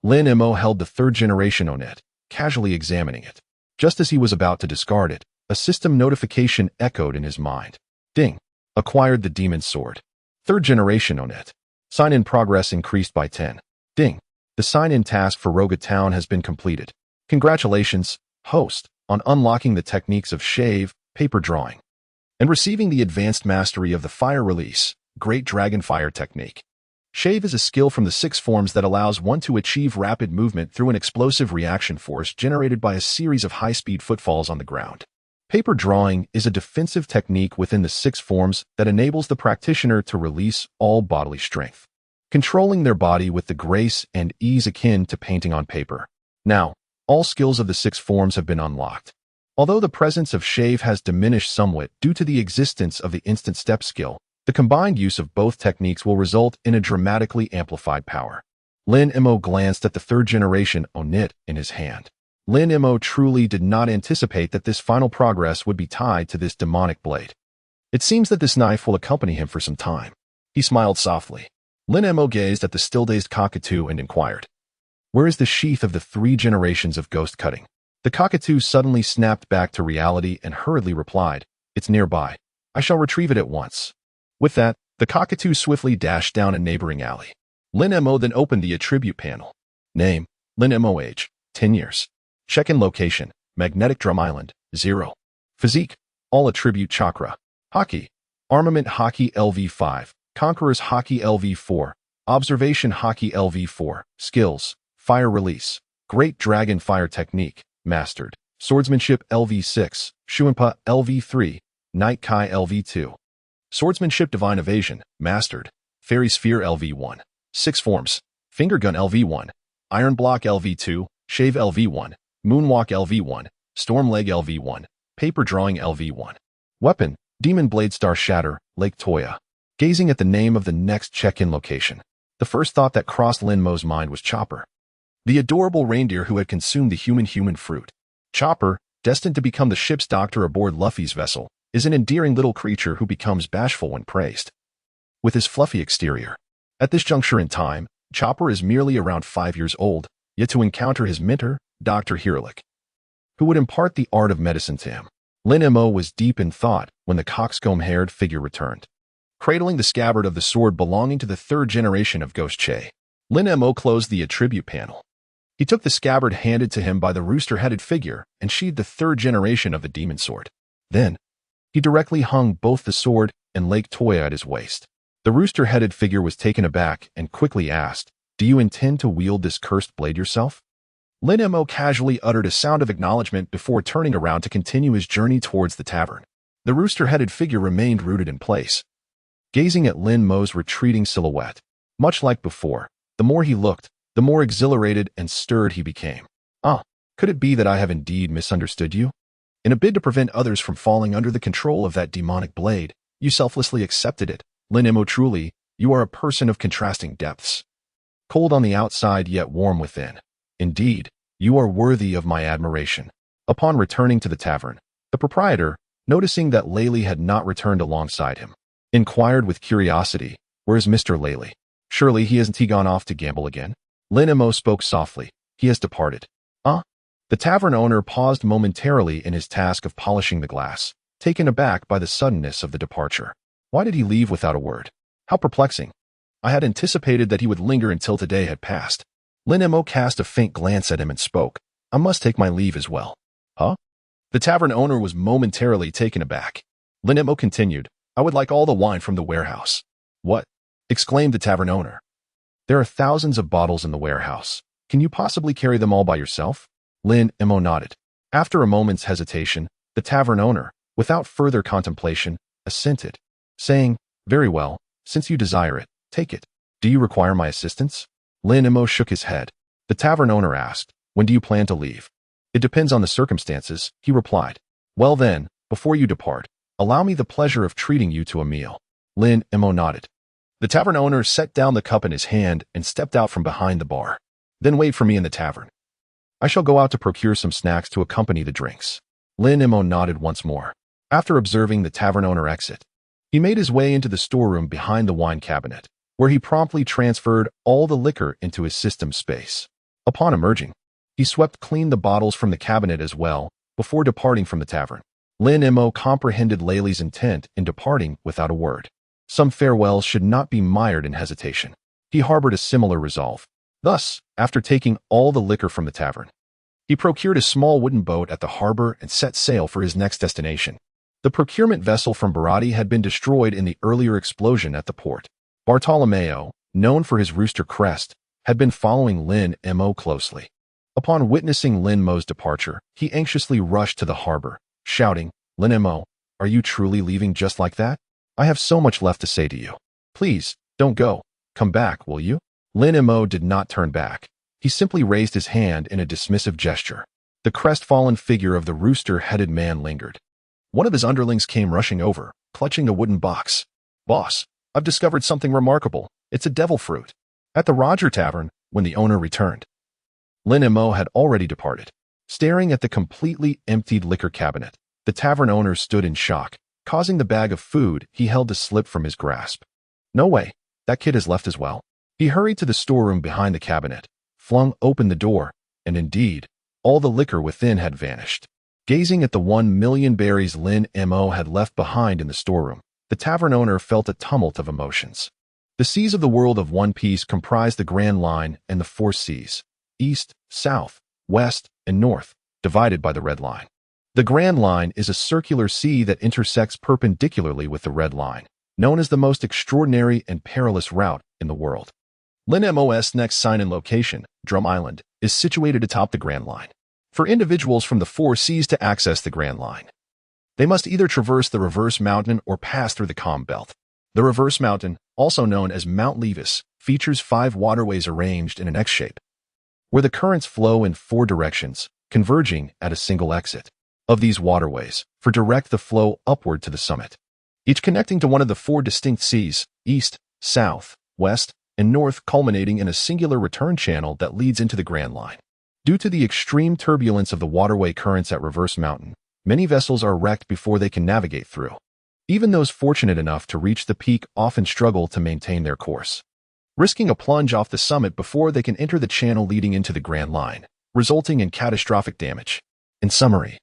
Lin Mo held the third generation Onet, casually examining it. Just as he was about to discard it, a system notification echoed in his mind. Ding. Acquired the demon sword. Third generation Onet. Sign-in progress increased by 10. Ding. The sign-in task for Roguetown has been completed. Congratulations, host, on unlocking the techniques of shave, paper drawing, and receiving the advanced mastery of the fire release, Great Dragon Fire technique. Shave is a skill from the 6 forms that allows one to achieve rapid movement through an explosive reaction force generated by a series of high-speed footfalls on the ground. Paper drawing is a defensive technique within the 6 forms that enables the practitioner to release all bodily strength, controlling their body with the grace and ease akin to painting on paper. Now, all skills of the 6 forms have been unlocked. Although the presence of shave has diminished somewhat due to the existence of the instant step skill, The combined use of both techniques will result in a dramatically amplified power. Lin Mo glanced at the third-generation Onit in his hand. Lin Mo truly did not anticipate that this final progress would be tied to this demonic blade. It seems that this knife will accompany him for some time. He smiled softly. Lin Mo gazed at the still-dazed cockatoo and inquired, "Where is the sheath of the 3 generations of ghost cutting?" The cockatoo suddenly snapped back to reality and hurriedly replied, "It's nearby. I shall retrieve it at once." With that, the cockatoo swiftly dashed down a neighboring alley. Lin Mo then opened the attribute panel. Name, Lin Mo. Age, 10 years. Check-in location, Magnetic Drum Island, 0. Physique, all attribute chakra. Haki, armament Haki LV5, Conqueror's Haki LV4, observation Haki LV4, skills, fire release, Great Dragon Fire Technique, mastered, Swordsmanship LV6, Shunpo LV3, Night Kai LV2, Swordsmanship Divine Evasion, mastered, Fairy Sphere LV1, 6 forms, Finger Gun LV1, Iron Block LV2, Shave LV1, Moonwalk LV1, Storm Leg LV1, Paper Drawing LV1. Weapon, Demon Blade Star Shatter, Lake Toya. Gazing at the name of the next check-in location, the first thought that crossed Lin Mo's mind was Chopper, the adorable reindeer who had consumed the human fruit. Chopper, destined to become the ship's doctor aboard Luffy's vessel, is an endearing little creature who becomes bashful when praised. With his fluffy exterior. At this juncture in time, Chopper is merely around 5 years old, yet to encounter his mentor, Dr. Hiralik, who would impart the art of medicine to him. Lin Mo was deep in thought when the coxcomb-haired figure returned, cradling the scabbard of the sword belonging to the 3rd generation of Ghost Che. Lin Mo closed the attribute panel. He took the scabbard handed to him by the rooster-headed figure and sheathed the 3rd generation of the demon sword. Then, he directly hung both the sword and Lake Toya at his waist. The rooster-headed figure was taken aback and quickly asked, "Do you intend to wield this cursed blade yourself?" Lin Mo casually uttered a sound of acknowledgement before turning around to continue his journey towards the tavern. The rooster-headed figure remained rooted in place, gazing at Lin Mo's retreating silhouette. Much like before, the more he looked, the more exhilarated and stirred he became. "Ah, could it be that I have indeed misunderstood you? In a bid to prevent others from falling under the control of that demonic blade, you selflessly accepted it. Lin Mo, truly, you are a person of contrasting depths. Cold on the outside yet warm within. Indeed, you are worthy of my admiration." Upon returning to the tavern, the proprietor, noticing that Laylee had not returned alongside him, inquired with curiosity, "Where's Mr. Laylee? Surely hasn't he gone off to gamble again?" Lin Mo spoke softly, "He has departed." "Ah?" The tavern owner paused momentarily in his task of polishing the glass, taken aback by the suddenness of the departure. Why did he leave without a word? How perplexing. I had anticipated that he would linger until today had passed. Lin Mo cast a faint glance at him and spoke, "I must take my leave as well." "Huh?" The tavern owner was momentarily taken aback. Lin Mo continued, "I would like all the wine from the warehouse." "What?" exclaimed the tavern owner. "There are thousands of bottles in the warehouse. Can you possibly carry them all by yourself?" Lin Mo nodded. After a moment's hesitation, the tavern owner, without further contemplation, assented, saying, "Very well, since you desire it, take it. Do you require my assistance?" Lin Mo shook his head. The tavern owner asked, "When do you plan to leave?" "It depends on the circumstances," he replied. "Well then, before you depart, allow me the pleasure of treating you to a meal." Lin Mo nodded. The tavern owner set down the cup in his hand and stepped out from behind the bar. "Then wait for me in the tavern. I shall go out to procure some snacks to accompany the drinks." Lin Mo nodded once more. After observing the tavern owner exit, he made his way into the storeroom behind the wine cabinet, where he promptly transferred all the liquor into his system space. Upon emerging, he swept clean the bottles from the cabinet as well, before departing from the tavern. Lin Mo comprehended Laylee's intent in departing without a word. Some farewells should not be mired in hesitation. He harbored a similar resolve. Thus, after taking all the liquor from the tavern, he procured a small wooden boat at the harbor and set sail for his next destination. The procurement vessel from Baratie had been destroyed in the earlier explosion at the port. Bartolomeo, known for his rooster crest, had been following Lin Mo closely. Upon witnessing Lin Mo's departure, he anxiously rushed to the harbor, shouting, "Lin Mo, are you truly leaving just like that? I have so much left to say to you. Please, don't go. Come back, will you?" Lin Mo did not turn back. He simply raised his hand in a dismissive gesture. The crestfallen figure of the rooster-headed man lingered. One of his underlings came rushing over, clutching a wooden box. "Boss, I've discovered something remarkable. It's a devil fruit." At the Roger Tavern, when the owner returned, Lin Mo had already departed. Staring at the completely emptied liquor cabinet, the tavern owner stood in shock, causing the bag of food he held to slip from his grasp. "No way, that kid has left as well." He hurried to the storeroom behind the cabinet, flung open the door, and indeed, all the liquor within had vanished. Gazing at the 1,000,000 berries Lin Mo had left behind in the storeroom, the tavern owner felt a tumult of emotions. The seas of the world of One Piece comprise the Grand Line and the four seas, east, south, west, and north, divided by the Red Line. The Grand Line is a circular sea that intersects perpendicularly with the Red Line, known as the most extraordinary and perilous route in the world. Lin Mo's next sign-in location, Drum Island, is situated atop the Grand Line. For individuals from the four seas to access the Grand Line, they must either traverse the Reverse Mountain or pass through the Calm Belt. The Reverse Mountain, also known as Mount Levis, features 5 waterways arranged in an X shape, where the currents flow in 4 directions, converging at a single exit of these waterways for direct the flow upward to the summit, each connecting to one of the 4 distinct seas, east, south, west, and north, culminating in a singular return channel that leads into the Grand Line. Due to the extreme turbulence of the waterway currents at Reverse Mountain, many vessels are wrecked before they can navigate through. Even those fortunate enough to reach the peak often struggle to maintain their course, risking a plunge off the summit before they can enter the channel leading into the Grand Line, resulting in catastrophic damage. In summary,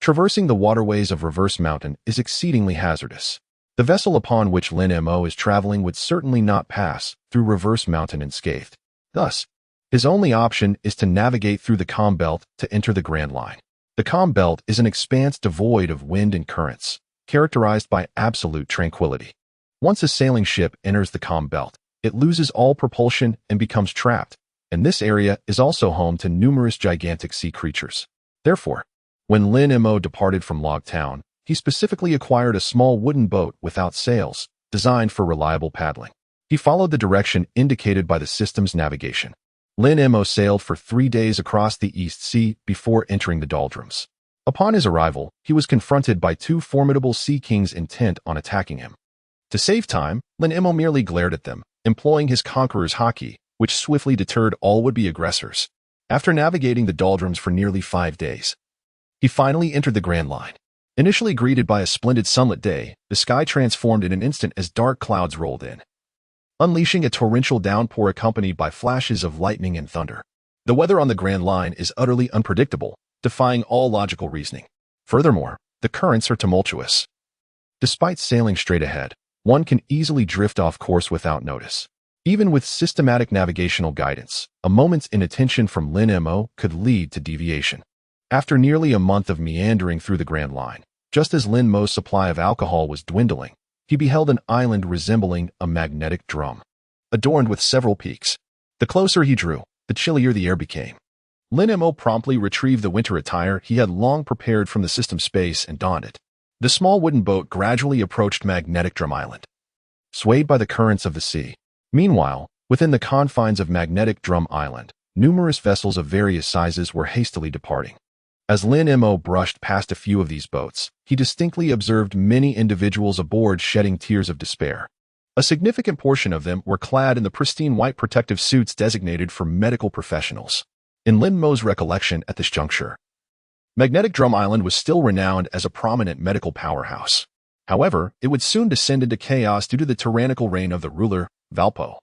traversing the waterways of Reverse Mountain is exceedingly hazardous. The vessel upon which Lin Mo is traveling would certainly not pass through Reverse Mountain unscathed. Thus, his only option is to navigate through the Calm Belt to enter the Grand Line. The Calm Belt is an expanse devoid of wind and currents, characterized by absolute tranquility. Once a sailing ship enters the Calm Belt, it loses all propulsion and becomes trapped, and this area is also home to numerous gigantic sea creatures. Therefore, when Lin Mo departed from Log Town, he specifically acquired a small wooden boat without sails, designed for reliable paddling. He followed the direction indicated by the system's navigation. Lin Mo sailed for 3 days across the East Sea before entering the doldrums. Upon his arrival, he was confronted by 2 formidable sea kings intent on attacking him. To save time, Lin Mo merely glared at them, employing his conqueror's Haki, which swiftly deterred all would-be aggressors. After navigating the doldrums for nearly 5 days, he finally entered the Grand Line. Initially greeted by a splendid sunlit day, the sky transformed in an instant as dark clouds rolled in, unleashing a torrential downpour accompanied by flashes of lightning and thunder. The weather on the Grand Line is utterly unpredictable, defying all logical reasoning. Furthermore, the currents are tumultuous. Despite sailing straight ahead, one can easily drift off course without notice. Even with systematic navigational guidance, a moment's inattention from Lin Mo could lead to deviation. After nearly a month of meandering through the Grand Line, just as Lin Mo's supply of alcohol was dwindling, he beheld an island resembling a magnetic drum, adorned with several peaks. The closer he drew, the chillier the air became. Lin Mo promptly retrieved the winter attire he had long prepared from the system space and donned it. The small wooden boat gradually approached Magnetic Drum Island, swayed by the currents of the sea. Meanwhile, within the confines of Magnetic Drum Island, numerous vessels of various sizes were hastily departing. As Lin Mo brushed past a few of these boats, he distinctly observed many individuals aboard shedding tears of despair. A significant portion of them were clad in the pristine white protective suits designated for medical professionals. In Lin Mo's recollection at this juncture, Magnetic Drum Island was still renowned as a prominent medical powerhouse. However, it would soon descend into chaos due to the tyrannical reign of the ruler, Valpo,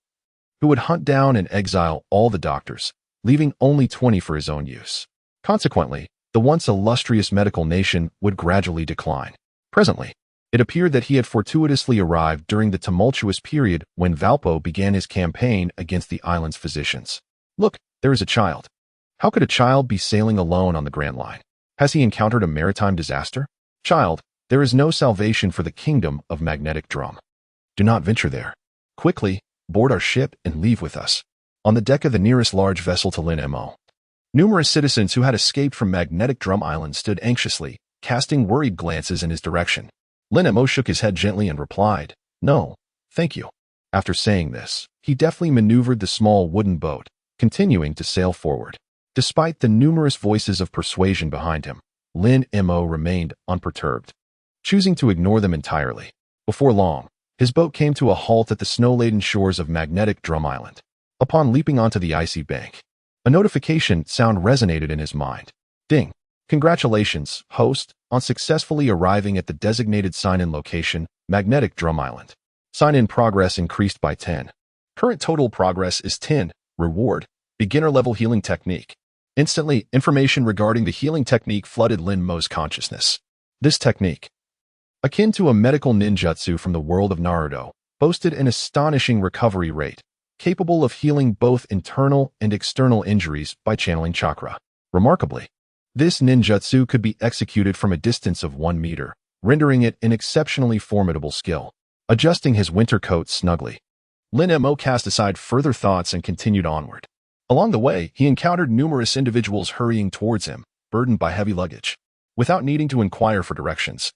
who would hunt down and exile all the doctors, leaving only 20 for his own use. Consequently, the once illustrious medical nation would gradually decline. Presently, it appeared that he had fortuitously arrived during the tumultuous period when Valpo began his campaign against the island's physicians. Look, there is a child. How could a child be sailing alone on the Grand Line? Has he encountered a maritime disaster? Child, there is no salvation for the kingdom of Magnetic Drum. Do not venture there. Quickly, board our ship and leave with us. On the deck of the nearest large vessel to Lin Mo, numerous citizens who had escaped from Magnetic Drum Island stood anxiously, casting worried glances in his direction. Lin Mo shook his head gently and replied, "No, thank you." After saying this, he deftly maneuvered the small wooden boat, continuing to sail forward. Despite the numerous voices of persuasion behind him, Lin Mo remained unperturbed, choosing to ignore them entirely. Before long, His boat came to a halt at the snow-laden shores of Magnetic Drum Island. Upon leaping onto the icy bank, a notification sound resonated in his mind. Ding! Congratulations, host, on successfully arriving at the designated sign-in location, Magnetic Drum Island. Sign-in progress increased by 10. Current total progress is 10. Reward: beginner-level healing technique. Instantly, information regarding the healing technique flooded Lin Mo's consciousness. This technique, akin to a medical ninjutsu from the world of Naruto, boasted an astonishing recovery rate, capable of healing both internal and external injuries by channeling chakra. Remarkably, this ninjutsu could be executed from a distance of 1 meter, rendering it an exceptionally formidable skill. Adjusting his winter coat snugly, Lin Mo cast aside further thoughts and continued onward. Along the way, he encountered numerous individuals hurrying towards him, burdened by heavy luggage. Without needing to inquire for directions,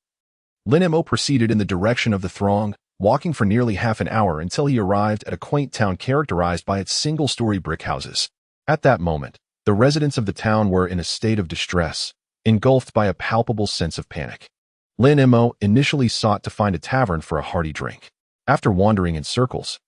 Lin Mo proceeded in the direction of the throng, walking for nearly half an hour until he arrived at a quaint town characterized by its single-story brick houses. At that moment, the residents of the town were in a state of distress, engulfed by a palpable sense of panic. Lin Mo initially sought to find a tavern for a hearty drink. After wandering in circles,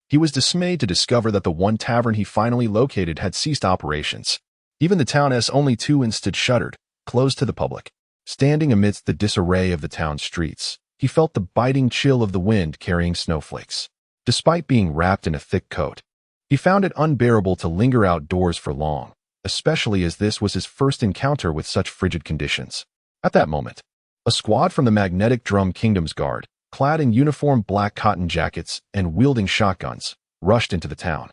he was dismayed to discover that the one tavern he finally located had ceased operations. Even the town's only 2 inns stood shuttered, closed to the public. Standing amidst the disarray of the town's streets, he felt the biting chill of the wind carrying snowflakes. Despite being wrapped in a thick coat, he found it unbearable to linger outdoors for long, especially as this was his first encounter with such frigid conditions. At that moment, a squad from the Magnetic Drum Kingdom's guard, clad in uniform black cotton jackets and wielding shotguns, rushed into the town.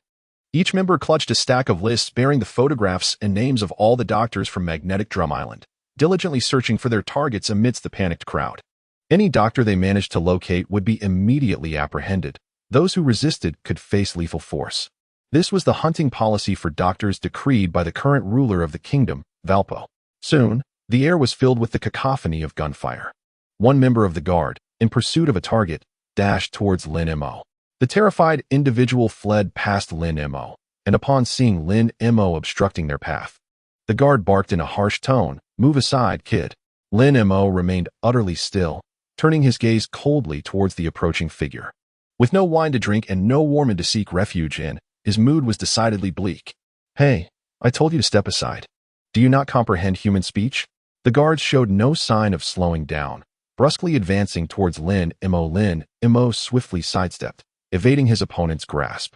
Each member clutched a stack of lists bearing the photographs and names of all the doctors from Magnetic Drum Island, diligently searching for their targets amidst the panicked crowd. Any doctor they managed to locate would be immediately apprehended. Those who resisted could face lethal force. This was the hunting policy for doctors decreed by the current ruler of the kingdom, Valpo. Soon, the air was filled with the cacophony of gunfire. One member of the guard, in pursuit of a target, dashed towards Lin Mo. The terrified individual fled past Lin Mo, and upon seeing Lin Mo obstructing their path, the guard barked in a harsh tone, "Move aside, kid." Lin Mo remained utterly still, turning his gaze coldly towards the approaching figure. With no wine to drink and no warm inn to seek refuge in, his mood was decidedly bleak. "Hey, I told you to step aside. Do you not comprehend human speech?" The guards showed no sign of slowing down, brusquely advancing towards Lin Mo. Lin Mo swiftly sidestepped, evading his opponent's grasp.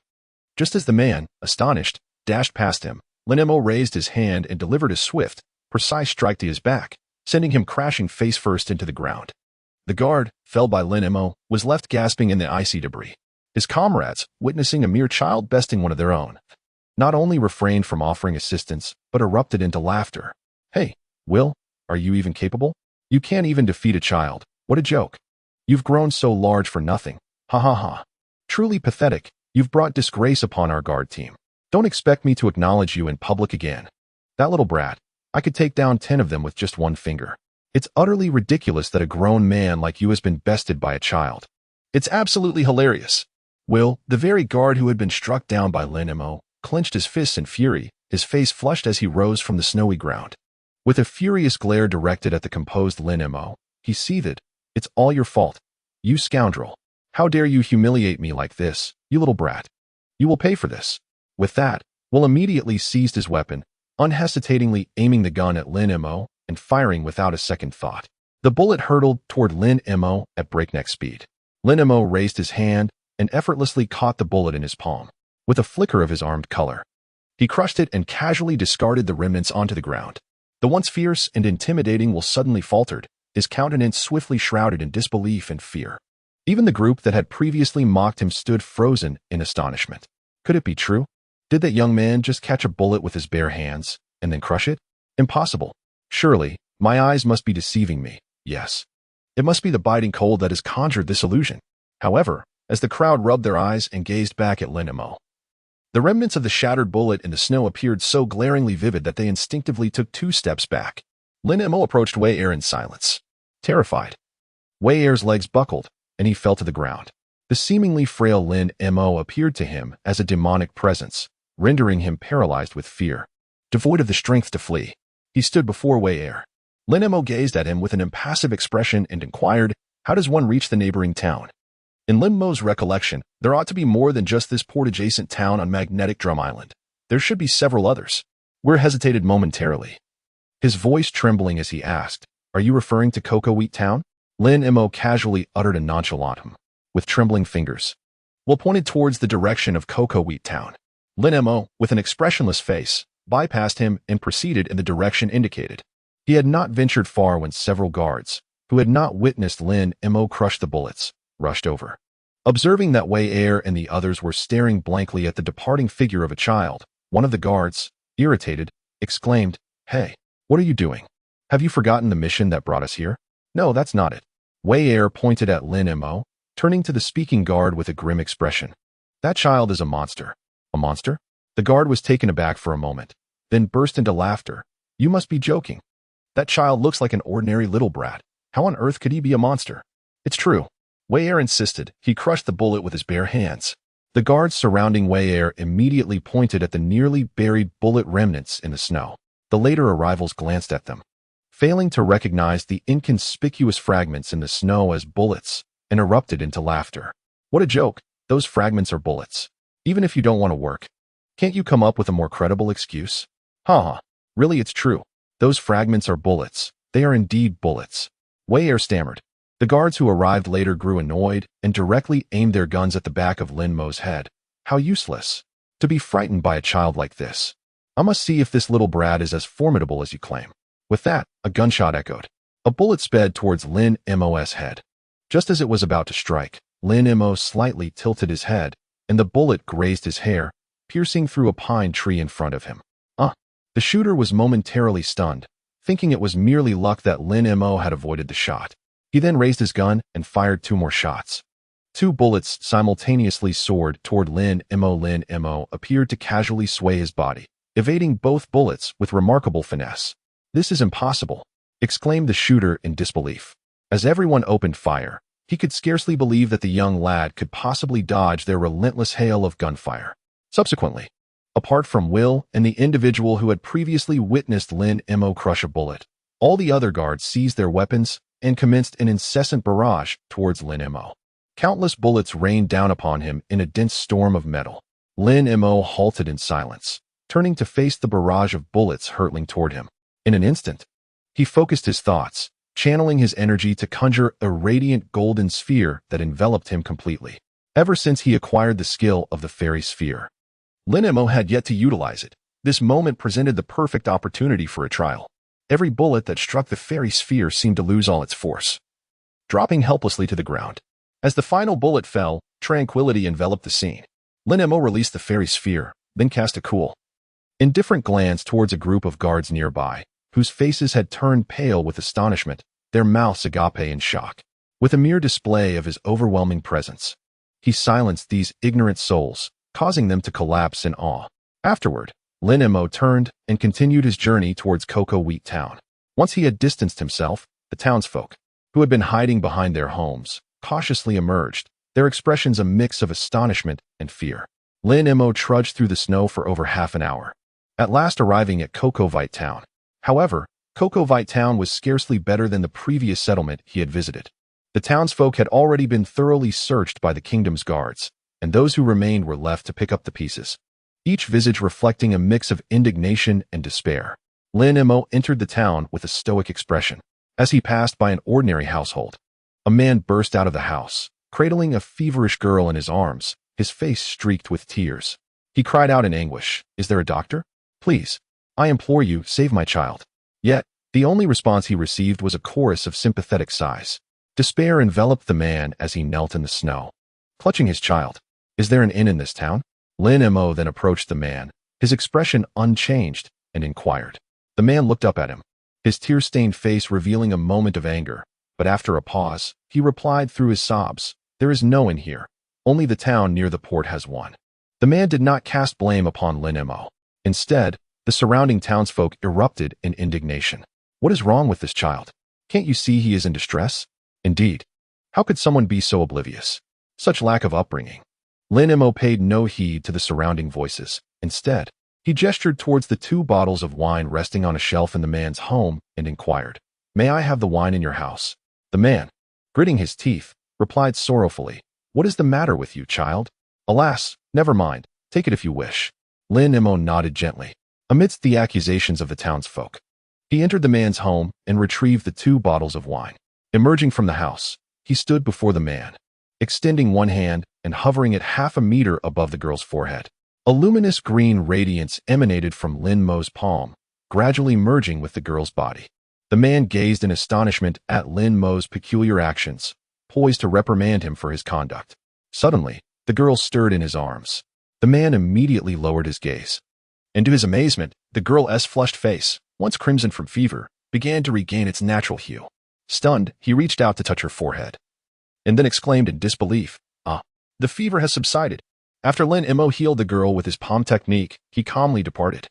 Just as the man, astonished, dashed past him, Lin Mo raised his hand and delivered a swift, precise strike to his back, sending him crashing face first into the ground. The guard, felled by Lin Mo, was left gasping in the icy debris. His comrades, witnessing a mere child besting one of their own, not only refrained from offering assistance, but erupted into laughter. "Hey, Will, are you even capable? You can't even defeat a child. What a joke. You've grown so large for nothing. Ha ha ha. Truly pathetic. You've brought disgrace upon our guard team. Don't expect me to acknowledge you in public again. That little brat. I could take down 10 of them with just one finger. It's utterly ridiculous that a grown man like you has been bested by a child. It's absolutely hilarious." Will, the very guard who had been struck down by Lin Mo, clenched his fists in fury, his face flushed as he rose from the snowy ground. With a furious glare directed at the composed Lin Mo, he seethed, "It's all your fault. You scoundrel. How dare you humiliate me like this, you little brat. You will pay for this." With that, Will immediately seized his weapon, unhesitatingly aiming the gun at Lin Mo and firing without a second thought. The bullet hurtled toward Lin Mo at breakneck speed. Lin Mo raised his hand and effortlessly caught the bullet in his palm. With a flicker of his armed color, he crushed it and casually discarded the remnants onto the ground. The once fierce and intimidating Will suddenly faltered, his countenance swiftly shrouded in disbelief and fear. Even the group that had previously mocked him stood frozen in astonishment. Could it be true? Did that young man just catch a bullet with his bare hands, and then crush it? Impossible. Surely, my eyes must be deceiving me. Yes. It must be the biting cold that has conjured this illusion. However, as the crowd rubbed their eyes and gazed back at Lin Mo, the remnants of the shattered bullet in the snow appeared so glaringly vivid that they instinctively took 2 steps back. Lin Mo approached Wei Er in silence. Terrified, Wei Er's legs buckled, and he fell to the ground. The seemingly frail Lin Mo appeared to him as a demonic presence, rendering him paralyzed with fear. Devoid of the strength to flee, he stood before Wei Er. Lin Mo gazed at him with an impassive expression and inquired, "How does one reach the neighboring town?" In Lin Mo's recollection, there ought to be more than just this port-adjacent town on Magnetic Drum Island. There should be several others. Weir hesitated momentarily, his voice trembling as he asked, "Are you referring to Cocoa Wheat Town?" Lin Mo casually uttered a nonchalant hum, with trembling fingers. Will pointed towards the direction of Cocoa Wheat Town. Lin Mo, with an expressionless face, bypassed him and proceeded in the direction indicated. He had not ventured far when several guards, who had not witnessed Lin Mo crush the bullets, rushed over. Observing that Wei Er and the others were staring blankly at the departing figure of a child, one of the guards, irritated, exclaimed, "Hey, what are you doing? Have you forgotten the mission that brought us here?" "No, that's not it." Wei Er pointed at Lin Mo, turning to the speaking guard with a grim expression. "That child is a monster." "A monster?" The guard was taken aback for a moment, then burst into laughter. "You must be joking. That child looks like an ordinary little brat. How on earth could he be a monster?" "It's true." Wei Er insisted. He crushed the bullet with his bare hands. The guards surrounding Wei Er immediately pointed at the nearly buried bullet remnants in the snow. The later arrivals glanced at them, failing to recognize the inconspicuous fragments in the snow as bullets, and erupted into laughter. "What a joke. Those fragments are bullets. Even if you don't want to work, can't you come up with a more credible excuse?" "Ha. Really, it's true. Those fragments are bullets. They are indeed bullets." Wei Er stammered. The guards who arrived later grew annoyed and directly aimed their guns at the back of Lin Mo's head. How useless. To be frightened by a child like this. I must see if this little brat is as formidable as you claim. With that, a gunshot echoed. A bullet sped towards Lin Mo's head. Just as it was about to strike, Lin Mo slightly tilted his head, and the bullet grazed his hair, piercing through a pine tree in front of him. The shooter was momentarily stunned, thinking it was merely luck that Lin Mo had avoided the shot. He then raised his gun and fired 2 more shots. 2 bullets simultaneously soared toward Lin Mo. Lin Mo appeared to casually sway his body, evading both bullets with remarkable finesse. "This is impossible," exclaimed the shooter in disbelief. As everyone opened fire, he could scarcely believe that the young lad could possibly dodge their relentless hail of gunfire. Subsequently, apart from Will and the individual who had previously witnessed Lin Mo crush a bullet, all the other guards seized their weapons and commenced an incessant barrage towards Lin Mo. Countless bullets rained down upon him in a dense storm of metal. Lin Mo halted in silence, turning to face the barrage of bullets hurtling toward him. In an instant, he focused his thoughts, channeling his energy to conjure a radiant golden sphere that enveloped him completely. Ever since he acquired the skill of the fairy sphere, Lin Mo had yet to utilize it. This moment presented the perfect opportunity for a trial. Every bullet that struck the fairy sphere seemed to lose all its force, dropping helplessly to the ground. As the final bullet fell, tranquility enveloped the scene. Lin Mo released the fairy sphere, then cast a cool, indifferent glance towards a group of guards nearby, whose faces had turned pale with astonishment, their mouths agape in shock. With a mere display of his overwhelming presence, he silenced these ignorant souls, causing them to collapse in awe. Afterward, Lin Mo turned and continued his journey towards Cocoa Wheat Town. Once he had distanced himself, the townsfolk, who had been hiding behind their homes, cautiously emerged, their expressions a mix of astonishment and fear. Lin Mo trudged through the snow for over half an hour, at last arriving at Cocoa Wheat Town. However, Cocoa Wheat Town was scarcely better than the previous settlement he had visited. The townsfolk had already been thoroughly searched by the kingdom's guards, and those who remained were left to pick up the pieces, each visage reflecting a mix of indignation and despair. Lin Mo entered the town with a stoic expression. As he passed by an ordinary household, a man burst out of the house, cradling a feverish girl in his arms, his face streaked with tears. He cried out in anguish, "Is there a doctor? Please, I implore you, save my child." Yet, the only response he received was a chorus of sympathetic sighs. Despair enveloped the man as he knelt in the snow, clutching his child. "Is there an inn in this town?" Lin Mo then approached the man, his expression unchanged, and inquired. The man looked up at him, his tear-stained face revealing a moment of anger, but after a pause, he replied through his sobs, "There is no inn here. Only the town near the port has one." The man did not cast blame upon Lin Mo. Instead, the surrounding townsfolk erupted in indignation. "What is wrong with this child? Can't you see he is in distress? Indeed, how could someone be so oblivious? Such lack of upbringing." Lin Mo paid no heed to the surrounding voices. Instead, he gestured towards the 2 bottles of wine resting on a shelf in the man's home and inquired, "May I have the wine in your house?" The man, gritting his teeth, replied sorrowfully, What is the matter with you, child? Alas, never mind. Take it if you wish. Lin Mo nodded gently. Amidst the accusations of the townsfolk, he entered the man's home and retrieved the 2 bottles of wine. Emerging from the house, he stood before the man, extending one hand and hovering it half a meter above the girl's forehead. A luminous green radiance emanated from Lin Mo's palm, gradually merging with the girl's body. The man gazed in astonishment at Lin Mo's peculiar actions, poised to reprimand him for his conduct. Suddenly, the girl stirred in his arms. The man immediately lowered his gaze. And to his amazement, the girl's flushed face, once crimson from fever, began to regain its natural hue. Stunned, he reached out to touch her forehead, and then exclaimed in disbelief, "Ah, the fever has subsided." After Lin Mo healed the girl with his palm technique, he calmly departed,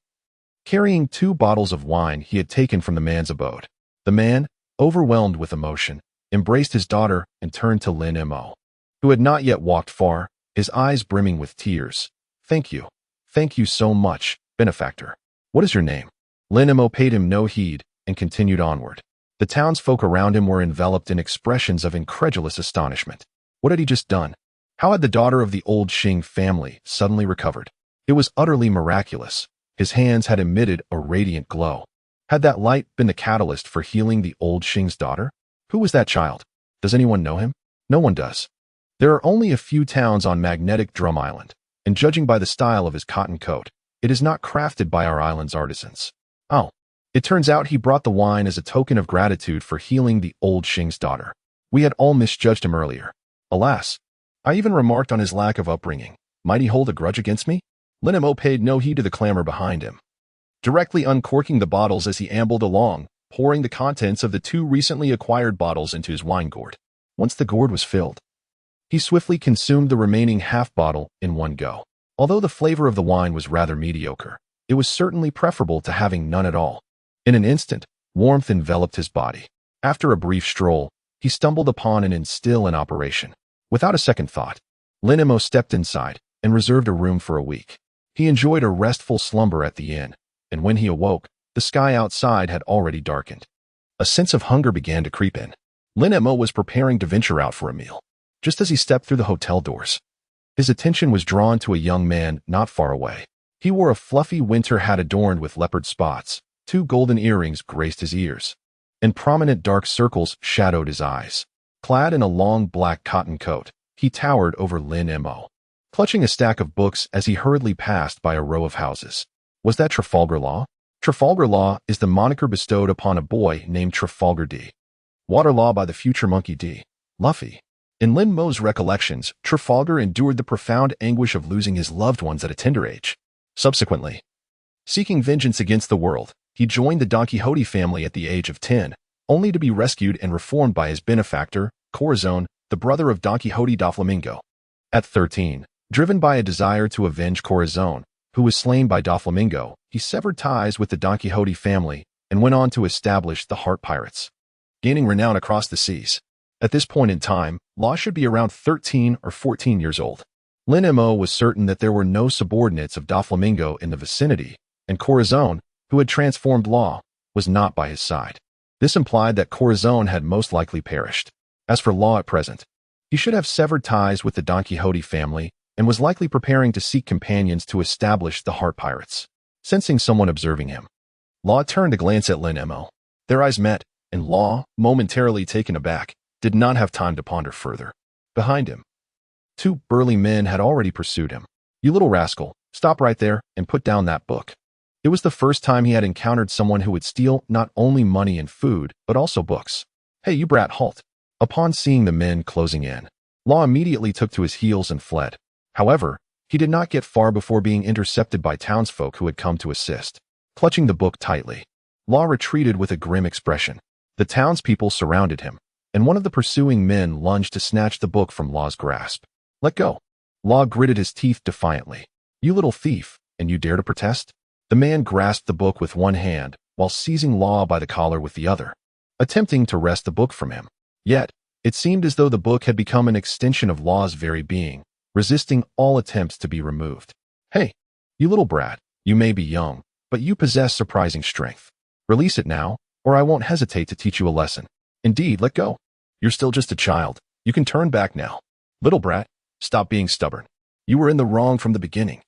carrying 2 bottles of wine he had taken from the man's abode. The man, overwhelmed with emotion, embraced his daughter and turned to Lin Mo, who had not yet walked far, his eyes brimming with tears. Thank you so much, benefactor. What is your name?" Lin Mo paid him no heed and continued onward. The townsfolk around him were enveloped in expressions of incredulous astonishment. What had he just done? How had the daughter of the old Xing family suddenly recovered? It was utterly miraculous. His hands had emitted a radiant glow. Had that light been the catalyst for healing the old Xing's daughter? Who was that child? Does anyone know him? No one does. There are only a few towns on Magnetic Drum Island, and judging by the style of his cotton coat, it is not crafted by our island's artisans. Oh, it turns out he brought the wine as a token of gratitude for healing the old Xing's daughter. We had all misjudged him earlier. Alas, I even remarked on his lack of upbringing. Might he hold a grudge against me? Lin Mo paid no heed to the clamor behind him, directly uncorking the bottles as he ambled along, pouring the contents of the 2 recently acquired bottles into his wine gourd. Once the gourd was filled, he swiftly consumed the remaining half bottle in one go. Although the flavor of the wine was rather mediocre, it was certainly preferable to having none at all. In an instant, warmth enveloped his body. After a brief stroll, he stumbled upon an instill in operation. Without a second thought, Lin Mo stepped inside and reserved a room for a week. He enjoyed a restful slumber at the inn, and when he awoke, the sky outside had already darkened. A sense of hunger began to creep in. Lin Mo was preparing to venture out for a meal. Just as he stepped through the hotel doors, his attention was drawn to a young man not far away. He wore a fluffy winter hat adorned with leopard spots. 2 golden earrings graced his ears, and prominent dark circles shadowed his eyes. Clad in a long black cotton coat, he towered over Lin Mo, clutching a stack of books as he hurriedly passed by a row of houses. Was that Trafalgar Law? Trafalgar Law is the moniker bestowed upon a boy named Trafalgar D. Water Law by the future monkey D. Luffy. In Lin Mo's recollections, Trafalgar endured the profound anguish of losing his loved ones at a tender age. Subsequently, seeking vengeance against the world, he joined the Don Quixote family at the age of 10, only to be rescued and reformed by his benefactor, Corazon, the brother of Don Quixote da Flamingo. At 13, driven by a desire to avenge Corazon, who was slain by da Flamingo, he severed ties with the Don Quixote family and went on to establish the Heart Pirates, gaining renown across the seas. At this point in time, Law should be around 13 or 14 years old. Lin Mo was certain that there were no subordinates of da Flamingo in the vicinity, and Corazon, who had transformed Law, was not by his side. This implied that Corazon had most likely perished. As for Law at present, he should have severed ties with the Don Quixote family and was likely preparing to seek companions to establish the Heart Pirates. Sensing someone observing him, Law turned to glance at Lin Mo. Their eyes met, and Law, momentarily taken aback, did not have time to ponder further. Behind him, 2 burly men had already pursued him. "You little rascal, stop right there and put down that book." It was the first time he had encountered someone who would steal not only money and food, but also books. "Hey, you brat, halt." Upon seeing the men closing in, Law immediately took to his heels and fled. However, he did not get far before being intercepted by townsfolk who had come to assist. Clutching the book tightly, Law retreated with a grim expression. The townspeople surrounded him, and one of the pursuing men lunged to snatch the book from Law's grasp. "Let go." Law gritted his teeth defiantly. "You little thief, and you dare to protest?" The man grasped the book with one hand while seizing Law by the collar with the other, attempting to wrest the book from him. Yet, it seemed as though the book had become an extension of Law's very being, resisting all attempts to be removed. "Hey, you little brat, you may be young, but you possess surprising strength. Release it now, or I won't hesitate to teach you a lesson. Indeed, let go. You're still just a child. You can turn back now." "Little brat, Stop being stubborn. You were in the wrong from the beginning.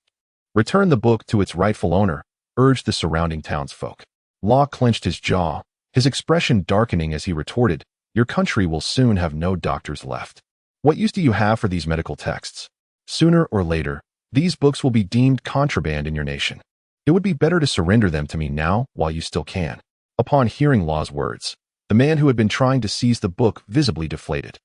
Return the book to its rightful owner, urged the surrounding townsfolk. Law clenched his jaw, his expression darkening as he retorted, your country will soon have no doctors left. What use do you have for these medical texts? Sooner or later, these books will be deemed contraband in your nation. It would be better to surrender them to me now while you still can. Upon hearing Law's words, the man who had been trying to seize the book visibly deflated.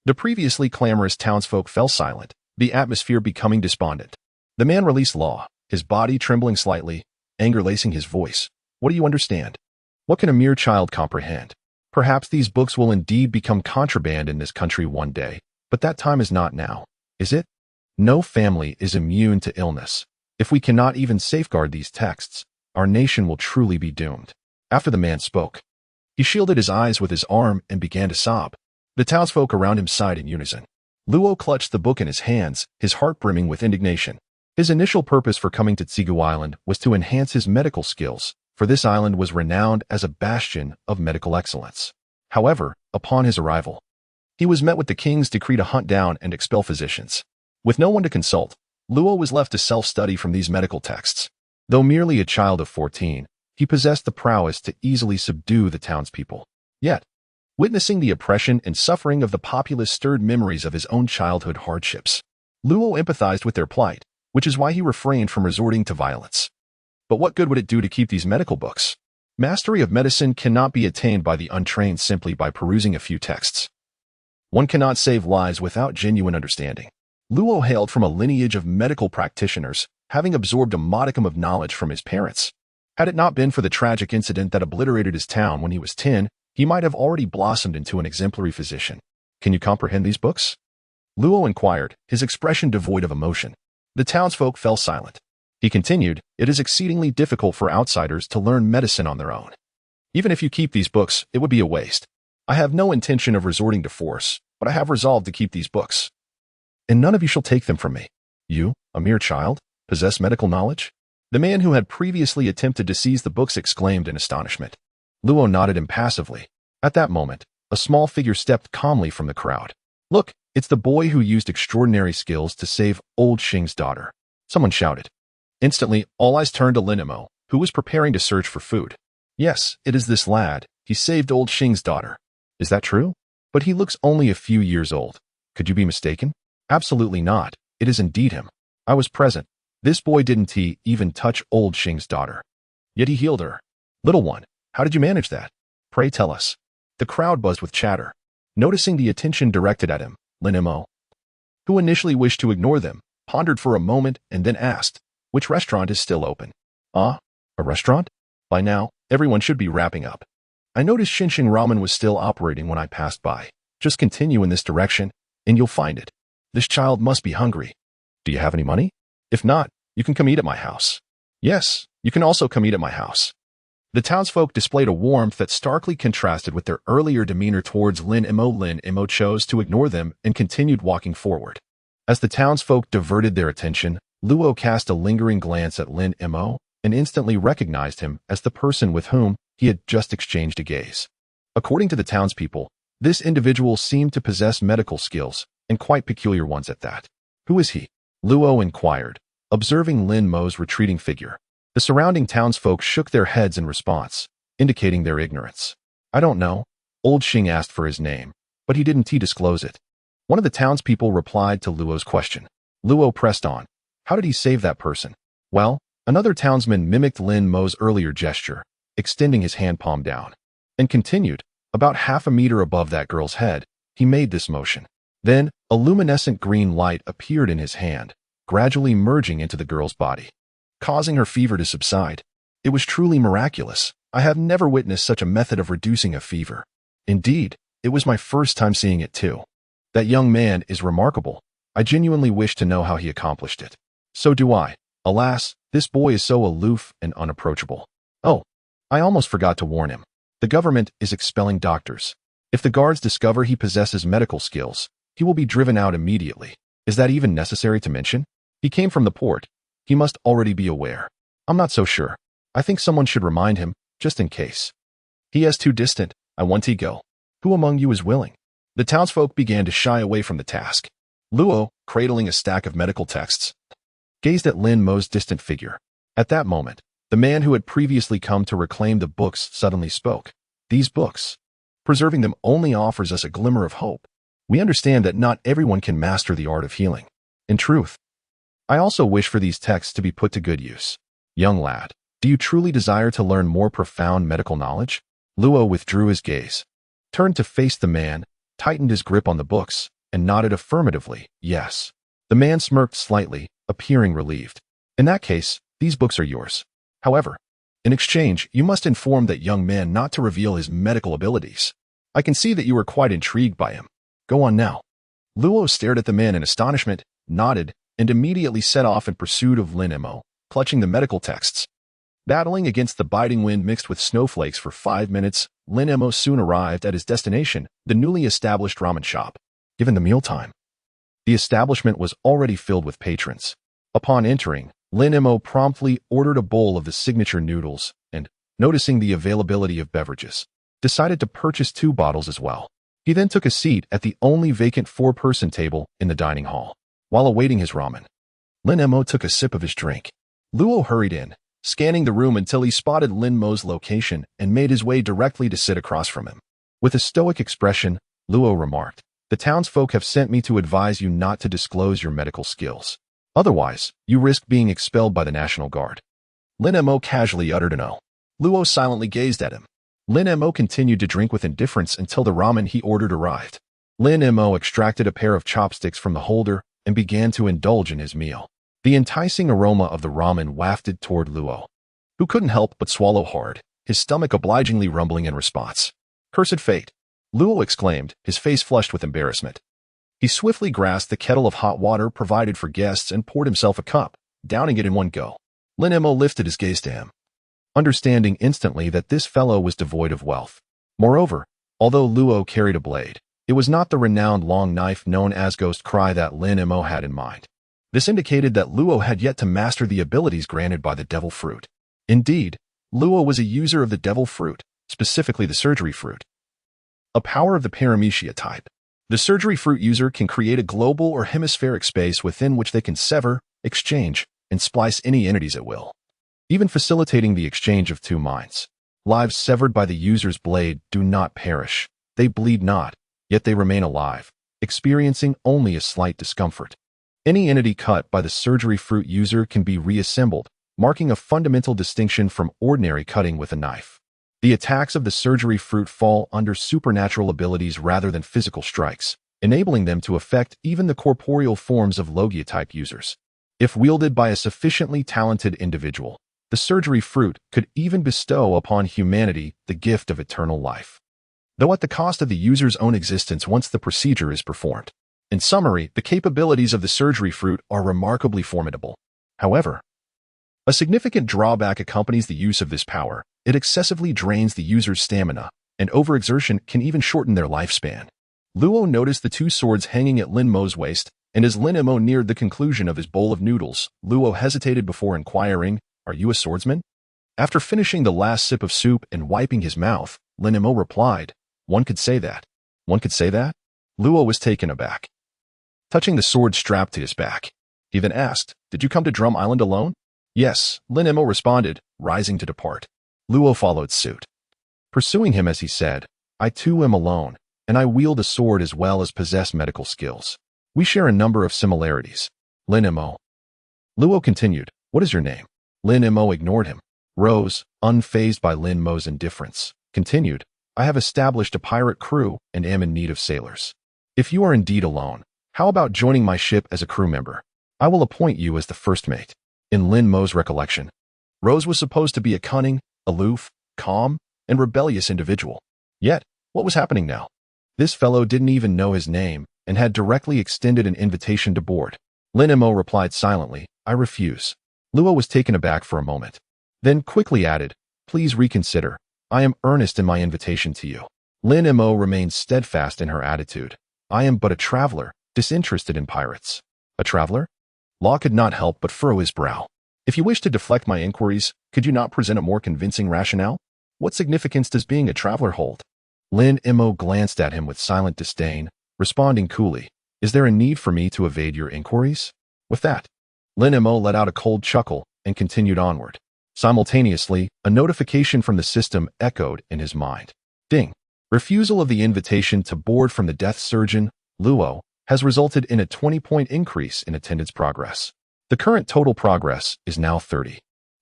The previously clamorous townsfolk fell silent, the atmosphere becoming despondent. The man released Law, his body trembling slightly, anger lacing his voice. What do you understand? What can a mere child comprehend? Perhaps these books will indeed become contraband in this country one day, but that time is not now, is it? No family is immune to illness. If we cannot even safeguard these texts, our nation will truly be doomed. After the man spoke, he shielded his eyes with his arm and began to sob. The townsfolk around him sighed in unison. Luo clutched the book in his hands, his heart brimming with indignation. His initial purpose for coming to Tsigu Island was to enhance his medical skills, for this island was renowned as a bastion of medical excellence. However, upon his arrival, he was met with the king's decree to hunt down and expel physicians. With no one to consult, Luo was left to self-study from these medical texts. Though merely a child of 14, he possessed the prowess to easily subdue the townspeople. Yet, witnessing the oppression and suffering of the populace stirred memories of his own childhood hardships. Luo empathized with their plight, which is why he refrained from resorting to violence. But what good would it do to keep these medical books? Mastery of medicine cannot be attained by the untrained simply by perusing a few texts. One cannot save lives without genuine understanding. Luo hailed from a lineage of medical practitioners, having absorbed a modicum of knowledge from his parents. Had it not been for the tragic incident that obliterated his town when he was 10, he might have already blossomed into an exemplary physician. Can you comprehend these books? Luo inquired, his expression devoid of emotion. The townsfolk fell silent. He continued, it is exceedingly difficult for outsiders to learn medicine on their own. Even if you keep these books, it would be a waste. I have no intention of resorting to force, but I have resolved to keep these books. And none of you shall take them from me. You, a mere child, possess medical knowledge? The man who had previously attempted to seize the books exclaimed in astonishment. Luo nodded impassively. At that moment, a small figure stepped calmly from the crowd. Look, it's the boy who used extraordinary skills to save old Xing's daughter. Someone shouted. Instantly, all eyes turned to Lin Mo, who was preparing to search for food. Yes, it is this lad. He saved old Xing's daughter. Is that true? But he looks only a few years old. Could you be mistaken? Absolutely not. It is indeed him. I was present. This boy didn't even touch old Xing's daughter. Yet he healed her. Little one, how did you manage that? Pray tell us. The crowd buzzed with chatter. Noticing the attention directed at him, Lin Mo, who initially wished to ignore them, pondered for a moment and then asked, which restaurant is still open? Ah, a restaurant? By now, everyone should be wrapping up. I noticed Shinshin Ramen was still operating when I passed by. Just continue in this direction, and you'll find it. This child must be hungry. Do you have any money? If not, you can come eat at my house. Yes, you can also come eat at my house. The townsfolk displayed a warmth that starkly contrasted with their earlier demeanor towards Lin Mo. Lin Mo chose to ignore them and continued walking forward. As the townsfolk diverted their attention, Luo cast a lingering glance at Lin Mo and instantly recognized him as the person with whom he had just exchanged a gaze. According to the townspeople, this individual seemed to possess medical skills, and quite peculiar ones at that. Who is he? Luo inquired, observing Lin Mo's retreating figure. The surrounding townsfolk shook their heads in response, indicating their ignorance. I don't know. Old Xing asked for his name, but he didn't disclose it. One of the townspeople replied to Luo's question. Luo pressed on. How did he save that person? Well, another townsman mimicked Lin Mo's earlier gesture, extending his hand palm down, and continued, about half a meter above that girl's head, he made this motion. Then, a luminescent green light appeared in his hand, gradually merging into the girl's body, causing her fever to subside. It was truly miraculous. I have never witnessed such a method of reducing a fever. Indeed, it was my first time seeing it too. That young man is remarkable. I genuinely wish to know how he accomplished it. So do I. Alas, this boy is so aloof and unapproachable. Oh, I almost forgot to warn him. The government is expelling doctors. If the guards discover he possesses medical skills, he will be driven out immediately. Is that even necessary to mention? He came from the port. He must already be aware. I'm not so sure. I think someone should remind him, just in case. He is too distant. I want to go. Who among you is willing? The townsfolk began to shy away from the task. Luo, cradling a stack of medical texts, gazed at Lin Mo's distant figure. At that moment, the man who had previously come to reclaim the books suddenly spoke. These books, preserving them only offers us a glimmer of hope. We understand that not everyone can master the art of healing. In truth, I also wish for these texts to be put to good use. Young lad, do you truly desire to learn more profound medical knowledge? Luo withdrew his gaze, turned to face the man, tightened his grip on the books, and nodded affirmatively, yes. The man smirked slightly, appearing relieved. In that case, these books are yours. However, in exchange, you must inform that young man not to reveal his medical abilities. I can see that you are quite intrigued by him. Go on now. Luo stared at the man in astonishment, nodded, and immediately set off in pursuit of Lin Mo, clutching the medical texts. Battling against the biting wind mixed with snowflakes for 5 minutes, Lin Mo soon arrived at his destination, the newly established ramen shop. Given the mealtime, the establishment was already filled with patrons. Upon entering, Lin Mo promptly ordered a bowl of the signature noodles and, noticing the availability of beverages, decided to purchase 2 bottles as well. He then took a seat at the only vacant 4-person table in the dining hall. While awaiting his ramen, Lin Mo took a sip of his drink. Luo hurried in, scanning the room until he spotted Lin Mo's location and made his way directly to sit across from him. With a stoic expression, Luo remarked, "The townsfolk have sent me to advise you not to disclose your medical skills. Otherwise, you risk being expelled by the National Guard." Lin Mo casually uttered an "oh." Luo silently gazed at him. Lin Mo continued to drink with indifference until the ramen he ordered arrived. Lin Mo extracted a pair of chopsticks from the holder and began to indulge in his meal. The enticing aroma of the ramen wafted toward Luo, who couldn't help but swallow hard, his stomach obligingly rumbling in response. "Cursed fate!" Luo exclaimed, his face flushed with embarrassment. He swiftly grasped the kettle of hot water provided for guests and poured himself a cup, downing it in one go. Lin Mo lifted his gaze to him, understanding instantly that this fellow was devoid of wealth. Moreover, although Luo carried a blade, it was not the renowned long knife known as Ghost Cry that Lin Mo had in mind. This indicated that Luo had yet to master the abilities granted by the Devil Fruit. Indeed, Luo was a user of the Devil Fruit, specifically the Surgery Fruit, a power of the Paramecia type. The Surgery Fruit user can create a global or hemispheric space within which they can sever, exchange, and splice any entities at will, even facilitating the exchange of 2 minds. Lives severed by the user's blade do not perish. They bleed not, yet they remain alive, experiencing only a slight discomfort. Any entity cut by the Surgery Fruit user can be reassembled, marking a fundamental distinction from ordinary cutting with a knife. The attacks of the Surgery Fruit fall under supernatural abilities rather than physical strikes, enabling them to affect even the corporeal forms of Logia-type users. If wielded by a sufficiently talented individual, the Surgery Fruit could even bestow upon humanity the gift of eternal life, though at the cost of the user's own existence once the procedure is performed. In summary, the capabilities of the Surgery Fruit are remarkably formidable. However, a significant drawback accompanies the use of this power. It excessively drains the user's stamina, and overexertion can even shorten their lifespan. Luo noticed the 2 swords hanging at Lin Mo's waist, and as Lin Mo neared the conclusion of his bowl of noodles, Luo hesitated before inquiring, "Are you a swordsman?" After finishing the last sip of soup and wiping his mouth, Lin Mo replied, "One could say that." "One could say that?" Luo was taken aback, touching the sword strapped to his back. He then asked, "Did you come to Drum Island alone?" "Yes," Lin Mo responded, rising to depart. Luo followed suit, pursuing him as he said, "I too am alone, and I wield a sword as well as possess medical skills. We share a number of similarities." Lin Mo. Luo continued, "What is your name?" Lin Mo ignored him. Rose, unfazed by Lin Mo's indifference, continued, "I have established a pirate crew and am in need of sailors. If you are indeed alone, how about joining my ship as a crew member? I will appoint you as the first mate." In Lin Mo's recollection, Rose was supposed to be a cunning, aloof, calm, and rebellious individual. Yet, what was happening now? This fellow didn't even know his name and had directly extended an invitation to board. Lin Mo replied silently, "I refuse." Luo was taken aback for a moment, then quickly added, "Please reconsider. I am earnest in my invitation to you." Lin Mo remained steadfast in her attitude. "I am but a traveler, disinterested in pirates." "A traveler?" Law could not help but furrow his brow. "If you wish to deflect my inquiries, could you not present a more convincing rationale? What significance does being a traveler hold?" Lin Mo glanced at him with silent disdain, responding coolly, Is there a need for me to evade your inquiries? With that, Lin Mo let out a cold chuckle and continued onward. Simultaneously, a notification from the system echoed in his mind. Ding. Refusal of the invitation to board from the death surgeon, Luo, has resulted in a 20-point increase in attendance progress. The current total progress is now 30,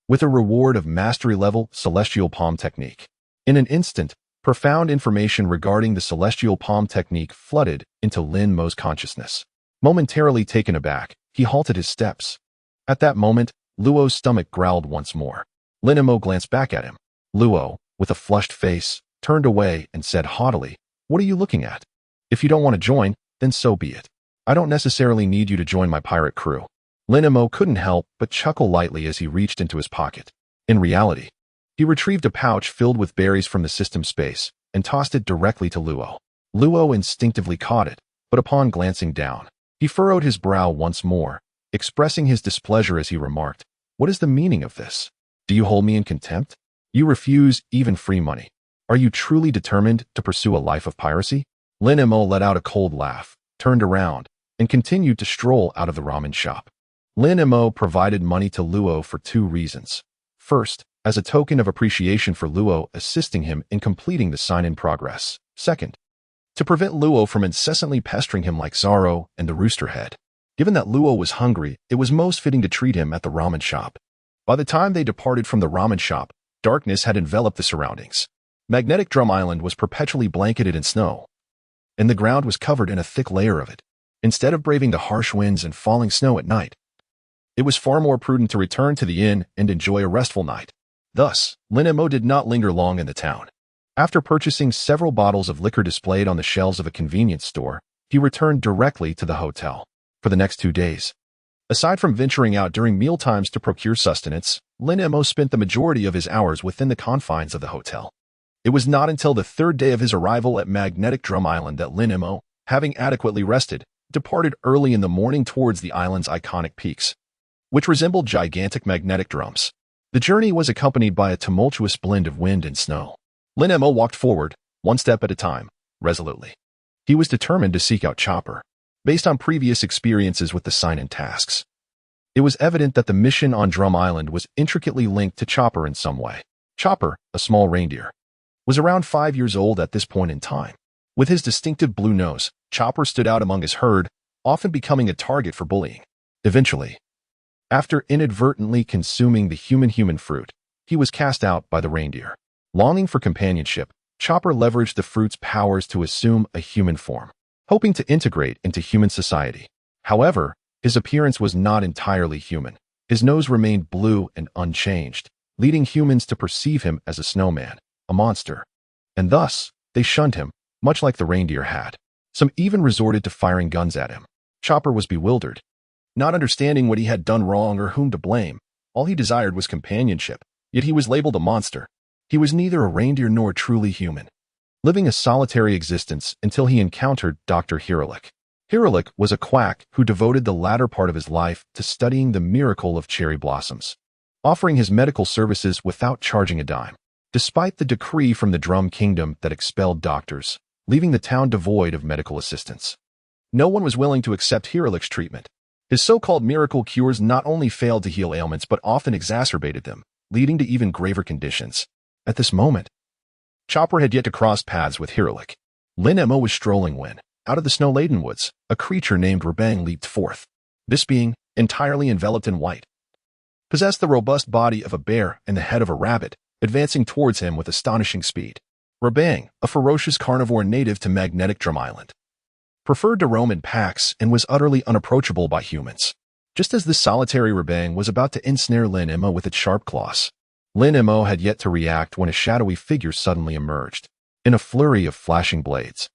with a reward of mastery level Celestial Palm Technique. In an instant, profound information regarding the Celestial Palm Technique flooded into Lin Mo's consciousness. Momentarily taken aback, he halted his steps. At that moment, Luo's stomach growled once more. Lin Mo glanced back at him. Luo, with a flushed face, turned away and said haughtily, "What are you looking at? If you don't want to join, then so be it. I don't necessarily need you to join my pirate crew." Lin Mo couldn't help but chuckle lightly as he reached into his pocket. In reality, he retrieved a pouch filled with berries from the system space and tossed it directly to Luo. Luo instinctively caught it, but upon glancing down, he furrowed his brow once more, expressing his displeasure as he remarked, "What is the meaning of this? Do you hold me in contempt? You refuse even free money. Are you truly determined to pursue a life of piracy?" Lin Mo let out a cold laugh, turned around, and continued to stroll out of the ramen shop. Lin Mo provided money to Luo for two reasons. First, as a token of appreciation for Luo assisting him in completing the sign-in progress. Second, to prevent Luo from incessantly pestering him like Zoro and the Rooster Head. Given that Luo was hungry, it was most fitting to treat him at the ramen shop. By the time they departed from the ramen shop, darkness had enveloped the surroundings. Magnetic Drum Island was perpetually blanketed in snow, and the ground was covered in a thick layer of it. Instead of braving the harsh winds and falling snow at night, it was far more prudent to return to the inn and enjoy a restful night. Thus, Lin Mo did not linger long in the town. After purchasing several bottles of liquor displayed on the shelves of a convenience store, he returned directly to the hotel. For the next 2 days, aside from venturing out during mealtimes to procure sustenance, Lin Mo spent the majority of his hours within the confines of the hotel. It was not until the third day of his arrival at Magnetic Drum Island that Lin Mo, having adequately rested, departed early in the morning towards the island's iconic peaks, which resembled gigantic magnetic drums. The journey was accompanied by a tumultuous blend of wind and snow. Lin Mo walked forward, one step at a time, resolutely. He was determined to seek out Chopper, based on previous experiences with the sign-in tasks. It was evident that the mission on Drum Island was intricately linked to Chopper in some way. Chopper, a small reindeer, was around 5 years old at this point in time. With his distinctive blue nose, Chopper stood out among his herd, often becoming a target for bullying. Eventually, after inadvertently consuming the human fruit, he was cast out by the reindeer. Longing for companionship, Chopper leveraged the fruit's powers to assume a human form, hoping to integrate into human society. However, his appearance was not entirely human. His nose remained blue and unchanged, leading humans to perceive him as a snowman, a monster. And thus, they shunned him, much like the reindeer had. Some even resorted to firing guns at him. Chopper was bewildered. Not understanding what he had done wrong or whom to blame, all he desired was companionship, yet he was labeled a monster. He was neither a reindeer nor truly human, living a solitary existence until he encountered Dr. Hiralik. Hiralik was a quack who devoted the latter part of his life to studying the miracle of cherry blossoms, offering his medical services without charging a dime. Despite the decree from the Drum Kingdom that expelled doctors, leaving the town devoid of medical assistance, no one was willing to accept Hiralik's treatment. His so-called miracle cures not only failed to heal ailments but often exacerbated them, leading to even graver conditions. At this moment, Chopper had yet to cross paths with Hiralik. Lin Mo was strolling when, out of the snow-laden woods, a creature named Rabang leaped forth. This being, entirely enveloped in white, possessed the robust body of a bear and the head of a rabbit, advancing towards him with astonishing speed. Rabang, a ferocious carnivore native to Magnetic Drum Island, preferred to roam in packs and was utterly unapproachable by humans. Just as this solitary Rabang was about to ensnare Lin Mo with its sharp claws, Lin Mo had yet to react when a shadowy figure suddenly emerged, in a flurry of flashing blades.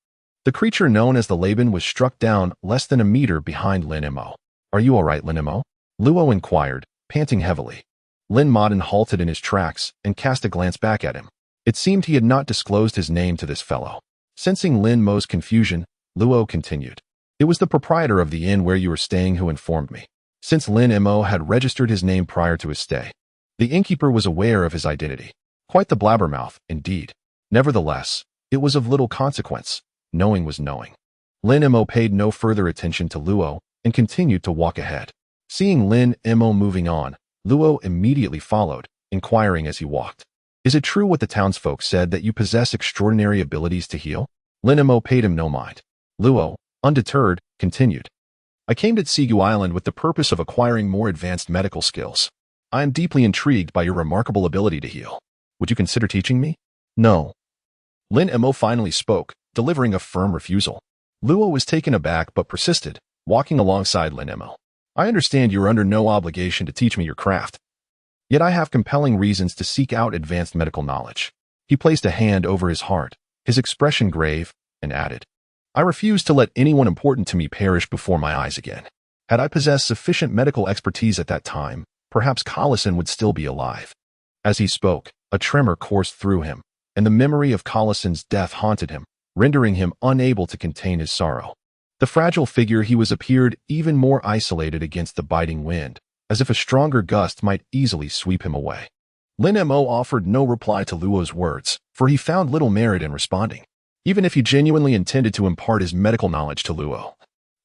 The creature known as the Laban was struck down less than a meter behind Lin Mo. "Are you all right, Lin Mo?" Luo inquired, panting heavily. Lin Modern halted in his tracks and cast a glance back at him. It seemed he had not disclosed his name to this fellow. Sensing Lin Mo's confusion, Luo continued, "It was the proprietor of the inn where you were staying who informed me. Since Lin Mo had registered his name prior to his stay, the innkeeper was aware of his identity. Quite the blabbermouth, indeed. Nevertheless, it was of little consequence. Knowing was knowing." Lin Mo paid no further attention to Luo and continued to walk ahead. Seeing Lin Mo moving on, Luo immediately followed, inquiring as he walked. Is it true what the townsfolk said that you possess extraordinary abilities to heal? Lin Mo paid him no mind. Luo, undeterred, continued. I came to Tsigu Island with the purpose of acquiring more advanced medical skills. I am deeply intrigued by your remarkable ability to heal. Would you consider teaching me? No. Lin Mo finally spoke, delivering a firm refusal. Luo was taken aback but persisted, walking alongside Lin Mo. I understand you are under no obligation to teach me your craft. Yet I have compelling reasons to seek out advanced medical knowledge. He placed a hand over his heart, his expression grave, and added, I refuse to let anyone important to me perish before my eyes again. Had I possessed sufficient medical expertise at that time, perhaps Collison would still be alive. As he spoke, a tremor coursed through him, and the memory of Collison's death haunted him, rendering him unable to contain his sorrow. The fragile figure he was appeared even more isolated against the biting wind, as if a stronger gust might easily sweep him away. Lin Mo offered no reply to Luo's words, for he found little merit in responding. Even if he genuinely intended to impart his medical knowledge to Luo,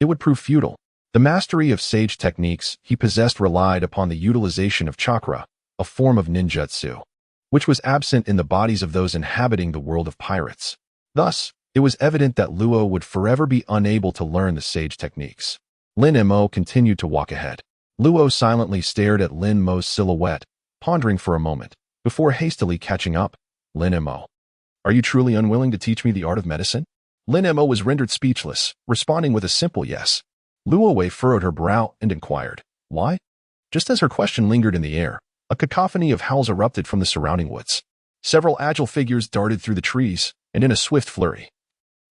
it would prove futile. The mastery of sage techniques he possessed relied upon the utilization of chakra, a form of ninjutsu, which was absent in the bodies of those inhabiting the world of pirates. Thus, it was evident that Luo would forever be unable to learn the sage techniques. Lin Mo continued to walk ahead. Luo silently stared at Lin Mo's silhouette, pondering for a moment, before hastily catching up. Lin Mo, are you truly unwilling to teach me the art of medicine? Lin Mo was rendered speechless, responding with a simple yes. Luo furrowed her brow and inquired, why? Just as her question lingered in the air, a cacophony of howls erupted from the surrounding woods. Several agile figures darted through the trees, and in a swift flurry,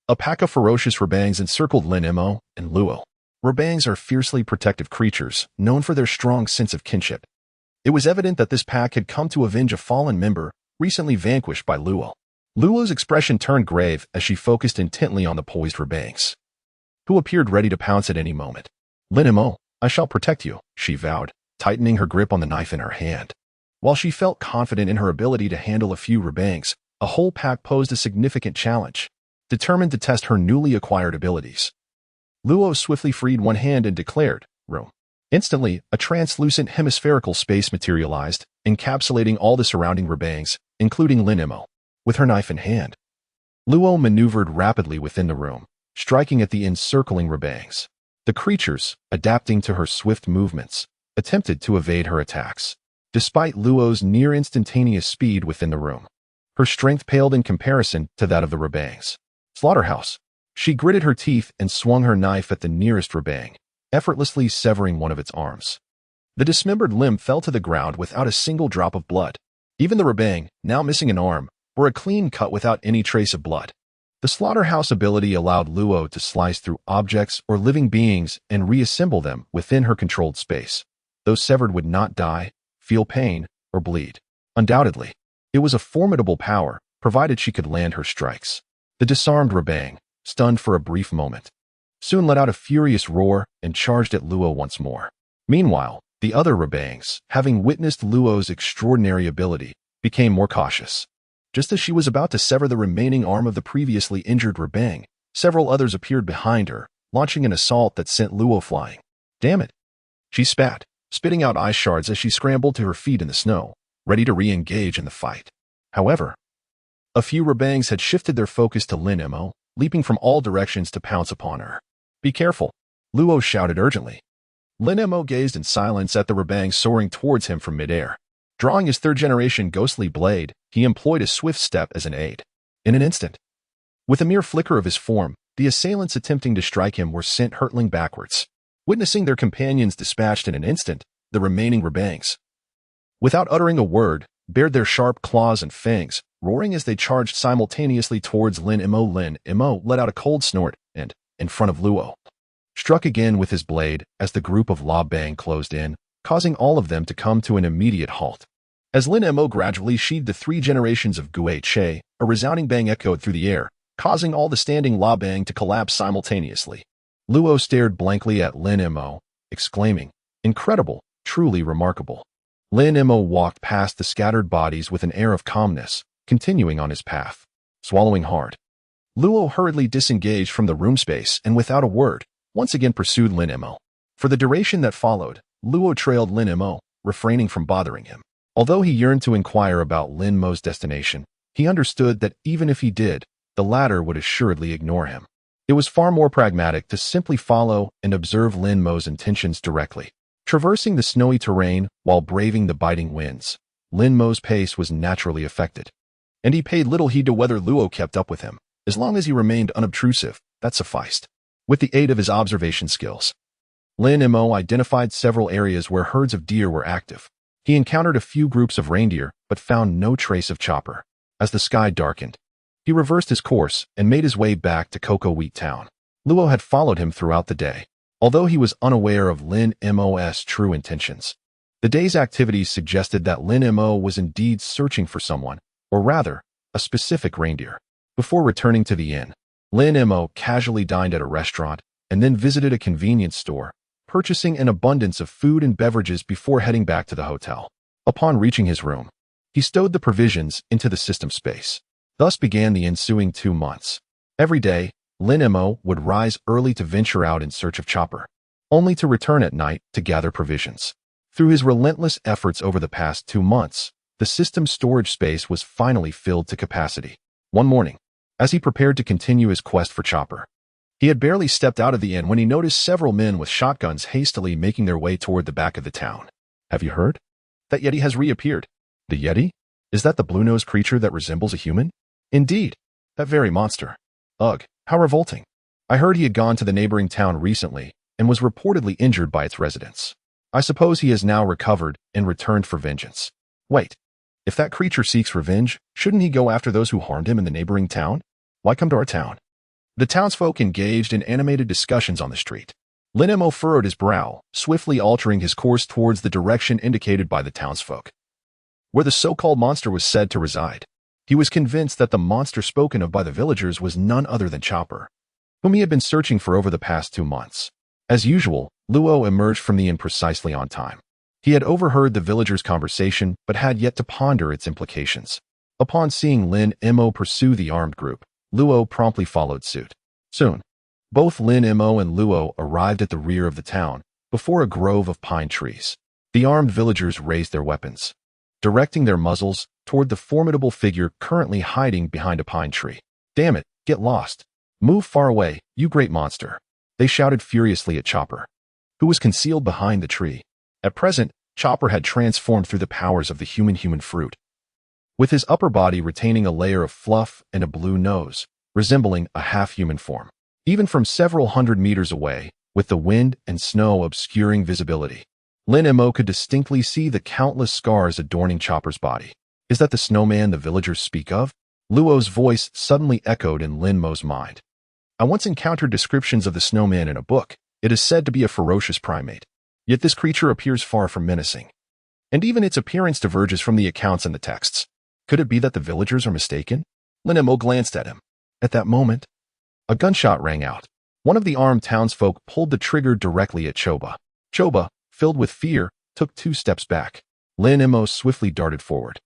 a pack of ferocious rabangs encircled Lin Mo and Luo. Rabangs are fiercely protective creatures, known for their strong sense of kinship. It was evident that this pack had come to avenge a fallen member, recently vanquished by Luo. Luo's expression turned grave as she focused intently on the poised rabangs, who appeared ready to pounce at any moment. Lin Mo, I shall protect you, she vowed, tightening her grip on the knife in her hand. While she felt confident in her ability to handle a few rabangs, a whole pack posed a significant challenge. Determined to test her newly acquired abilities, Luo swiftly freed one hand and declared, room. Instantly, a translucent hemispherical space materialized, encapsulating all the surrounding rabangs, including Lin Mo. With her knife in hand, Luo maneuvered rapidly within the room, striking at the encircling rabangs. The creatures, adapting to her swift movements, attempted to evade her attacks. Despite Luo's near-instantaneous speed within the room, her strength paled in comparison to that of the rabangs. Slaughterhouse. She gritted her teeth and swung her knife at the nearest rabang, effortlessly severing one of its arms. The dismembered limb fell to the ground without a single drop of blood. Even the rabang, now missing an arm, were a clean cut without any trace of blood. The slaughterhouse ability allowed Luo to slice through objects or living beings and reassemble them within her controlled space. Those severed would not die, feel pain, or bleed. Undoubtedly, it was a formidable power, provided she could land her strikes. The disarmed rabang, stunned for a brief moment, soon let out a furious roar and charged at Luo once more. Meanwhile, the other rabangs, having witnessed Luo's extraordinary ability, became more cautious. Just as she was about to sever the remaining arm of the previously injured rabang, several others appeared behind her, launching an assault that sent Luo flying. Damn it! She spat, spitting out ice shards as she scrambled to her feet in the snow, ready to re-engage in the fight. However, a few rabangs had shifted their focus to Lin Mo, leaping from all directions to pounce upon her. Be careful, Luo shouted urgently. Lin Mo gazed in silence at the rabang soaring towards him from midair. Drawing his third-generation ghostly blade, he employed a swift step as an aid. In an instant, with a mere flicker of his form, the assailants attempting to strike him were sent hurtling backwards. Witnessing their companions dispatched in an instant, the remaining rabangs, without uttering a word, bared their sharp claws and fangs, roaring as they charged simultaneously towards Lin Mo. Lin Mo let out a cold snort and, in front of Luo, struck again with his blade as the group of Labang closed in, causing all of them to come to an immediate halt. As Lin Mo gradually sheathed the 3 generations of Gui Che, a resounding bang echoed through the air, causing all the standing Labang to collapse simultaneously. Luo stared blankly at Lin Mo, exclaiming, incredible, truly remarkable. Lin Mo walked past the scattered bodies with an air of calmness, continuing on his path. Swallowing hard, Luo hurriedly disengaged from the room space and without a word, once again pursued Lin Mo. For the duration that followed, Luo trailed Lin Mo, refraining from bothering him. Although he yearned to inquire about Lin Mo's destination, he understood that even if he did, the latter would assuredly ignore him. It was far more pragmatic to simply follow and observe Lin Mo's intentions directly. Traversing the snowy terrain while braving the biting winds, Lin Mo's pace was naturally affected, and he paid little heed to whether Luo kept up with him. As long as he remained unobtrusive, that sufficed. With the aid of his observation skills, Lin Mo identified several areas where herds of deer were active. He encountered a few groups of reindeer, but found no trace of Chopper. As the sky darkened, he reversed his course and made his way back to Cocoa Wheat Town. Luo had followed him throughout the day, although he was unaware of Lin Mo's true intentions. The day's activities suggested that Lin Mo was indeed searching for someone, or rather, a specific reindeer. Before returning to the inn, Lin Mo casually dined at a restaurant and then visited a convenience store, purchasing an abundance of food and beverages before heading back to the hotel. Upon reaching his room, he stowed the provisions into the system space. Thus began the ensuing 2 months. Every day, Lin Mo would rise early to venture out in search of Chopper, only to return at night to gather provisions. Through his relentless efforts over the past 2 months, the system's storage space was finally filled to capacity. One morning, as he prepared to continue his quest for Chopper, he had barely stepped out of the inn when he noticed several men with shotguns hastily making their way toward the back of the town. Have you heard? That Yeti has reappeared. The Yeti? Is that the blue-nosed creature that resembles a human? Indeed, that very monster. Ugh, how revolting. I heard he had gone to the neighboring town recently and was reportedly injured by its residents. I suppose he has now recovered and returned for vengeance. Wait, if that creature seeks revenge, shouldn't he go after those who harmed him in the neighboring town? Why come to our town? The townsfolk engaged in animated discussions on the street. Lin Mo furrowed his brow, swiftly altering his course towards the direction indicated by the townsfolk, where the so-called monster was said to reside. He was convinced that the monster spoken of by the villagers was none other than Chopper, whom he had been searching for over the past 2 months. As usual, Luo emerged from the inn precisely on time. He had overheard the villagers' conversation, but had yet to ponder its implications. Upon seeing Lin Mo pursue the armed group, Luo promptly followed suit. Soon, both Lin Mo and Luo arrived at the rear of the town, before a grove of pine trees. The armed villagers raised their weapons, directing their muzzles toward the formidable figure currently hiding behind a pine tree. Damn it, get lost. Move far away, you great monster. They shouted furiously at Chopper, who was concealed behind the tree. At present, Chopper had transformed through the powers of the human fruit, with his upper body retaining a layer of fluff and a blue nose, resembling a half-human form. Even from several hundred meters away, with the wind and snow obscuring visibility, Lin Mo could distinctly see the countless scars adorning Chopper's body. Is that the snowman the villagers speak of? Luo's voice suddenly echoed in Lin Mo's mind. I once encountered descriptions of the snowman in a book. It is said to be a ferocious primate. Yet this creature appears far from menacing, and even its appearance diverges from the accounts in the texts. Could it be that the villagers are mistaken? Lin Mo glanced at him. At that moment, a gunshot rang out. One of the armed townsfolk pulled the trigger directly at Choba. Choba, filled with fear, took 2 steps back. Lin Mo swiftly darted forward,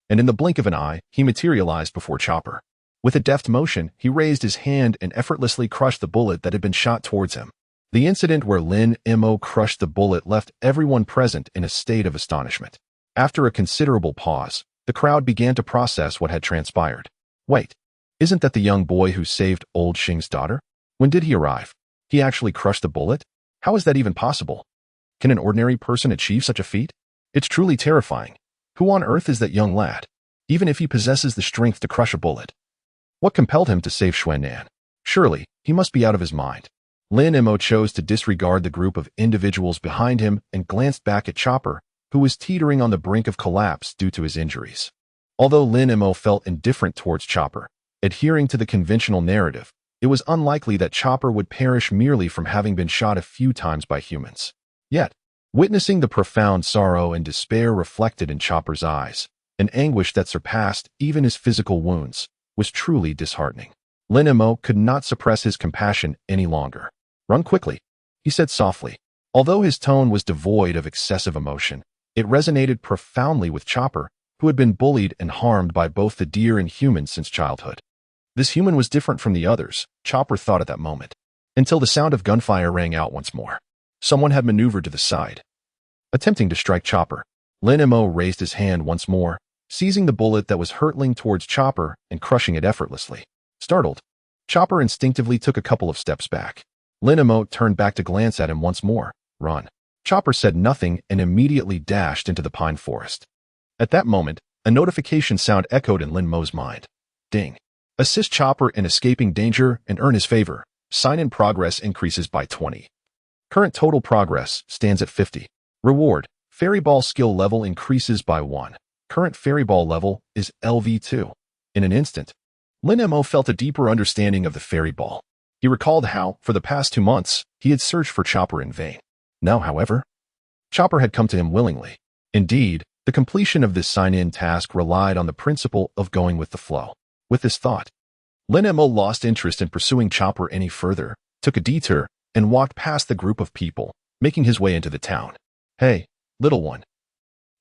and in the blink of an eye, he materialized before Chopper. With a deft motion, he raised his hand and effortlessly crushed the bullet that had been shot towards him. The incident where Lin Mo crushed the bullet left everyone present in a state of astonishment. After a considerable pause, the crowd began to process what had transpired. Wait, isn't that the young boy who saved old Xing's daughter? When did he arrive? He actually crushed the bullet? How is that even possible? Can an ordinary person achieve such a feat? It's truly terrifying. Who on earth is that young lad? Even if he possesses the strength to crush a bullet, what compelled him to save Xuan'an? Surely, he must be out of his mind. Lin Mo chose to disregard the group of individuals behind him and glanced back at Chopper, who was teetering on the brink of collapse due to his injuries. Although Lin Mo felt indifferent towards Chopper, adhering to the conventional narrative, it was unlikely that Chopper would perish merely from having been shot a few times by humans. Yet, witnessing the profound sorrow and despair reflected in Chopper's eyes, an anguish that surpassed even his physical wounds, was truly disheartening. Lin Mo could not suppress his compassion any longer. Run quickly, he said softly. Although his tone was devoid of excessive emotion, it resonated profoundly with Chopper, who had been bullied and harmed by both the deer and humans since childhood. This human was different from the others, Chopper thought at that moment, until the sound of gunfire rang out once more. Someone had maneuvered to the side, attempting to strike Chopper. Lin Mo raised his hand once more, seizing the bullet that was hurtling towards Chopper and crushing it effortlessly. Startled, Chopper instinctively took a couple of steps back. Lin Mo turned back to glance at him once more. Run. Chopper said nothing and immediately dashed into the pine forest. At that moment, a notification sound echoed in Lin Mo's mind. Ding. Assist Chopper in escaping danger and earn his favor. Sign in progress increases by 20. Current total progress stands at 50. Reward. Fairy ball skill level increases by 1. Current fairy ball level is LV2. In an instant, Lin Mo felt a deeper understanding of the fairy ball. He recalled how, for the past 2 months, he had searched for Chopper in vain. Now, however, Chopper had come to him willingly. Indeed, the completion of this sign-in task relied on the principle of going with the flow. With this thought, Lin Mo lost interest in pursuing Chopper any further, took a detour, and walked past the group of people, making his way into the town. Hey, little one.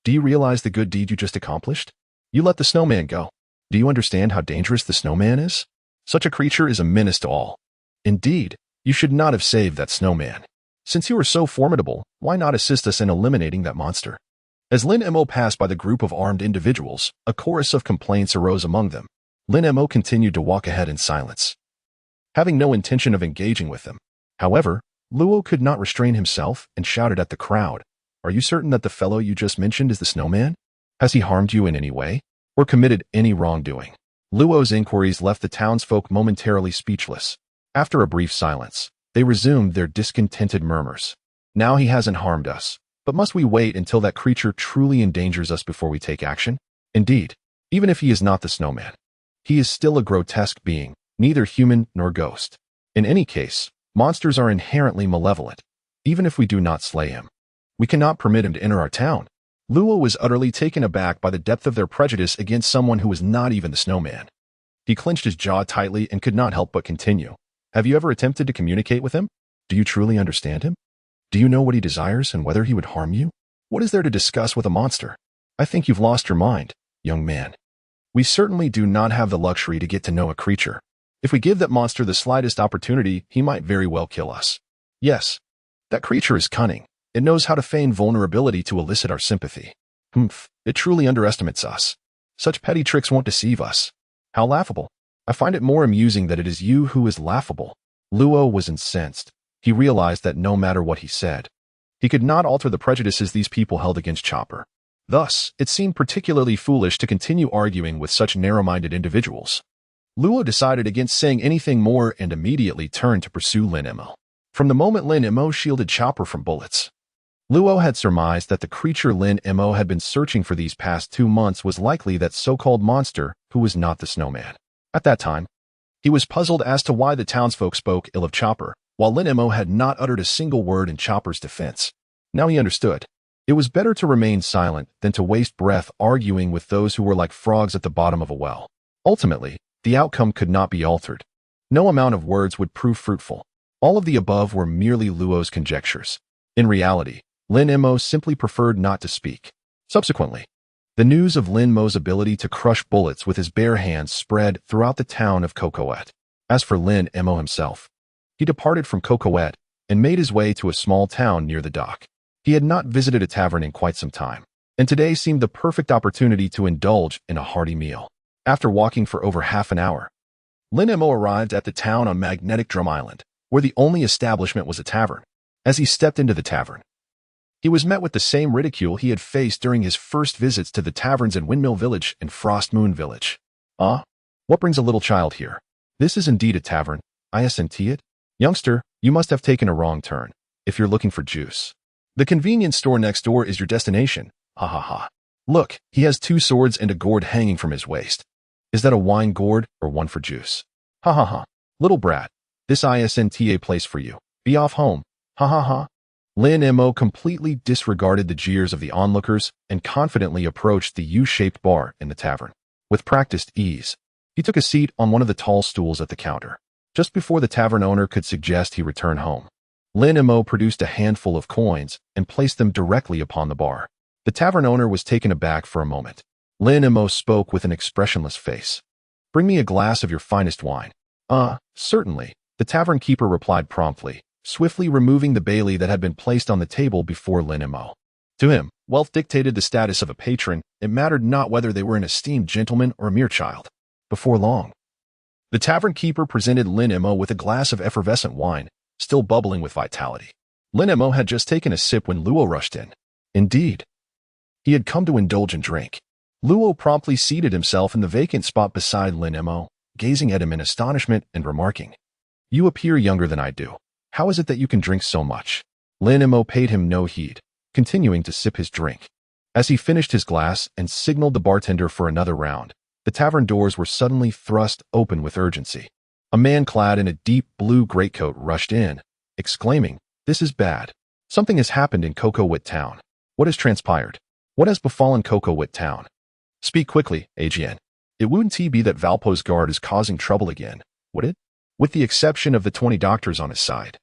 Do you realize the good deed you just accomplished? You let the snowman go. Do you understand how dangerous the snowman is? Such a creature is a menace to all. Indeed, you should not have saved that snowman. Since you are so formidable, why not assist us in eliminating that monster? As Lin Mo passed by the group of armed individuals, a chorus of complaints arose among them. Lin Mo continued to walk ahead in silence, having no intention of engaging with them. However, Luo could not restrain himself and shouted at the crowd. Are you certain that the fellow you just mentioned is the snowman? Has he harmed you in any way, or committed any wrongdoing? Luo's inquiries left the townsfolk momentarily speechless. After a brief silence, they resumed their discontented murmurs. Now he hasn't harmed us, but must we wait until that creature truly endangers us before we take action? Indeed, even if he is not the snowman, he is still a grotesque being, neither human nor ghost. In any case, monsters are inherently malevolent, even if we do not slay him. We cannot permit him to enter our town. Luo was utterly taken aback by the depth of their prejudice against someone who was not even the snowman. He clenched his jaw tightly and could not help but continue. Have you ever attempted to communicate with him? Do you truly understand him? Do you know what he desires and whether he would harm you? What is there to discuss with a monster? I think you've lost your mind, young man. We certainly do not have the luxury to get to know a creature. If we give that monster the slightest opportunity, he might very well kill us. Yes, that creature is cunning. It knows how to feign vulnerability to elicit our sympathy. It truly underestimates us. Such petty tricks won't deceive us. How laughable. I find it more amusing that it is you who is laughable. Luo was incensed. He realized that no matter what he said, he could not alter the prejudices these people held against Chopper. Thus, it seemed particularly foolish to continue arguing with such narrow-minded individuals. Luo decided against saying anything more and immediately turned to pursue Lin Mo. From the moment Lin Mo shielded Chopper from bullets, Luo had surmised that the creature Lin Mo had been searching for these past 2 months was likely that so-called monster who was not the snowman. At that time, he was puzzled as to why the townsfolk spoke ill of Chopper, while Lin Mo had not uttered a single word in Chopper's defense. Now he understood. It was better to remain silent than to waste breath arguing with those who were like frogs at the bottom of a well. Ultimately, the outcome could not be altered. No amount of words would prove fruitful. All of the above were merely Luo's conjectures. In reality, Lin Mo simply preferred not to speak. Subsequently, the news of Lin Mo's ability to crush bullets with his bare hands spread throughout the town of Cocoette. As for Lin Mo himself, he departed from Cocoette and made his way to a small town near the dock. He had not visited a tavern in quite some time, and today seemed the perfect opportunity to indulge in a hearty meal. After walking for over half an hour, Lin Mo arrived at the town on Magnetic Drum Island, where the only establishment was a tavern. As he stepped into the tavern, he was met with the same ridicule he had faced during his first visits to the taverns in Windmill Village and Frost Moon Village. What brings a little child here? This is indeed a tavern, isn't it? Youngster, you must have taken a wrong turn, if you're looking for juice. The convenience store next door is your destination, ha ha ha. Look, he has 2 swords and a gourd hanging from his waist. Is that a wine gourd or one for juice? Ha ha ha. Little brat, this isn't a place for you. Be off home, ha ha ha. Lin Mo completely disregarded the jeers of the onlookers and confidently approached the U-shaped bar in the tavern. With practiced ease, he took a seat on one of the tall stools at the counter. Just before the tavern owner could suggest he return home, Lin Mo produced a handful of coins and placed them directly upon the bar. The tavern owner was taken aback for a moment. Lin Mo spoke with an expressionless face. Bring me a glass of your finest wine. Certainly, the tavern keeper replied promptly, swiftly removing the bailie that had been placed on the table before Lin Mo. To him, wealth dictated the status of a patron. It mattered not whether they were an esteemed gentleman or a mere child. Before long, the tavern keeper presented Lin Mo with a glass of effervescent wine, still bubbling with vitality. Lin Mo had just taken a sip when Luo rushed in. Indeed, he had come to indulge and drink. Luo promptly seated himself in the vacant spot beside Lin Mo, gazing at him in astonishment and remarking, "You appear younger than I do. How is it that you can drink so much?" Lin Mo paid him no heed, continuing to sip his drink. As he finished his glass and signaled the bartender for another round, the tavern doors were suddenly thrust open with urgency. A man clad in a deep blue greatcoat rushed in, exclaiming, "This is bad. Something has happened in Kokowit Town. What has transpired? What has befallen Kokowit Town? Speak quickly, Agn. It wouldn't be that Valpo's guard is causing trouble again, would it? With the exception of the 20 doctors on his side.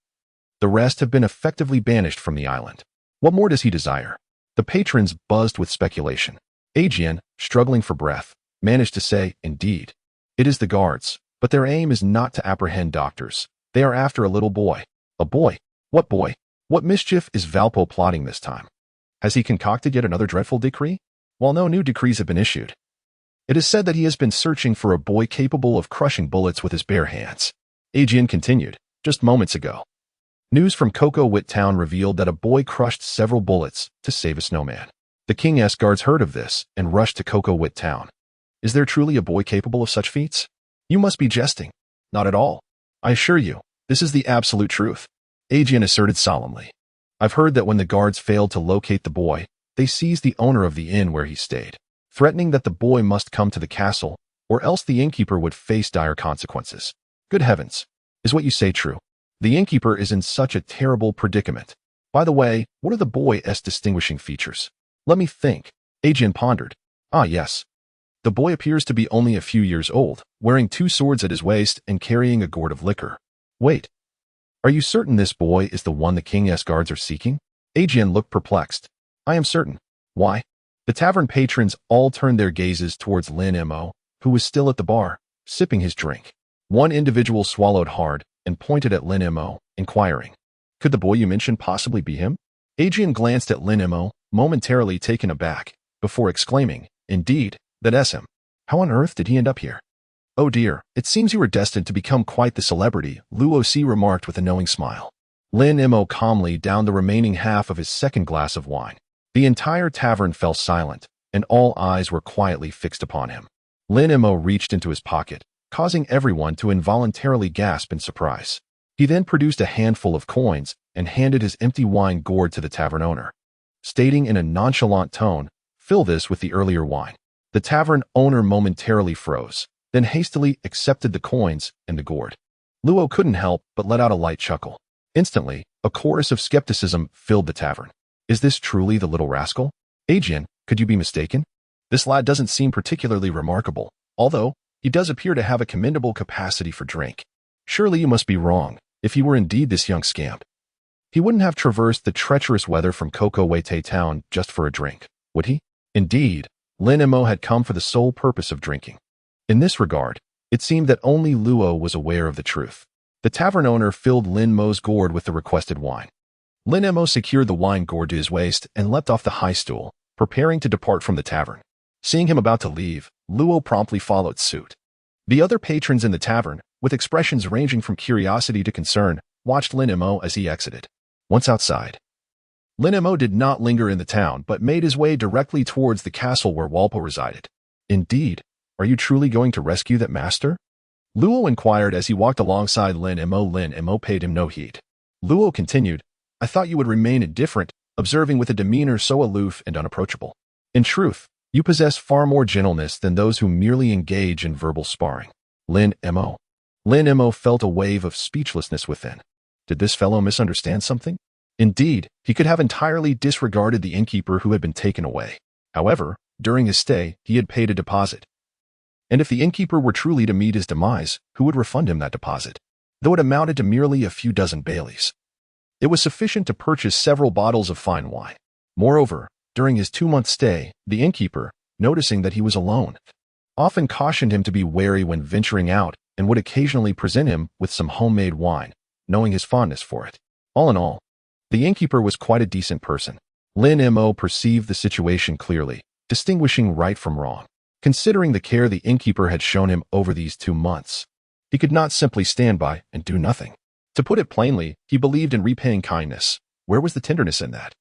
The rest have been effectively banished from the island. What more does he desire?" The patrons buzzed with speculation. Agn, struggling for breath, managed to say, "Indeed. It is the guards, but their aim is not to apprehend doctors. They are after a little boy." "A boy? What boy? What mischief is Valpo plotting this time? Has he concocted yet another dreadful decree?" "While no new decrees have been issued, it is said that he has been searching for a boy capable of crushing bullets with his bare hands." Agn continued, "Just moments ago, news from Kokowit Town revealed that a boy crushed several bullets to save a snowman. The King's guards heard of this and rushed to Kokowit Town. Is there truly a boy capable of such feats?" "You must be jesting." "Not at all. I assure you, this is the absolute truth," Agn asserted solemnly. "I've heard that when the guards failed to locate the boy, they seized the owner of the inn where he stayed, threatening that the boy must come to the castle, or else the innkeeper would face dire consequences." "Good heavens. Is what you say true? The innkeeper is in such a terrible predicament. By the way, what are the boy's distinguishing features?" "Let me think." Agn pondered. "Ah, yes. The boy appears to be only a few years old, wearing 2 swords at his waist and carrying a gourd of liquor." "Wait. Are you certain this boy is the one the King's guards are seeking?" Agn looked perplexed. "I am certain." "Why?" The tavern patrons all turned their gazes towards Lin Mo, who was still at the bar, sipping his drink. One individual swallowed hard and pointed at Lin Mo, inquiring, "Could the boy you mentioned possibly be him?" Agn glanced at Lin Mo, momentarily taken aback, before exclaiming, "Indeed, that's him. How on earth did he end up here?" "Oh dear, it seems you were destined to become quite the celebrity," Luo Si remarked with a knowing smile. Lin Mo calmly downed the remaining half of his second glass of wine. The entire tavern fell silent, and all eyes were quietly fixed upon him. Lin Mo reached into his pocket, causing everyone to involuntarily gasp in surprise. He then produced a handful of coins and handed his empty wine gourd to the tavern owner, stating in a nonchalant tone, "Fill this with the earlier wine." The tavern owner momentarily froze, then hastily accepted the coins and the gourd. Luo couldn't help but let out a light chuckle. Instantly, a chorus of skepticism filled the tavern. "Is this truly the little rascal? Agn, could you be mistaken? This lad doesn't seem particularly remarkable, although he does appear to have a commendable capacity for drink. Surely you must be wrong, if he were indeed this young scamp. He wouldn't have traversed the treacherous weather from Kokowit Town just for a drink, would he?" Indeed, Lin Mo had come for the sole purpose of drinking. In this regard, it seemed that only Luo was aware of the truth. The tavern owner filled Lin Mo's gourd with the requested wine. Lin Mo secured the wine gourd to his waist and leapt off the high stool, preparing to depart from the tavern. Seeing him about to leave, Luo promptly followed suit. The other patrons in the tavern, with expressions ranging from curiosity to concern, watched Lin Mo as he exited. Once outside, Lin Mo did not linger in the town but made his way directly towards the castle where Walpo resided. "Indeed, are you truly going to rescue that master?" Luo inquired as he walked alongside Lin Mo. Lin Mo paid him no heed. Luo continued, "I thought you would remain indifferent, observing with a demeanor so aloof and unapproachable. In truth, you possess far more gentleness than those who merely engage in verbal sparring." Lin Mo. Lin Mo felt a wave of speechlessness within. Did this fellow misunderstand something? Indeed, he could have entirely disregarded the innkeeper who had been taken away. However, during his stay, he had paid a deposit. And if the innkeeper were truly to meet his demise, who would refund him that deposit? Though it amounted to merely a few dozen bailies, it was sufficient to purchase several bottles of fine wine. Moreover, during his 2-month stay, the innkeeper, noticing that he was alone, often cautioned him to be wary when venturing out and would occasionally present him with some homemade wine, knowing his fondness for it. All in all, the innkeeper was quite a decent person. Lin Mo perceived the situation clearly, distinguishing right from wrong. Considering the care the innkeeper had shown him over these 2 months, he could not simply stand by and do nothing. To put it plainly, he believed in repaying kindness. Where was the tenderness in that?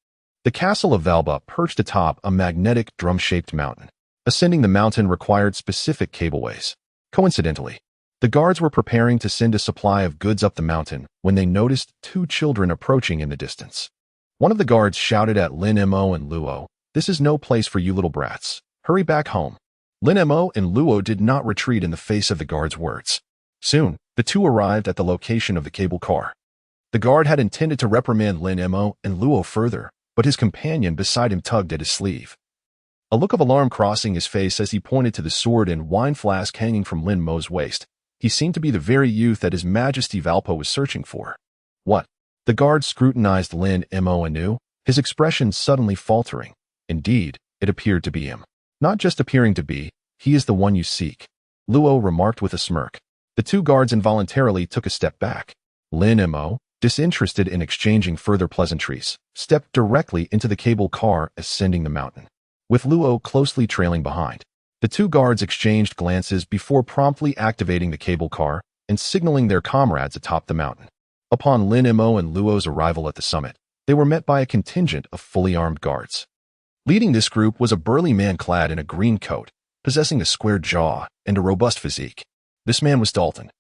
The castle of Valba perched atop a magnetic drum-shaped mountain. Ascending the mountain required specific cableways. Coincidentally, the guards were preparing to send a supply of goods up the mountain when they noticed 2 children approaching in the distance. One of the guards shouted at Lin Mo and Luo, "This is no place for you little brats. Hurry back home." Lin Mo and Luo did not retreat in the face of the guard's words. Soon, the 2 arrived at the location of the cable car. The guard had intended to reprimand Lin Mo and Luo further, but his companion beside him tugged at his sleeve. A look of alarm crossing his face as he pointed to the sword and wine flask hanging from Lin Mo's waist. He seemed to be the very youth that His Majesty Valpo was searching for. What? The guard scrutinized Lin Mo anew, his expression suddenly faltering. Indeed, it appeared to be him. Not just appearing to be, he is the one you seek, Luo remarked with a smirk. The 2 guards involuntarily took a step back. Lin Mo, disinterested in exchanging further pleasantries, stepped directly into the cable car ascending the mountain, with Luo closely trailing behind. The 2 guards exchanged glances before promptly activating the cable car and signaling their comrades atop the mountain. Upon Lin Mo and Luo's arrival at the summit, they were met by a contingent of fully armed guards. Leading this group was a burly man clad in a green coat, possessing a square jaw and a robust physique. This man was Dalton,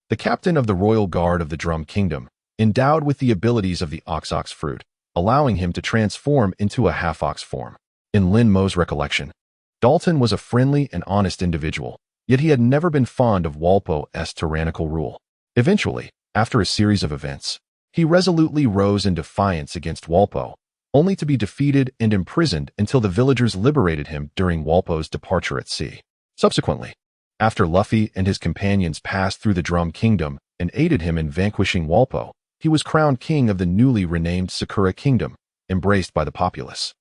the captain of the Royal Guard of the Drum Kingdom, endowed with the abilities of the Ox fruit, allowing him to transform into a half-ox form. In Lin Mo's recollection, Dalton was a friendly and honest individual, yet he had never been fond of Walpo's tyrannical rule. Eventually, after a series of events, he resolutely rose in defiance against Walpo, only to be defeated and imprisoned until the villagers liberated him during Walpo's departure at sea. Subsequently, after Luffy and his companions passed through the Drum Kingdom and aided him in vanquishing Walpo, he was crowned king of the newly renamed Sakura Kingdom, embraced by the populace.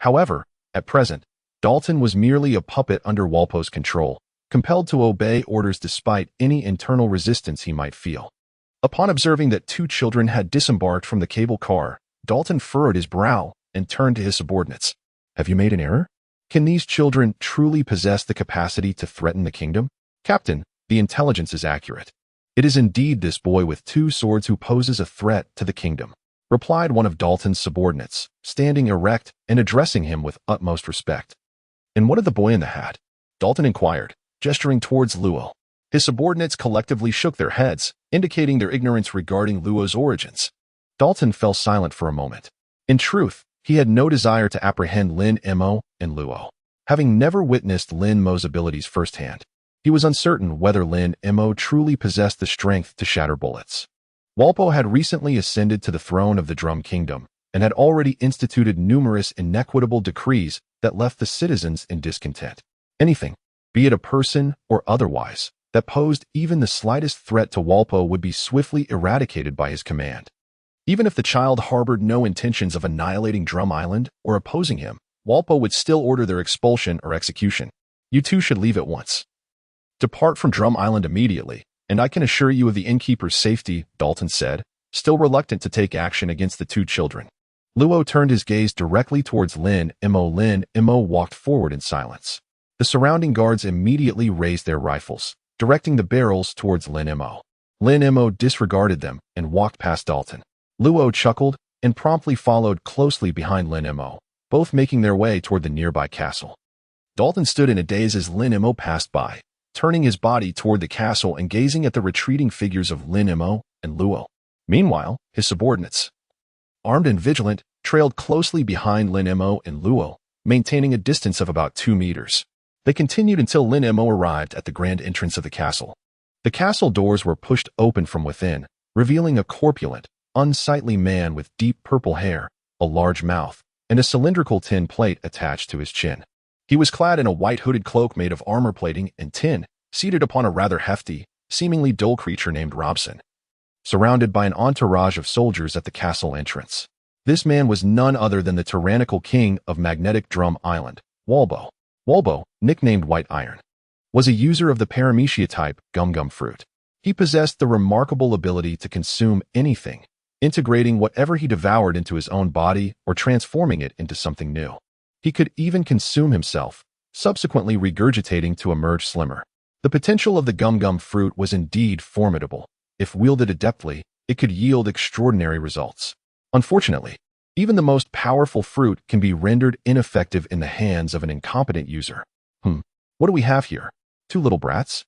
However, at present, Dalton was merely a puppet under Walpo's control, compelled to obey orders despite any internal resistance he might feel. Upon observing that 2 children had disembarked from the cable car, Dalton furrowed his brow and turned to his subordinates. "Have you made an error? Can these children truly possess the capacity to threaten the kingdom?" "Captain, the intelligence is accurate. It is indeed this boy with 2 swords who poses a threat to the kingdom," replied one of Dalton's subordinates, standing erect and addressing him with utmost respect. "And what of the boy in the hat?" Dalton inquired, gesturing towards Luo. His subordinates collectively shook their heads, indicating their ignorance regarding Luo's origins. Dalton fell silent for a moment. In truth, he had no desire to apprehend Lin Mo and Luo. Having never witnessed Lin Mo's abilities firsthand, he was uncertain whether Lin Mo truly possessed the strength to shatter bullets. Walpo had recently ascended to the throne of the Drum Kingdom and had already instituted numerous inequitable decrees that left the citizens in discontent. Anything, be it a person or otherwise, that posed even the slightest threat to Walpo would be swiftly eradicated by his command. Even if the child harbored no intentions of annihilating Drum Island or opposing him, Walpo would still order their expulsion or execution. "You 2 should leave at once. Depart from Drum Island immediately, and I can assure you of the innkeeper's safety," Dalton said, still reluctant to take action against the 2 children. Luo turned his gaze directly towards Lin Mo. Lin Mo walked forward in silence. The surrounding guards immediately raised their rifles, directing the barrels towards Lin Mo. Lin Mo disregarded them and walked past Dalton. Luo chuckled and promptly followed closely behind Lin Mo, both making their way toward the nearby castle. Dalton stood in a daze as Lin Mo passed by, turning his body toward the castle and gazing at the retreating figures of Lin Mo and Luo. Meanwhile, his subordinates, armed and vigilant, trailed closely behind Lin Mo and Luo, maintaining a distance of about 2 meters. They continued until Lin Mo arrived at the grand entrance of the castle. The castle doors were pushed open from within, revealing a corpulent, unsightly man with deep purple hair, a large mouth, and a cylindrical tin plate attached to his chin. He was clad in a white hooded cloak made of armor plating and tin, seated upon a rather hefty, seemingly dull creature named Robson, surrounded by an entourage of soldiers at the castle entrance. This man was none other than the tyrannical king of Magnetic Drum Island, Walbo. Walbo, nicknamed White Iron. was a user of the paramecia type gum fruit. He possessed the remarkable ability to consume anything, integrating whatever he devoured into his own body or transforming it into something new. He could even consume himself, subsequently regurgitating to emerge slimmer. The potential of the gum fruit was indeed formidable. If wielded adeptly, it could yield extraordinary results. Unfortunately, even the most powerful fruit can be rendered ineffective in the hands of an incompetent user. What do we have here? Two little brats?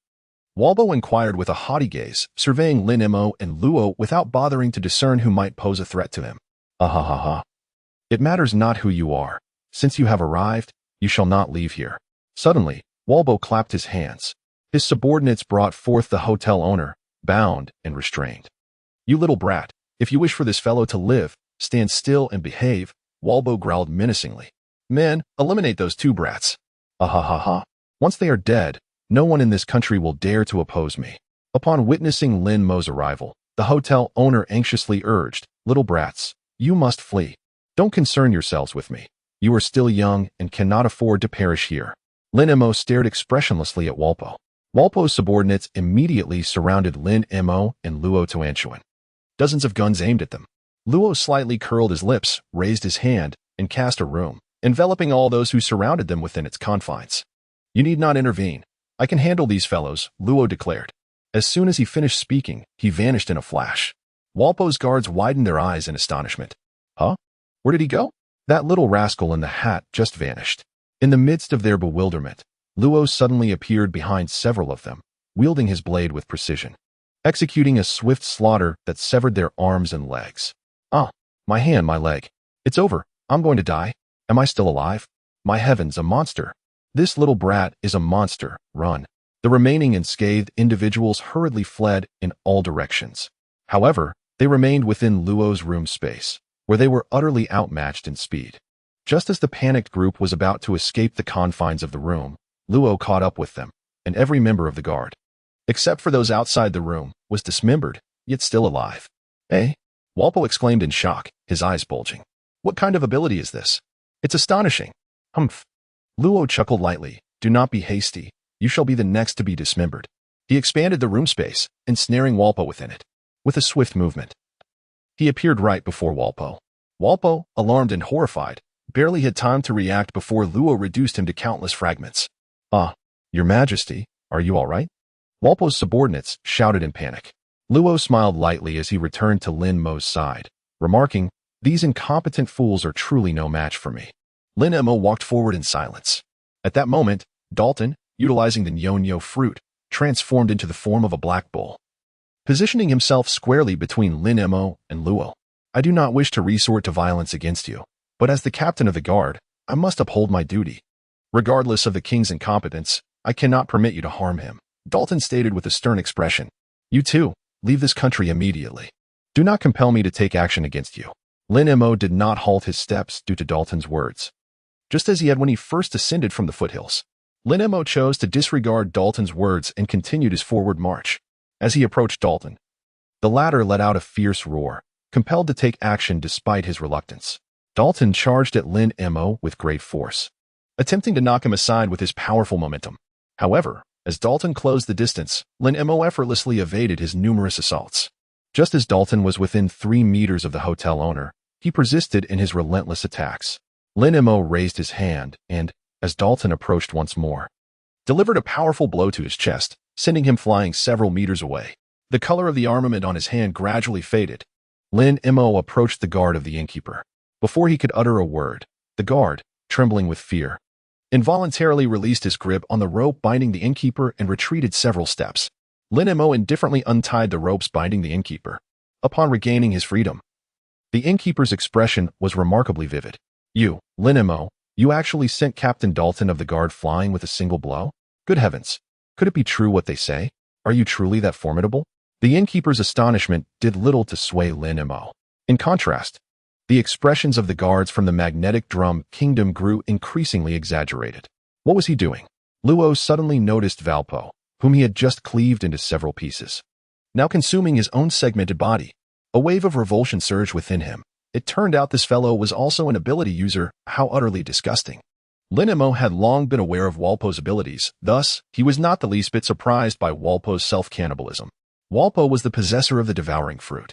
Walpo inquired with a haughty gaze, surveying Lin Mo and Luo without bothering to discern who might pose a threat to him. Ha. It matters not who you are. Since you have arrived, you shall not leave here. Suddenly, Walpo clapped his hands. His subordinates brought forth the hotel owner, bound and restrained. You little brat, if you wish for this fellow to live, stand still and behave, Walpo growled menacingly. Men, eliminate those two brats. Ha. Once they are dead, no one in this country will dare to oppose me. Upon witnessing Lin Mo's arrival, the hotel owner anxiously urged, Little brats, you must flee. Don't concern yourselves with me. You are still young and cannot afford to perish here. Lin Mo stared expressionlessly at Walpo. Walpo's subordinates immediately surrounded Lin Mo and Luo Tuanchuan. Dozens of guns aimed at them. Luo slightly curled his lips, raised his hand, and cast a rune, enveloping all those who surrounded them within its confines. You need not intervene. I can handle these fellows, Luo declared. As soon as he finished speaking, he vanished in a flash. Walpo's guards widened their eyes in astonishment. Huh? Where did he go? That little rascal in the hat just vanished. In the midst of their bewilderment, Luo suddenly appeared behind several of them, wielding his blade with precision, executing a swift slaughter that severed their arms and legs. My hand, my leg. It's over. I'm going to die. Am I still alive? My heavens, a monster. This little brat is a monster. Run. The remaining unscathed individuals hurriedly fled in all directions. However, they remained within Luo's room space, where they were utterly outmatched in speed. Just as the panicked group was about to escape the confines of the room, Luo caught up with them, and every member of the guard, except for those outside the room, was dismembered, yet still alive. Eh? Walpo exclaimed in shock, his eyes bulging. What kind of ability is this? It's astonishing. Humph. Luo chuckled lightly. Do not be hasty. You shall be the next to be dismembered. He expanded the room space, ensnaring Walpo within it. With a swift movement, he appeared right before Walpo. Walpo, alarmed and horrified, barely had time to react before Luo reduced him to countless fragments. Your Majesty, are you all right? Walpo's subordinates shouted in panic. Luo smiled lightly as he returned to Lin Mo's side, remarking, These incompetent fools are truly no match for me. Lin Mo walked forward in silence. At that moment, Dalton, utilizing the Nyonyo fruit, transformed into the form of a black bull, positioning himself squarely between Lin Mo and Luo. I do not wish to resort to violence against you, but as the captain of the guard, I must uphold my duty. Regardless of the king's incompetence, I cannot permit you to harm him, Dalton stated with a stern expression. You too, leave this country immediately. Do not compel me to take action against you. Lin Mo did not halt his steps due to Dalton's words. Just as he had when he first ascended from the foothills, Lin Mo chose to disregard Dalton's words and continued his forward march. As he approached Dalton, the latter let out a fierce roar, compelled to take action despite his reluctance. Dalton charged at Lin Mo with great force, attempting to knock him aside with his powerful momentum. However, as Dalton closed the distance, Lin Mo effortlessly evaded his numerous assaults. Just as Dalton was within 3 meters of the hotel owner, he persisted in his relentless attacks. Lin Mo raised his hand and, as Dalton approached once more, delivered a powerful blow to his chest, sending him flying several meters away. The color of the armament on his hand gradually faded. Lin Mo approached the guard of the innkeeper. Before he could utter a word, the guard, trembling with fear, involuntarily released his grip on the rope binding the innkeeper and retreated several steps. Lin Mo indifferently untied the ropes binding the innkeeper. Upon regaining his freedom, the innkeeper's expression was remarkably vivid. You, Lin Mo, you actually sent Captain Dalton of the guard flying with a single blow? Good heavens! Could it be true what they say? Are you truly that formidable? The innkeeper's astonishment did little to sway Lin Mo. In contrast, the expressions of the guards from the magnetic drum kingdom grew increasingly exaggerated. What was he doing? Luo suddenly noticed Valpo, whom he had just cleaved into several pieces, now consuming his own segmented body. A wave of revulsion surged within him. It turned out this fellow was also an ability user. How utterly disgusting. Lin Mo had long been aware of Walpo's abilities, thus, he was not the least bit surprised by Walpo's self-cannibalism. Walpo was the possessor of the devouring fruit.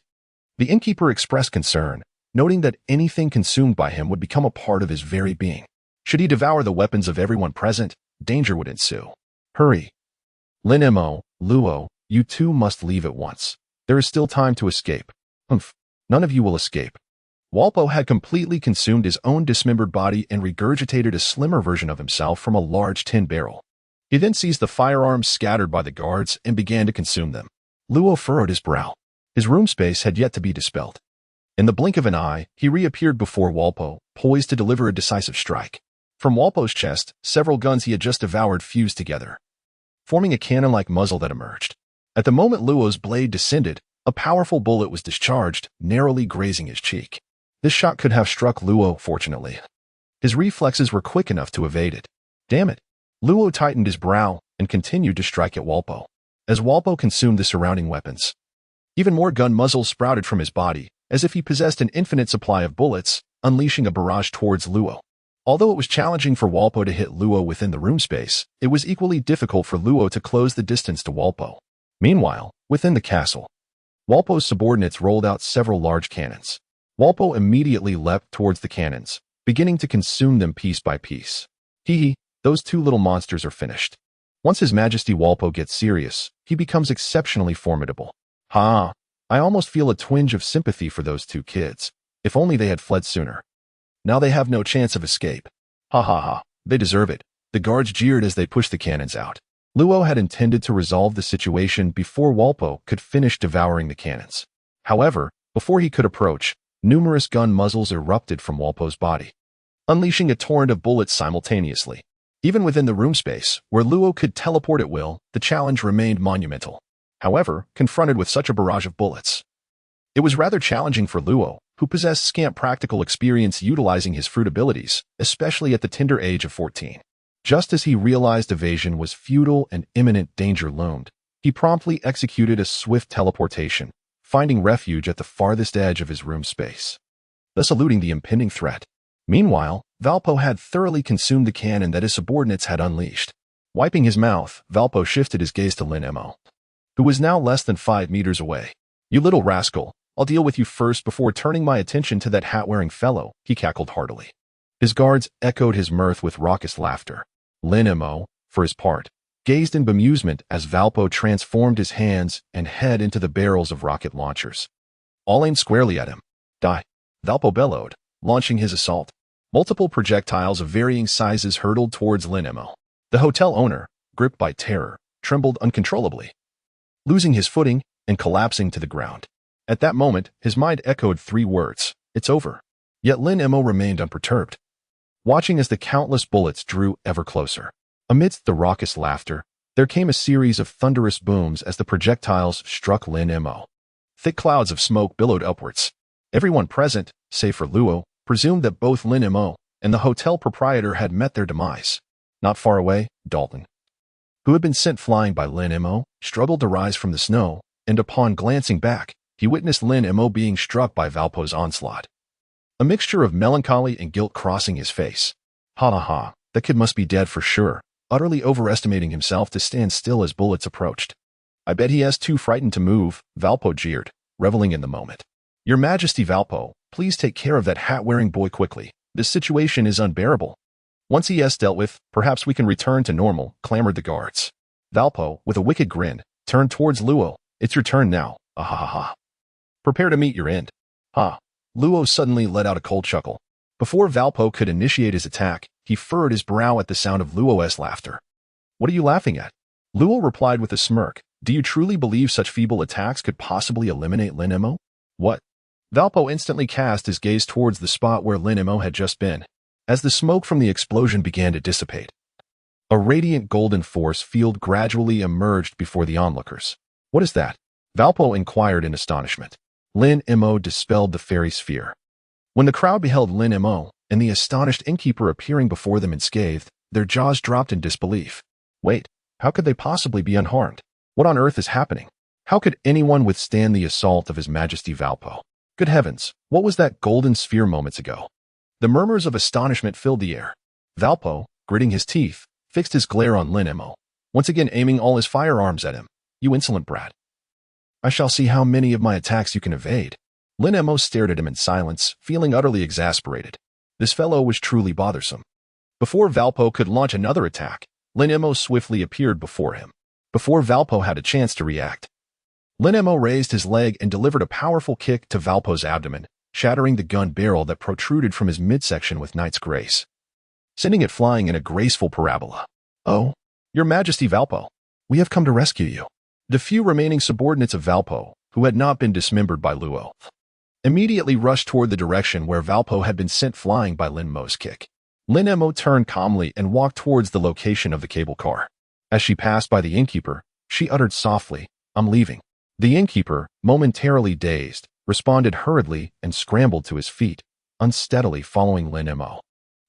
The innkeeper expressed concern, noting that anything consumed by him would become a part of his very being. Should he devour the weapons of everyone present, danger would ensue. Hurry. Lin Mo, Luo, you two must leave at once. There is still time to escape. Humph. None of you will escape. Walpo had completely consumed his own dismembered body and regurgitated a slimmer version of himself from a large tin barrel. He then seized the firearms scattered by the guards and began to consume them. Luo furrowed his brow. His room space had yet to be dispelled. In the blink of an eye, he reappeared before Walpo, poised to deliver a decisive strike. From Walpo's chest, several guns he had just devoured fused together, forming a cannon-like muzzle that emerged. At the moment Luo's blade descended, a powerful bullet was discharged, narrowly grazing his cheek. This shot could have struck Luo, fortunately. His reflexes were quick enough to evade it. Damn it! Luo tightened his brow and continued to strike at Walpo. As Walpo consumed the surrounding weapons, even more gun muzzles sprouted from his body, as if he possessed an infinite supply of bullets, unleashing a barrage towards Luo. Although it was challenging for Walpo to hit Luo within the room space, it was equally difficult for Luo to close the distance to Walpo. Meanwhile, within the castle, Walpo's subordinates rolled out several large cannons. Walpo immediately leapt towards the cannons, beginning to consume them piece by piece. Hee, those two little monsters are finished. Once His Majesty Walpo gets serious, he becomes exceptionally formidable. Ha! I almost feel a twinge of sympathy for those two kids. If only they had fled sooner. Now they have no chance of escape. Ha ha ha, they deserve it. The guards jeered as they pushed the cannons out. Luo had intended to resolve the situation before Walpo could finish devouring the cannons. However, before he could approach, numerous gun muzzles erupted from Walpo's body, unleashing a torrent of bullets simultaneously. Even within the room space, where Luo could teleport at will, the challenge remained monumental. However, confronted with such a barrage of bullets, it was rather challenging for Luo, who possessed scant practical experience utilizing his fruit abilities, especially at the tender age of 14. Just as he realized evasion was futile and imminent danger loomed, he promptly executed a swift teleportation, finding refuge at the farthest edge of his room space, thus eluding the impending threat. Meanwhile, Walpo had thoroughly consumed the cannon that his subordinates had unleashed. Wiping his mouth, Walpo shifted his gaze to Lin Mo, who was now less than 5 meters away. You little rascal, I'll deal with you first before turning my attention to that hat-wearing fellow, he cackled heartily. His guards echoed his mirth with raucous laughter. Lin Mo, for his part, gazed in bemusement as Walpo transformed his hands and head into the barrels of rocket launchers, all aimed squarely at him. Die! Walpo bellowed, launching his assault. Multiple projectiles of varying sizes hurtled towards Lin Mo. The hotel owner, gripped by terror, trembled uncontrollably, losing his footing and collapsing to the ground. At that moment, his mind echoed 3 words, "It's over." Yet Lin Mo remained unperturbed, watching as the countless bullets drew ever closer. Amidst the raucous laughter, there came a series of thunderous booms as the projectiles struck Lin Mo. Thick clouds of smoke billowed upwards. Everyone present, save for Luo, presumed that both Lin Mo and the hotel proprietor had met their demise. Not far away, Dalton, who had been sent flying by Lin Mo, struggled to rise from the snow, and upon glancing back, he witnessed Lin Mo being struck by Walpo's onslaught. A mixture of melancholy and guilt crossing his face. Ha ha ha, that kid must be dead for sure, utterly overestimating himself to stand still as bullets approached. I bet he is too frightened to move, Walpo jeered, reveling in the moment. Your Majesty Walpo, please take care of that hat-wearing boy quickly. This situation is unbearable. Once he is dealt with, perhaps we can return to normal, clamored the guards. Walpo, with a wicked grin, turned towards Luo. It's your turn now, ah ha ha ha. Prepare to meet your end. Ha. Luo suddenly let out a cold chuckle. Before Walpo could initiate his attack, he furrowed his brow at the sound of Luo's laughter. What are you laughing at? Luo replied with a smirk. Do you truly believe such feeble attacks could possibly eliminate Lin Mo? What? Walpo instantly cast his gaze towards the spot where Lin Mo had just been. As the smoke from the explosion began to dissipate, a radiant golden force field gradually emerged before the onlookers. What is that? Walpo inquired in astonishment. Lin Mo dispelled the fairy sphere. When the crowd beheld Lin Mo and the astonished innkeeper appearing before them unscathed, their jaws dropped in disbelief. Wait, how could they possibly be unharmed? What on earth is happening? How could anyone withstand the assault of His Majesty Walpo? Good heavens, what was that golden sphere moments ago? The murmurs of astonishment filled the air. Valpo, gritting his teeth, fixed his glare on Lin Mo, once again aiming all his firearms at him. You insolent brat. I shall see how many of my attacks you can evade. Lin Mo stared at him in silence, feeling utterly exasperated. This fellow was truly bothersome. Before Valpo could launch another attack, Lin Mo swiftly appeared before him. Before Valpo had a chance to react, Lin Mo raised his leg and delivered a powerful kick to Valpo's abdomen, shattering the gun barrel that protruded from his midsection with knight's grace, sending it flying in a graceful parabola. Oh, Your Majesty Valpo, we have come to rescue you. The few remaining subordinates of Valpo, who had not been dismembered by Luo, immediately rushed toward the direction where Valpo had been sent flying by Lin Mo's kick. Lin Mo turned calmly and walked towards the location of the cable car. As she passed by the innkeeper, she uttered softly, I'm leaving. The innkeeper, momentarily dazed, responded hurriedly and scrambled to his feet, unsteadily following Lin Mo.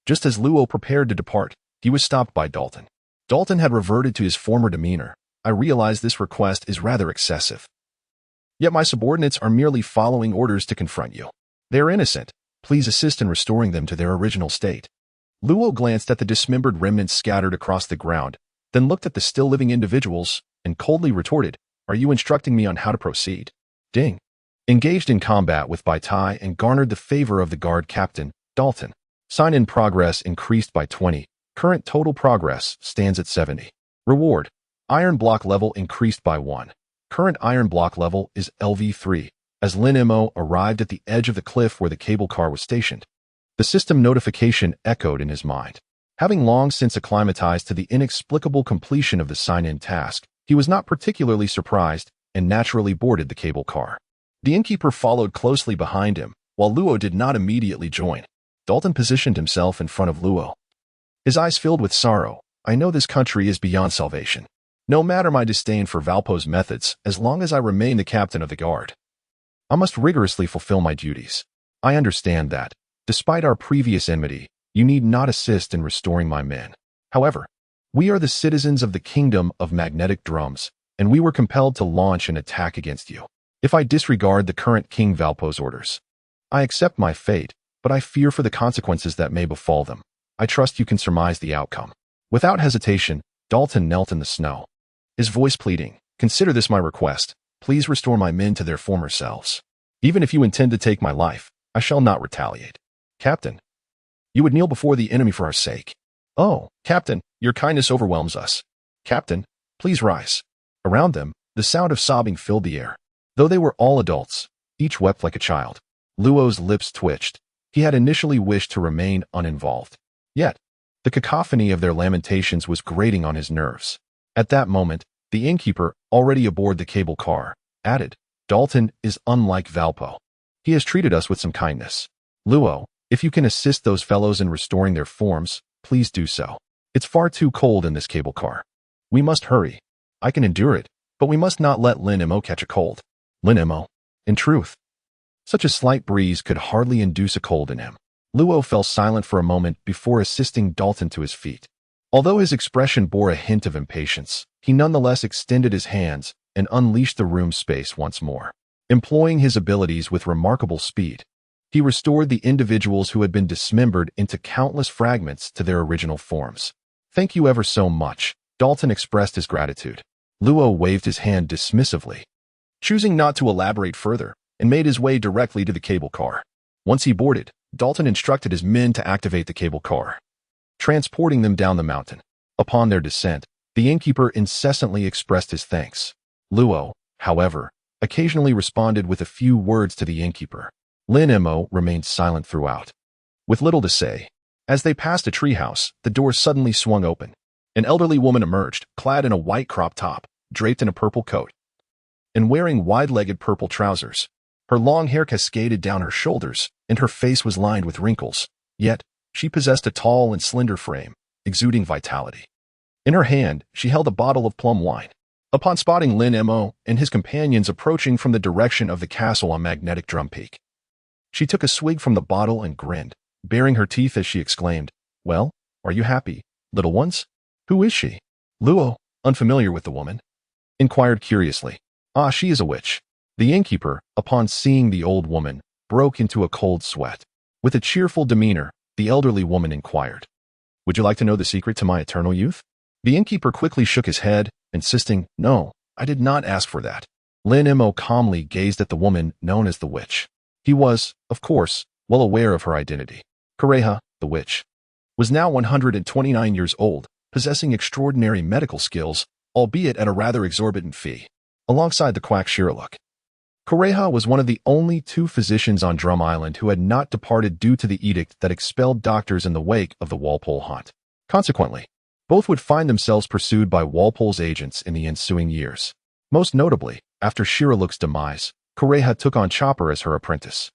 Just as Luo prepared to depart, he was stopped by Dalton. Dalton had reverted to his former demeanor. I realize this request is rather excessive. Yet my subordinates are merely following orders to confront you. They are innocent. Please assist in restoring them to their original state. Luo glanced at the dismembered remnants scattered across the ground, then looked at the still living individuals and coldly retorted, Are you instructing me on how to proceed? Ding. Engaged in combat with Baratie and garnered the favor of the guard captain, Dalton. Sign in progress increased by 20. Current total progress stands at 70. Reward. Iron block level increased by 1. Current iron block level is LV3. As Lin Mo arrived at the edge of the cliff where the cable car was stationed, the system notification echoed in his mind. Having long since acclimatized to the inexplicable completion of the sign-in task, he was not particularly surprised and naturally boarded the cable car. The innkeeper followed closely behind him, while Luo did not immediately join. Dalton positioned himself in front of Luo. His eyes filled with sorrow. I know this country is beyond salvation. No matter my disdain for Valpo's methods, as long as I remain the captain of the guard, I must rigorously fulfill my duties. I understand that, despite our previous enmity, you need not assist in restoring my men. However, we are the citizens of the Kingdom of Magnetic Drums, and we were compelled to launch an attack against you. If I disregard the current King Valpo's orders, I accept my fate, but I fear for the consequences that may befall them. I trust you can surmise the outcome. Without hesitation, Dalton knelt in the snow, his voice pleading, Consider this my request. Please restore my men to their former selves. Even if you intend to take my life, I shall not retaliate. Captain, you would kneel before the enemy for our sake. Oh, Captain, your kindness overwhelms us. Captain, please rise. Around them, the sound of sobbing filled the air. Though they were all adults, each wept like a child. Luo's lips twitched. He had initially wished to remain uninvolved. Yet, the cacophony of their lamentations was grating on his nerves. At that moment, the innkeeper, already aboard the cable car, added, Dalton is unlike Valpo. He has treated us with some kindness. Luo, if you can assist those fellows in restoring their forms, please do so. It's far too cold in this cable car. We must hurry. I can endure it, but we must not let Lin Mo catch a cold. Lin Mo, in truth, such a slight breeze could hardly induce a cold in him. Luo fell silent for a moment before assisting Dalton to his feet. Although his expression bore a hint of impatience, he nonetheless extended his hands and unleashed the room space once more. Employing his abilities with remarkable speed, he restored the individuals who had been dismembered into countless fragments to their original forms. Thank you ever so much, Dalton expressed his gratitude. Luo waved his hand dismissively, choosing not to elaborate further, and made his way directly to the cable car. Once he boarded, Dalton instructed his men to activate the cable car, transporting them down the mountain. Upon their descent, the innkeeper incessantly expressed his thanks. Luo, however, occasionally responded with a few words to the innkeeper. Lin Mo remained silent throughout, with little to say. As they passed a treehouse, the door suddenly swung open. An elderly woman emerged, clad in a white crop top, draped in a purple coat, and wearing wide-legged purple trousers. Her long hair cascaded down her shoulders, and her face was lined with wrinkles. Yet, she possessed a tall and slender frame, exuding vitality. In her hand, she held a bottle of plum wine. Upon spotting Lin Mo and his companions approaching from the direction of the castle on Magnetic Drum Peak, she took a swig from the bottle and grinned, baring her teeth as she exclaimed, Well, are you happy, little ones? Who is she? Luo, unfamiliar with the woman, inquired curiously. Ah, she is a witch. The innkeeper, upon seeing the old woman, broke into a cold sweat. With a cheerful demeanor, the elderly woman inquired, Would you like to know the secret to my eternal youth? The innkeeper quickly shook his head, insisting, no, I did not ask for that. Lin Mo calmly gazed at the woman known as the witch. He was, of course, well aware of her identity. Kureha, the witch, was now 129 years old, possessing extraordinary medical skills, albeit at a rather exorbitant fee. Alongside the quack Shiraluk, Kureha was one of the only 2 physicians on Drum Island who had not departed due to the edict that expelled doctors in the wake of the Walpole haunt. Consequently, both would find themselves pursued by Walpole's agents in the ensuing years. Most notably, after Shiraluk's demise, Kureha took on Chopper as her apprentice,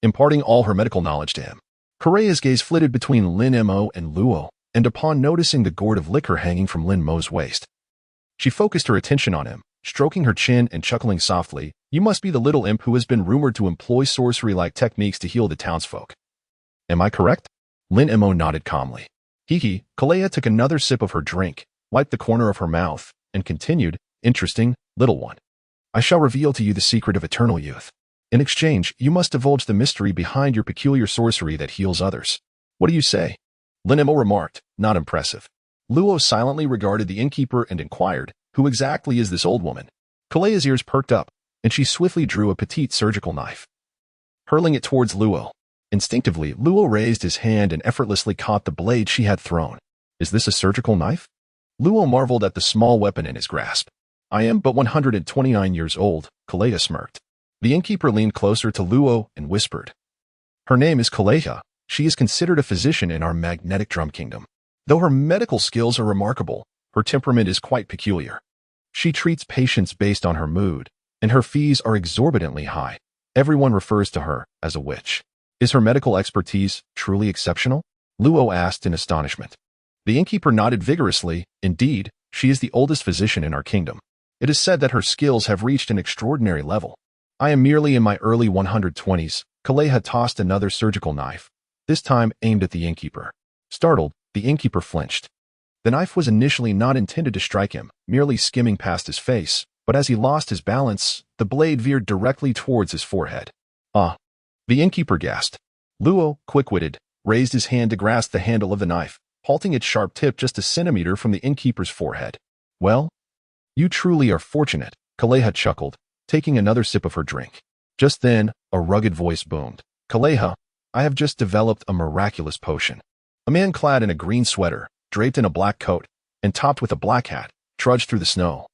imparting all her medical knowledge to him. Kureha's gaze flitted between Lin Mo and Luo, and upon noticing the gourd of liquor hanging from Lin Mo's waist, she focused her attention on him, stroking her chin and chuckling softly. You must be the little imp who has been rumored to employ sorcery-like techniques to heal the townsfolk. Am I correct? Lin Mo nodded calmly. Hiki, Kalea took another sip of her drink, wiped the corner of her mouth, and continued, interesting, little one. I shall reveal to you the secret of eternal youth. In exchange, you must divulge the mystery behind your peculiar sorcery that heals others. What do you say? Lin Mo remarked, not impressive. Luo silently regarded the innkeeper and inquired, who exactly is this old woman? Kalea's ears perked up, and she swiftly drew a petite surgical knife, hurling it towards Luo. Instinctively, Luo raised his hand and effortlessly caught the blade she had thrown. Is this a surgical knife? Luo marveled at the small weapon in his grasp. I am but 129 years old, Kalea smirked. The innkeeper leaned closer to Luo and whispered. Her name is Kalea. She is considered a physician in our magnetic drum kingdom. Though her medical skills are remarkable, her temperament is quite peculiar. She treats patients based on her mood, and her fees are exorbitantly high. Everyone refers to her as a witch. Is her medical expertise truly exceptional? Luo asked in astonishment. The innkeeper nodded vigorously. Indeed, she is the oldest physician in our kingdom. It is said that her skills have reached an extraordinary level. I am merely in my early 120s. Kalea tossed another surgical knife, this time aimed at the innkeeper. Startled, the innkeeper flinched. The knife was initially not intended to strike him, merely skimming past his face, but as he lost his balance, the blade veered directly towards his forehead. Ah! The innkeeper gasped. Luo, quick-witted, raised his hand to grasp the handle of the knife, halting its sharp tip just a centimeter from the innkeeper's forehead. Well, you truly are fortunate, Kalea chuckled, taking another sip of her drink. Just then, a rugged voice boomed. Kalea, I have just developed a miraculous potion. A man clad in a green sweater, draped in a black coat, and topped with a black hat, trudged through the snow,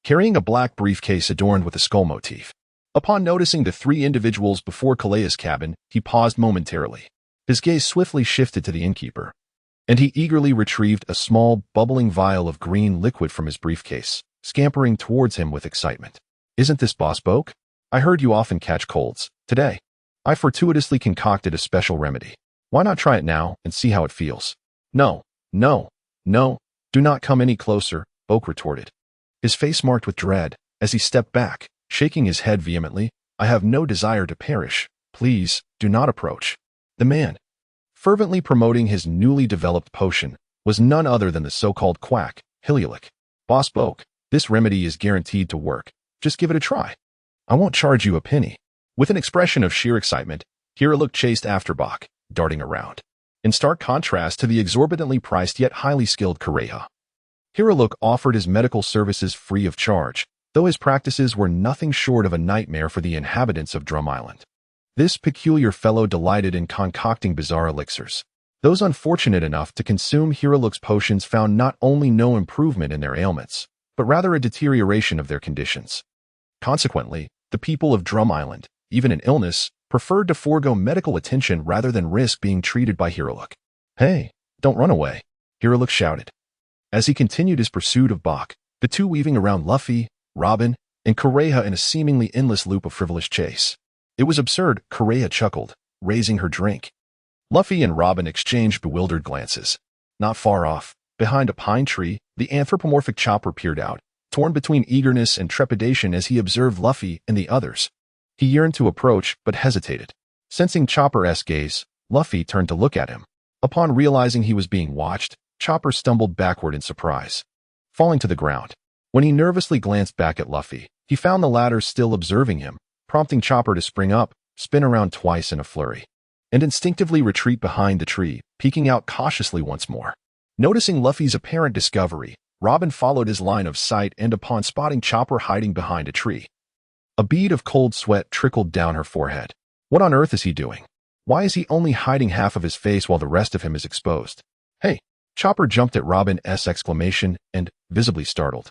carrying a black briefcase adorned with a skull motif. Upon noticing the 3 individuals before Kalea's cabin, he paused momentarily. His gaze swiftly shifted to the innkeeper, and he eagerly retrieved a small, bubbling vial of green liquid from his briefcase, scampering towards him with excitement. Isn't this Boss Boke? I heard you often catch colds. Today, I fortuitously concocted a special remedy. Why not try it now and see how it feels? No, no, no, do not come any closer, Boke retorted, his face marked with dread, as he stepped back, shaking his head vehemently. I have no desire to perish. Please, do not approach. The man, fervently promoting his newly developed potion, was none other than the so-called quack, Hilialik. Boss Boke, this remedy is guaranteed to work. Just give it a try. I won't charge you a penny. With an expression of sheer excitement, Hilialik chased after Bok, darting around. In stark contrast to the exorbitantly priced yet highly skilled Kureha, Hilialik offered his medical services free of charge, though his practices were nothing short of a nightmare for the inhabitants of Drum Island. This peculiar fellow delighted in concocting bizarre elixirs. Those unfortunate enough to consume Hiliak's potions found not only no improvement in their ailments, but rather a deterioration of their conditions. Consequently, the people of Drum Island, even in illness, preferred to forego medical attention rather than risk being treated by Hiliak. Hey, don't run away, Hiliak shouted, as he continued his pursuit of Bok, the two weaving around Luffy, Robin, and Kureha in a seemingly endless loop of frivolous chase. It was absurd, Kureha chuckled, raising her drink. Luffy and Robin exchanged bewildered glances. Not far off, behind a pine tree, the anthropomorphic Chopper peered out, torn between eagerness and trepidation as he observed Luffy and the others. He yearned to approach, but hesitated. Sensing Chopper-esque gaze, Luffy turned to look at him. Upon realizing he was being watched, Chopper stumbled backward in surprise, falling to the ground. When he nervously glanced back at Luffy, he found the latter still observing him, prompting Chopper to spring up, spin around twice in a flurry. and instinctively retreat behind the tree, peeking out cautiously once more. Noticing Luffy's apparent discovery, Robin followed his line of sight and upon spotting Chopper hiding behind a tree, a bead of cold sweat trickled down her forehead. What on earth is he doing? Why is he only hiding half of his face while the rest of him is exposed? Hey! Chopper jumped at Robin's exclamation and, visibly startled,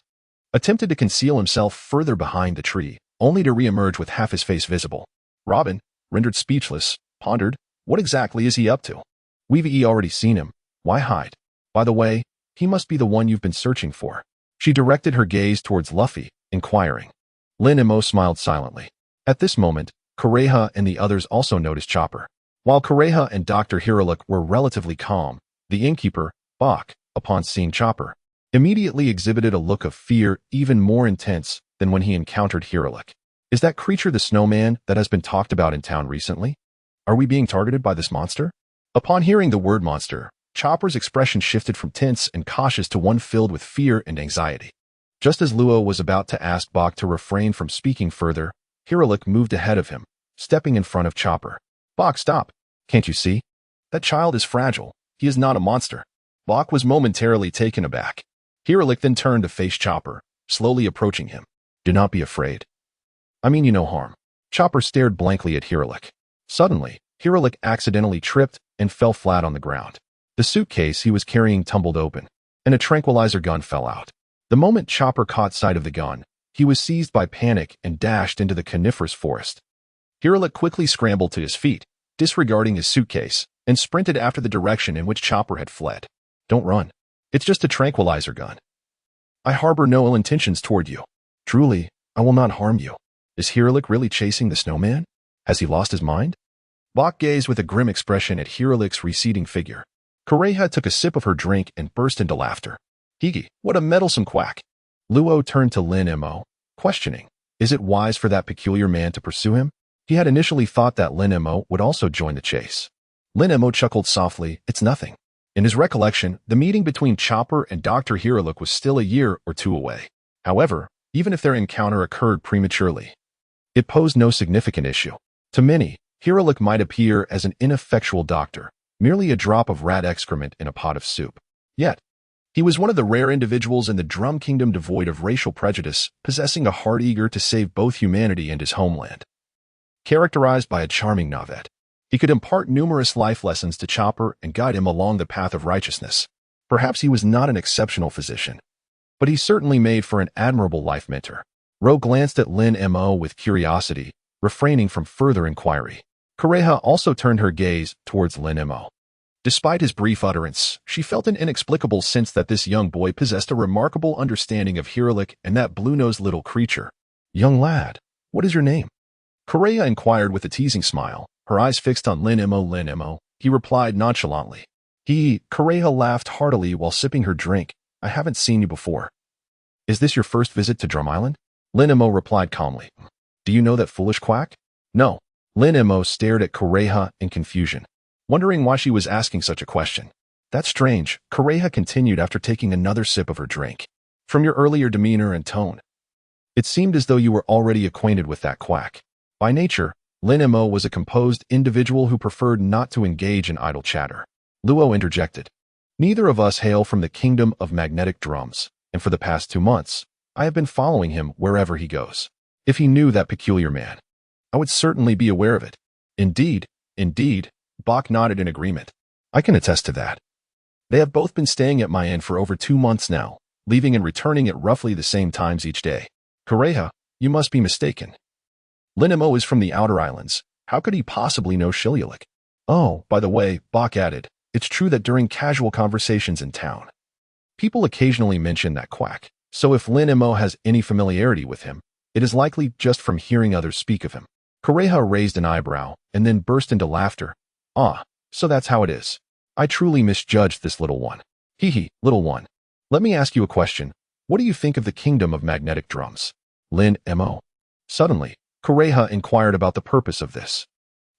attempted to conceal himself further behind the tree, only to re-emerge with half his face visible. Robin, rendered speechless, pondered, what exactly is he up to? We've already seen him. Why hide? By the way, he must be the one you've been searching for. She directed her gaze towards Luffy, inquiring. Lin Mo smiled silently. At this moment, Kureha and the others also noticed Chopper. While Kureha and Dr. Hiralik were relatively calm, the innkeeper, Bach, upon seeing Chopper, immediately exhibited a look of fear even more intense than when he encountered Hiralik. Is that creature the snowman that has been talked about in town recently? Are we being targeted by this monster? Upon hearing the word monster, Chopper's expression shifted from tense and cautious to one filled with fear and anxiety. Just as Luo was about to ask Bach to refrain from speaking further, Hiralik moved ahead of him, stepping in front of Chopper. Bach, stop! Can't you see? That child is fragile. He is not a monster. Bach was momentarily taken aback. Hiralik then turned to face Chopper, slowly approaching him. Do not be afraid. I mean you no harm. Chopper stared blankly at Hiralik. Suddenly, Hiralik accidentally tripped and fell flat on the ground. The suitcase he was carrying tumbled open, and a tranquilizer gun fell out. The moment Chopper caught sight of the gun, he was seized by panic and dashed into the coniferous forest. Hiralik quickly scrambled to his feet, disregarding his suitcase, and sprinted after the direction in which Chopper had fled. Don't run. It's just a tranquilizer gun. I harbor no ill intentions toward you. Truly, I will not harm you. Is Hiralik really chasing the snowman? Has he lost his mind? Bach gazed with a grim expression at Hiralik's receding figure. Kureha took a sip of her drink and burst into laughter. Hiki, what a meddlesome quack. Luo turned to Lin Mo, questioning, is it wise for that peculiar man to pursue him? He had initially thought that Lin Mo would also join the chase. Lin Mo chuckled softly, it's nothing. In his recollection, the meeting between Chopper and Dr. Hiralik was still a year or two away. However, even if their encounter occurred prematurely, it posed no significant issue. To many, Hiralik might appear as an ineffectual doctor, merely a drop of rat excrement in a pot of soup. Yet, he was one of the rare individuals in the Drum Kingdom devoid of racial prejudice, possessing a heart eager to save both humanity and his homeland. Characterized by a charming Navet, he could impart numerous life lessons to Chopper and guide him along the path of righteousness. Perhaps he was not an exceptional physician, but he certainly made for an admirable life mentor. Ro glanced at Lin Mo with curiosity, refraining from further inquiry. Kureha also turned her gaze towards Lin Mo. Despite his brief utterance, she felt an inexplicable sense that this young boy possessed a remarkable understanding of Hiralik and that blue-nosed little creature. Young lad, what is your name? Kureha inquired with a teasing smile, her eyes fixed on Lin Mo. He replied nonchalantly. Kureha laughed heartily while sipping her drink. I haven't seen you before. Is this your first visit to Drum Island? Lin Mo replied calmly. Do you know that foolish quack? No. Lin Mo stared at Kureha in confusion, wondering why she was asking such a question. That's strange, Kureha continued after taking another sip of her drink. From your earlier demeanor and tone, it seemed as though you were already acquainted with that quack. By nature, Lin Mo was a composed individual who preferred not to engage in idle chatter. Luo interjected. Neither of us hail from the kingdom of magnetic drums, and for the past 2 months, I have been following him wherever he goes. If he knew that peculiar man, I would certainly be aware of it. Indeed, Bach nodded in agreement. I can attest to that. They have both been staying at my inn for over 2 months now, leaving and returning at roughly the same times each day. Kureha, you must be mistaken. Lin Mo is from the Outer Islands. How could he possibly know Shilialik? Oh, by the way, Bach added, it's true that during casual conversations in town, people occasionally mention that quack. So if Lin Mo has any familiarity with him, it is likely just from hearing others speak of him. Kureha raised an eyebrow and then burst into laughter. Ah, so that's how it is. I truly misjudged this little one. Little one. Let me ask you a question. What do you think of the kingdom of magnetic drums? Lin Mo. Suddenly, Kureha inquired about the purpose of this.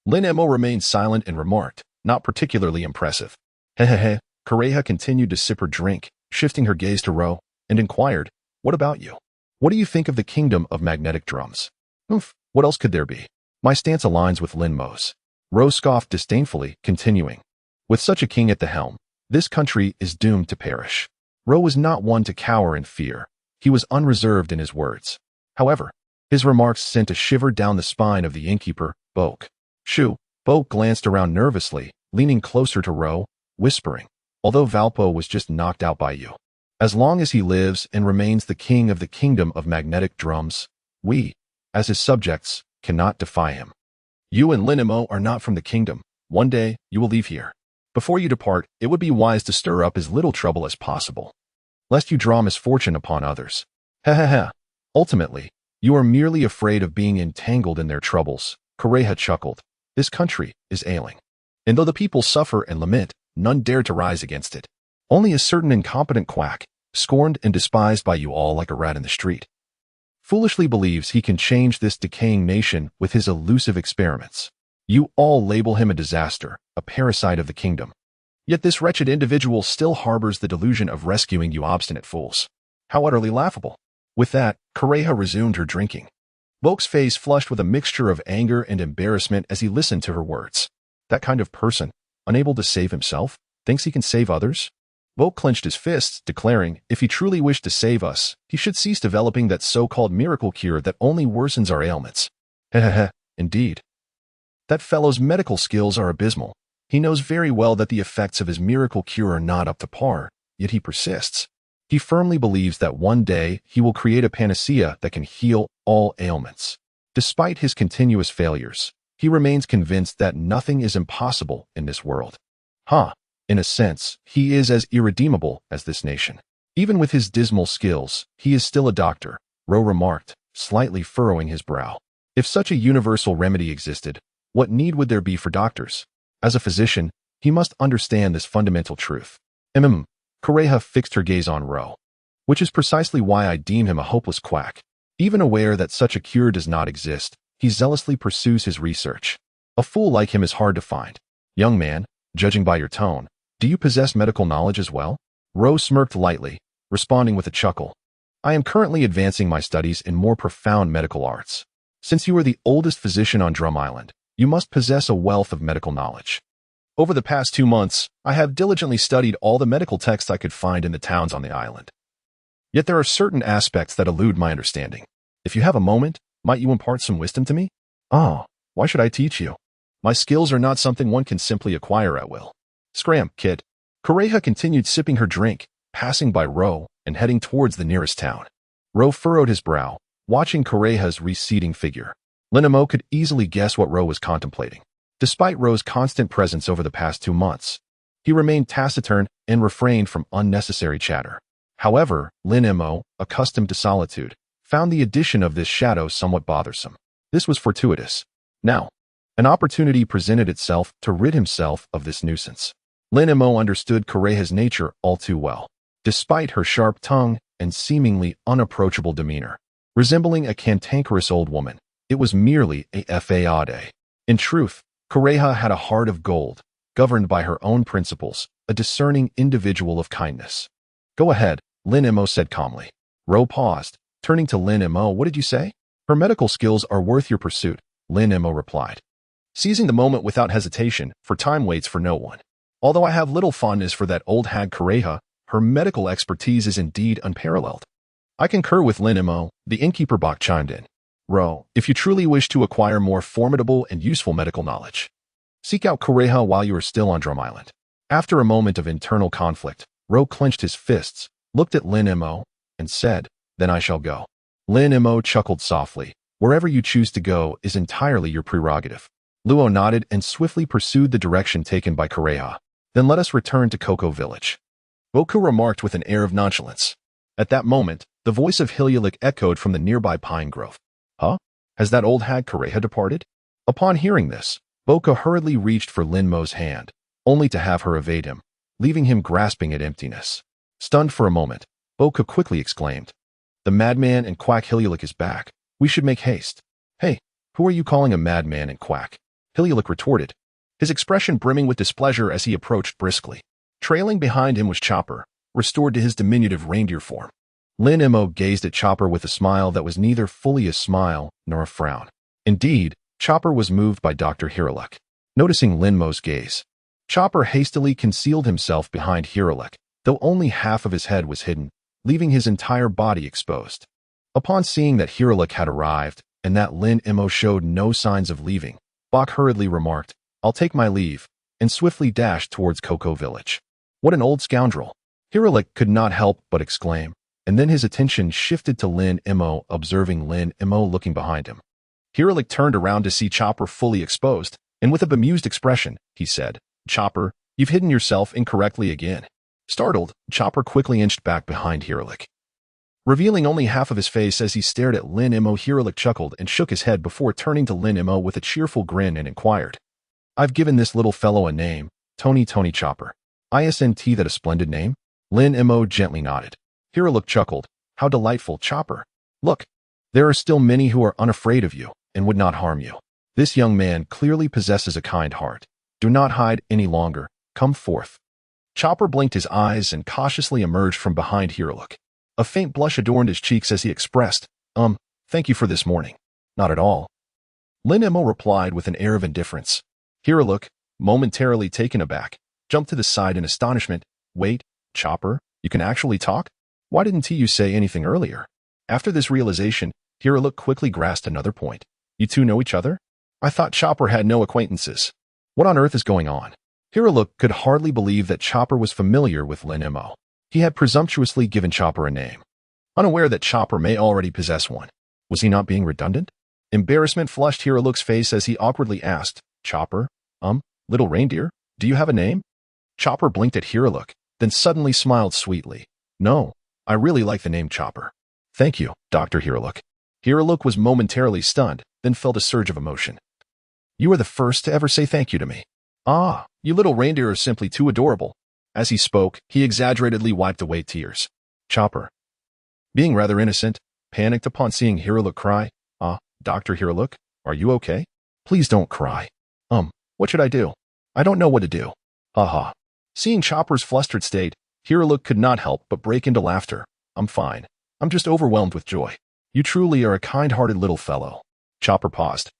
Lin Mo remained silent and remarked, not particularly impressive. Hehehe. Kureha continued to sip her drink, shifting her gaze to Ro, and inquired, what about you? What do you think of the kingdom of magnetic drums? What else could there be? My stance aligns with Lin Mo's. Ro scoffed disdainfully, continuing. With such a king at the helm, this country is doomed to perish. Ro was not one to cower in fear. He was unreserved in his words. However, his remarks sent a shiver down the spine of the innkeeper, Boke. Shoo. Boke glanced around nervously, leaning closer to Ro, whispering, although Valpo was just knocked out by you. As long as he lives and remains the king of the kingdom of magnetic drums, we, as his subjects, cannot defy him. You and Lin Mo are not from the kingdom. One day, you will leave here. Before you depart, it would be wise to stir up as little trouble as possible, lest you draw misfortune upon others. Ultimately, you are merely afraid of being entangled in their troubles. Kureha chuckled. This country is ailing. And though the people suffer and lament, none dare to rise against it. Only a certain incompetent quack, scorned and despised by you all like a rat in the street, foolishly believes he can change this decaying nation with his elusive experiments. You all label him a disaster, a parasite of the kingdom. Yet this wretched individual still harbors the delusion of rescuing you obstinate fools. How utterly laughable. With that, Kureha resumed her drinking. Boke's face flushed with a mixture of anger and embarrassment as he listened to her words. That kind of person, unable to save himself, thinks he can save others? Boke clenched his fists, declaring, if he truly wished to save us, he should cease developing that so-called miracle cure that only worsens our ailments. Indeed. That fellow's medical skills are abysmal. He knows very well that the effects of his miracle cure are not up to par, yet he persists. He firmly believes that one day he will create a panacea that can heal all ailments. Despite his continuous failures, he remains convinced that nothing is impossible in this world. In a sense, he is as irredeemable as this nation. Even with his dismal skills, he is still a doctor, Ro remarked, slightly furrowing his brow. If such a universal remedy existed, what need would there be for doctors? As a physician, he must understand this fundamental truth. Kureha fixed her gaze on Ro. Which is precisely why I deem him a hopeless quack. Even aware that such a cure does not exist, he zealously pursues his research. A fool like him is hard to find. Young man, judging by your tone, do you possess medical knowledge as well? Ro smirked lightly, responding with a chuckle. I am currently advancing my studies in more profound medical arts. Since you are the oldest physician on Drum Island, you must possess a wealth of medical knowledge. Over the past 2 months, I have diligently studied all the medical texts I could find in the towns on the island. Yet there are certain aspects that elude my understanding. If you have a moment, might you impart some wisdom to me? Why should I teach you? My skills are not something one can simply acquire at will. Scram, kid. Kureha continued sipping her drink, passing by Ro and heading towards the nearest town. Ro furrowed his brow, watching Kureha's receding figure. Lin Mo could easily guess what Ro was contemplating. Despite Ro's constant presence over the past 2 months, he remained taciturn and refrained from unnecessary chatter. However, Lin Mo, accustomed to solitude, found the addition of this shadow somewhat bothersome. This was fortuitous. Now, an opportunity presented itself to rid himself of this nuisance. Lin Mo understood Kureha's nature all too well. Despite her sharp tongue and seemingly unapproachable demeanor, resembling a cantankerous old woman, it was merely a faade. In truth, Kureha had a heart of gold, governed by her own principles, a discerning individual of kindness. Go ahead, Lin Mo said calmly. Ro paused, turning to Lin Mo. What did you say? Her medical skills are worth your pursuit, Lin Mo replied, seizing the moment without hesitation, for time waits for no one. Although I have little fondness for that old hag Kureha, her medical expertise is indeed unparalleled. I concur with Lin Mo, the innkeeper Bok chimed in. Ro, if you truly wish to acquire more formidable and useful medical knowledge, seek out Kureha while you are still on Drum Island. After a moment of internal conflict, Ro clenched his fists, looked at Lin Mo, and said, then I shall go. Lin Mo chuckled softly. Wherever you choose to go is entirely your prerogative. Luo nodded and swiftly pursued the direction taken by Kureha. Then let us return to Cocoa Village. Boku remarked with an air of nonchalance. At that moment, the voice of Hylialik echoed from the nearby pine grove. Has that old hag Kureha departed? Upon hearing this, Boku hurriedly reached for Lin Mo's hand, only to have her evade him, leaving him grasping at emptiness. Stunned for a moment, Boku quickly exclaimed, the madman and quack Hylialik is back. We should make haste. Hey, who are you calling a madman and quack? Hylialik retorted, his expression brimming with displeasure as he approached briskly. Trailing behind him was Chopper, restored to his diminutive reindeer form. Lin Mo gazed at Chopper with a smile that was neither fully a smile nor a frown. Indeed, Chopper was moved by Dr. Hylialik. Noticing Lin Mo's gaze, Chopper hastily concealed himself behind Hiralik, though only half of his head was hidden, leaving his entire body exposed. Upon seeing that Hiralik had arrived and that Lin Mo showed no signs of leaving, Bach hurriedly remarked, "I'll take my leave," and swiftly dashed towards Cocoa Village. What an old scoundrel! Hiralik could not help but exclaim, and then his attention shifted to Lin Mo, observing Lin Mo looking behind him. Hiralik turned around to see Chopper fully exposed, and with a bemused expression, he said, "Chopper, you've hidden yourself incorrectly again." Startled, Chopper quickly inched back behind Hiralik, revealing only half of his face as he stared at Lin Mo. Hiralik chuckled and shook his head before turning to Lin Mo with a cheerful grin and inquired, "I've given this little fellow a name, Tony Chopper. Isn't that a splendid name?" Lin Mo gently nodded. Hiralik chuckled, "How delightful, Chopper. Look, there are still many who are unafraid of you and would not harm you. This young man clearly possesses a kind heart. Do not hide any longer. Come forth." Chopper blinked his eyes and cautiously emerged from behind Hiralik. A faint blush adorned his cheeks as he expressed, "Thank you for this morning." "Not at all." Lin Mo replied with an air of indifference. Hiralik, momentarily taken aback, jumped to the side in astonishment. "Wait, Chopper, you can actually talk? Why didn't you say anything earlier?" After this realization, Hiralik quickly grasped another point. "You two know each other? I thought Chopper had no acquaintances. What on earth is going on?" Hiralik could hardly believe that Chopper was familiar with Lin Mo. He had presumptuously given Chopper a name, unaware that Chopper may already possess one. Was he not being redundant? Embarrassment flushed Hiralik's face as he awkwardly asked, "Chopper, little reindeer, do you have a name?" Chopper blinked at Hiralik, then suddenly smiled sweetly. "No, I really like the name Chopper." "Thank you, Dr. Hiralik." Hiralik was momentarily stunned, then felt a surge of emotion. "You are the first to ever say thank you to me. Ah, you little reindeer are simply too adorable." As he spoke, he exaggeratedly wiped away tears. Chopper, being rather innocent, panicked upon seeing Hiralik cry. Dr. Hiralik, are you okay?" "Please don't cry." What should I do? I don't know what to do." "Ha." Seeing Chopper's flustered state, Hiralik could not help but break into laughter. "I'm fine. I'm just overwhelmed with joy. You truly are a kind-hearted little fellow." Chopper paused.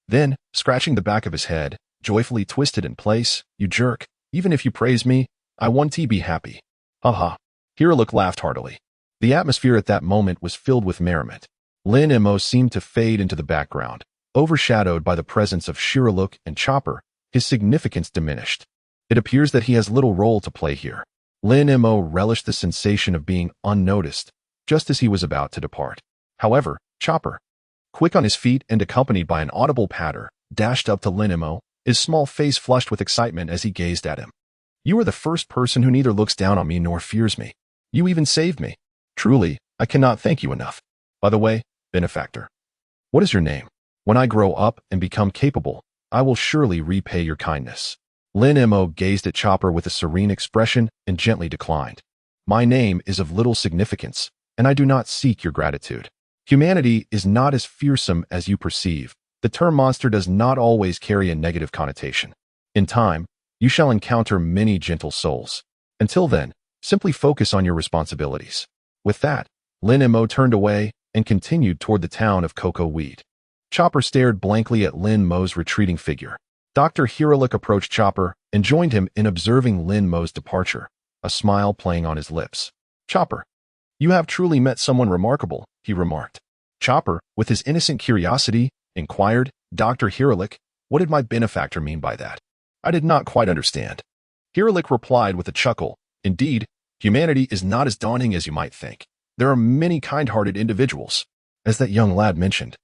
Then, scratching the back of his head, joyfully twisted in place. "You jerk. Even if you praise me, I want to be happy." "Ha." Hiralik laughed heartily. The atmosphere at that moment was filled with merriment. Lin Mo seemed to fade into the background. Overshadowed by the presence of Hiralik and Chopper, his significance diminished. It appears that he has little role to play here. Lin Mo relished the sensation of being unnoticed, just as he was about to depart. However, Chopper, quick on his feet and accompanied by an audible patter, dashed up to Lin Mo, his small face flushed with excitement as he gazed at him. "You are the first person who neither looks down on me nor fears me. You even saved me. Truly, I cannot thank you enough. By the way, benefactor, what is your name? When I grow up and become capable, I will surely repay your kindness." Lin Mo gazed at Chopper with a serene expression and gently declined. "My name is of little significance, and I do not seek your gratitude. Humanity is not as fearsome as you perceive. The term monster does not always carry a negative connotation. In time, you shall encounter many gentle souls. Until then, simply focus on your responsibilities." With that, Lin Mo turned away and continued toward the town of Cocoa Weed. Chopper stared blankly at Lin Mo's retreating figure. Dr. Hiralik approached Chopper and joined him in observing Lin Mo's departure, a smile playing on his lips. "Chopper, you have truly met someone remarkable," he remarked. Chopper, with his innocent curiosity, inquired, "Dr. Hiralik, what did my benefactor mean by that? I did not quite understand." Hiralik replied with a chuckle, "Indeed, humanity is not as daunting as you might think. There are many kind-hearted individuals, as that young lad mentioned.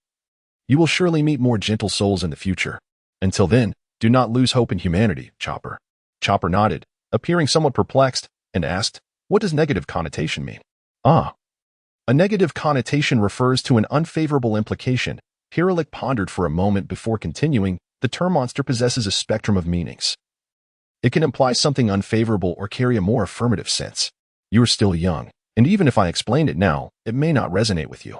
You will surely meet more gentle souls in the future. Until then, do not lose hope in humanity, Chopper." Chopper nodded, appearing somewhat perplexed, and asked, "What does negative connotation mean?" "A negative connotation refers to an unfavorable implication." Hiralik pondered for a moment before continuing, "The term monster possesses a spectrum of meanings. It can imply something unfavorable or carry a more affirmative sense. You are still young, and even if I explained it now, it may not resonate with you.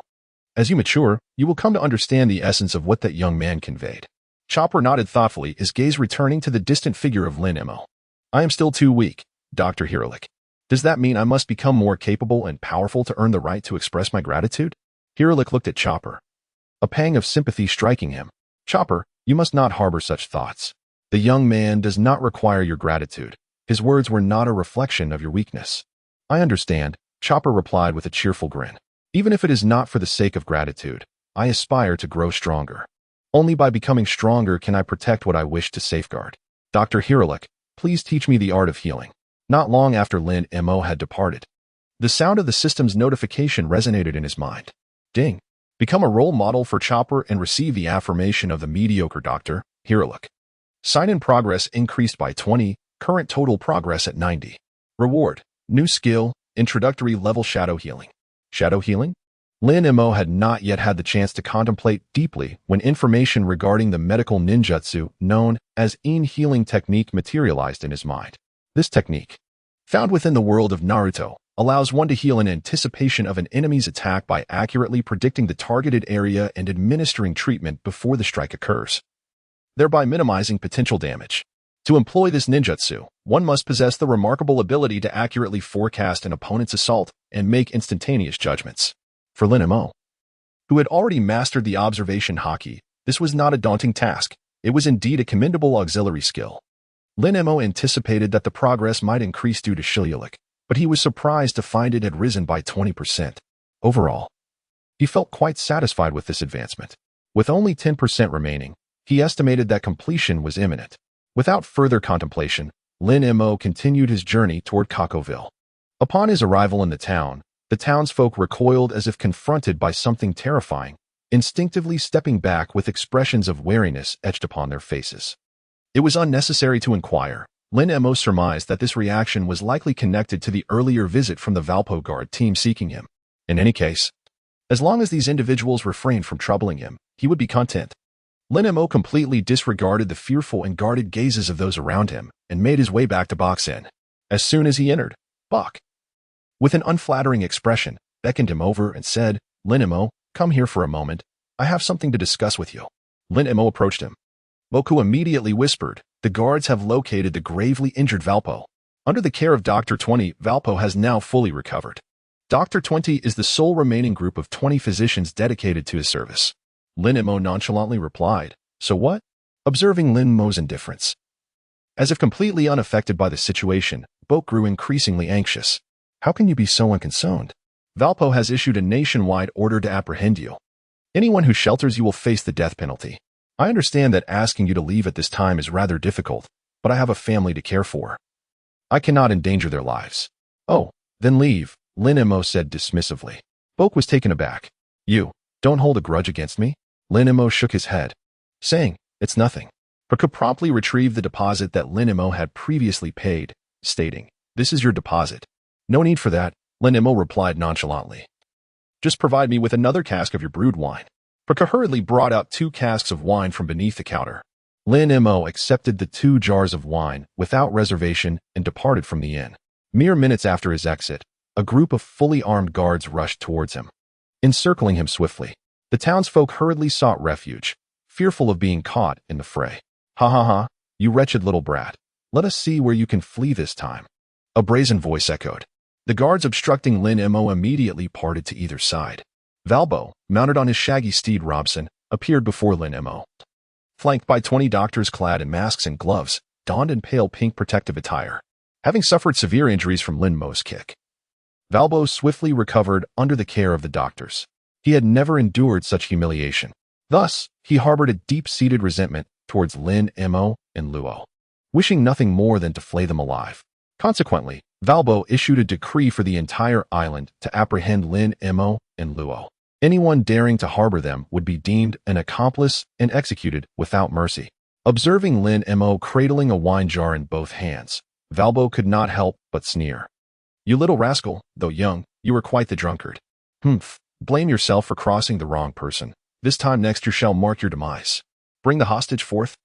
As you mature, you will come to understand the essence of what that young man conveyed." Chopper nodded thoughtfully, his gaze returning to the distant figure of Lin Mo. "I am still too weak, Dr. Hiralik. Does that mean I must become more capable and powerful to earn the right to express my gratitude?" Hiralik looked at Chopper, a pang of sympathy striking him. "Chopper, you must not harbor such thoughts. The young man does not require your gratitude. His words were not a reflection of your weakness. I understand, Chopper replied with a cheerful grin. Even if it is not for the sake of gratitude, I aspire to grow stronger. Only by becoming stronger can I protect what I wish to safeguard. Dr. Hiralik, please teach me the art of healing. Not long after Lin Mo had departed, the sound of the system's notification resonated in his mind. Ding. Become a role model for Chopper and receive the affirmation of the mediocre Dr. Hiralik. Sign-in progress increased by 20, current total progress at 90. Reward. New skill, introductory level shadow healing. Shadow healing? Lin Mo had not yet had the chance to contemplate deeply when information regarding the medical ninjutsu known as healing technique materialized in his mind. This technique, found within the world of Naruto, allows one to heal in anticipation of an enemy's attack by accurately predicting the targeted area and administering treatment before the strike occurs, thereby minimizing potential damage. To employ this ninjutsu, one must possess the remarkable ability to accurately forecast an opponent's assault and make instantaneous judgments. For Lin Mo, who had already mastered the observation Haki, this was not a daunting task. It was indeed a commendable auxiliary skill. Lin Mo anticipated that the progress might increase due to Shiluluk, but he was surprised to find it had risen by 20%. Overall, he felt quite satisfied with this advancement. With only 10% remaining, he estimated that completion was imminent. Without further contemplation, Lin Mo continued his journey toward Kakoville. Upon his arrival in the town, the townsfolk recoiled as if confronted by something terrifying, instinctively stepping back with expressions of wariness etched upon their faces. It was unnecessary to inquire. Lin Mo surmised that this reaction was likely connected to the earlier visit from the Valpo Guard team seeking him. In any case, as long as these individuals refrained from troubling him, he would be content. Lin Mo completely disregarded the fearful and guarded gazes of those around him and made his way back to Box Inn. As soon as he entered, Bok, with an unflattering expression, beckoned him over and said, Lin Mo, come here for a moment. I have something to discuss with you. Lin Mo approached him. Moku immediately whispered, the guards have located the gravely injured Valpo. Under the care of Dr. 20, Valpo has now fully recovered. Dr. 20 is the sole remaining group of 20 physicians dedicated to his service. Lin Mo nonchalantly replied, so what? Observing Lin Mo's indifference. As if completely unaffected by the situation, Bok grew increasingly anxious. How can you be so unconcerned? Valpo has issued a nationwide order to apprehend you. Anyone who shelters you will face the death penalty. I understand that asking you to leave at this time is rather difficult, but I have a family to care for. I cannot endanger their lives. Oh, then leave, Lin Mo said dismissively. Bok was taken aback. You don't hold a grudge against me? Lin Mo shook his head, saying, it's nothing. Bok promptly retrieved the deposit that Lin Mo had previously paid, stating, this is your deposit. No need for that, Lin Mo replied nonchalantly. Just provide me with another cask of your brewed wine. Bok hurriedly brought out 2 casks of wine from beneath the counter. Lin Mo accepted the 2 jars of wine without reservation and departed from the inn. Mere minutes after his exit, a group of fully armed guards rushed towards him, encircling him swiftly. The townsfolk hurriedly sought refuge, fearful of being caught in the fray. Ha ha ha, you wretched little brat. Let us see where you can flee this time. A brazen voice echoed. The guards obstructing Lin Mo immediately parted to either side. Valpo, mounted on his shaggy steed Robson, appeared before Lin Mo. Flanked by 20 doctors clad in masks and gloves, donned in pale pink protective attire. Having suffered severe injuries from Lin Mo's kick, Valpo swiftly recovered under the care of the doctors. He had never endured such humiliation. Thus, he harbored a deep-seated resentment towards Lin Mo and Luo, wishing nothing more than to flay them alive. Consequently, Valpo issued a decree for the entire island to apprehend Lin Mo and Luo. Anyone daring to harbor them would be deemed an accomplice and executed without mercy. Observing Lin Mo cradling a wine jar in both hands, Valpo could not help but sneer. You little rascal, though young, you were quite the drunkard. Humph, blame yourself for crossing the wrong person. This time next you shall mark your demise. Bring the hostage forth.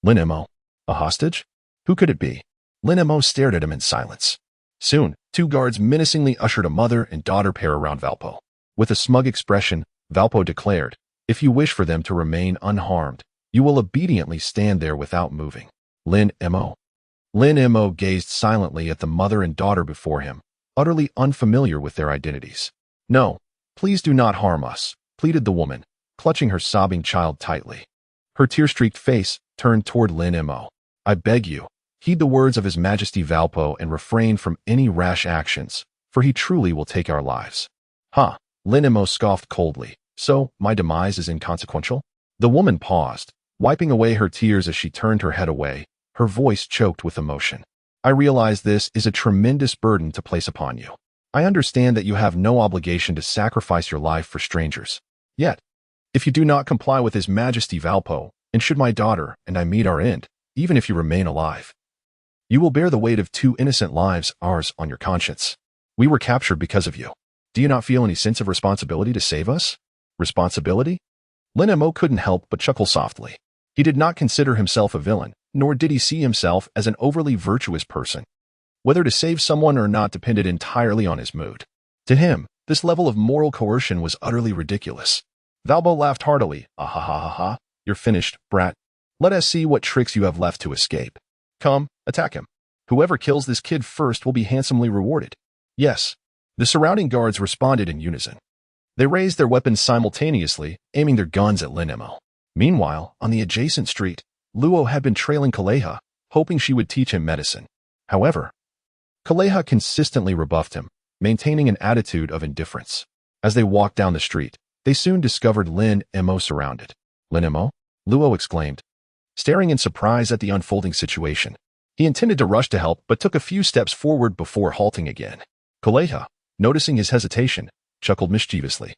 Lin Mo. A hostage? Who could it be? Lin Mo stared at him in silence. Soon, 2 guards menacingly ushered a mother and daughter pair around Valpo. With a smug expression, Valpo declared, if you wish for them to remain unharmed, you will obediently stand there without moving. Lin Mo. Lin Mo gazed silently at the mother and daughter before him, utterly unfamiliar with their identities. No, please do not harm us, pleaded the woman, clutching her sobbing child tightly. Her tear-streaked face turned toward Lin Mo. I beg you, heed the words of His Majesty Valpo and refrain from any rash actions, for he truly will take our lives. Ha! Lin Mo scoffed coldly. So, my demise is inconsequential? The woman paused, wiping away her tears as she turned her head away, her voice choked with emotion. I realize this is a tremendous burden to place upon you. I understand that you have no obligation to sacrifice your life for strangers. Yet, if you do not comply with His Majesty Valpo, and should my daughter and I meet our end, even if you remain alive, you will bear the weight of 2 innocent lives, ours, on your conscience. We were captured because of you. Do you not feel any sense of responsibility to save us? Responsibility? Lin Mo couldn't help but chuckle softly. He did not consider himself a villain, nor did he see himself as an overly virtuous person. Whether to save someone or not depended entirely on his mood. To him, this level of moral coercion was utterly ridiculous. Valpo laughed heartily. Ah ha ha ha ha. You're finished, brat. Let us see what tricks you have left to escape. Come, attack him. Whoever kills this kid first will be handsomely rewarded. Yes. The surrounding guards responded in unison. They raised their weapons simultaneously, aiming their guns at Lin Mo. Meanwhile, on the adjacent street, Luo had been trailing Kuina, hoping she would teach him medicine. However, Kuina consistently rebuffed him, maintaining an attitude of indifference. As they walked down the street, they soon discovered Lin Mo surrounded. Lin Mo? Luo exclaimed, staring in surprise at the unfolding situation. He intended to rush to help but took a few steps forward before halting again. Kuina, noticing his hesitation, chuckled mischievously.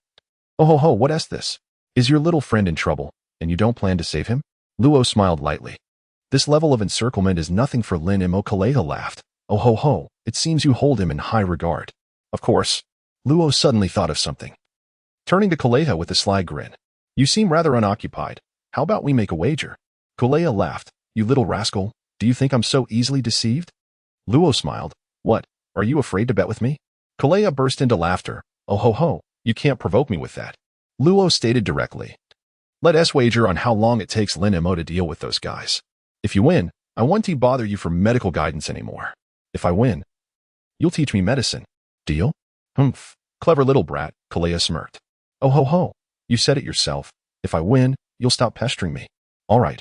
Oh ho ho, what is this? Is your little friend in trouble, and you don't plan to save him? Luo smiled lightly. This level of encirclement is nothing for Lin Mo. Kuina laughed. Oh ho ho, it seems you hold him in high regard. Of course. Luo suddenly thought of something. Turning to Kuina with a sly grin. You seem rather unoccupied. How about we make a wager? Kuina laughed. You little rascal, do you think I'm so easily deceived? Luo smiled. What, are you afraid to bet with me? Kuina burst into laughter. Oh ho ho, you can't provoke me with that. Luo stated directly. Let us wager on how long it takes Lin Mo to deal with those guys. If you win, I won't bother you for medical guidance anymore. If I win, you'll teach me medicine. Deal? Humph. Clever little brat, Kuina smirked. Oh ho ho, you said it yourself. If I win, you'll stop pestering me. All right.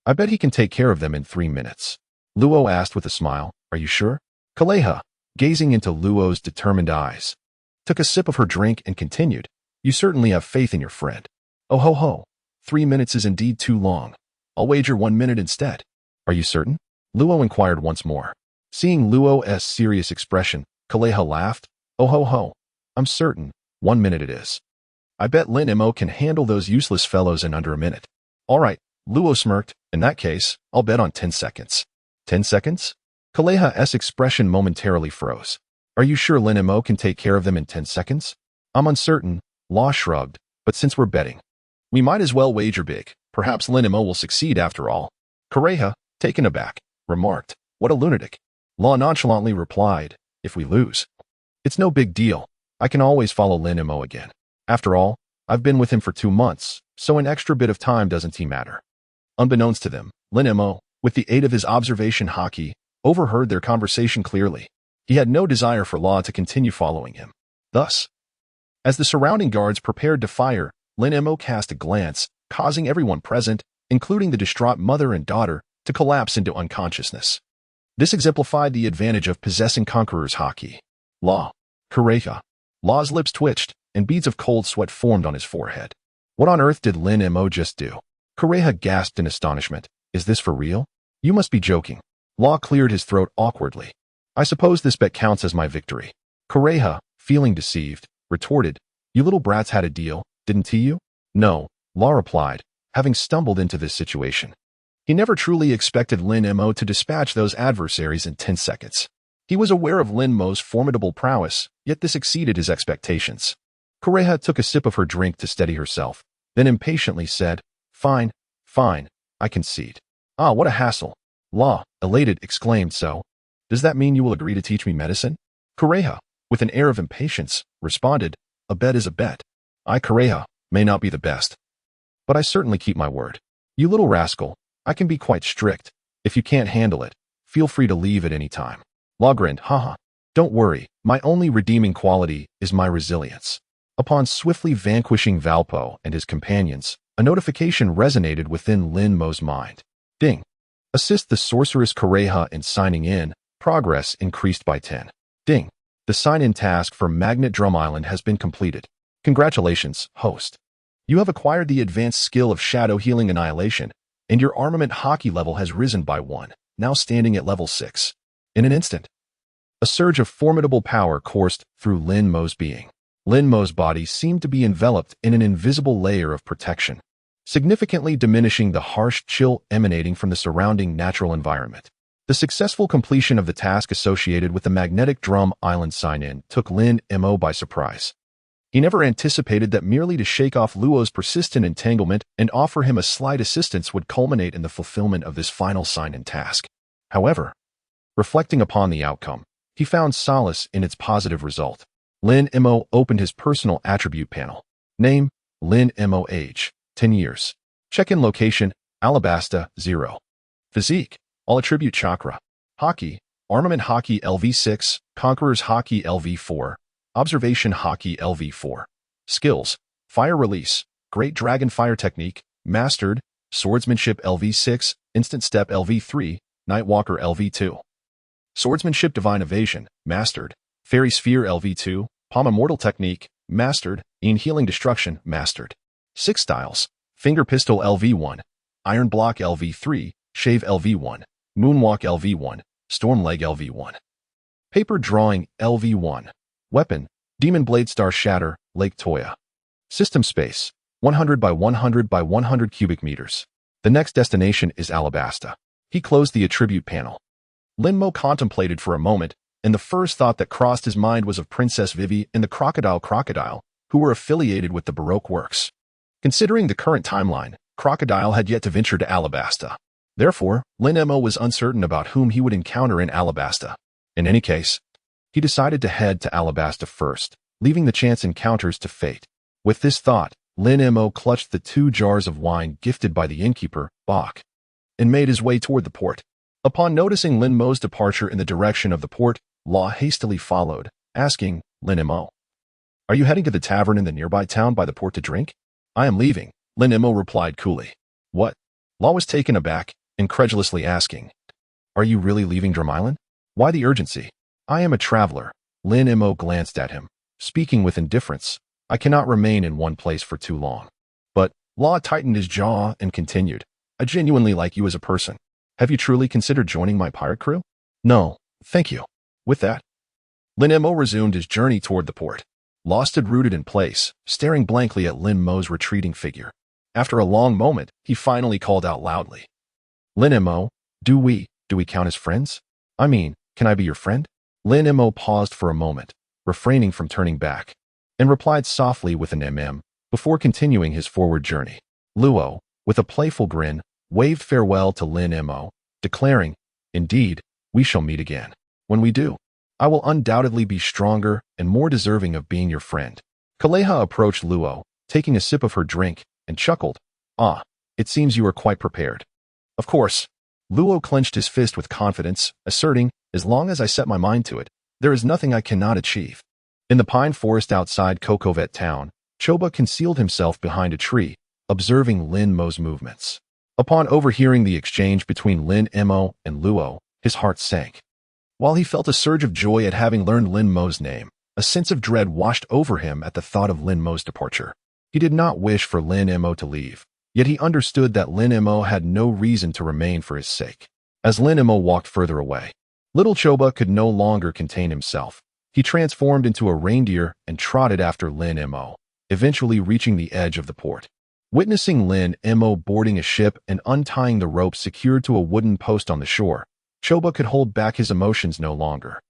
I bet he can take care of them in 3 minutes. Luo asked with a smile. Are you sure? Kuina, gazing into Luo's determined eyes, took a sip of her drink and continued. You certainly have faith in your friend. Oh ho ho, 3 minutes is indeed too long. I'll wager 1 minute instead. Are you certain? Luo inquired once more. Seeing Luo's serious expression, Kuina laughed. Oh ho ho, I'm certain. 1 minute it is. I bet Lin Mo can handle those useless fellows in under a minute. All right, Luo smirked. In that case, I'll bet on 10 seconds. 10 seconds? Kuina's expression momentarily froze. Are you sure Lin Mo can take care of them in 10 seconds? I'm uncertain, Law shrugged, but since we're betting, we might as well wager big. Perhaps Lin Mo will succeed after all. Kuina, taken aback, remarked, what a lunatic. Law nonchalantly replied, if we lose, it's no big deal. I can always follow Lin Mo again. After all, I've been with him for 2 months, so an extra bit of time doesn't matter. Unbeknownst to them, Lin Mo, with the aid of his observation Haki, overheard their conversation clearly. He had no desire for Law to continue following him. Thus, as the surrounding guards prepared to fire, Lin Mo cast a glance, causing everyone present, including the distraught mother and daughter, to collapse into unconsciousness. This exemplified the advantage of possessing Conqueror's Haki. Law. Kuina. Law's lips twitched, and beads of cold sweat formed on his forehead. What on earth did Lin Mo just do? Kuina gasped in astonishment. Is this for real? You must be joking. Law cleared his throat awkwardly. I suppose this bet counts as my victory. Kuina, feeling deceived, retorted. You little brats had a deal, didn't you? No, Law replied, having stumbled into this situation. He never truly expected Lin Mo to dispatch those adversaries in 10 seconds. He was aware of Lin Mo's formidable prowess, yet this exceeded his expectations. Kuina took a sip of her drink to steady herself, then impatiently said, Fine, fine, I concede. Ah, what a hassle. Law, elated, exclaimed, so, does that mean you will agree to teach me medicine? Kuina, with an air of impatience, responded, a bet is a bet. I, Kuina, may not be the best, but I certainly keep my word. You little rascal, I can be quite strict. If you can't handle it, feel free to leave at any time. Law grinned, haha. Don't worry, my only redeeming quality is my resilience. Upon swiftly vanquishing Valpo and his companions, a notification resonated within Lin Mo's mind. Ding. Assist the sorceress Kureha in signing in. Progress increased by 10. Ding. The sign-in task for Magnet Drum Island has been completed. Congratulations, host. You have acquired the advanced skill of Shadow Healing Annihilation, and your armament Haki level has risen by 1, now standing at level 6. In an instant, a surge of formidable power coursed through Lin Mo's being. Lin Mo's body seemed to be enveloped in an invisible layer of protection, significantly diminishing the harsh chill emanating from the surrounding natural environment. The successful completion of the task associated with the Magnetic Drum Island sign-in took Lin Mo by surprise. He never anticipated that merely to shake off Luo's persistent entanglement and offer him a slight assistance would culminate in the fulfillment of this final sign-in task. However, reflecting upon the outcome, he found solace in its positive result. Lin Mo opened his personal attribute panel. Name, Lin Mo. Age, 10 years. Check-in location, Alabasta, 0. Physique, all attribute chakra. Haki, armament Haki LV6, conqueror's Haki LV4, observation Haki LV4. Skills, fire release, great dragon fire technique, mastered, swordsmanship LV6, instant step LV3, nightwalker LV2. Swordsmanship divine evasion, mastered, fairy sphere LV2, palm immortal technique, mastered, healing destruction, mastered. 6 styles, finger pistol LV1, iron block LV3, shave LV1, moonwalk LV1, storm leg LV1. Paper drawing LV1. Weapon, demon blade star shatter, Lake Toya. System space, 100 by 100 by 100 cubic meters. The next destination is Alabasta. He closed the attribute panel. Lin Mo contemplated for a moment, and the first thought that crossed his mind was of Princess Vivi and the Crocodile, who were affiliated with the Baroque works. Considering the current timeline, Crocodile had yet to venture to Alabasta. Therefore, Lin Mo was uncertain about whom he would encounter in Alabasta. In any case, he decided to head to Alabasta first, leaving the chance encounters to fate. With this thought, Lin Mo clutched the 2 jars of wine gifted by the innkeeper, Bach, and made his way toward the port. Upon noticing Lin Mo's departure in the direction of the port, Law hastily followed, asking, Lin Mo, "Are you heading to the tavern in the nearby town by the port to drink?" "I am leaving," Lin Mo replied coolly. "What?" Law was taken aback, incredulously asking, "Are you really leaving Drum Island? Why the urgency?" "I am a traveler." Lin Mo glanced at him, speaking with indifference. "I cannot remain in one place for too long." But Law tightened his jaw and continued, "I genuinely like you as a person. Have you truly considered joining my pirate crew?" "No, thank you." With that, Lin Mo resumed his journey toward the port. Law stood rooted in place, staring blankly at Lin Mo's retreating figure. After a long moment, he finally called out loudly, "Lin Mo, do we count as friends? I mean, can I be your friend?" Lin Mo paused for a moment, refraining from turning back, and replied softly with an before continuing his forward journey. Luo, with a playful grin, waved farewell to Lin Mo, declaring, "Indeed, we shall meet again. When we do, I will undoubtedly be stronger and more deserving of being your friend." Kureha approached Luo, taking a sip of her drink, and chuckled, "Ah, it seems you are quite prepared." "Of course." Luo clenched his fist with confidence, asserting, "As long as I set my mind to it, there is nothing I cannot achieve." In the pine forest outside Kokovet town, Choba concealed himself behind a tree, observing Lin Mo's movements. Upon overhearing the exchange between Lin Mo and Luo, his heart sank. While he felt a surge of joy at having learned Lin Mo's name, a sense of dread washed over him at the thought of Lin Mo's departure. He did not wish for Lin Mo to leave, yet he understood that Lin Mo had no reason to remain for his sake. As Lin Mo walked further away, little Choba could no longer contain himself. He transformed into a reindeer and trotted after Lin Mo, eventually reaching the edge of the port. Witnessing Lin Mo boarding a ship and untying the rope secured to a wooden post on the shore, Choba could hold back his emotions no longer.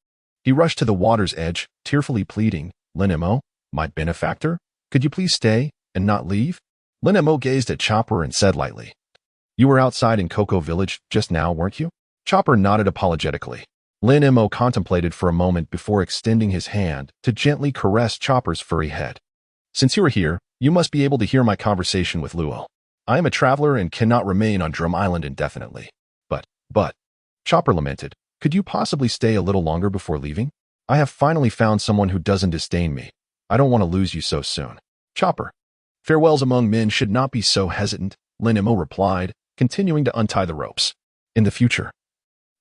He rushed to the water's edge, tearfully pleading, "Lin Mo, my benefactor, could you please stay and not leave?" Lin Mo gazed at Chopper and said lightly, "You were outside in Coco Village just now, weren't you?" Chopper nodded apologetically. Lin Mo contemplated for a moment before extending his hand to gently caress Chopper's furry head. "Since you are here, you must be able to hear my conversation with Luo. I am a traveler and cannot remain on Drum Island indefinitely. But, Chopper lamented, could you possibly stay a little longer before leaving? I have finally found someone who doesn't disdain me. I don't want to lose you so soon." "Chopper, farewells among men should not be so hesitant," Lin Mo replied, continuing to untie the ropes. In the future,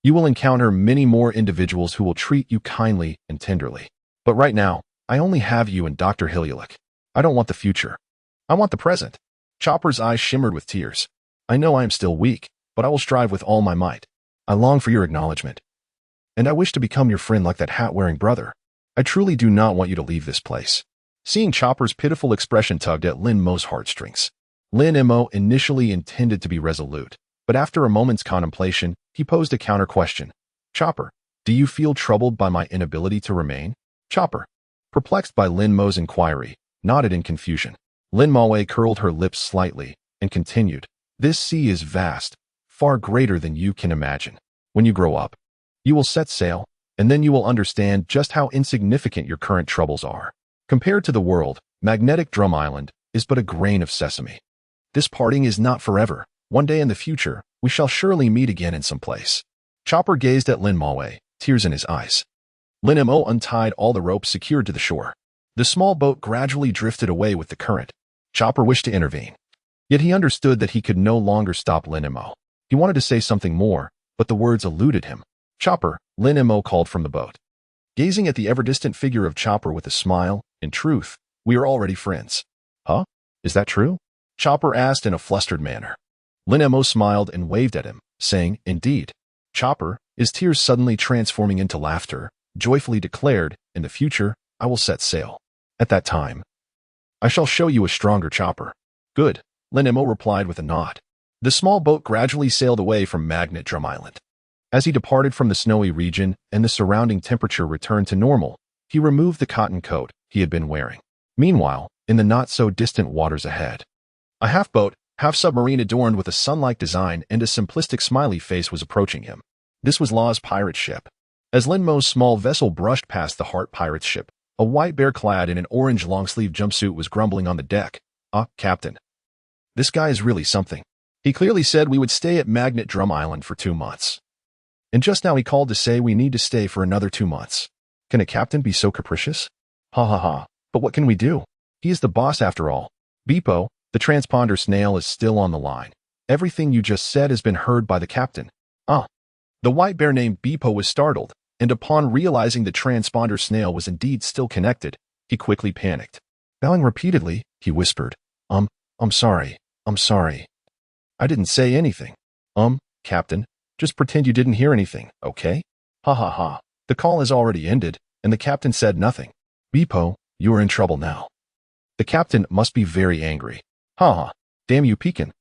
you will encounter many more individuals who will treat you kindly and tenderly. But right now, I only have you and Dr. Hilyalik. I don't want the future. I want the present. Chopper's eyes shimmered with tears. I know I am still weak, but I will strive with all my might. I long for your acknowledgement. And I wish to become your friend like that hat-wearing brother. I truly do not want you to leave this place. Seeing Chopper's pitiful expression tugged at Lin Mo's heartstrings. Lin Mo initially intended to be resolute, but after a moment's contemplation, he posed a counter-question. Chopper, do you feel troubled by my inability to remain? Chopper, perplexed by Lin Mo's inquiry, nodded in confusion. Lin Mo curled her lips slightly and continued. This sea is vast, far greater than you can imagine. When you grow up, you will set sail, and then you will understand just how insignificant your current troubles are. Compared to the world, Magnetic Drum Island is but a grain of sesame. This parting is not forever. One day in the future, we shall surely meet again in some place. Chopper gazed at Lin Mo, tears in his eyes. Lin Mo untied all the ropes secured to the shore. The small boat gradually drifted away with the current. Chopper wished to intervene. Yet he understood that he could no longer stop Lin Mo. He wanted to say something more, but the words eluded him. Chopper, Lin Mo called from the boat. Gazing at the ever-distant figure of Chopper with a smile, in truth, we are already friends. Huh? Is that true? Chopper asked in a flustered manner. Lin Mo smiled and waved at him, saying, Indeed. Chopper, his tears suddenly transforming into laughter, joyfully declared, In the future, I will set sail. At that time, I shall show you a stronger Chopper. Good, Lin Mo replied with a nod. The small boat gradually sailed away from Magnet Drum Island. As he departed from the snowy region and the surrounding temperature returned to normal, he removed the cotton coat he had been wearing. Meanwhile, in the not-so-distant waters ahead, a half-boat, half-submarine adorned with a sun-like design and a simplistic smiley face was approaching him. This was Law's pirate ship. As Lin Mo's small vessel brushed past the Heart pirate's ship, a white bear clad in an orange long-sleeve jumpsuit was grumbling on the deck. Captain. This guy is really something. He clearly said we would stay at Magnet Drum Island for 2 months. And just now he called to say we need to stay for another 2 months. Can a captain be so capricious? Ha ha ha. But what can we do? He is the boss after all. Beepo, the transponder snail, is still on the line. Everything you just said has been heard by the captain. The white bear named Beepo was startled, and upon realizing the transponder snail was indeed still connected, he quickly panicked. Bowing repeatedly, he whispered, I'm sorry. I didn't say anything. Captain, just pretend you didn't hear anything, okay? Ha ha ha. The call has already ended, and the captain said nothing. Beepo, you are in trouble now. The captain must be very angry. Ha ha. Damn you, Pekin.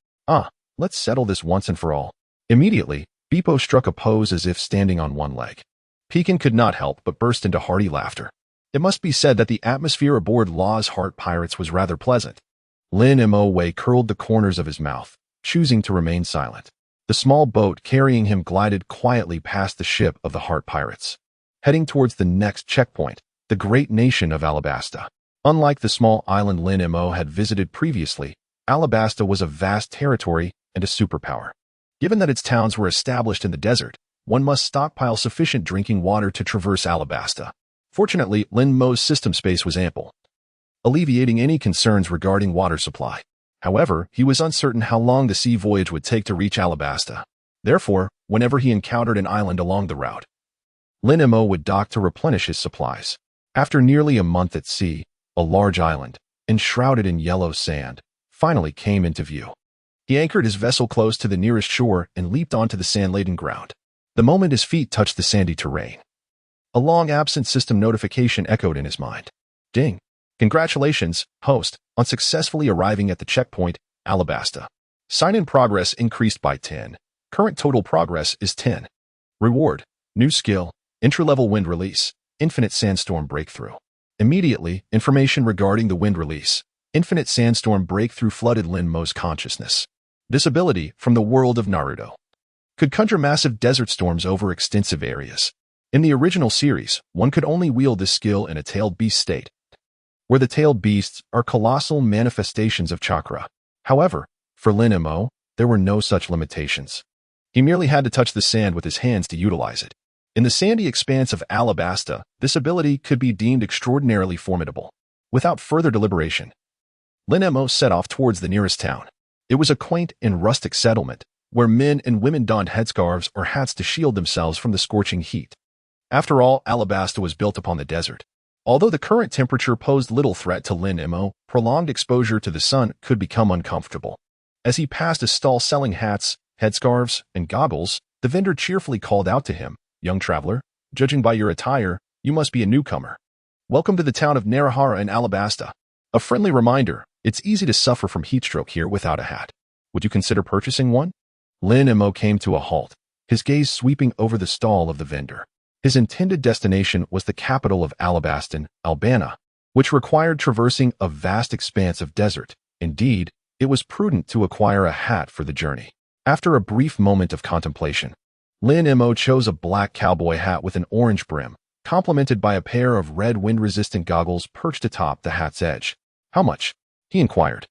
Let's settle this once and for all. Immediately, Beepo struck a pose as if standing on one leg. Pekin could not help but burst into hearty laughter. It must be said that the atmosphere aboard Law's Heart Pirates was rather pleasant. Lin Mo curled the corners of his mouth, choosing to remain silent. The small boat carrying him glided quietly past the ship of the Heart Pirates, heading towards the next checkpoint, the great nation of Alabasta. Unlike the small island Lin Mo had visited previously, Alabasta was a vast territory and a superpower. Given that its towns were established in the desert, one must stockpile sufficient drinking water to traverse Alabasta. Fortunately, Lin Mo's system space was ample, alleviating any concerns regarding water supply. However, he was uncertain how long the sea voyage would take to reach Alabasta. Therefore, whenever he encountered an island along the route, Lin Mo would dock to replenish his supplies. After nearly a month at sea, a large island, enshrouded in yellow sand, finally came into view. He anchored his vessel close to the nearest shore and leaped onto the sand-laden ground. The moment his feet touched the sandy terrain, a long-absent system notification echoed in his mind. Ding. Congratulations, host, on successfully arriving at the checkpoint, Alabasta. Sign-in progress increased by 10. Current total progress is 10. Reward. New skill. Entry-level wind release. Infinite sandstorm breakthrough. Immediately, information regarding the wind release. Infinite sandstorm breakthrough flooded Lin Mo's consciousness. This ability, from the world of Naruto, could conjure massive desert storms over extensive areas. In the original series, one could only wield this skill in a tailed beast state, where the tailed beasts are colossal manifestations of chakra. However, for Lin Mo, there were no such limitations. He merely had to touch the sand with his hands to utilize it. In the sandy expanse of Alabasta, this ability could be deemed extraordinarily formidable. Without further deliberation, Lin Mo set off towards the nearest town. It was a quaint and rustic settlement, where men and women donned headscarves or hats to shield themselves from the scorching heat. After all, Alabasta was built upon the desert. Although the current temperature posed little threat to Lin Mo, prolonged exposure to the sun could become uncomfortable. As he passed a stall selling hats, headscarves, and goggles, the vendor cheerfully called out to him, "Young traveler, judging by your attire, you must be a newcomer. Welcome to the town of Narahara in Alabasta. A friendly reminder, it's easy to suffer from heatstroke here without a hat. Would you consider purchasing one?" Lin Mo came to a halt, his gaze sweeping over the stall of the vendor. His intended destination was the capital of Alabasta, Albania, which required traversing a vast expanse of desert. Indeed, it was prudent to acquire a hat for the journey. After a brief moment of contemplation, Lin Mo chose a black cowboy hat with an orange brim, complemented by a pair of red wind-resistant goggles perched atop the hat's edge. "How much?" he inquired,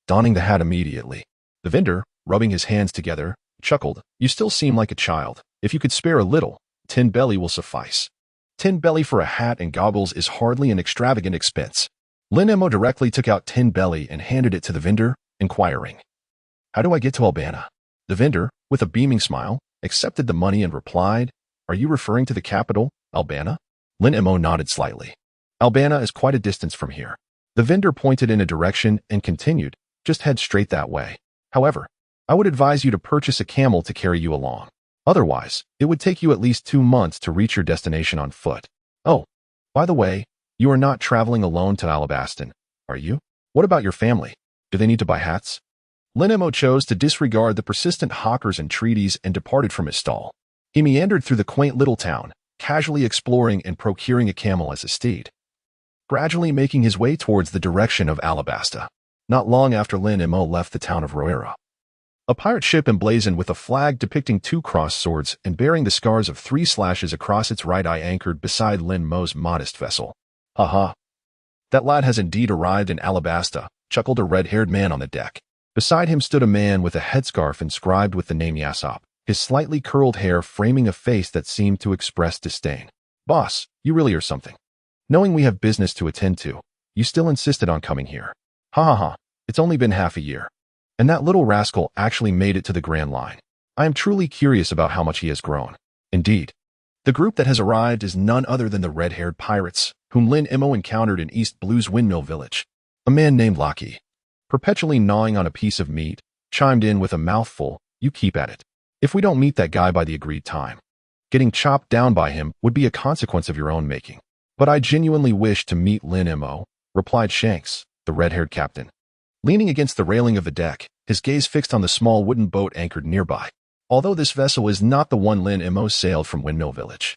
donning the hat immediately. The vendor, rubbing his hands together, chuckled. "You still seem like a child. If you could spare a little, 10 belly will suffice." 10 belly for a hat and goggles is hardly an extravagant expense. Lin Mo directly took out 10 belly and handed it to the vendor, inquiring, "How do I get to Albania?" The vendor, with a beaming smile, accepted the money and replied, "Are you referring to the capital, Albania?" Lin Mo nodded slightly. "Albania is quite a distance from here." The vendor pointed in a direction and continued, "Just head straight that way. However, I would advise you to purchase a camel to carry you along. Otherwise, it would take you at least 2 months to reach your destination on foot. Oh, by the way, you are not traveling alone to Alabasta, are you? What about your family? Do they need to buy hats?" Lin Mo chose to disregard the persistent hawkers' entreaties and departed from his stall. He meandered through the quaint little town, casually exploring and procuring a camel as a steed, gradually making his way towards the direction of Alabasta. Not long after Lin Mo left the town of Roera, a pirate ship emblazoned with a flag depicting 2 crossed swords and bearing the scars of 3 slashes across its right eye anchored beside Lin Mo's modest vessel. "Ha! That lad has indeed arrived in Alabasta," chuckled a red-haired man on the deck. Beside him stood a man with a headscarf inscribed with the name Yasop, his slightly curled hair framing a face that seemed to express disdain. "Boss, you really are something. Knowing we have business to attend to, you still insisted on coming here. Ha! It's only been half a year. And that little rascal actually made it to the Grand Line. I am truly curious about how much he has grown." Indeed, the group that has arrived is none other than the red-haired pirates, whom Lin Mo encountered in East Blue's Windmill village. A man named Haki, perpetually gnawing on a piece of meat, chimed in with a mouthful, "You keep at it. If we don't meet that guy by the agreed time, getting chopped down by him would be a consequence of your own making." "But I genuinely wish to meet Lin Mo," replied Shanks, the red-haired captain. Leaning against the railing of the deck, his gaze fixed on the small wooden boat anchored nearby. Although this vessel is not the one Lin Mo sailed from Windmill Village,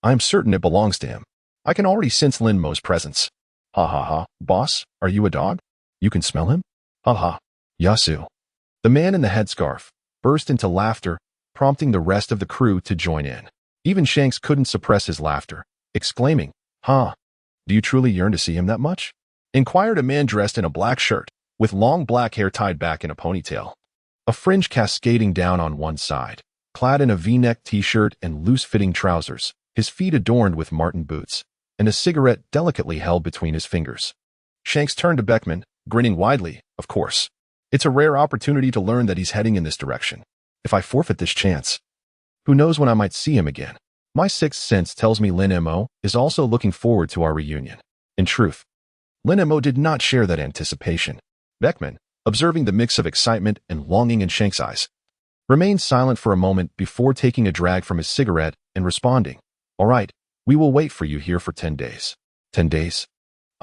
I am certain it belongs to him. I can already sense Lin Mo's presence. Ha! Boss, are you a dog? You can smell him? Ha! Yasu. The man in the headscarf burst into laughter, prompting the rest of the crew to join in. Even Shanks couldn't suppress his laughter, exclaiming, "Ha! Do you truly yearn to see him that much?" Inquired a man dressed in a black shirt, with long black hair tied back in a ponytail, a fringe cascading down on one side, clad in a V-neck t-shirt and loose-fitting trousers, his feet adorned with marten boots, and a cigarette delicately held between his fingers. Shanks turned to Beckman, grinning widely. "Of course. It's a rare opportunity to learn that he's heading in this direction. If I forfeit this chance, who knows when I might see him again? My sixth sense tells me Lin Mo is also looking forward to our reunion." In truth, Lin Mo did not share that anticipation. Beckman, observing the mix of excitement and longing in Shanks' eyes, remained silent for a moment before taking a drag from his cigarette and responding, "All right, we will wait for you here for 10 days. 10 days?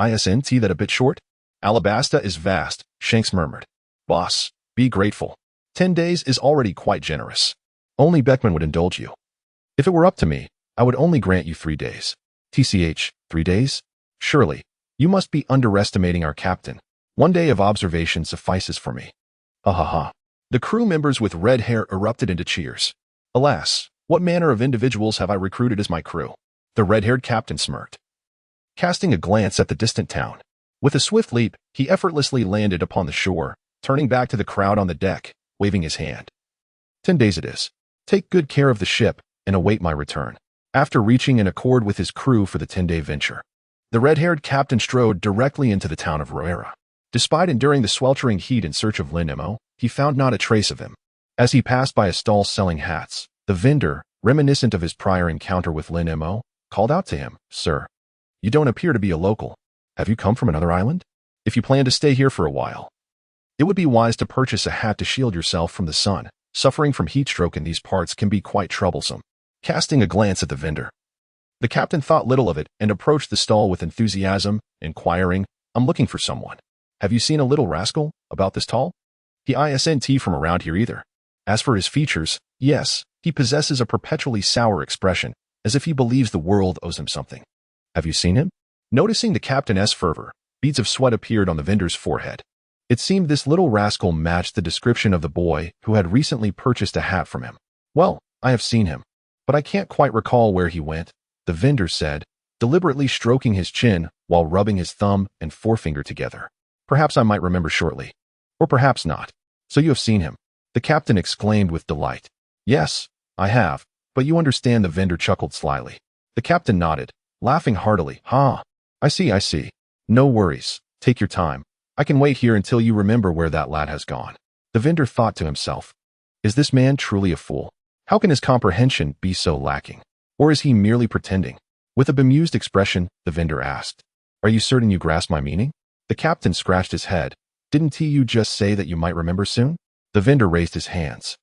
Isn't that a bit short?" "Alabasta is vast," Shanks murmured. "Boss, be grateful. 10 days is already quite generous. Only Beckman would indulge you. If it were up to me, I would only grant you 3 days. TCH, 3 days? Surely, you must be underestimating our captain. 1 day of observation suffices for me." Ha! The crew members with red hair erupted into cheers. "Alas, what manner of individuals have I recruited as my crew?" The red-haired captain smirked, casting a glance at the distant town. With a swift leap, he effortlessly landed upon the shore, turning back to the crowd on the deck, waving his hand. 10 days it is. Take good care of the ship and await my return." After reaching an accord with his crew for the 10-day venture, the red-haired captain strode directly into the town of Roera. Despite enduring the sweltering heat in search of Lin Mo, he found not a trace of him. As he passed by a stall selling hats, the vendor, reminiscent of his prior encounter with Lin Mo, called out to him, "Sir, you don't appear to be a local. Have you come from another island? If you plan to stay here for a while, it would be wise to purchase a hat to shield yourself from the sun. Suffering from heat stroke in these parts can be quite troublesome." Casting a glance at the vendor, the captain thought little of it and approached the stall with enthusiasm, inquiring, "I'm looking for someone. Have you seen a little rascal about this tall? He isn't from around here either. As for his features, yes, he possesses a perpetually sour expression, as if he believes the world owes him something. Have you seen him?" Noticing the captain's fervor, beads of sweat appeared on the vendor's forehead. It seemed this little rascal matched the description of the boy who had recently purchased a hat from him. "Well, I have seen him, but I can't quite recall where he went," the vendor said, deliberately stroking his chin while rubbing his thumb and forefinger together. "Perhaps I might remember shortly. Or perhaps not. So you have seen him?" the captain exclaimed with delight. "Yes, I have, but you understand," the vendor chuckled slyly. The captain nodded, laughing heartily. I see. No worries. Take your time. I can wait here until you remember where that lad has gone." The vendor thought to himself, "Is this man truly a fool? How can his comprehension be so lacking? Or is he merely pretending?" With a bemused expression, the vendor asked, "Are you certain you grasp my meaning?" The captain scratched his head. "Didn't you just say that you might remember soon?" The vendor raised his hands,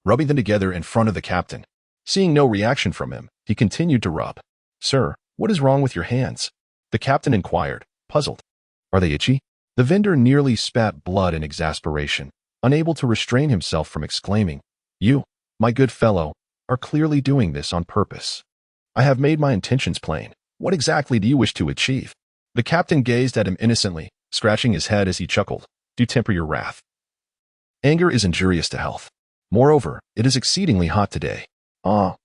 rubbing them together in front of the captain. Seeing no reaction from him, he continued to rub. "Sir, what is wrong with your hands?" the captain inquired, puzzled. "Are they itchy?" The vendor nearly spat blood in exasperation, unable to restrain himself from exclaiming, "You, my good fellow, are clearly doing this on purpose. I have made my intentions plain. What exactly do you wish to achieve?" The captain gazed at him innocently, scratching his head as he chuckled. "Do temper your wrath. Anger is injurious to health. Moreover, it is exceedingly hot today.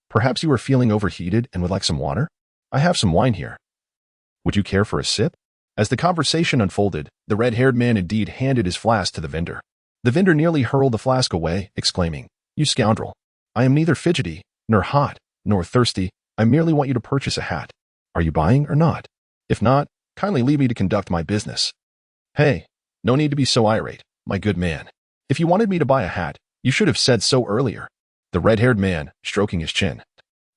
Perhaps you are feeling overheated and would like some water? I have some wine here. Would you care for a sip?" As the conversation unfolded, the red-haired man indeed handed his flask to the vendor. The vendor nearly hurled the flask away, exclaiming, "You scoundrel! I am neither fidgety, nor hot, nor thirsty. I merely want you to purchase a hat. Are you buying or not? If not, kindly leave me to conduct my business." "Hey, no need to be so irate, my good man. If you wanted me to buy a hat, you should have said so earlier." The red-haired man, stroking his chin,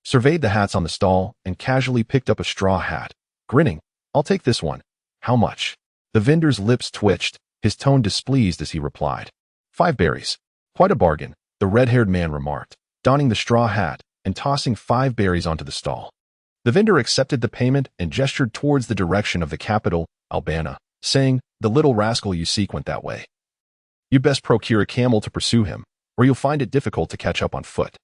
surveyed the hats on the stall and casually picked up a straw hat, grinning. "I'll take this one. How much?" The vendor's lips twitched, his tone displeased as he replied, "5 berries. Quite a bargain," the red-haired man remarked, donning the straw hat and tossing 5 berries onto the stall. The vendor accepted the payment and gestured towards the direction of the capital, Alabasta, saying, "The little rascal you seek went that way. You'd best procure a camel to pursue him, or you'll find it difficult to catch up on foot."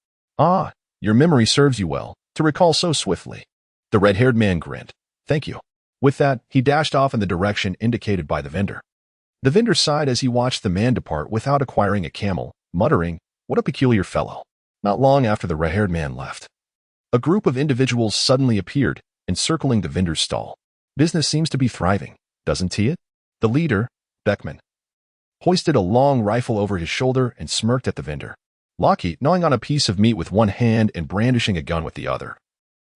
Your memory serves you well, to recall so swiftly." The red-haired man grinned. "Thank you." With that, he dashed off in the direction indicated by the vendor. The vendor sighed as he watched the man depart without acquiring a camel, muttering, "What a peculiar fellow." Not long after the red-haired man left, a group of individuals suddenly appeared, encircling the vendor's stall. "Business seems to be thriving, doesn't it?" The leader, Beckman, hoisted a long rifle over his shoulder and smirked at the vendor. Haki, gnawing on a piece of meat with one hand and brandishing a gun with the other,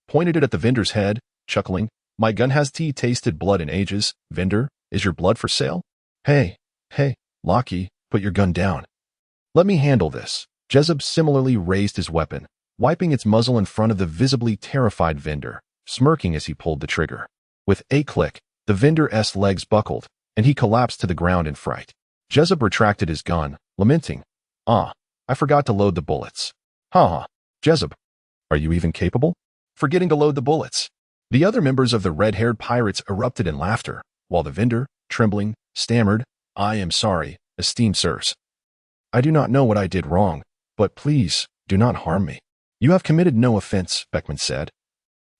pointed it at the vendor's head, chuckling, "My gun has tasted blood in ages. Vendor, is your blood for sale?" Hey, Haki, put your gun down. Let me handle this." Jezub similarly raised his weapon, wiping its muzzle in front of the visibly terrified vendor, smirking as he pulled the trigger. With a click, the vendor's legs buckled, and he collapsed to the ground in fright. Jezub retracted his gun, lamenting, I forgot to load the bullets." Jezub, are you even capable? Forgetting to load the bullets." The other members of the red-haired pirates erupted in laughter, while the vendor, trembling, stammered, "I am sorry, esteemed sirs. I do not know what I did wrong, but please, do not harm me." "You have committed no offense," Beckman said,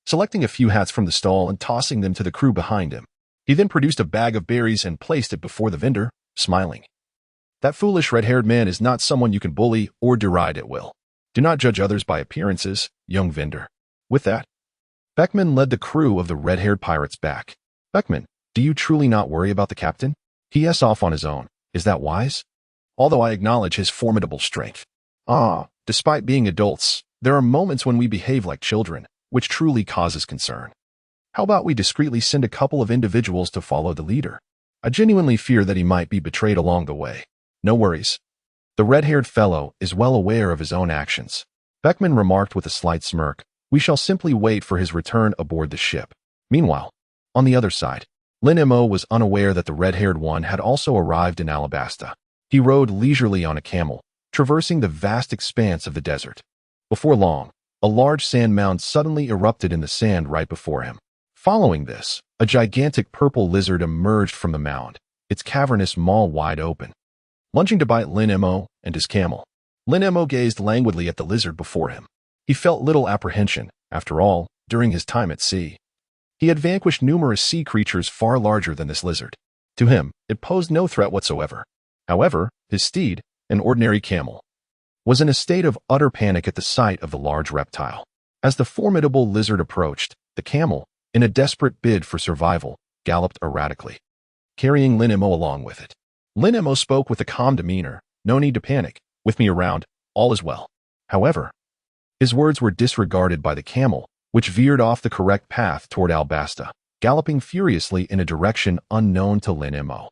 selecting a few hats from the stall and tossing them to the crew behind him. He then produced a bag of berries and placed it before the vendor, smiling. "That foolish red-haired man is not someone you can bully or deride at will. Do not judge others by appearances, young vendor." With that, Beckman led the crew of the red-haired pirates back. "Beckman, do you truly not worry about the captain? He's off on his own. Is that wise? Although I acknowledge his formidable strength. Despite being adults, there are moments when we behave like children, which truly causes concern. How about we discreetly send a couple of individuals to follow the leader? I genuinely fear that he might be betrayed along the way." "No worries. The red-haired fellow is well aware of his own actions. Beckman remarked with a slight smirk. We shall simply wait for his return aboard the ship. Meanwhile, on the other side, Lin Mo was unaware that the red-haired one had also arrived in Alabasta. He rode leisurely on a camel, traversing the vast expanse of the desert. Before long, a large sand mound suddenly erupted in the sand right before him. Following this, a gigantic purple lizard emerged from the mound, its cavernous maw wide open. Lunging to bite Lin Mo and his camel, Lin Mo gazed languidly at the lizard before him. He felt little apprehension. After all, during his time at sea, he had vanquished numerous sea creatures far larger than this lizard. To him, it posed no threat whatsoever. However, his steed, an ordinary camel, was in a state of utter panic at the sight of the large reptile. As the formidable lizard approached, the camel, in a desperate bid for survival, galloped erratically, carrying Lin Mo along with it. Lin Mo spoke with a calm demeanor. No need to panic. With me around, all is well. However, his words were disregarded by the camel, which veered off the correct path toward Alabasta, galloping furiously in a direction unknown to Lin Mo.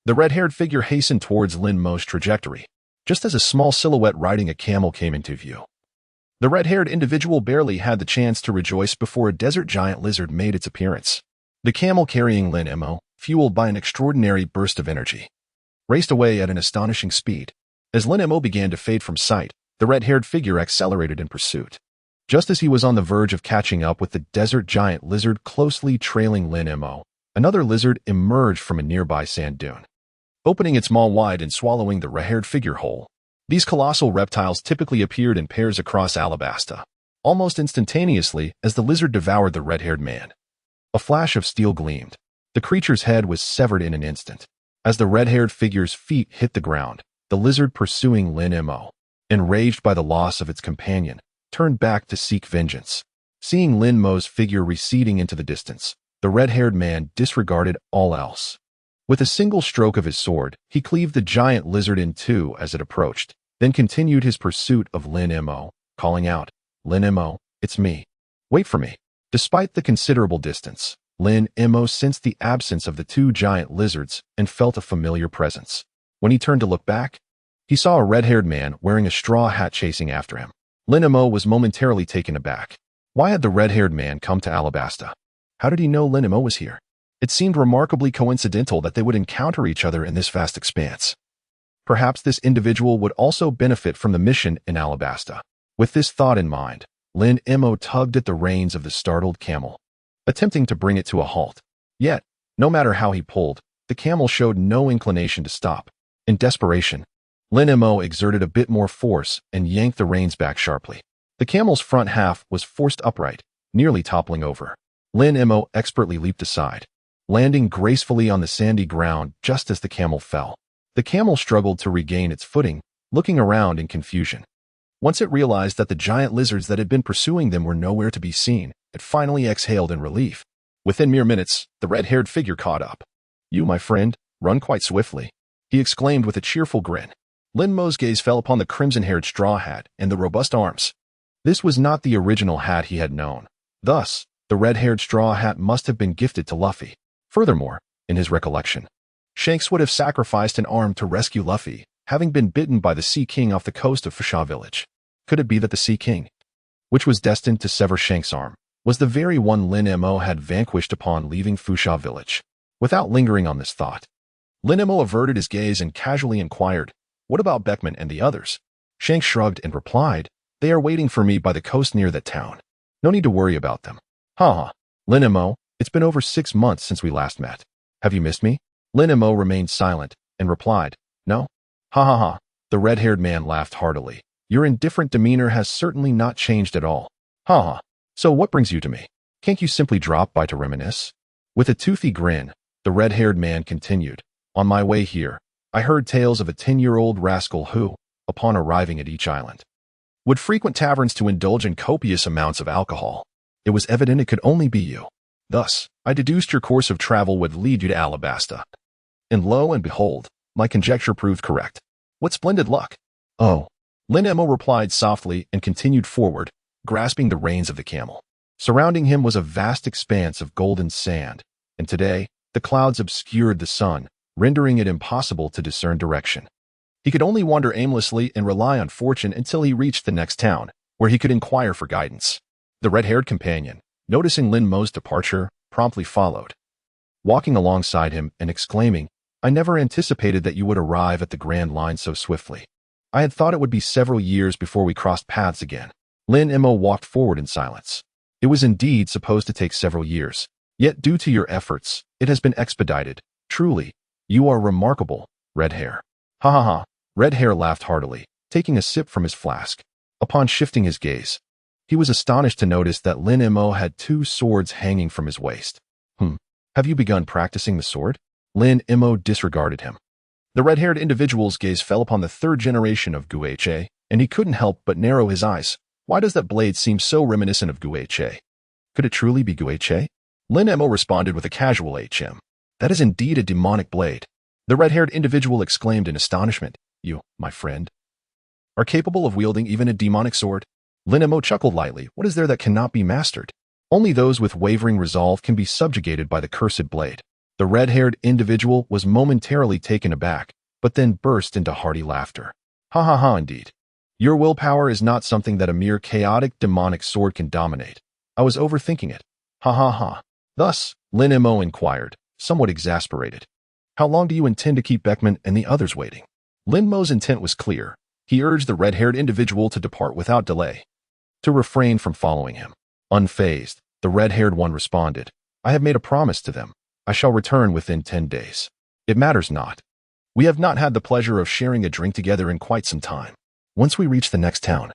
The red-haired figure hastened towards Lin Mo's trajectory, just as a small silhouette riding a camel came into view. The red-haired individual barely had the chance to rejoice before a desert giant lizard made its appearance. The camel carrying Lin Mo, fueled by an extraordinary burst of energy, raced away at an astonishing speed. As Lin Mo began to fade from sight, the red-haired figure accelerated in pursuit. Just as he was on the verge of catching up with the desert giant lizard closely trailing Lin Mo, another lizard emerged from a nearby sand dune, opening its maw wide and swallowing the red-haired figure whole. These colossal reptiles typically appeared in pairs across Alabasta, almost instantaneously as the lizard devoured the red-haired man. A flash of steel gleamed. The creature's head was severed in an instant. As the red-haired figure's feet hit the ground, the lizard pursuing Lin Mo, enraged by the loss of its companion, turned back to seek vengeance. Seeing Lin Mo's figure receding into the distance, the red-haired man disregarded all else. With a single stroke of his sword, he cleaved the giant lizard in two as it approached, then continued his pursuit of Lin Mo, calling out, Lin Mo, it's me. Wait for me. Despite the considerable distance, Lin Mo sensed the absence of the two giant lizards and felt a familiar presence. When he turned to look back, he saw a red-haired man wearing a straw hat chasing after him. Lin Mo was momentarily taken aback. Why had the red-haired man come to Alabasta? How did he know Lin Mo was here? It seemed remarkably coincidental that they would encounter each other in this vast expanse. Perhaps this individual would also benefit from the mission in Alabasta. With this thought in mind, Lin Mo tugged at the reins of the startled camel, attempting to bring it to a halt. Yet, no matter how he pulled, the camel showed no inclination to stop. In desperation, Lin Mo exerted a bit more force and yanked the reins back sharply. The camel's front half was forced upright, nearly toppling over. Lin Mo expertly leaped aside, landing gracefully on the sandy ground just as the camel fell. The camel struggled to regain its footing, looking around in confusion. Once it realized that the giant lizards that had been pursuing them were nowhere to be seen, it finally exhaled in relief. Within mere minutes, the red-haired figure caught up. You, my friend, run quite swiftly, he exclaimed with a cheerful grin. Lin Mo's gaze fell upon the crimson-haired straw hat and the robust arms. This was not the original hat he had known. Thus, the red-haired straw hat must have been gifted to Luffy. Furthermore, in his recollection, Shanks would have sacrificed an arm to rescue Luffy, having been bitten by the Sea King off the coast of Fusha Village. Could it be that the Sea King, which was destined to sever Shanks' arm, was the very one Lin Mo had vanquished upon leaving Fusha Village? Without lingering on this thought, Lin Mo averted his gaze and casually inquired, What about Beckman and the others? Shanks shrugged and replied, They are waiting for me by the coast near that town. No need to worry about them. Ha. Lin Mo, it's been over 6 months since we last met. Have you missed me? Lin Mo remained silent and replied, No. Ha. The red-haired man laughed heartily. Your indifferent demeanor has certainly not changed at all. Ha. So what brings you to me? Can't you simply drop by to reminisce? With a toothy grin, the red-haired man continued, On my way here, I heard tales of a 10-year-old rascal who, upon arriving at each island, would frequent taverns to indulge in copious amounts of alcohol. It was evident it could only be you. Thus, I deduced your course of travel would lead you to Alabasta. And lo and behold, my conjecture proved correct. What splendid luck! Oh. Lin Mo replied softly and continued forward, grasping the reins of the camel. Surrounding him was a vast expanse of golden sand, and today, the clouds obscured the sun, rendering it impossible to discern direction. He could only wander aimlessly and rely on fortune until he reached the next town, where he could inquire for guidance. The red-haired companion, noticing Lin Mo's departure, promptly followed, walking alongside him and exclaiming, "I never anticipated that you would arrive at the Grand Line so swiftly. I had thought it would be several years before we crossed paths again." Lin Mo walked forward in silence. It was indeed supposed to take several years, yet due to your efforts, it has been expedited. Truly, you are remarkable, Red Hair. Ha ha ha. Red Hair laughed heartily, taking a sip from his flask. Upon shifting his gaze, he was astonished to notice that Lin Mo had 2 swords hanging from his waist. Have you begun practicing the sword? Lin Mo disregarded him. The red-haired individual's gaze fell upon the 3rd generation of Guiche, and he couldn't help but narrow his eyes. Why does that blade seem so reminiscent of Guiche? Could it truly be Guiche? Lin Mo responded with a casual HM. That is indeed a demonic blade. The red-haired individual exclaimed in astonishment. You, my friend, are capable of wielding even a demonic sword? Lin Mo chuckled lightly. What is there that cannot be mastered? Only those with wavering resolve can be subjugated by the cursed blade. The red-haired individual was momentarily taken aback, but then burst into hearty laughter. Ha ha ha, indeed. Your willpower is not something that a mere chaotic demonic sword can dominate. I was overthinking it. Ha ha ha. Thus, Lin Mo inquired, somewhat exasperated. How long do you intend to keep Beckman and the others waiting? Lin Mo's intent was clear. He urged the red-haired individual to depart without delay, to refrain from following him. Unfazed, the red-haired one responded, I have made a promise to them. I shall return within 10 days. It matters not. We have not had the pleasure of sharing a drink together in quite some time. Once we reach the next town,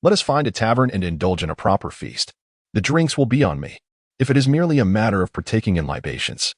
let us find a tavern and indulge in a proper feast. The drinks will be on me. If it is merely a matter of partaking in libations,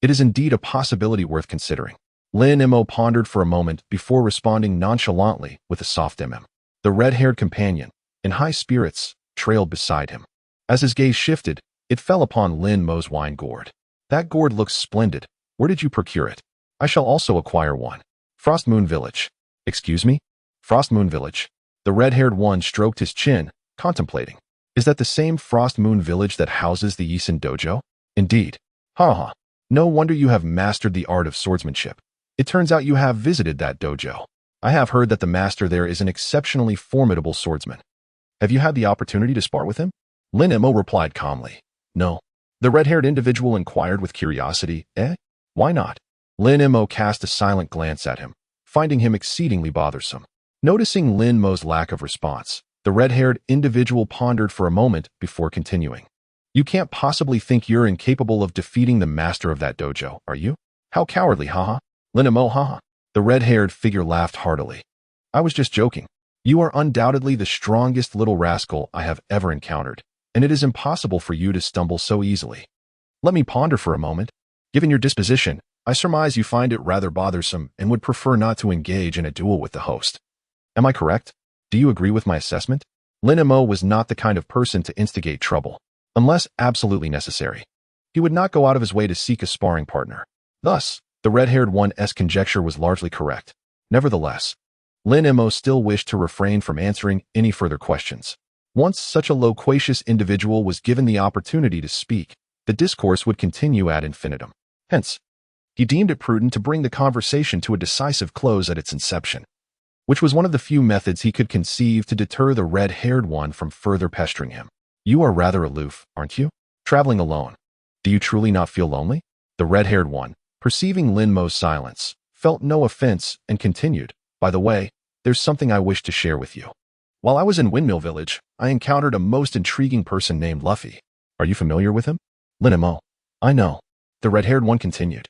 it is indeed a possibility worth considering. Lin Mo pondered for a moment before responding nonchalantly with a soft The red-haired companion, in high spirits, trailed beside him. As his gaze shifted, it fell upon Lin Mo's wine gourd. That gourd looks splendid. Where did you procure it? I shall also acquire one. Frost Moon Village. Excuse me? Frost Moon Village. The red-haired one stroked his chin, contemplating. Is that the same Frost Moon Village that houses the Yisan Dojo? Indeed. Ha ha. No wonder you have mastered the art of swordsmanship. It turns out you have visited that dojo. I have heard that the master there is an exceptionally formidable swordsman. Have you had the opportunity to spar with him? Lin Mo replied calmly. No. The red-haired individual inquired with curiosity. Why not? Lin Mo cast a silent glance at him, finding him exceedingly bothersome. Noticing Lin Mo's lack of response, the red-haired individual pondered for a moment before continuing. You can't possibly think you're incapable of defeating the master of that dojo, are you? How cowardly, haha. Lin Mo, haha. The red-haired figure laughed heartily. I was just joking. You are undoubtedly the strongest little rascal I have ever encountered, and it is impossible for you to stumble so easily. Let me ponder for a moment. Given your disposition, I surmise you find it rather bothersome and would prefer not to engage in a duel with the host. Am I correct? Do you agree with my assessment? Lin Mo was not the kind of person to instigate trouble, unless absolutely necessary. He would not go out of his way to seek a sparring partner. Thus, the red-haired one's conjecture was largely correct. Nevertheless, Lin Mo still wished to refrain from answering any further questions. Once such a loquacious individual was given the opportunity to speak, the discourse would continue ad infinitum. Hence, he deemed it prudent to bring the conversation to a decisive close at its inception, which was one of the few methods he could conceive to deter the red-haired one from further pestering him. You are rather aloof, aren't you? Traveling alone. Do you truly not feel lonely? The red-haired one, perceiving Lin Mo's silence, felt no offense and continued, By the way, there's something I wish to share with you. While I was in Windmill Village, I encountered a most intriguing person named Luffy. Are you familiar with him? Lin Mo. I know. The red-haired one continued.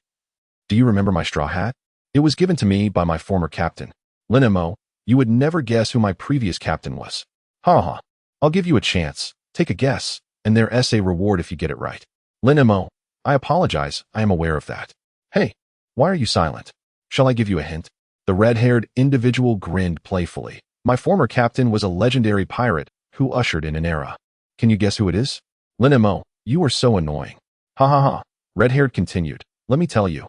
Do you remember my straw hat? It was given to me by my former captain. Lin Mo, you would never guess who my previous captain was. Ha ha. I'll give you a chance. Take a guess, and there's a reward if you get it right. Lin Mo, I apologize, I am aware of that. Hey, why are you silent? Shall I give you a hint? The red-haired individual grinned playfully. My former captain was a legendary pirate who ushered in an era. Can you guess who it is? Lin Mo, you are so annoying. Ha ha ha. Red-haired continued. Let me tell you.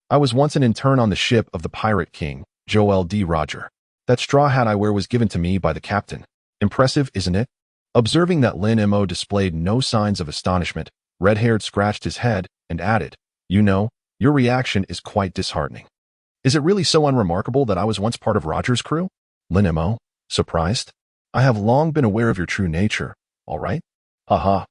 I was once an intern on the ship of the Pirate King, Joel D. Roger. That straw hat I wear was given to me by the captain. Impressive, isn't it? Observing that Lin Mo displayed no signs of astonishment, Red-haired scratched his head and added, You know, your reaction is quite disheartening. Is it really so unremarkable that I was once part of Roger's crew? Lin Mo, surprised? I have long been aware of your true nature, all right? Haha.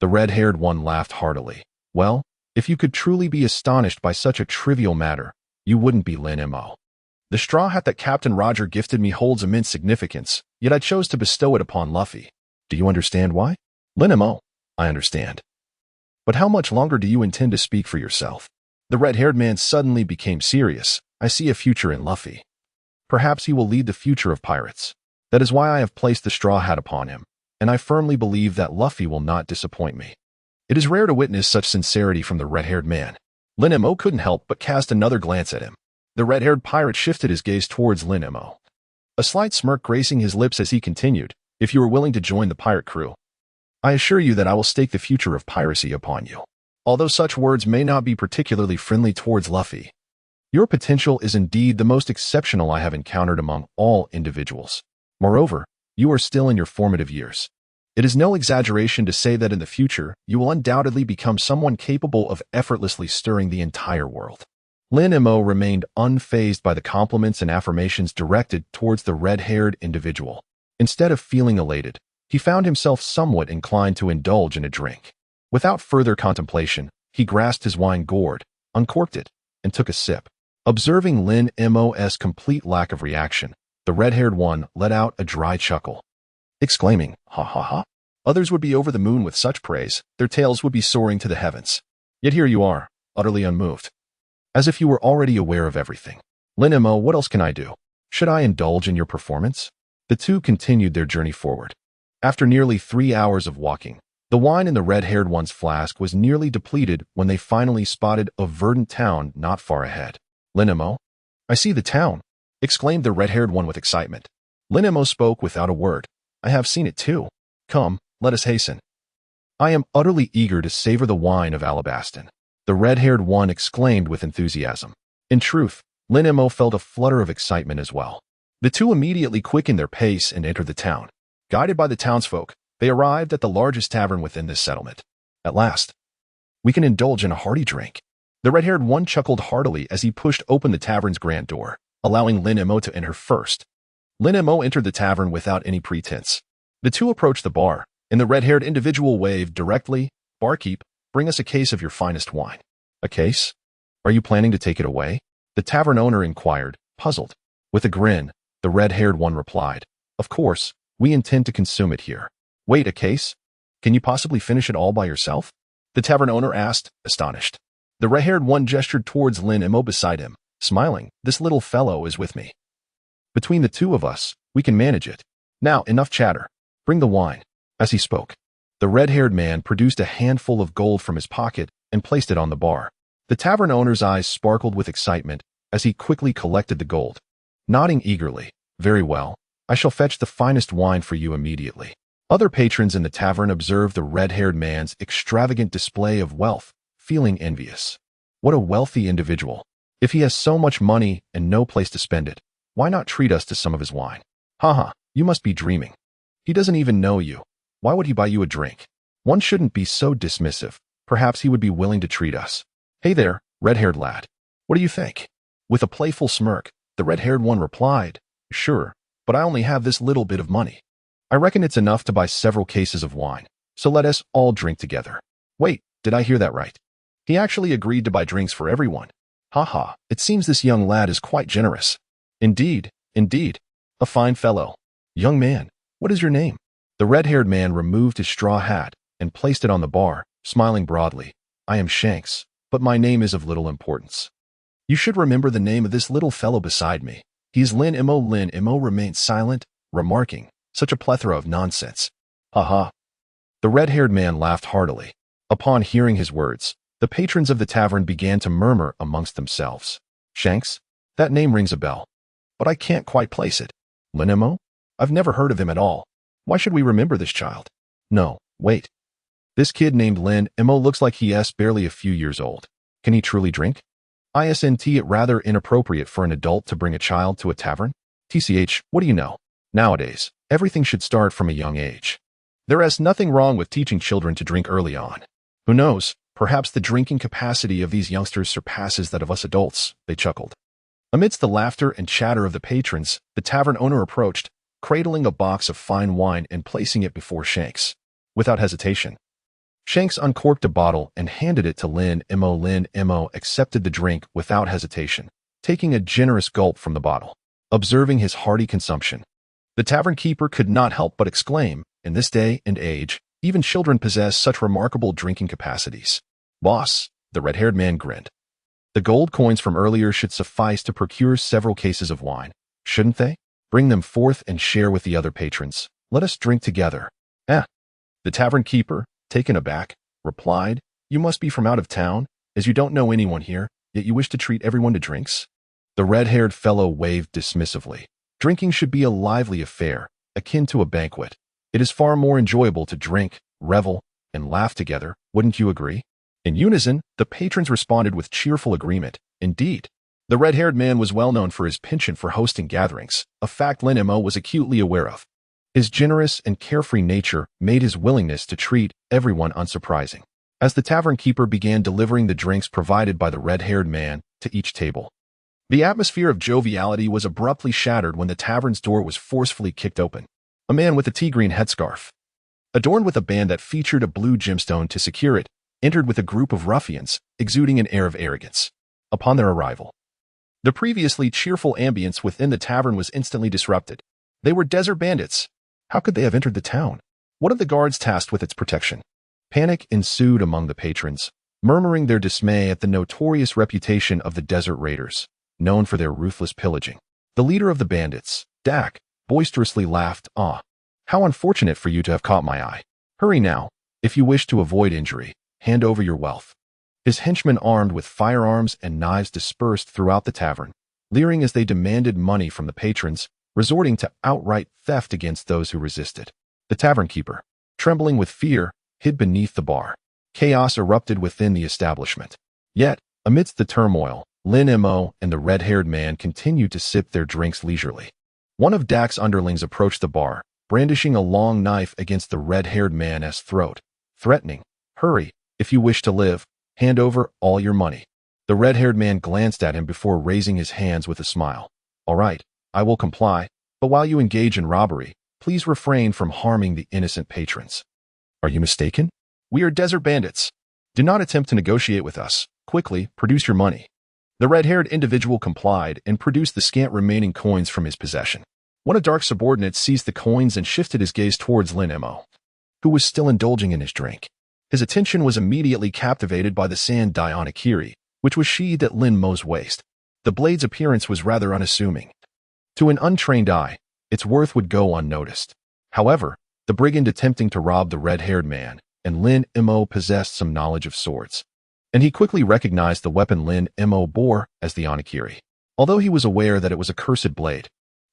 The red-haired one laughed heartily. Well, if you could truly be astonished by such a trivial matter, you wouldn't be Lin Mo. The straw hat that Captain Roger gifted me holds immense significance, yet I chose to bestow it upon Luffy. Do you understand why? Lin Mo, I understand. But how much longer do you intend to speak for yourself? The red-haired man suddenly became serious. I see a future in Luffy. Perhaps he will lead the future of pirates. That is why I have placed the straw hat upon him, and I firmly believe that Luffy will not disappoint me. It is rare to witness such sincerity from the red-haired man. Lin Mo couldn't help but cast another glance at him. The red-haired pirate shifted his gaze towards Lin Mo, a slight smirk gracing his lips as he continued, if you are willing to join the pirate crew, I assure you that I will stake the future of piracy upon you. Although such words may not be particularly friendly towards Luffy, your potential is indeed the most exceptional I have encountered among all individuals. Moreover, you are still in your formative years. It is no exaggeration to say that in the future, you will undoubtedly become someone capable of effortlessly stirring the entire world. Lin Mo remained unfazed by the compliments and affirmations directed towards the red-haired individual. Instead of feeling elated, he found himself somewhat inclined to indulge in a drink. Without further contemplation, he grasped his wine gourd, uncorked it, and took a sip. Observing Lin Mo's complete lack of reaction, the red-haired one let out a dry chuckle, exclaiming, ha ha ha. Others would be over the moon with such praise, their tails would be soaring to the heavens. Yet here you are, utterly unmoved. As if you were already aware of everything. Lin Mo, what else can I do? Should I indulge in your performance? The two continued their journey forward. After nearly 3 hours of walking, the wine in the red-haired one's flask was nearly depleted when they finally spotted a verdant town not far ahead. Lin Mo, I see the town, exclaimed the red-haired one with excitement. Lin Mo spoke without a word. I have seen it too. Come, let us hasten. I am utterly eager to savor the wine of Alabasta, the red-haired one exclaimed with enthusiasm. In truth, Lin Mo felt a flutter of excitement as well. The two immediately quickened their pace and entered the town. Guided by the townsfolk, they arrived at the largest tavern within this settlement. At last, we can indulge in a hearty drink. The red-haired one chuckled heartily as he pushed open the tavern's grand door, allowing Lin Mo to enter first. Lin Mo entered the tavern without any pretense. The two approached the bar, and the red-haired individual waved directly, Barkeep, bring us a case of your finest wine. A case? Are you planning to take it away? The tavern owner inquired, puzzled. With a grin, the red-haired one replied, of course, we intend to consume it here. Wait, a case? Can you possibly finish it all by yourself? The tavern owner asked, astonished. The red-haired one gestured towards Lin Mo beside him, smiling, this little fellow is with me. Between the two of us, we can manage it. Now, enough chatter. Bring the wine. As he spoke, the red-haired man produced a handful of gold from his pocket and placed it on the bar. The tavern owner's eyes sparkled with excitement as he quickly collected the gold. Nodding eagerly, very well, I shall fetch the finest wine for you immediately. Other patrons in the tavern observed the red-haired man's extravagant display of wealth, feeling envious. What a wealthy individual. If he has so much money and no place to spend it, why not treat us to some of his wine? Haha, you must be dreaming. He doesn't even know you. Why would he buy you a drink? One shouldn't be so dismissive. Perhaps he would be willing to treat us. Hey there, red-haired lad. What do you think? With a playful smirk, the red-haired one replied, sure, but I only have this little bit of money. I reckon it's enough to buy several cases of wine, so let us all drink together. Wait, did I hear that right? He actually agreed to buy drinks for everyone. Haha, it seems this young lad is quite generous. Indeed, indeed. A fine fellow. Young man, what is your name? The red-haired man removed his straw hat and placed it on the bar, smiling broadly. I am Shanks, but my name is of little importance. You should remember the name of this little fellow beside me. He is Lin Mo. Lin Mo remained silent, remarking, such a plethora of nonsense. Haha. The red-haired man laughed heartily. Upon hearing his words, the patrons of the tavern began to murmur amongst themselves. Shanks? That name rings a bell. But I can't quite place it. Lin Mo? I've never heard of him at all. Why should we remember this child? No, wait. This kid named Lin Mo looks like he is barely a few years old. Can he truly drink? Isn't it rather inappropriate for an adult to bring a child to a tavern? TCH, what do you know? Nowadays, everything should start from a young age. There is nothing wrong with teaching children to drink early on. Who knows, perhaps the drinking capacity of these youngsters surpasses that of us adults, they chuckled. Amidst the laughter and chatter of the patrons, the tavern owner approached, cradling a box of fine wine and placing it before Shanks. Without hesitation, Shanks uncorked a bottle and handed it to Lin Mo. Lin Mo accepted the drink without hesitation, taking a generous gulp from the bottle. Observing his hearty consumption, the tavern keeper could not help but exclaim, in this day and age, even children possess such remarkable drinking capacities. Boss, the red-haired man grinned. The gold coins from earlier should suffice to procure several cases of wine, shouldn't they? Bring them forth and share with the other patrons. Let us drink together. The tavern keeper, taken aback, replied, You must be from out of town, as you don't know anyone here, yet you wish to treat everyone to drinks? The red-haired fellow waved dismissively. Drinking should be a lively affair, akin to a banquet. It is far more enjoyable to drink, revel, and laugh together, wouldn't you agree? In unison, the patrons responded with cheerful agreement. Indeed, the red-haired man was well known for his penchant for hosting gatherings, a fact Lin Mo was acutely aware of. His generous and carefree nature made his willingness to treat everyone unsurprising. As the tavern keeper began delivering the drinks provided by the red-haired man to each table, the atmosphere of joviality was abruptly shattered when the tavern's door was forcefully kicked open. A man with a tea-green headscarf, adorned with a band that featured a blue gemstone to secure it, entered with a group of ruffians, exuding an air of arrogance. Upon their arrival, the previously cheerful ambience within the tavern was instantly disrupted. They were desert bandits. How could they have entered the town? What of the guards tasked with its protection? Panic ensued among the patrons, murmuring their dismay at the notorious reputation of the desert raiders, known for their ruthless pillaging. The leader of the bandits, Dak, boisterously laughed. How unfortunate for you to have caught my eye. Hurry now. If you wish to avoid injury, hand over your wealth. His henchmen armed with firearms and knives dispersed throughout the tavern, leering as they demanded money from the patrons, resorting to outright theft against those who resisted. The tavern keeper, trembling with fear, hid beneath the bar. Chaos erupted within the establishment. Yet, amidst the turmoil, Lin Mo and the red-haired man continued to sip their drinks leisurely. One of Dak's underlings approached the bar, brandishing a long knife against the red-haired man's throat, threatening, Hurry, if you wish to live, hand over all your money. The red-haired man glanced at him before raising his hands with a smile. All right, I will comply, but while you engage in robbery, please refrain from harming the innocent patrons. Are you mistaken? We are desert bandits. Do not attempt to negotiate with us. Quickly, produce your money. The red-haired individual complied and produced the scant remaining coins from his possession. One of Dark's subordinates seized the coins and shifted his gaze towards Lin Mo, who was still indulging in his drink. His attention was immediately captivated by the sand-dye onigiri, which was sheathed at Lin Mo's waist. The blade's appearance was rather unassuming. To an untrained eye, its worth would go unnoticed. However, the brigand attempting to rob the red-haired man, and Lin Mo possessed some knowledge of swords, and he quickly recognized the weapon Lin Mo bore as the onigiri. Although he was aware that it was a cursed blade,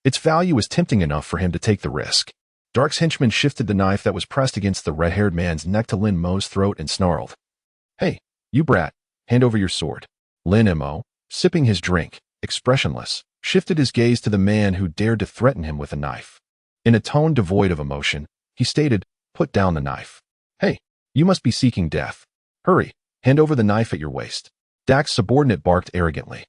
its value was tempting enough for him to take the risk. Dark's henchman shifted the knife that was pressed against the red-haired man's neck to Lin Mo's throat and snarled, Hey, you brat, hand over your sword. Lin Mo, sipping his drink, expressionless, shifted his gaze to the man who dared to threaten him with a knife. In a tone devoid of emotion, he stated, Put down the knife. Hey, you must be seeking death. Hurry, hand over the knife at your waist. Dak's subordinate barked arrogantly.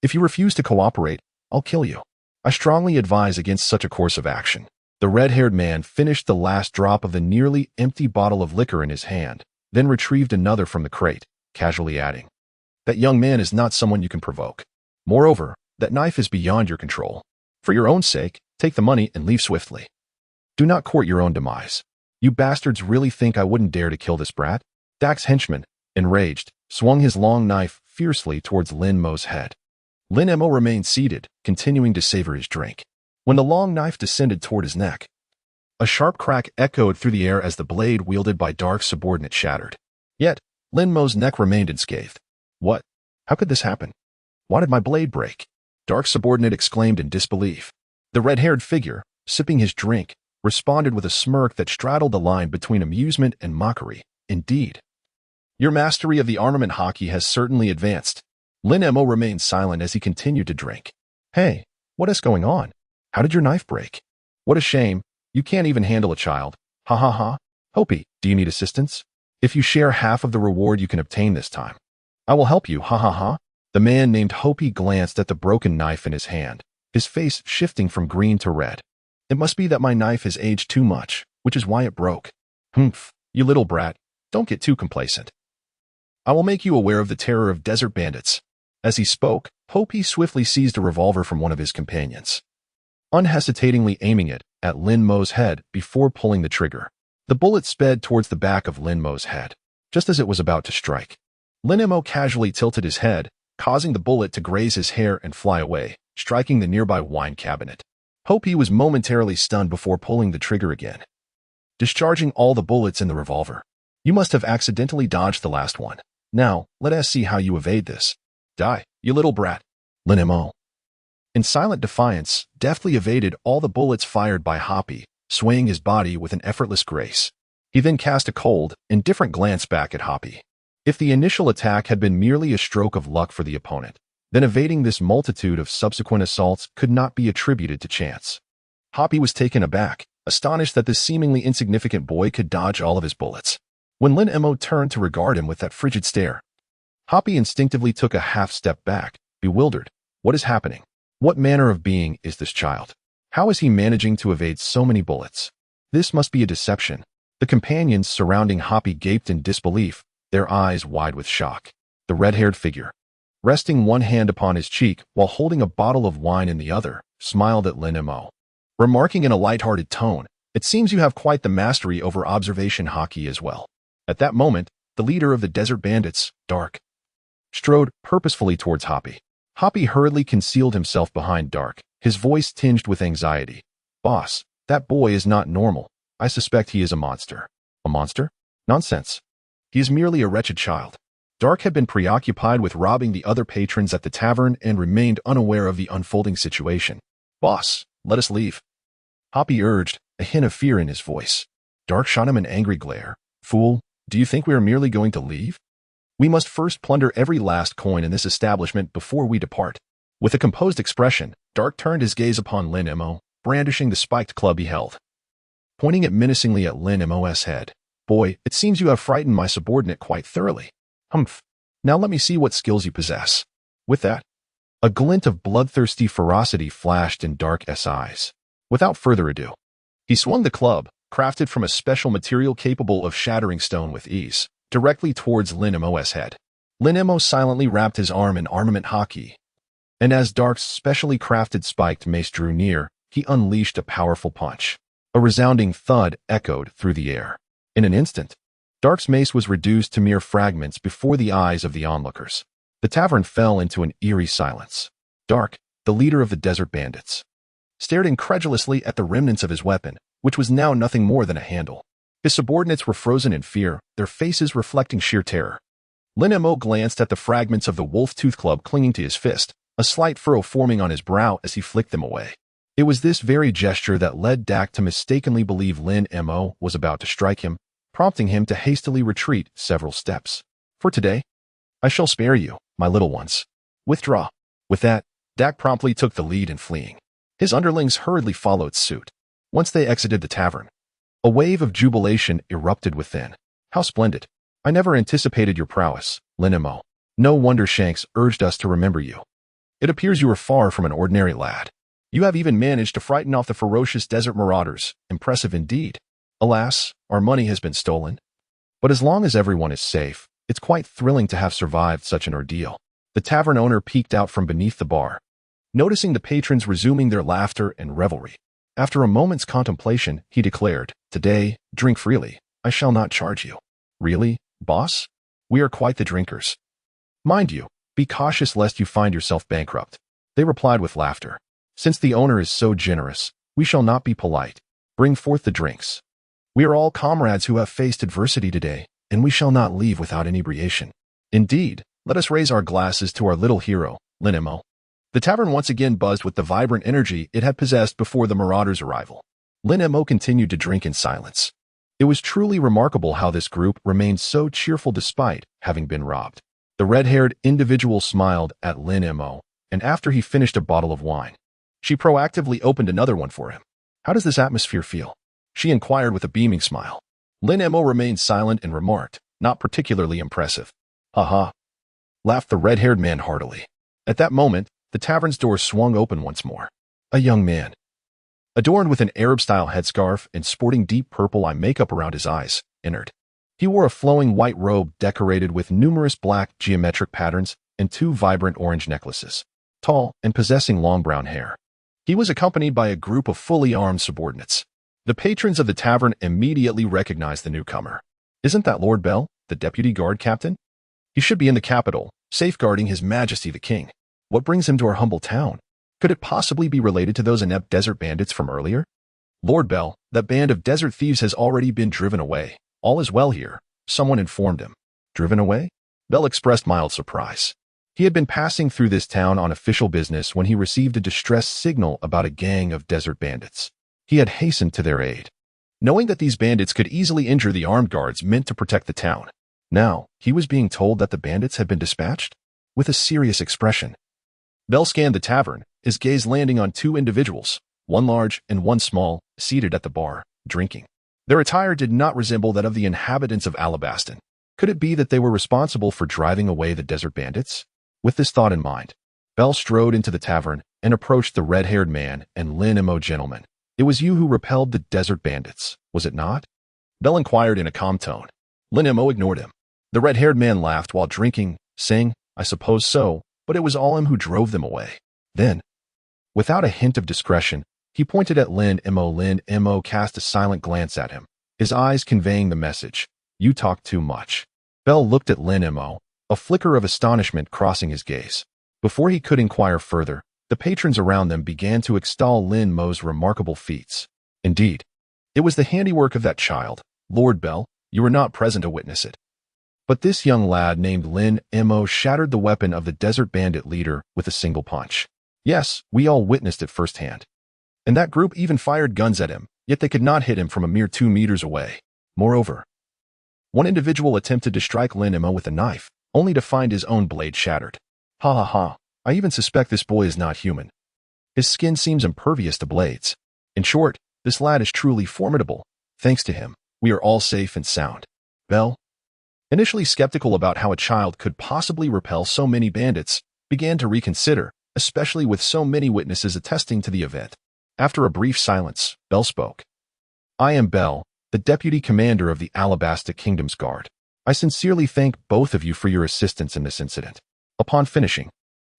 If you refuse to cooperate, I'll kill you. I strongly advise against such a course of action. The red-haired man finished the last drop of the nearly empty bottle of liquor in his hand, then retrieved another from the crate, casually adding, That young man is not someone you can provoke. Moreover, that knife is beyond your control. For your own sake, take the money and leave swiftly. Do not court your own demise. You bastards really think I wouldn't dare to kill this brat? Dak's henchman, enraged, swung his long knife fiercely towards Lin Mo's head. Lin Mo remained seated, continuing to savor his drink. When the long knife descended toward his neck, a sharp crack echoed through the air as the blade wielded by Dark's subordinate shattered. Yet, Lin Mo's neck remained unscathed. What? How could this happen? Why did my blade break? Dark's subordinate exclaimed in disbelief. The red-haired figure, sipping his drink, responded with a smirk that straddled the line between amusement and mockery. Indeed. Your mastery of the armament Haki has certainly advanced. Lin Mo remained silent as he continued to drink. Hey, what is going on? How did your knife break? What a shame. You can't even handle a child. Ha ha ha. Hopi, do you need assistance? If you share half of the reward you can obtain this time, I will help you. Ha ha ha. The man named Hopi glanced at the broken knife in his hand, his face shifting from green to red. It must be that my knife has aged too much, which is why it broke. Humph, you little brat, don't get too complacent. I will make you aware of the terror of desert bandits. As he spoke, Hopi swiftly seized a revolver from one of his companions, unhesitatingly aiming it at Lin Mo's head before pulling the trigger. The bullet sped towards the back of Lin Mo's head, just as it was about to strike. Lin Mo casually tilted his head, causing the bullet to graze his hair and fly away, striking the nearby wine cabinet. Hopi was momentarily stunned before pulling the trigger again, discharging all the bullets in the revolver. You must have accidentally dodged the last one. Now, let us see how you evade this. Die, you little brat. Lin Mo, in silent defiance, deftly evaded all the bullets fired by Hopi, swaying his body with an effortless grace. He then cast a cold, indifferent glance back at Hopi. If the initial attack had been merely a stroke of luck for the opponent, then evading this multitude of subsequent assaults could not be attributed to chance. Hopi was taken aback, astonished that this seemingly insignificant boy could dodge all of his bullets. When Lin Mo turned to regard him with that frigid stare, Hopi instinctively took a half-step back, bewildered. What is happening? What manner of being is this child? How is he managing to evade so many bullets? This must be a deception. The companions surrounding Hopi gaped in disbelief, their eyes wide with shock. The red-haired figure, resting one hand upon his cheek while holding a bottle of wine in the other, smiled at Lin Mo, remarking in a light-hearted tone, "It seems you have quite the mastery over observation Haki as well." At that moment, the leader of the desert bandits, Dark, strode purposefully towards Hopi. Hopi hurriedly concealed himself behind Dark, his voice tinged with anxiety. "Boss, that boy is not normal. I suspect he is a monster." "A monster? Nonsense. He is merely a wretched child." Dark had been preoccupied with robbing the other patrons at the tavern and remained unaware of the unfolding situation. "Boss, let us leave," Hopi urged, a hint of fear in his voice. Dark shot him an angry glare. "Fool, do you think we are merely going to leave? We must first plunder every last coin in this establishment before we depart." With a composed expression, Dark turned his gaze upon Lin Mo, brandishing the spiked club he held, pointing it menacingly at Lin Mo's head. "Boy, it seems you have frightened my subordinate quite thoroughly. Humph. Now let me see what skills you possess." With that, a glint of bloodthirsty ferocity flashed in Dark's eyes. Without further ado, he swung the club, crafted from a special material capable of shattering stone with ease, directly towards Lin Mo's head. Lin Mo silently wrapped his arm in armament Haki, and as Dark's specially crafted spiked mace drew near, he unleashed a powerful punch. A resounding thud echoed through the air. In an instant, Dark's mace was reduced to mere fragments before the eyes of the onlookers. The tavern fell into an eerie silence. Dark, the leader of the desert bandits, stared incredulously at the remnants of his weapon, which was now nothing more than a handle. His subordinates were frozen in fear, their faces reflecting sheer terror. Lin Mo glanced at the fragments of the wolf-tooth club clinging to his fist, a slight furrow forming on his brow as he flicked them away. It was this very gesture that led Dak to mistakenly believe Lin Mo was about to strike him, prompting him to hastily retreat several steps. "For today, I shall spare you, my little ones. Withdraw." With that, Dak promptly took the lead in fleeing. His underlings hurriedly followed suit. Once they exited the tavern, a wave of jubilation erupted within. "How splendid. I never anticipated your prowess, Lin Mo. No wonder Shanks urged us to remember you. It appears you are far from an ordinary lad. You have even managed to frighten off the ferocious desert marauders. Impressive indeed. Alas, our money has been stolen. But as long as everyone is safe, it's quite thrilling to have survived such an ordeal." The tavern owner peeked out from beneath the bar, noticing the patrons resuming their laughter and revelry. After a moment's contemplation, he declared, "Today, drink freely. I shall not charge you." "Really, boss? We are quite the drinkers." "Mind you, be cautious lest you find yourself bankrupt," they replied with laughter. "Since the owner is so generous, we shall not be polite. Bring forth the drinks. We are all comrades who have faced adversity today, and we shall not leave without inebriation. Indeed, let us raise our glasses to our little hero, Lin Mo." The tavern once again buzzed with the vibrant energy it had possessed before the marauders' arrival. Lin Mo continued to drink in silence. It was truly remarkable how this group remained so cheerful despite having been robbed. The red-haired individual smiled at Lin Mo, and after he finished a bottle of wine, she proactively opened another one for him. "How does this atmosphere feel?" she inquired with a beaming smile. Lin Mo remained silent and remarked, "Not particularly impressive." "Ha ha. laughed the red-haired man heartily. At that moment, the tavern's door swung open once more. A young man, adorned with an Arab-style headscarf and sporting deep purple eye makeup around his eyes, entered. He wore a flowing white robe decorated with numerous black geometric patterns and 2 vibrant orange necklaces, tall and possessing long brown hair. He was accompanied by a group of fully armed subordinates. The patrons of the tavern immediately recognized the newcomer. Isn't that Lord Bell, the deputy guard captain? He should be in the capital, safeguarding His Majesty the King. What brings him to our humble town? Could it possibly be related to those inept desert bandits from earlier? Lord Bell, that band of desert thieves has already been driven away. All is well here, someone informed him. Driven away? Bell expressed mild surprise. He had been passing through this town on official business when he received a distress signal about a gang of desert bandits. He had hastened to their aid, knowing that these bandits could easily injure the armed guards meant to protect the town. Now, he was being told that the bandits had been dispatched? With a serious expression. Bell scanned the tavern, his gaze landing on 2 individuals, one large and one small, seated at the bar, drinking. Their attire did not resemble that of the inhabitants of Alabasta. Could it be that they were responsible for driving away the desert bandits? With this thought in mind, Bell strode into the tavern and approached the red-haired man and Lin Mo gentleman. It was you who repelled the desert bandits, was it not? Bell inquired in a calm tone. Lin Mo ignored him. The red-haired man laughed while drinking, saying, I suppose so, but it was all him who drove them away. Then, without a hint of discretion, he pointed at Lin Mo. Lin Mo cast a silent glance at him, his eyes conveying the message, you talk too much. Bell looked at Lin Mo, a flicker of astonishment crossing his gaze. Before he could inquire further, the patrons around them began to extol Lin Mo's remarkable feats. Indeed, it was the handiwork of that child. Lord Bell, you were not present to witness it. But this young lad named Lin Mo shattered the weapon of the desert bandit leader with a single punch. Yes, we all witnessed it firsthand. And that group even fired guns at him, yet they could not hit him from a mere 2 meters away. Moreover, one individual attempted to strike Lin Mo with a knife, only to find his own blade shattered. Ha ha ha, I even suspect this boy is not human. His skin seems impervious to blades. In short, this lad is truly formidable. Thanks to him, we are all safe and sound. Bell, initially skeptical about how a child could possibly repel so many bandits, began to reconsider, especially with so many witnesses attesting to the event. After a brief silence, Bell spoke. I am Bell, the deputy commander of the Alabasta Kingdom's Guard. I sincerely thank both of you for your assistance in this incident. Upon finishing,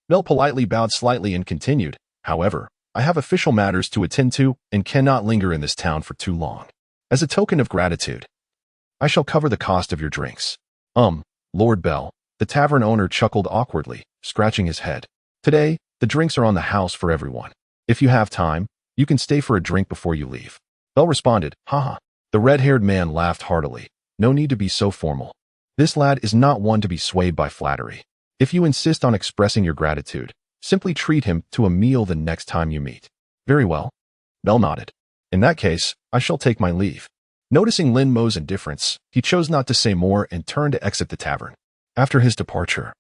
Bell politely bowed slightly and continued, however, I have official matters to attend to and cannot linger in this town for too long. As a token of gratitude, I shall cover the cost of your drinks. Lord Bell, the tavern owner chuckled awkwardly, scratching his head. Today, the drinks are on the house for everyone. If you have time, you can stay for a drink before you leave. Bell responded, haha. The red-haired man laughed heartily. No need to be so formal. This lad is not one to be swayed by flattery. If you insist on expressing your gratitude, simply treat him to a meal the next time you meet. Very well. Bell nodded. In that case, I shall take my leave. Noticing Lin Mo's indifference, he chose not to say more and turned to exit the tavern. After his departure,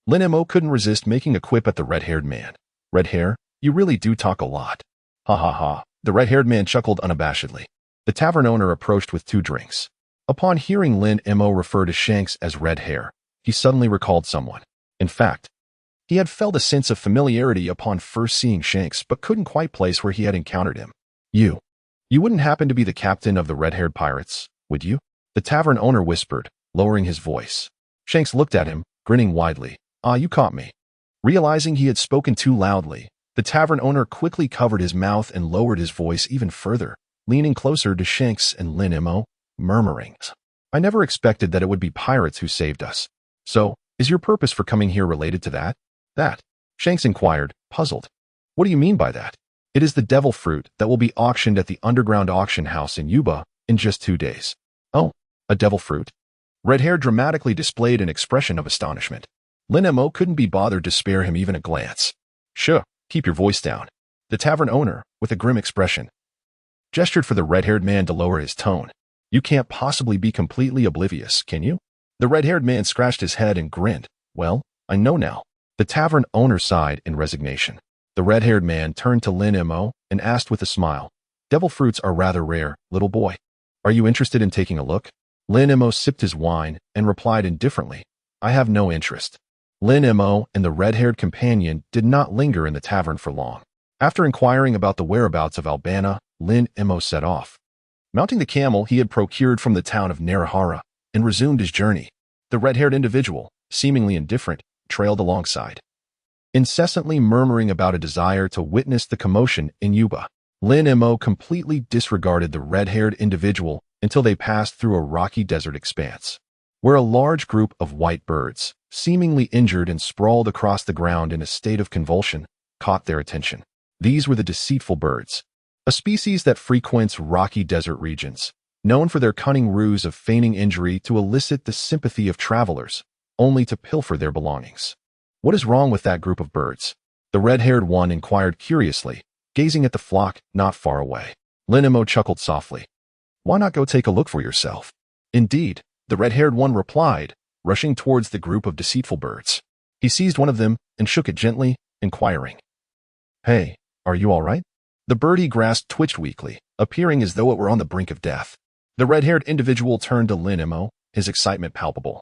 Lin Mo couldn't resist making a quip at the red-haired man. Red hair, you really do talk a lot. Ha ha ha. The red-haired man chuckled unabashedly. The tavern owner approached with 2 drinks. Upon hearing Lin Mo refer to Shanks as red hair, he suddenly recalled someone. In fact, he had felt a sense of familiarity upon first seeing Shanks but couldn't quite place where he had encountered him. You wouldn't happen to be the captain of the red-haired pirates, would you? The tavern owner whispered, lowering his voice. Shanks looked at him, grinning widely. Ah, you caught me. Realizing he had spoken too loudly, the tavern owner quickly covered his mouth and lowered his voice even further, leaning closer to Shanks and Lin Mo, murmuring, I never expected that it would be pirates who saved us. So, is your purpose for coming here related to that? That? Shanks inquired, puzzled. What do you mean by that? It is the devil fruit that will be auctioned at the underground auction house in Yuba in just 2 days. Oh, a devil fruit? Red hair dramatically displayed an expression of astonishment. Lin Mo couldn't be bothered to spare him even a glance. Sure, keep your voice down. The tavern owner, with a grim expression, gestured for the red-haired man to lower his tone. You can't possibly be completely oblivious, can you? The red-haired man scratched his head and grinned. Well, I know now. The tavern owner sighed in resignation. The red-haired man turned to Lin Mo and asked with a smile, Devil fruits are rather rare, little boy. Are you interested in taking a look? Lin Mo sipped his wine and replied indifferently, I have no interest. Lin Mo and the red-haired companion did not linger in the tavern for long. After inquiring about the whereabouts of Alabasta, Lin Mo set off. Mounting the camel he had procured from the town of Narahara, and resumed his journey. The red-haired individual, seemingly indifferent, trailed alongside, incessantly murmuring about a desire to witness the commotion in Yuba. Lin Mo completely disregarded the red-haired individual until they passed through a rocky desert expanse, where a large group of white birds, seemingly injured and sprawled across the ground in a state of convulsion, caught their attention. These were the deceitful birds, a species that frequents rocky desert regions, known for their cunning ruse of feigning injury to elicit the sympathy of travelers, only to pilfer their belongings. What is wrong with that group of birds? The red-haired one inquired curiously, gazing at the flock not far away. Lin Mo chuckled softly. Why not go take a look for yourself? Indeed, the red-haired one replied, rushing towards the group of deceitful birds. He seized one of them and shook it gently, inquiring, Hey, are you all right? The bird he grasped twitched weakly, appearing as though it were on the brink of death. The red-haired individual turned to Lin Mo, his excitement palpable.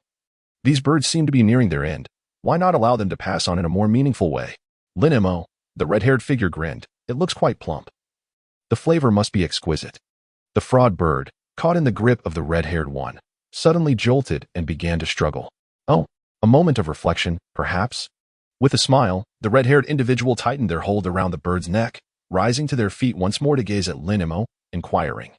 These birds seem to be nearing their end. Why not allow them to pass on in a more meaningful way? Lin Mo, the red-haired figure grinned. It looks quite plump. The flavor must be exquisite. The fraud bird, caught in the grip of the red-haired one, suddenly jolted and began to struggle. Oh, a moment of reflection, perhaps? With a smile, the red-haired individual tightened their hold around the bird's neck, rising to their feet once more to gaze at Lin Mo, inquiring,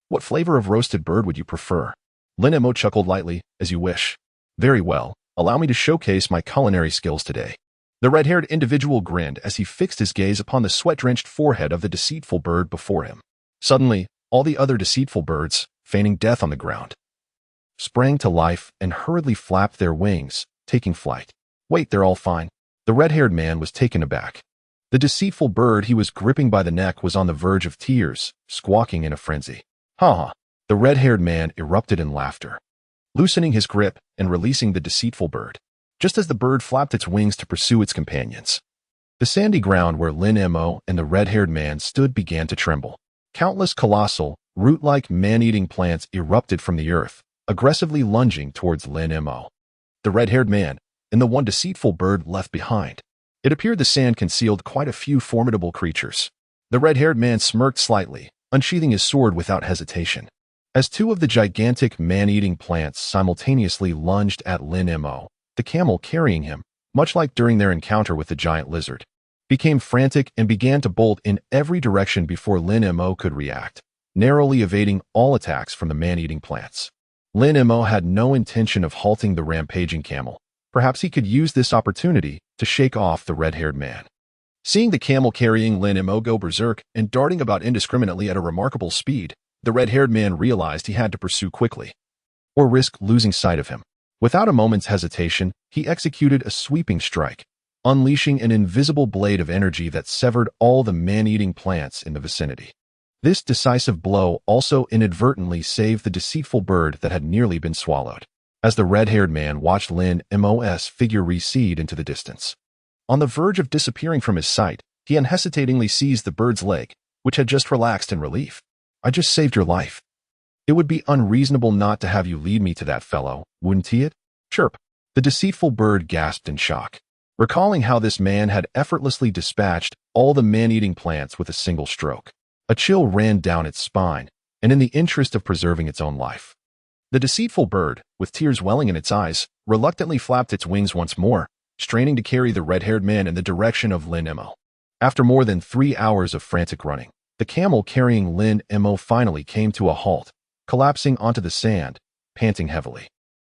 What flavor of roasted bird would you prefer? Lin Mo chuckled lightly, As you wish. Very well, allow me to showcase my culinary skills today. The red-haired individual grinned as he fixed his gaze upon the sweat-drenched forehead of the deceitful bird before him. Suddenly, all the other deceitful birds, feigning death on the ground, sprang to life and hurriedly flapped their wings, taking flight. Wait, they're all fine. The red-haired man was taken aback. The deceitful bird he was gripping by the neck was on the verge of tears, squawking in a frenzy. Ha ha! The red-haired man erupted in laughter, loosening his grip and releasing the deceitful bird, just as the bird flapped its wings to pursue its companions. The sandy ground where Lin Mo and the red-haired man stood began to tremble. Countless colossal, root-like man-eating plants erupted from the earth, aggressively lunging towards Lin Mo, the red-haired man, and the one deceitful bird left behind. It appeared the sand concealed quite a few formidable creatures. The red-haired man smirked slightly, unsheathing his sword without hesitation, as two of the gigantic man-eating plants simultaneously lunged at Lin Mo. The camel carrying him, much like during their encounter with the giant lizard, became frantic and began to bolt in every direction before Lin Mo could react, narrowly evading all attacks from the man-eating plants. Lin Mo had no intention of halting the rampaging camel. Perhaps he could use this opportunity to shake off the red-haired man. Seeing the camel carrying Lin Mo go berserk and darting about indiscriminately at a remarkable speed, the red-haired man realized he had to pursue quickly, or risk losing sight of him. Without a moment's hesitation, he executed a sweeping strike, unleashing an invisible blade of energy that severed all the man-eating plants in the vicinity. This decisive blow also inadvertently saved the deceitful bird that had nearly been swallowed, as the red-haired man watched Lin Mo's figure recede into the distance. On the verge of disappearing from his sight, he unhesitatingly seized the bird's leg, which had just relaxed in relief. I just saved your life. It would be unreasonable not to have you lead me to that fellow, wouldn't it? Chirp. The deceitful bird gasped in shock, recalling how this man had effortlessly dispatched all the man-eating plants with a single stroke. A chill ran down its spine, and in the interest of preserving its own life, the deceitful bird, with tears welling in its eyes, reluctantly flapped its wings once more, straining to carry the red-haired man in the direction of Lin Mo. After more than 3 hours of frantic running, the camel carrying Lin Mo finally came to a halt, collapsing onto the sand, panting heavily.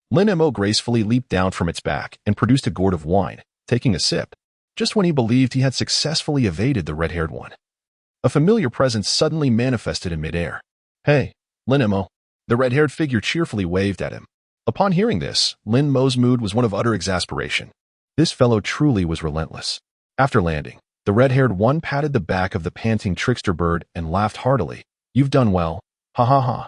Lin Mo gracefully leaped down from its back and produced a gourd of wine, taking a sip, just when he believed he had successfully evaded the red-haired one. A familiar presence suddenly manifested in midair. Hey, Lin Mo. The red-haired figure cheerfully waved at him. Upon hearing this, Lin Mo's mood was one of utter exasperation. This fellow truly was relentless. After landing, the red-haired one patted the back of the panting trickster bird and laughed heartily. You've done well. Ha ha ha.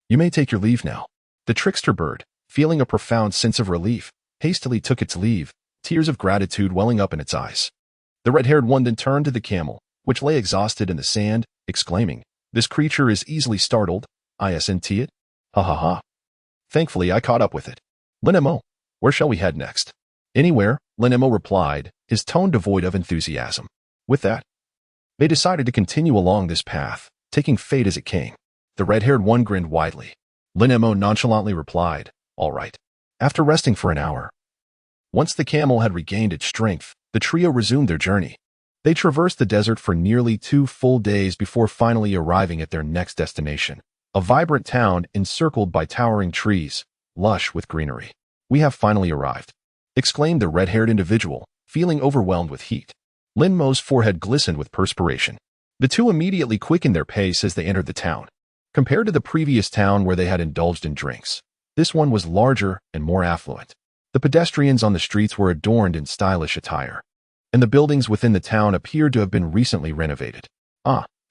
You may take your leave now. The trickster bird, feeling a profound sense of relief, hastily took its leave, tears of gratitude welling up in its eyes. The red-haired one then turned to the camel, which lay exhausted in the sand, exclaiming, This creature is easily startled. Isn't it? Ha ha ha. Thankfully, I caught up with it. Lin Mo, where shall we head next? Anywhere, Lin Mo replied, his tone devoid of enthusiasm. With that, they decided to continue along this path, taking fate as it came. The red-haired one grinned widely. Lin Mo nonchalantly replied, all right. After resting for an hour, once the camel had regained its strength, the trio resumed their journey. They traversed the desert for nearly 2 full days before finally arriving at their next destination, a vibrant town encircled by towering trees, lush with greenery. We have finally arrived, exclaimed the red-haired individual, feeling overwhelmed with heat. Lin Mo's forehead glistened with perspiration. The two immediately quickened their pace as they entered the town. Compared to the previous town where they had indulged in drinks, this one was larger and more affluent. The pedestrians on the streets were adorned in stylish attire, and the buildings within the town appeared to have been recently renovated.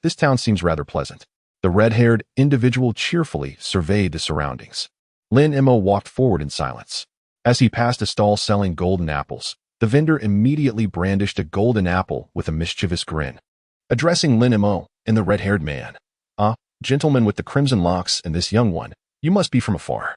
This town seems rather pleasant. The red-haired individual cheerfully surveyed the surroundings. Lin Mo walked forward in silence. As he passed a stall selling golden apples, the vendor immediately brandished a golden apple with a mischievous grin. Addressing Lin Mo and the red-haired man, gentleman with the crimson locks and this young one, you must be from afar.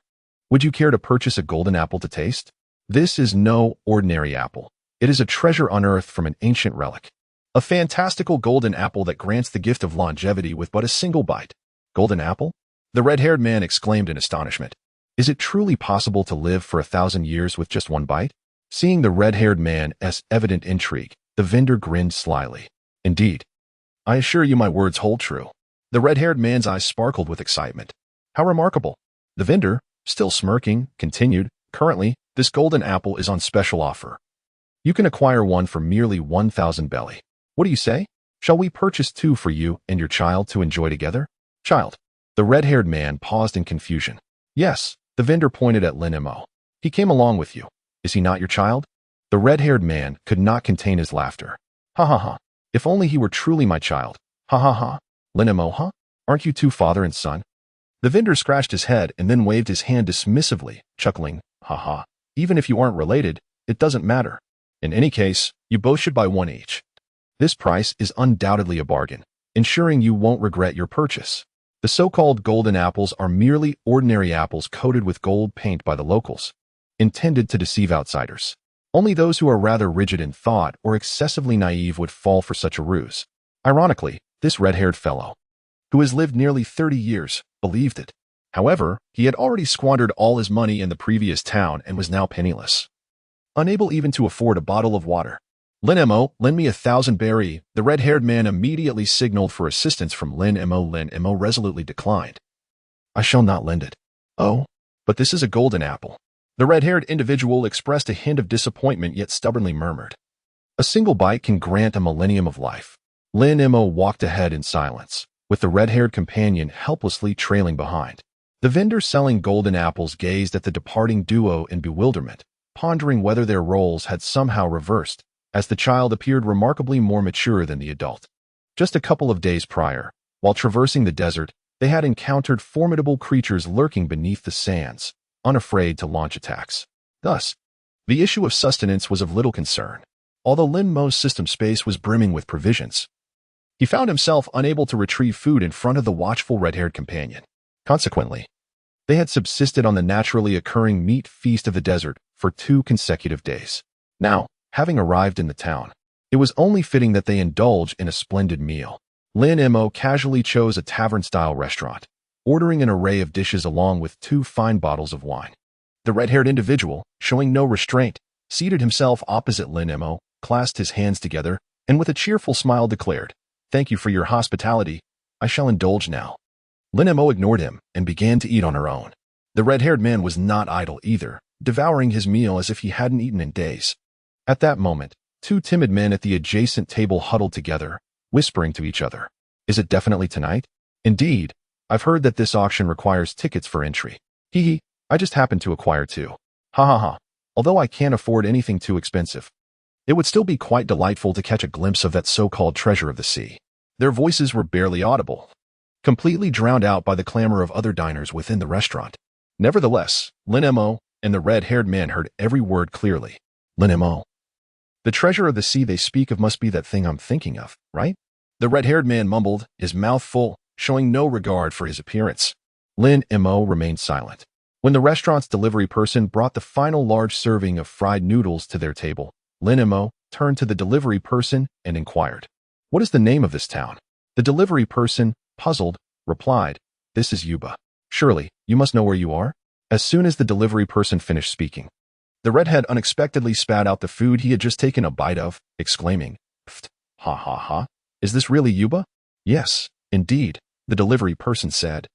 Would you care to purchase a golden apple to taste? This is no ordinary apple. It is a treasure unearthed from an ancient relic. A fantastical golden apple that grants the gift of longevity with but a single bite. Golden apple? The red-haired man exclaimed in astonishment. Is it truly possible to live for 1,000 years with just one bite? Seeing the red-haired man's evident intrigue, the vendor grinned slyly. Indeed. I assure you my words hold true. The red-haired man's eyes sparkled with excitement. How remarkable. The vendor, still smirking, continued, currently, this golden apple is on special offer. You can acquire one for merely 1,000 belly. What do you say? Shall we purchase 2 for you and your child to enjoy together? Child. The red-haired man paused in confusion. Yes, the vendor pointed at Lin Mo. He came along with you. Is he not your child? The red-haired man could not contain his laughter. Ha ha ha. If only he were truly my child. Ha ha ha. Lin Mo, huh? Aren't you 2 father and son? The vendor scratched his head and then waved his hand dismissively, chuckling, ha ha. Even if you aren't related, it doesn't matter. In any case, you both should buy 1 each. This price is undoubtedly a bargain, ensuring you won't regret your purchase. The so-called golden apples are merely ordinary apples coated with gold paint by the locals, intended to deceive outsiders. Only those who are rather rigid in thought or excessively naive would fall for such a ruse. Ironically, this red-haired fellow, who has lived nearly 30 years, believed it. However, he had already squandered all his money in the previous town and was now penniless, unable even to afford a bottle of water. Lin Mo, lend me 1,000 berry. The red-haired man immediately signaled for assistance from Lin Mo. Lin Mo resolutely declined. I shall not lend it. Oh, but this is a golden apple. The red-haired individual expressed a hint of disappointment yet stubbornly murmured. A single bite can grant a millennium of life. Lin Mo walked ahead in silence, with the red-haired companion helplessly trailing behind. The vendor selling golden apples gazed at the departing duo in bewilderment, pondering whether their roles had somehow reversed, as the child appeared remarkably more mature than the adult. Just a couple of days prior, while traversing the desert, they had encountered formidable creatures lurking beneath the sands, unafraid to launch attacks. Thus, the issue of sustenance was of little concern, although Lin Mo's system space was brimming with provisions. He found himself unable to retrieve food in front of the watchful red-haired companion. Consequently, they had subsisted on the naturally occurring meat feast of the desert for 2 consecutive days. Now, having arrived in the town, it was only fitting that they indulge in a splendid meal. Lin Mo casually chose a tavern-style restaurant, ordering an array of dishes along with 2 fine bottles of wine. The red-haired individual, showing no restraint, seated himself opposite Lin Mo, clasped his hands together, and with a cheerful smile declared, "Thank you for your hospitality. I shall indulge now." Lin Mo ignored him and began to eat on her own. The red-haired man was not idle either, devouring his meal as if he hadn't eaten in days. At that moment, 2 timid men at the adjacent table huddled together, whispering to each other. Is it definitely tonight? Indeed, I've heard that this auction requires tickets for entry. Hee hee, I just happened to acquire 2. Ha ha ha. Although I can't afford anything too expensive, it would still be quite delightful to catch a glimpse of that so-called treasure of the sea. Their voices were barely audible, completely drowned out by the clamor of other diners within the restaurant. Nevertheless, Lin Mo and the red-haired man heard every word clearly. Lin Mo. The treasure of the sea they speak of must be that thing I'm thinking of, right? The red-haired man mumbled, his mouth full, showing no regard for his appearance. Lin Mo remained silent. When the restaurant's delivery person brought the final large serving of fried noodles to their table, Lin Mo turned to the delivery person and inquired, "What is the name of this town?" The delivery person, puzzled, replied, "This is Yuba. Surely, you must know where you are?" As soon as the delivery person finished speaking, the redhead unexpectedly spat out the food he had just taken a bite of, exclaiming, "Pfft, ha ha ha, is this really Yuba?" "Yes, indeed," the delivery person said,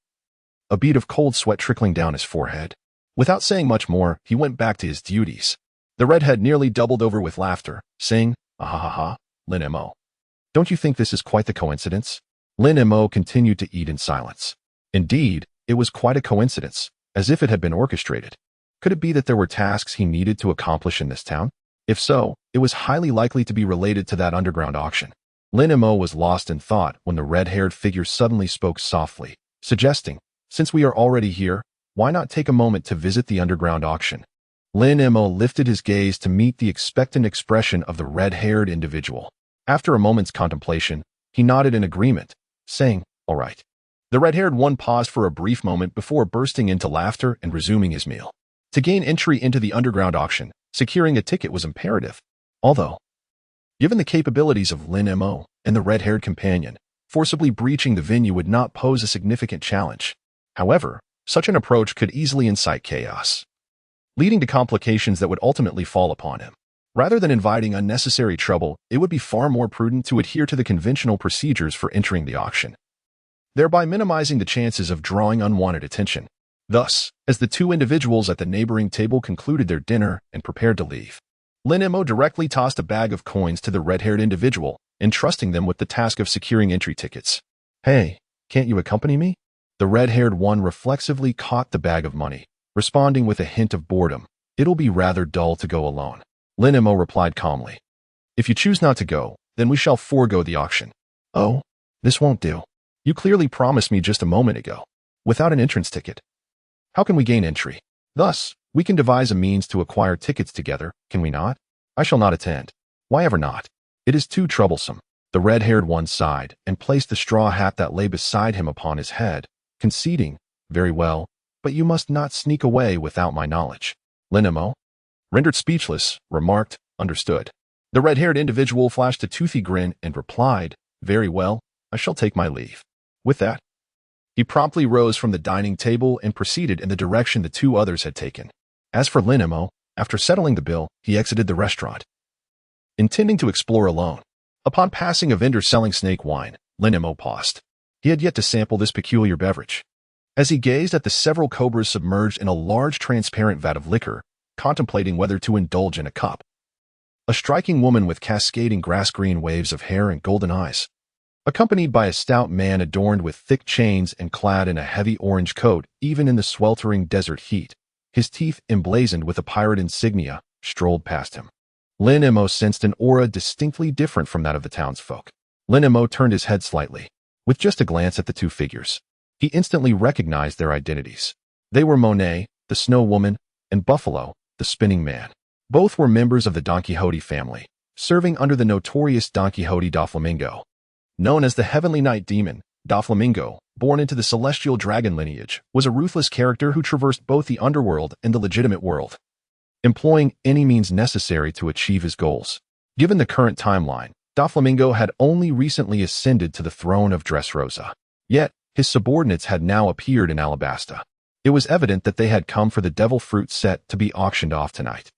a bead of cold sweat trickling down his forehead. Without saying much more, he went back to his duties. The redhead nearly doubled over with laughter, saying, "Ah ha ha ha, Lin Mo. Don't you think this is quite the coincidence?" Lin Mo continued to eat in silence. Indeed, it was quite a coincidence, as if it had been orchestrated. Could it be that there were tasks he needed to accomplish in this town? If so, it was highly likely to be related to that underground auction. Lin Mo was lost in thought when the red-haired figure suddenly spoke softly, suggesting, "Since we are already here, why not take a moment to visit the underground auction?" Lin Mo lifted his gaze to meet the expectant expression of the red-haired individual. After a moment's contemplation, he nodded in agreement, saying, "All right." The red-haired one paused for a brief moment before bursting into laughter and resuming his meal. To gain entry into the underground auction, securing a ticket was imperative. Although, given the capabilities of Lin Mo and the red-haired companion, forcibly breaching the venue would not pose a significant challenge. However, such an approach could easily incite chaos, leading to complications that would ultimately fall upon him. Rather than inviting unnecessary trouble, it would be far more prudent to adhere to the conventional procedures for entering the auction, thereby minimizing the chances of drawing unwanted attention. Thus, as the two individuals at the neighboring table concluded their dinner and prepared to leave, Lin Mo directly tossed a bag of coins to the red-haired individual, entrusting them with the task of securing entry tickets. "Hey, can't you accompany me?" The red-haired one reflexively caught the bag of money, responding with a hint of boredom. "It'll be rather dull to go alone." Lin Mo replied calmly, "If you choose not to go, then we shall forego the auction." "Oh, this won't do. You clearly promised me just a moment ago. Without an entrance ticket, how can we gain entry? Thus, we can devise a means to acquire tickets together, can we not? I shall not attend." "Why ever not? It is too troublesome." The red-haired one sighed and placed the straw hat that lay beside him upon his head, conceding, "Very well, but you must not sneak away without my knowledge." Lin Mo, rendered speechless, remarked, "Understood." The red-haired individual flashed a toothy grin and replied, "Very well, I shall take my leave." With that, he promptly rose from the dining table and proceeded in the direction the two others had taken. As for Lin Mo, after settling the bill, he exited the restaurant, intending to explore alone. Upon passing a vendor selling snake wine, Lin Mo paused. He had yet to sample this peculiar beverage. As he gazed at the several cobras submerged in a large transparent vat of liquor, contemplating whether to indulge in a cup, a striking woman with cascading grass-green waves of hair and golden eyes, accompanied by a stout man adorned with thick chains and clad in a heavy orange coat, even in the sweltering desert heat, his teeth emblazoned with a pirate insignia, strolled past him. Lin Mo sensed an aura distinctly different from that of the townsfolk. Lin Mo turned his head slightly. With just a glance at the two figures, he instantly recognized their identities. They were Monet, the Snow Woman, and Buffalo, the Spinning Man. Both were members of the Don Quixote family, serving under the notorious Don Quixote Doflamingo. Known as the Heavenly Night Demon, Doflamingo, born into the celestial dragon lineage, was a ruthless character who traversed both the underworld and the legitimate world, employing any means necessary to achieve his goals. Given the current timeline, Doflamingo had only recently ascended to the throne of Dressrosa. Yet, his subordinates had now appeared in Alabasta. It was evident that they had come for the devil fruit set to be auctioned off tonight.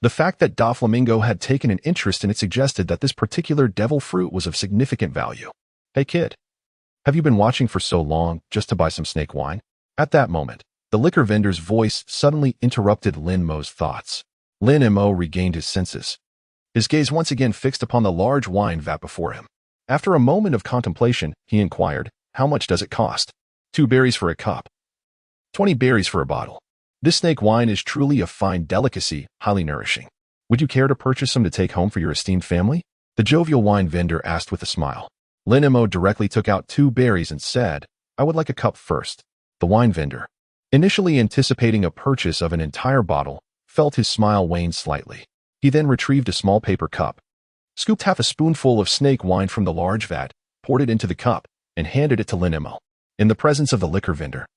The fact that Doflamingo had taken an interest in it suggested that this particular devil fruit was of significant value. "Hey kid, have you been watching for so long just to buy some snake wine?" At that moment, the liquor vendor's voice suddenly interrupted Lin Mo's thoughts. Lin Mo regained his senses, his gaze once again fixed upon the large wine vat before him. After a moment of contemplation, he inquired, "How much does it cost?" 2 berries for a cup. 20 berries for a bottle. This snake wine is truly a fine delicacy, highly nourishing. Would you care to purchase some to take home for your esteemed family?" The jovial wine vendor asked with a smile. Lin Mo directly took out 2 berries and said, "I would like a cup first." The wine vendor, initially anticipating a purchase of an entire bottle, felt his smile wane slightly. He then retrieved a small paper cup, scooped half a spoonful of snake wine from the large vat, poured it into the cup, and handed it to Lin Mo. In the presence of the liquor vendor,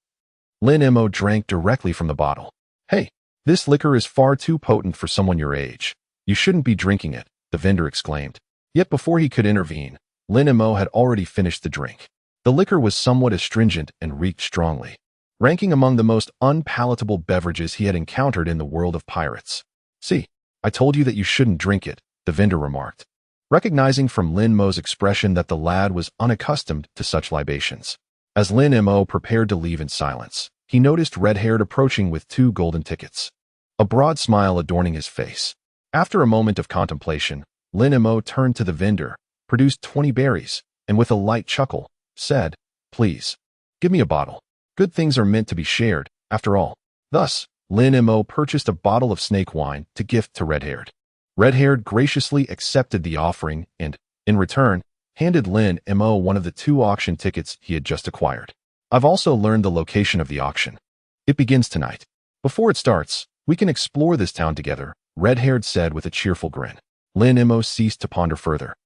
Lin Mo drank directly from the bottle. "Hey, this liquor is far too potent for someone your age. You shouldn't be drinking it, the vendor exclaimed. Yet before he could intervene, Lin Mo had already finished the drink. The liquor was somewhat astringent and reeked strongly, ranking among the most unpalatable beverages he had encountered in the world of pirates. See, I told you that you shouldn't drink it, the vendor remarked, recognizing from Lin Mo's expression that the lad was unaccustomed to such libations. As Lin Mo prepared to leave in silence, he noticed Red-Haired approaching with 2 golden tickets, a broad smile adorning his face. After a moment of contemplation, Lin Mo turned to the vendor, produced 20 berries, and with a light chuckle, said, "Please, give me a bottle. Good things are meant to be shared, after all." Thus, Lin Mo purchased a bottle of snake wine to gift to Red-Haired. Red-Haired graciously accepted the offering and, in return, handed Lin Mo one of the 2 auction tickets he had just acquired. I've also learned the location of the auction. It begins tonight. Before it starts, we can explore this town together, Red-Haired said with a cheerful grin. Lin Mo ceased to ponder further,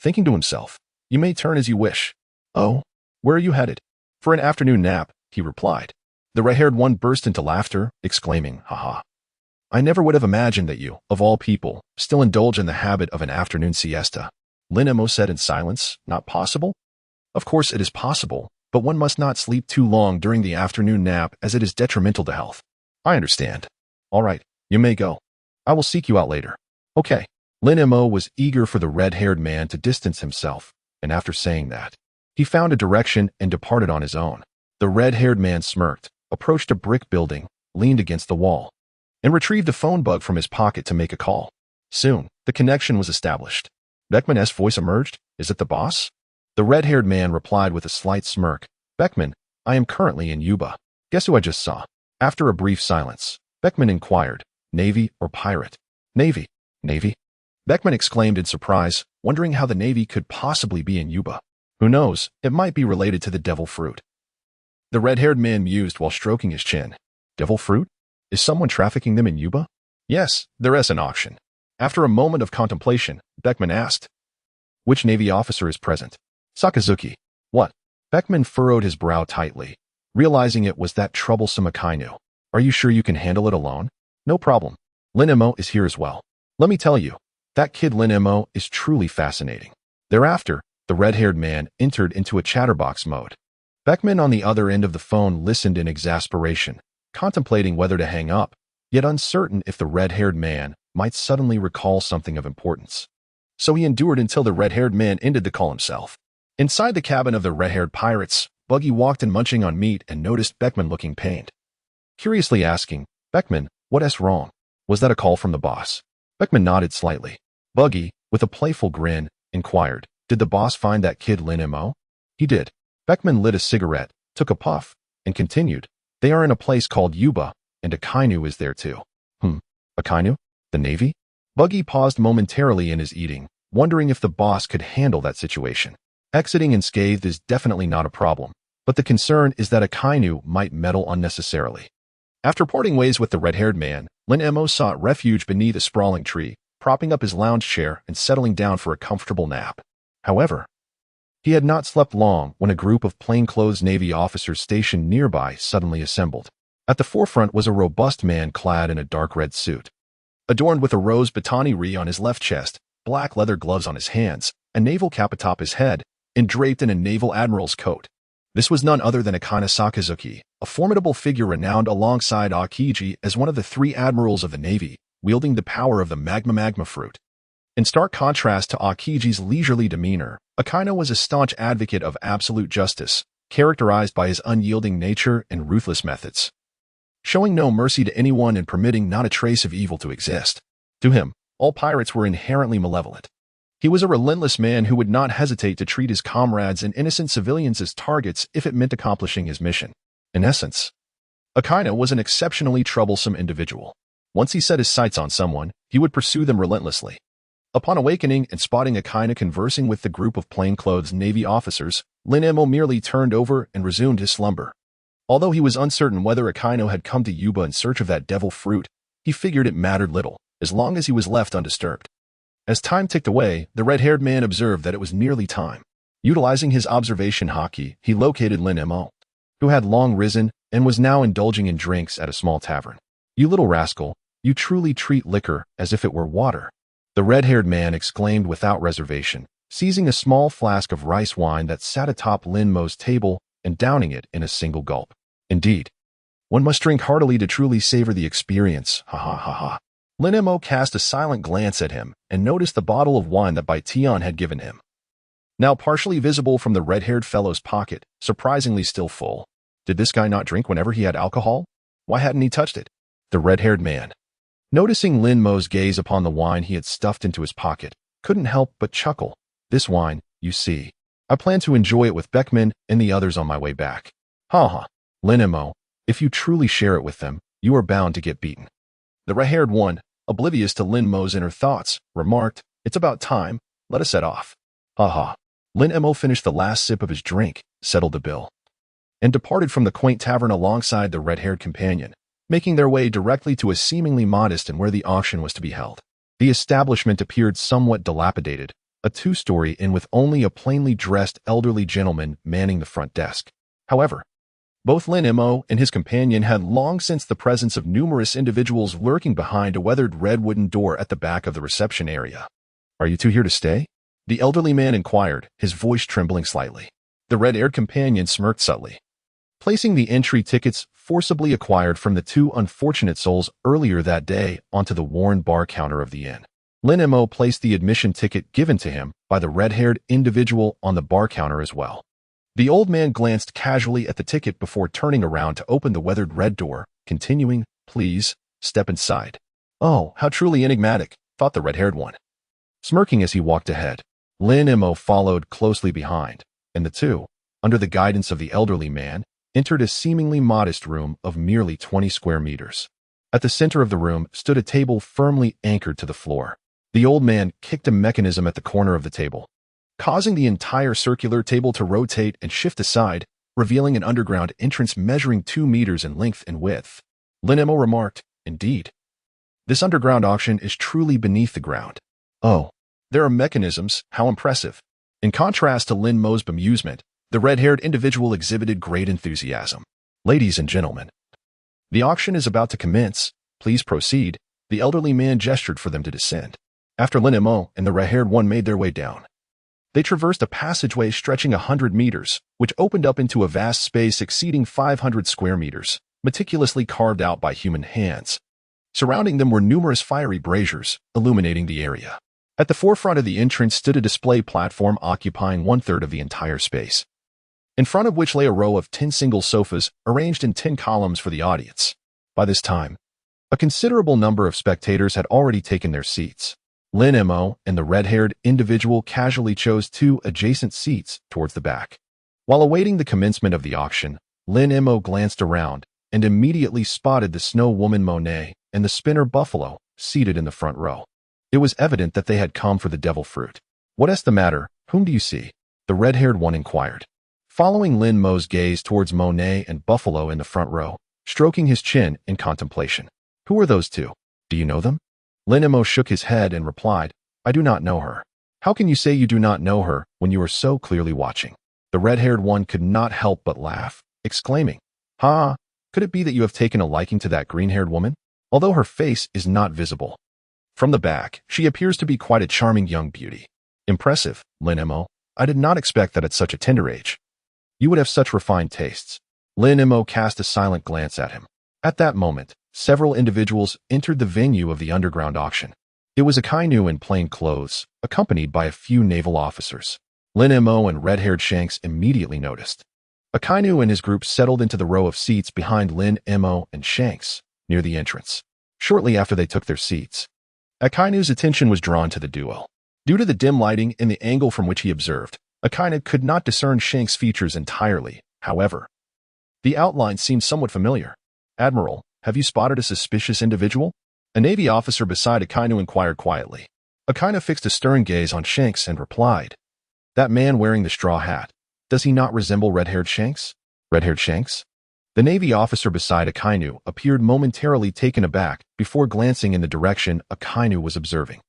thinking to himself, "You may turn as you wish." "Oh, where are you headed?" "For an afternoon nap," he replied. The red-haired one burst into laughter, exclaiming, "Haha. I never would have imagined that you, of all people, still indulge in the habit of an afternoon siesta." Lin Mo said in silence, "Not possible?" "Of course it is possible, but one must not sleep too long during the afternoon nap as it is detrimental to health." "I understand. All right, you may go. I will seek you out later." "Okay." Lin Mo was eager for the red-haired man to distance himself, and after saying that, he found a direction and departed on his own. The red-haired man smirked, approached a brick building, leaned against the wall, and retrieved a phone bug from his pocket to make a call. Soon, the connection was established. Beckman's voice emerged. "Is it the boss?" The red-haired man replied with a slight smirk. "Beckman, I am currently in Yuba. Guess who I just saw?" After a brief silence, Beckman inquired, "Navy or pirate?" "Navy." "Navy?" Beckman exclaimed in surprise, wondering how the Navy could possibly be in Yuba. Who knows, it might be related to the devil fruit. The red-haired man mused while stroking his chin. Devil fruit? Is someone trafficking them in Yuba? Yes, there is an auction. After a moment of contemplation, Beckman asked, "Which Navy officer is present?" "Sakazuki." "What?" Beckman furrowed his brow tightly, realizing it was that troublesome Akainu. "Are you sure you can handle it alone?" "No problem. Lin Mo is here as well. Let me tell you, that kid Lin Mo is truly fascinating." Thereafter, the red-haired man entered into a chatterbox mode. Beckman on the other end of the phone listened in exasperation, contemplating whether to hang up, yet uncertain if the red-haired man might suddenly recall something of importance. So he endured until the red-haired man ended the call himself. Inside the cabin of the red-haired pirates, Buggy walked in munching on meat and noticed Beckman looking pained. Curiously asking, "Beckman, what's wrong? Was that a call from the boss?" Beckman nodded slightly. Buggy, with a playful grin, inquired, "Did the boss find that kid Lin Mo?" "He did." Beckman lit a cigarette, took a puff, and continued, "They are in a place called Yuba, and Akainu is there too." Akainu? The Navy? Buggy paused momentarily in his eating, wondering if the boss could handle that situation. Exiting unscathed is definitely not a problem, but the concern is that Akainu might meddle unnecessarily. After parting ways with the red-haired man, Lin Mo sought refuge beneath a sprawling tree, propping up his lounge chair and settling down for a comfortable nap. However, he had not slept long when a group of plainclothes Navy officers stationed nearby suddenly assembled. At the forefront was a robust man clad in a dark red suit, adorned with a rose batani on his left chest, black leather gloves on his hands, a naval cap atop his head, and draped in a naval admiral's coat. This was none other than Akainu Sakazuki, a formidable figure renowned alongside Akiji as one of the 3 admirals of the Navy, wielding the power of the magma fruit. In stark contrast to Akiji's leisurely demeanor, Akainu was a staunch advocate of absolute justice, characterized by his unyielding nature and ruthless methods, showing no mercy to anyone and permitting not a trace of evil to exist. To him, all pirates were inherently malevolent. He was a relentless man who would not hesitate to treat his comrades and innocent civilians as targets if it meant accomplishing his mission. In essence, Akainu was an exceptionally troublesome individual. Once he set his sights on someone, he would pursue them relentlessly. Upon awakening and spotting Akainu conversing with the group of plainclothes Navy officers, Lin Mo merely turned over and resumed his slumber. Although he was uncertain whether Akainu had come to Yuba in search of that devil fruit, he figured it mattered little, as long as he was left undisturbed. As time ticked away, the red-haired man observed that it was nearly time. Utilizing his observation Haki, he located Lin Mo, who had long risen and was now indulging in drinks at a small tavern. "You little rascal, you truly treat liquor as if it were water." The red-haired man exclaimed without reservation, seizing a small flask of rice wine that sat atop Lin Mo's table and downing it in a single gulp. Indeed, one must drink heartily to truly savor the experience, ha ha ha ha. Lin Mo cast a silent glance at him and noticed the bottle of wine that Bai Tian had given him, now partially visible from the red-haired fellow's pocket, surprisingly still full. Did this guy not drink whenever he had alcohol? Why hadn't he touched it? The red-haired man, noticing Lin Mo's gaze upon the wine he had stuffed into his pocket, couldn't help but chuckle. This wine, you see, I plan to enjoy it with Beckman and the others on my way back. Ha ha. Lin Mo, if you truly share it with them, you are bound to get beaten. The red-haired one, oblivious to Lin Mo's inner thoughts, remarked, It's about time, let us set off. Ha ha. Lin Mo finished the last sip of his drink, settled the bill, and departed from the quaint tavern alongside the red-haired companion, making their way directly to a seemingly modest and where the auction was to be held. The establishment appeared somewhat dilapidated, a two-story inn with only a plainly dressed elderly gentleman manning the front desk. However, both Lin Mo and his companion had long sensed the presence of numerous individuals lurking behind a weathered red wooden door at the back of the reception area. Are you two here to stay? The elderly man inquired, his voice trembling slightly. The red-haired companion smirked subtly, placing the entry tickets forcibly acquired from the two unfortunate souls earlier that day onto the worn bar counter of the inn. Lin Mo placed the admission ticket given to him by the red-haired individual on the bar counter as well. The old man glanced casually at the ticket before turning around to open the weathered red door, continuing, Please, step inside. Oh, how truly enigmatic, thought the red-haired one, smirking as he walked ahead. Lin Mo followed closely behind, and the two, under the guidance of the elderly man, entered a seemingly modest room of merely 20 square meters. At the center of the room stood a table firmly anchored to the floor. The old man kicked a mechanism at the corner of the table, causing the entire circular table to rotate and shift aside, revealing an underground entrance measuring 2 meters in length and width. Lin Mo remarked, Indeed, this underground auction is truly beneath the ground. Oh, there are mechanisms, how impressive. In contrast to Lin Mo's bemusement, the red-haired individual exhibited great enthusiasm. Ladies and gentlemen, the auction is about to commence. Please proceed. The elderly man gestured for them to descend. After Lin Mo and the red-haired one made their way down, they traversed a passageway stretching 100 meters, which opened up into a vast space exceeding 500 square meters, meticulously carved out by human hands. Surrounding them were numerous fiery braziers, illuminating the area. At the forefront of the entrance stood a display platform occupying 1/3 of the entire space, in front of which lay a row of 10 single sofas arranged in 10 columns for the audience. By this time, a considerable number of spectators had already taken their seats. Lin Mo and the red-haired individual casually chose 2 adjacent seats towards the back. While awaiting the commencement of the auction, Lin Mo glanced around and immediately spotted the snow woman Monet and the spinner Buffalo seated in the front row. It was evident that they had come for the devil fruit. What is the matter? Whom do you see? The red-haired one inquired, following Lin Mo's gaze towards Monet and Buffalo in the front row, stroking his chin in contemplation. Who are those two? Do you know them? Lin Mo shook his head and replied, I do not know her. How can you say you do not know her when you are so clearly watching? The red-haired one could not help but laugh, exclaiming, Ha! Could it be that you have taken a liking to that green-haired woman? Although her face is not visible from the back, she appears to be quite a charming young beauty. Impressive, Lin Mo. I did not expect that at such a tender age you would have such refined tastes. Lin Mo cast a silent glance at him. At that moment, several individuals entered the venue of the underground auction. It was a Kuina in plain clothes, accompanied by a few naval officers. Lin Mo and red-haired Shanks immediately noticed. A Kuina and his group settled into the row of seats behind Lin Mo and Shanks, near the entrance. Shortly after they took their seats, Akaino's attention was drawn to the duel. Due to the dim lighting and the angle from which he observed, Akainu could not discern Shanks' features entirely. However, the outline seemed somewhat familiar. Admiral, have you spotted a suspicious individual? A Navy officer beside Akainu inquired quietly. Akainu fixed a stern gaze on Shanks and replied, That man wearing the straw hat, does he not resemble red-haired Shanks? Red-haired Shanks? The Navy officer beside Akainu appeared momentarily taken aback before glancing in the direction Akainu was observing.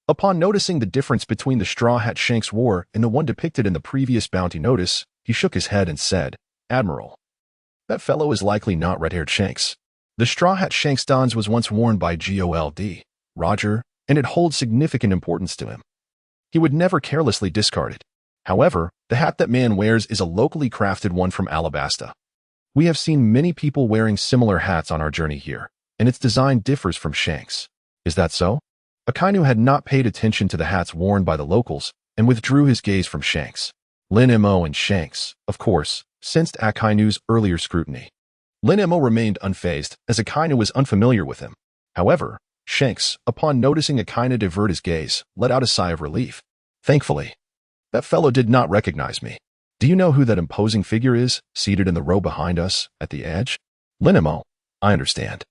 Upon noticing the difference between the straw hat Shanks wore and the one depicted in the previous bounty notice, he shook his head and said, Admiral, that fellow is likely not red-haired Shanks. The straw hat Shanks dons was once worn by Gold. Roger, and it holds significant importance to him. He would never carelessly discard it. However, the hat that man wears is a locally crafted one from Alabasta. We have seen many people wearing similar hats on our journey here, and its design differs from Shanks. Is that so? Akainu had not paid attention to the hats worn by the locals and withdrew his gaze from Shanks. Lin Mo and Shanks, of course, sensed Akainu's earlier scrutiny. Lin Mo remained unfazed as Akainu was unfamiliar with him. However, Shanks, upon noticing Akainu divert his gaze, let out a sigh of relief. Thankfully, that fellow did not recognize me. Do you know who that imposing figure is, seated in the row behind us, at the edge? Lin Mo, I understand.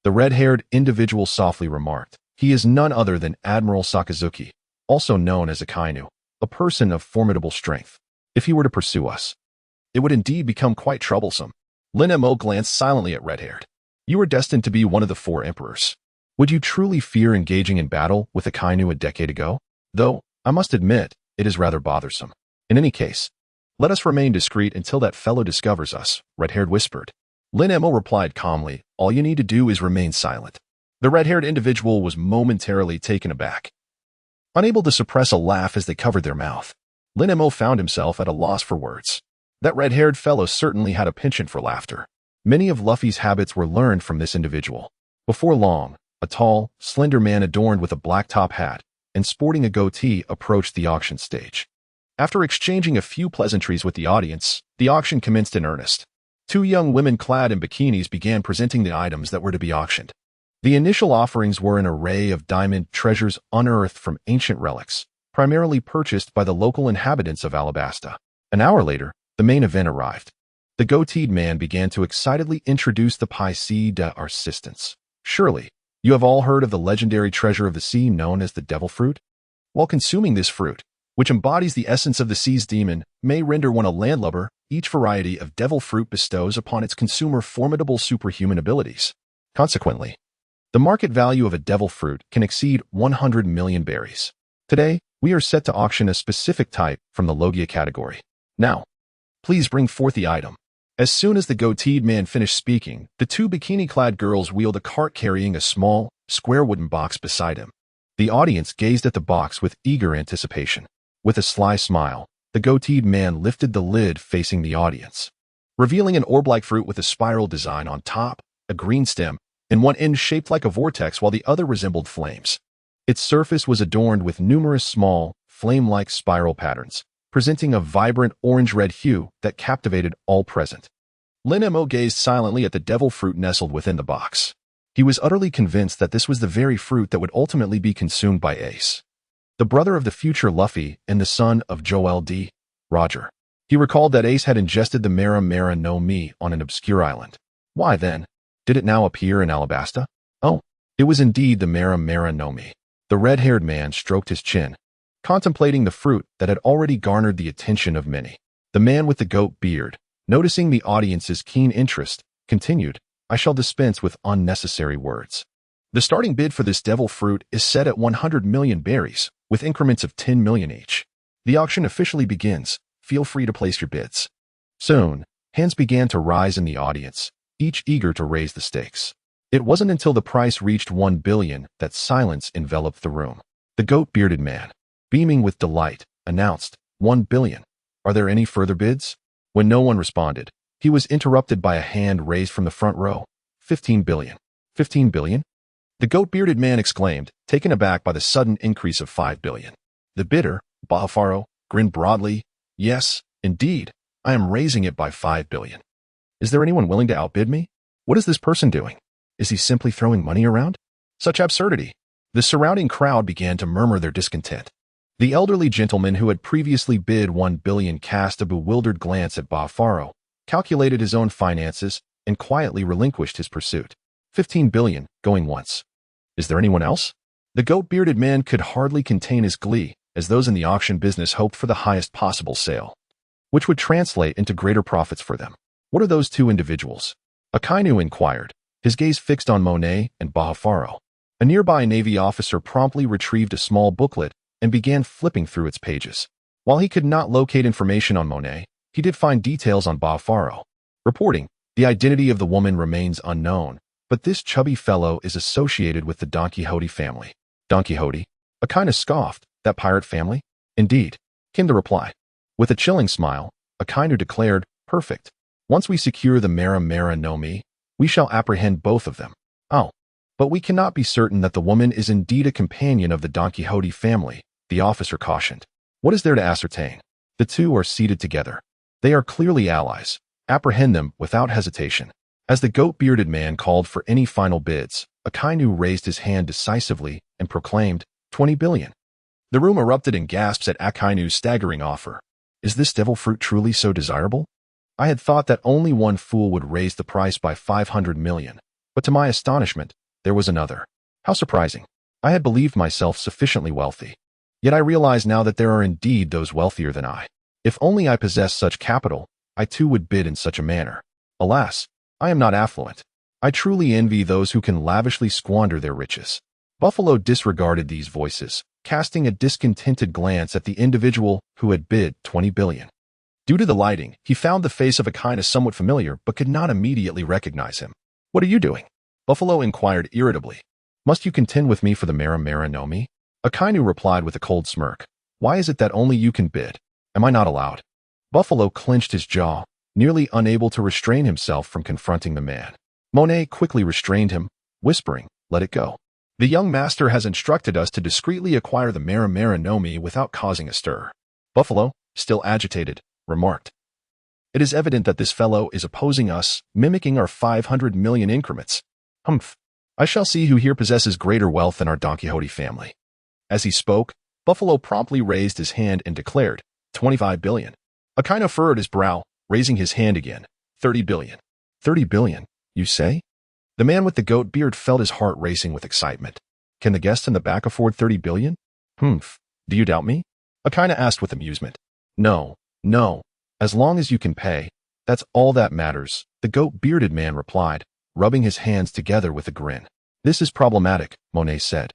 The red-haired individual softly remarked. He is none other than Admiral Sakazuki, also known as Akainu, a person of formidable strength. If he were to pursue us, it would indeed become quite troublesome. Lin Mo glanced silently at Red-Haired. You are destined to be one of the 4 emperors. Would you truly fear engaging in battle with Akainu a decade ago? Though, I must admit, it is rather bothersome. In any case, let us remain discreet until that fellow discovers us, Red-Haired whispered. Lin Mo replied calmly, all you need to do is remain silent. The red-haired individual was momentarily taken aback. Unable to suppress a laugh as they covered their mouth, Lin Mo found himself at a loss for words. That red-haired fellow certainly had a penchant for laughter. Many of Luffy's habits were learned from this individual. Before long, a tall, slender man adorned with a black top hat and sporting a goatee approached the auction stage. After exchanging a few pleasantries with the audience, the auction commenced in earnest. 2 young women clad in bikinis began presenting the items that were to be auctioned. The initial offerings were an array of diamond treasures unearthed from ancient relics, primarily purchased by the local inhabitants of Alabasta. An hour later, the main event arrived. The goateed man began to excitedly introduce the pièce d'argent. Surely, you have all heard of the legendary treasure of the sea known as the devil fruit? While consuming this fruit, which embodies the essence of the sea's demon, may render one a landlubber, each variety of devil fruit bestows upon its consumer formidable superhuman abilities. Consequently, the market value of a devil fruit can exceed 100 million berries. Today, we are set to auction a specific type from the Logia category. Now, please bring forth the item. As soon as the goateed man finished speaking, the 2 bikini-clad girls wheeled a cart carrying a small, square wooden box beside him. The audience gazed at the box with eager anticipation. With a sly smile, the goateed man lifted the lid facing the audience, revealing an orb-like fruit with a spiral design on top, a green stem, and one end shaped like a vortex while the other resembled flames. Its surface was adorned with numerous small, flame-like spiral patterns, presenting a vibrant orange-red hue that captivated all present. Lin Mo gazed silently at the devil fruit nestled within the box. He was utterly convinced that this was the very fruit that would ultimately be consumed by Ace, the brother of the future Luffy and the son of Joel D. Roger. He recalled that Ace had ingested the Mera Mera no Mi on an obscure island. Why then, did it now appear in Alabasta? Oh, it was indeed the Mera Mera no Mi. The red-haired man stroked his chin, contemplating the fruit that had already garnered the attention of many. The man with the goat beard, noticing the audience's keen interest, continued, I shall dispense with unnecessary words. The starting bid for this devil fruit is set at 100 million berries, with increments of 10 million each. The auction officially begins. Feel free to place your bids. Soon, hands began to rise in the audience, each eager to raise the stakes. It wasn't until the price reached 1 billion that silence enveloped the room. The goat-bearded man, beaming with delight, announced, 1 billion. Are there any further bids? When no one responded, he was interrupted by a hand raised from the front row. 15 billion. 15 billion? The goat-bearded man exclaimed, taken aback by the sudden increase of 5 billion. The bidder, Bahafaro, grinned broadly. Yes, indeed, I am raising it by 5 billion. Is there anyone willing to outbid me? What is this person doing? Is he simply throwing money around? Such absurdity. The surrounding crowd began to murmur their discontent. The elderly gentleman who had previously bid 1 billion cast a bewildered glance at Bahafaro, calculated his own finances, and quietly relinquished his pursuit. 15 billion, going once. Is there anyone else? The goat-bearded man could hardly contain his glee, as those in the auction business hoped for the highest possible sale, which would translate into greater profits for them. What are those 2 individuals? Akainu inquired, his gaze fixed on Monet and Bahafaro. A nearby Navy officer promptly retrieved a small booklet and began flipping through its pages. While he could not locate information on Monet, he did find details on Bahafaro. Reporting, the identity of the woman remains unknown, but this chubby fellow is associated with the Don Quixote family. Don Quixote. Akainu scoffed. That pirate family? Indeed, came the reply. With a chilling smile, Akainu declared, perfect. Once we secure the Mera Mera no Mi, we shall apprehend both of them. Oh, but we cannot be certain that the woman is indeed a companion of the Don Quixote family, the officer cautioned. What is there to ascertain? The two are seated together. They are clearly allies. Apprehend them without hesitation. As the goat-bearded man called for any final bids, Akainu raised his hand decisively and proclaimed, 20 billion. The room erupted in gasps at Akainu's staggering offer. Is this devil fruit truly so desirable? I had thought that only one fool would raise the price by 500 million, but to my astonishment, there was another. How surprising. I had believed myself sufficiently wealthy. Yet I realize now that there are indeed those wealthier than I. If only I possessed such capital, I too would bid in such a manner. Alas, I am not affluent. I truly envy those who can lavishly squander their riches. Buffalo disregarded these voices, casting a discontented glance at the individual who had bid 20 billion. Due to the lighting, he found the face of Akainu somewhat familiar but could not immediately recognize him. What are you doing? Buffalo inquired irritably. Must you contend with me for the Mera Mera no Mi? Akainu replied with a cold smirk. Why is it that only you can bid? Am I not allowed? Buffalo clenched his jaw, nearly unable to restrain himself from confronting the man. Monet quickly restrained him, whispering, let it go. The young master has instructed us to discreetly acquire the Mera Mera no Mi without causing a stir. Buffalo, still agitated, remarked. It is evident that this fellow is opposing us, mimicking our 500 million increments. Humph. I shall see who here possesses greater wealth than our Don Quixote family. As he spoke, Buffalo promptly raised his hand and declared, 25 billion. Akainu furrowed his brow, raising his hand again. 30 billion. 30 billion, you say? The man with the goat beard felt his heart racing with excitement. Can the guest in the back afford 30 billion? Humph. Do you doubt me? Akainu asked with amusement. No. As long as you can pay, that's all that matters, the goat-bearded man replied, rubbing his hands together with a grin. This is problematic, Monet said.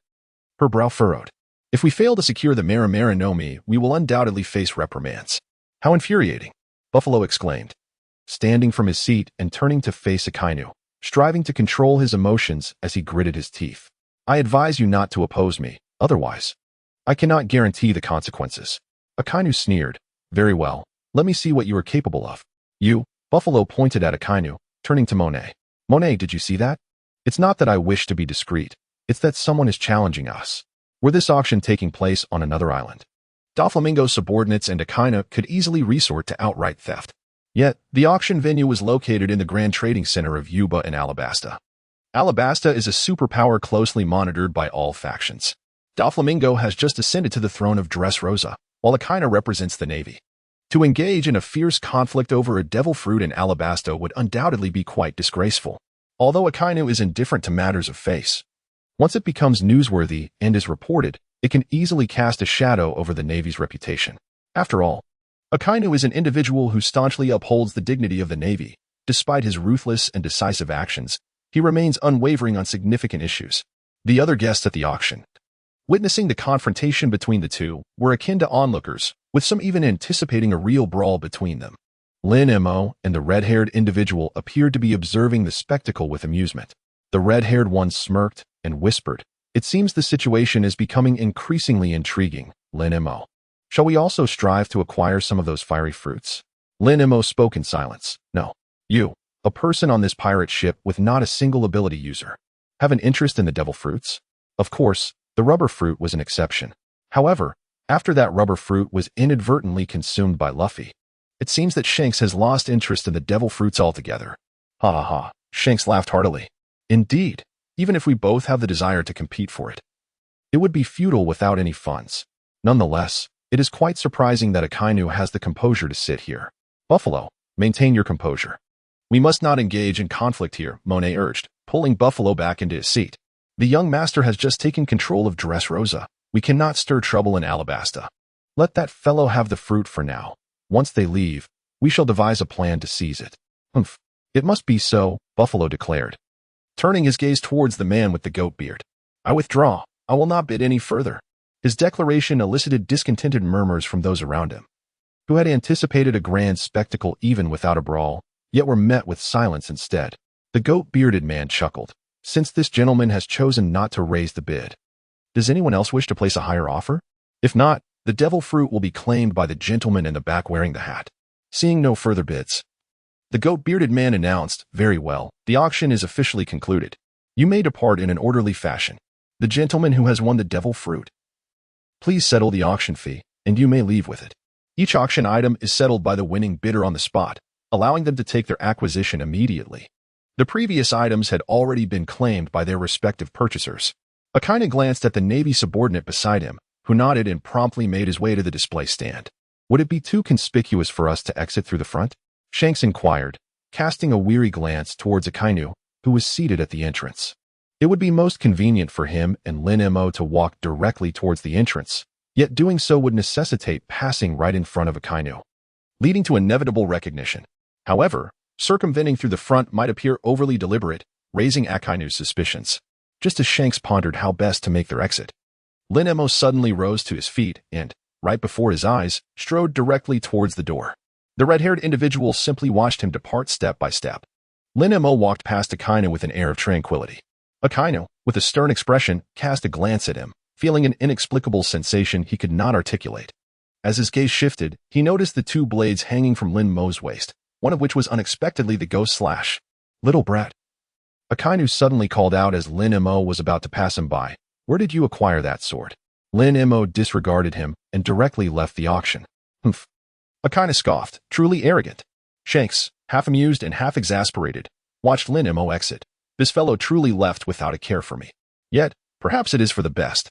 Her brow furrowed. If we fail to secure the Mera Mera no Mi, we will undoubtedly face reprimands. How infuriating, Buffalo exclaimed, standing from his seat and turning to face Akainu, striving to control his emotions as he gritted his teeth. I advise you not to oppose me, otherwise I cannot guarantee the consequences. Akainu sneered. Very well, let me see what you are capable of. You, Buffalo pointed at Akainu, turning to Monet. Monet, did you see that? It's not that I wish to be discreet, it's that someone is challenging us. Were this auction taking place on another island, Doflamingo's subordinates and Akainu could easily resort to outright theft. Yet, the auction venue was located in the Grand Trading Center of Yuba and Alabasta. Alabasta is a superpower closely monitored by all factions. Doflamingo has just ascended to the throne of Dressrosa, while Akainu represents the Navy. To engage in a fierce conflict over a devil fruit in Alabasta would undoubtedly be quite disgraceful, although Akainu is indifferent to matters of face. Once it becomes newsworthy and is reported, it can easily cast a shadow over the Navy's reputation. After all, Akainu is an individual who staunchly upholds the dignity of the Navy. Despite his ruthless and decisive actions, he remains unwavering on significant issues. The other guests at the auction, witnessing the confrontation between the two, were akin to onlookers, with some even anticipating a real brawl between them. Lin Mo and the red-haired individual appeared to be observing the spectacle with amusement. The red-haired one smirked and whispered, It seems the situation is becoming increasingly intriguing, Lin Mo. Shall we also strive to acquire some of those fiery fruits? Lin Mo spoke in silence. No. You, a person on this pirate ship with not a single ability user, have an interest in the devil fruits? Of course, the rubber fruit was an exception. However, after that rubber fruit was inadvertently consumed by Luffy, it seems that Shanks has lost interest in the devil fruits altogether. Ha ha ha, Shanks laughed heartily. Indeed, even if we both have the desire to compete for it, it would be futile without any funds. Nonetheless, it is quite surprising that Akainu has the composure to sit here. Buffalo, maintain your composure. We must not engage in conflict here, Monet urged, pulling Buffalo back into his seat. The young master has just taken control of Dressrosa. We cannot stir trouble in Alabasta. Let that fellow have the fruit for now. Once they leave, we shall devise a plan to seize it. Humph. It must be so, Buffalo declared, turning his gaze towards the man with the goat beard. I withdraw. I will not bid any further. His declaration elicited discontented murmurs from those around him, who had anticipated a grand spectacle even without a brawl, yet were met with silence instead. The goat-bearded man chuckled. Since this gentleman has chosen not to raise the bid, Does anyone else wish to place a higher offer? If not, the devil fruit will be claimed by the gentleman in the back wearing the hat. Seeing no further bids, the goat-bearded man announced, "Very well, the auction is officially concluded. You may depart in an orderly fashion. The gentleman who has won the devil fruit, please settle the auction fee, and you may leave with it." Each auction item is settled by the winning bidder on the spot, allowing them to take their acquisition immediately. The previous items had already been claimed by their respective purchasers. Kuina glanced at the Navy subordinate beside him, who nodded and promptly made his way to the display stand. "Would it be too conspicuous for us to exit through the front?" Shanks inquired, casting a weary glance towards Kuina, who was seated at the entrance. It would be most convenient for him and Lin Mo to walk directly towards the entrance, yet doing so would necessitate passing right in front of Kuina, leading to inevitable recognition. However, circumventing through the front might appear overly deliberate, raising Kuina's suspicions. Just as Shanks pondered how best to make their exit, Lin Mo suddenly rose to his feet and, right before his eyes, strode directly towards the door. The red-haired individual simply watched him depart step by step. Lin Mo walked past Kuina with an air of tranquility. Kuina, with a stern expression, cast a glance at him, feeling an inexplicable sensation he could not articulate. As his gaze shifted, he noticed the two blades hanging from Lin Mo's waist, one of which was unexpectedly the ghost slash. "Little brat." Kuina suddenly called out as Lin Mo was about to pass him by. "Where did you acquire that sword?" Lin Mo disregarded him and directly left the auction. "Humph." Kuina scoffed, truly arrogant. Shanks, half amused and half exasperated, watched Lin Mo exit. This fellow truly left without a care for me. Yet, perhaps it is for the best.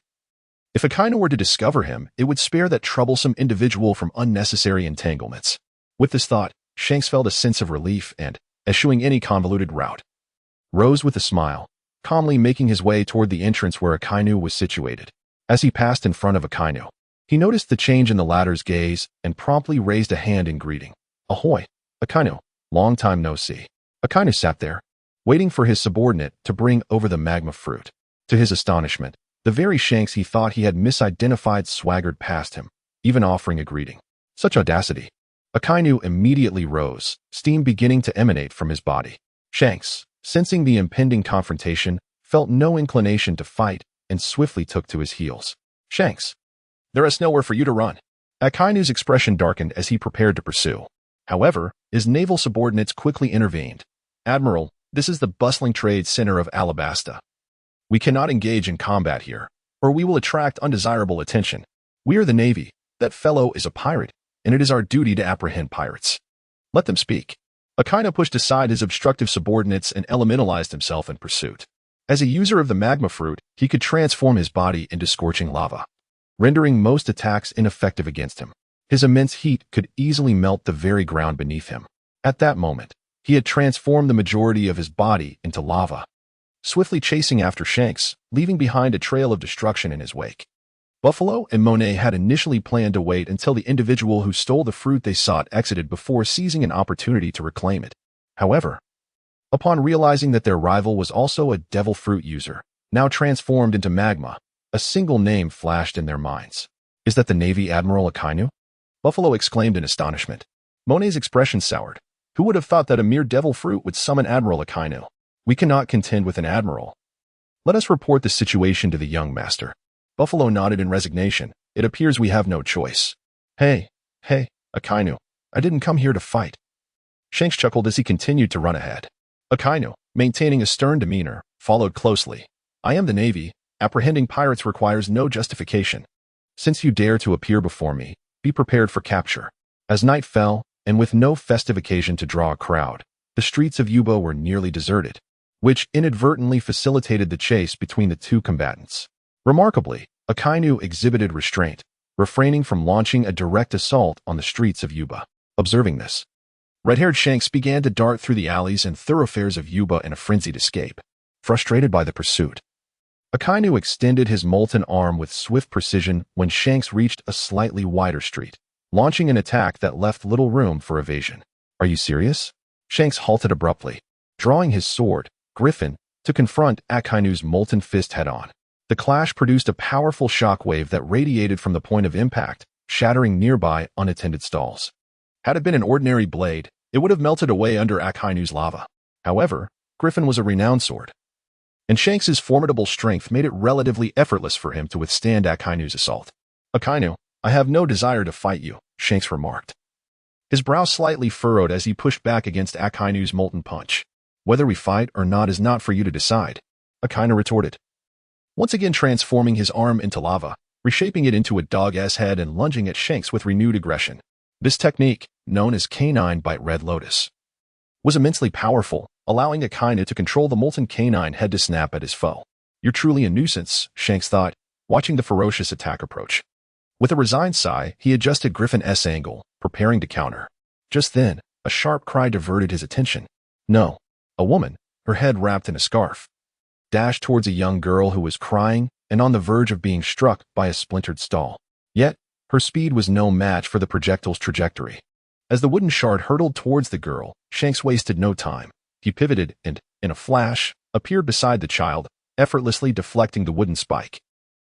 If Kuina were to discover him, it would spare that troublesome individual from unnecessary entanglements. With this thought, Shanks felt a sense of relief and, eschewing any convoluted route, rose with a smile, calmly making his way toward the entrance where Kuina was situated. As he passed in front of Kuina, he noticed the change in the latter's gaze and promptly raised a hand in greeting. "Ahoy, Kuina, long time no see." Kuina sat there, waiting for his subordinate to bring over the magma fruit. To his astonishment, the very Shanks he thought he had misidentified swaggered past him, even offering a greeting. Such audacity. Kuina immediately rose, steam beginning to emanate from his body. Shanks, sensing the impending confrontation, felt no inclination to fight and swiftly took to his heels. "Shanks, there is nowhere for you to run." Kuina's expression darkened as he prepared to pursue. However, his naval subordinates quickly intervened. "Admiral, this is the bustling trade center of Alabasta. We cannot engage in combat here, or we will attract undesirable attention. We are the Navy. That fellow is a pirate, and it is our duty to apprehend pirates. Let them speak." Kuina pushed aside his obstructive subordinates and elementalized himself in pursuit. As a user of the magma fruit, he could transform his body into scorching lava, rendering most attacks ineffective against him. His immense heat could easily melt the very ground beneath him. At that moment, he had transformed the majority of his body into lava, swiftly chasing after Shanks, leaving behind a trail of destruction in his wake. Buffalo and Monet had initially planned to wait until the individual who stole the fruit they sought exited before seizing an opportunity to reclaim it. However, upon realizing that their rival was also a devil fruit user, now transformed into magma, a single name flashed in their minds. "Is that the Navy Admiral Kuina?" Buffalo exclaimed in astonishment. Monet's expression soured. Who would have thought that a mere devil fruit would summon Admiral Kuina? "We cannot contend with an admiral. Let us report the situation to the young master." Buffalo nodded in resignation. "It appears we have no choice." Hey, Kuina, I didn't come here to fight." Shanks chuckled as he continued to run ahead. Kuina, maintaining a stern demeanor, followed closely. "I am the Navy. Apprehending pirates requires no justification. Since you dare to appear before me, be prepared for capture." As night fell, and with no festive occasion to draw a crowd, the streets of Yuba were nearly deserted, which inadvertently facilitated the chase between the two combatants. Remarkably, Kuina exhibited restraint, refraining from launching a direct assault on the streets of Yuba. Observing this, red-haired Shanks began to dart through the alleys and thoroughfares of Yuba in a frenzied escape. Frustrated by the pursuit, Kuina extended his molten arm with swift precision when Shanks reached a slightly wider street, launching an attack that left little room for evasion. "Are you serious?" Shanks halted abruptly, drawing his sword, Griffin, to confront Kuina's molten fist head-on. The clash produced a powerful shockwave that radiated from the point of impact, shattering nearby unattended stalls. Had it been an ordinary blade, it would have melted away under Kuina's lava. However, Griffin was a renowned sword, and Shanks's formidable strength made it relatively effortless for him to withstand Akainu's assault. "Akainu, I have no desire to fight you," Shanks remarked. His brow slightly furrowed as he pushed back against Akainu's molten punch. "Whether we fight or not is not for you to decide," Akainu retorted, once again transforming his arm into lava, reshaping it into a dog's head and lunging at Shanks with renewed aggression. This technique, known as Canine Bite Red Lotus, was immensely powerful, allowing Akainu to control the molten canine head to snap at his foe. "You're truly a nuisance," Shanks thought, watching the ferocious attack approach. With a resigned sigh, he adjusted Griffin's angle, preparing to counter. Just then, a sharp cry diverted his attention. No, a woman, her head wrapped in a scarf, dashed towards a young girl who was crying and on the verge of being struck by a splintered stall. Yet, her speed was no match for the projectile's trajectory. As the wooden shard hurtled towards the girl, Shanks wasted no time. He pivoted and, in a flash, appeared beside the child, effortlessly deflecting the wooden spike.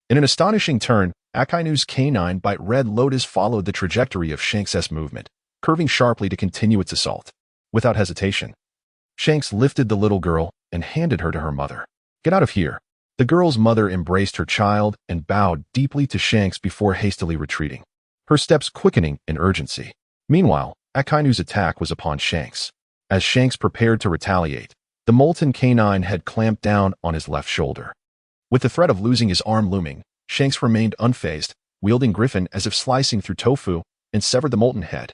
In an astonishing turn, Akainu's Canine Bite Red Lotus followed the trajectory of Shanks' movement, curving sharply to continue its assault. Without hesitation, Shanks lifted the little girl and handed her to her mother. "Get out of here." The girl's mother embraced her child and bowed deeply to Shanks before hastily retreating, her steps quickening in urgency. Meanwhile, Akainu's attack was upon Shanks. As Shanks prepared to retaliate, the molten canine had clamped down on his left shoulder. With the threat of losing his arm looming, Shanks remained unfazed, wielding Griffin as if slicing through tofu, and severed the molten head.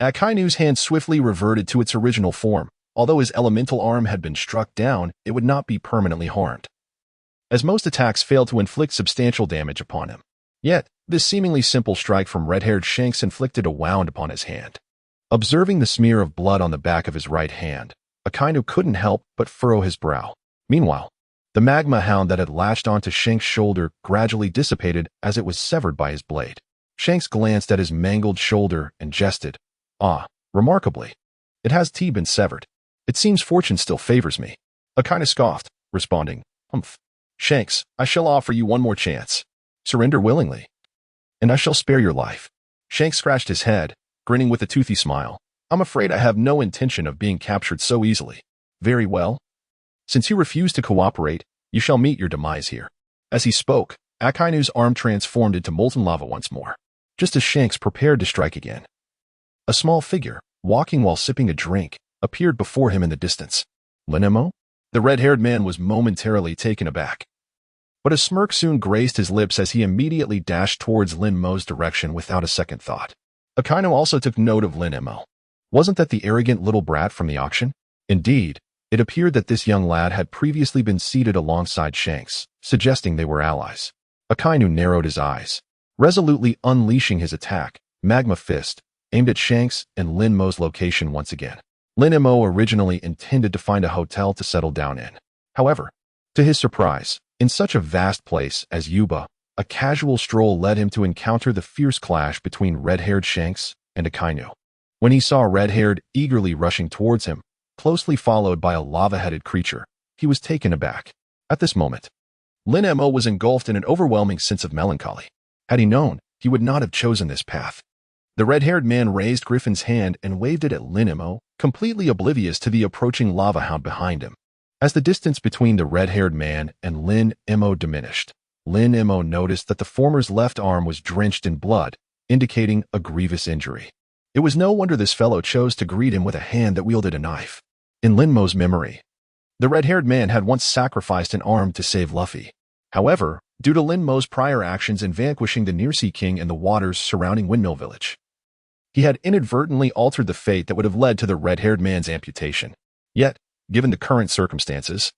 Akainu's hand swiftly reverted to its original form. Although his elemental arm had been struck down, it would not be permanently harmed, as most attacks failed to inflict substantial damage upon him. Yet, this seemingly simple strike from red-haired Shanks inflicted a wound upon his hand. Observing the smear of blood on the back of his right hand, Akainu couldn't help but furrow his brow. Meanwhile, the magma hound that had latched onto Shanks' shoulder gradually dissipated as it was severed by his blade. Shanks glanced at his mangled shoulder and jested, "Ah, remarkably, it has been severed. It seems fortune still favors me." Akainu scoffed, responding, "Humph. Shanks, I shall offer you one more chance. Surrender willingly, and I shall spare your life." Shanks scratched his head, grinning with a toothy smile. "I'm afraid I have no intention of being captured so easily." "Very well. Since you refuse to cooperate, you shall meet your demise here." As he spoke, Akainu's arm transformed into molten lava once more, just as Shanks prepared to strike again. A small figure, walking while sipping a drink, appeared before him in the distance. "Lin Mo?" The red-haired man was momentarily taken aback, but a smirk soon graced his lips as he immediately dashed towards Lin Mo's direction without a second thought. Akainu also took note of Lin Mo. Wasn't that the arrogant little brat from the auction? Indeed, it appeared that this young lad had previously been seated alongside Shanks, suggesting they were allies. Akainu narrowed his eyes, resolutely unleashing his attack, Magma Fist, aimed at Shanks and Lin Mo's location once again. Lin Mo originally intended to find a hotel to settle down in. However, to his surprise, in such a vast place as Yuba, a casual stroll led him to encounter the fierce clash between red-haired Shanks and Akainu. When he saw red-haired eagerly rushing towards him, closely followed by a lava-headed creature, he was taken aback. At this moment, Lin Mo was engulfed in an overwhelming sense of melancholy. Had he known, he would not have chosen this path. The red-haired man raised Griffin's hand and waved it at Lin Mo, completely oblivious to the approaching lava hound behind him. As the distance between the red-haired man and Lin Mo diminished, Lin Mo noticed that the former's left arm was drenched in blood, indicating a grievous injury. It was no wonder this fellow chose to greet him with a hand that wielded a knife. In Lin Mo's memory, the red-haired man had once sacrificed an arm to save Luffy. However, due to Lin Mo's prior actions in vanquishing the Nearsea King in the waters surrounding Windmill Village, he had inadvertently altered the fate that would have led to the red-haired man's amputation. Yet, given the current circumstances,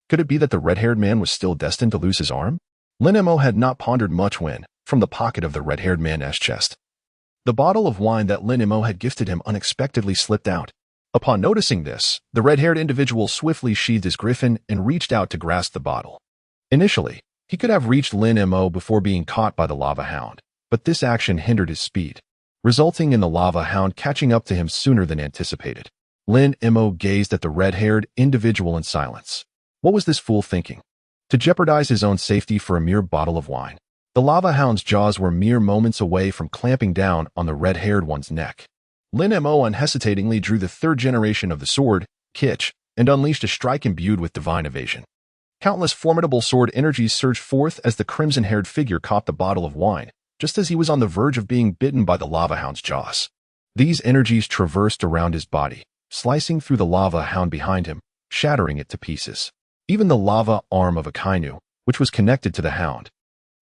could it be that the red-haired man was still destined to lose his arm? Lin Mo had not pondered much when, from the pocket of the red-haired man's chest, the bottle of wine that Lin Mo had gifted him unexpectedly slipped out. Upon noticing this, the red-haired individual swiftly sheathed his griffin and reached out to grasp the bottle. Initially, he could have reached Lin Mo before being caught by the lava hound, but this action hindered his speed, resulting in the lava hound catching up to him sooner than anticipated. Lin Mo gazed at the red-haired individual in silence. What was this fool thinking? To jeopardize his own safety for a mere bottle of wine. The lava hound's jaws were mere moments away from clamping down on the red-haired one's neck. Lin Mo unhesitatingly drew the third generation of the sword, Kitch, and unleashed a strike imbued with divine evasion. Countless formidable sword energies surged forth as the crimson-haired figure caught the bottle of wine, just as he was on the verge of being bitten by the lava hound's jaws. These energies traversed around his body, slicing through the lava hound behind him, shattering it to pieces. Even the lava arm of Akainu, which was connected to the hound,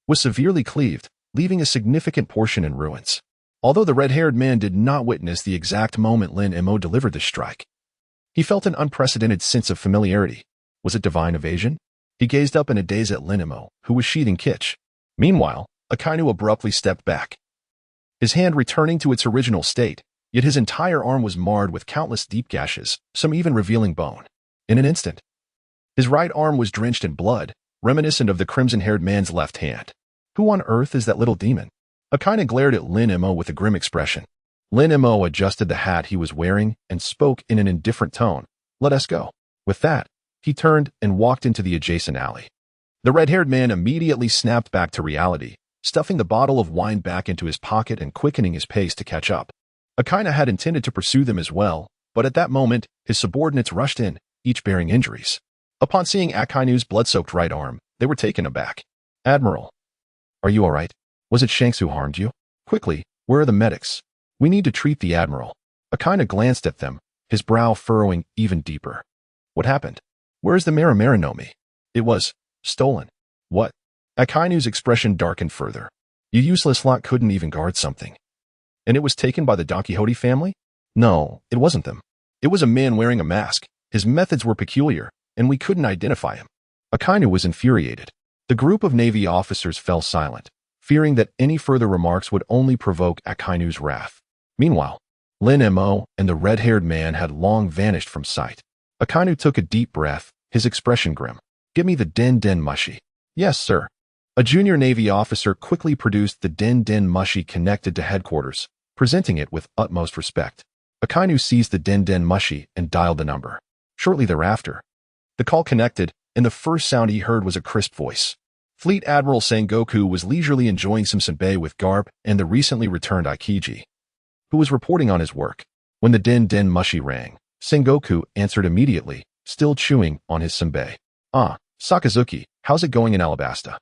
was severely cleaved, leaving a significant portion in ruins. Although the red-haired man did not witness the exact moment Lin Mo delivered the strike, he felt an unprecedented sense of familiarity. Was it divine evasion? He gazed up in a daze at Lin Mo, who was sheathing Kitch. Meanwhile, Akainu abruptly stepped back, his hand returning to its original state, yet his entire arm was marred with countless deep gashes, some even revealing bone. In an instant, his right arm was drenched in blood, reminiscent of the crimson-haired man's left hand. Who on earth is that little demon? Akainu glared at Lin Mo with a grim expression. Lin Mo adjusted the hat he was wearing and spoke in an indifferent tone. Let us go. With that, he turned and walked into the adjacent alley. The red-haired man immediately snapped back to reality, stuffing the bottle of wine back into his pocket and quickening his pace to catch up. Akainu had intended to pursue them as well, but at that moment, his subordinates rushed in, each bearing injuries. Upon seeing Akainu's blood-soaked right arm, they were taken aback. Admiral, are you all right? Was it Shanks who harmed you? Quickly, where are the medics? We need to treat the Admiral. Akainu glanced at them, his brow furrowing even deeper. What happened? Where is the Maranomi? It was stolen. What? Akainu's expression darkened further. You useless lot couldn't even guard something. And it was taken by the Don Quixote family? No, it wasn't them. It was a man wearing a mask. His methods were peculiar, and we couldn't identify him. Akainu was infuriated. The group of Navy officers fell silent, fearing that any further remarks would only provoke Akainu's wrath. Meanwhile, Lin Mo and the red-haired man had long vanished from sight. Akainu took a deep breath, his expression grim. Give me the Den Mushi. Yes, sir. A junior Navy officer quickly produced the Den Mushi connected to headquarters, presenting it with utmost respect. Akainu seized the Den Mushi and dialed the number. Shortly thereafter, the call connected, and the first sound he heard was a crisp voice. Fleet Admiral Sengoku was leisurely enjoying some senbei with Garp and the recently returned Aikiji, who was reporting on his work. When the Den Mushi rang, Sengoku answered immediately, still chewing on his senbei. Ah, Sakazuki, how's it going in Alabasta?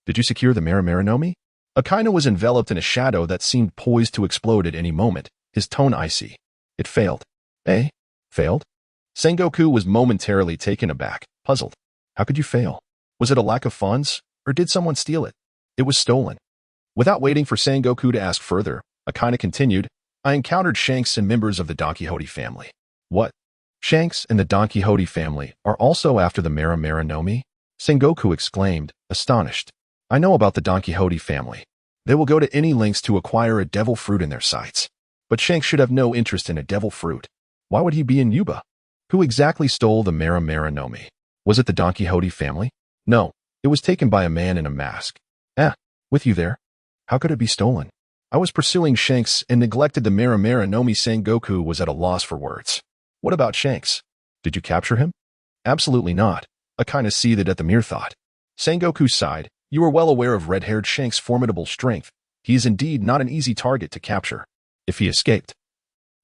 Did you secure the Maranomi? Akainu was enveloped in a shadow that seemed poised to explode at any moment, his tone icy. It failed. Eh? Failed? Sengoku was momentarily taken aback, puzzled. How could you fail? Was it a lack of funds, or did someone steal it? It was stolen. Without waiting for Sengoku to ask further, Akainu continued, I encountered Shanks and members of the Don Quixote family. What? Shanks and the Don Quixote family are also after the Maranomi? Sengoku exclaimed, astonished. I know about the Don Quixote family. They will go to any lengths to acquire a devil fruit in their sights. But Shanks should have no interest in a devil fruit. Why would he be in Yuba? Who exactly stole the Maranomi? Was it the Don Quixote family? No, it was taken by a man in a mask. With you there? How could it be stolen? I was pursuing Shanks and neglected the Maranomi. Sengoku was at a loss for words. What about Shanks? Did you capture him? Absolutely not. Akainu seethed at the mere thought. Sengoku sighed. You are well aware of red-haired Shanks' formidable strength. He is indeed not an easy target to capture. If he escaped,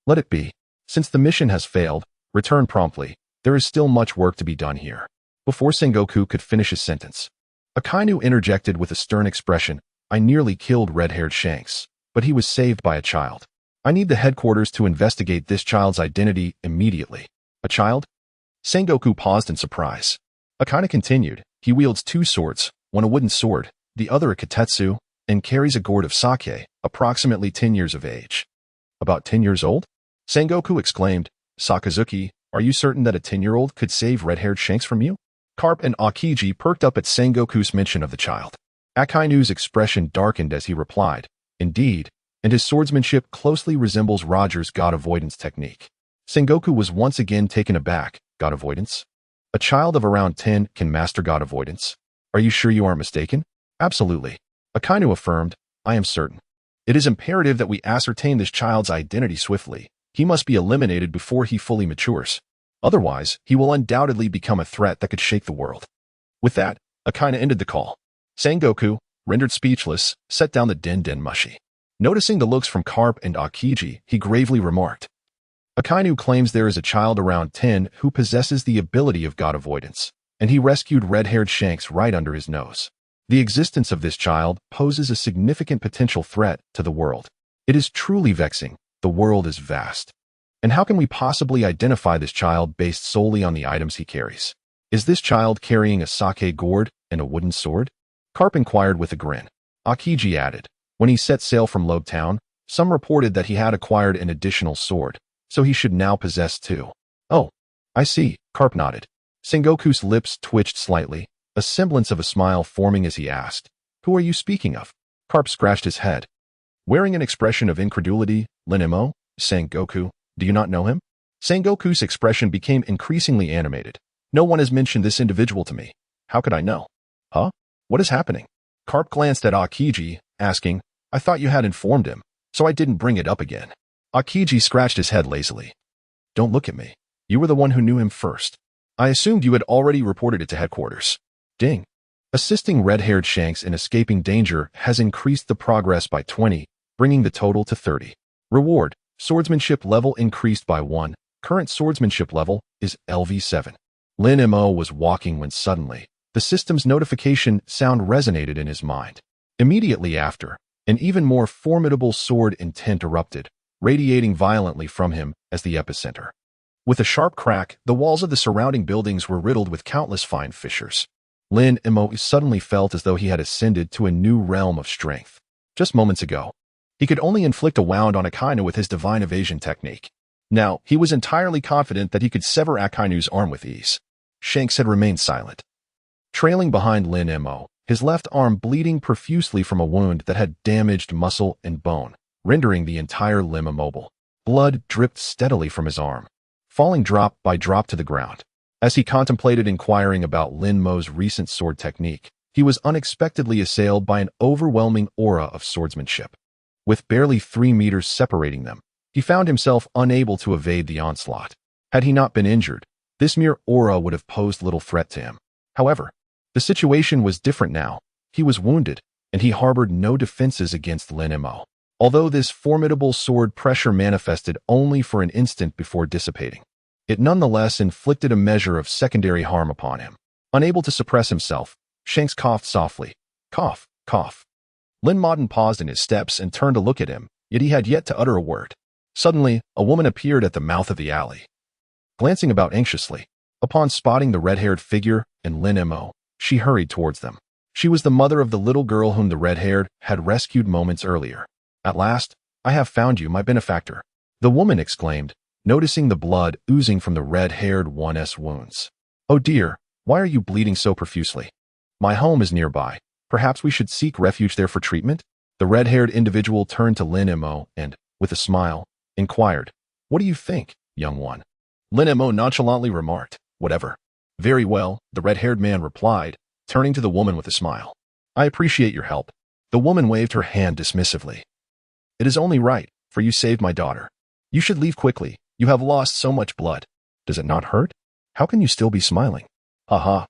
let it be. Since the mission has failed, return promptly. There is still much work to be done here. Before Sengoku could finish his sentence, Akainu interjected with a stern expression. I nearly killed red-haired Shanks, but he was saved by a child. I need the headquarters to investigate this child's identity immediately. A child? Sengoku paused in surprise. Akainu continued. He wields two swords, one a wooden sword, the other a kitetsu, and carries a gourd of sake, approximately 10 years of age. About 10 years old? Sengoku exclaimed. Sakazuki, are you certain that a 10-year-old could save red-haired Shanks from you? Garp and Akiji perked up at Sengoku's mention of the child. Akainu's expression darkened as he replied, Indeed, and his swordsmanship closely resembles Roger's god avoidance technique. Sengoku was once again taken aback. God avoidance? A child of around 10 can master god avoidance? Are you sure you aren't mistaken? Absolutely. Akainu affirmed, I am certain. It is imperative that we ascertain this child's identity swiftly. He must be eliminated before he fully matures. Otherwise, he will undoubtedly become a threat that could shake the world. With that, Akainu ended the call. Sengoku, rendered speechless, set down the Den Mushi. Noticing the looks from Garp and Akiji, he gravely remarked, Akainu claims there is a child around 10 who possesses the ability of god avoidance. and he rescued red-haired Shanks right under his nose. The existence of this child poses a significant potential threat to the world. It is truly vexing. The world is vast. And how can we possibly identify this child based solely on the items he carries? Is this child carrying a sake gourd and a wooden sword? Garp inquired with a grin. Akiji added, when he set sail from Roguetown, some reported that he had acquired an additional sword, so he should now possess two. Oh, I see, Garp nodded. Sengoku's lips twitched slightly, a semblance of a smile forming as he asked, who are you speaking of? Garp scratched his head. Wearing an expression of incredulity, Lin Mo, Sengoku, do you not know him? Sengoku's expression became increasingly animated. No one has mentioned this individual to me. How could I know? Huh? What is happening? Garp glanced at Akiji, asking, I thought you had informed him, so I didn't bring it up again. Akiji scratched his head lazily. Don't look at me. You were the one who knew him first. I assumed you had already reported it to headquarters. Ding. Assisting red-haired Shanks in escaping danger has increased the progress by 20, bringing the total to 30. Reward, swordsmanship level increased by 1. Current swordsmanship level is LV7. Lin Mo was walking when suddenly, the system's notification sound resonated in his mind. Immediately after, an even more formidable sword intent erupted, radiating violently from him as the epicenter. With a sharp crack, the walls of the surrounding buildings were riddled with countless fine fissures. Lin Mo suddenly felt as though he had ascended to a new realm of strength. Just moments ago, he could only inflict a wound on Akainu with his divine evasion technique. Now, he was entirely confident that he could sever Akainu's arm with ease. Shanks had remained silent. Trailing behind Lin Mo, his left arm bleeding profusely from a wound that had damaged muscle and bone, rendering the entire limb immobile. Blood dripped steadily from his arm, falling drop by drop to the ground. As he contemplated inquiring about Lin Mo's recent sword technique, he was unexpectedly assailed by an overwhelming aura of swordsmanship. With barely 3 meters separating them, he found himself unable to evade the onslaught. Had he not been injured, this mere aura would have posed little threat to him. However, the situation was different now. He was wounded, and he harbored no defenses against Lin Mo. Although this formidable sword pressure manifested only for an instant before dissipating, it nonetheless inflicted a measure of secondary harm upon him. Unable to suppress himself, Shanks coughed softly. Cough, cough. Lin Mo paused in his steps and turned to look at him, yet he had yet to utter a word. Suddenly, a woman appeared at the mouth of the alley. Glancing about anxiously, upon spotting the red-haired figure and Lin Mo, she hurried towards them. She was the mother of the little girl whom the red-haired had rescued moments earlier. At last, I have found you, my benefactor, the woman exclaimed, noticing the blood oozing from the red-haired one's wounds. Oh dear, why are you bleeding so profusely? My home is nearby. Perhaps we should seek refuge there for treatment? The red-haired individual turned to Lin Mo and, with a smile, inquired, What do you think, young one? Lin Mo nonchalantly remarked, Whatever. Very well, the red-haired man replied, turning to the woman with a smile. I appreciate your help. The woman waved her hand dismissively. It is only right, for you saved my daughter. You should leave quickly. You have lost so much blood. Does it not hurt? How can you still be smiling? Ha.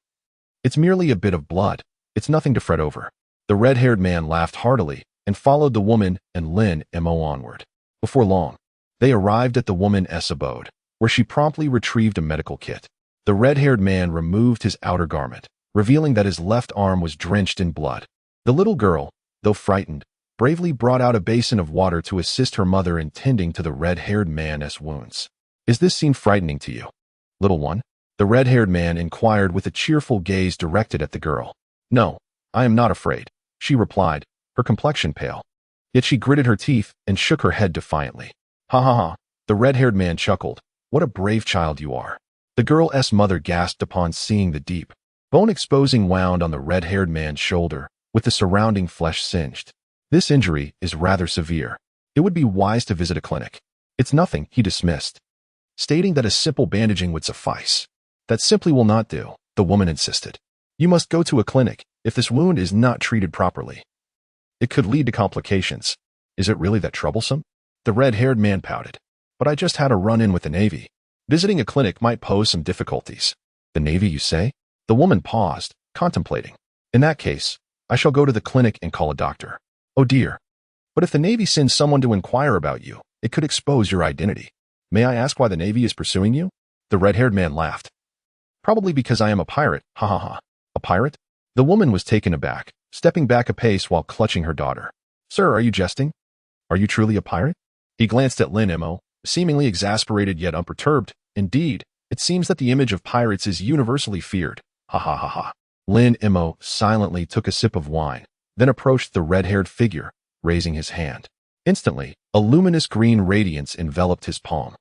It's merely a bit of blood. It's nothing to fret over. The red-haired man laughed heartily and followed the woman and Lin Mo onward. Before long, they arrived at the woman's abode, where she promptly retrieved a medical kit. The red-haired man removed his outer garment, revealing that his left arm was drenched in blood. The little girl, though frightened, bravely brought out a basin of water to assist her mother in tending to the red-haired man's wounds. Is this scene frightening to you, little one? The red-haired man inquired with a cheerful gaze directed at the girl. No, I am not afraid, she replied, her complexion pale. Yet she gritted her teeth and shook her head defiantly. Ha. The red-haired man chuckled. What a brave child you are. The girl's mother gasped upon seeing the deep, bone-exposing wound on the red-haired man's shoulder, with the surrounding flesh singed. This injury is rather severe. It would be wise to visit a clinic. It's nothing, he dismissed, stating that a simple bandaging would suffice. That simply will not do, the woman insisted. You must go to a clinic if this wound is not treated properly. It could lead to complications. Is it really that troublesome? The red-haired man pouted. But I just had a run-in with the Navy. Visiting a clinic might pose some difficulties. The Navy, you say? The woman paused, contemplating. In that case, I shall go to the clinic and call a doctor. Oh dear. But if the Navy sends someone to inquire about you, it could expose your identity. May I ask why the Navy is pursuing you? The red-haired man laughed. Probably because I am a pirate, ha ha ha. A pirate? The woman was taken aback, stepping back a pace while clutching her daughter. Sir, are you jesting? Are you truly a pirate? He glanced at Lin Mo, seemingly exasperated yet unperturbed. Indeed, it seems that the image of pirates is universally feared. Ha ha ha ha. Lin Mo silently took a sip of wine, then approached the red-haired figure, raising his hand. Instantly, a luminous green radiance enveloped his palm.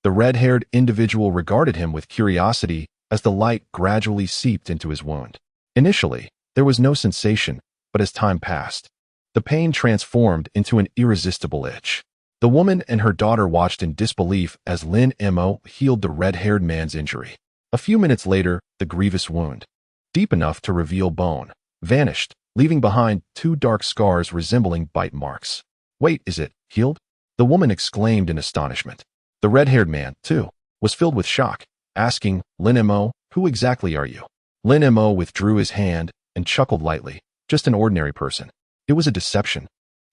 The red-haired individual regarded him with curiosity as the light gradually seeped into his wound. Initially, there was no sensation, but as time passed, the pain transformed into an irresistible itch. The woman and her daughter watched in disbelief as Lin Mo healed the red-haired man's injury. A few minutes later, the grievous wound, deep enough to reveal bone, vanished, leaving behind 2 dark scars resembling bite marks. Wait, is it healed? The woman exclaimed in astonishment. The red-haired man, too, was filled with shock, asking, Lin Mo, who exactly are you? Lin Mo withdrew his hand and chuckled lightly. Just an ordinary person. It was a deception.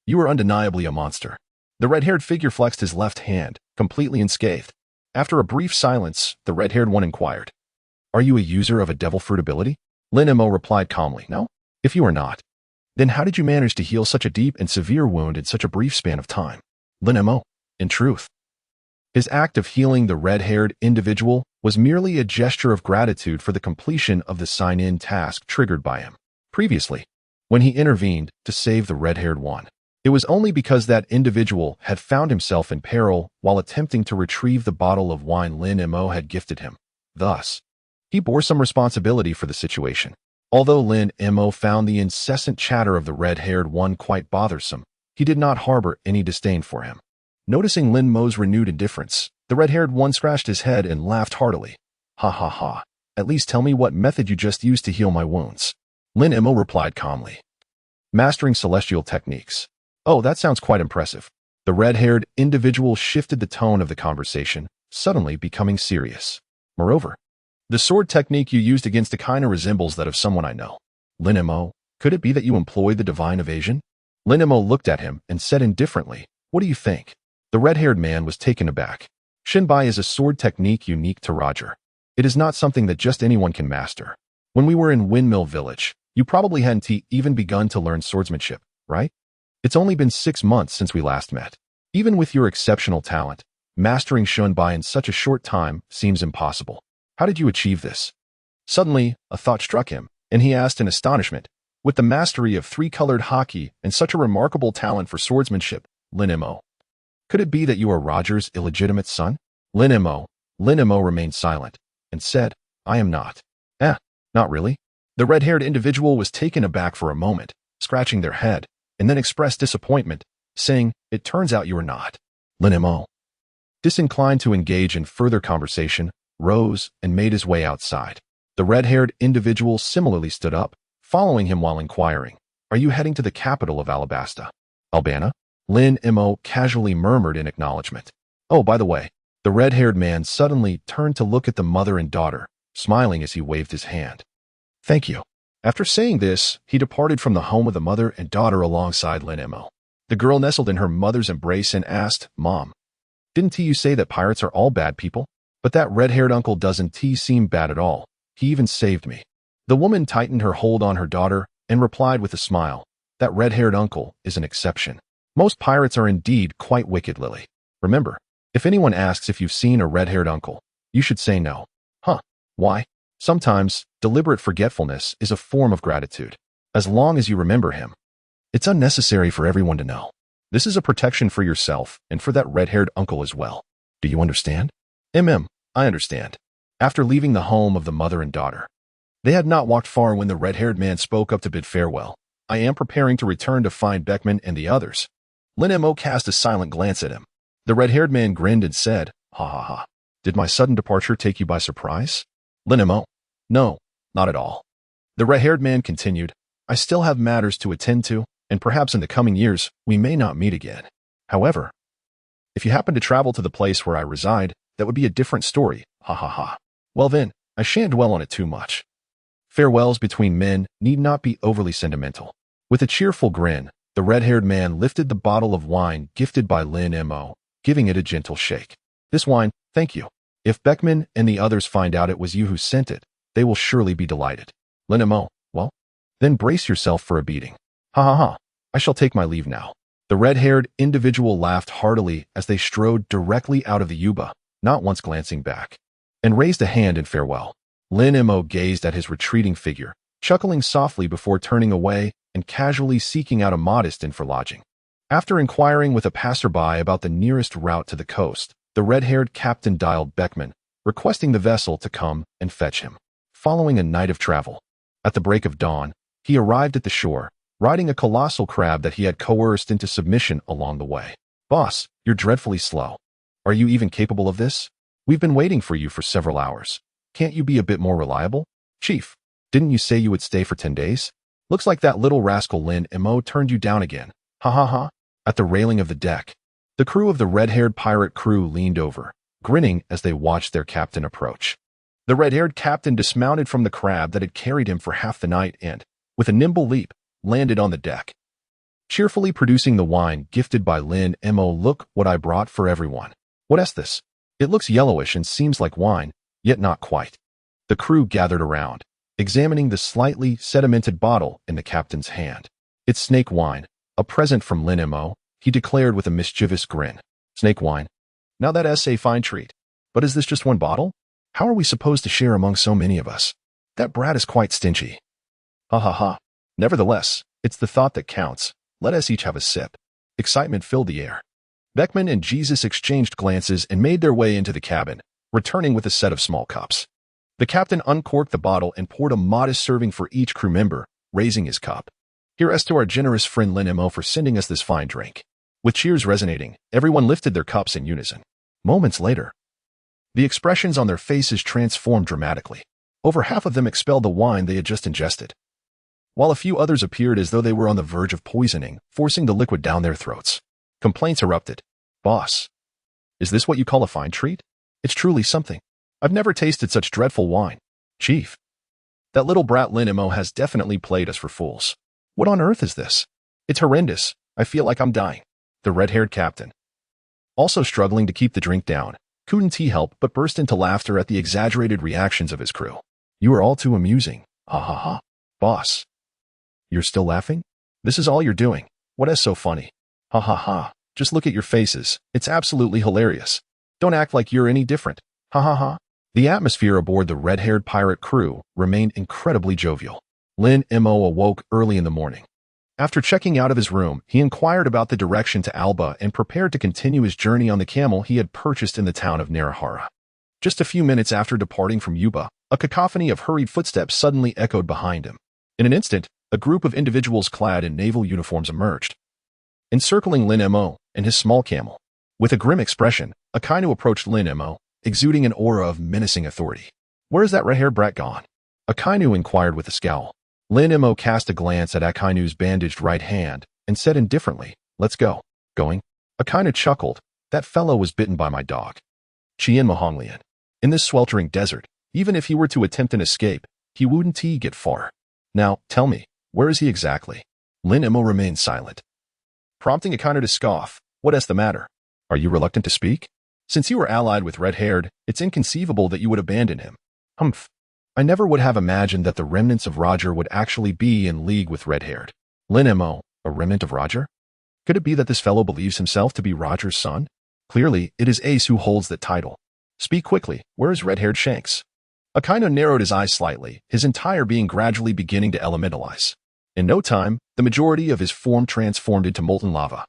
You are undeniably a monster. The red-haired figure flexed his left hand, completely unscathed. After a brief silence, the red-haired one inquired, Are you a user of a devil fruit ability? Lin Mo replied calmly, No. If you are not, then how did you manage to heal such a deep and severe wound in such a brief span of time? Lin Mo, in truth, his act of healing the red-haired individual was merely a gesture of gratitude for the completion of the sign-in task triggered by him. Previously, when he intervened to save the red-haired one, it was only because that individual had found himself in peril while attempting to retrieve the bottle of wine Lin Mo had gifted him. Thus, he bore some responsibility for the situation. Although Lin Mo found the incessant chatter of the red-haired one quite bothersome, he did not harbor any disdain for him. Noticing Lin Mo's renewed indifference, the red-haired one scratched his head and laughed heartily. Ha ha ha. At least tell me what method you just used to heal my wounds. Lin Mo replied calmly. Mastering celestial techniques. Oh, that sounds quite impressive. The red-haired individual shifted the tone of the conversation, suddenly becoming serious. Moreover, the sword technique you used against the Kuina resembles that of someone I know. Lin Mo, could it be that you employed the divine evasion? Lin Mo looked at him and said indifferently, What do you think? The red-haired man was taken aback. System.By is a sword technique unique to Roger. It is not something that just anyone can master. When we were in Windmill Village, you probably hadn't even begun to learn swordsmanship, right? It's only been 6 months since we last met. Even with your exceptional talent, mastering System.By in such a short time seems impossible. How did you achieve this? Suddenly, a thought struck him, and he asked in astonishment, With the mastery of 3-colored Haki and such a remarkable talent for swordsmanship, Lin Mo, could it be that you are Roger's illegitimate son? Lin Mo remained silent and said, I am not. Not really. The red-haired individual was taken aback for a moment, scratching their head, and then expressed disappointment, saying, It turns out you are not. Lin Mo, disinclined to engage in further conversation, rose and made his way outside. The red-haired individual similarly stood up, following him while inquiring, Are you heading to the capital of Alabasta? Albana? Lin Mo casually murmured in acknowledgement. Oh, by the way, the red-haired man suddenly turned to look at the mother and daughter, smiling as he waved his hand. Thank you. After saying this, he departed from the home of the mother and daughter alongside Lin Mo. The girl nestled in her mother's embrace and asked, Mom, didn't you say that pirates are all bad people? But that red-haired uncle doesn't seem bad at all. He even saved me. The woman tightened her hold on her daughter and replied with a smile, That red-haired uncle is an exception. Most pirates are indeed quite wicked, Lily. Remember, if anyone asks if you've seen a red-haired uncle, you should say no. Huh? Why? Sometimes, deliberate forgetfulness is a form of gratitude. As long as you remember him, it's unnecessary for everyone to know. This is a protection for yourself and for that red-haired uncle as well. Do you understand? I understand. After leaving the home of the mother and daughter, they had not walked far when the red-haired man spoke up to bid farewell. I am preparing to return to find Beckman and the others. Lin Mo cast a silent glance at him. The red-haired man grinned and said, Ha ha ha. Did my sudden departure take you by surprise? Lin Mo, no, not at all. The red-haired man continued, I still have matters to attend to, and perhaps in the coming years, we may not meet again. However, if you happen to travel to the place where I reside, that would be a different story, ha ha ha. Well then, I shan't dwell on it too much. Farewells between men need not be overly sentimental. With a cheerful grin, the red-haired man lifted the bottle of wine gifted by Lin Mo, giving it a gentle shake. This wine, thank you. If Beckman and the others find out it was you who sent it, They will surely be delighted. Lin Mo, well, then brace yourself for a beating. Ha ha ha, I shall take my leave now. The red-haired individual laughed heartily as they strode directly out of the yuba, not once glancing back, and raised a hand in farewell. Lin Mo gazed at his retreating figure, chuckling softly before turning away and casually seeking out a modest inn for lodging. After inquiring with a passerby about the nearest route to the coast, the red-haired captain dialed Beckman, requesting the vessel to come and fetch him. Following a night of travel, at the break of dawn, he arrived at the shore, riding a colossal crab that he had coerced into submission along the way. Boss, you're dreadfully slow. Are you even capable of this? We've been waiting for you for several hours. Can't you be a bit more reliable? Chief, didn't you say you would stay for 10 days? Looks like that little rascal Lin Mo turned you down again. Ha ha ha. At the railing of the deck, the crew of the red-haired pirate crew leaned over, grinning as they watched their captain approach. The red-haired captain dismounted from the crab that had carried him for half the night and, with a nimble leap, landed on the deck, cheerfully producing the wine gifted by Lin Mo. Look what I brought for everyone. What's this? It looks yellowish and seems like wine, yet not quite. The crew gathered around, examining the slightly sedimented bottle in the captain's hand. It's snake wine, a present from Lin Mo, he declared with a mischievous grin. Snake wine? Now that's a fine treat. But is this just one bottle? How are we supposed to share among so many of us? That brat is quite stingy. Ha ha ha. Nevertheless, it's the thought that counts. Let us each have a sip. Excitement filled the air. Beckman and Jesus exchanged glances and made their way into the cabin, returning with a set of small cups. The captain uncorked the bottle and poured a modest serving for each crew member, raising his cup. Here's to our generous friend Lin Mo for sending us this fine drink. With cheers resonating, everyone lifted their cups in unison. Moments later, the expressions on their faces transformed dramatically. Over half of them expelled the wine they had just ingested, while a few others appeared as though they were on the verge of poisoning, forcing the liquid down their throats. Complaints erupted. Boss, is this what you call a fine treat? It's truly something. I've never tasted such dreadful wine. Chief, that little brat Lin Mo has definitely played us for fools. What on earth is this? It's horrendous. I feel like I'm dying. The red-haired captain, also struggling to keep the drink down, couldn't he help but burst into laughter at the exaggerated reactions of his crew. You are all too amusing. Ha ha ha. Boss, you're still laughing? This is all you're doing. What is so funny? Ha ha ha. Just look at your faces. It's absolutely hilarious. Don't act like you're any different. Ha ha ha. The atmosphere aboard the red-haired pirate crew remained incredibly jovial. Lin Mo awoke early in the morning. After checking out of his room, he inquired about the direction to Alba and prepared to continue his journey on the camel he had purchased in the town of Narahara. Just a few minutes after departing from Yuba, a cacophony of hurried footsteps suddenly echoed behind him. In an instant, a group of individuals clad in naval uniforms emerged, encircling Lin Mo and his small camel. With a grim expression, Akainu approached Lin Mo, exuding an aura of menacing authority. Where is that red-haired brat gone? Akainu inquired with a scowl. Lin Mo cast a glance at Akainu's bandaged right hand and said indifferently, Let's go. Going? Akainu chuckled. That fellow was bitten by my dog. Chien Mohonglian. In this sweltering desert, even if he were to attempt an escape, he wouldn't get far. Now, tell me, where is he exactly? Lin Mo remained silent, prompting Akainu to scoff. What is the matter? Are you reluctant to speak? Since you were allied with Red-Haired, it's inconceivable that you would abandon him. Humph. I never would have imagined that the remnants of Roger would actually be in league with Red-Haired. Lin Mo, a remnant of Roger? Could it be that this fellow believes himself to be Roger's son? Clearly, it is Ace who holds that title. Speak quickly. Where is Red-Haired Shanks? Akainu narrowed his eyes slightly, his entire being gradually beginning to elementalize. In no time, the majority of his form transformed into molten lava,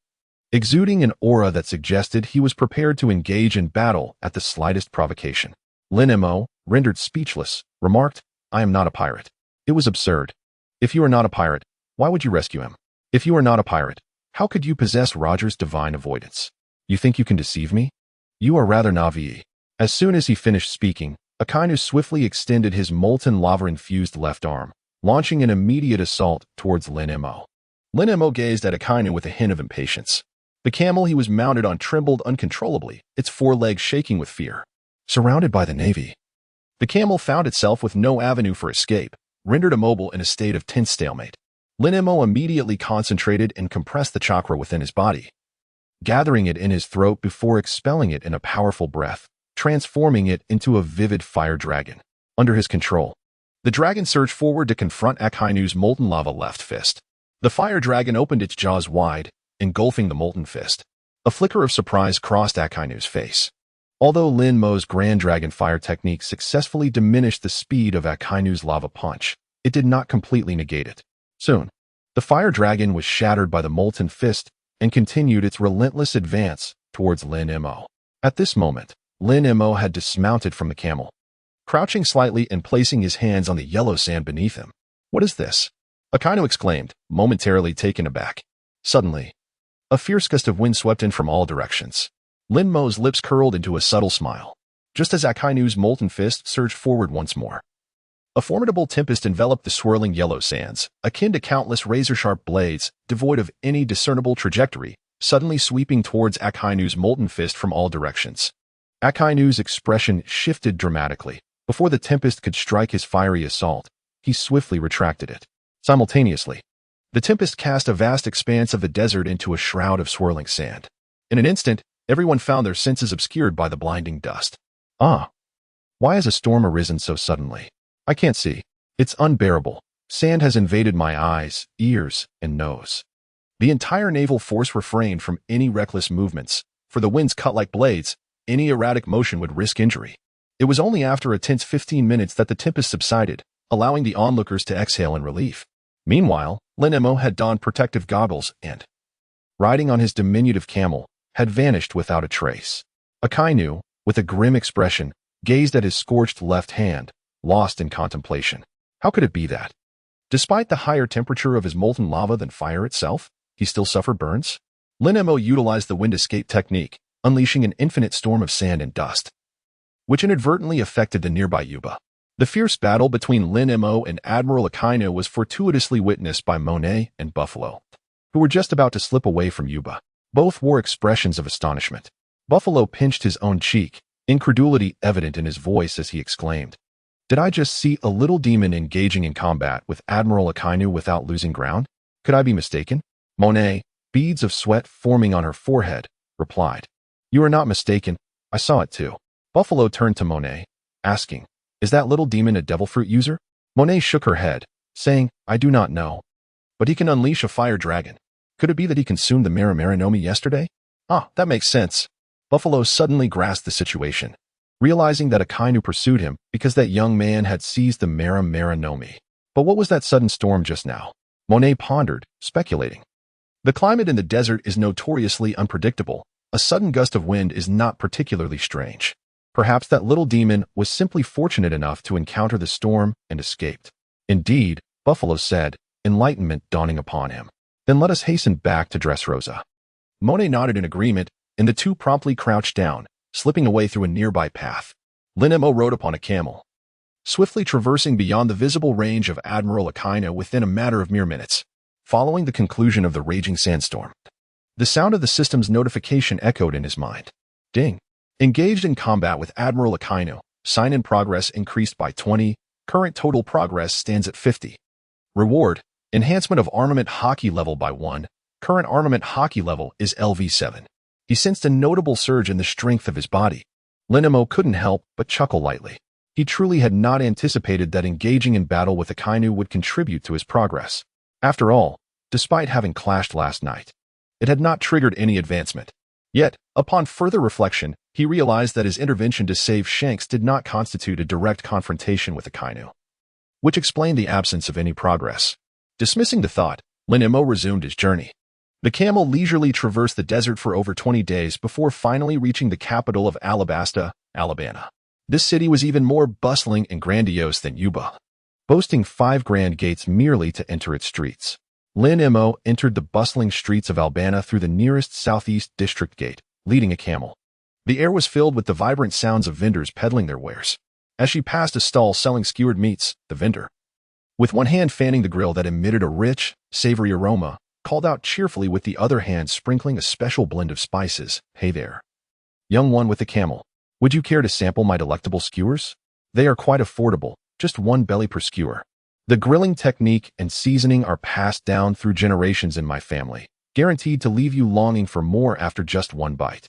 exuding an aura that suggested he was prepared to engage in battle at the slightest provocation. Lin Mo, rendered speechless, remarked, I am not a pirate. It was absurd. If you are not a pirate, why would you rescue him? If you are not a pirate, how could you possess Roger's divine avoidance? You think you can deceive me? You are rather naive. As soon as he finished speaking, Akainu swiftly extended his molten lava-infused left arm, launching an immediate assault towards Lin Mo. Lin Mo gazed at Akainu with a hint of impatience. The camel he was mounted on trembled uncontrollably, its forelegs shaking with fear. Surrounded by the navy, the camel found itself with no avenue for escape, rendered immobile in a state of tense stalemate. Lin Mo immediately concentrated and compressed the chakra within his body, gathering it in his throat before expelling it in a powerful breath, transforming it into a vivid fire dragon. Under his control, The dragon surged forward to confront Akainu's molten lava left fist. The fire dragon opened its jaws wide, engulfing the molten fist. A flicker of surprise crossed Akainu's face. Although Lin Mo's Grand Dragon Fire technique successfully diminished the speed of Akainu's lava punch, it did not completely negate it. Soon, the fire dragon was shattered by the molten fist and continued its relentless advance towards Lin Mo. At this moment, Lin Mo had dismounted from the camel, crouching slightly and placing his hands on the yellow sand beneath him. "What is this?" Akainu exclaimed, momentarily taken aback. Suddenly, a fierce gust of wind swept in from all directions. Lin Mo's lips curled into a subtle smile, just as Akainu's molten fist surged forward once more. A formidable tempest enveloped the swirling yellow sands, akin to countless razor-sharp blades, devoid of any discernible trajectory, suddenly sweeping towards Akainu's molten fist from all directions. Akainu's expression shifted dramatically. Before the tempest could strike his fiery assault, he swiftly retracted it. Simultaneously, the tempest cast a vast expanse of the desert into a shroud of swirling sand. In an instant, everyone found their senses obscured by the blinding dust. Ah! Why has a storm arisen so suddenly? I can't see. It's unbearable. Sand has invaded my eyes, ears, and nose. The entire naval force refrained from any reckless movements. For the winds cut like blades, any erratic motion would risk injury. It was only after a tense 15 minutes that the tempest subsided, allowing the onlookers to exhale in relief. Meanwhile, Lin Mo had donned protective goggles and, riding on his diminutive camel, had vanished without a trace. Akainu, with a grim expression, gazed at his scorched left hand, lost in contemplation. How could it be that, despite the higher temperature of his molten lava than fire itself, he still suffered burns? Lin Mo utilized the wind escape technique, unleashing an infinite storm of sand and dust, which inadvertently affected the nearby Yuba. The fierce battle between Lin Mo and Admiral Akainu was fortuitously witnessed by Monet and Buffalo, who were just about to slip away from Yuba. Both wore expressions of astonishment. Buffalo pinched his own cheek, incredulity evident in his voice as he exclaimed, "Did I just see a little demon engaging in combat with Admiral Akainu without losing ground? Could I be mistaken?" Monet, beads of sweat forming on her forehead, replied, "You are not mistaken. I saw it too." Buffalo turned to Monet, asking, "Is that little demon a devil fruit user?" Monet shook her head, saying, "I do not know. But he can unleash a fire dragon. Could it be that he consumed the Mara-Maranomi yesterday?" "Ah, that makes sense." Buffalo suddenly grasped the situation, realizing that Akainu pursued him because that young man had seized the Mara-Maranomi. But what was that sudden storm just now? Monet pondered, speculating. The climate in the desert is notoriously unpredictable. A sudden gust of wind is not particularly strange. Perhaps that little demon was simply fortunate enough to encounter the storm and escaped. Indeed, Buffalo said, enlightenment dawning upon him. "Then let us hasten back to Dressrosa." Monet nodded in agreement, and the two promptly crouched down, slipping away through a nearby path. Lin Mo rode upon a camel, swiftly traversing beyond the visible range of Admiral Akainu within a matter of mere minutes. Following the conclusion of the raging sandstorm, the sound of the system's notification echoed in his mind. Ding. Engaged in combat with Admiral Akainu, sign in progress increased by 20, current total progress stands at 50. Reward, enhancement of armament Haki level by 1, current armament Haki level is LV7. He sensed a notable surge in the strength of his body. Lin Mo couldn't help but chuckle lightly. He truly had not anticipated that engaging in battle with Akainu would contribute to his progress. After all, despite having clashed last night, it had not triggered any advancement. Yet, upon further reflection, he realized that his intervention to save Shanks did not constitute a direct confrontation with Akainu, which explained the absence of any progress. Dismissing the thought, Lin Mo resumed his journey. The camel leisurely traversed the desert for over 20 days before finally reaching the capital of Alabasta, Alabama. This city was even more bustling and grandiose than Yuba, boasting 5 grand gates merely to enter its streets. Lin Mo entered the bustling streets of Albana through the nearest southeast district gate, leading a camel. The air was filled with the vibrant sounds of vendors peddling their wares. As she passed a stall selling skewered meats, the vendor, with one hand fanning the grill that emitted a rich, savory aroma, called out cheerfully with the other hand sprinkling a special blend of spices, "Hey there, young one with the camel. Would you care to sample my delectable skewers? They are quite affordable, just 1 belly per skewer. The grilling technique and seasoning are passed down through generations in my family, guaranteed to leave you longing for more after just 1 bite.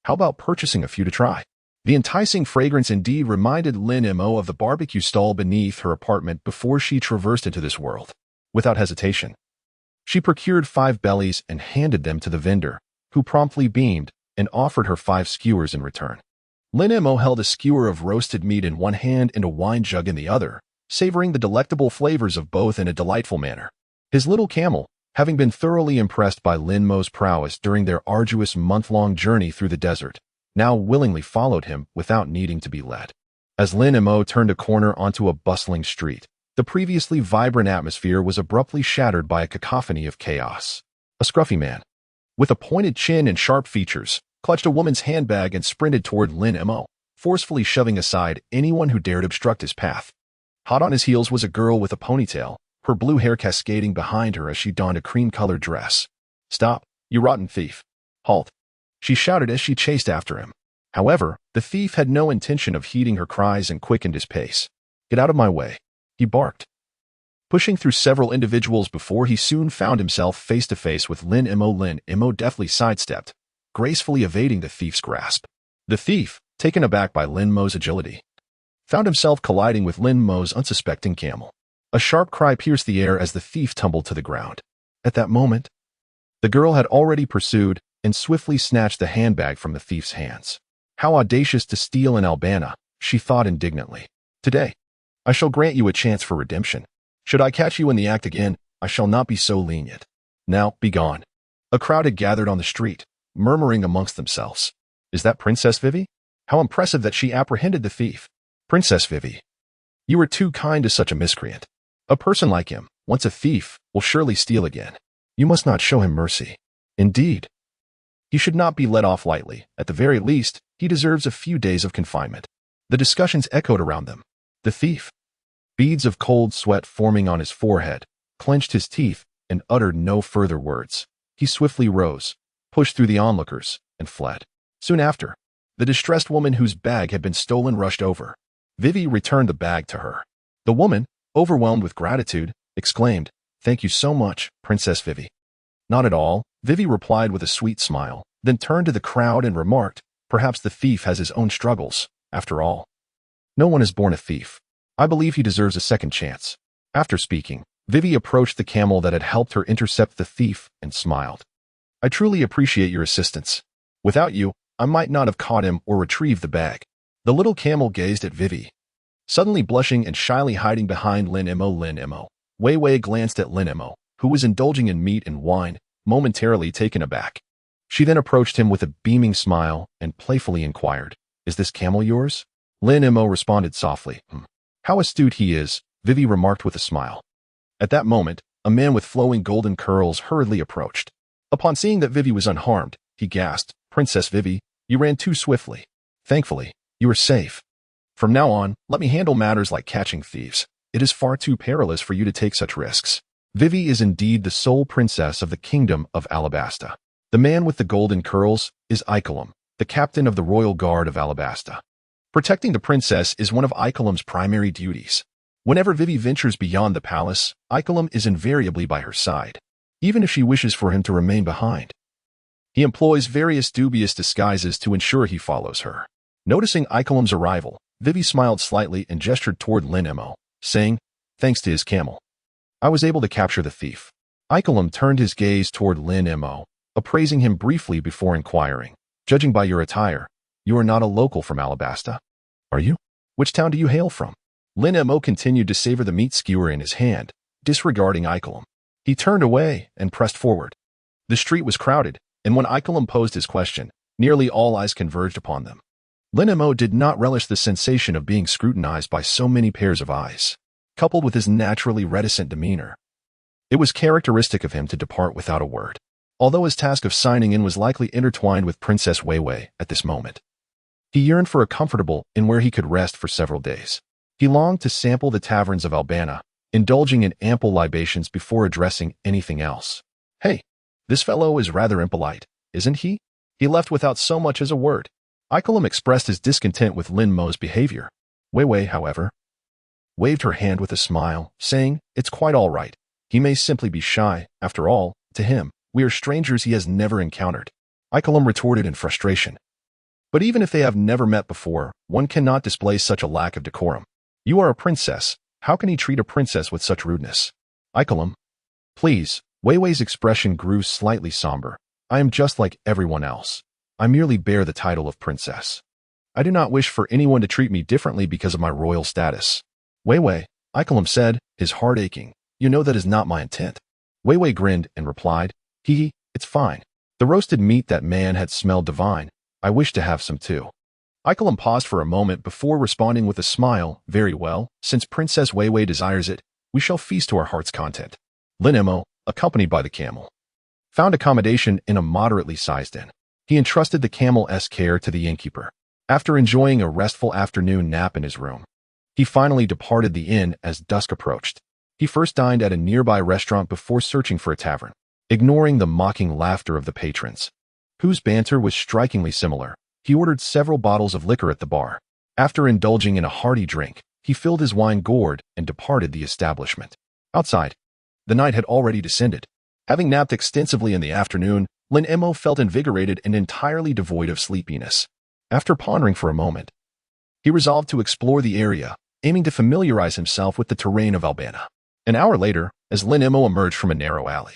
How about purchasing a few to try?" The enticing fragrance indeed reminded Lin Mo of the barbecue stall beneath her apartment before she traversed into this world. Without hesitation, she procured 5 bellies and handed them to the vendor, who promptly beamed and offered her 5 skewers in return. Lin Mo held a skewer of roasted meat in one hand and a wine jug in the other, savoring the delectable flavors of both in a delightful manner. His little camel, having been thoroughly impressed by Lin Mo's prowess during their arduous month-long journey through the desert, now willingly followed him without needing to be led. As Lin Mo turned a corner onto a bustling street, the previously vibrant atmosphere was abruptly shattered by a cacophony of chaos. A scruffy man, with a pointed chin and sharp features, clutched a woman's handbag and sprinted toward Lin Mo, forcefully shoving aside anyone who dared obstruct his path. Hot on his heels was a girl with a ponytail, her blue hair cascading behind her as she donned a cream-colored dress. "Stop, you rotten thief. Halt," she shouted as she chased after him. However, the thief had no intention of heeding her cries and quickened his pace. "Get out of my way," he barked, pushing through several individuals before he soon found himself face-to-face with Lin Mo. Lin Mo deftly sidestepped, gracefully evading the thief's grasp. The thief, taken aback by Lin Mo's agility, found himself colliding with Lin Mo's unsuspecting camel. A sharp cry pierced the air as the thief tumbled to the ground. At that moment, the girl had already pursued and swiftly snatched the handbag from the thief's hands. How audacious to steal in Alabasta, she thought indignantly. "Today, I shall grant you a chance for redemption. Should I catch you in the act again, I shall not be so lenient. Now, be gone." A crowd had gathered on the street, murmuring amongst themselves. "Is that Princess Vivi? How impressive that she apprehended the thief. Princess Vivi, you were too kind to such a miscreant. A person like him, once a thief, will surely steal again. You must not show him mercy. Indeed, he should not be let off lightly. At the very least, he deserves a few days of confinement." The discussions echoed around them. The thief, beads of cold sweat forming on his forehead, clenched his teeth and uttered no further words. He swiftly rose, pushed through the onlookers, and fled. Soon after, the distressed woman whose bag had been stolen rushed over. Vivi returned the bag to her. The woman, overwhelmed with gratitude, exclaimed, "Thank you so much, Princess Vivi." "Not at all," Vivi replied with a sweet smile, then turned to the crowd and remarked, "Perhaps the thief has his own struggles, after all. No one is born a thief. I believe he deserves a second chance." After speaking, Vivi approached the camel that had helped her intercept the thief and smiled. "I truly appreciate your assistance. Without you, I might not have caught him or retrieved the bag." The little camel gazed at Vivi, suddenly blushing and shyly hiding behind Lin Mo. Lin Mo. Wei Wei glanced at Lin Mo, who was indulging in meat and wine, momentarily taken aback. She then approached him with a beaming smile and playfully inquired, "Is this camel yours?" Lin Mo responded softly, "How astute he is," Vivi remarked with a smile. At that moment, a man with flowing golden curls hurriedly approached. Upon seeing that Vivi was unharmed, he gasped, "Princess Vivi, you ran too swiftly. Thankfully, you are safe. From now on, let me handle matters like catching thieves. It is far too perilous for you to take such risks." Vivi is indeed the sole princess of the kingdom of Alabasta. The man with the golden curls is Icolum, the captain of the royal guard of Alabasta. Protecting the princess is one of Icolum's primary duties. Whenever Vivi ventures beyond the palace, Icolum is invariably by her side, even if she wishes for him to remain behind. He employs various dubious disguises to ensure he follows her. Noticing Icolum's arrival, Vivi smiled slightly and gestured toward Lin Mo, saying, "Thanks to his camel, I was able to capture the thief." Icolum turned his gaze toward Lin Mo, appraising him briefly before inquiring, "Judging by your attire, you are not a local from Alabasta, are you? Which town do you hail from?" Lin Mo continued to savor the meat skewer in his hand, disregarding Icolum. He turned away and pressed forward. The street was crowded, and when Icolum posed his question, nearly all eyes converged upon them. Lin Mo did not relish the sensation of being scrutinized by so many pairs of eyes. Coupled with his naturally reticent demeanor, it was characteristic of him to depart without a word, although his task of signing in was likely intertwined with Princess Wei Wei at this moment. He yearned for a comfortable inn where he could rest for several days. He longed to sample the taverns of Alabasta, indulging in ample libations before addressing anything else. "Hey, this fellow is rather impolite, isn't he?" He left without so much as a word. Icolum expressed his discontent with Lin Mo's behavior. Wei Wei, however, waved her hand with a smile, saying, "It's quite all right. He may simply be shy. After all, to him, we are strangers he has never encountered." Icolum retorted in frustration, But even if they have never met before, one cannot display such a lack of decorum. You are a princess. How can he treat a princess with such rudeness? Icolum. Please. Wei Wei's expression grew slightly somber. I am just like everyone else. I merely bear the title of princess. I do not wish for anyone to treat me differently because of my royal status. Wei Wei, Icolum said, his heart aching. You know that is not my intent. Wei Wei grinned and replied, it's fine. The roasted meat that man had smelled divine. I wish to have some too. Icolum paused for a moment before responding with a smile. Very well, since Princess Wei Wei desires it, we shall feast to our heart's content. Lin Mo, accompanied by the camel, found accommodation in a moderately sized inn. He entrusted the camel's care to the innkeeper. After enjoying a restful afternoon nap in his room, he finally departed the inn as dusk approached. He first dined at a nearby restaurant before searching for a tavern, ignoring the mocking laughter of the patrons, whose banter was strikingly similar. He ordered several bottles of liquor at the bar. After indulging in a hearty drink, he filled his wine gourd and departed the establishment. Outside, the night had already descended. Having napped extensively in the afternoon, Lin Mo felt invigorated and entirely devoid of sleepiness. After pondering for a moment, he resolved to explore the area, aiming to familiarize himself with the terrain of Albania. An hour later, as Lin Mo emerged from a narrow alley,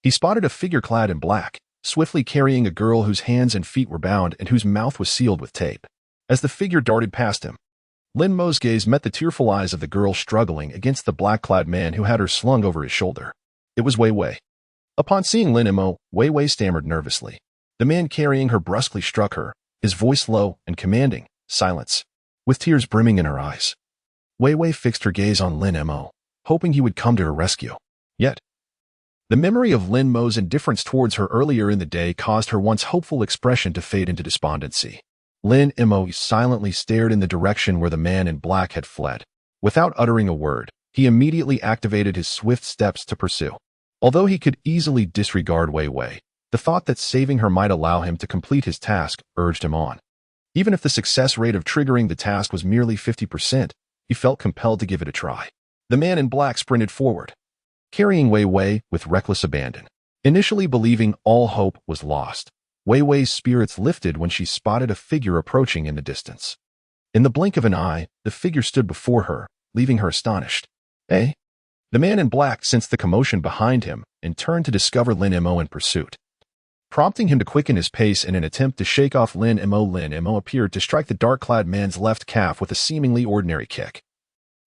he spotted a figure clad in black, swiftly carrying a girl whose hands and feet were bound and whose mouth was sealed with tape. As the figure darted past him, Lin Mo's gaze met the tearful eyes of the girl struggling against the black-clad man who had her slung over his shoulder. It was Wei Wei. Upon seeing Lin Mo, Wei Wei stammered nervously. The man carrying her brusquely struck her, his voice low and commanding. Silence. With tears brimming in her eyes, Wei Wei fixed her gaze on Lin Mo, hoping he would come to her rescue. Yet, the memory of Lin Mo's indifference towards her earlier in the day caused her once hopeful expression to fade into despondency. Lin Mo silently stared in the direction where the man in black had fled. Without uttering a word, he immediately activated his swift steps to pursue. Although he could easily disregard Wei Wei, the thought that saving her might allow him to complete his task urged him on. Even if the success rate of triggering the task was merely 50%, he felt compelled to give it a try. The man in black sprinted forward, carrying Wei Wei with reckless abandon. Initially believing all hope was lost, Wei Wei's spirits lifted when she spotted a figure approaching in the distance. In the blink of an eye, the figure stood before her, leaving her astonished. Eh? The man in black sensed the commotion behind him and turned to discover Lin Mo in pursuit. Prompting him to quicken his pace in an attempt to shake off Lin Mo appeared to strike the dark-clad man's left calf with a seemingly ordinary kick,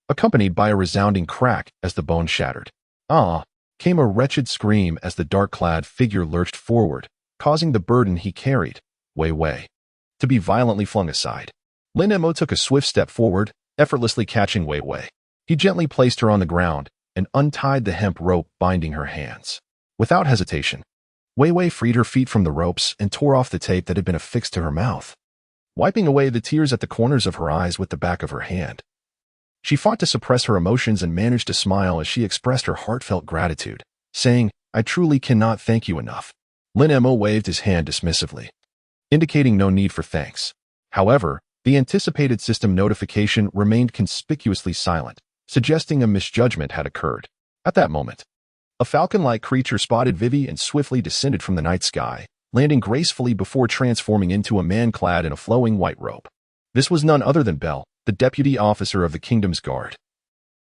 accompanied by a resounding crack as the bone shattered. Ah! Came a wretched scream as the dark-clad figure lurched forward, causing the burden he carried, Wei Wei, to be violently flung aside. Lin Mo took a swift step forward, effortlessly catching Wei Wei. He gently placed her on the ground and untied the hemp rope binding her hands. Without hesitation, Wei Wei freed her feet from the ropes and tore off the tape that had been affixed to her mouth, wiping away the tears at the corners of her eyes with the back of her hand. She fought to suppress her emotions and managed to smile as she expressed her heartfelt gratitude, saying, I truly cannot thank you enough. Lin Mo waved his hand dismissively, indicating no need for thanks. However, the anticipated system notification remained conspicuously silent, suggesting a misjudgment had occurred. At that moment, a falcon-like creature spotted Vivi and swiftly descended from the night sky, landing gracefully before transforming into a man clad in a flowing white robe. This was none other than Belle, the deputy officer of the kingdom's guard,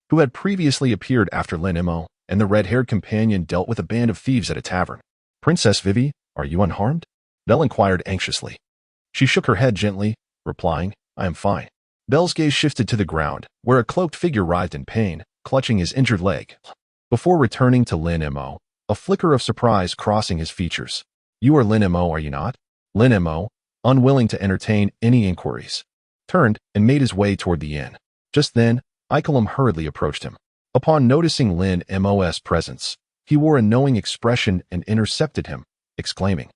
who had previously appeared after Lin Mo and the red-haired companion dealt with a band of thieves at a tavern. Princess Vivi, are you unharmed? Belle inquired anxiously. She shook her head gently, replying, I am fine. Belle's gaze shifted to the ground, where a cloaked figure writhed in pain, clutching his injured leg. Before returning to Lin Mo, a flicker of surprise crossing his features. You are Lin Mo, are you not? Lin Mo, unwilling to entertain any inquiries, turned and made his way toward the inn. Just then, Icolum hurriedly approached him. Upon noticing Lin Mo's presence, he wore a knowing expression and intercepted him, exclaiming,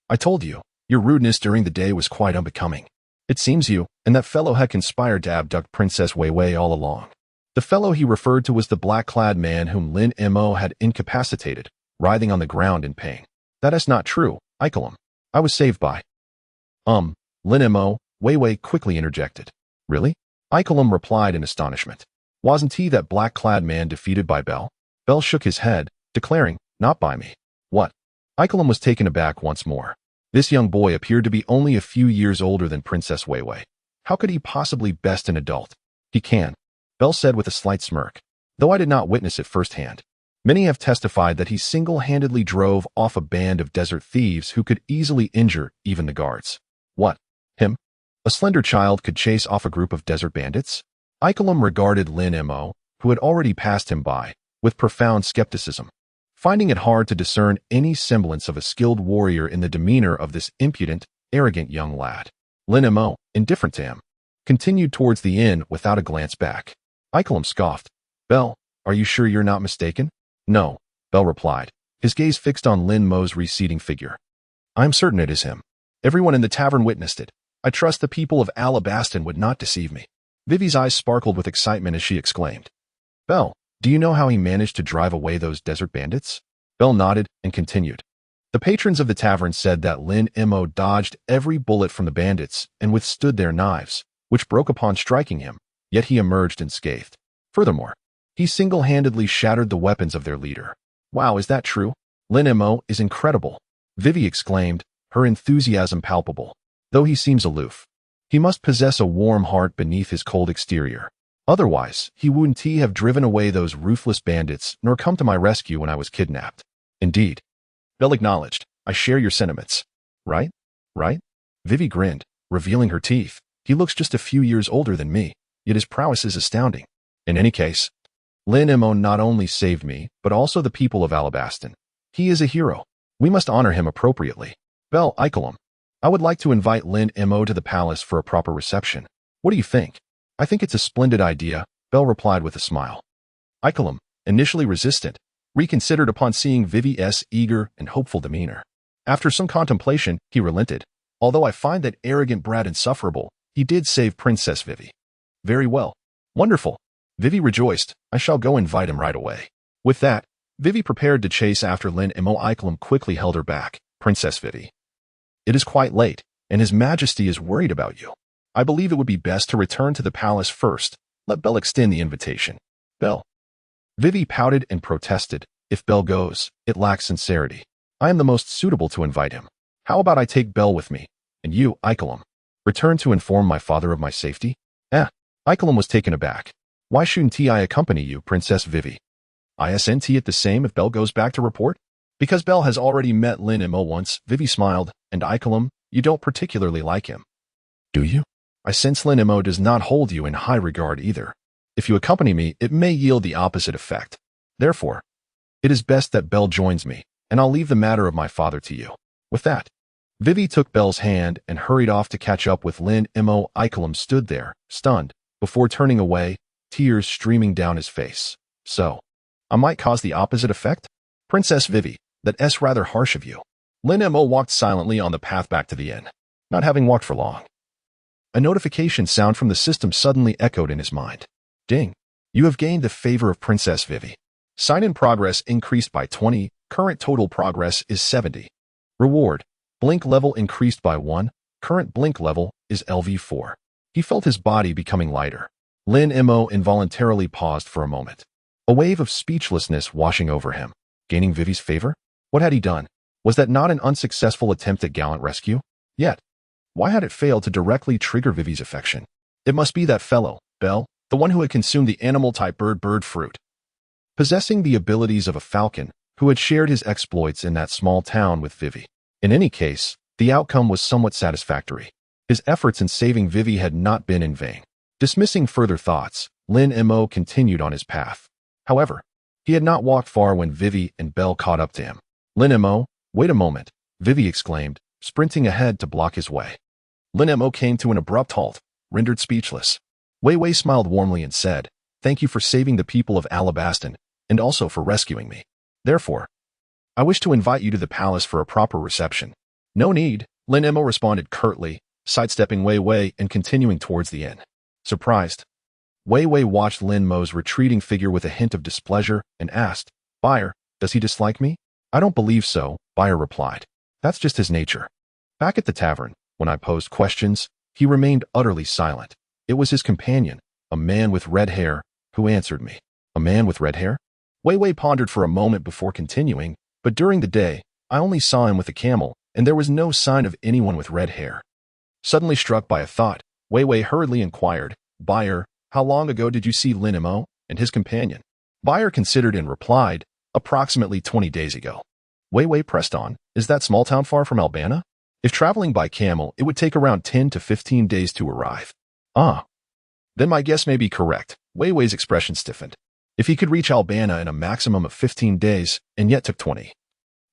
I told you, your rudeness during the day was quite unbecoming. It seems you and that fellow had conspired to abduct Princess Wei Wei all along. The fellow he referred to was the black-clad man whom Lin Mo had incapacitated, writhing on the ground in pain. That is not true, Icolum. I was saved by... Lin Mo, Wei Wei quickly interjected. Really? Icolum replied in astonishment. Wasn't he that black-clad man defeated by Belle? Belle shook his head, declaring, not by me. What? Icolum was taken aback once more. This young boy appeared to be only a few years older than Princess Wei Wei. How could he possibly best an adult? He can, Belle said with a slight smirk, though I did not witness it firsthand. Many have testified that he single-handedly drove off a band of desert thieves who could easily injure even the guards. What? Him? A slender child could chase off a group of desert bandits? Ikelum regarded Lin Mo, who had already passed him by, with profound skepticism, finding it hard to discern any semblance of a skilled warrior in the demeanor of this impudent, arrogant young lad. Lin Mo, indifferent to him, continued towards the inn without a glance back. Ikelum scoffed. Belle, are you sure you're not mistaken? No, Belle replied, his gaze fixed on Lin Mo's receding figure. I'm certain it is him. Everyone in the tavern witnessed it. I trust the people of Alabasta would not deceive me. Vivi's eyes sparkled with excitement as she exclaimed. Belle, do you know how he managed to drive away those desert bandits? Belle nodded and continued. The patrons of the tavern said that Lin Mo dodged every bullet from the bandits and withstood their knives, which broke upon striking him, yet he emerged unscathed. Furthermore, he single-handedly shattered the weapons of their leader. Wow, is that true? Lin Mo is incredible, Vivi exclaimed, her enthusiasm palpable. Though he seems aloof, he must possess a warm heart beneath his cold exterior. Otherwise, he wouldn't have driven away those ruthless bandits nor come to my rescue when I was kidnapped. Indeed. Belle acknowledged. I share your sentiments. Right? Right? Vivi grinned, revealing her teeth. He looks just a few years older than me, yet his prowess is astounding. In any case, Lin Mo not only saved me, but also the people of Alabasta. He is a hero. We must honor him appropriately. Belle, Ikelum, I would like to invite Lin Mo to the palace for a proper reception. What do you think? I think it's a splendid idea, Belle replied with a smile. Ikelum, initially resistant, reconsidered upon seeing Vivi's eager and hopeful demeanor. After some contemplation, he relented. Although I find that arrogant brat insufferable, he did save Princess Vivi. Very well. Wonderful. Vivi rejoiced. I shall go invite him right away. With that, Vivi prepared to chase after Lin Mo. Ikelum quickly held her back. Princess Vivi. It is quite late, and His Majesty is worried about you. I believe it would be best to return to the palace first. Let Belle extend the invitation. Belle. Vivi pouted and protested. If Belle goes, it lacks sincerity. I am the most suitable to invite him. How about I take Belle with me, and you, Ikelum, return to inform my father of my safety? Ikelum was taken aback. Why shouldn't I accompany you, Princess Vivi? Isn't it the same if Belle goes back to report? Because Belle has already met Lin Mo once, Vivi smiled, and Ikelum, you don't particularly like him. Do you? I sense Lin Mo does not hold you in high regard either. If you accompany me, it may yield the opposite effect. Therefore, it is best that Belle joins me, and I'll leave the matter of my father to you. With that, Vivi took Belle's hand and hurried off to catch up with Lin Mo. Ikelum stood there, stunned, before turning away, tears streaming down his face. So, I might cause the opposite effect? Princess Vivi, that's rather harsh of you. Lin Mo walked silently on the path back to the inn, not having walked for long. A notification sound from the system suddenly echoed in his mind. Ding. You have gained the favor of Princess Vivi. Sign-in progress increased by 20. Current total progress is 70. Reward. Blink level increased by 1. Current blink level is LV4. He felt his body becoming lighter. Lin Mo involuntarily paused for a moment. A wave of speechlessness washing over him. Gaining Vivi's favor? What had he done? Was that not an unsuccessful attempt at gallant rescue? Yet, why had it failed to directly trigger Vivi's affection? It must be that fellow, Belle, the one who had consumed the animal-type bird fruit. Possessing the abilities of a falcon, who had shared his exploits in that small town with Vivi. In any case, the outcome was somewhat satisfactory. His efforts in saving Vivi had not been in vain. Dismissing further thoughts, Lin Mo continued on his path. However, he had not walked far when Vivi and Belle caught up to him. Lin Mo, wait a moment, Vivi exclaimed, sprinting ahead to block his way. Lin Mo came to an abrupt halt, rendered speechless. Wei Wei smiled warmly and said, Thank you for saving the people of Alabasta, and also for rescuing me. Therefore, I wish to invite you to the palace for a proper reception. No need, Lin Mo responded curtly, sidestepping Wei Wei and continuing towards the inn. Surprised, Wei Wei watched Lin Mo's retreating figure with a hint of displeasure and asked, Buyer, does he dislike me? I don't believe so, Buyer replied. That's just his nature. Back at the tavern, when I posed questions, he remained utterly silent. It was his companion, a man with red hair, who answered me. A man with red hair? Wei Wei pondered for a moment before continuing, but during the day, I only saw him with a camel, and there was no sign of anyone with red hair. Suddenly struck by a thought, Wei Wei hurriedly inquired, "Buyer, how long ago did you see Lin Mo and his companion?" Buyer considered and replied, "Approximately 20 days ago." Wei Wei pressed on, "Is that small town far from Alabasta? If traveling by camel, it would take around 10 to 15 days to arrive." "Ah. Then my guess may be correct." Wei Wei's expression stiffened. If he could reach Alabasta in a maximum of 15 days, and yet took 20.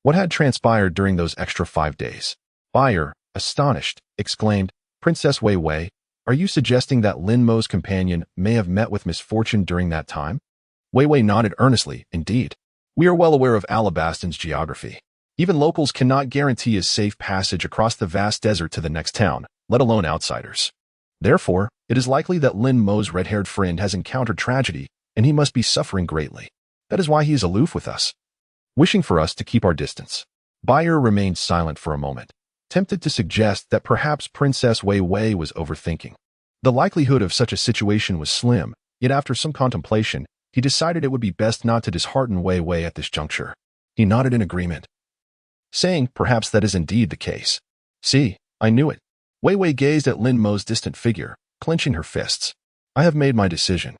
What had transpired during those extra 5 days? Buyer, astonished, exclaimed, "Princess Wei Wei, are you suggesting that Lin Mo's companion may have met with misfortune during that time?" Wei Wei nodded earnestly, "Indeed. We are well aware of Alabastan's geography. Even locals cannot guarantee a safe passage across the vast desert to the next town, let alone outsiders. Therefore, it is likely that Lin Mo's red-haired friend has encountered tragedy, and he must be suffering greatly. That is why he is aloof with us, wishing for us to keep our distance." Buyer remained silent for a moment, tempted to suggest that perhaps Princess Wei Wei was overthinking. The likelihood of such a situation was slim, yet after some contemplation, he decided it would be best not to dishearten Wei Wei at this juncture. He nodded in agreement, saying, "Perhaps that is indeed the case." "See, I knew it." Wei Wei gazed at Lin Mo's distant figure, clenching her fists. "I have made my decision.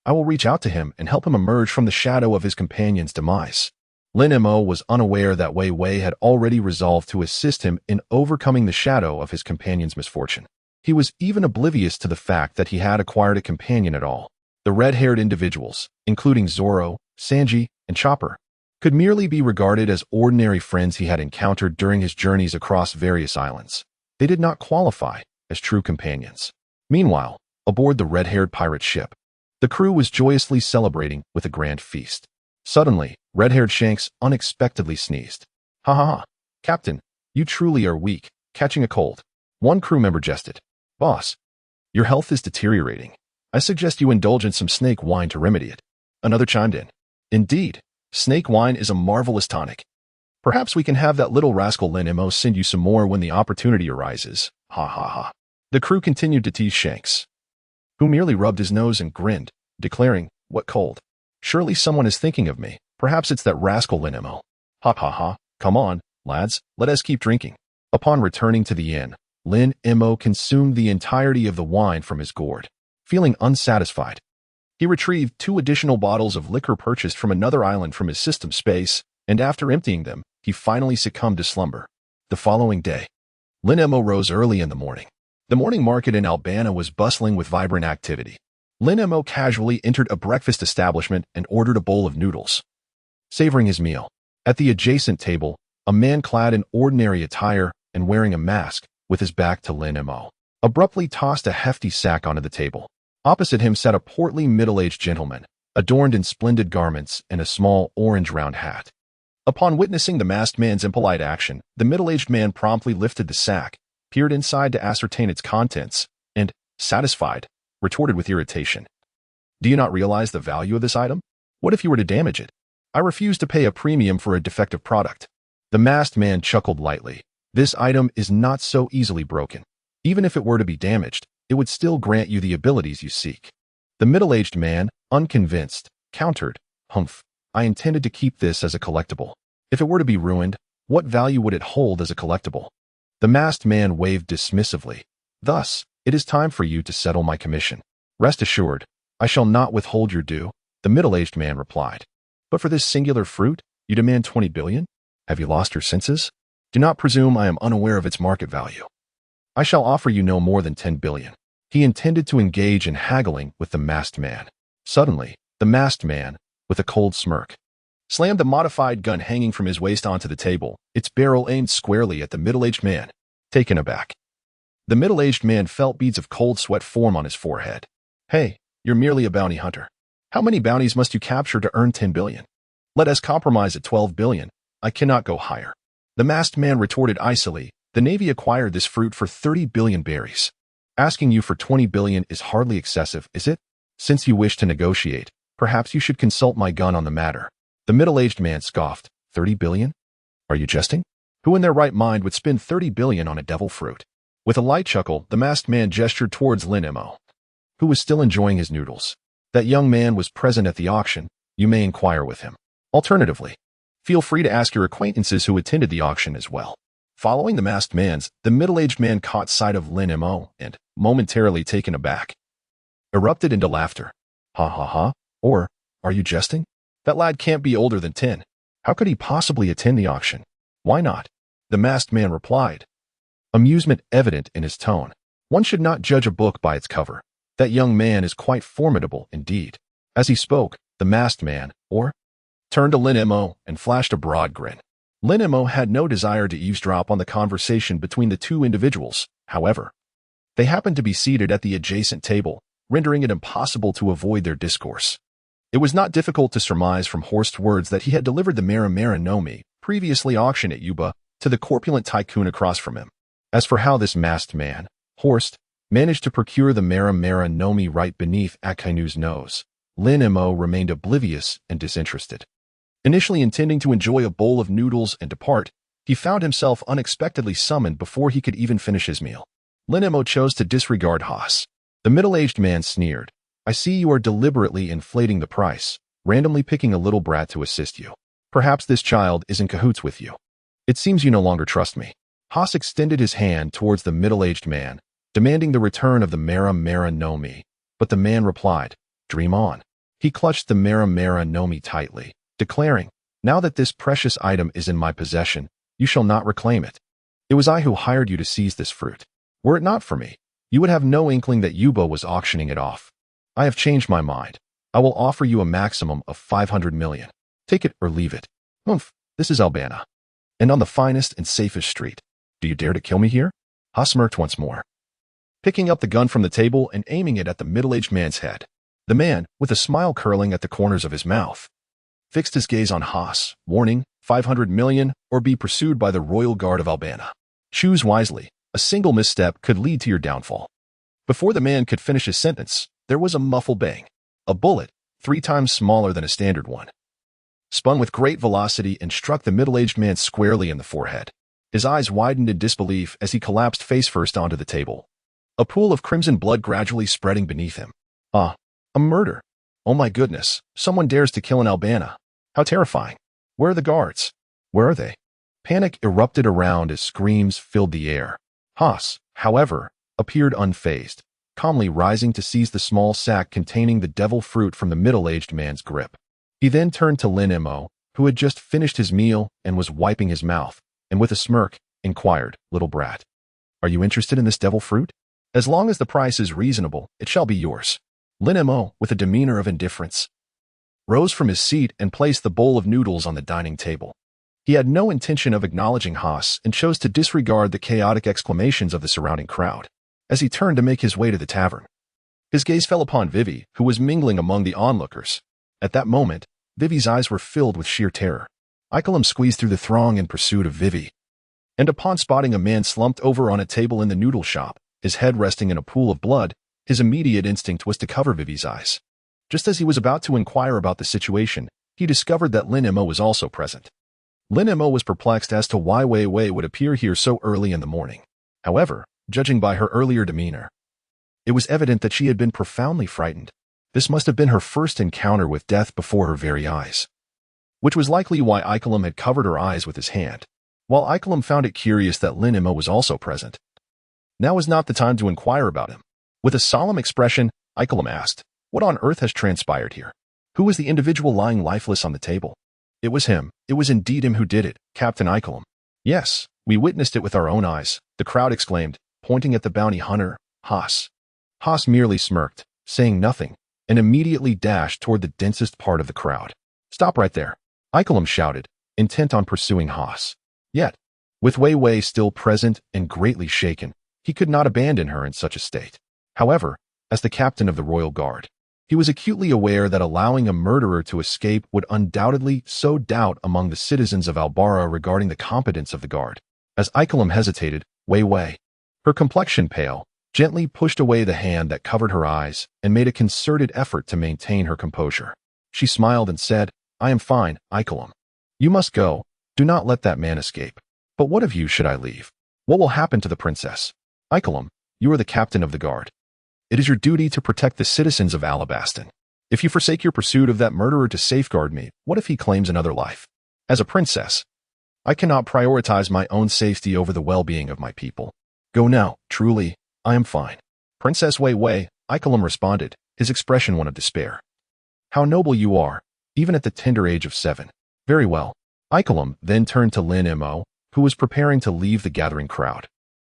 I will reach out to him and help him emerge from the shadow of his companion's demise." Lin Mo was unaware that Wei Wei had already resolved to assist him in overcoming the shadow of his companion's misfortune. He was even oblivious to the fact that he had acquired a companion at all. The red-haired individuals, including Zoro, Sanji, and Chopper, could merely be regarded as ordinary friends he had encountered during his journeys across various islands. They did not qualify as true companions. Meanwhile, aboard the red-haired pirate ship, the crew was joyously celebrating with a grand feast. Suddenly, red-haired Shanks unexpectedly sneezed. "Ha ha ha, Captain, you truly are weak, catching a cold." One crew member jested. "Boss, your health is deteriorating. I suggest you indulge in some snake wine to remedy it." Another chimed in. "Indeed, snake wine is a marvelous tonic. Perhaps we can have that little rascal Lin Mo send you some more when the opportunity arises." Ha ha ha. The crew continued to tease Shanks, who merely rubbed his nose and grinned, declaring, "What cold? Surely someone is thinking of me. Perhaps it's that rascal Lin Mo." Ha ha ha. "Come on, lads, let us keep drinking." Upon returning to the inn, Lin Mo consumed the entirety of the wine from his gourd. Feeling unsatisfied, he retrieved 2 additional bottles of liquor purchased from another island from his system space, and after emptying them, he finally succumbed to slumber. The following day, Lin Mo rose early in the morning. The morning market in Alabasta was bustling with vibrant activity. Lin Mo casually entered a breakfast establishment and ordered a bowl of noodles. Savoring his meal, at the adjacent table, a man clad in ordinary attire and wearing a mask, with his back to Lin Mo, abruptly tossed a hefty sack onto the table. Opposite him sat a portly middle-aged gentleman, adorned in splendid garments and a small orange round hat. Upon witnessing the masked man's impolite action, the middle-aged man promptly lifted the sack, peered inside to ascertain its contents, and, satisfied, retorted with irritation, "Do you not realize the value of this item? What if you were to damage it? I refuse to pay a premium for a defective product." The masked man chuckled lightly. "This item is not so easily broken. Even if it were to be damaged, it would still grant you the abilities you seek." The middle-aged man, unconvinced, countered, "Humph, I intended to keep this as a collectible. If it were to be ruined, what value would it hold as a collectible?" The masked man waved dismissively. "Thus, it is time for you to settle my commission. Rest assured, I shall not withhold your due," the middle-aged man replied. "But for this singular fruit, you demand 20 billion? Have you lost your senses? Do not presume I am unaware of its market value. I shall offer you no more than 10 billion. He intended to engage in haggling with the masked man. Suddenly, the masked man, with a cold smirk, slammed the modified gun hanging from his waist onto the table, its barrel aimed squarely at the middle-aged man. Taken aback, the middle-aged man felt beads of cold sweat form on his forehead. "Hey, you're merely a bounty hunter. How many bounties must you capture to earn 10 billion? Let us compromise at 12 billion. I cannot go higher." The masked man retorted icily, "The Navy acquired this fruit for 30 billion berries. Asking you for 20 billion is hardly excessive, is it? Since you wish to negotiate, perhaps you should consult my gun on the matter." The middle-aged man scoffed. 30 billion? Are you jesting? Who in their right mind would spend 30 billion on a devil fruit? With a light chuckle, the masked man gestured towards Lin Mo, who was still enjoying his noodles. "That young man was present at the auction. You may inquire with him. Alternatively, feel free to ask your acquaintances who attended the auction as well." Following the masked man's, the middle-aged man caught sight of Lin Mo and, momentarily taken aback, erupted into laughter. Ha ha ha, or, are you jesting? That lad can't be older than 10. How could he possibly attend the auction? Why not? The masked man replied, amusement evident in his tone. One should not judge a book by its cover. That young man is quite formidable indeed. As he spoke, the masked man, turned to Lin Mo and flashed a broad grin. Lin Mo had no desire to eavesdrop on the conversation between the two individuals, however. They happened to be seated at the adjacent table, rendering it impossible to avoid their discourse. It was not difficult to surmise from Horst's words that he had delivered the Mera no Mi, previously auctioned at Yuba, to the corpulent tycoon across from him. As for how this masked man, Horst, managed to procure the Mera no Mi right beneath Akainu's nose, Lin Mo remained oblivious and disinterested. Initially intending to enjoy a bowl of noodles and depart, he found himself unexpectedly summoned before he could even finish his meal. Lin Mo chose to disregard Haas. The middle-aged man sneered. I see you are deliberately inflating the price, randomly picking a little brat to assist you. Perhaps this child is in cahoots with you. It seems you no longer trust me. Haas extended his hand towards the middle-aged man, demanding the return of the Mera no Mi, but the man replied, dream on. He clutched the Mera no Mi tightly, declaring, now that this precious item is in my possession, you shall not reclaim it. It was I who hired you to seize this fruit. Were it not for me, you would have no inkling that Yuba was auctioning it off. I have changed my mind. I will offer you a maximum of 500 million. Take it or leave it. Humph, this is Alabasta. And on the finest and safest street. Do you dare to kill me here? Haas smirked once more, picking up the gun from the table and aiming it at the middle-aged man's head. The man, with a smile curling at the corners of his mouth, fixed his gaze on Haas, warning, 500 million or be pursued by the Royal Guard of Alabasta. Choose wisely. A single misstep could lead to your downfall. Before the man could finish his sentence, there was a muffled bang. A bullet, 3 times smaller than a standard one, spun with great velocity and struck the middle-aged man squarely in the forehead. His eyes widened in disbelief as he collapsed face-first onto the table, a pool of crimson blood gradually spreading beneath him. Ah, a murder. Oh my goodness, someone dares to kill an Alabasta. How terrifying. Where are the guards? Where are they? Panic erupted around as screams filled the air. Haas, however, appeared unfazed, calmly rising to seize the small sack containing the devil fruit from the middle-aged man's grip. He then turned to Lin Mo, who had just finished his meal and was wiping his mouth, and with a smirk, inquired, little brat, are you interested in this devil fruit? As long as the price is reasonable, it shall be yours. Lin Mo, with a demeanor of indifference, rose from his seat and placed the bowl of noodles on the dining table. He had no intention of acknowledging Haas and chose to disregard the chaotic exclamations of the surrounding crowd. As he turned to make his way to the tavern, his gaze fell upon Vivi, who was mingling among the onlookers. At that moment, Vivi's eyes were filled with sheer terror. Ikelam squeezed through the throng in pursuit of Vivi, and upon spotting a man slumped over on a table in the noodle shop, his head resting in a pool of blood, his immediate instinct was to cover Vivi's eyes. Just as he was about to inquire about the situation, he discovered that Lin Mo was also present. Lin Mo was perplexed as to why Wei Wei would appear here so early in the morning. However, judging by her earlier demeanor, it was evident that she had been profoundly frightened. This must have been her first encounter with death before her very eyes, which was likely why Ikelam had covered her eyes with his hand. While Ikelam found it curious that Lin Mo was also present, now was not the time to inquire about him. With a solemn expression, Ikelam asked, what on earth has transpired here? Who was the individual lying lifeless on the table? It was him. It was indeed him who did it, Captain Ikelam. Yes, we witnessed it with our own eyes, the crowd exclaimed, pointing at the bounty hunter, Haas. Haas merely smirked, saying nothing, and immediately dashed toward the densest part of the crowd. Stop right there, Ikelam shouted, intent on pursuing Haas. Yet, with Wei Wei still present and greatly shaken, he could not abandon her in such a state. However, as the captain of the Royal Guard, he was acutely aware that allowing a murderer to escape would undoubtedly sow doubt among the citizens of Albara regarding the competence of the guard. As Ikelam hesitated, Wei Wei, her complexion pale, gently pushed away the hand that covered her eyes and made a concerted effort to maintain her composure. She smiled and said, I am fine, Ikelam. You must go. Do not let that man escape. But what of you should I leave? What will happen to the princess? Ikelam, you are the captain of the guard. It is your duty to protect the citizens of Alabasta. If you forsake your pursuit of that murderer to safeguard me, what if he claims another life? As a princess, I cannot prioritize my own safety over the well-being of my people. Go now, truly, I am fine. Princess Wei Wei, Ikelim responded, his expression one of despair. How noble you are, even at the tender age of 7. Very well. Ikelim then turned to Lin Mo, who was preparing to leave the gathering crowd.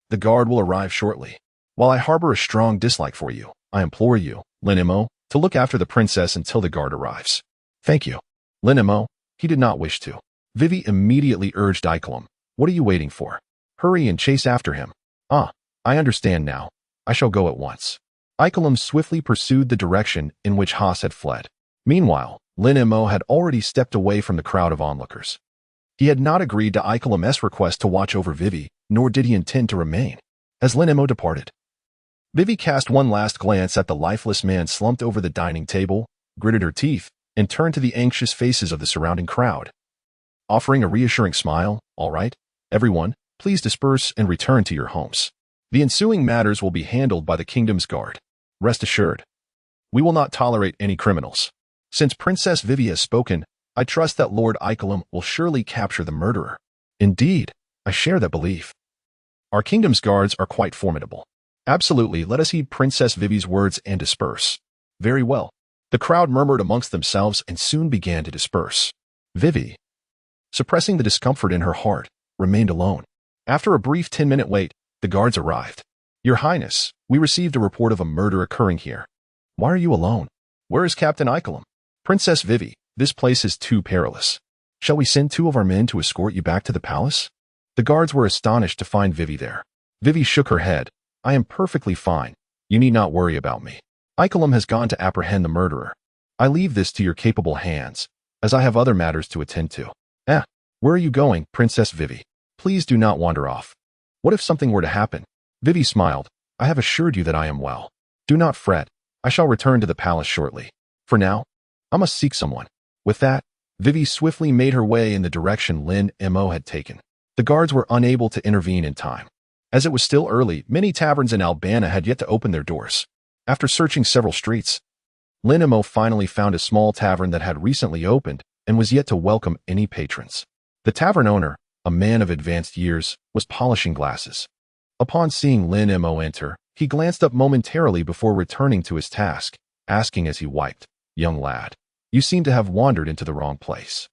The guard will arrive shortly. While I harbor a strong dislike for you, I implore you, Lin Mo, to look after the princess until the guard arrives. Thank you. Lin Mo, he did not wish to. Vivi immediately urged Ikelim, what are you waiting for? Hurry and chase after him. Ah, I understand now. I shall go at once. Ikelim swiftly pursued the direction in which Haas had fled. Meanwhile, Lin Mo had already stepped away from the crowd of onlookers. He had not agreed to Ikelim's request to watch over Vivi, nor did he intend to remain. As Lin Mo departed, Vivi cast one last glance at the lifeless man slumped over the dining table, gritted her teeth, and turned to the anxious faces of the surrounding crowd. Offering a reassuring smile, all right, everyone, please disperse and return to your homes. The ensuing matters will be handled by the kingdom's guard. Rest assured, we will not tolerate any criminals. Since Princess Vivi has spoken, I trust that Lord Ikelim will surely capture the murderer. Indeed, I share that belief. Our kingdom's guards are quite formidable. Absolutely, let us heed Princess Vivi's words and disperse. Very well. The crowd murmured amongst themselves and soon began to disperse. Vivi, suppressing the discomfort in her heart, remained alone. After a brief 10-minute wait, the guards arrived. Your Highness, we received a report of a murder occurring here. Why are you alone? Where is Captain Ikelim? Princess Vivi, this place is too perilous. Shall we send 2 of our men to escort you back to the palace? The guards were astonished to find Vivi there. Vivi shook her head. I am perfectly fine. You need not worry about me. Ikelim has gone to apprehend the murderer. I leave this to your capable hands, as I have other matters to attend to. Where are you going, Princess Vivi? Please do not wander off. What if something were to happen? Vivi smiled. I have assured you that I am well. Do not fret. I shall return to the palace shortly. For now, I must seek someone. With that, Vivi swiftly made her way in the direction Lin Mo had taken. The guards were unable to intervene in time. As it was still early, many taverns in Alabasta had yet to open their doors. After searching several streets, Lin Mo finally found a small tavern that had recently opened and was yet to welcome any patrons. The tavern owner, a man of advanced years, was polishing glasses. Upon seeing Lin Mo enter, he glanced up momentarily before returning to his task, asking as he wiped, young lad, you seem to have wandered into the wrong place.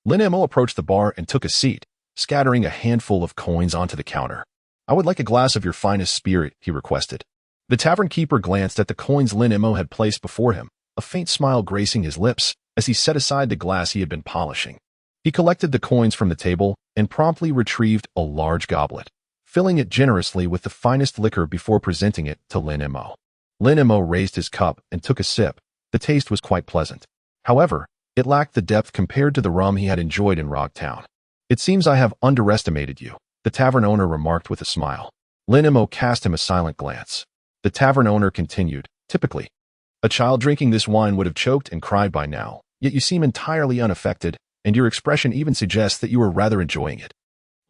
Lin Mo approached the bar and took a seat, scattering a handful of coins onto the counter. I would like a glass of your finest spirit, he requested. The tavern keeper glanced at the coins Lin Mo had placed before him, a faint smile gracing his lips as he set aside the glass he had been polishing. He collected the coins from the table and promptly retrieved a large goblet, filling it generously with the finest liquor before presenting it to Lin Mo. Lin Mo raised his cup and took a sip. The taste was quite pleasant. However, it lacked the depth compared to the rum he had enjoyed in Roguetown. It seems I have underestimated you, the tavern owner remarked with a smile. Lin Mo cast him a silent glance. The tavern owner continued, typically, a child drinking this wine would have choked and cried by now, yet you seem entirely unaffected, and your expression even suggests that you are rather enjoying it.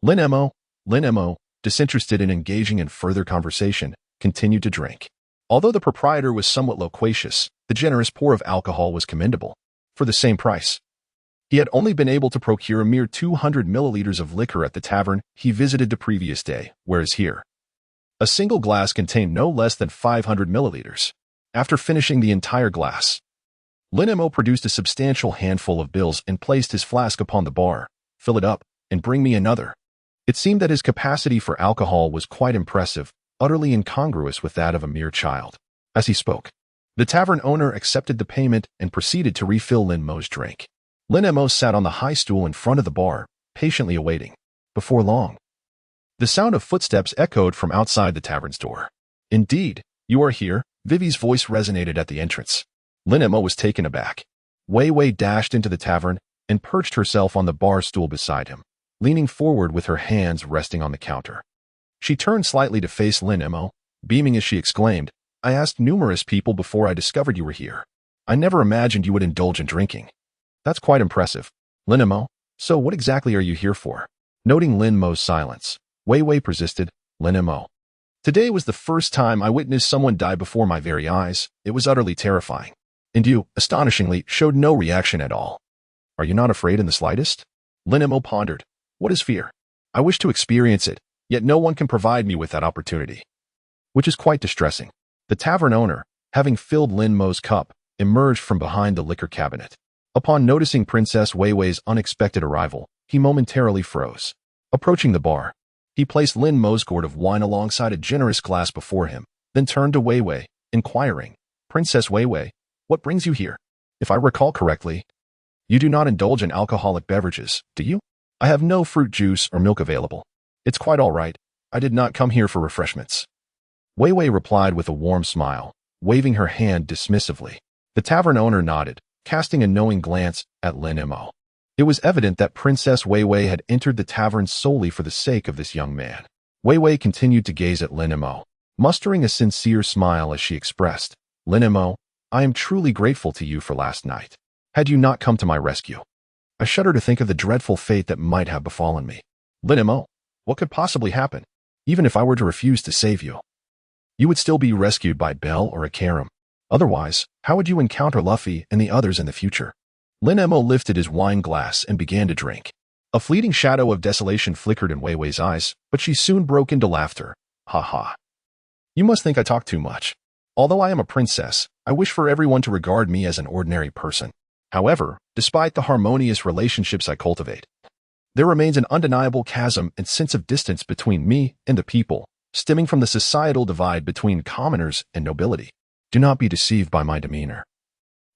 Lin Mo, disinterested in engaging in further conversation, continued to drink. Although the proprietor was somewhat loquacious, the generous pour of alcohol was commendable. For the same price, he had only been able to procure a mere 200 milliliters of liquor at the tavern he visited the previous day, whereas here, a single glass contained no less than 500 milliliters. After finishing the entire glass, Lin Mo produced a substantial handful of bills and placed his flask upon the bar. Fill it up, and bring me another. It seemed that his capacity for alcohol was quite impressive, utterly incongruous with that of a mere child. As he spoke, the tavern owner accepted the payment and proceeded to refill Lin Mo's drink. Lin Mo sat on the high stool in front of the bar, patiently awaiting. Before long, the sound of footsteps echoed from outside the tavern's door. Indeed, you are here, Vivi's voice resonated at the entrance. Lin Mo was taken aback. Wei Wei dashed into the tavern and perched herself on the bar stool beside him, leaning forward with her hands resting on the counter. She turned slightly to face Lin Mo, beaming as she exclaimed, I asked numerous people before I discovered you were here. I never imagined you would indulge in drinking. That's quite impressive. Lin Mo, so what exactly are you here for? Noting Lin Mo's silence, Wei Wei persisted, Lin Mo. Today was the first time I witnessed someone die before my very eyes. It was utterly terrifying. And you, astonishingly, showed no reaction at all. Are you not afraid in the slightest? Lin Mo pondered. What is fear? I wish to experience it, yet no one can provide me with that opportunity. Which is quite distressing. The tavern owner, having filled Lin Mo's cup, emerged from behind the liquor cabinet. Upon noticing Princess Weiwei's unexpected arrival, he momentarily froze. Approaching the bar, he placed Lin Mo's gourd of wine alongside a generous glass before him, then turned to Weiwei, inquiring, "Princess Weiwei, what brings you here? If I recall correctly, you do not indulge in alcoholic beverages, do you? I have no fruit juice or milk available. It's quite all right. I did not come here for refreshments." Weiwei replied with a warm smile, waving her hand dismissively. The tavern owner nodded, casting a knowing glance at Lin Mo. It was evident that Princess Weiwei had entered the tavern solely for the sake of this young man. Weiwei continued to gaze at Lin Mo, mustering a sincere smile as she expressed, "Lin Mo, I am truly grateful to you for last night. Had you not come to my rescue, I shudder to think of the dreadful fate that might have befallen me. Lin Mo, what could possibly happen? Even if I were to refuse to save you, you would still be rescued by Bell or Akaram. Otherwise, how would you encounter Luffy and the others in the future?" Lin Mo lifted his wine glass and began to drink. A fleeting shadow of desolation flickered in Weiwei's eyes, but she soon broke into laughter. "Ha ha. You must think I talk too much. Although I am a princess, I wish for everyone to regard me as an ordinary person. However, despite the harmonious relationships I cultivate, there remains an undeniable chasm and sense of distance between me and the people, stemming from the societal divide between commoners and nobility. Do not be deceived by my demeanor.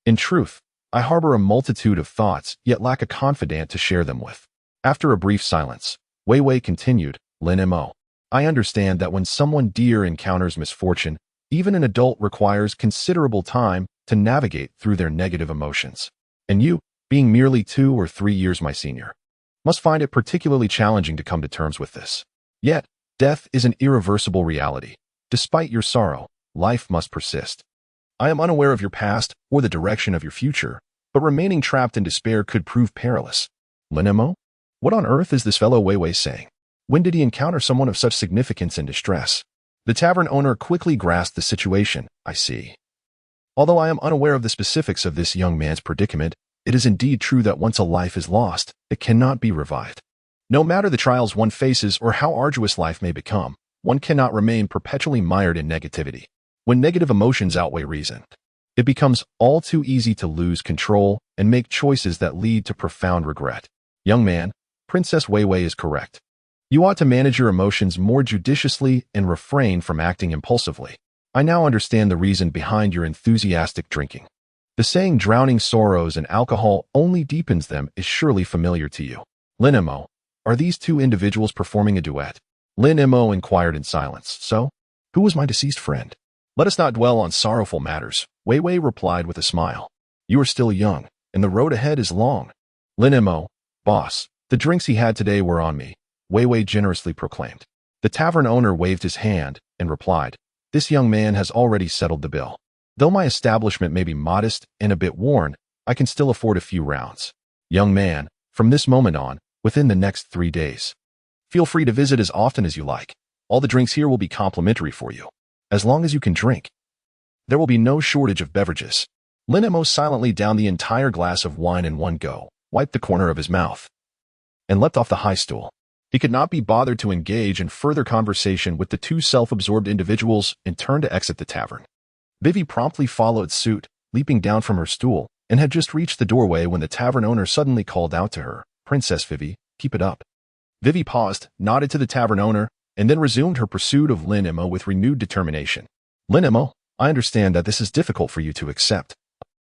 In truth, I harbor a multitude of thoughts, yet lack a confidant to share them with." After a brief silence, Weiwei continued, "Lin Mo, I understand that when someone dear encounters misfortune, even an adult requires considerable time to navigate through their negative emotions. And you, being merely 2 or 3 years my senior, must find it particularly challenging to come to terms with this. Yet, death is an irreversible reality. Despite your sorrow, life must persist. I am unaware of your past or the direction of your future, but remaining trapped in despair could prove perilous. Lin Mo, what on earth is this fellow Weiwei saying? When did he encounter someone of such significance and distress?" The tavern owner quickly grasped the situation. "I see. Although I am unaware of the specifics of this young man's predicament, it is indeed true that once a life is lost, it cannot be revived. No matter the trials one faces or how arduous life may become, one cannot remain perpetually mired in negativity. When negative emotions outweigh reason, it becomes all too easy to lose control and make choices that lead to profound regret. Young man, Princess Weiwei is correct. You ought to manage your emotions more judiciously and refrain from acting impulsively. I now understand the reason behind your enthusiastic drinking. The saying drowning sorrows and alcohol only deepens them is surely familiar to you. Lin Mo, are these 2 individuals performing a duet?" Lin Mo inquired in silence. "So, who was my deceased friend?" "Let us not dwell on sorrowful matters," Weiwei replied with a smile. "You are still young, and the road ahead is long." Lin Mo, "Boss, the drinks he had today were on me," Weiwei generously proclaimed. The tavern owner waved his hand and replied, "This young man has already settled the bill. Though my establishment may be modest and a bit worn, I can still afford a few rounds. Young man, from this moment on, within the next 3 days, feel free to visit as often as you like. All the drinks here will be complimentary for you. As long as you can drink, there will be no shortage of beverages." Lin Mo silently downed the entire glass of wine in one go, wiped the corner of his mouth, and leapt off the high stool. He could not be bothered to engage in further conversation with the 2 self-absorbed individuals and turned to exit the tavern. Vivi promptly followed suit, leaping down from her stool, and had just reached the doorway when the tavern owner suddenly called out to her, "Princess Vivi, keep it up." Vivi paused, nodded to the tavern owner, and then resumed her pursuit of Lin Mo with renewed determination. "Lin Mo, I understand that this is difficult for you to accept,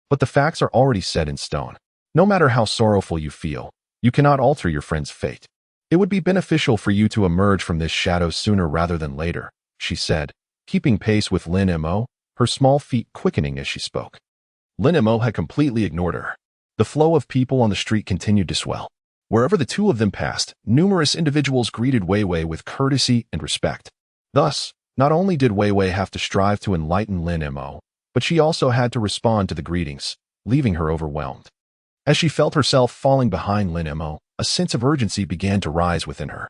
but the facts are already set in stone. No matter how sorrowful you feel, you cannot alter your friend's fate. It would be beneficial for you to emerge from this shadow sooner rather than later," she said, keeping pace with Lin Mo, her small feet quickening as she spoke. Lin Mo had completely ignored her. The flow of people on the street continued to swell. Wherever the 2 of them passed, numerous individuals greeted Weiwei with courtesy and respect. Thus, not only did Weiwei have to strive to enlighten Lin Mo, but she also had to respond to the greetings, leaving her overwhelmed. As she felt herself falling behind Lin Mo, a sense of urgency began to rise within her.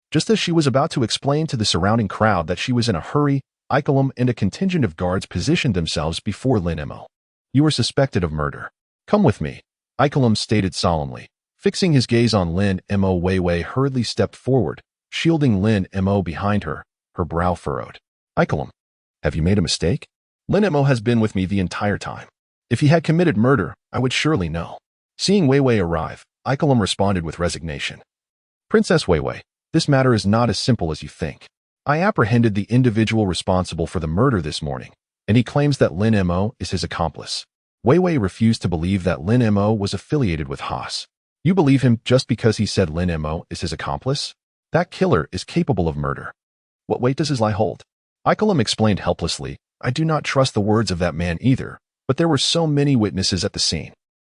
Just as she was about to explain to the surrounding crowd that she was in a hurry, Ikelam and a contingent of guards positioned themselves before Lin Mo. "You are suspected of murder. Come with me," Ikelam stated solemnly, Fixing his gaze on Lin Mo, Wei hurriedly stepped forward, shielding Lin Mo behind her, her brow furrowed. Icolum, have you made a mistake? Lin Mo has been with me the entire time. If he had committed murder, I would surely know. Seeing Wei arrive, Icolum responded with resignation. Princess Wei, this matter is not as simple as you think. I apprehended the individual responsible for the murder this morning, and he claims that Lin Mo is his accomplice. Wei refused to believe that Lin Mo was affiliated with Haas. You believe him just because he said Lin Mo is his accomplice? That killer is capable of murder. What weight does his lie hold? Icolum explained helplessly, I do not trust the words of that man either, but there were so many witnesses at the scene.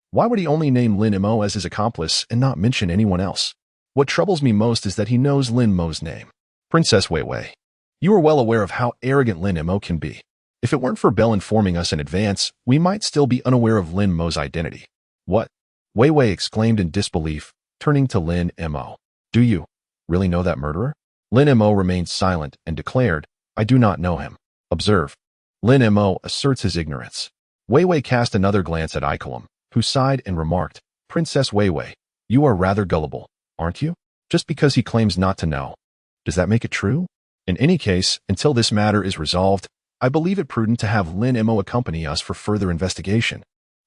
Why would he only name Lin Mo as his accomplice and not mention anyone else? What troubles me most is that he knows Lin Mo's name. Princess Wei, you are well aware of how arrogant Lin Mo can be. If it weren't for Bell informing us in advance, we might still be unaware of Lin Mo's identity. What? Wei exclaimed in disbelief, turning to Lin Mo. Do you really know that murderer? Lin Mo remained silent and declared, I do not know him. Observe. Lin Mo asserts his ignorance. Wei cast another glance at Icolum, who sighed and remarked, Princess Wei, you are rather gullible, aren't you? Just because he claims not to know. Does that make it true? In any case, until this matter is resolved, I believe it prudent to have Lin Mo accompany us for further investigation.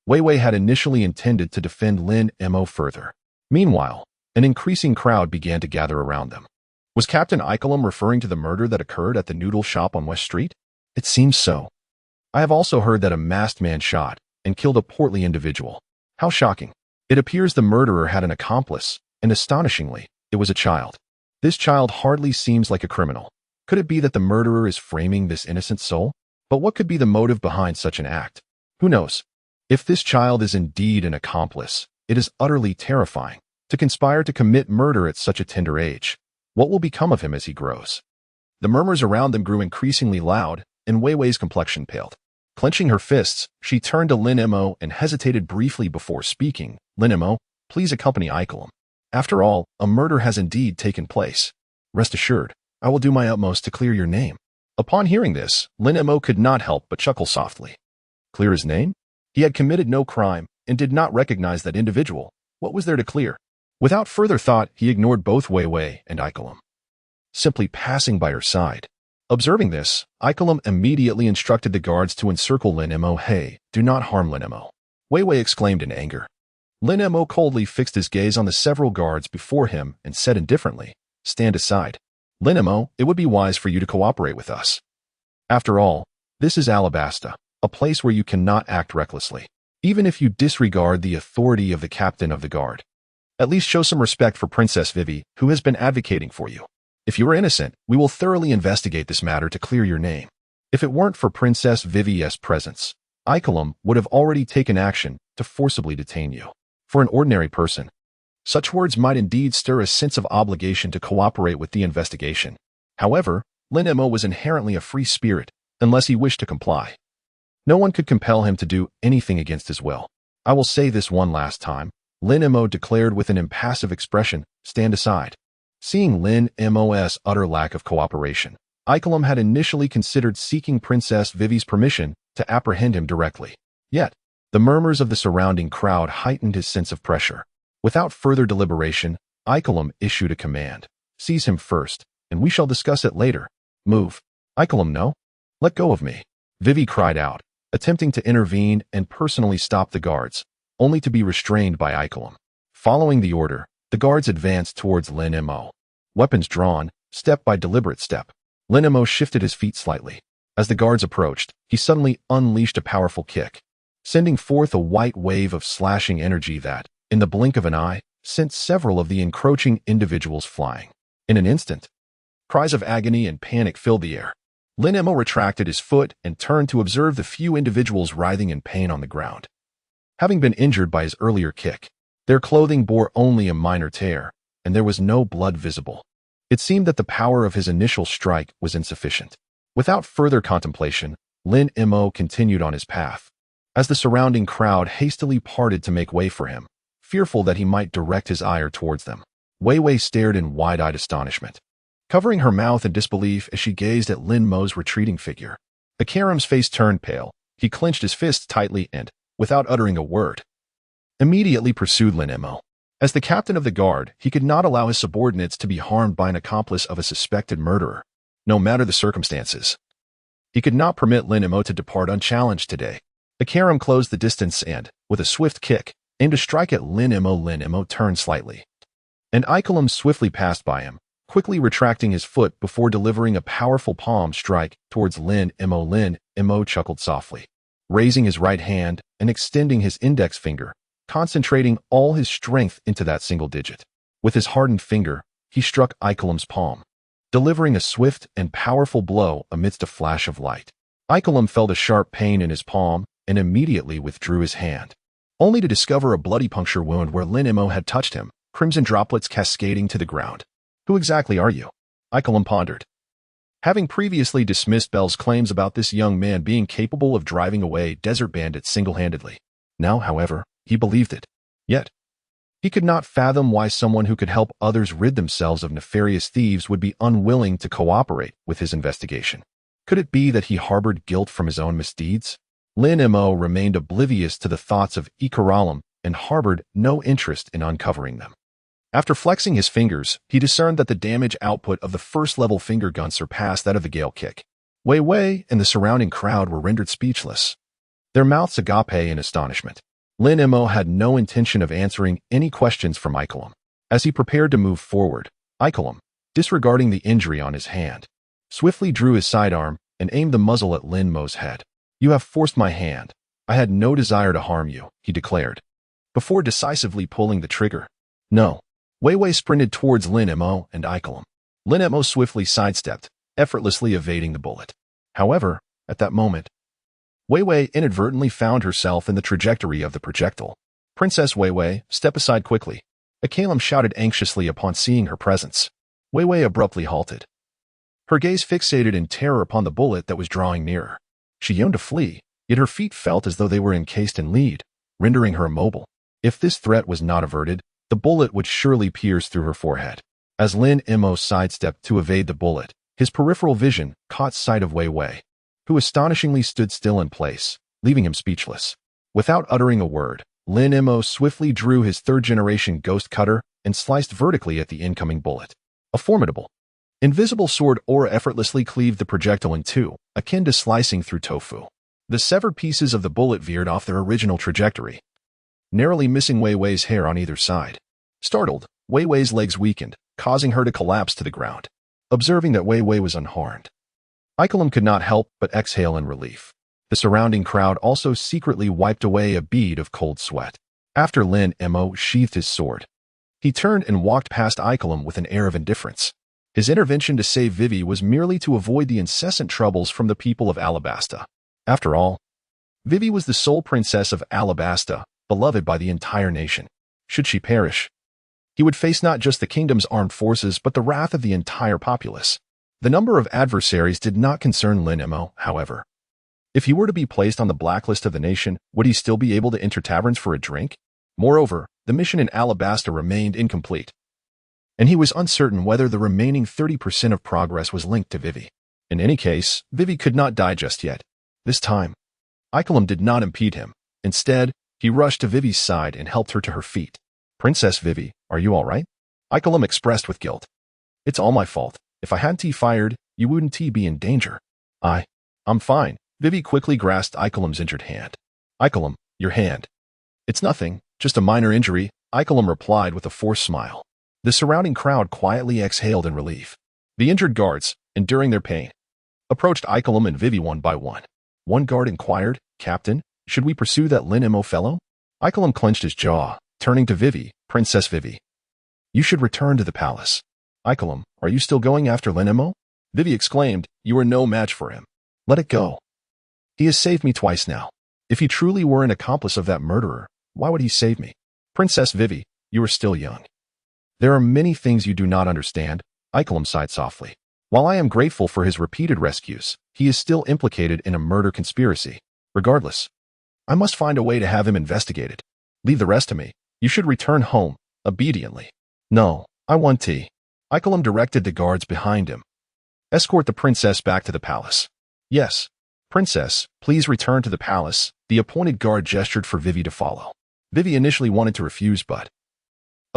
Wei had initially intended to defend Lin Mo further. Meanwhile, an increasing crowd began to gather around them. Was Captain Icolum referring to the murder that occurred at the noodle shop on West Street? It seems so. I have also heard that a masked man shot and killed a portly individual. How shocking. It appears the murderer had an accomplice, and astonishingly, it was a child. This child hardly seems like a criminal. Could it be that the murderer is framing this innocent soul? But what could be the motive behind such an act? Who knows? If this child is indeed an accomplice, it is utterly terrifying to conspire to commit murder at such a tender age. What will become of him as he grows? The murmurs around them grew increasingly loud, and Wei's complexion paled. Clenching her fists, she turned to Lin Mo and hesitated briefly before speaking. Lin Mo, please accompany Icolum. After all, a murder has indeed taken place. Rest assured, I will do my utmost to clear your name. Upon hearing this, Lin Mo could not help but chuckle softly. Clear his name? He had committed no crime and did not recognize that individual. What was there to clear? Without further thought, he ignored both Wei and Icolum, simply passing by her side. Observing this, Icolum immediately instructed the guards to encircle Lin Mo. Hey, do not harm Lin Mo. Wei exclaimed in anger. Lin Mo coldly fixed his gaze on the several guards before him and said indifferently, stand aside. Lin Mo, it would be wise for you to cooperate with us. After all, this is Alabasta, a place where you cannot act recklessly, even if you disregard the authority of the captain of the guard. At least show some respect for Princess Vivi, who has been advocating for you. If you are innocent, we will thoroughly investigate this matter to clear your name. If it weren't for Princess Vivi's presence, Icolum would have already taken action to forcibly detain you. For an ordinary person, such words might indeed stir a sense of obligation to cooperate with the investigation. However, Lin Mo was inherently a free spirit, unless he wished to comply. No one could compel him to do anything against his will. I will say this one last time, Lin Mo declared with an impassive expression, stand aside. Seeing Lin Mo's utter lack of cooperation, Icolum had initially considered seeking Princess Vivi's permission to apprehend him directly. Yet, the murmurs of the surrounding crowd heightened his sense of pressure. Without further deliberation, Icolum issued a command. Seize him first, and we shall discuss it later. Move. Icolum, no. Let go of me. Vivi cried out, attempting to intervene and personally stop the guards, only to be restrained by Icolum. Following the order, the guards advanced towards Lin Mo. Weapons drawn, step by deliberate step. Lin Mo shifted his feet slightly. As the guards approached, he suddenly unleashed a powerful kick, sending forth a white wave of slashing energy that, in the blink of an eye, sent several of the encroaching individuals flying. In an instant, cries of agony and panic filled the air. Lin Mo retracted his foot and turned to observe the few individuals writhing in pain on the ground. Having been injured by his earlier kick, their clothing bore only a minor tear, and there was no blood visible. It seemed that the power of his initial strike was insufficient. Without further contemplation, Lin Mo continued on his path. As the surrounding crowd hastily parted to make way for him, fearful that he might direct his ire towards them, Wei stared in wide-eyed astonishment, covering her mouth in disbelief as she gazed at Lin Mo's retreating figure. Akaram's face turned pale. He clenched his fists tightly and, without uttering a word, immediately pursued Lin Mo. As the captain of the guard, he could not allow his subordinates to be harmed by an accomplice of a suspected murderer, no matter the circumstances. He could not permit Lin Mo to depart unchallenged today. Akaram closed the distance and, with a swift kick, aimed to strike at Lin Mo. Lin Mo turned slightly, and Ikelam swiftly passed by him, quickly retracting his foot before delivering a powerful palm strike towards Lin Mo. Lin Mo chuckled softly, raising his right hand and extending his index finger, concentrating all his strength into that single digit. With his hardened finger, he struck Ikelam's palm, delivering a swift and powerful blow amidst a flash of light. Ikelam felt a sharp pain in his palm and immediately withdrew his hand, only to discover a bloody puncture wound where Lin Mo had touched him, crimson droplets cascading to the ground. Who exactly are you? Ikelam pondered. Having previously dismissed Bell's claims about this young man being capable of driving away desert bandits single-handedly, now, however, he believed it. Yet, he could not fathom why someone who could help others rid themselves of nefarious thieves would be unwilling to cooperate with his investigation. Could it be that he harbored guilt from his own misdeeds? Lin Mo remained oblivious to the thoughts of Ikaralam and harbored no interest in uncovering them. After flexing his fingers, he discerned that the damage output of the first-level finger gun surpassed that of the Gale Kick. Wei Wei and the surrounding crowd were rendered speechless, their mouths agape in astonishment. Lin Mo had no intention of answering any questions from Ikelam. As he prepared to move forward, Ikelam, disregarding the injury on his hand, swiftly drew his sidearm and aimed the muzzle at Lin Mo's head. "You have forced my hand. I had no desire to harm you," he declared, before decisively pulling the trigger. "No." Wei Wei sprinted towards Lin Mo and Ikelam. Lin Mo swiftly sidestepped, effortlessly evading the bullet. However, at that moment, Wei Wei inadvertently found herself in the trajectory of the projectile. "Princess Wei Wei, step aside quickly," Akalam shouted anxiously upon seeing her presence. Wei Wei abruptly halted, her gaze fixated in terror upon the bullet that was drawing nearer. She yearned to flee, yet her feet felt as though they were encased in lead, rendering her immobile. If this threat was not averted, the bullet would surely pierce through her forehead. As Lin Mo sidestepped to evade the bullet, his peripheral vision caught sight of Wei Wei, who astonishingly stood still in place, leaving him speechless. Without uttering a word, Lin Mo swiftly drew his third-generation ghost cutter and sliced vertically at the incoming bullet. A formidable, invisible sword aura effortlessly cleaved the projectile in two, akin to slicing through tofu. The severed pieces of the bullet veered off their original trajectory, narrowly missing Wei Wei's hair on either side. Startled, Wei Wei's legs weakened, causing her to collapse to the ground. Observing that Wei Wei was unharmed, Ikelam could not help but exhale in relief. The surrounding crowd also secretly wiped away a bead of cold sweat. After Lin Mo sheathed his sword, he turned and walked past Ikelam with an air of indifference. His intervention to save Vivi was merely to avoid the incessant troubles from the people of Alabasta. After all, Vivi was the sole princess of Alabasta, beloved by the entire nation. Should she perish, he would face not just the kingdom's armed forces but the wrath of the entire populace. The number of adversaries did not concern Lin Mo, however. If he were to be placed on the blacklist of the nation, would he still be able to enter taverns for a drink? Moreover, the mission in Alabasta remained incomplete, and he was uncertain whether the remaining 30% of progress was linked to Vivi. In any case, Vivi could not die just yet. This time, Ikelam did not impede him. Instead, he rushed to Vivi's side and helped her to her feet. "Princess Vivi, are you all right?" Ikelam expressed with guilt. "It's all my fault. If I hadn't fired, you wouldn't be in danger." I'm fine." Vivi quickly grasped Ikelam's injured hand. "Ikelam, your hand." "It's nothing, just a minor injury," Ikelam replied with a forced smile. The surrounding crowd quietly exhaled in relief. The injured guards, enduring their pain, approached Ikelam and Vivi one by one. One guard inquired, "Captain, should we pursue that Lin Mo fellow?" Ikelam clenched his jaw, turning to Vivi. "Princess Vivi, you should return to the palace." "Ikelam, are you still going after Lin Mo?" Vivi exclaimed, "You are no match for him. Let it go. He has saved me twice now. If he truly were an accomplice of that murderer, why would he save me?" "Princess Vivi, you are still young. There are many things you do not understand," Ikelam sighed softly. "While I am grateful for his repeated rescues, he is still implicated in a murder conspiracy. Regardless, I must find a way to have him investigated. Leave the rest to me. You should return home, obediently." "No, I want tea." Ikelam directed the guards behind him. "Escort the princess back to the palace." "Yes, princess, please return to the palace." The appointed guard gestured for Vivi to follow. Vivi initially wanted to refuse but,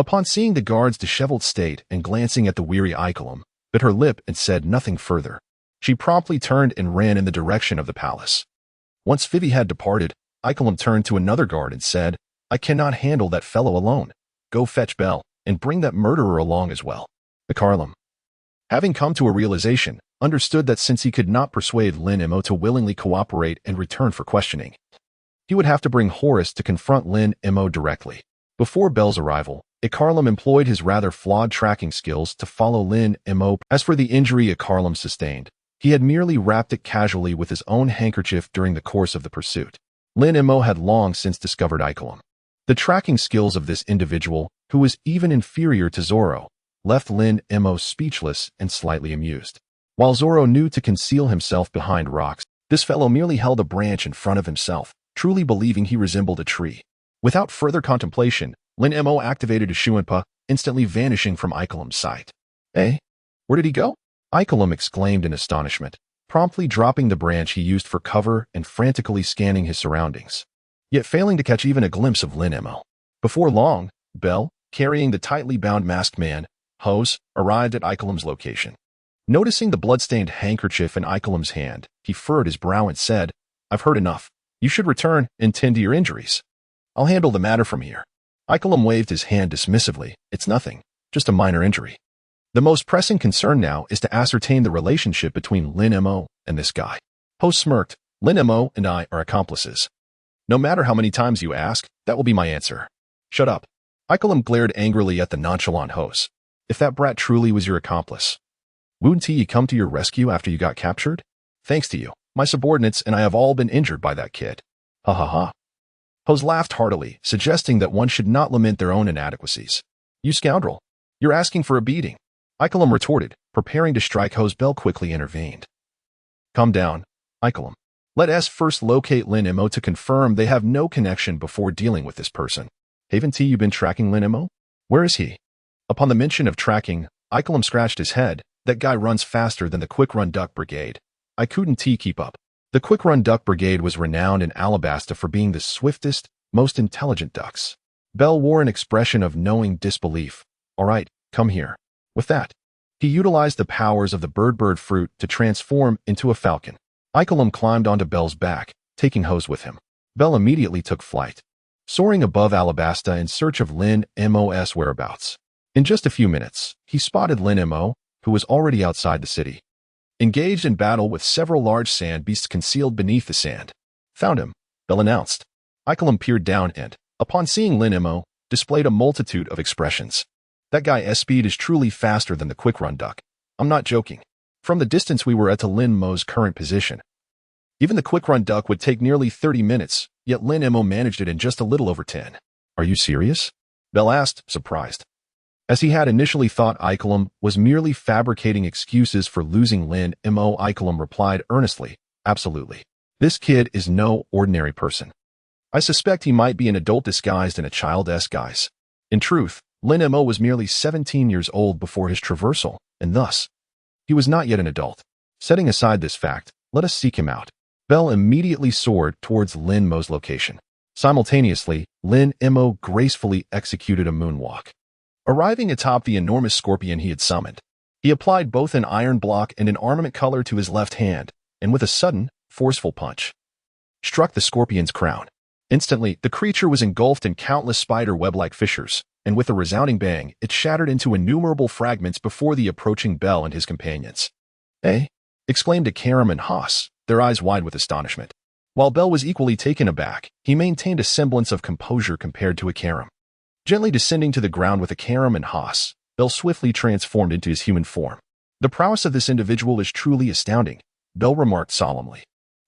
Upon seeing the guard's disheveled state and glancing at the weary Icolum, bit her lip and said nothing further. She promptly turned and ran in the direction of the palace. Once Vivi had departed, Icolum turned to another guard and said, I cannot handle that fellow alone. Go fetch Bell, and bring that murderer along as well. Icolum, having come to a realization, understood that since he could not persuade Lin Mo to willingly cooperate and return for questioning, he would have to bring Horace to confront Lin Mo directly. Before Bell's arrival, Icarlum employed his rather flawed tracking skills to follow Lin Mo. As for the injury Icarlum sustained, he had merely wrapped it casually with his own handkerchief during the course of the pursuit. Lin Mo had long since discovered Icolum. The tracking skills of this individual, who was even inferior to Zoro, left Lin Mo speechless and slightly amused. While Zoro knew to conceal himself behind rocks, this fellow merely held a branch in front of himself, truly believing he resembled a tree. Without further contemplation, Lin Mo activated a Shunpo, instantly vanishing from Icolum's sight. Eh? Where did he go? Icolum exclaimed in astonishment, promptly dropping the branch he used for cover and frantically scanning his surroundings, yet failing to catch even a glimpse of Lin Mo. Before long, Bell, carrying the tightly bound masked man, Hose, arrived at Icolum's location. Noticing the blood-stained handkerchief in Icolum's hand, he furrowed his brow and said, I've heard enough. You should return and tend to your injuries. I'll handle the matter from here. Icolum waved his hand dismissively. It's nothing, just a minor injury. The most pressing concern now is to ascertain the relationship between Lin Mo and this guy. Hose smirked. Lin Mo and I are accomplices. No matter how many times you ask, that will be my answer. Shut up. Icolum glared angrily at the nonchalant Hose. If that brat truly was your accomplice, wouldn't he come to your rescue after you got captured? Thanks to you, my subordinates and I have all been injured by that kid. Ha ha ha. Hose laughed heartily, suggesting that one should not lament their own inadequacies. You scoundrel. You're asking for a beating. Icolum retorted, preparing to strike. Hose. Bell quickly intervened. Calm down, Icolum. Let us first locate Lin Mo to confirm they have no connection before dealing with this person. Haven't you been tracking Lin Mo? Where is he? Upon the mention of tracking, Icolum scratched his head. That guy runs faster than the Quick Run Duck Brigade. I couldn't keep up. The Quick Run Duck Brigade was renowned in Alabasta for being the swiftest, most intelligent ducks. Bell wore an expression of knowing disbelief. All right, come here. With that, he utilized the powers of the bird fruit to transform into a falcon. Icolum climbed onto Bell's back, taking Hose with him. Bell immediately took flight, soaring above Alabasta in search of Lin Mo's whereabouts. In just a few minutes, he spotted Lin Mo, who was already outside the city, engaged in battle with several large sand beasts concealed beneath the sand. Found him, Bell announced. Icolum peered down and, upon seeing Lin Mo, displayed a multitude of expressions. That guy's speed is truly faster than the Quick Run Duck. I'm not joking. From the distance we were at to Lin Mo's current position, even the Quick Run Duck would take nearly 30 minutes, yet Lin Mo managed it in just a little over 10. Are you serious? Bell asked, surprised. As he had initially thought Icolum was merely fabricating excuses for losing Lin Mo, Icolum replied earnestly, absolutely. This kid is no ordinary person. I suspect he might be an adult disguised in a child's guise. In truth, Lin Mo was merely 17 years old before his traversal, and thus, he was not yet an adult. Setting aside this fact, let us seek him out. Bell immediately soared towards Lin Mo's location. Simultaneously, Lin Mo gracefully executed a moonwalk. Arriving atop the enormous scorpion he had summoned, he applied both an iron block and an armament color to his left hand, and with a sudden, forceful punch, struck the scorpion's crown. Instantly, the creature was engulfed in countless spider web-like fissures, and with a resounding bang, it shattered into innumerable fragments before the approaching Bell and his companions. Eh? Exclaimed Ikarim and Haas, their eyes wide with astonishment. While Bell was equally taken aback, he maintained a semblance of composure compared to Ikarim. Gently descending to the ground with Ikarim and Haas, Bell swiftly transformed into his human form. The prowess of this individual is truly astounding, Bell remarked solemnly.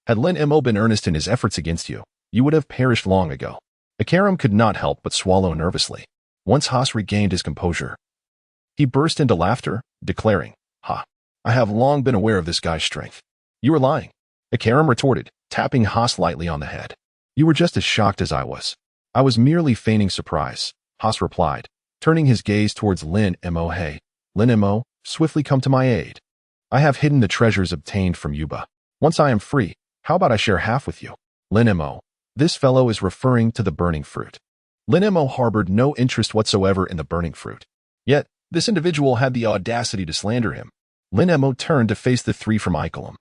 Had Lin Mo been earnest in his efforts against you, you would have perished long ago. Ikarim could not help but swallow nervously. Once Haas regained his composure, he burst into laughter, declaring, Ha! I have long been aware of this guy's strength. You are lying, Ikarim retorted, tapping Haas lightly on the head. You were just as shocked as I was. I was merely feigning surprise, Haas replied, turning his gaze towards Lin Mo. Hey, Lin Mo, swiftly come to my aid. I have hidden the treasures obtained from Yuba. Once I am free, how about I share half with you? Lin Mo, this fellow is referring to the burning fruit. Lin Mo harbored no interest whatsoever in the burning fruit. Yet, this individual had the audacity to slander him. Lin Mo turned to face the three from Ikelim,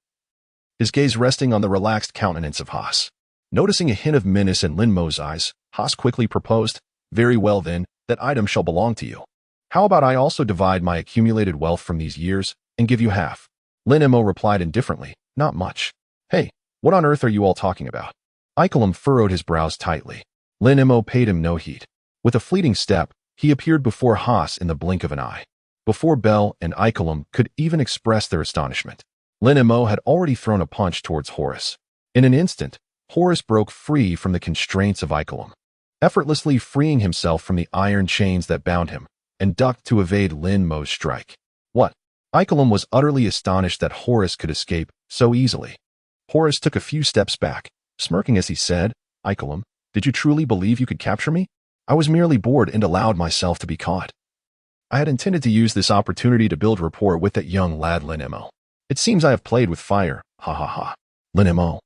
his gaze resting on the relaxed countenance of Haas. Noticing a hint of menace in Lin Mo's eyes, Haas quickly proposed, "Very well then, that item shall belong to you. How about I also divide my accumulated wealth from these years and give you half?" Lin Mo replied indifferently, "Not much." "Hey, what on earth are you all talking about?" Ikelim furrowed his brows tightly. Lin Mo paid him no heed. With a fleeting step, he appeared before Haas in the blink of an eye. Before Bell and Ikelim could even express their astonishment, Lin Mo had already thrown a punch towards Horus. In an instant, Horus broke free from the constraints of Ikelim, effortlessly freeing himself from the iron chains that bound him, and ducked to evade Lin Mo's strike. What? Ikelim was utterly astonished that Horus could escape so easily. Horus took a few steps back, smirking as he said, "Ikelim, did you truly believe you could capture me? I was merely bored and allowed myself to be caught. I had intended to use this opportunity to build rapport with that young lad Lin Mo. It seems I have played with fire, ha ha ha. Lin Mo,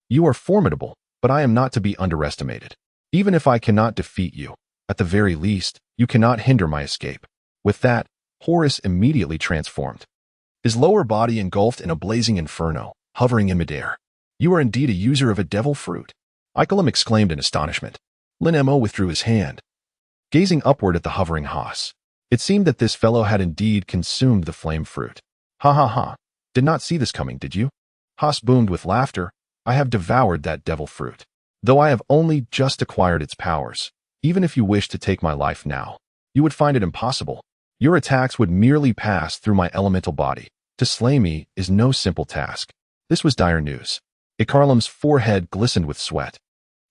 you are formidable, but I am not to be underestimated. Even if I cannot defeat you, at the very least, you cannot hinder my escape." With that, Horus immediately transformed, his lower body engulfed in a blazing inferno, hovering in midair. "You are indeed a user of a devil fruit," Ikelim exclaimed in astonishment. Lin Mo withdrew his hand, gazing upward at the hovering Haas. It seemed that this fellow had indeed consumed the flame fruit. "Ha ha ha, did not see this coming, did you?" Haas boomed with laughter. "I have devoured that devil fruit. Though I have only just acquired its powers, even if you wish to take my life now, you would find it impossible. Your attacks would merely pass through my elemental body. To slay me is no simple task." This was dire news. Ikalim's forehead glistened with sweat,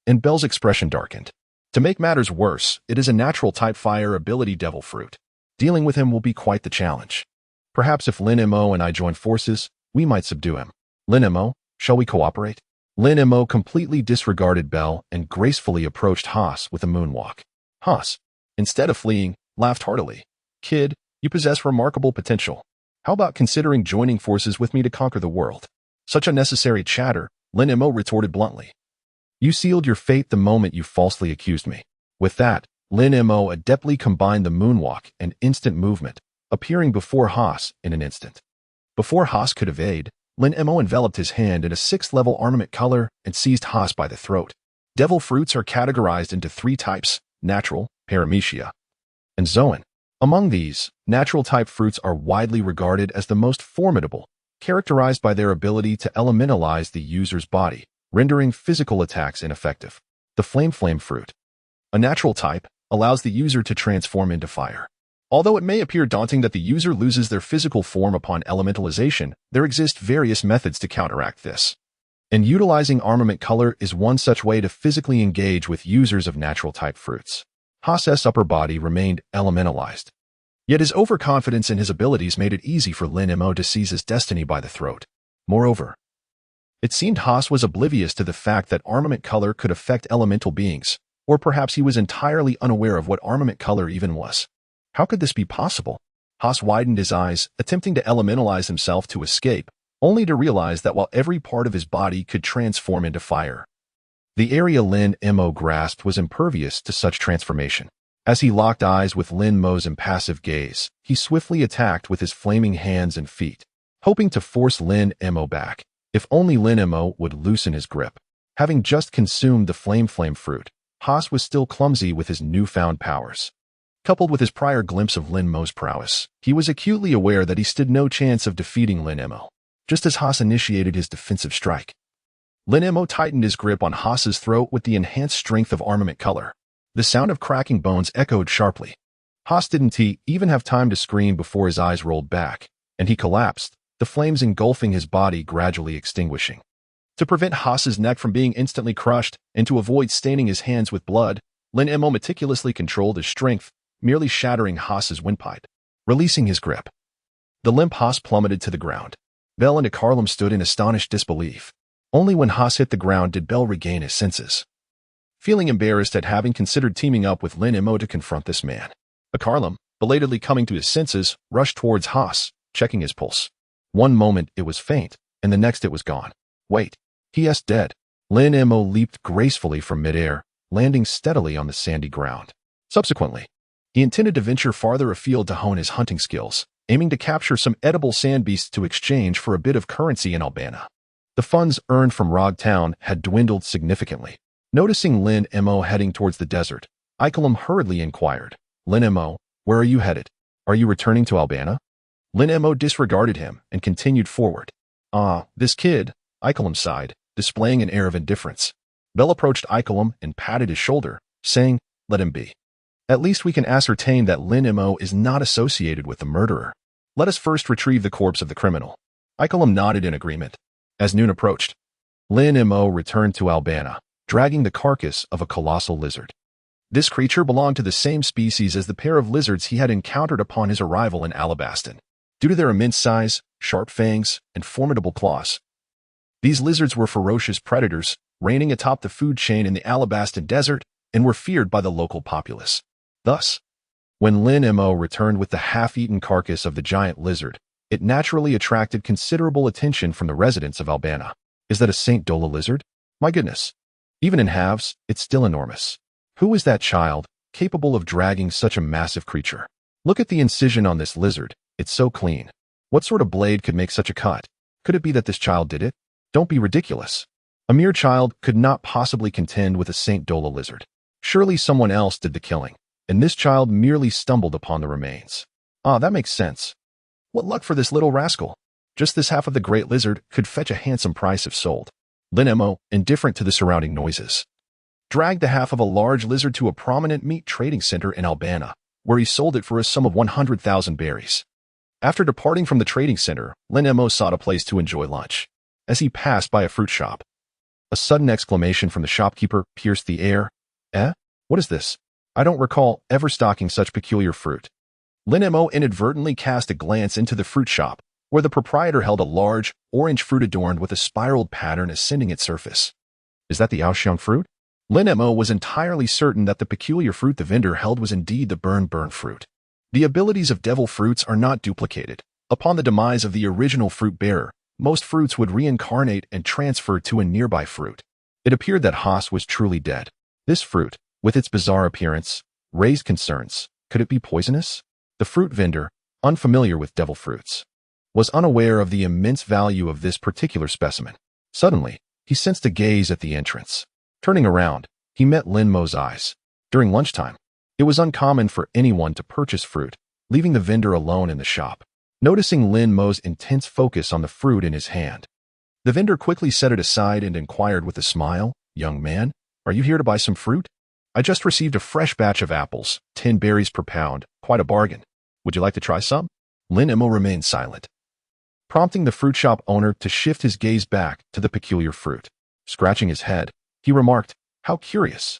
and Bell's expression darkened. To make matters worse, it is a natural type fire ability devil fruit. Dealing with him will be quite the challenge. Perhaps if Lin Mo and I join forces, we might subdue him. Lin Mo, shall we cooperate? Lin Mo completely disregarded Bell and gracefully approached Haas with a moonwalk. Haas, instead of fleeing, laughed heartily. "Kid, you possess remarkable potential. How about considering joining forces with me to conquer the world?" "Such unnecessary chatter," Lin Mo retorted bluntly. "You sealed your fate the moment you falsely accused me." With that, Lin Mo adeptly combined the moonwalk and instant movement, appearing before Haas in an instant. Before Haas could evade, Lin Mo enveloped his hand in a 6th-level armament color and seized Haas by the throat. Devil fruits are categorized into 3 types: natural, paramecia, and zoan. Among these, natural-type fruits are widely regarded as the most formidable, characterized by their ability to elementalize the user's body, rendering physical attacks ineffective. The flame fruit, a natural type, allows the user to transform into fire. Although it may appear daunting that the user loses their physical form upon elementalization, there exist various methods to counteract this. And utilizing armament color is one such way to physically engage with users of natural-type fruits. Haas's upper body remained elementalized. Yet his overconfidence in his abilities made it easy for Lin Mo to seize his destiny by the throat. Moreover, it seemed Haas was oblivious to the fact that armament color could affect elemental beings, or perhaps he was entirely unaware of what armament color even was. How could this be possible? Haas widened his eyes, attempting to elementalize himself to escape, only to realize that while every part of his body could transform into fire, the area Lin Mo grasped was impervious to such transformation. As he locked eyes with Lin Mo's impassive gaze, he swiftly attacked with his flaming hands and feet, hoping to force Lin Mo back. If only Lin Mo would loosen his grip. Having just consumed the flame fruit, Haas was still clumsy with his newfound powers. Coupled with his prior glimpse of Lin Mo's prowess, he was acutely aware that he stood no chance of defeating Lin Mo. Just as Haas initiated his defensive strike, Lin Mo tightened his grip on Haas's throat with the enhanced strength of armament color. The sound of cracking bones echoed sharply. Haas didn't even have time to scream before his eyes rolled back, and he collapsed, the flames engulfing his body gradually extinguishing. To prevent Haas's neck from being instantly crushed, and to avoid staining his hands with blood, Lin Mo meticulously controlled his strength, merely shattering Haas's windpipe. Releasing his grip, the limp Haas plummeted to the ground. Bell and Ikalim stood in astonished disbelief. Only when Haas hit the ground did Bell regain his senses. Feeling embarrassed at having considered teaming up with Lin Mo to confront this man, Ikalim, belatedly coming to his senses, rushed towards Haas, checking his pulse. One moment it was faint, and the next it was gone. "Wait, he is dead." Lin Mo leaped gracefully from midair, landing steadily on the sandy ground. Subsequently, he intended to venture farther afield to hone his hunting skills, aiming to capture some edible sand beasts to exchange for a bit of currency in Alabasta. The funds earned from Roguetown had dwindled significantly. Noticing Lin Mo heading towards the desert, Ikelum hurriedly inquired, "Lin Mo, where are you headed? Are you returning to Alabasta?" Lin Mo disregarded him and continued forward. "Ah, this kid," Ikelum sighed, displaying an air of indifference. Bell approached Ikelum and patted his shoulder, saying, "Let him be. At least we can ascertain that Lin Mo is not associated with the murderer. Let us first retrieve the corpse of the criminal." Ikelum nodded in agreement. As noon approached, Lin Mo returned to Alabasta, dragging the carcass of a colossal lizard. This creature belonged to the same species as the pair of lizards he had encountered upon his arrival in Alabasta. Due to their immense size, sharp fangs, and formidable claws, these lizards were ferocious predators, reigning atop the food chain in the Alabasta desert and were feared by the local populace. Thus, when Lin Mo returned with the half-eaten carcass of the giant lizard, it naturally attracted considerable attention from the residents of Alabasta. Is that a St. Dola lizard? My goodness. Even in halves, it's still enormous. Who is that child, capable of dragging such a massive creature? Look at the incision on this lizard, it's so clean. What sort of blade could make such a cut? Could it be that this child did it? Don't be ridiculous. A mere child could not possibly contend with a St. Dola lizard. Surely someone else did the killing, and this child merely stumbled upon the remains. Ah, that makes sense. What luck for this little rascal. Just this half of the great lizard could fetch a handsome price if sold. Lin Mo, indifferent to the surrounding noises, dragged the half of a large lizard to a prominent meat trading center in Alabasta, where he sold it for a sum of 100,000 berries. After departing from the trading center, Lin Mo sought a place to enjoy lunch. As he passed by a fruit shop, a sudden exclamation from the shopkeeper pierced the air. "Eh? What is this? I don't recall ever stocking such peculiar fruit." Lin Mo inadvertently cast a glance into the fruit shop, where the proprietor held a large, orange fruit adorned with a spiraled pattern ascending its surface. Is that the Aoxiang fruit? Lin Mo was entirely certain that the peculiar fruit the vendor held was indeed the burn fruit. The abilities of devil fruits are not duplicated. Upon the demise of the original fruit bearer, most fruits would reincarnate and transfer to a nearby fruit. It appeared that Haas was truly dead. This fruit, with its bizarre appearance, raised concerns. Could it be poisonous? The fruit vendor, unfamiliar with devil fruits, was unaware of the immense value of this particular specimen. Suddenly, he sensed a gaze at the entrance. Turning around, he met Lin Mo's eyes. During lunchtime, it was uncommon for anyone to purchase fruit, leaving the vendor alone in the shop. Noticing Lin Mo's intense focus on the fruit in his hand, the vendor quickly set it aside and inquired with a smile, "Young man, are you here to buy some fruit? I just received a fresh batch of apples, 10 berries per pound, quite a bargain. Would you like to try some?" Lin Mo remained silent, prompting the fruit shop owner to shift his gaze back to the peculiar fruit. Scratching his head, he remarked, "How curious.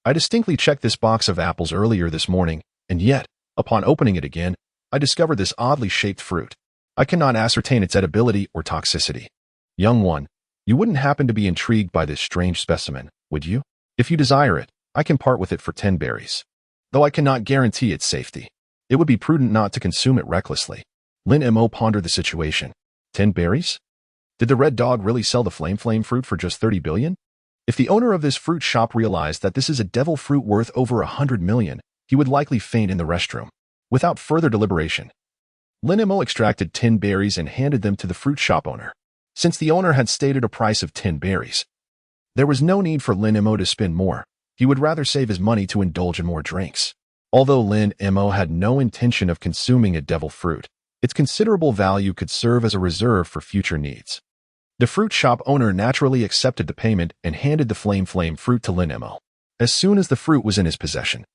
I distinctly checked this box of apples earlier this morning, and yet, upon opening it again, I discovered this oddly shaped fruit. I cannot ascertain its edibility or toxicity. Young one, you wouldn't happen to be intrigued by this strange specimen, would you? If you desire it, I can part with it for 10 berries. Though I cannot guarantee its safety. It would be prudent not to consume it recklessly." Lin Mo pondered the situation. 10 berries? Did the red dog really sell the flame fruit for just 30 billion? If the owner of this fruit shop realized that this is a devil fruit worth over 100 million, he would likely faint in the restroom. Without further deliberation, Lin Mo extracted 10 berries and handed them to the fruit shop owner. Since the owner had stated a price of 10 berries, there was no need for Lin Mo to spend more. He would rather save his money to indulge in more drinks. Although Lin Mo had no intention of consuming a devil fruit, its considerable value could serve as a reserve for future needs. The fruit shop owner naturally accepted the payment and handed the flame fruit to Lin Mo. As soon as the fruit was in his possession,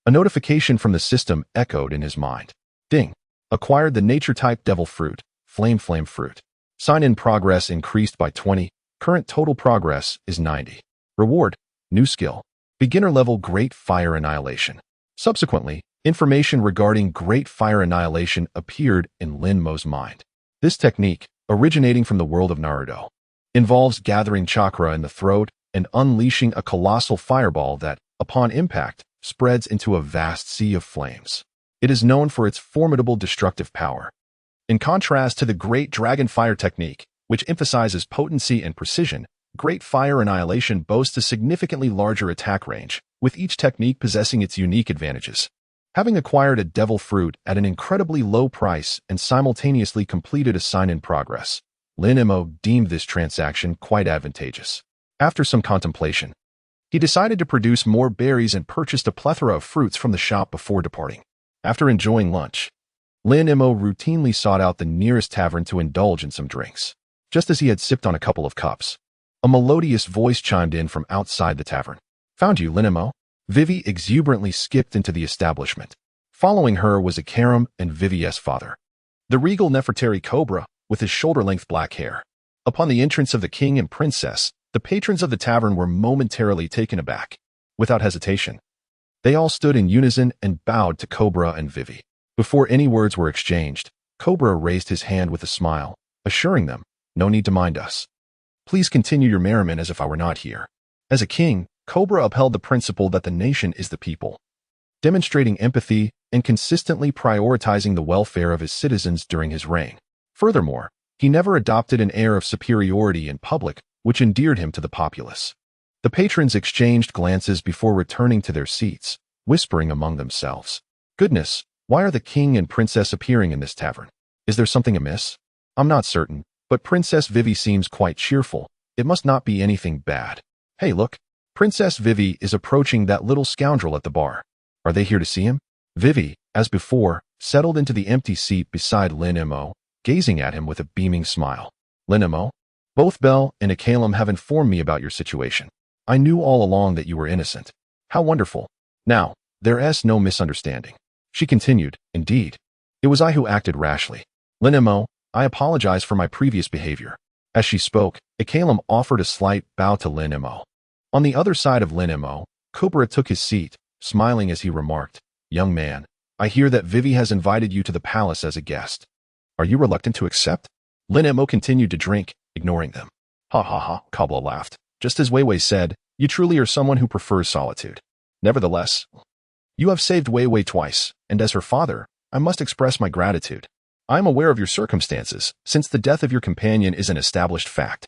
a notification from the system echoed in his mind. Ding. Acquired the nature-type devil fruit, flame fruit. Sign-in progress increased by 20. Current total progress is 90. Reward, new skill. Beginner level Great Fire Annihilation. Subsequently, information regarding Great Fire Annihilation appeared in Lin Mo's mind. This technique, originating from the world of Naruto, involves gathering chakra in the throat and unleashing a colossal fireball that, upon impact, spreads into a vast sea of flames. It is known for its formidable destructive power. In contrast to the Great Dragon Fire technique, which emphasizes potency and precision, Great Fire Annihilation boasts a significantly larger attack range, with each technique possessing its unique advantages. Having acquired a devil fruit at an incredibly low price and simultaneously completed a sign in progress, Lin Mo deemed this transaction quite advantageous. After some contemplation, he decided to produce more berries and purchased a plethora of fruits from the shop before departing. After enjoying lunch, Lin Mo routinely sought out the nearest tavern to indulge in some drinks. Just as he had sipped on a couple of cups, a melodious voice chimed in from outside the tavern. "Found you, Lin Mo." Vivi exuberantly skipped into the establishment. Following her was Ikaram and Vivi's father, the regal Nefertari Cobra with his shoulder-length black hair. Upon the entrance of the king and princess, the patrons of the tavern were momentarily taken aback. Without hesitation, they all stood in unison and bowed to Cobra and Vivi. Before any words were exchanged, Cobra raised his hand with a smile, assuring them, "No need to mind us. Please continue your merriment as if I were not here." As a king, Cobra upheld the principle that the nation is the people, demonstrating empathy and consistently prioritizing the welfare of his citizens during his reign. Furthermore, he never adopted an air of superiority in public, which endeared him to the populace. The patrons exchanged glances before returning to their seats, whispering among themselves, "Goodness, why are the king and princess appearing in this tavern? Is there something amiss? I'm not certain, but Princess Vivi seems quite cheerful. It must not be anything bad. Hey, look, Princess Vivi is approaching that little scoundrel at the bar. Are they here to see him?" Vivi, as before, settled into the empty seat beside Lin Mo, gazing at him with a beaming smile. "Lin Mo, both Belle and Ikalam have informed me about your situation. I knew all along that you were innocent. How wonderful. Now, there is no misunderstanding." She continued, "Indeed, it was I who acted rashly. Lin Mo, I apologize for my previous behavior." As she spoke, Ikalam offered a slight bow to Lin Mo. On the other side of Lin Mo, Cobra took his seat, smiling as he remarked, "Young man, I hear that Vivi has invited you to the palace as a guest. Are you reluctant to accept?" Lin Mo continued to drink, ignoring them. "Ha ha ha," Cobra laughed. "Just as Wei Wei said, you truly are someone who prefers solitude. Nevertheless, you have saved Wei Wei twice, and as her father, I must express my gratitude. I am aware of your circumstances, since the death of your companion is an established fact.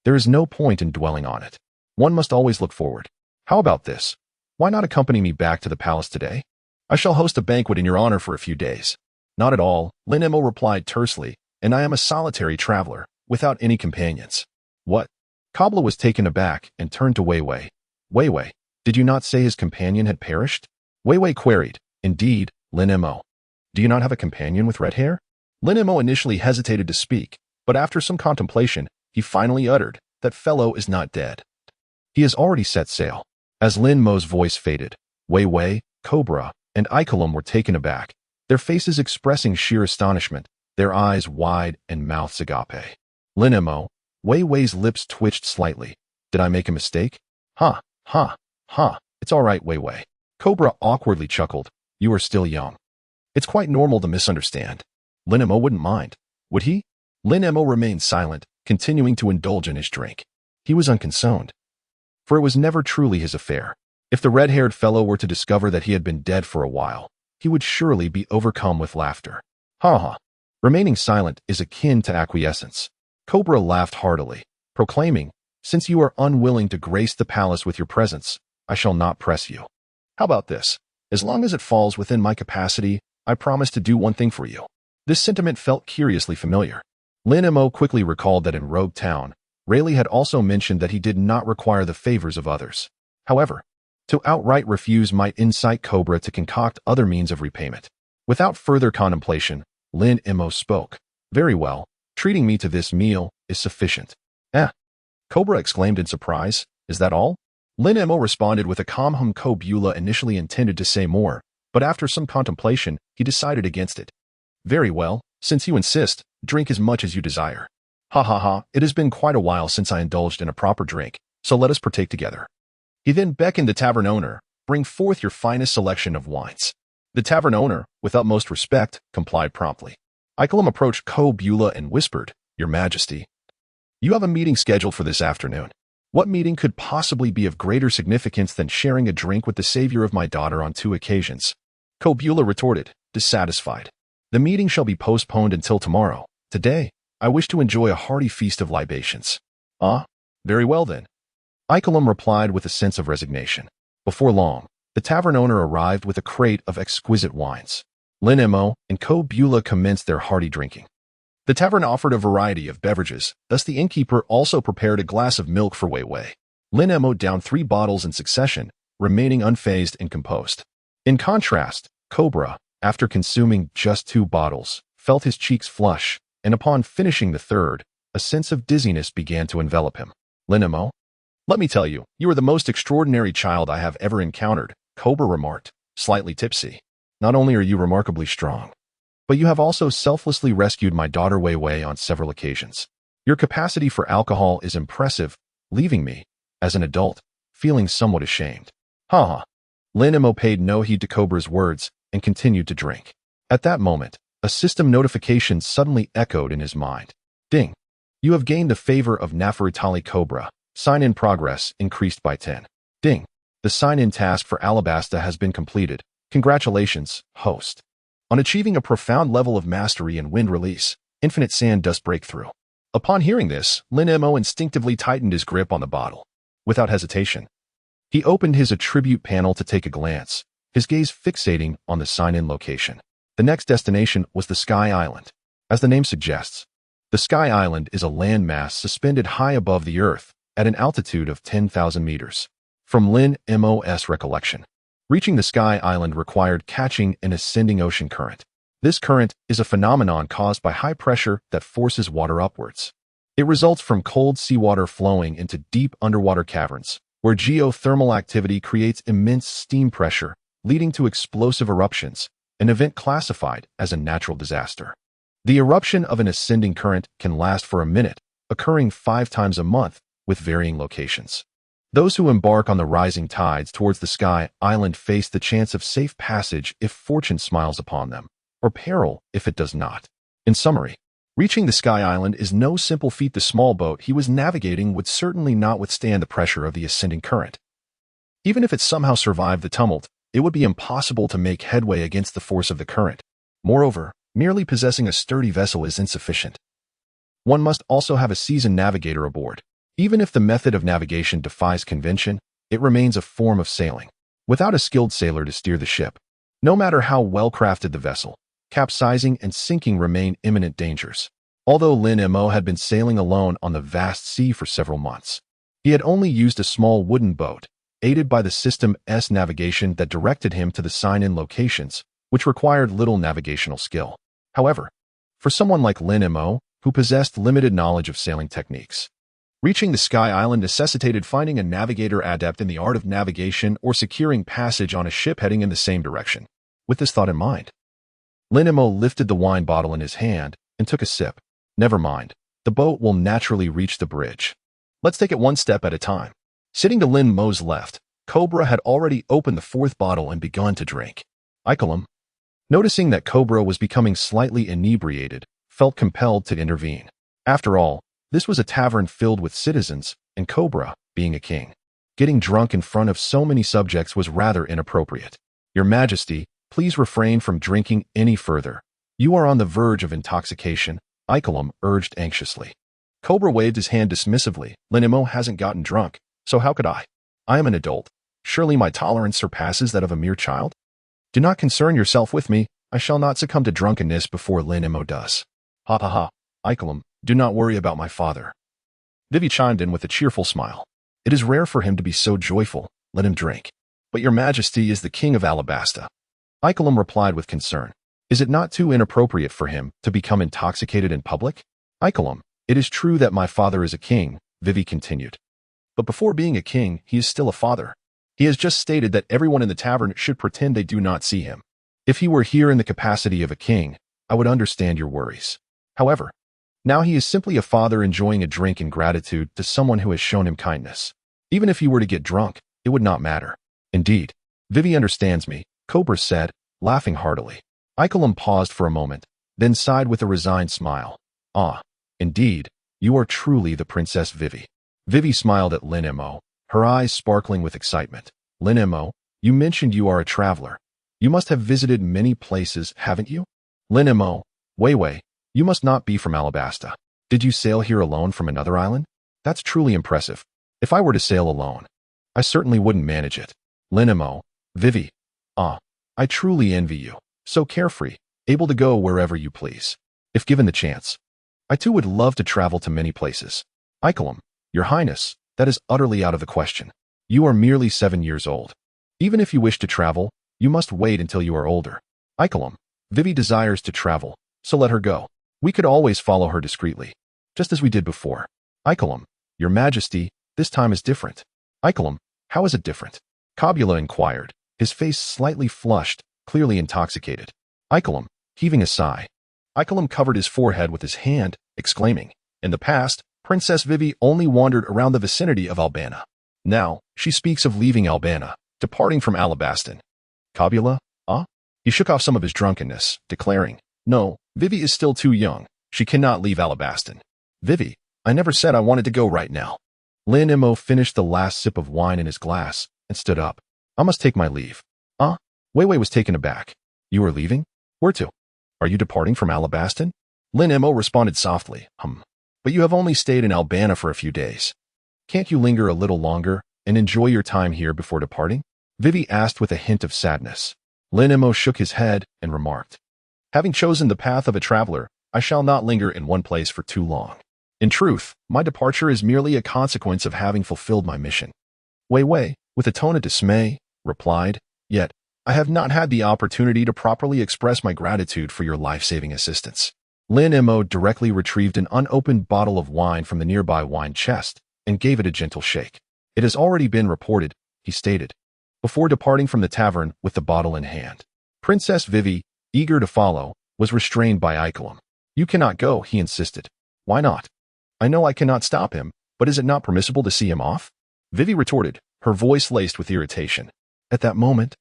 There is no point in dwelling on it. One must always look forward. How about this? Why not accompany me back to the palace today? I shall host a banquet in your honor for a few days." "Not at all," Lin Mo replied tersely, "and I am a solitary traveler, without any companions." "What?" Cobra was taken aback and turned to Wei Wei. "Wei Wei, did you not say his companion had perished?" Wei Wei queried. "Indeed, Lin Mo. Do you not have a companion with red hair?" Lin Mo initially hesitated to speak, but after some contemplation, he finally uttered, "That fellow is not dead. He has already set sail." As Lin Mo's voice faded, Wei Wei, Cobra, and Ikalam were taken aback, their faces expressing sheer astonishment, their eyes wide and mouths agape. Lin Mo, Wei Wei's lips twitched slightly. "Did I make a mistake?" "Ha, ha, ha, it's all right, Wei Wei." Cobra awkwardly chuckled. "You are still young. It's quite normal to misunderstand. Lin Mo wouldn't mind, would he?" Lin Mo remained silent, continuing to indulge in his drink. He was unconcerned, for it was never truly his affair. If the red-haired fellow were to discover that he had been dead for a while, he would surely be overcome with laughter. "Ha ha. Remaining silent is akin to acquiescence." Cobra laughed heartily, proclaiming, "Since you are unwilling to grace the palace with your presence, I shall not press you. How about this? As long as it falls within my capacity, I promise to do one thing for you." This sentiment felt curiously familiar. Lin Mo quickly recalled that in Roguetown, Rayleigh had also mentioned that he did not require the favors of others. However, to outright refuse might incite Cobra to concoct other means of repayment. Without further contemplation, Lin Mo spoke. "Very well, treating me to this meal is sufficient." "Eh?" Cobra exclaimed in surprise. "Is that all?" Lin Mo responded with a calm hum. Cobra initially intended to say more, but after some contemplation, he decided against it. "Very well, since you insist, drink as much as you desire." "Ha ha ha, it has been quite a while since I indulged in a proper drink, so let us partake together." He then beckoned the tavern owner, "Bring forth your finest selection of wines." The tavern owner, with utmost respect, complied promptly. Ikalam approached Cobra and whispered, "Your Majesty, you have a meeting scheduled for this afternoon. What meeting could possibly be of greater significance than sharing a drink with the savior of my daughter on 2 occasions? Cobra retorted, dissatisfied. "The meeting shall be postponed until tomorrow. Today, I wish to enjoy a hearty feast of libations." "Ah?" Very well then. Icolum replied with a sense of resignation. Before long, the tavern owner arrived with a crate of exquisite wines. Lin Mo and Co. Beulah commenced their hearty drinking. The tavern offered a variety of beverages, thus the innkeeper also prepared a glass of milk for Wei Wei. Lin Mo downed 3 bottles in succession, remaining unfazed and composed. In contrast, Cobra, after consuming just 2 bottles, felt his cheeks flush, and upon finishing the third, a sense of dizziness began to envelop him. Lin Mo? Let me tell you, you are the most extraordinary child I have ever encountered, Cobra remarked, slightly tipsy. Not only are you remarkably strong, but you have also selflessly rescued my daughter Wei Wei on several occasions. Your capacity for alcohol is impressive, leaving me, as an adult, feeling somewhat ashamed. Ha. Lin Mo paid no heed to Cobra's words and continued to drink. At that moment, a system notification suddenly echoed in his mind. Ding. You have gained the favor of Nefertali Cobra. Sign-in progress increased by 10. Ding. The sign-in task for Alabasta has been completed. Congratulations, host. On achieving a profound level of mastery in wind release, infinite sand dust breakthrough. Upon hearing this, Lin Mo instinctively tightened his grip on the bottle. Without hesitation, he opened his attribute panel to take a glance, his gaze fixating on the sign-in location. The next destination was the Sky Island. As the name suggests, the Sky Island is a landmass suspended high above the earth, at an altitude of 10,000 meters. From Lin Mo's recollection, reaching the Sky Island required catching an ascending ocean current. This current is a phenomenon caused by high pressure that forces water upwards. It results from cold seawater flowing into deep underwater caverns, where geothermal activity creates immense steam pressure, leading to explosive eruptions, an event classified as a natural disaster. The eruption of an ascending current can last for a minute, occurring 5 times a month, with varying locations. Those who embark on the rising tides towards the Sky Island face the chance of safe passage if fortune smiles upon them, or peril if it does not. In summary, reaching the Sky Island is no simple feat. The small boat he was navigating would certainly not withstand the pressure of the ascending current. Even if it somehow survived the tumult, it would be impossible to make headway against the force of the current. Moreover, merely possessing a sturdy vessel is insufficient. One must also have a seasoned navigator aboard. Even if the method of navigation defies convention, it remains a form of sailing. Without a skilled sailor to steer the ship, no matter how well-crafted the vessel, capsizing and sinking remain imminent dangers. Although Lin Mo had been sailing alone on the vast sea for several months, he had only used a small wooden boat, aided by the System.S navigation that directed him to the sign-in locations, which required little navigational skill. However, for someone like Lin Mo, who possessed limited knowledge of sailing techniques, reaching the Sky Island necessitated finding a navigator adept in the art of navigation or securing passage on a ship heading in the same direction. With this thought in mind, Lin Mo lifted the wine bottle in his hand and took a sip. Never mind, the boat will naturally reach the bridge. Let's take it one step at a time. Sitting to Lin Mo's left, Cobra had already opened the 4th bottle and begun to drink. Icolum, noticing that Cobra was becoming slightly inebriated, felt compelled to intervene. After all, this was a tavern filled with citizens, and Cobra, being a king, getting drunk in front of so many subjects was rather inappropriate. Your Majesty, please refrain from drinking any further. You are on the verge of intoxication, Icolum urged anxiously. Cobra waved his hand dismissively. Lin Mo hasn't gotten drunk, so how could I? I am an adult. Surely my tolerance surpasses that of a mere child? Do not concern yourself with me. I shall not succumb to drunkenness before Lin Mo does. Ha ha ha, Icolum. Do not worry about my father. Vivi chimed in with a cheerful smile. It is rare for him to be so joyful. Let him drink. But your Majesty is the king of Alabasta. Icolum replied with concern. Is it not too inappropriate for him to become intoxicated in public? Icolum, it is true that my father is a king, Vivi continued. But before being a king, he is still a father. He has just stated that everyone in the tavern should pretend they do not see him. If he were here in the capacity of a king, I would understand your worries. However, now he is simply a father enjoying a drink in gratitude to someone who has shown him kindness. Even if he were to get drunk, it would not matter. Indeed, Vivi understands me, Cobra said, laughing heartily. Icolum paused for a moment, then sighed with a resigned smile. Ah, indeed, you are truly the Princess Vivi. Vivi smiled at Lin Mo, her eyes sparkling with excitement. Lin Mo, you mentioned you are a traveler. You must have visited many places, haven't you? Lin Mo, Wei Wei, you must not be from Alabasta. Did you sail here alone from another island? That's truly impressive. If I were to sail alone, I certainly wouldn't manage it. Lin Mo, Vivi. I truly envy you. So carefree, able to go wherever you please. If given the chance, I too would love to travel to many places. Icolum, Your Highness, that is utterly out of the question. You are merely 7 years old. Even if you wish to travel, you must wait until you are older. Icolum, Vivi desires to travel, so let her go. We could always follow her discreetly, just as we did before. Icolum, Your Majesty, this time is different. Icolum, how is it different? Kabula inquired, his face slightly flushed, clearly intoxicated. Icolum, heaving a sigh. Icolum covered his forehead with his hand, exclaiming, in the past, Princess Vivi only wandered around the vicinity of Albana. Now, she speaks of leaving Albana, departing from Alabasta. Kabula? He shook off some of his drunkenness, declaring, no, Vivi is still too young. She cannot leave Alabasta. Vivi, I never said I wanted to go right now. Lin Mo finished the last sip of wine in his glass and stood up. I must take my leave. Wei was taken aback. You are leaving? Where to? Are you departing from Alabasta? Lin Mo responded softly, But you have only stayed in Albana for a few days. Can't you linger a little longer and enjoy your time here before departing? Vivi asked with a hint of sadness. Lin Mo shook his head and remarked, having chosen the path of a traveler, I shall not linger in one place for too long. In truth, my departure is merely a consequence of having fulfilled my mission. Wei, with a tone of dismay, replied, Yet, I have not had the opportunity to properly express my gratitude for your life-saving assistance. Lin Mo directly retrieved an unopened bottle of wine from the nearby wine chest and gave it a gentle shake. It has already been reported, he stated, before departing from the tavern with the bottle in hand. Princess Vivi, eager to follow, was restrained by Icolum. You cannot go, he insisted. Why not? I know I cannot stop him, but is it not permissible to see him off? Vivi retorted, her voice laced with irritation. At that moment,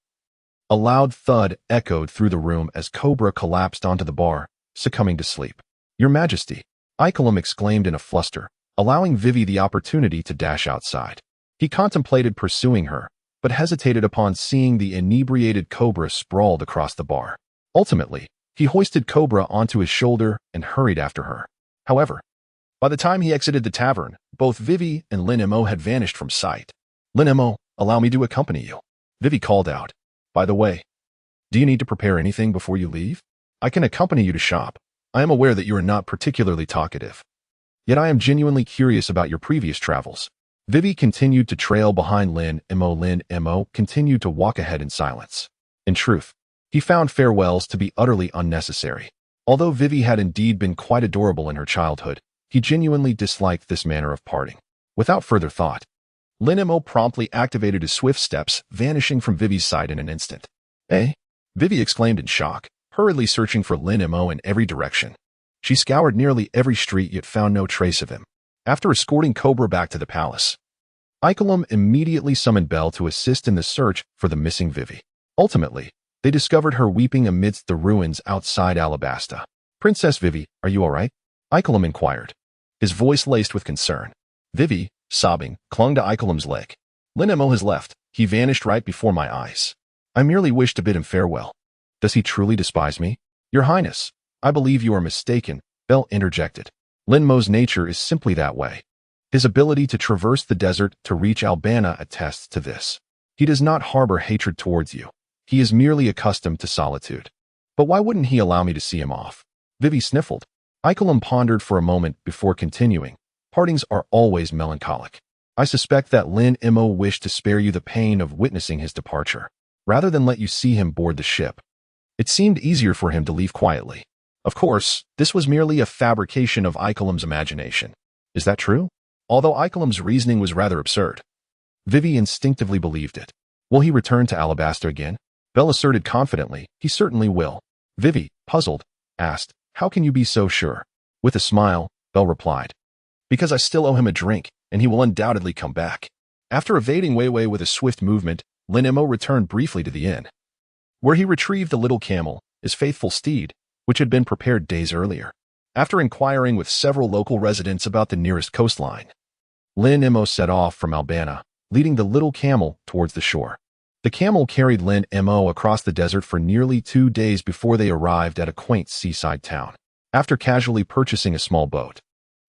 a loud thud echoed through the room as Cobra collapsed onto the bar, succumbing to sleep. Your Majesty, Icolum exclaimed in a fluster, allowing Vivi the opportunity to dash outside. He contemplated pursuing her, but hesitated upon seeing the inebriated Cobra sprawled across the bar. Ultimately, he hoisted Cobra onto his shoulder and hurried after her. However, by the time he exited the tavern, both Vivi and Lin Mo had vanished from sight. Lin Mo, allow me to accompany you. Vivi called out. By the way, do you need to prepare anything before you leave? I can accompany you to shop. I am aware that you are not particularly talkative. Yet I am genuinely curious about your previous travels. Vivi continued to trail behind Lin Mo. Lin Mo continued to walk ahead in silence. In truth, he found farewells to be utterly unnecessary. Although Vivi had indeed been quite adorable in her childhood, he genuinely disliked this manner of parting. Without further thought, Lin Mo promptly activated his swift steps, vanishing from Vivi's sight in an instant. Eh? Vivi exclaimed in shock, hurriedly searching for Lin Mo in every direction. She scoured nearly every street yet found no trace of him. After escorting Cobra back to the palace, Icolum immediately summoned Belle to assist in the search for the missing Vivi. Ultimately, they discovered her weeping amidst the ruins outside Alabasta. Princess Vivi, are you all right? Icolum inquired, his voice laced with concern. Vivi, sobbing, clung to Icolum's leg. Lin Mo has left. He vanished right before my eyes. I merely wished to bid him farewell. Does he truly despise me? Your Highness, I believe you are mistaken, Belle interjected. Lin Mo's nature is simply that way. His ability to traverse the desert to reach Albana attests to this. He does not harbor hatred towards you. He is merely accustomed to solitude. But why wouldn't he allow me to see him off? Vivi sniffled. Icolum pondered for a moment before continuing. Partings are always melancholic. I suspect that Lin Mo wished to spare you the pain of witnessing his departure, rather than let you see him board the ship. It seemed easier for him to leave quietly. Of course, this was merely a fabrication of Icolum's imagination. Is that true? Although Icolum's reasoning was rather absurd, Vivi instinctively believed it. Will he return to Alabasta again? Belle asserted confidently, he certainly will. Vivi, puzzled, asked, how can you be so sure? With a smile, Belle replied, because I still owe him a drink, and he will undoubtedly come back. After evading Wei with a swift movement, Lin Mo returned briefly to the inn, where he retrieved the little camel, his faithful steed, which had been prepared days earlier. After inquiring with several local residents about the nearest coastline, Lin Mo set off from Albana, leading the little camel towards the shore. The camel carried Lin Mo across the desert for nearly 2 days before they arrived at a quaint seaside town. After casually purchasing a small boat,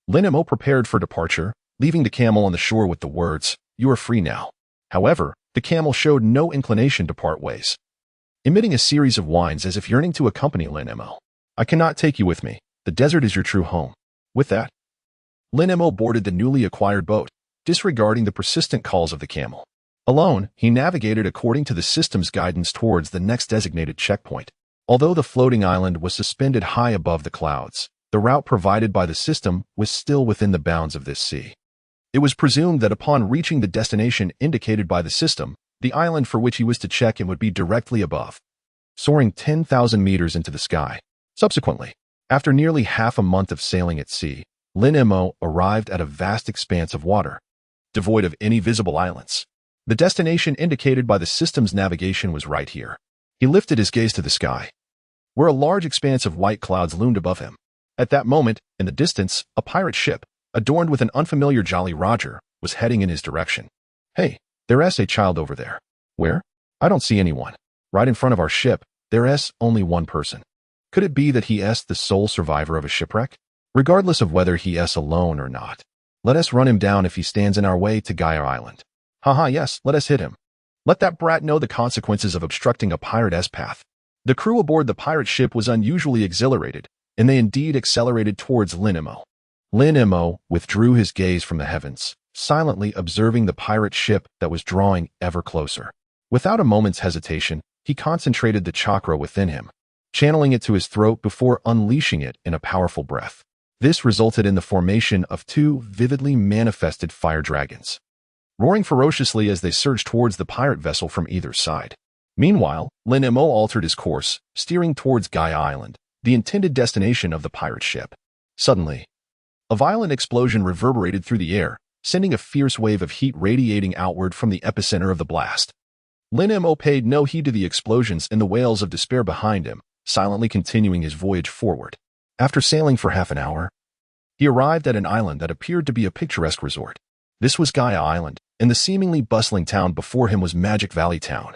Lin Mo prepared for departure, leaving the camel on the shore with the words, "You are free now." However, the camel showed no inclination to part ways, emitting a series of whines as if yearning to accompany Lin Mo. "I cannot take you with me. The desert is your true home." With that, Lin Mo boarded the newly acquired boat, disregarding the persistent calls of the camel. Alone, he navigated according to the system's guidance towards the next designated checkpoint. Although the floating island was suspended high above the clouds, the route provided by the system was still within the bounds of this sea. It was presumed that upon reaching the destination indicated by the system, the island for which he was to check in would be directly above, soaring 10,000 meters into the sky. Subsequently, after nearly half a month of sailing at sea, Lin Mo arrived at a vast expanse of water, devoid of any visible islands. The destination indicated by the system's navigation was right here. He lifted his gaze to the sky, where a large expanse of white clouds loomed above him. At that moment, in the distance, a pirate ship, adorned with an unfamiliar Jolly Roger, was heading in his direction. "Hey, there's a child over there." "Where?" "I don't see anyone. Right in front of our ship, there's only one person." Could it be that he is the sole survivor of a shipwreck? Regardless of whether he is alone or not, let us run him down if he stands in our way to Gaia Island. Haha, yes, let us hit him. Let that brat know the consequences of obstructing a pirate's path. The crew aboard the pirate ship was unusually exhilarated, and they indeed accelerated towards Lin Mo. Lin Mo withdrew his gaze from the heavens, silently observing the pirate ship that was drawing ever closer. Without a moment's hesitation, he concentrated the chakra within him, channeling it to his throat before unleashing it in a powerful breath. This resulted in the formation of two vividly manifested fire dragons, roaring ferociously as they surged towards the pirate vessel from either side. Meanwhile, Lin Mo altered his course, steering towards Gaia Island, the intended destination of the pirate ship. Suddenly, a violent explosion reverberated through the air, sending a fierce wave of heat radiating outward from the epicenter of the blast. Lin Mo paid no heed to the explosions and the wails of despair behind him, silently continuing his voyage forward. After sailing for half an hour, he arrived at an island that appeared to be a picturesque resort. This was Gaia Island, and the seemingly bustling town before him was Magic Valley Town,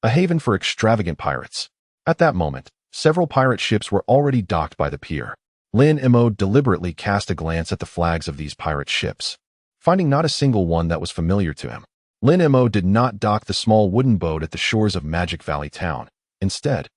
a haven for extravagant pirates. At that moment, several pirate ships were already docked by the pier. Lin Mo deliberately cast a glance at the flags of these pirate ships, finding not a single one that was familiar to him. Lin Mo did not dock the small wooden boat at the shores of Magic Valley Town. Instead,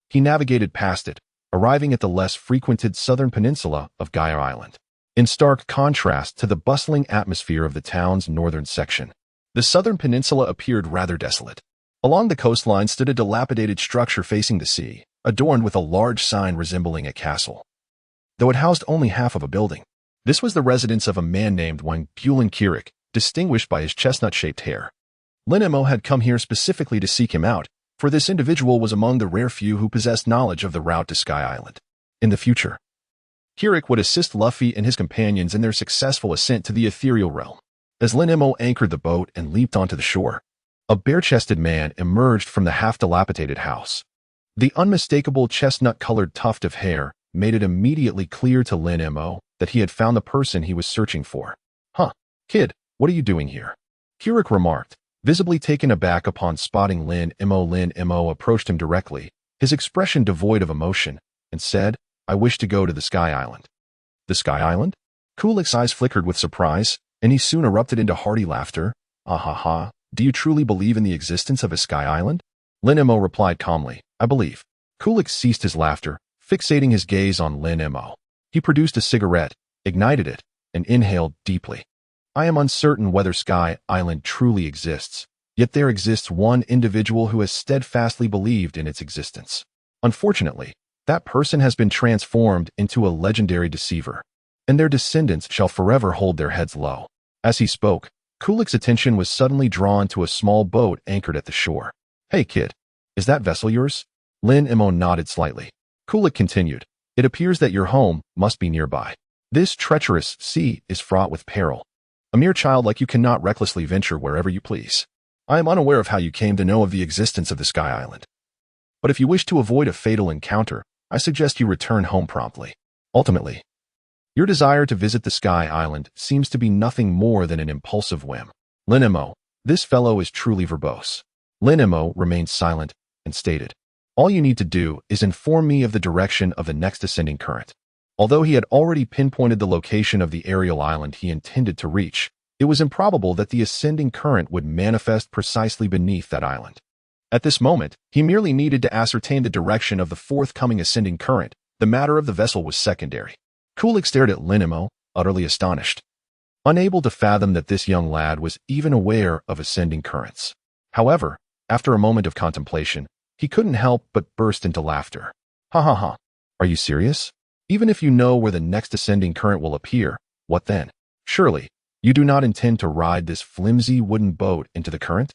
he navigated past it, arriving at the less frequented southern peninsula of Gaia Island, in stark contrast to the bustling atmosphere of the town's northern section. The southern peninsula appeared rather desolate. Along the coastline stood a dilapidated structure facing the sea, adorned with a large sign resembling a castle, though it housed only half of a building. This was the residence of a man named Windmill, distinguished by his chestnut-shaped hair. Lin Mo had come here specifically to seek him out, for this individual was among the rare few who possessed knowledge of the route to Sky Island. In the future, Kirik would assist Luffy and his companions in their successful ascent to the ethereal realm. As Lin Mo anchored the boat and leaped onto the shore, a bare-chested man emerged from the half-dilapidated house. The unmistakable chestnut-colored tuft of hair made it immediately clear to Lin Mo that he had found the person he was searching for. "Huh, kid, what are you doing here?" Kirik remarked, visibly taken aback upon spotting Lin Mo. Lin Mo approached him directly, his expression devoid of emotion, and said, "I wish to go to the Sky Island." "The Sky Island?" Kulik's eyes flickered with surprise, and he soon erupted into hearty laughter. "Ah ha ha, do you truly believe in the existence of a Sky Island?" Lin Mo replied calmly, "I believe." Kulik ceased his laughter, fixating his gaze on Lin Mo. He produced a cigarette, ignited it, and inhaled deeply. "I am uncertain whether Sky Island truly exists, yet there exists one individual who has steadfastly believed in its existence. Unfortunately, that person has been transformed into a legendary deceiver, and their descendants shall forever hold their heads low." As he spoke, Kulik's attention was suddenly drawn to a small boat anchored at the shore. "Hey kid, is that vessel yours?" Lin Mo nodded slightly. Kulik continued, "It appears that your home must be nearby. This treacherous sea is fraught with peril. A mere child like you cannot recklessly venture wherever you please. I am unaware of how you came to know of the existence of the Sky Island. But if you wish to avoid a fatal encounter, I suggest you return home promptly. Ultimately, your desire to visit the Sky Island seems to be nothing more than an impulsive whim." Lin Mo, this fellow is truly verbose. Lin Mo remained silent and stated, "All you need to do is inform me of the direction of the next ascending current. Although he had already pinpointed the location of the aerial island he intended to reach, it was improbable that the ascending current would manifest precisely beneath that island. At this moment, he merely needed to ascertain the direction of the forthcoming ascending current. The matter of the vessel was secondary. Kulik stared at Lin Mo, utterly astonished, unable to fathom that this young lad was even aware of ascending currents. However, after a moment of contemplation, he couldn't help but burst into laughter. Ha ha ha. Are you serious? Even if you know where the next ascending current will appear, what then? Surely, you do not intend to ride this flimsy wooden boat into the current?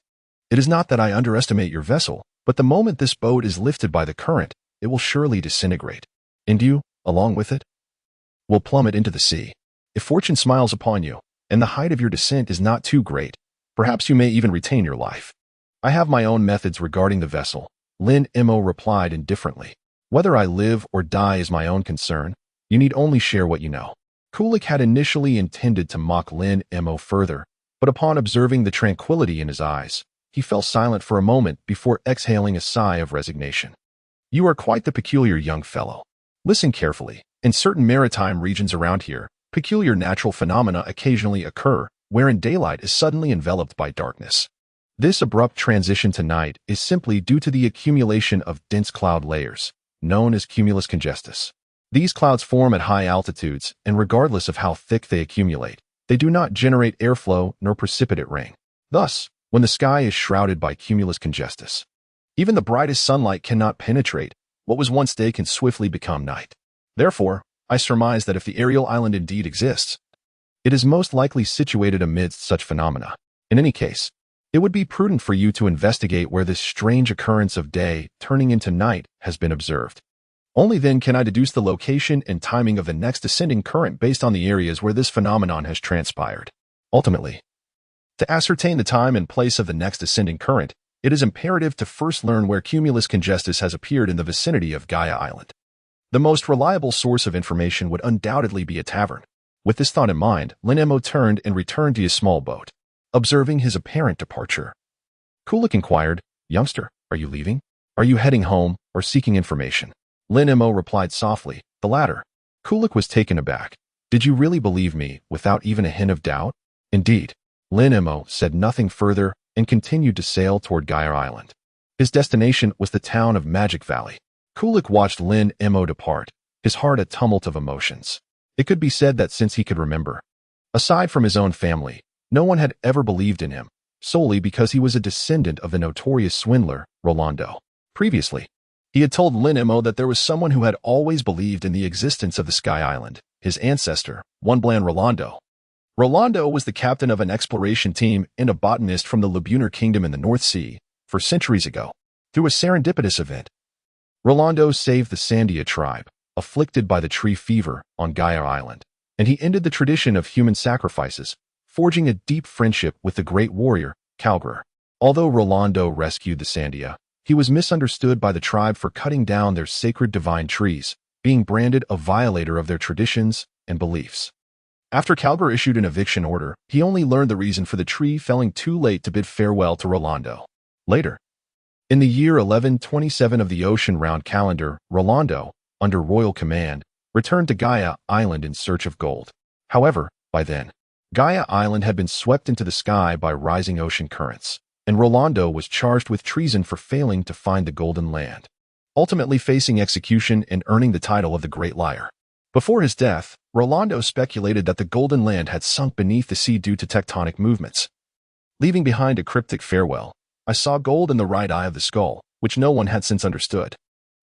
It is not that I underestimate your vessel, but the moment this boat is lifted by the current, it will surely disintegrate. And you, along with it, will plummet into the sea. If fortune smiles upon you, and the height of your descent is not too great, perhaps you may even retain your life. I have my own methods regarding the vessel, Lin Mo replied indifferently. Whether I live or die is my own concern. You need only share what you know. Kulik had initially intended to mock Lin Mo further, but upon observing the tranquility in his eyes, he fell silent for a moment before exhaling a sigh of resignation. You are quite the peculiar young fellow. Listen carefully. In certain maritime regions around here, peculiar natural phenomena occasionally occur, wherein daylight is suddenly enveloped by darkness. This abrupt transition to night is simply due to the accumulation of dense cloud layers, known as cumulus congestus. These clouds form at high altitudes, and regardless of how thick they accumulate, they do not generate airflow nor precipitate rain. Thus, when the sky is shrouded by cumulus congestus, even the brightest sunlight cannot penetrate. What was once day can swiftly become night. Therefore, I surmise that if the aerial island indeed exists, it is most likely situated amidst such phenomena. In any case, it would be prudent for you to investigate where this strange occurrence of day turning into night has been observed. Only then can I deduce the location and timing of the next ascending current based on the areas where this phenomenon has transpired. Ultimately, to ascertain the time and place of the next ascending current, it is imperative to first learn where cumulus congestus has appeared in the vicinity of Gaia Island. The most reliable source of information would undoubtedly be a tavern. With this thought in mind, Lin Mo turned and returned to his small boat. Observing his apparent departure, Kulik inquired, "Youngster, are you leaving? Are you heading home or seeking information?" Lin Mo replied softly, "The latter." Kulik was taken aback. "Did you really believe me without even a hint of doubt?" "Indeed." Lin Mo said nothing further and continued to sail toward Gaia Island. His destination was the town of Magic Valley. Kulik watched Lin Mo depart, his heart a tumult of emotions. It could be said that since he could remember, aside from his own family, no one had ever believed in him, solely because he was a descendant of the notorious swindler, Rolando. Previously, he had told Lin Mo that there was someone who had always believed in the existence of the Sky Island, his ancestor, one Bland Rolando. Rolando was the captain of an exploration team and a botanist from the Labunar Kingdom in the North Sea, for centuries ago. Through a serendipitous event, Rolando saved the Sandia tribe, afflicted by the tree fever, on Gaia Island, and he ended the tradition of human sacrifices, forging a deep friendship with the great warrior, Calgrer. Although Rolando rescued the Sandia, he was misunderstood by the tribe for cutting down their sacred divine trees, being branded a violator of their traditions and beliefs. After Calgrer issued an eviction order, he only learned the reason for the tree felling too late to bid farewell to Rolando. Later, in the year 1127 of the ocean-round calendar, Rolando, under royal command, returned to Gaia Island in search of gold. However, by then, Gaia Island had been swept into the sky by rising ocean currents, and Rolando was charged with treason for failing to find the Golden Land, ultimately facing execution and earning the title of the Great Liar. Before his death, Rolando speculated that the Golden Land had sunk beneath the sea due to tectonic movements. Leaving behind a cryptic farewell, "I saw gold in the right eye of the skull," which no one had since understood.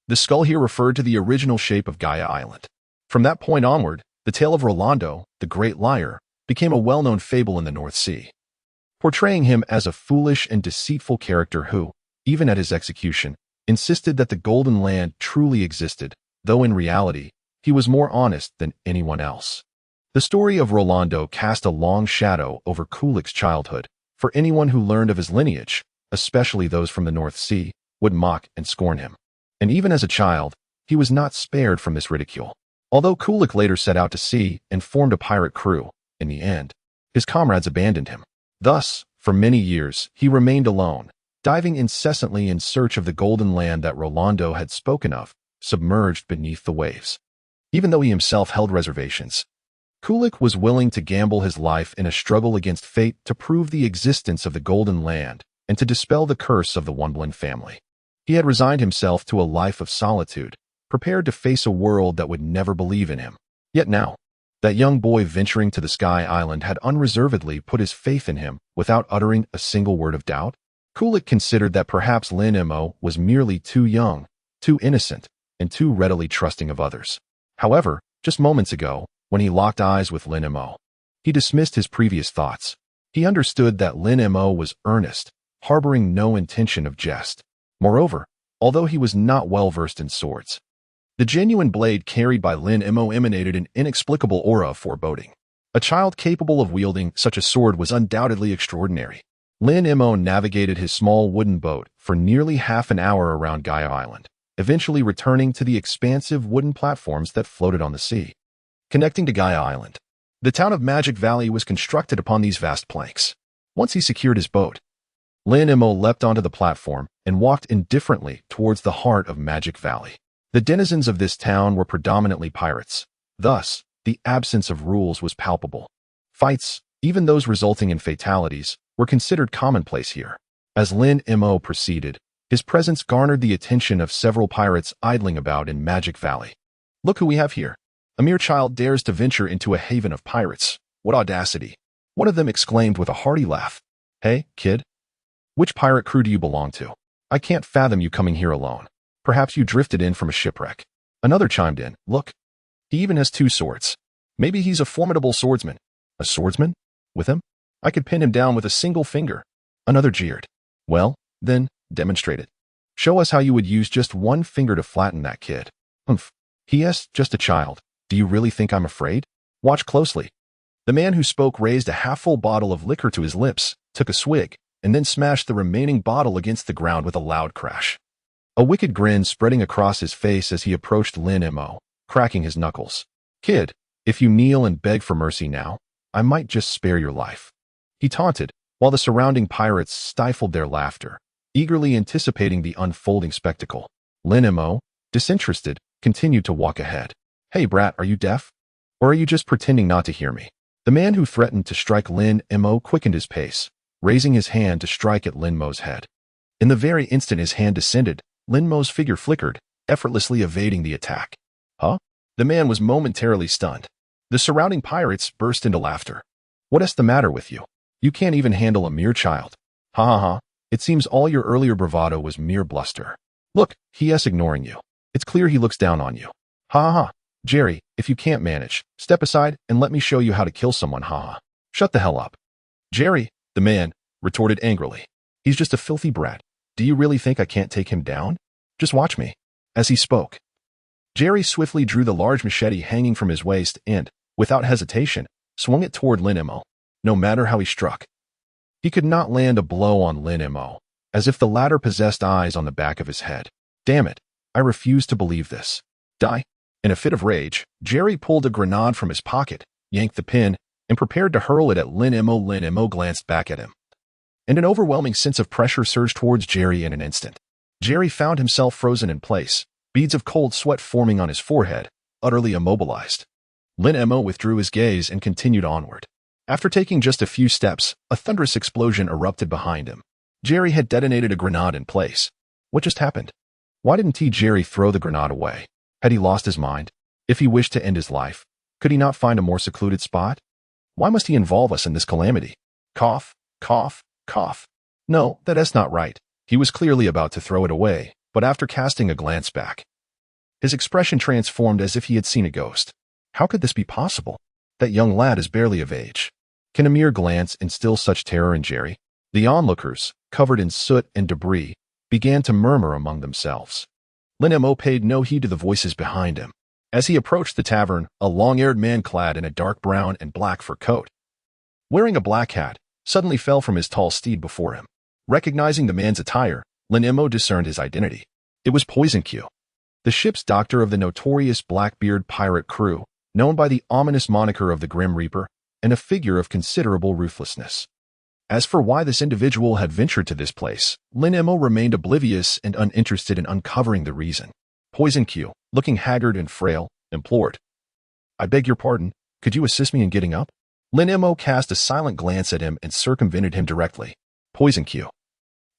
The skull here referred to the original shape of Gaia Island. From that point onward, the tale of Rolando, the Great Liar, became a well-known fable in the North Sea, portraying him as a foolish and deceitful character who, even at his execution, insisted that the Golden Land truly existed, though in reality, he was more honest than anyone else. The story of Rolando cast a long shadow over Kulik's childhood, for anyone who learned of his lineage, especially those from the North Sea, would mock and scorn him. And even as a child, he was not spared from this ridicule. Although Kulik later set out to sea and formed a pirate crew, in the end, his comrades abandoned him. Thus, for many years, he remained alone, diving incessantly in search of the Golden Land that Rolando had spoken of, submerged beneath the waves. Even though he himself held reservations, Kulik was willing to gamble his life in a struggle against fate to prove the existence of the Golden Land and to dispel the curse of the Windmill family. He had resigned himself to a life of solitude, prepared to face a world that would never believe in him. Yet now, that young boy venturing to the Sky Island had unreservedly put his faith in him without uttering a single word of doubt. Kulik considered that perhaps Lin Mo was merely too young, too innocent, and too readily trusting of others. However, just moments ago, when he locked eyes with Lin Mo, he dismissed his previous thoughts. He understood that Lin Mo was earnest, harboring no intention of jest. Moreover, although he was not well versed in swords, the genuine blade carried by Lin Mo emanated an inexplicable aura of foreboding. A child capable of wielding such a sword was undoubtedly extraordinary. Lin Mo navigated his small wooden boat for nearly half an hour around Gaia Island, eventually returning to the expansive wooden platforms that floated on the sea. Connecting to Gaia Island, the town of Magic Valley was constructed upon these vast planks. Once he secured his boat, Lin Mo leapt onto the platform and walked indifferently towards the heart of Magic Valley. The denizens of this town were predominantly pirates. Thus, the absence of rules was palpable. Fights, even those resulting in fatalities, were considered commonplace here. As Lin Mo proceeded, his presence garnered the attention of several pirates idling about in Magic Valley. "Look who we have here. A mere child dares to venture into a haven of pirates. What audacity!" One of them exclaimed with a hearty laugh. "Hey, kid. Which pirate crew do you belong to? I can't fathom you coming here alone. Perhaps you drifted in from a shipwreck." Another chimed in. "Look, he even has 2 swords. Maybe he's a formidable swordsman." "A swordsman? With him? I could pin him down with a single finger." Another jeered. "Well, then, demonstrate it. Show us how you would use just 1 finger to flatten that kid." "Humph. He is just a child. Do you really think I'm afraid? Watch closely." The man who spoke raised a half-full bottle of liquor to his lips, took a swig, and then smashed the remaining bottle against the ground with a loud crash. A wicked grin spreading across his face as he approached Lin Mo, cracking his knuckles. "Kid, if you kneel and beg for mercy now, I might just spare your life." He taunted, while the surrounding pirates stifled their laughter, eagerly anticipating the unfolding spectacle. Lin Mo, disinterested, continued to walk ahead. "Hey brat, are you deaf? Or are you just pretending not to hear me?" The man who threatened to strike Lin Mo quickened his pace, raising his hand to strike at Lin Mo's head. In the very instant his hand descended, Lin Mo's figure flickered, effortlessly evading the attack. "Huh?" The man was momentarily stunned. The surrounding pirates burst into laughter. "What's the matter with you? You can't even handle a mere child." "Ha ha ha. It seems all your earlier bravado was mere bluster. Look, he is ignoring you. It's clear he looks down on you. Ha ha ha. Jerry, if you can't manage, step aside and let me show you how to kill someone, haha." "Shut the hell up." "Jerry," the man retorted angrily. "He's just a filthy brat. Do you really think I can't take him down? Just watch me." As he spoke, Jerry swiftly drew the large machete hanging from his waist and, without hesitation, swung it toward Lin Mo. No matter how he struck, he could not land a blow on Lin Mo, as if the latter possessed eyes on the back of his head. "Damn it, I refuse to believe this. Die." In a fit of rage, Jerry pulled a grenade from his pocket, yanked the pin, and prepared to hurl it at Lin Mo. Lin Mo glanced back at him, and an overwhelming sense of pressure surged towards Jerry in an instant. Jerry found himself frozen in place, beads of cold sweat forming on his forehead, utterly immobilized. Lin Mo withdrew his gaze and continued onward. After taking just a few steps, a thunderous explosion erupted behind him. Jerry had detonated a grenade in place. What just happened? Why didn't Jerry throw the grenade away? Had he lost his mind? If he wished to end his life, could he not find a more secluded spot? Why must he involve us in this calamity? Cough, cough, cough. No, that's not right. He was clearly about to throw it away, but after casting a glance back, his expression transformed as if he had seen a ghost. How could this be possible? That young lad is barely of age. Can a mere glance instill such terror in Jerry? The onlookers, covered in soot and debris, began to murmur among themselves. Lin Mo paid no heed to the voices behind him. As he approached the tavern, a long-haired man clad in a dark brown and black fur coat, wearing a black hat, suddenly fell from his tall steed before him. Recognizing the man's attire, Lin Mo discerned his identity. It was Poison Q, the ship's doctor of the notorious Blackbeard pirate crew, known by the ominous moniker of the Grim Reaper, and a figure of considerable ruthlessness. As for why this individual had ventured to this place, Lin Mo remained oblivious and uninterested in uncovering the reason. Poison Q, looking haggard and frail, implored. I beg your pardon, could you assist me in getting up? Lin Mo cast a silent glance at him and circumvented him directly. Poison Q.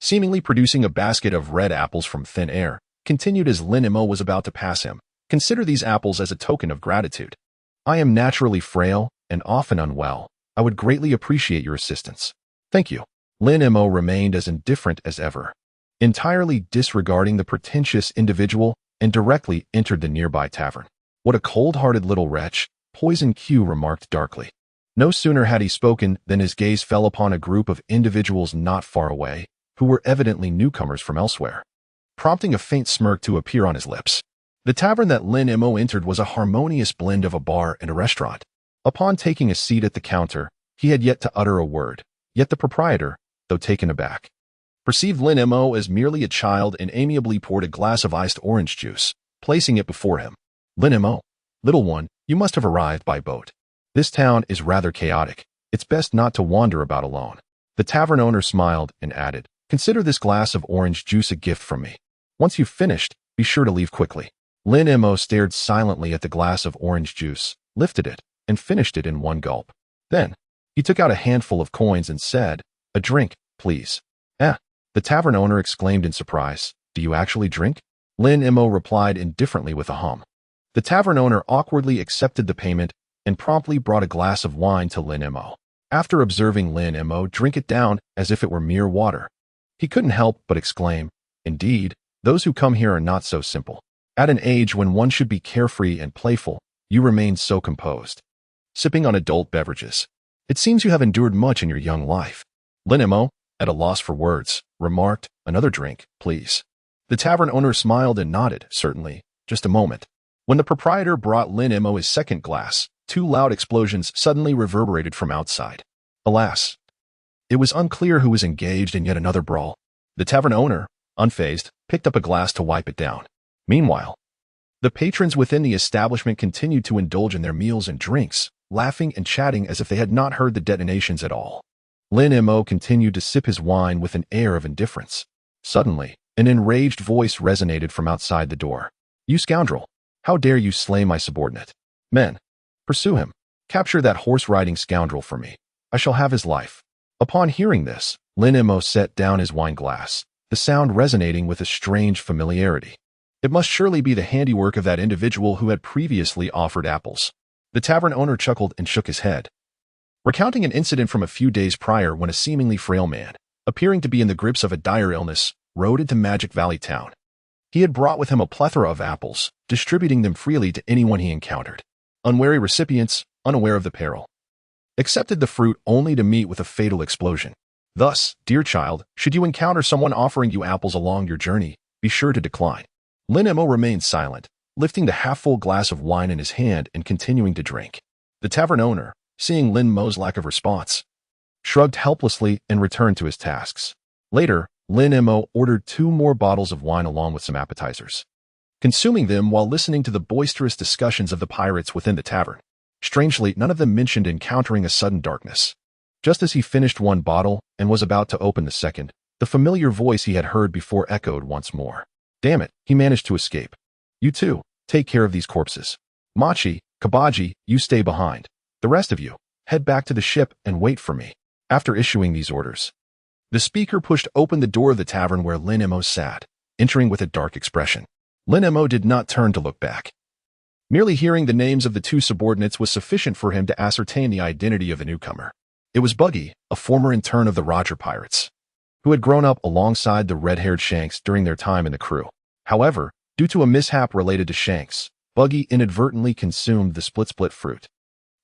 Seemingly producing a basket of red apples from thin air, continued as Lin Mo was about to pass him. Consider these apples as a token of gratitude. I am naturally frail and often unwell. I would greatly appreciate your assistance. Thank you. Lin Mo remained as indifferent as ever, entirely disregarding the pretentious individual, and directly entered the nearby tavern. What a cold-hearted little wretch, Poison Q remarked darkly. No sooner had he spoken than his gaze fell upon a group of individuals not far away, who were evidently newcomers from elsewhere, prompting a faint smirk to appear on his lips. The tavern that Lin Mo entered was a harmonious blend of a bar and a restaurant. Upon taking a seat at the counter, he had yet to utter a word, yet the proprietor, though taken aback, perceived Lin Mo as merely a child and amiably poured a glass of iced orange juice, placing it before him. Lin Mo, little one, you must have arrived by boat. This town is rather chaotic. It's best not to wander about alone. The tavern owner smiled and added, consider this glass of orange juice a gift from me. Once you've finished, be sure to leave quickly. Lin Mo stared silently at the glass of orange juice, lifted it, and finished it in one gulp. Then, he took out a handful of coins and said, a drink, please. The tavern owner exclaimed in surprise, do you actually drink? Lin Mo replied indifferently with a hum. The tavern owner awkwardly accepted the payment and promptly brought a glass of wine to Lin Mo. After observing Lin Mo drink it down as if it were mere water, he couldn't help but exclaim, indeed, those who come here are not so simple. At an age when one should be carefree and playful, you remain so composed. Sipping on adult beverages. It seems you have endured much in your young life. Lin Mo, at a loss for words, remarked, another drink, please. The tavern owner smiled and nodded, certainly, just a moment. When the proprietor brought Lin Mo his second glass, two loud explosions suddenly reverberated from outside. Alas, it was unclear who was engaged in yet another brawl. The tavern owner, unfazed, picked up a glass to wipe it down. Meanwhile, the patrons within the establishment continued to indulge in their meals and drinks, laughing and chatting as if they had not heard the detonations at all. Lin Mo continued to sip his wine with an air of indifference. Suddenly, an enraged voice resonated from outside the door. You scoundrel! How dare you slay my subordinate? Men, pursue him. Capture that horse-riding scoundrel for me. I shall have his life. Upon hearing this, Lin Mo set down his wine glass, the sound resonating with a strange familiarity. It must surely be the handiwork of that individual who had previously offered apples. The tavern owner chuckled and shook his head, recounting an incident from a few days prior when a seemingly frail man, appearing to be in the grips of a dire illness, rode into Magic Valley Town. He had brought with him a plethora of apples, distributing them freely to anyone he encountered. Unwary recipients, unaware of the peril, accepted the fruit only to meet with a fatal explosion. Thus, dear child, should you encounter someone offering you apples along your journey, be sure to decline. Lin Mo remained silent, lifting the half-full glass of wine in his hand and continuing to drink. The tavern owner, seeing Lin Mo's lack of response, shrugged helplessly and returned to his tasks. Later, Lin Mo ordered 2 more bottles of wine along with some appetizers, consuming them while listening to the boisterous discussions of the pirates within the tavern. Strangely, none of them mentioned encountering a sudden darkness. Just as he finished one bottle and was about to open the second, the familiar voice he had heard before echoed once more. Damn it, he managed to escape. You two, take care of these corpses. Machi, Kabaji, you stay behind. The rest of you, head back to the ship and wait for me. After issuing these orders, the speaker pushed open the door of the tavern where Lin Mo sat, entering with a dark expression. Lin Mo did not turn to look back. Merely hearing the names of the 2 subordinates was sufficient for him to ascertain the identity of the newcomer. It was Buggy, a former intern of the Roger Pirates, who had grown up alongside the red-haired Shanks during their time in the crew. However, due to a mishap related to Shanks, Buggy inadvertently consumed the split fruit,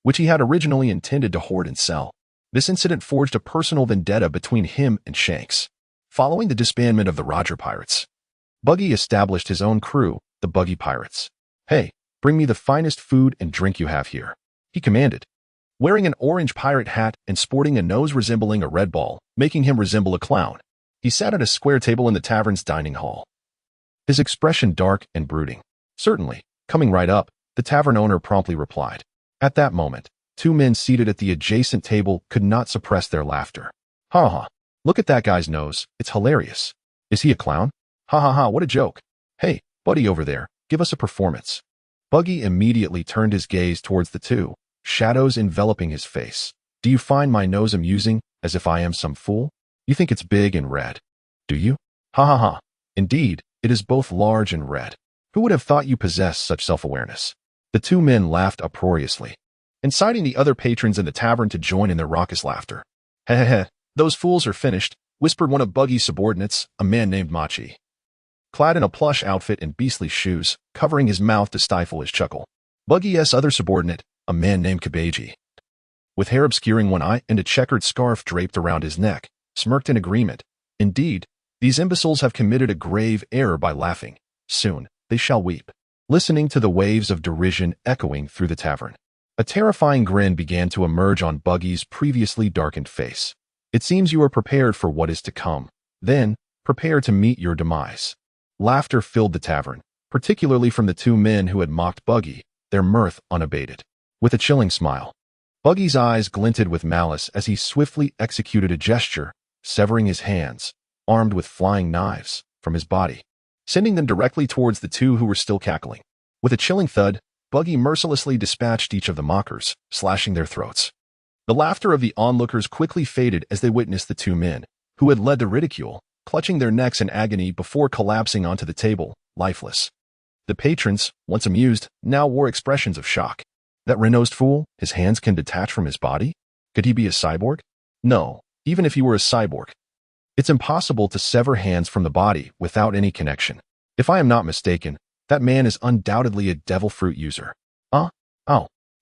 which he had originally intended to hoard and sell. This incident forged a personal vendetta between him and Shanks. Following the disbandment of the Roger Pirates, Buggy established his own crew, the Buggy Pirates. Hey, bring me the finest food and drink you have here, he commanded. Wearing an orange pirate hat and sporting a nose resembling a red ball, making him resemble a clown, he sat at a square table in the tavern's dining hall, his expression dark and brooding. Certainly, coming right up, the tavern owner promptly replied. At that moment, 2 men seated at the adjacent table could not suppress their laughter. Ha ha, look at that guy's nose, it's hilarious. Is he a clown? Ha ha ha, what a joke. Hey, buddy over there, give us a performance. Buggy immediately turned his gaze towards the two, shadows enveloping his face. Do you find my nose amusing, as if I am some fool? You think it's big and red, do you? Ha ha ha. Indeed, it is both large and red. Who would have thought you possessed such self-awareness? The two men laughed uproariously, inciting the other patrons in the tavern to join in their raucous laughter. Heh, those fools are finished, whispered one of Buggy's subordinates, a man named Machi. Clad in a plush outfit and beastly shoes, covering his mouth to stifle his chuckle. Buggy's other subordinate, a man named Kabeji, with hair obscuring one eye and a checkered scarf draped around his neck, smirked in agreement. Indeed, these imbeciles have committed a grave error by laughing. Soon, they shall weep. Listening to the waves of derision echoing through the tavern, a terrifying grin began to emerge on Buggy's previously darkened face. It seems you are prepared for what is to come. Then, prepare to meet your demise. Laughter filled the tavern, particularly from the two men who had mocked Buggy, their mirth unabated. With a chilling smile, Buggy's eyes glinted with malice as he swiftly executed a gesture, severing his hands, armed with flying knives, from his body, sending them directly towards the two who were still cackling. With a chilling thud, Buggy mercilessly dispatched each of the mockers, slashing their throats. The laughter of the onlookers quickly faded as they witnessed the two men, who had led the ridicule, clutching their necks in agony before collapsing onto the table, lifeless. The patrons, once amused, now wore expressions of shock. That red-nosed fool, his hands can detach from his body? Could he be a cyborg? No, even if he were a cyborg, it's impossible to sever hands from the body without any connection. If I am not mistaken, that man is undoubtedly a devil fruit user. Oh,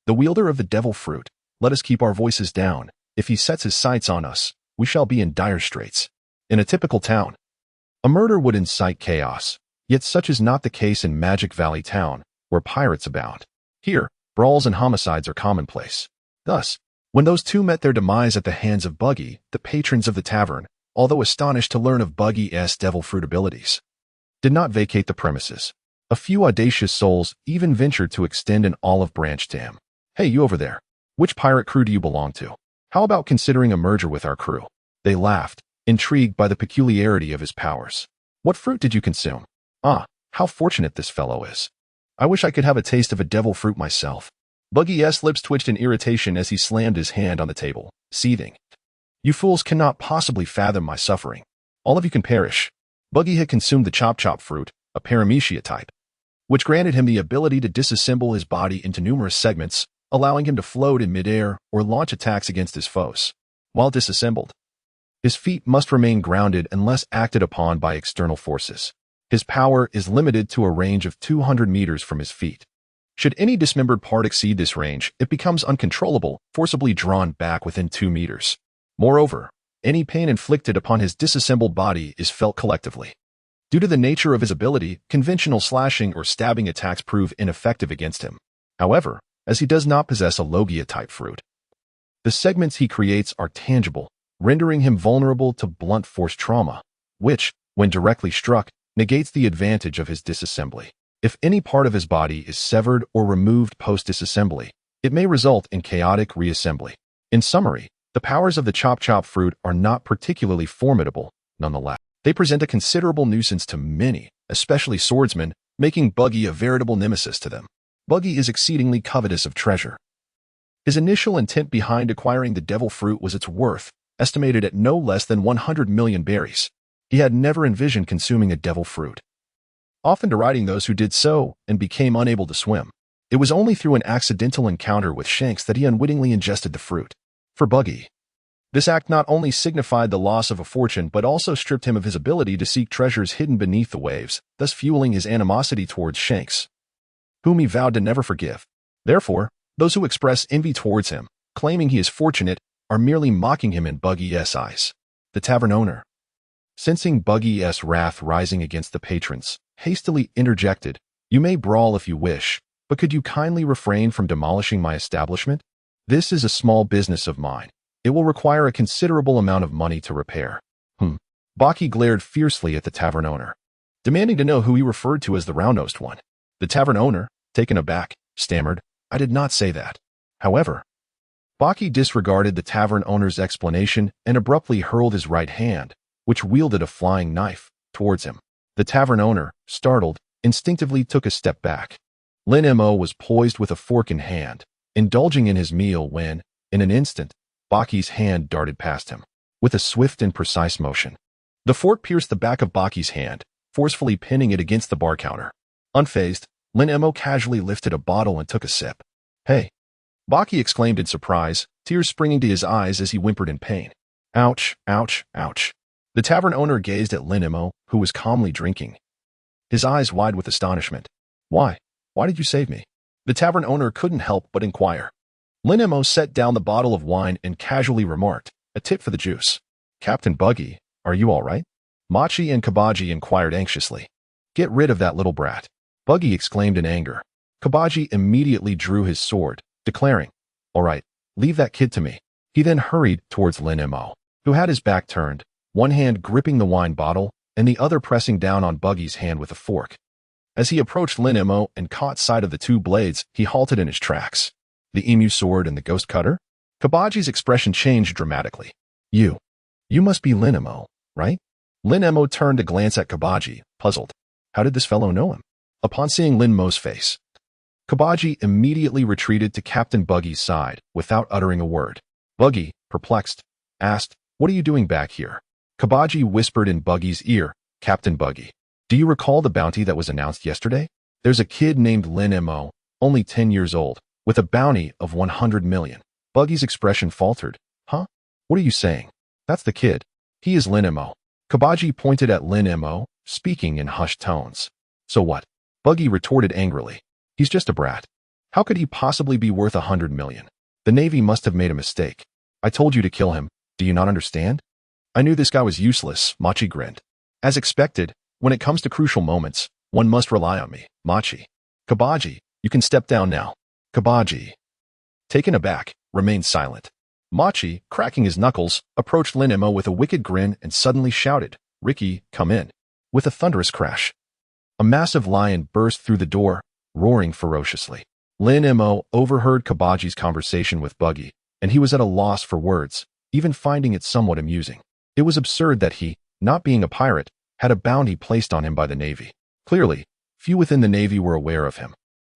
the wielder of the devil fruit. Let us keep our voices down. If he sets his sights on us, we shall be in dire straits. In a typical town, a murder would incite chaos, yet such is not the case in Magic Valley Town, where pirates abound. Here, brawls and homicides are commonplace. Thus, when those two met their demise at the hands of Buggy, the patrons of the tavern, although astonished to learn of Buggy's devil fruit abilities, did not vacate the premises. A few audacious souls even ventured to extend an olive branch to him. Hey, you over there. Which pirate crew do you belong to? How about considering a merger with our crew? They laughed, intrigued by the peculiarity of his powers. What fruit did you consume? How fortunate this fellow is. I wish I could have a taste of a devil fruit myself. Buggy's lips twitched in irritation as he slammed his hand on the table, seething. You fools cannot possibly fathom my suffering. All of you can perish. Buggy had consumed the chop fruit, a paramecia type, which granted him the ability to disassemble his body into numerous segments, allowing him to float in midair or launch attacks against his foes. While disassembled, his feet must remain grounded unless acted upon by external forces. His power is limited to a range of 200 meters from his feet. Should any dismembered part exceed this range, it becomes uncontrollable, forcibly drawn back within 2 meters. Moreover, any pain inflicted upon his disassembled body is felt collectively. Due to the nature of his ability, conventional slashing or stabbing attacks prove ineffective against him. However, as he does not possess a Logia-type fruit, the segments he creates are tangible, rendering him vulnerable to blunt force trauma, which, when directly struck, negates the advantage of his disassembly. If any part of his body is severed or removed post-disassembly, it may result in chaotic reassembly. In summary, the powers of the chop fruit are not particularly formidable, nonetheless. They present a considerable nuisance to many, especially swordsmen, making Buggy a veritable nemesis to them. Buggy is exceedingly covetous of treasure. His initial intent behind acquiring the devil fruit was its worth, estimated at no less than 100 million berries. He had never envisioned consuming a devil fruit, often deriding those who did so and became unable to swim. It was only through an accidental encounter with Shanks that he unwittingly ingested the fruit. For Buggy, this act not only signified the loss of a fortune but also stripped him of his ability to seek treasures hidden beneath the waves, thus fueling his animosity towards Shanks, whom he vowed to never forgive. Therefore, those who express envy towards him, claiming he is fortunate, are merely mocking him in Buggy's eyes. The tavern owner, sensing Buggy's wrath rising against the patrons, hastily interjected, "You may brawl if you wish, but could you kindly refrain from demolishing my establishment? This is a small business of mine. It will require a considerable amount of money to repair." Baki glared fiercely at the tavern owner, demanding to know who he referred to as the round-nosed one. The tavern owner, taken aback, stammered, "I did not say that." However, Baki disregarded the tavern owner's explanation and abruptly hurled his right hand, which wielded a flying knife, towards him. The tavern owner, startled, instinctively took a step back. Lin Mo was poised with a fork in hand, indulging in his meal when, in an instant, Baki's hand darted past him. With a swift and precise motion, the fork pierced the back of Baki's hand, forcefully pinning it against the bar counter. Unfazed, Lin Mo casually lifted a bottle and took a sip. "Hey!" Baki exclaimed in surprise, tears springing to his eyes as he whimpered in pain. "Ouch, ouch, ouch." The tavern owner gazed at Lin Mo, who was calmly drinking, his eyes wide with astonishment. "Why? Why did you save me?" The tavern owner couldn't help but inquire. Lin Mo set down the bottle of wine and casually remarked, "A tip for the juice." "Captain Buggy, are you all right?" Machi and Kabaji inquired anxiously. "Get rid of that little brat," Buggy exclaimed in anger. Kabaji immediately drew his sword, declaring, "All right, leave that kid to me." He then hurried towards Lin Mo, who had his back turned, one hand gripping the wine bottle and the other pressing down on Buggy's hand with a fork. As he approached Lin Mo and caught sight of the two blades, he halted in his tracks. The emu sword and the ghost cutter? Kabaji's expression changed dramatically. You must be Lin Mo, right?" Lin Mo turned to glance at Kabaji, puzzled. How did this fellow know him? Upon seeing Lin Mo's face, Kabaji immediately retreated to Captain Buggy's side without uttering a word. Buggy, perplexed, asked, "What are you doing back here?" Kabaji whispered in Buggy's ear, "Captain Buggy, do you recall the bounty that was announced yesterday? There's a kid named Lin Mo, only 10 years old, with a bounty of 100 million. Buggy's expression faltered. "Huh? What are you saying?" "That's the kid. He is Lin Mo." Kabaji pointed at Lin Mo, speaking in hushed tones. "So what?" Buggy retorted angrily. "He's just a brat. How could he possibly be worth 100 million? The Navy must have made a mistake. I told you to kill him. Do you not understand?" "I knew this guy was useless," Machi grinned. "As expected, when it comes to crucial moments, one must rely on me, Machi." "Kabaji, you can step down now." Kabaji, taken aback, remained silent. Machi, cracking his knuckles, approached Lin Mo with a wicked grin and suddenly shouted, "Ricky, come in." With a thunderous crash, a massive lion burst through the door, roaring ferociously. Lin Mo overheard Kabaji's conversation with Buggy, and he was at a loss for words, even finding it somewhat amusing. It was absurd that he, not being a pirate, had a bounty placed on him by the Navy. Clearly, few within the Navy were aware of him.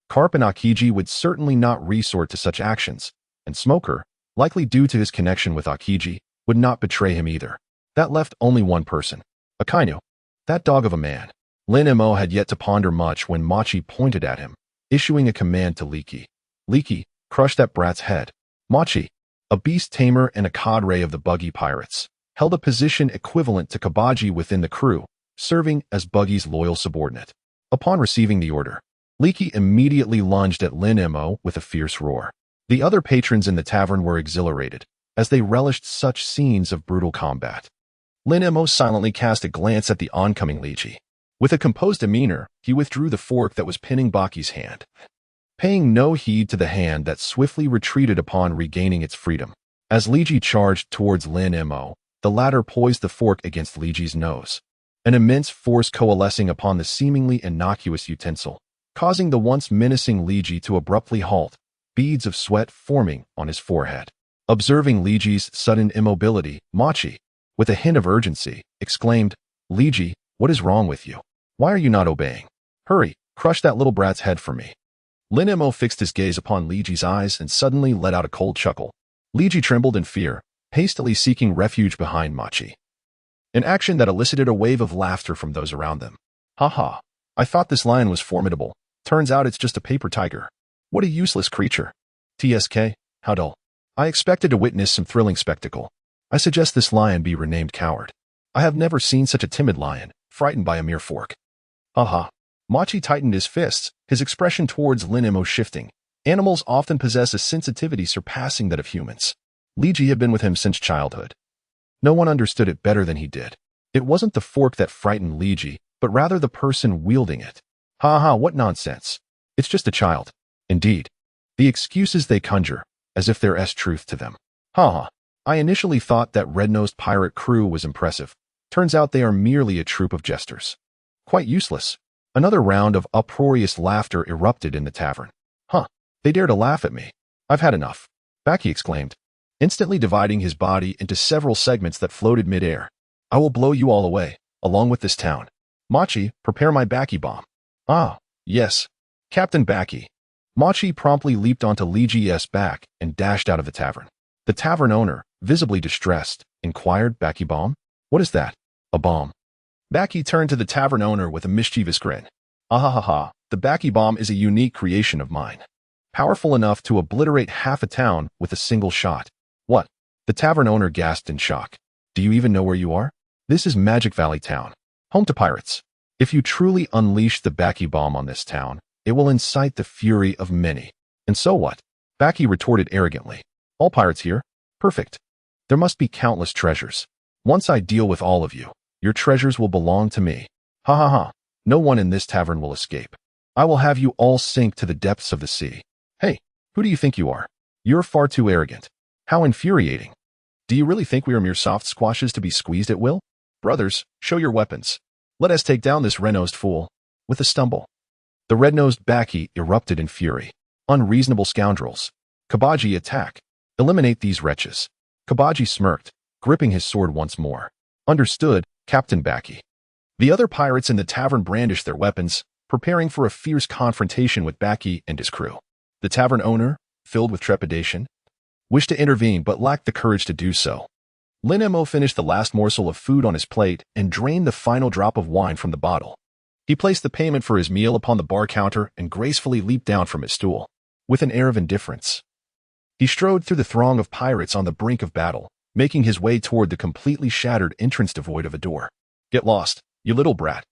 Garp and Akiji would certainly not resort to such actions, and Smoker, likely due to his connection with Akiji, would not betray him either. That left only one person. Akainu. That dog of a man. Lin Mo had yet to ponder much when Machi pointed at him, issuing a command to Leaky. "Leaky, crush that brat's head." Machi, a beast tamer and a cadre of the Buggy pirates, held a position equivalent to Kabaji within the crew, serving as Buggy's loyal subordinate. Upon receiving the order, Leaky immediately lunged at Lin Mo with a fierce roar. The other patrons in the tavern were exhilarated, as they relished such scenes of brutal combat. Lin Mo silently cast a glance at the oncoming Leaky. With a composed demeanor, he withdrew the fork that was pinning Baki's hand, paying no heed to the hand that swiftly retreated upon regaining its freedom. As Leaky charged towards Lin Mo, the latter poised the fork against Leaky's nose, an immense force coalescing upon the seemingly innocuous utensil, causing the once menacing Leaky to abruptly halt, beads of sweat forming on his forehead. Observing Leaky's sudden immobility, Machi, with a hint of urgency, exclaimed, "Leaky, what is wrong with you? Why are you not obeying? Hurry, crush that little brat's head for me." Lin Mo fixed his gaze upon Leaky's eyes and suddenly let out a cold chuckle. Leaky trembled in fear, hastily seeking refuge behind Machi, an action that elicited a wave of laughter from those around them. "Ha ha, I thought this lion was formidable. Turns out it's just a paper tiger. What a useless creature. TSK, how dull. I expected to witness some thrilling spectacle. I suggest this lion be renamed Coward. I have never seen such a timid lion, frightened by a mere fork." "Aha." Machi tightened his fists, his expression towards Lin Mo shifting. Animals often possess a sensitivity surpassing that of humans. Leaky had been with him since childhood. No one understood it better than he did. It wasn't the fork that frightened Leaky, but rather the person wielding it. "Ha ha, what nonsense. It's just a child." Indeed. The excuses they conjure, as if there's truth to them. "Ha ha. I initially thought that red-nosed pirate crew was impressive. Turns out they are merely a troupe of jesters. Quite useless." Another round of uproarious laughter erupted in the tavern. "Huh, they dare to laugh at me. I've had enough," Baki exclaimed, instantly dividing his body into several segments that floated mid-air. "I will blow you all away, along with this town. Machi, prepare my Baki bomb." "Ah, yes." Captain Baki. Machi promptly leaped onto Li Ji's back and dashed out of the tavern. The tavern owner, visibly distressed, inquired, Baki bomb? What is that? A bomb. Baki turned to the tavern owner with a mischievous grin. Ahahaha, the Baki bomb is a unique creation of mine. Powerful enough to obliterate half a town with a single shot. What? The tavern owner gasped in shock. Do you even know where you are? This is Magic Valley Town, home to pirates. If you truly unleash the Baki bomb on this town, it will incite the fury of many. And so what? Baki retorted arrogantly. All pirates here? Perfect. There must be countless treasures. Once I deal with all of you, your treasures will belong to me. Ha ha ha. No one in this tavern will escape. I will have you all sink to the depths of the sea. Hey, who do you think you are? You're far too arrogant. How infuriating. Do you really think we are mere soft squashes to be squeezed at will? Brothers, show your weapons. Let us take down this red-nosed fool. With a stumble, the red-nosed Baki erupted in fury. Unreasonable scoundrels. Kabaji, attack. Eliminate these wretches. Kabaji smirked, gripping his sword once more. Understood, Captain Baki. The other pirates in the tavern brandished their weapons, preparing for a fierce confrontation with Baki and his crew. The tavern owner, filled with trepidation, wished to intervene but lacked the courage to do so. Lin Mo finished the last morsel of food on his plate and drained the final drop of wine from the bottle. He placed the payment for his meal upon the bar counter and gracefully leaped down from his stool. With an air of indifference, he strode through the throng of pirates on the brink of battle, making his way toward the completely shattered entrance devoid of a door. Get lost, you little brat,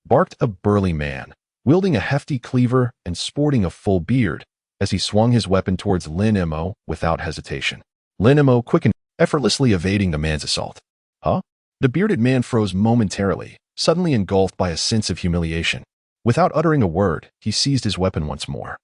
barked a burly man, wielding a hefty cleaver and sporting a full beard, as he swung his weapon towards Lin Mo without hesitation. Lin Mo quickened, effortlessly evading the man's assault. Huh? The bearded man froze momentarily, suddenly engulfed by a sense of humiliation. Without uttering a word, he seized his weapon once more,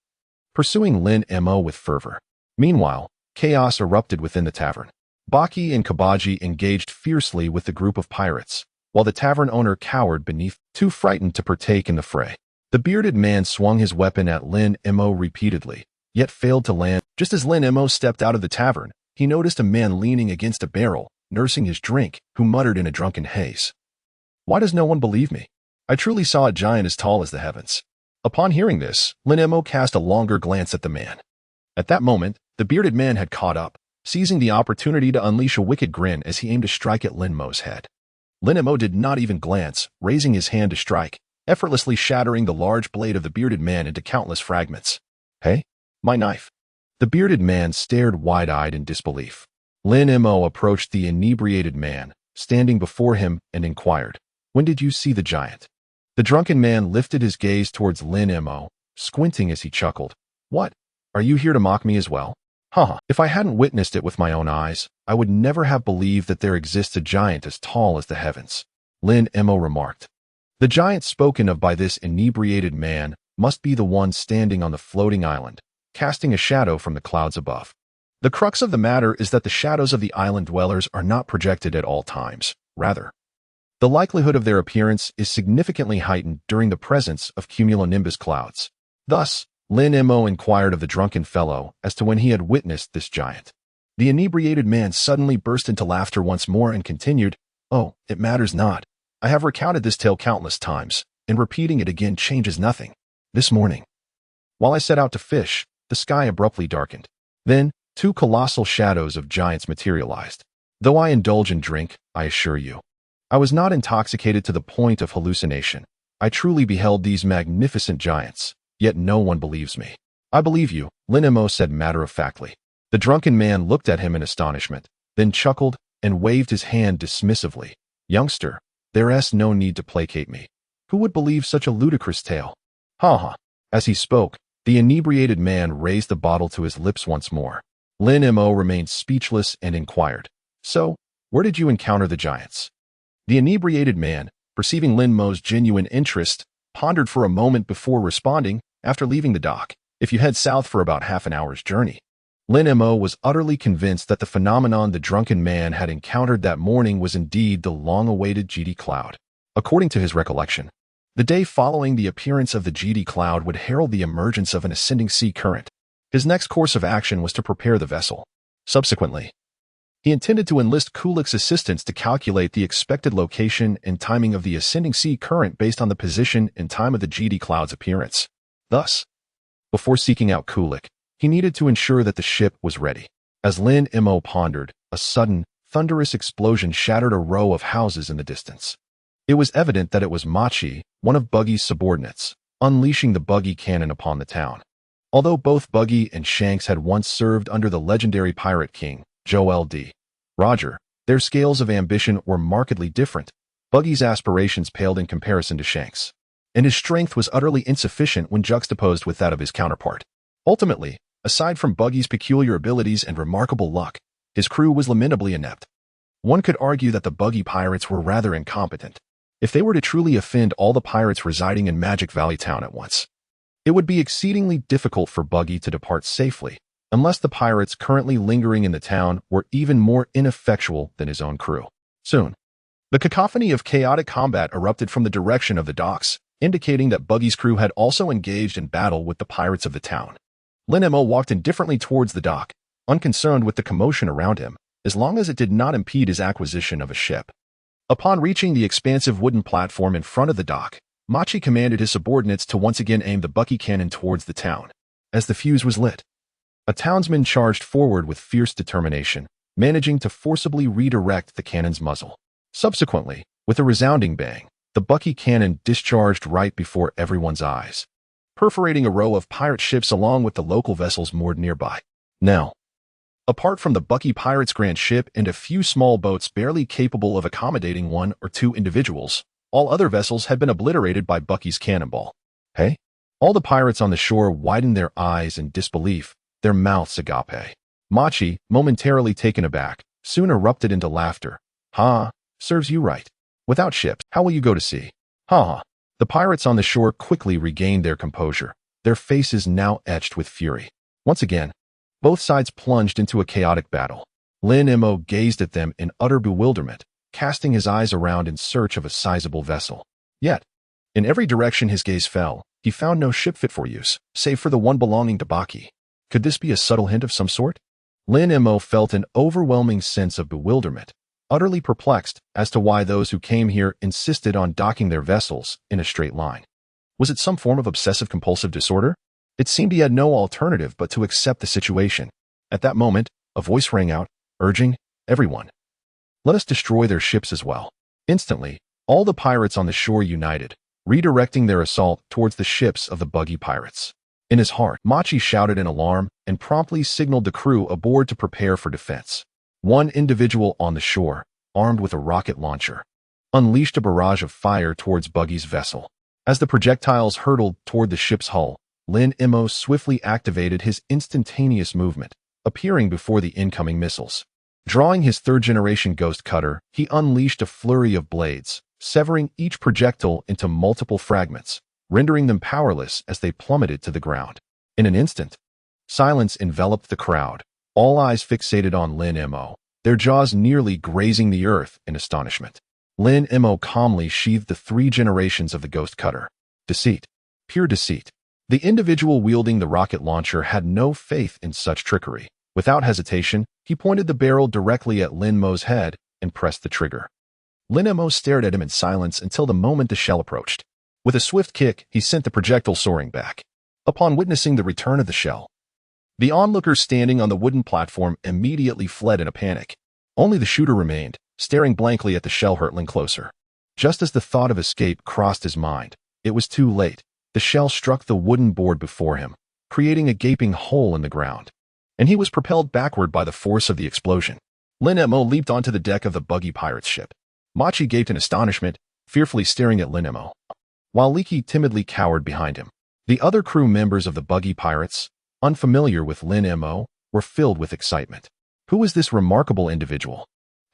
pursuing Lin Mo with fervor. Meanwhile, chaos erupted within the tavern. Baki and Kabaji engaged fiercely with the group of pirates, while the tavern owner cowered beneath, too frightened to partake in the fray. The bearded man swung his weapon at Lin Mo repeatedly, yet failed to land. Just as Lin Mo stepped out of the tavern, he noticed a man leaning against a barrel, nursing his drink, who muttered in a drunken haze. Why does no one believe me? I truly saw a giant as tall as the heavens. Upon hearing this, Lin Mo cast a longer glance at the man. At that moment, the bearded man had caught up, seizing the opportunity to unleash a wicked grin as he aimed to strike at Lin Mo's head. Lin Mo did not even glance, raising his hand to strike, effortlessly shattering the large blade of the bearded man into countless fragments. Hey, my knife. The bearded man stared wide-eyed in disbelief. Lin Mo approached the inebriated man, standing before him, and inquired, when did you see the giant? The drunken man lifted his gaze towards Lin Mo, squinting as he chuckled. What? Are you here to mock me as well? Haha, if I hadn't witnessed it with my own eyes, I would never have believed that there exists a giant as tall as the heavens. Lin Mo remarked. The giant spoken of by this inebriated man must be the one standing on the floating island, casting a shadow from the clouds above. The crux of the matter is that the shadows of the island dwellers are not projected at all times. Rather, the likelihood of their appearance is significantly heightened during the presence of cumulonimbus clouds. Thus, Lin Mo inquired of the drunken fellow as to when he had witnessed this giant. The inebriated man suddenly burst into laughter once more and continued, Oh, it matters not. I have recounted this tale countless times, and repeating it again changes nothing. This morning, while I set out to fish, the sky abruptly darkened. Then, two colossal shadows of giants materialized. Though I indulge in drink, I assure you, I was not intoxicated to the point of hallucination. I truly beheld these magnificent giants, yet no one believes me. I believe you, Lin Mo said matter-of-factly. The drunken man looked at him in astonishment, then chuckled and waved his hand dismissively. Youngster, there's no need to placate me. Who would believe such a ludicrous tale? Ha ha. As he spoke, the inebriated man raised the bottle to his lips once more. Lin Mo remained speechless and inquired, So, where did you encounter the giants? The inebriated man, perceiving Lin Mo's genuine interest, pondered for a moment before responding, after leaving the dock, if you head south for about half an hour's journey. Lin Mo was utterly convinced that the phenomenon the drunken man had encountered that morning was indeed the long-awaited GD cloud. According to his recollection, the day following the appearance of the GD cloud would herald the emergence of an ascending sea current. His next course of action was to prepare the vessel. Subsequently, he intended to enlist Kulik's assistance to calculate the expected location and timing of the ascending sea current based on the position and time of the GD cloud's appearance. Thus, Before seeking out Kulik, he needed to ensure that the ship was ready. As Lin Mo pondered, a sudden, thunderous explosion shattered a row of houses in the distance. It was evident that it was Machi, one of Buggy's subordinates, unleashing the buggy cannon upon the town. Although both Buggy and Shanks had once served under the legendary pirate king, Joel D. Roger, their scales of ambition were markedly different. Buggy's aspirations paled in comparison to Shanks, and his strength was utterly insufficient when juxtaposed with that of his counterpart. Ultimately, aside from Buggy's peculiar abilities and remarkable luck, his crew was lamentably inept. One could argue that the Buggy pirates were rather incompetent. If they were to truly offend all the pirates residing in Magic Valley Town at once, it would be exceedingly difficult for Buggy to depart safely, unless the pirates currently lingering in the town were even more ineffectual than his own crew. Soon, the cacophony of chaotic combat erupted from the direction of the docks, indicating that Buggy's crew had also engaged in battle with the pirates of the town. Lin Mo walked indifferently towards the dock, unconcerned with the commotion around him, as long as it did not impede his acquisition of a ship. Upon reaching the expansive wooden platform in front of the dock, Machi commanded his subordinates to once again aim the bucky cannon towards the town. As the fuse was lit, a townsman charged forward with fierce determination, managing to forcibly redirect the cannon's muzzle. Subsequently, with a resounding bang, the bucky cannon discharged right before everyone's eyes, perforating a row of pirate ships along with the local vessels moored nearby. Now, apart from the Bucky Pirates' grand ship and a few small boats barely capable of accommodating one or two individuals, all other vessels had been obliterated by Bucky's cannonball. Hey? All the pirates on the shore widened their eyes in disbelief, their mouths agape. Machi, momentarily taken aback, soon erupted into laughter. Ha, serves you right. Without ships, how will you go to sea? Ha ha. The pirates on the shore quickly regained their composure, their faces now etched with fury. Once again, both sides plunged into a chaotic battle. Lin Mo gazed at them in utter bewilderment, casting his eyes around in search of a sizable vessel. Yet, in every direction his gaze fell, he found no ship fit for use, save for the one belonging to Baki. Could this be a subtle hint of some sort? Lin Mo felt an overwhelming sense of bewilderment, utterly perplexed as to why those who came here insisted on docking their vessels in a straight line. Was it some form of obsessive-compulsive disorder? It seemed he had no alternative but to accept the situation. At that moment, a voice rang out, urging, "Everyone, let us destroy their ships as well." Instantly, all the pirates on the shore united, redirecting their assault towards the ships of the Buggy pirates. In his heart, Machi shouted in alarm and promptly signaled the crew aboard to prepare for defense. One individual on the shore, armed with a rocket launcher, unleashed a barrage of fire towards Buggy's vessel. As the projectiles hurtled toward the ship's hull, Lin Mo swiftly activated his instantaneous movement, appearing before the incoming missiles. Drawing his third-generation ghost cutter, he unleashed a flurry of blades, severing each projectile into multiple fragments, rendering them powerless as they plummeted to the ground. In an instant, silence enveloped the crowd, all eyes fixated on Lin Mo, their jaws nearly grazing the earth in astonishment. Lin Mo calmly sheathed the 3 generations of the ghost cutter. Deceit. Pure deceit. The individual wielding the rocket launcher had no faith in such trickery. Without hesitation, he pointed the barrel directly at Lin Mo's head and pressed the trigger. Lin Mo stared at him in silence until the moment the shell approached. With a swift kick, he sent the projectile soaring back. Upon witnessing the return of the shell, the onlookers standing on the wooden platform immediately fled in a panic. Only the shooter remained, staring blankly at the shell hurtling closer. Just as the thought of escape crossed his mind, it was too late. The shell struck the wooden board before him, creating a gaping hole in the ground, and he was propelled backward by the force of the explosion. Lin Mo leaped onto the deck of the Buggy Pirates ship. Machi gaped in astonishment, fearfully staring at Lin Mo, while Leaky timidly cowered behind him. The other crew members of the Buggy Pirates, unfamiliar with Lin Mo, were filled with excitement. Who is this remarkable individual?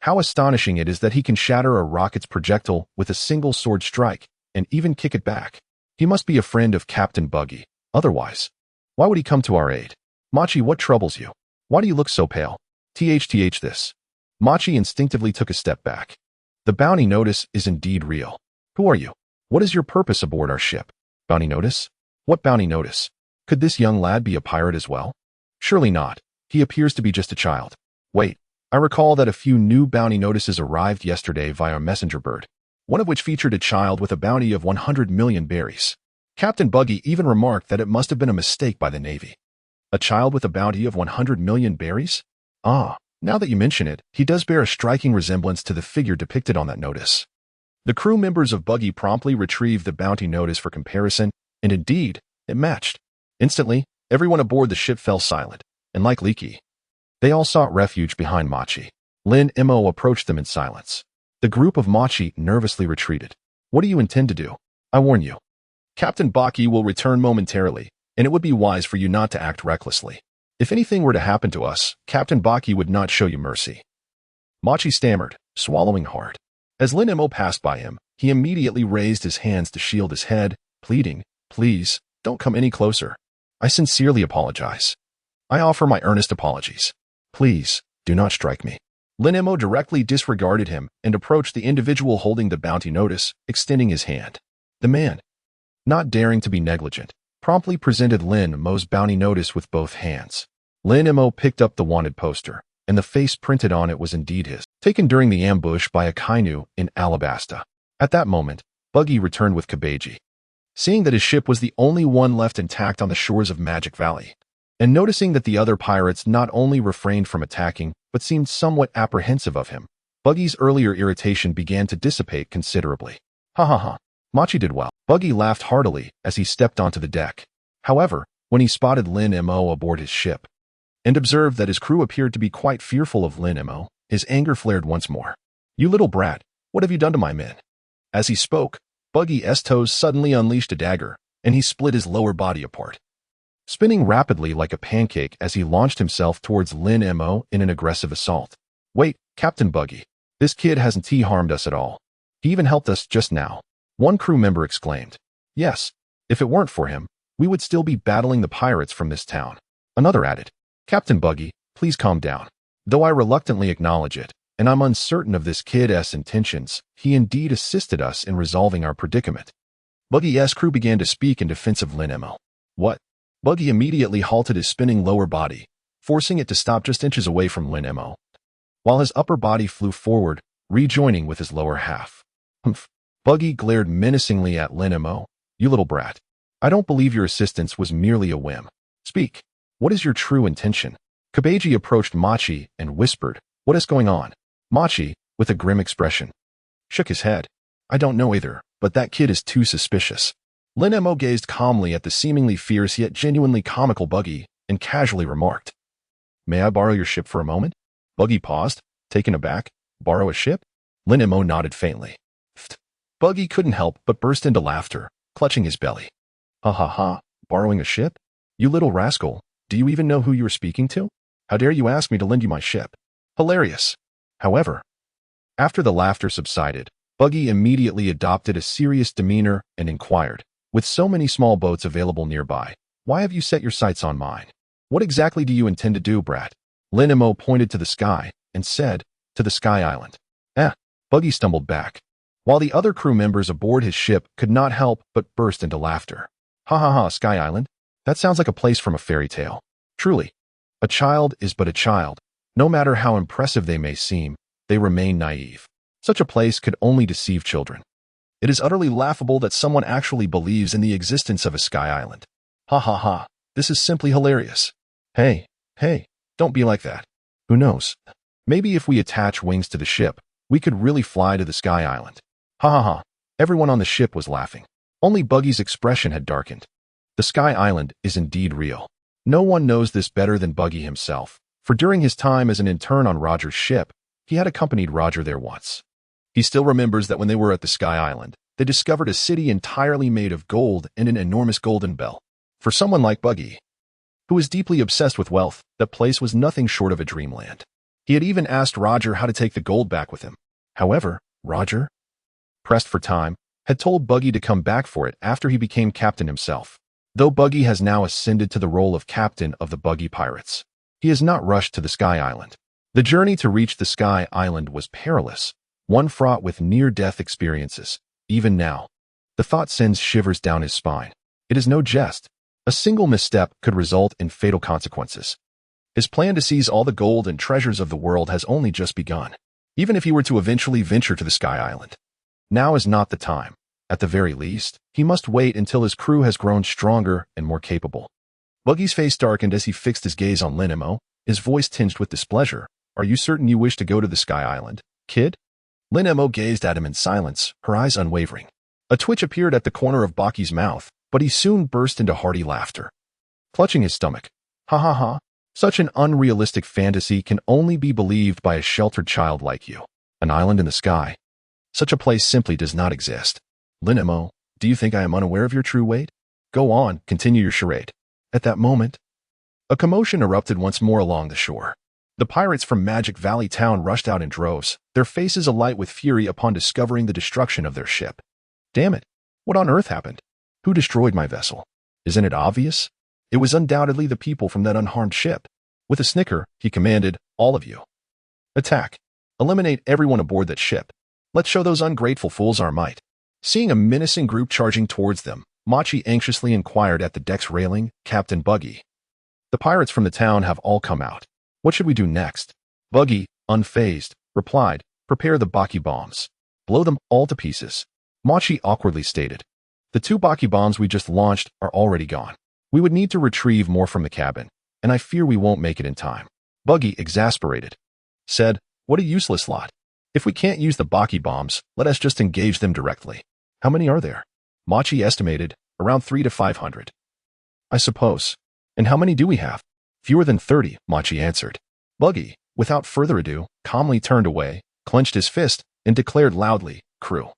How astonishing it is that he can shatter a rocket's projectile with a single sword strike, and even kick it back. He must be a friend of Captain Buggy. Otherwise, why would he come to our aid? Machi, what troubles you? Why do you look so pale? THTH this. Machi instinctively took a step back. The bounty notice is indeed real. Who are you? What is your purpose aboard our ship? Bounty notice? What bounty notice? Could this young lad be a pirate as well? Surely not. He appears to be just a child. Wait, I recall that a few new bounty notices arrived yesterday via messenger bird, one of which featured a child with a bounty of 100 million berries. Captain Buggy even remarked that it must have been a mistake by the Navy. A child with a bounty of 100 million berries? Ah, now that you mention it, he does bear a striking resemblance to the figure depicted on that notice. The crew members of Buggy promptly retrieved the bounty notice for comparison, and indeed, it matched. Instantly, everyone aboard the ship fell silent, and like Leaky, they all sought refuge behind Machi. Lin Mo approached them in silence. The group of Machi nervously retreated. What do you intend to do? I warn you. Captain Baki will return momentarily, and it would be wise for you not to act recklessly. If anything were to happen to us, Captain Baki would not show you mercy. Machi stammered, swallowing hard. As Lin Mo passed by him, he immediately raised his hands to shield his head, pleading, "Please, don't come any closer. I sincerely apologize. I offer my earnest apologies. Please, do not strike me." Lin Mo directly disregarded him and approached the individual holding the bounty notice, extending his hand. The man, not daring to be negligent, promptly presented Lin Mo's bounty notice with both hands. Lin Mo picked up the wanted poster, and the face printed on it was indeed his, taken during the ambush by a kainu in Alabasta. At that moment, Buggy returned with Kabeji. Seeing that his ship was the only one left intact on the shores of Magic Valley, and noticing that the other pirates not only refrained from attacking, but seemed somewhat apprehensive of him, Buggy's earlier irritation began to dissipate considerably. Ha ha ha. Machi did well. Buggy laughed heartily as he stepped onto the deck. However, when he spotted Lin Mo aboard his ship, and observed that his crew appeared to be quite fearful of Lin Mo, his anger flared once more. "You little brat, what have you done to my men?" As he spoke, Buggy's toes suddenly unleashed a dagger, and he split his lower body apart, spinning rapidly like a pancake as he launched himself towards Lin Mo in an aggressive assault. "Wait, Captain Buggy, this kid hasn't harmed us at all. He even helped us just now," one crew member exclaimed. "Yes, if it weren't for him, we would still be battling the pirates from this town," another added. "Captain Buggy, please calm down. Though I reluctantly acknowledge it, and I'm uncertain of this kid's intentions, he indeed assisted us in resolving our predicament." Buggy's crew began to speak in defense of Lin Mo. "What?" Buggy immediately halted his spinning lower body, forcing it to stop just inches away from Lin Mo, while his upper body flew forward, rejoining with his lower half. "Humph." Buggy glared menacingly at Lin Mo. "You little brat. I don't believe your assistance was merely a whim. Speak. What is your true intention?" Kabeji approached Machi and whispered, "What is going on?" Machi, with a grim expression, shook his head. "I don't know either, but that kid is too suspicious." Lin Mo gazed calmly at the seemingly fierce yet genuinely comical Buggy and casually remarked, "May I borrow your ship for a moment?" Buggy paused, taken aback. "Borrow a ship?" Lin Mo nodded faintly. Pfft. Buggy couldn't help but burst into laughter, clutching his belly. "Ha ha ha, borrowing a ship? You little rascal, do you even know who you are speaking to? How dare you ask me to lend you my ship?" Hilarious. However, after the laughter subsided, Buggy immediately adopted a serious demeanor and inquired, "With so many small boats available nearby, why have you set your sights on mine? What exactly do you intend to do, brat?" Lin Mo pointed to the sky and said, "To the Sky Island." Buggy stumbled back, while the other crew members aboard his ship could not help but burst into laughter. "Ha ha ha, Sky Island? That sounds like a place from a fairy tale. Truly, a child is but a child. No matter how impressive they may seem, they remain naive. Such a place could only deceive children. It is utterly laughable that someone actually believes in the existence of a Sky Island. Ha ha ha, this is simply hilarious. Hey, don't be like that. Who knows? Maybe if we attach wings to the ship, we could really fly to the Sky Island." Ha ha ha. Everyone on the ship was laughing. Only Buggy's expression had darkened. The Sky Island is indeed real. No one knows this better than Buggy himself, for during his time as an intern on Roger's ship, he had accompanied Roger there once. He still remembers that when they were at the Sky Island, they discovered a city entirely made of gold and an enormous golden bell. For someone like Buggy, who was deeply obsessed with wealth, that place was nothing short of a dreamland. He had even asked Roger how to take the gold back with him. However, Roger, pressed for time, had told Buggy to come back for it after he became captain himself. Though Buggy has now ascended to the role of captain of the Buggy Pirates, he has not rushed to the Sky Island. The journey to reach the Sky Island was perilous, one fraught with near-death experiences. Even now, the thought sends shivers down his spine. It is no jest. A single misstep could result in fatal consequences. His plan to seize all the gold and treasures of the world has only just begun. Even if he were to eventually venture to the Sky Island, now is not the time, At the very least, he must wait until his crew has grown stronger and more capable. Buggy's face darkened as he fixed his gaze on Lin Mo, his voice tinged with displeasure. Are you certain you wish to go to the Sky Island, kid? Lin Mo gazed at him in silence, her eyes unwavering. A twitch appeared at the corner of Baki's mouth, but he soon burst into hearty laughter. Clutching his stomach. Ha ha ha. Such an unrealistic fantasy can only be believed by a sheltered child like you. An island in the sky. Such a place simply does not exist. Lin Mo, do you think I am unaware of your true weight? Go on, continue your charade. At that moment, a commotion erupted once more along the shore. The pirates from Magic Valley Town rushed out in droves, their faces alight with fury upon discovering the destruction of their ship. Damn it! What on earth happened? Who destroyed my vessel? Isn't it obvious? It was undoubtedly the people from that unharmed ship. With a snicker, he commanded, all of you. Attack. Eliminate everyone aboard that ship. Let's show those ungrateful fools our might. Seeing a menacing group charging towards them, Machi anxiously inquired at the deck's railing, Captain Buggy. The pirates from the town have all come out. What should we do next? Buggy, unfazed, replied, prepare the Baki bombs. Blow them all to pieces. Machi awkwardly stated. The 2 Baki bombs we just launched are already gone. We would need to retrieve more from the cabin, and I fear we won't make it in time. Buggy, exasperated, said, what a useless lot. If we can't use the Baki bombs, let us just engage them directly. How many are there? Machi estimated, around 300 to 500. I suppose. And how many do we have? Fewer than 30, Machi answered. Buggy, without further ado, calmly turned away, clenched his fist, and declared loudly, crew.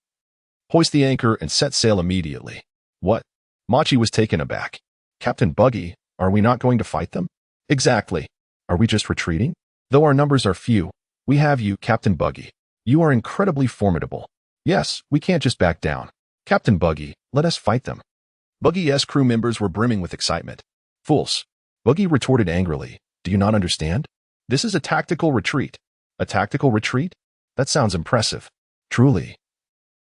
Hoist the anchor and set sail immediately. What? Machi was taken aback. Captain Buggy, are we not going to fight them? Exactly. Are we just retreating? Though our numbers are few, we have you, Captain Buggy. You are incredibly formidable. Yes, we can't just back down. Captain Buggy, let us fight them. Buggy's crew members were brimming with excitement. Fools. Buggy retorted angrily. Do you not understand? This is a tactical retreat. A tactical retreat? That sounds impressive. Truly.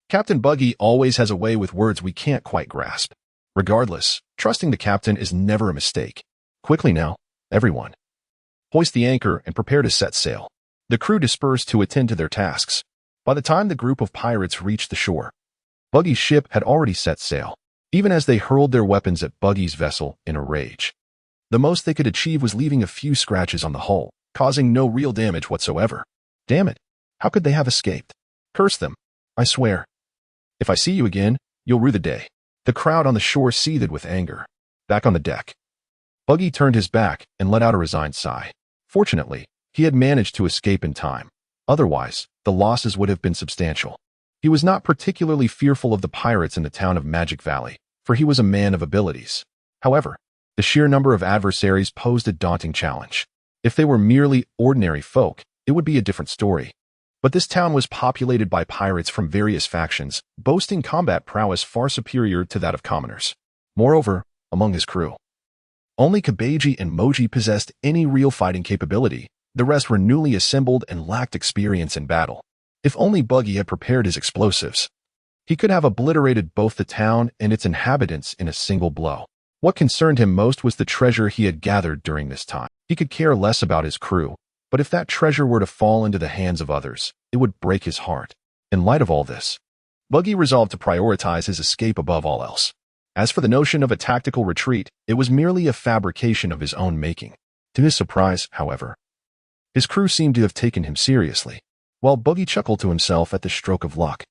Captain Buggy always has a way with words we can't quite grasp. Regardless, trusting the captain is never a mistake. Quickly now, everyone. Hoist the anchor and prepare to set sail. The crew dispersed to attend to their tasks. By the time the group of pirates reached the shore, Buggy's ship had already set sail, even as they hurled their weapons at Buggy's vessel in a rage. The most they could achieve was leaving a few scratches on the hull, causing no real damage whatsoever. Damn it, how could they have escaped? Curse them, I swear. If I see you again, you'll rue the day. The crowd on the shore seethed with anger. Back on the deck, Buggy turned his back and let out a resigned sigh. Fortunately, he had managed to escape in time. Otherwise, the losses would have been substantial. He was not particularly fearful of the pirates in the town of Magic Valley, for he was a man of abilities. However, the sheer number of adversaries posed a daunting challenge. If they were merely ordinary folk, it would be a different story. But this town was populated by pirates from various factions, boasting combat prowess far superior to that of commoners. Moreover, among his crew, only Kabeji and Moji possessed any real fighting capability. The rest were newly assembled and lacked experience in battle. If only Buggy had prepared his explosives, he could have obliterated both the town and its inhabitants in a single blow. What concerned him most was the treasure he had gathered during this time. He could care less about his crew, but if that treasure were to fall into the hands of others, it would break his heart. In light of all this, Buggy resolved to prioritize his escape above all else. As for the notion of a tactical retreat, it was merely a fabrication of his own making. To his surprise, however, his crew seemed to have taken him seriously, while Buggy chuckled to himself at the stroke of luck.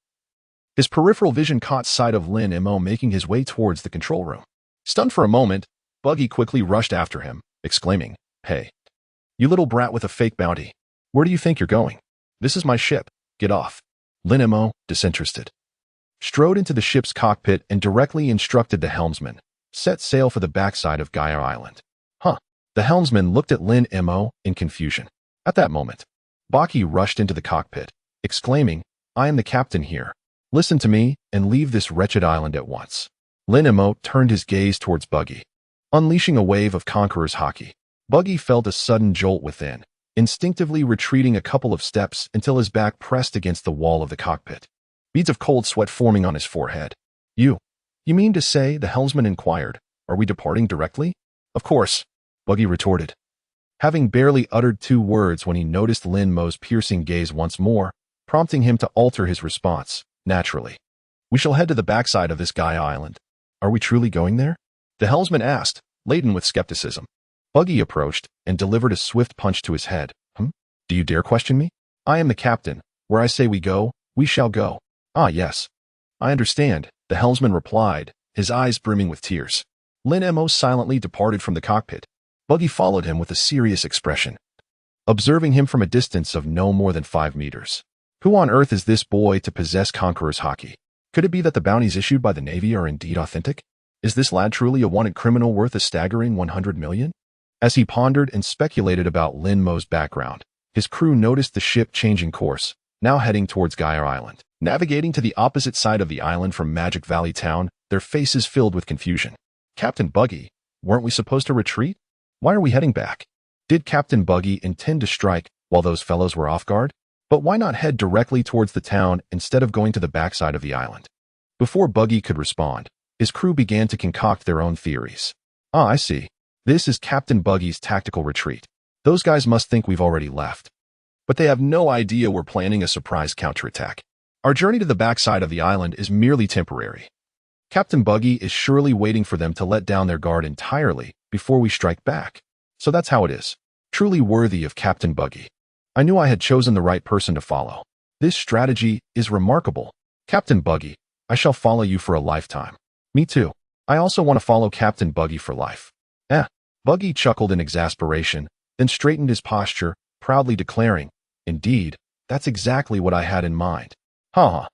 His peripheral vision caught sight of Lin Mo making his way towards the control room. Stunned for a moment, Buggy quickly rushed after him, exclaiming, Hey, you little brat with a fake bounty. Where do you think you're going? This is my ship. Get off. Lin Mo, disinterested, strode into the ship's cockpit and directly instructed the helmsman, set sail for the backside of Gaia Island. Huh. The helmsman looked at Lin Mo in confusion. At that moment, Baki rushed into the cockpit, exclaiming, I am the captain here. Listen to me and leave this wretched island at once. Lin Mo turned his gaze towards Buggy, unleashing a wave of Conqueror's Haki. Buggy felt a sudden jolt within, instinctively retreating a couple of steps until his back pressed against the wall of the cockpit, beads of cold sweat forming on his forehead. You mean to say, the helmsman inquired, are we departing directly? Of course, Buggy retorted, having barely uttered 2 words when he noticed Lin Mo's piercing gaze once more, prompting him to alter his response, naturally. We shall head to the backside of this Gaia island. Are we truly going there? The helmsman asked, laden with skepticism. Buggy approached and delivered a swift punch to his head. Do you dare question me? I am the captain. Where I say we go, we shall go. Ah, yes. I understand, the helmsman replied, his eyes brimming with tears. Lin Mo silently departed from the cockpit. Buggy followed him with a serious expression, observing him from a distance of no more than 5 meters. Who on earth is this boy to possess Conqueror's Haki? Could it be that the bounties issued by the Navy are indeed authentic? Is this lad truly a wanted criminal worth a staggering 100 million? As he pondered and speculated about Lin Mo's background, his crew noticed the ship changing course, now heading towards Gaia Island. Navigating to the opposite side of the island from Magic Valley Town, their faces filled with confusion. Captain Buggy, weren't we supposed to retreat? Why are we heading back? Did Captain Buggy intend to strike while those fellows were off guard? But why not head directly towards the town instead of going to the backside of the island? Before Buggy could respond, his crew began to concoct their own theories. Ah, I see. This is Captain Buggy's tactical retreat. Those guys must think we've already left. But they have no idea we're planning a surprise counterattack. Our journey to the backside of the island is merely temporary. Captain Buggy is surely waiting for them to let down their guard entirely before we strike back. So that's how it is. Truly worthy of Captain Buggy. I knew I had chosen the right person to follow. This strategy is remarkable. Captain Buggy, I shall follow you for a lifetime. Me too. I also want to follow Captain Buggy for life. Buggy chuckled in exasperation, then straightened his posture, proudly declaring, Indeed, that's exactly what I had in mind. Ha!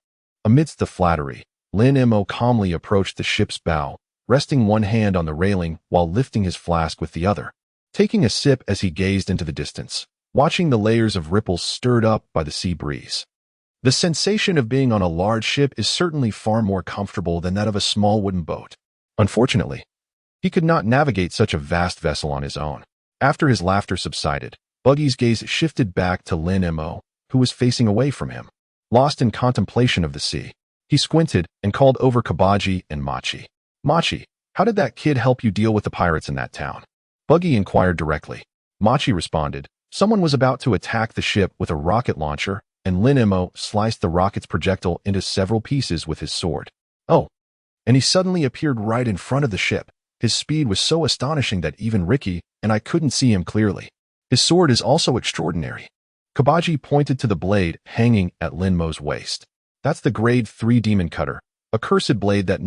Amidst the flattery, Lin Mo calmly approached the ship's bow, resting one hand on the railing while lifting his flask with the other, taking a sip as he gazed into the distance, watching the layers of ripples stirred up by the sea breeze. The sensation of being on a large ship is certainly far more comfortable than that of a small wooden boat. Unfortunately, he could not navigate such a vast vessel on his own. After his laughter subsided, Buggy's gaze shifted back to Lin Mo, who was facing away from him. Lost in contemplation of the sea, he squinted and called over Kabaji and Machi. Machi, how did that kid help you deal with the pirates in that town? Buggy inquired directly. Machi responded, someone was about to attack the ship with a rocket launcher, and Lin Mo sliced the rocket's projectile into several pieces with his sword. Oh, and he suddenly appeared right in front of the ship. His speed was so astonishing that even Ricky and I couldn't see him clearly. His sword is also extraordinary. Kabaji pointed to the blade hanging at Lin Mo's waist. That's the grade 3 demon cutter, a cursed blade that